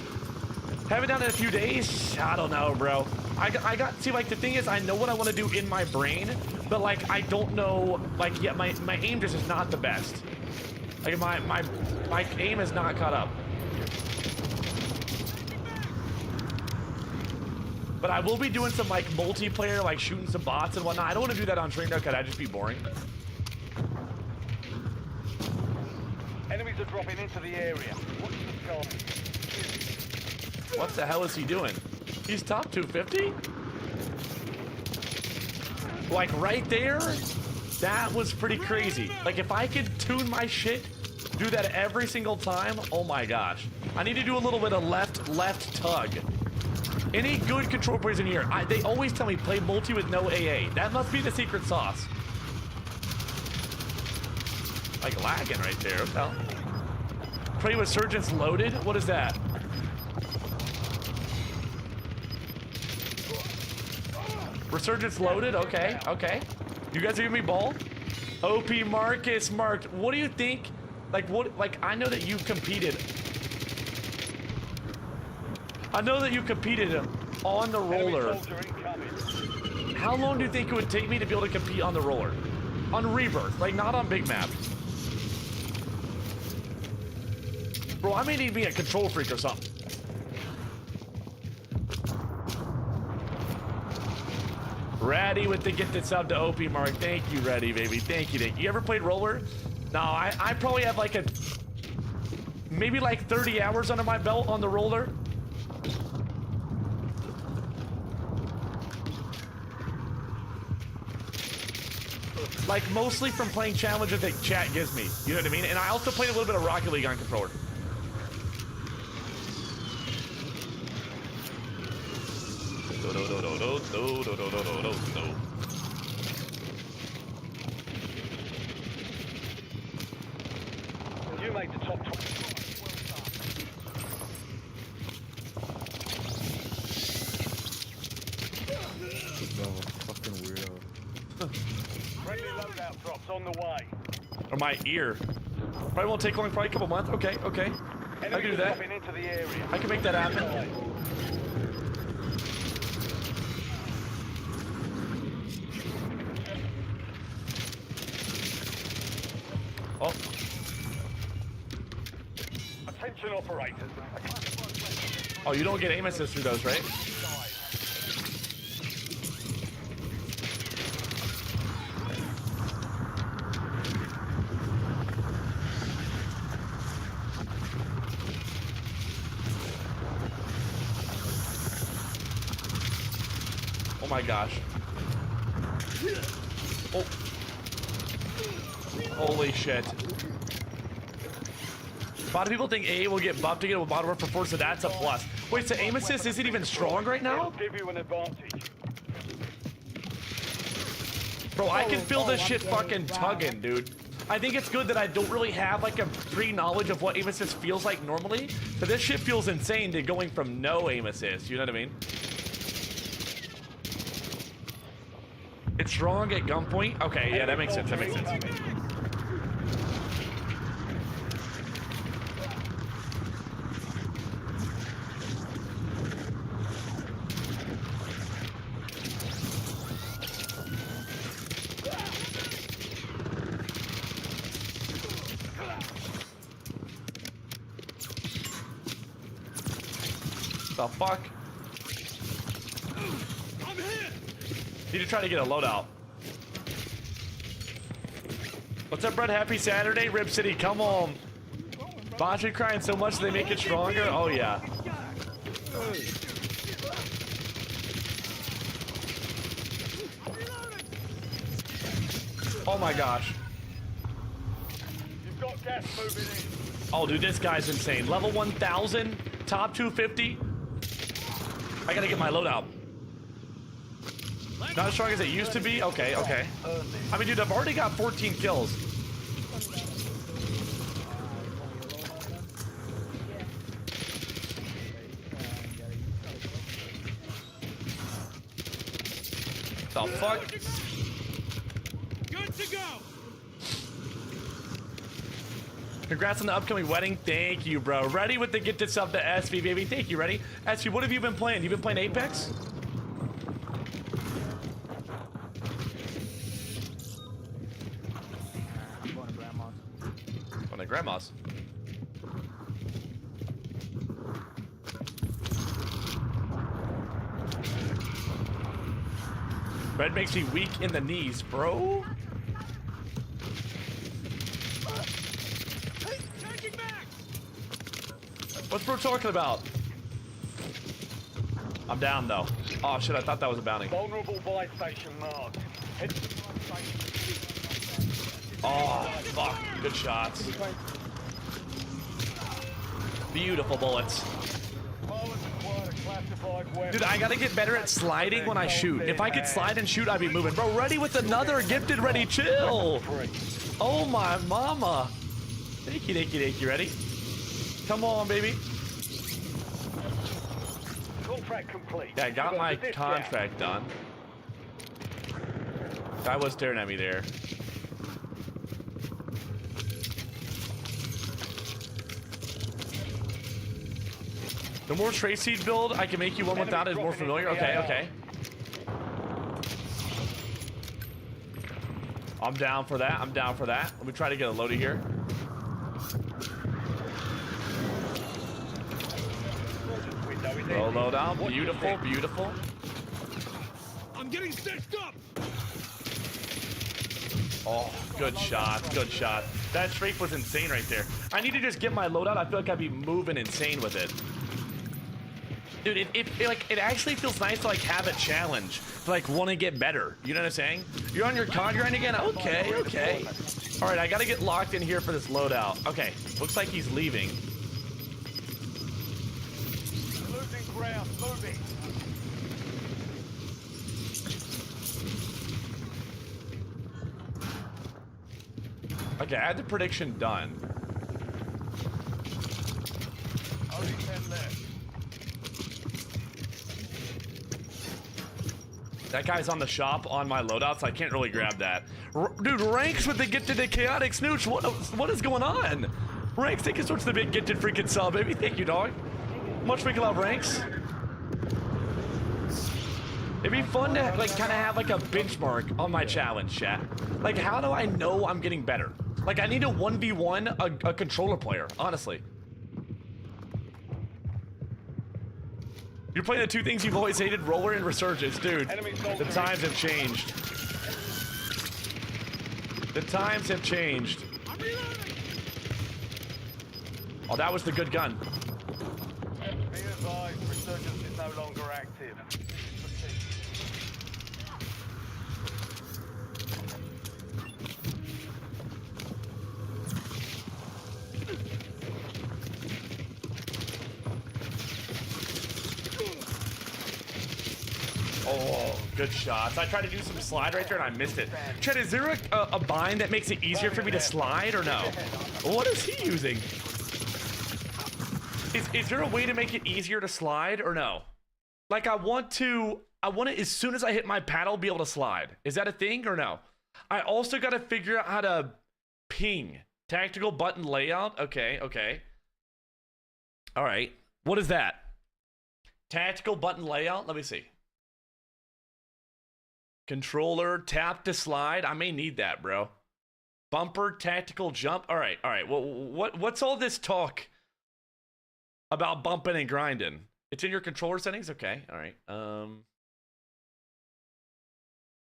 Haven't done it in a few days. I don't know, bro. I got, see, like, the thing is, I know what I want to do in my brain, but, like, I don't know, like, yeah, my aim just is not the best. Like, my aim is not caught up. But I will be doing some, like, multiplayer, like, shooting some bots and whatnot. I don't want to do that on stream, though, because that'd just be boring. Enemies are dropping into the area. Watch the sky. What the hell is he doing? He's top 250? Like, right there? That was pretty crazy. Like, if I could tune my shit, do that every single time, oh my gosh. I need to do a little bit of left tug. Any good control players in here, they always tell me play multi with no AA. That must be the secret sauce. Like lagging right there. What the hell? Play with Surgeons loaded? What is that? Resurgence loaded? Okay, okay. You guys are giving me ball? OP Marcus marked. What do you think? Like, what? Like, I know that you competed. I know that you competed on the roller. How long do you think it would take me to be able to compete on the roller? On Rebirth, like not on big map. Bro, I may need to be a control freak or something. Ratty with the gifted sub to OP Mark. Thank you, Ratty, baby. Thank you, thank you. You ever played roller? No, I probably have like maybe like 30 hours under my belt on the roller. Like, mostly from playing challenges that chat gives me. You know what I mean? And I also played a little bit of Rocket League on controller. You make the top 20. Fucking weirdo. Friendly loadout drops on the way. Or my ear. Probably won't take long, probably a couple months. Okay, okay. I can do that. Into the area. I can make that happen. Oh. Attention operators. Oh, you don't get aim assist through those, right? Oh my gosh. Oh. Holy shit. A lot of people think A will get buffed to get a bottom row for force, so that's a plus. Wait, so aim assist isn't even strong right now? Give you an advantage. Bro, I can feel this shit fucking tugging, dude. I think it's good that I don't really have like a pre-knowledge of what aim assist feels like normally. But this shit feels insane to going from no aim assist, you know what I mean? It's strong at gunpoint? Okay, yeah, that makes sense, that makes sense. The fuck? Need to try to get a loadout. What's up, Brett? Happy Saturday, Rip City. Come on. Bots are crying so much they make it stronger. Oh yeah. Oh my gosh. You've got gas moving in. Oh, dude, this guy's insane. Level 1000, top 250. I gotta get my loadout. Not as strong as it used to be? Okay, okay. I mean, dude, I've already got 14 kills. The fuck? to go. Congrats on the upcoming wedding. Thank you, bro. Ready with the get this up to SV, baby. Thank you, ready. SV, what have you been playing? You been playing Apex? I'm going to grandma's. Going to grandma's. Red makes me weak in the knees, bro. What's bro talking about? I'm down though. Oh shit, I thought that was a bounty. Vulnerable buy station marked. Head to the buy station. Oh, fuck. Good shots. Beautiful bullets. Dude, I gotta get better at sliding when I shoot. If I could slide and shoot, I'd be moving. Bro, ready with another gifted ready. Chill. Oh my mama. Thank you, thank you, thank you. Ready? Come on, baby. Contract complete. Yeah, I got my contract done. Guy was staring at me there. The more trace seed build I can make you one without is more familiar. Okay, okay. I'm down for that. I'm down for that. Let me try to get a loadie here. Load out. Beautiful, beautiful. I'm getting stitched up. Oh, good shot, good shot. That strafe was insane right there. I need to just get my loadout. I feel like I'd be moving insane with it. Dude, it actually feels nice to like have a challenge, to like want to get better. You know what I'm saying? You're on your COD grind again? Okay, okay. All right, I gotta get locked in here for this loadout. Okay, looks like he's leaving. Losing ground, moving. Okay, I had the prediction done. Only 10 left. That guy's on the shop on my loadout, so I can't really grab that. Dude, Ranks with the gifted the chaotic snooch. What is going on? Ranks, thank you so much for the big gifted freaking sub, baby. Thank you, dog. Much freaking love, Ranks. It'd be fun to like kind of have like a benchmark on my challenge, chat. Like, how do I know I'm getting better? Like, I need a 1v1 a controller player, honestly. You're playing the two things you've always hated, roller and resurgence, dude. The times have changed. The times have changed. Oh, that was the good gun. Be advised, resurgence is no longer active. Oh, good shots. I tried to do some slide right there and I missed it. Chet, is there a bind that makes it easier for me to slide or no? What is he using? Is there a way to make it easier to slide or no? Like I want to as soon as I hit my paddle be able to slide. Is that a thing or no? I also got to figure out how to ping. Tactical button layout. Okay, okay. All right. What is that? Tactical button layout. Let me see. Controller, tap to slide. I may need that, bro. Bumper, tactical jump. All right, all right. Well, what's all this talk about bumping and grinding? It's in your controller settings? Okay, all right.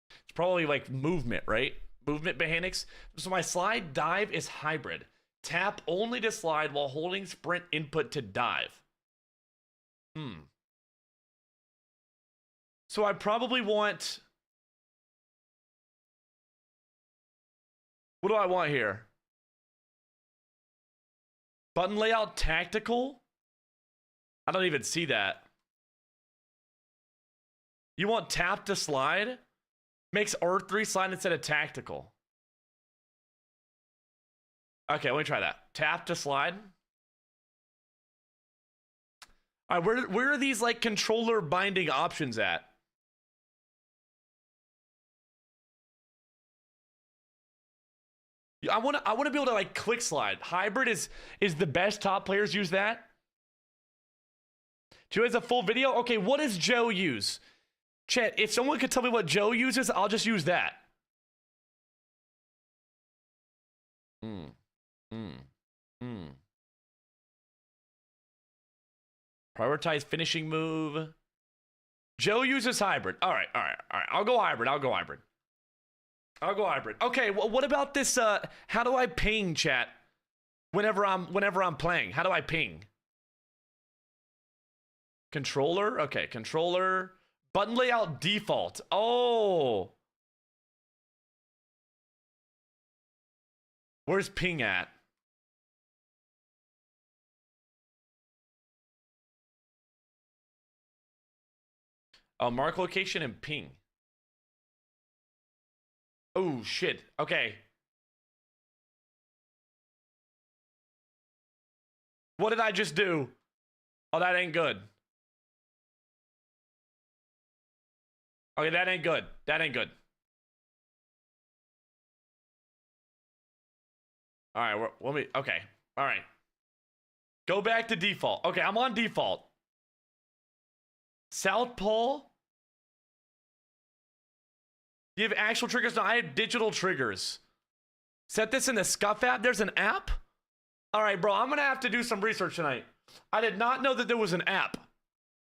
It's probably like movement, right? Movement mechanics. So my slide dive is hybrid. Tap only to slide while holding sprint input to dive. So I probably want... What do I want here? Button layout tactical? I don't even see that. You want tap to slide? Makes R3 slide instead of tactical. Okay, let me try that. Tap to slide. All right, where are these like controller binding options at? I want to be able to like click slide. Hybrid is the best. Top players use that. Joe has a full video. Okay, what does Joe use? Chat, if someone could tell me what Joe uses, I'll just use that. Prioritize finishing move. Joe uses hybrid. All right. I'll go hybrid. Okay, well, what about this? How do I ping, chat? Whenever I'm playing, how do I ping? Controller. Okay, controller. Button layout default. Oh. Where's ping at? Oh, mark location and ping. Oh, shit. Okay. What did I just do? Oh, that ain't good. Okay, that ain't good. All right, okay. All right. Go back to default. Okay, I'm on default. South Pole? Do you have actual triggers? No, I have digital triggers. Set this in the Scuff app. There's an app? All right, bro, I'm going to have to do some research tonight. I did not know that there was an app.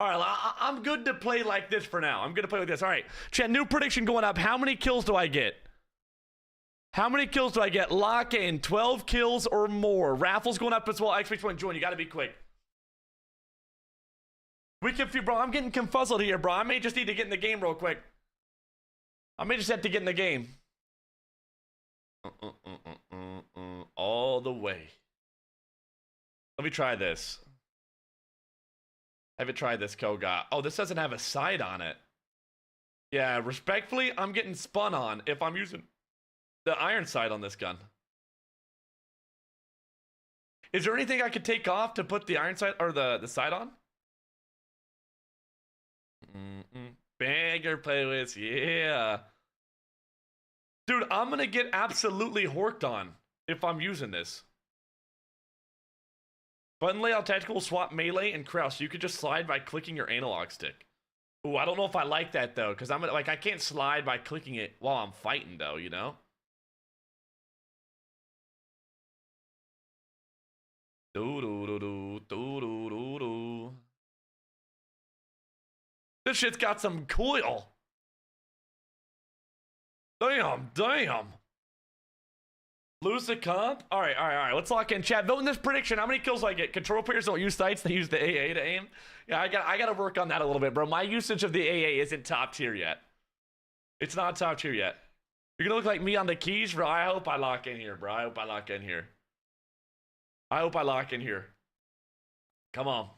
All right, I'm good to play like this for now. I'm going to play with this. All right, chat, new prediction going up. How many kills do I get? Lock in 12 kills or more. Raffles going up as well. X-Reach1 join. You got to be quick. We confused, bro. I'm getting confuzzled here, bro. I may just need to get in the game real quick. I may just have to get in the game. All the way. Let me try this. Haven't tried this, Koga. Oh, this doesn't have a sight on it. Yeah, respectfully, I'm getting spun on if I'm using the iron sight on this gun. Is there anything I could take off to put the iron sight or the sight on? Banger playlist, yeah. Dude, I'm gonna get absolutely horked on if I'm using this. Button layout, tactical, swap, melee, and crouch. So you could just slide by clicking your analog stick. Ooh, I don't know if I like that though, because I can't slide by clicking it while I'm fighting though, you know? This shit's got some coil. Damn. Lose the comp? All right. Let's lock in. Chat, vote in this prediction. How many kills do I get? Control players don't use sights. They use the AA to aim. Yeah, I got to work on that a little bit, bro. My usage of the AA isn't top tier yet. It's not top tier yet. You're going to look like me on the keys, bro. I hope I lock in here, bro. I hope I lock in here. Come on.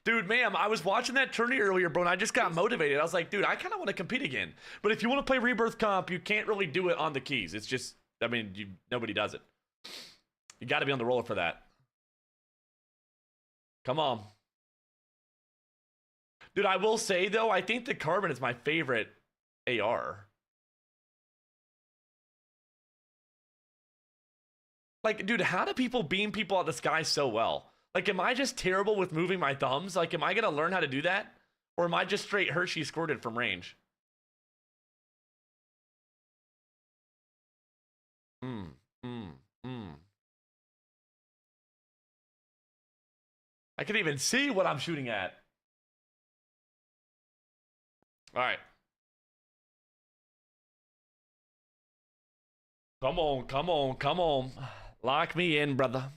Dude, ma'am, I was watching that tourney earlier, bro, and I just got motivated. I was like, dude, I kind of want to compete again. But if you want to play Rebirth Comp, you can't really do it on the keys. It's just, I mean, nobody does it. You got to be on the roller for that. Come on. Dude, I will say, though, I think the Carbon is my favorite AR. Like, dude, how do people beam people out of the sky so well? Like, am I just terrible with moving my thumbs? Like, am I going to learn how to do that? Or am I just straight Hershey squirted from range? I can even see what I'm shooting at. All right. Come on. Lock me in, brother.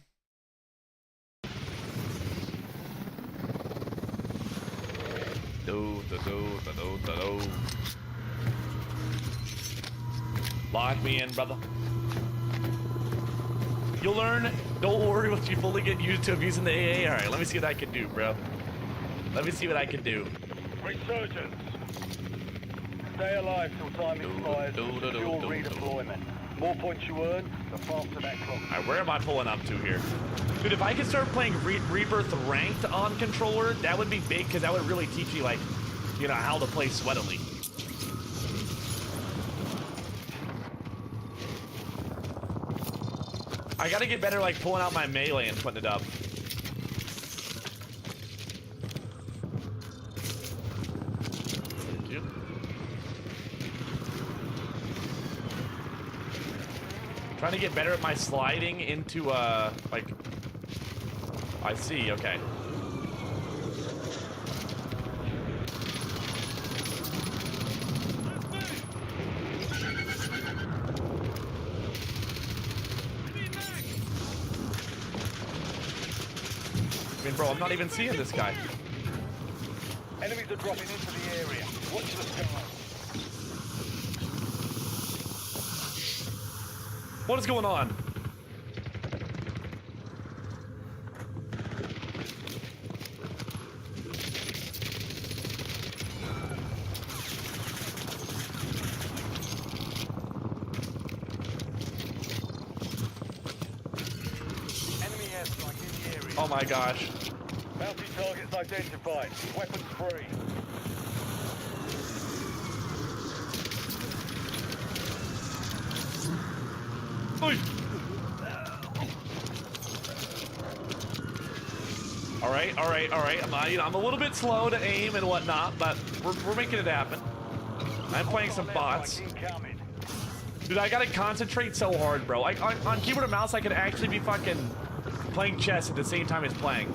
Lock me in, brother. You'll learn. Don't worry once you fully get used to using the AA. All right, let me see what I can do, bro. Resurgence. Stay alive till time expires. Your redeployment. More points you earn, the faster that clock. All right, where am I pulling up to here? Dude, if I could start playing Rebirth Ranked on controller, that would be big, because that would really teach you, like, you know, how to play sweatily. I gotta get better, like, pulling out my melee and putting it up. Thank you. Trying to get better at my sliding into, like... I see, okay. I mean, bro, I'm not even seeing this guy. Enemies are dropping into the area. Watch the sky. What is going on? Enemy airstrike in the area. Oh my gosh. Bounty targets identified. Weapons free. All right. I'm a little bit slow to aim and whatnot, but we're making it happen. I'm playing some bots. Dude, I gotta concentrate so hard, bro. Like on keyboard and mouse, I could actually be fucking playing chess at the same time as playing.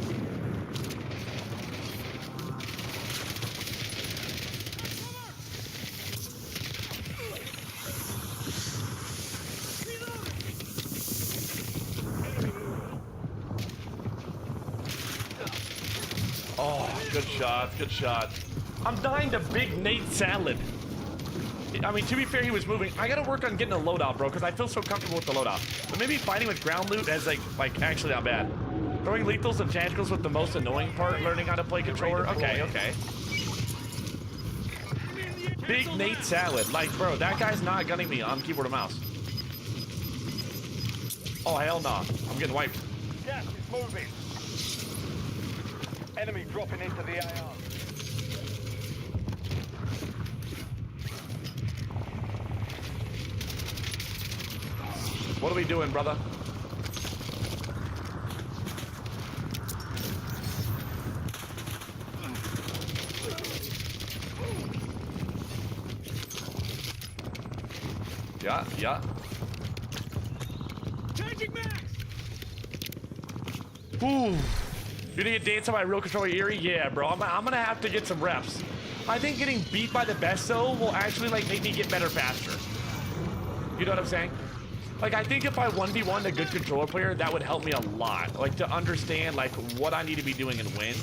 Oh, good shot, good shot. I'm dying to Big Nate Salad. I mean, to be fair, he was moving. I gotta work on getting a loadout, bro, because I feel so comfortable with the loadout. But maybe fighting with ground loot is like actually not bad. Throwing lethals and tacticals with the most annoying part, learning how to play controller. Okay, okay. Big Nate Salad. Like, bro, that guy's not gunning me on keyboard and mouse. Oh, hell no. I'm getting wiped. Gas is moving. Enemy dropping into the AR. What are we doing, brother? Yeah. Changing max. Ooh. You need to dance on my real controller, Eerie? Yeah, bro. I'm gonna have to get some reps. I think getting beat by the best, though, will actually, like, make me get better faster. You know what I'm saying? Like, I think if I 1v1'd a good controller player, that would help me a lot. Like, to understand, like, what I need to be doing and when.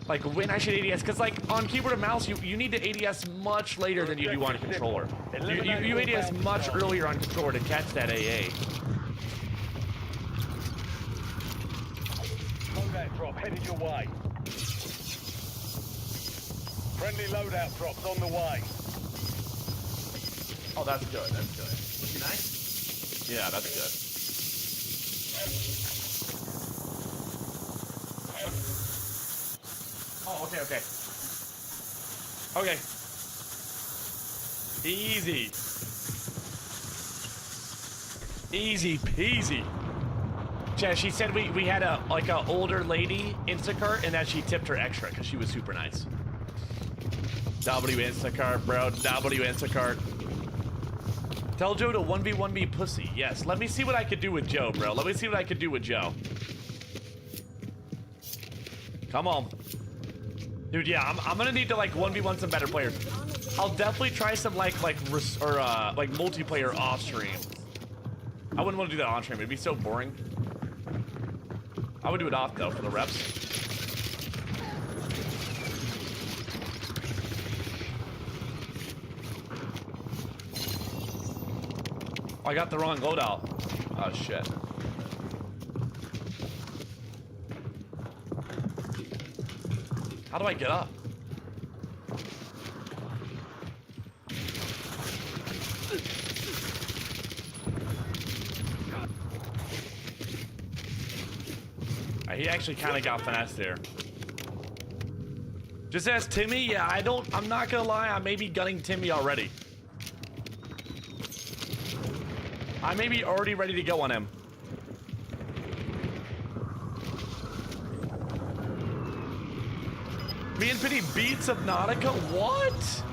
Like, when I should ADS. Because, like, on keyboard and mouse, you need to ADS much later than you do on controller. You ADS much earlier on controller to catch that AA. Loadout drop headed your way. Friendly loadout drops on the way. Oh, that's good. That's good. Nice. Yeah, that's good. Oh, okay. Okay. Easy. Easy peasy. Yeah, she said we had a older lady Instacart and that she tipped her extra because she was super nice. W Instacart, bro. W Instacart. Tell Joe to 1v1 pussy. Yes, let me see what I could do with Joe, bro. Let me see what I could do with Joe. Come on. Dude, yeah, I'm gonna need to, like, 1v1 some better players. I'll definitely try some, like multiplayer off-stream. I wouldn't want to do that on-stream. It'd be so boring. I would do it off, though, for the reps. Oh, I got the wrong loadout. Oh, shit. How do I get up? He actually kind of got finessed there. Just ask Timmy. Yeah, I'm not gonna lie. I may be gunning Timmy already. I may be already ready to go on him. Me and Penny beat Subnautica? What?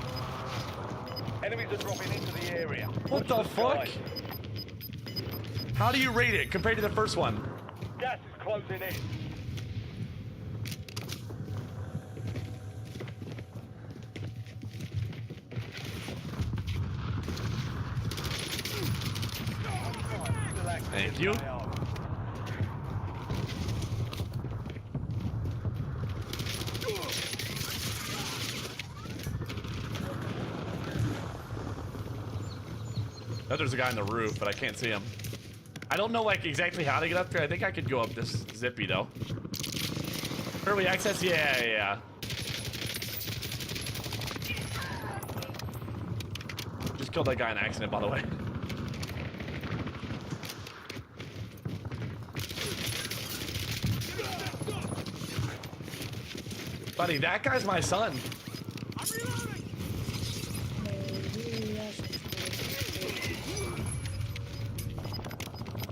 Enemies are dropping into the area. What the fuck? How do you rate it compared to the first one? Gas is closing in. Thank you. Oh, there's a guy on the roof, but I can't see him. I don't know like exactly how to get up there. I think I could go up this zippy though. Early access? Yeah. Just killed that guy in accident, by the way. Buddy, that guy's my son.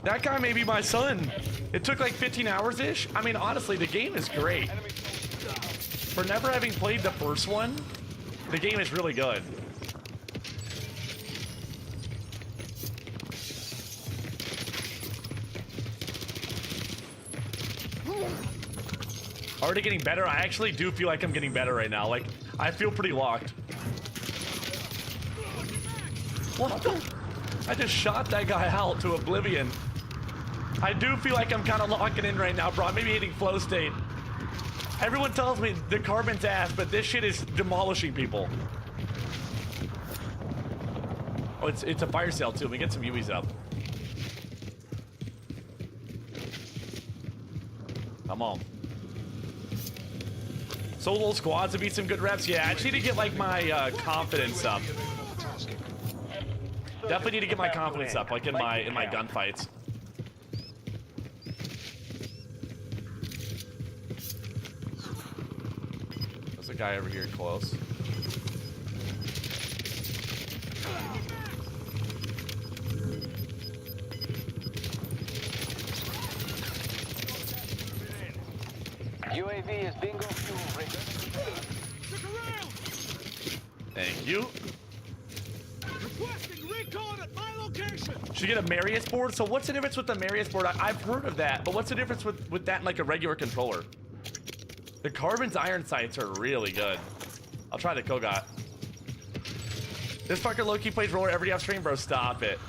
That guy may be my son. It took like 15 hours-ish. I mean, honestly, the game is great. For never having played the first one, the game is really good. Already getting better. I actually do feel like I'm getting better right now. Like, I feel pretty locked. What the? I just shot that guy out to oblivion. I do feel like I'm kind of locking in right now, bro. I'm maybe hitting flow state. Everyone tells me the carbon's ass, but this shit is demolishing people. Oh, it's a fire sale too. Let me get some UVs up. Come on. Solo squads to beat some good reps. Yeah, I just need to get like my confidence up. Definitely need to get my confidence up, like in my gunfights. There's a guy over here close. UAV is bingo fuel. Thank you. Requesting recon at my location. Should you get a Marius board? So what's the difference with the Marius board? I've heard of that, but what's the difference with that and like a regular controller? The Carbon's iron sights are really good. I'll try the Kogot. This fucker low-key plays roller every day off stream, bro. Stop it.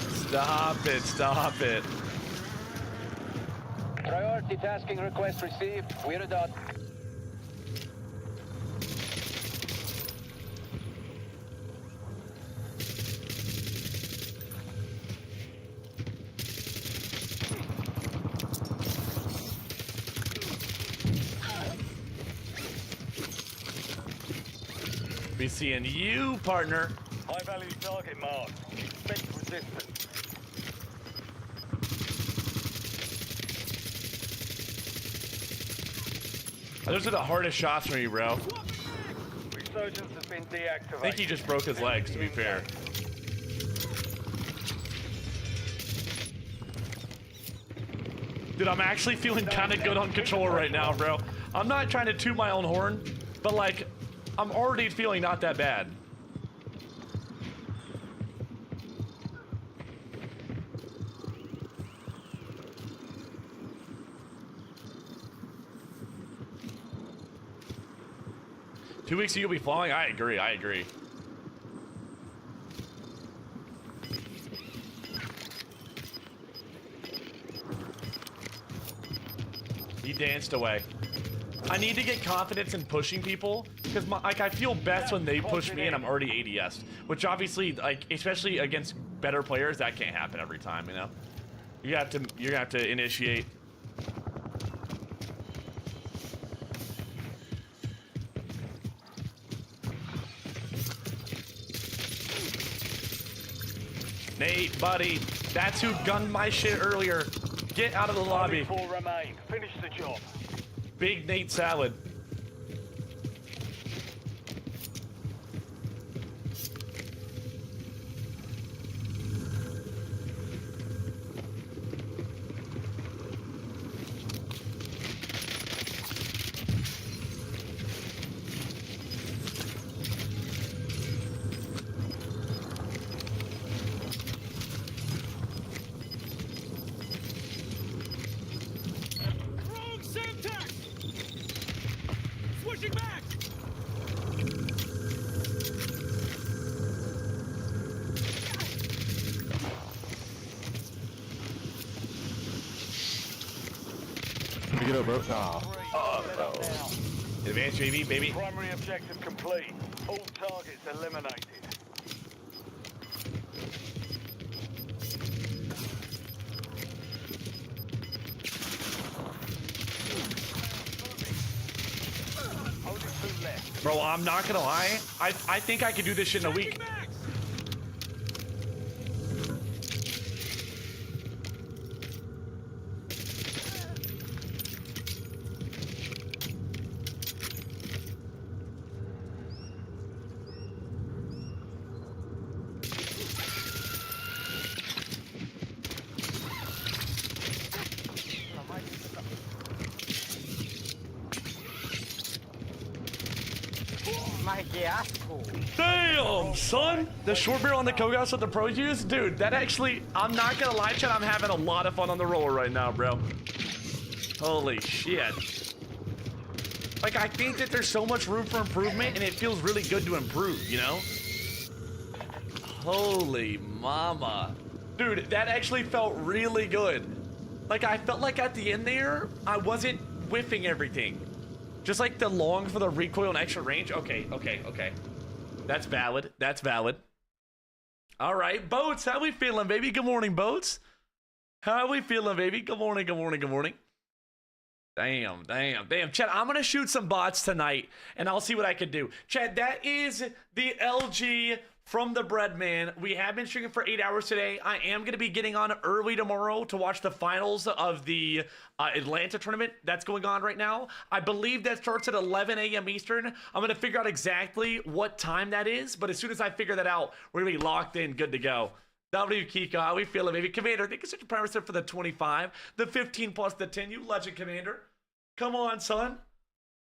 Stop it. Stop it. Priority tasking request received. We're done. Be seeing you, partner. High value target mark. Expect resistance. Those are the hardest shots for me, bro. Resurgence has been deactivated. I think he just broke his legs, to be fair. Dude, I'm actually feeling kind of good on controller right now, bro. I'm not trying to toot my own horn, but like, I'm already feeling not that bad. Two weeks you'll be falling? I agree, I agree. He danced away. I need to get confidence in pushing people because like I feel best when they push me and I'm already ADS, which obviously like especially against better players that can't happen every time, you know. You're gonna have to initiate. Nate, buddy, that's who gunned my shit earlier. Get out of the lobby. 4 remain. Finish the job. Big Nate salad. Pushing back! Pick it up, bro. Oh, no. Advanced UAV, baby. Primary objective complete. All targets eliminated. Bro, I'm not gonna lie. I think I could do this shit in a week. Damn, son! The short barrel on the Kogas that the pros use? Dude, that actually, I'm not gonna lie, chat, I'm having a lot of fun on the roller right now, bro. Holy shit. Like, I think that there's so much room for improvement, and it feels really good to improve, you know? Holy mama. Dude, that actually felt really good. Like, I felt like at the end there, I wasn't whiffing everything. Just like the long for the recoil and extra range. Okay. That's valid. That's valid. All right, Boats, how we feeling, baby? Good morning, Boats. How we feeling, baby? Good morning. Damn. Chad, I'm going to shoot some bots tonight, and I'll see what I can do. Chad, that is the LG from the Breadman. We have been streaming for 8 hours today. I am going to be getting on early tomorrow to watch the finals of the Atlanta tournament that's going on right now. I believe that starts at 11 a.m. Eastern. I'm going to figure out exactly what time that is, but as soon as I figure that out, we're going to be locked in, good to go. W Kiko, how we feeling, baby? Commander, thank you such a primer set for the 25, the 15 plus the 10. You legend, Commander. Come on, son.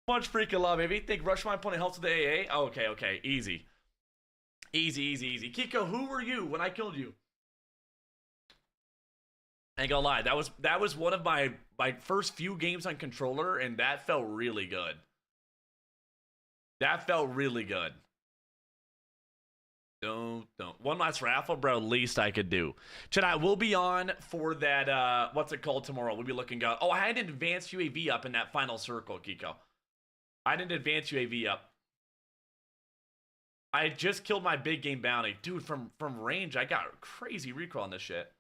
Much freaking love, baby. Think rush my opponent helps with the AA. Okay. Easy. Kiko, who were you when I killed you? I ain't gonna lie, that was one of my first few games on controller, and that felt really good. Don't. One last raffle, bro. Least I could do. Chad, I will be on for that. What's it called tomorrow? We'll be looking up. Oh, I had an advanced UAV up in that final circle, Kiko. I had an advanced UAV up. I just killed my big game bounty. Dude, from range, I got crazy recoil on this shit.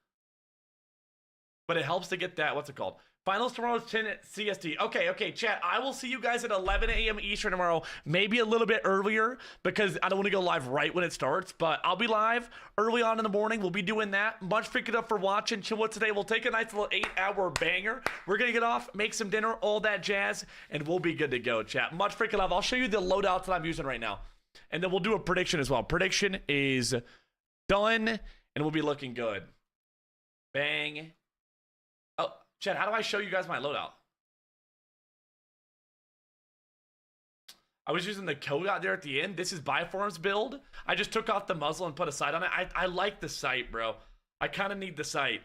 But it helps to get that, what's it called? Finals tomorrow is 10 at CST. Okay, chat. I will see you guys at 11 a.m. Eastern tomorrow. Maybe a little bit earlier because I don't want to go live right when it starts. But I'll be live early on in the morning. We'll be doing that. Much freaking up for watching. Chill with today. We'll take a nice little 8-hour banger. We're going to get off, make some dinner, all that jazz, and we'll be good to go, chat. Much freaking love. I'll show you the loadouts that I'm using right now. And then we'll do a prediction as well. Prediction is done, and we'll be looking good. Bang. Oh, Chad, how do I show you guys my loadout? I was using the code out there at the end. This is Biform's build. I just took off the muzzle and put a sight on it. I like the sight, bro. I kind of need the sight.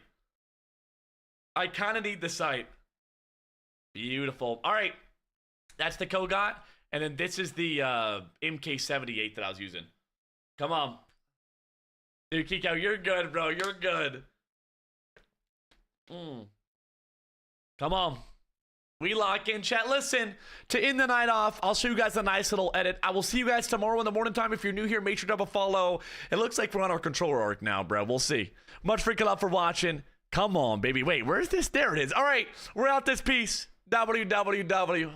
Beautiful. All right. That's the Kogot. And then this is the MK78 that I was using. Come on. Dude, Kiko, you're good, bro. You're good. Come on. We lock in, chat. Listen, to end the night off, I'll show you guys a nice little edit. I will see you guys tomorrow in the morning time. If you're new here, make sure to double follow. It looks like we're on our controller arc now, bro. We'll see. Much freaking love for watching. Come on, baby. Wait, where's this? There it is. All right, we're out this piece. WWW.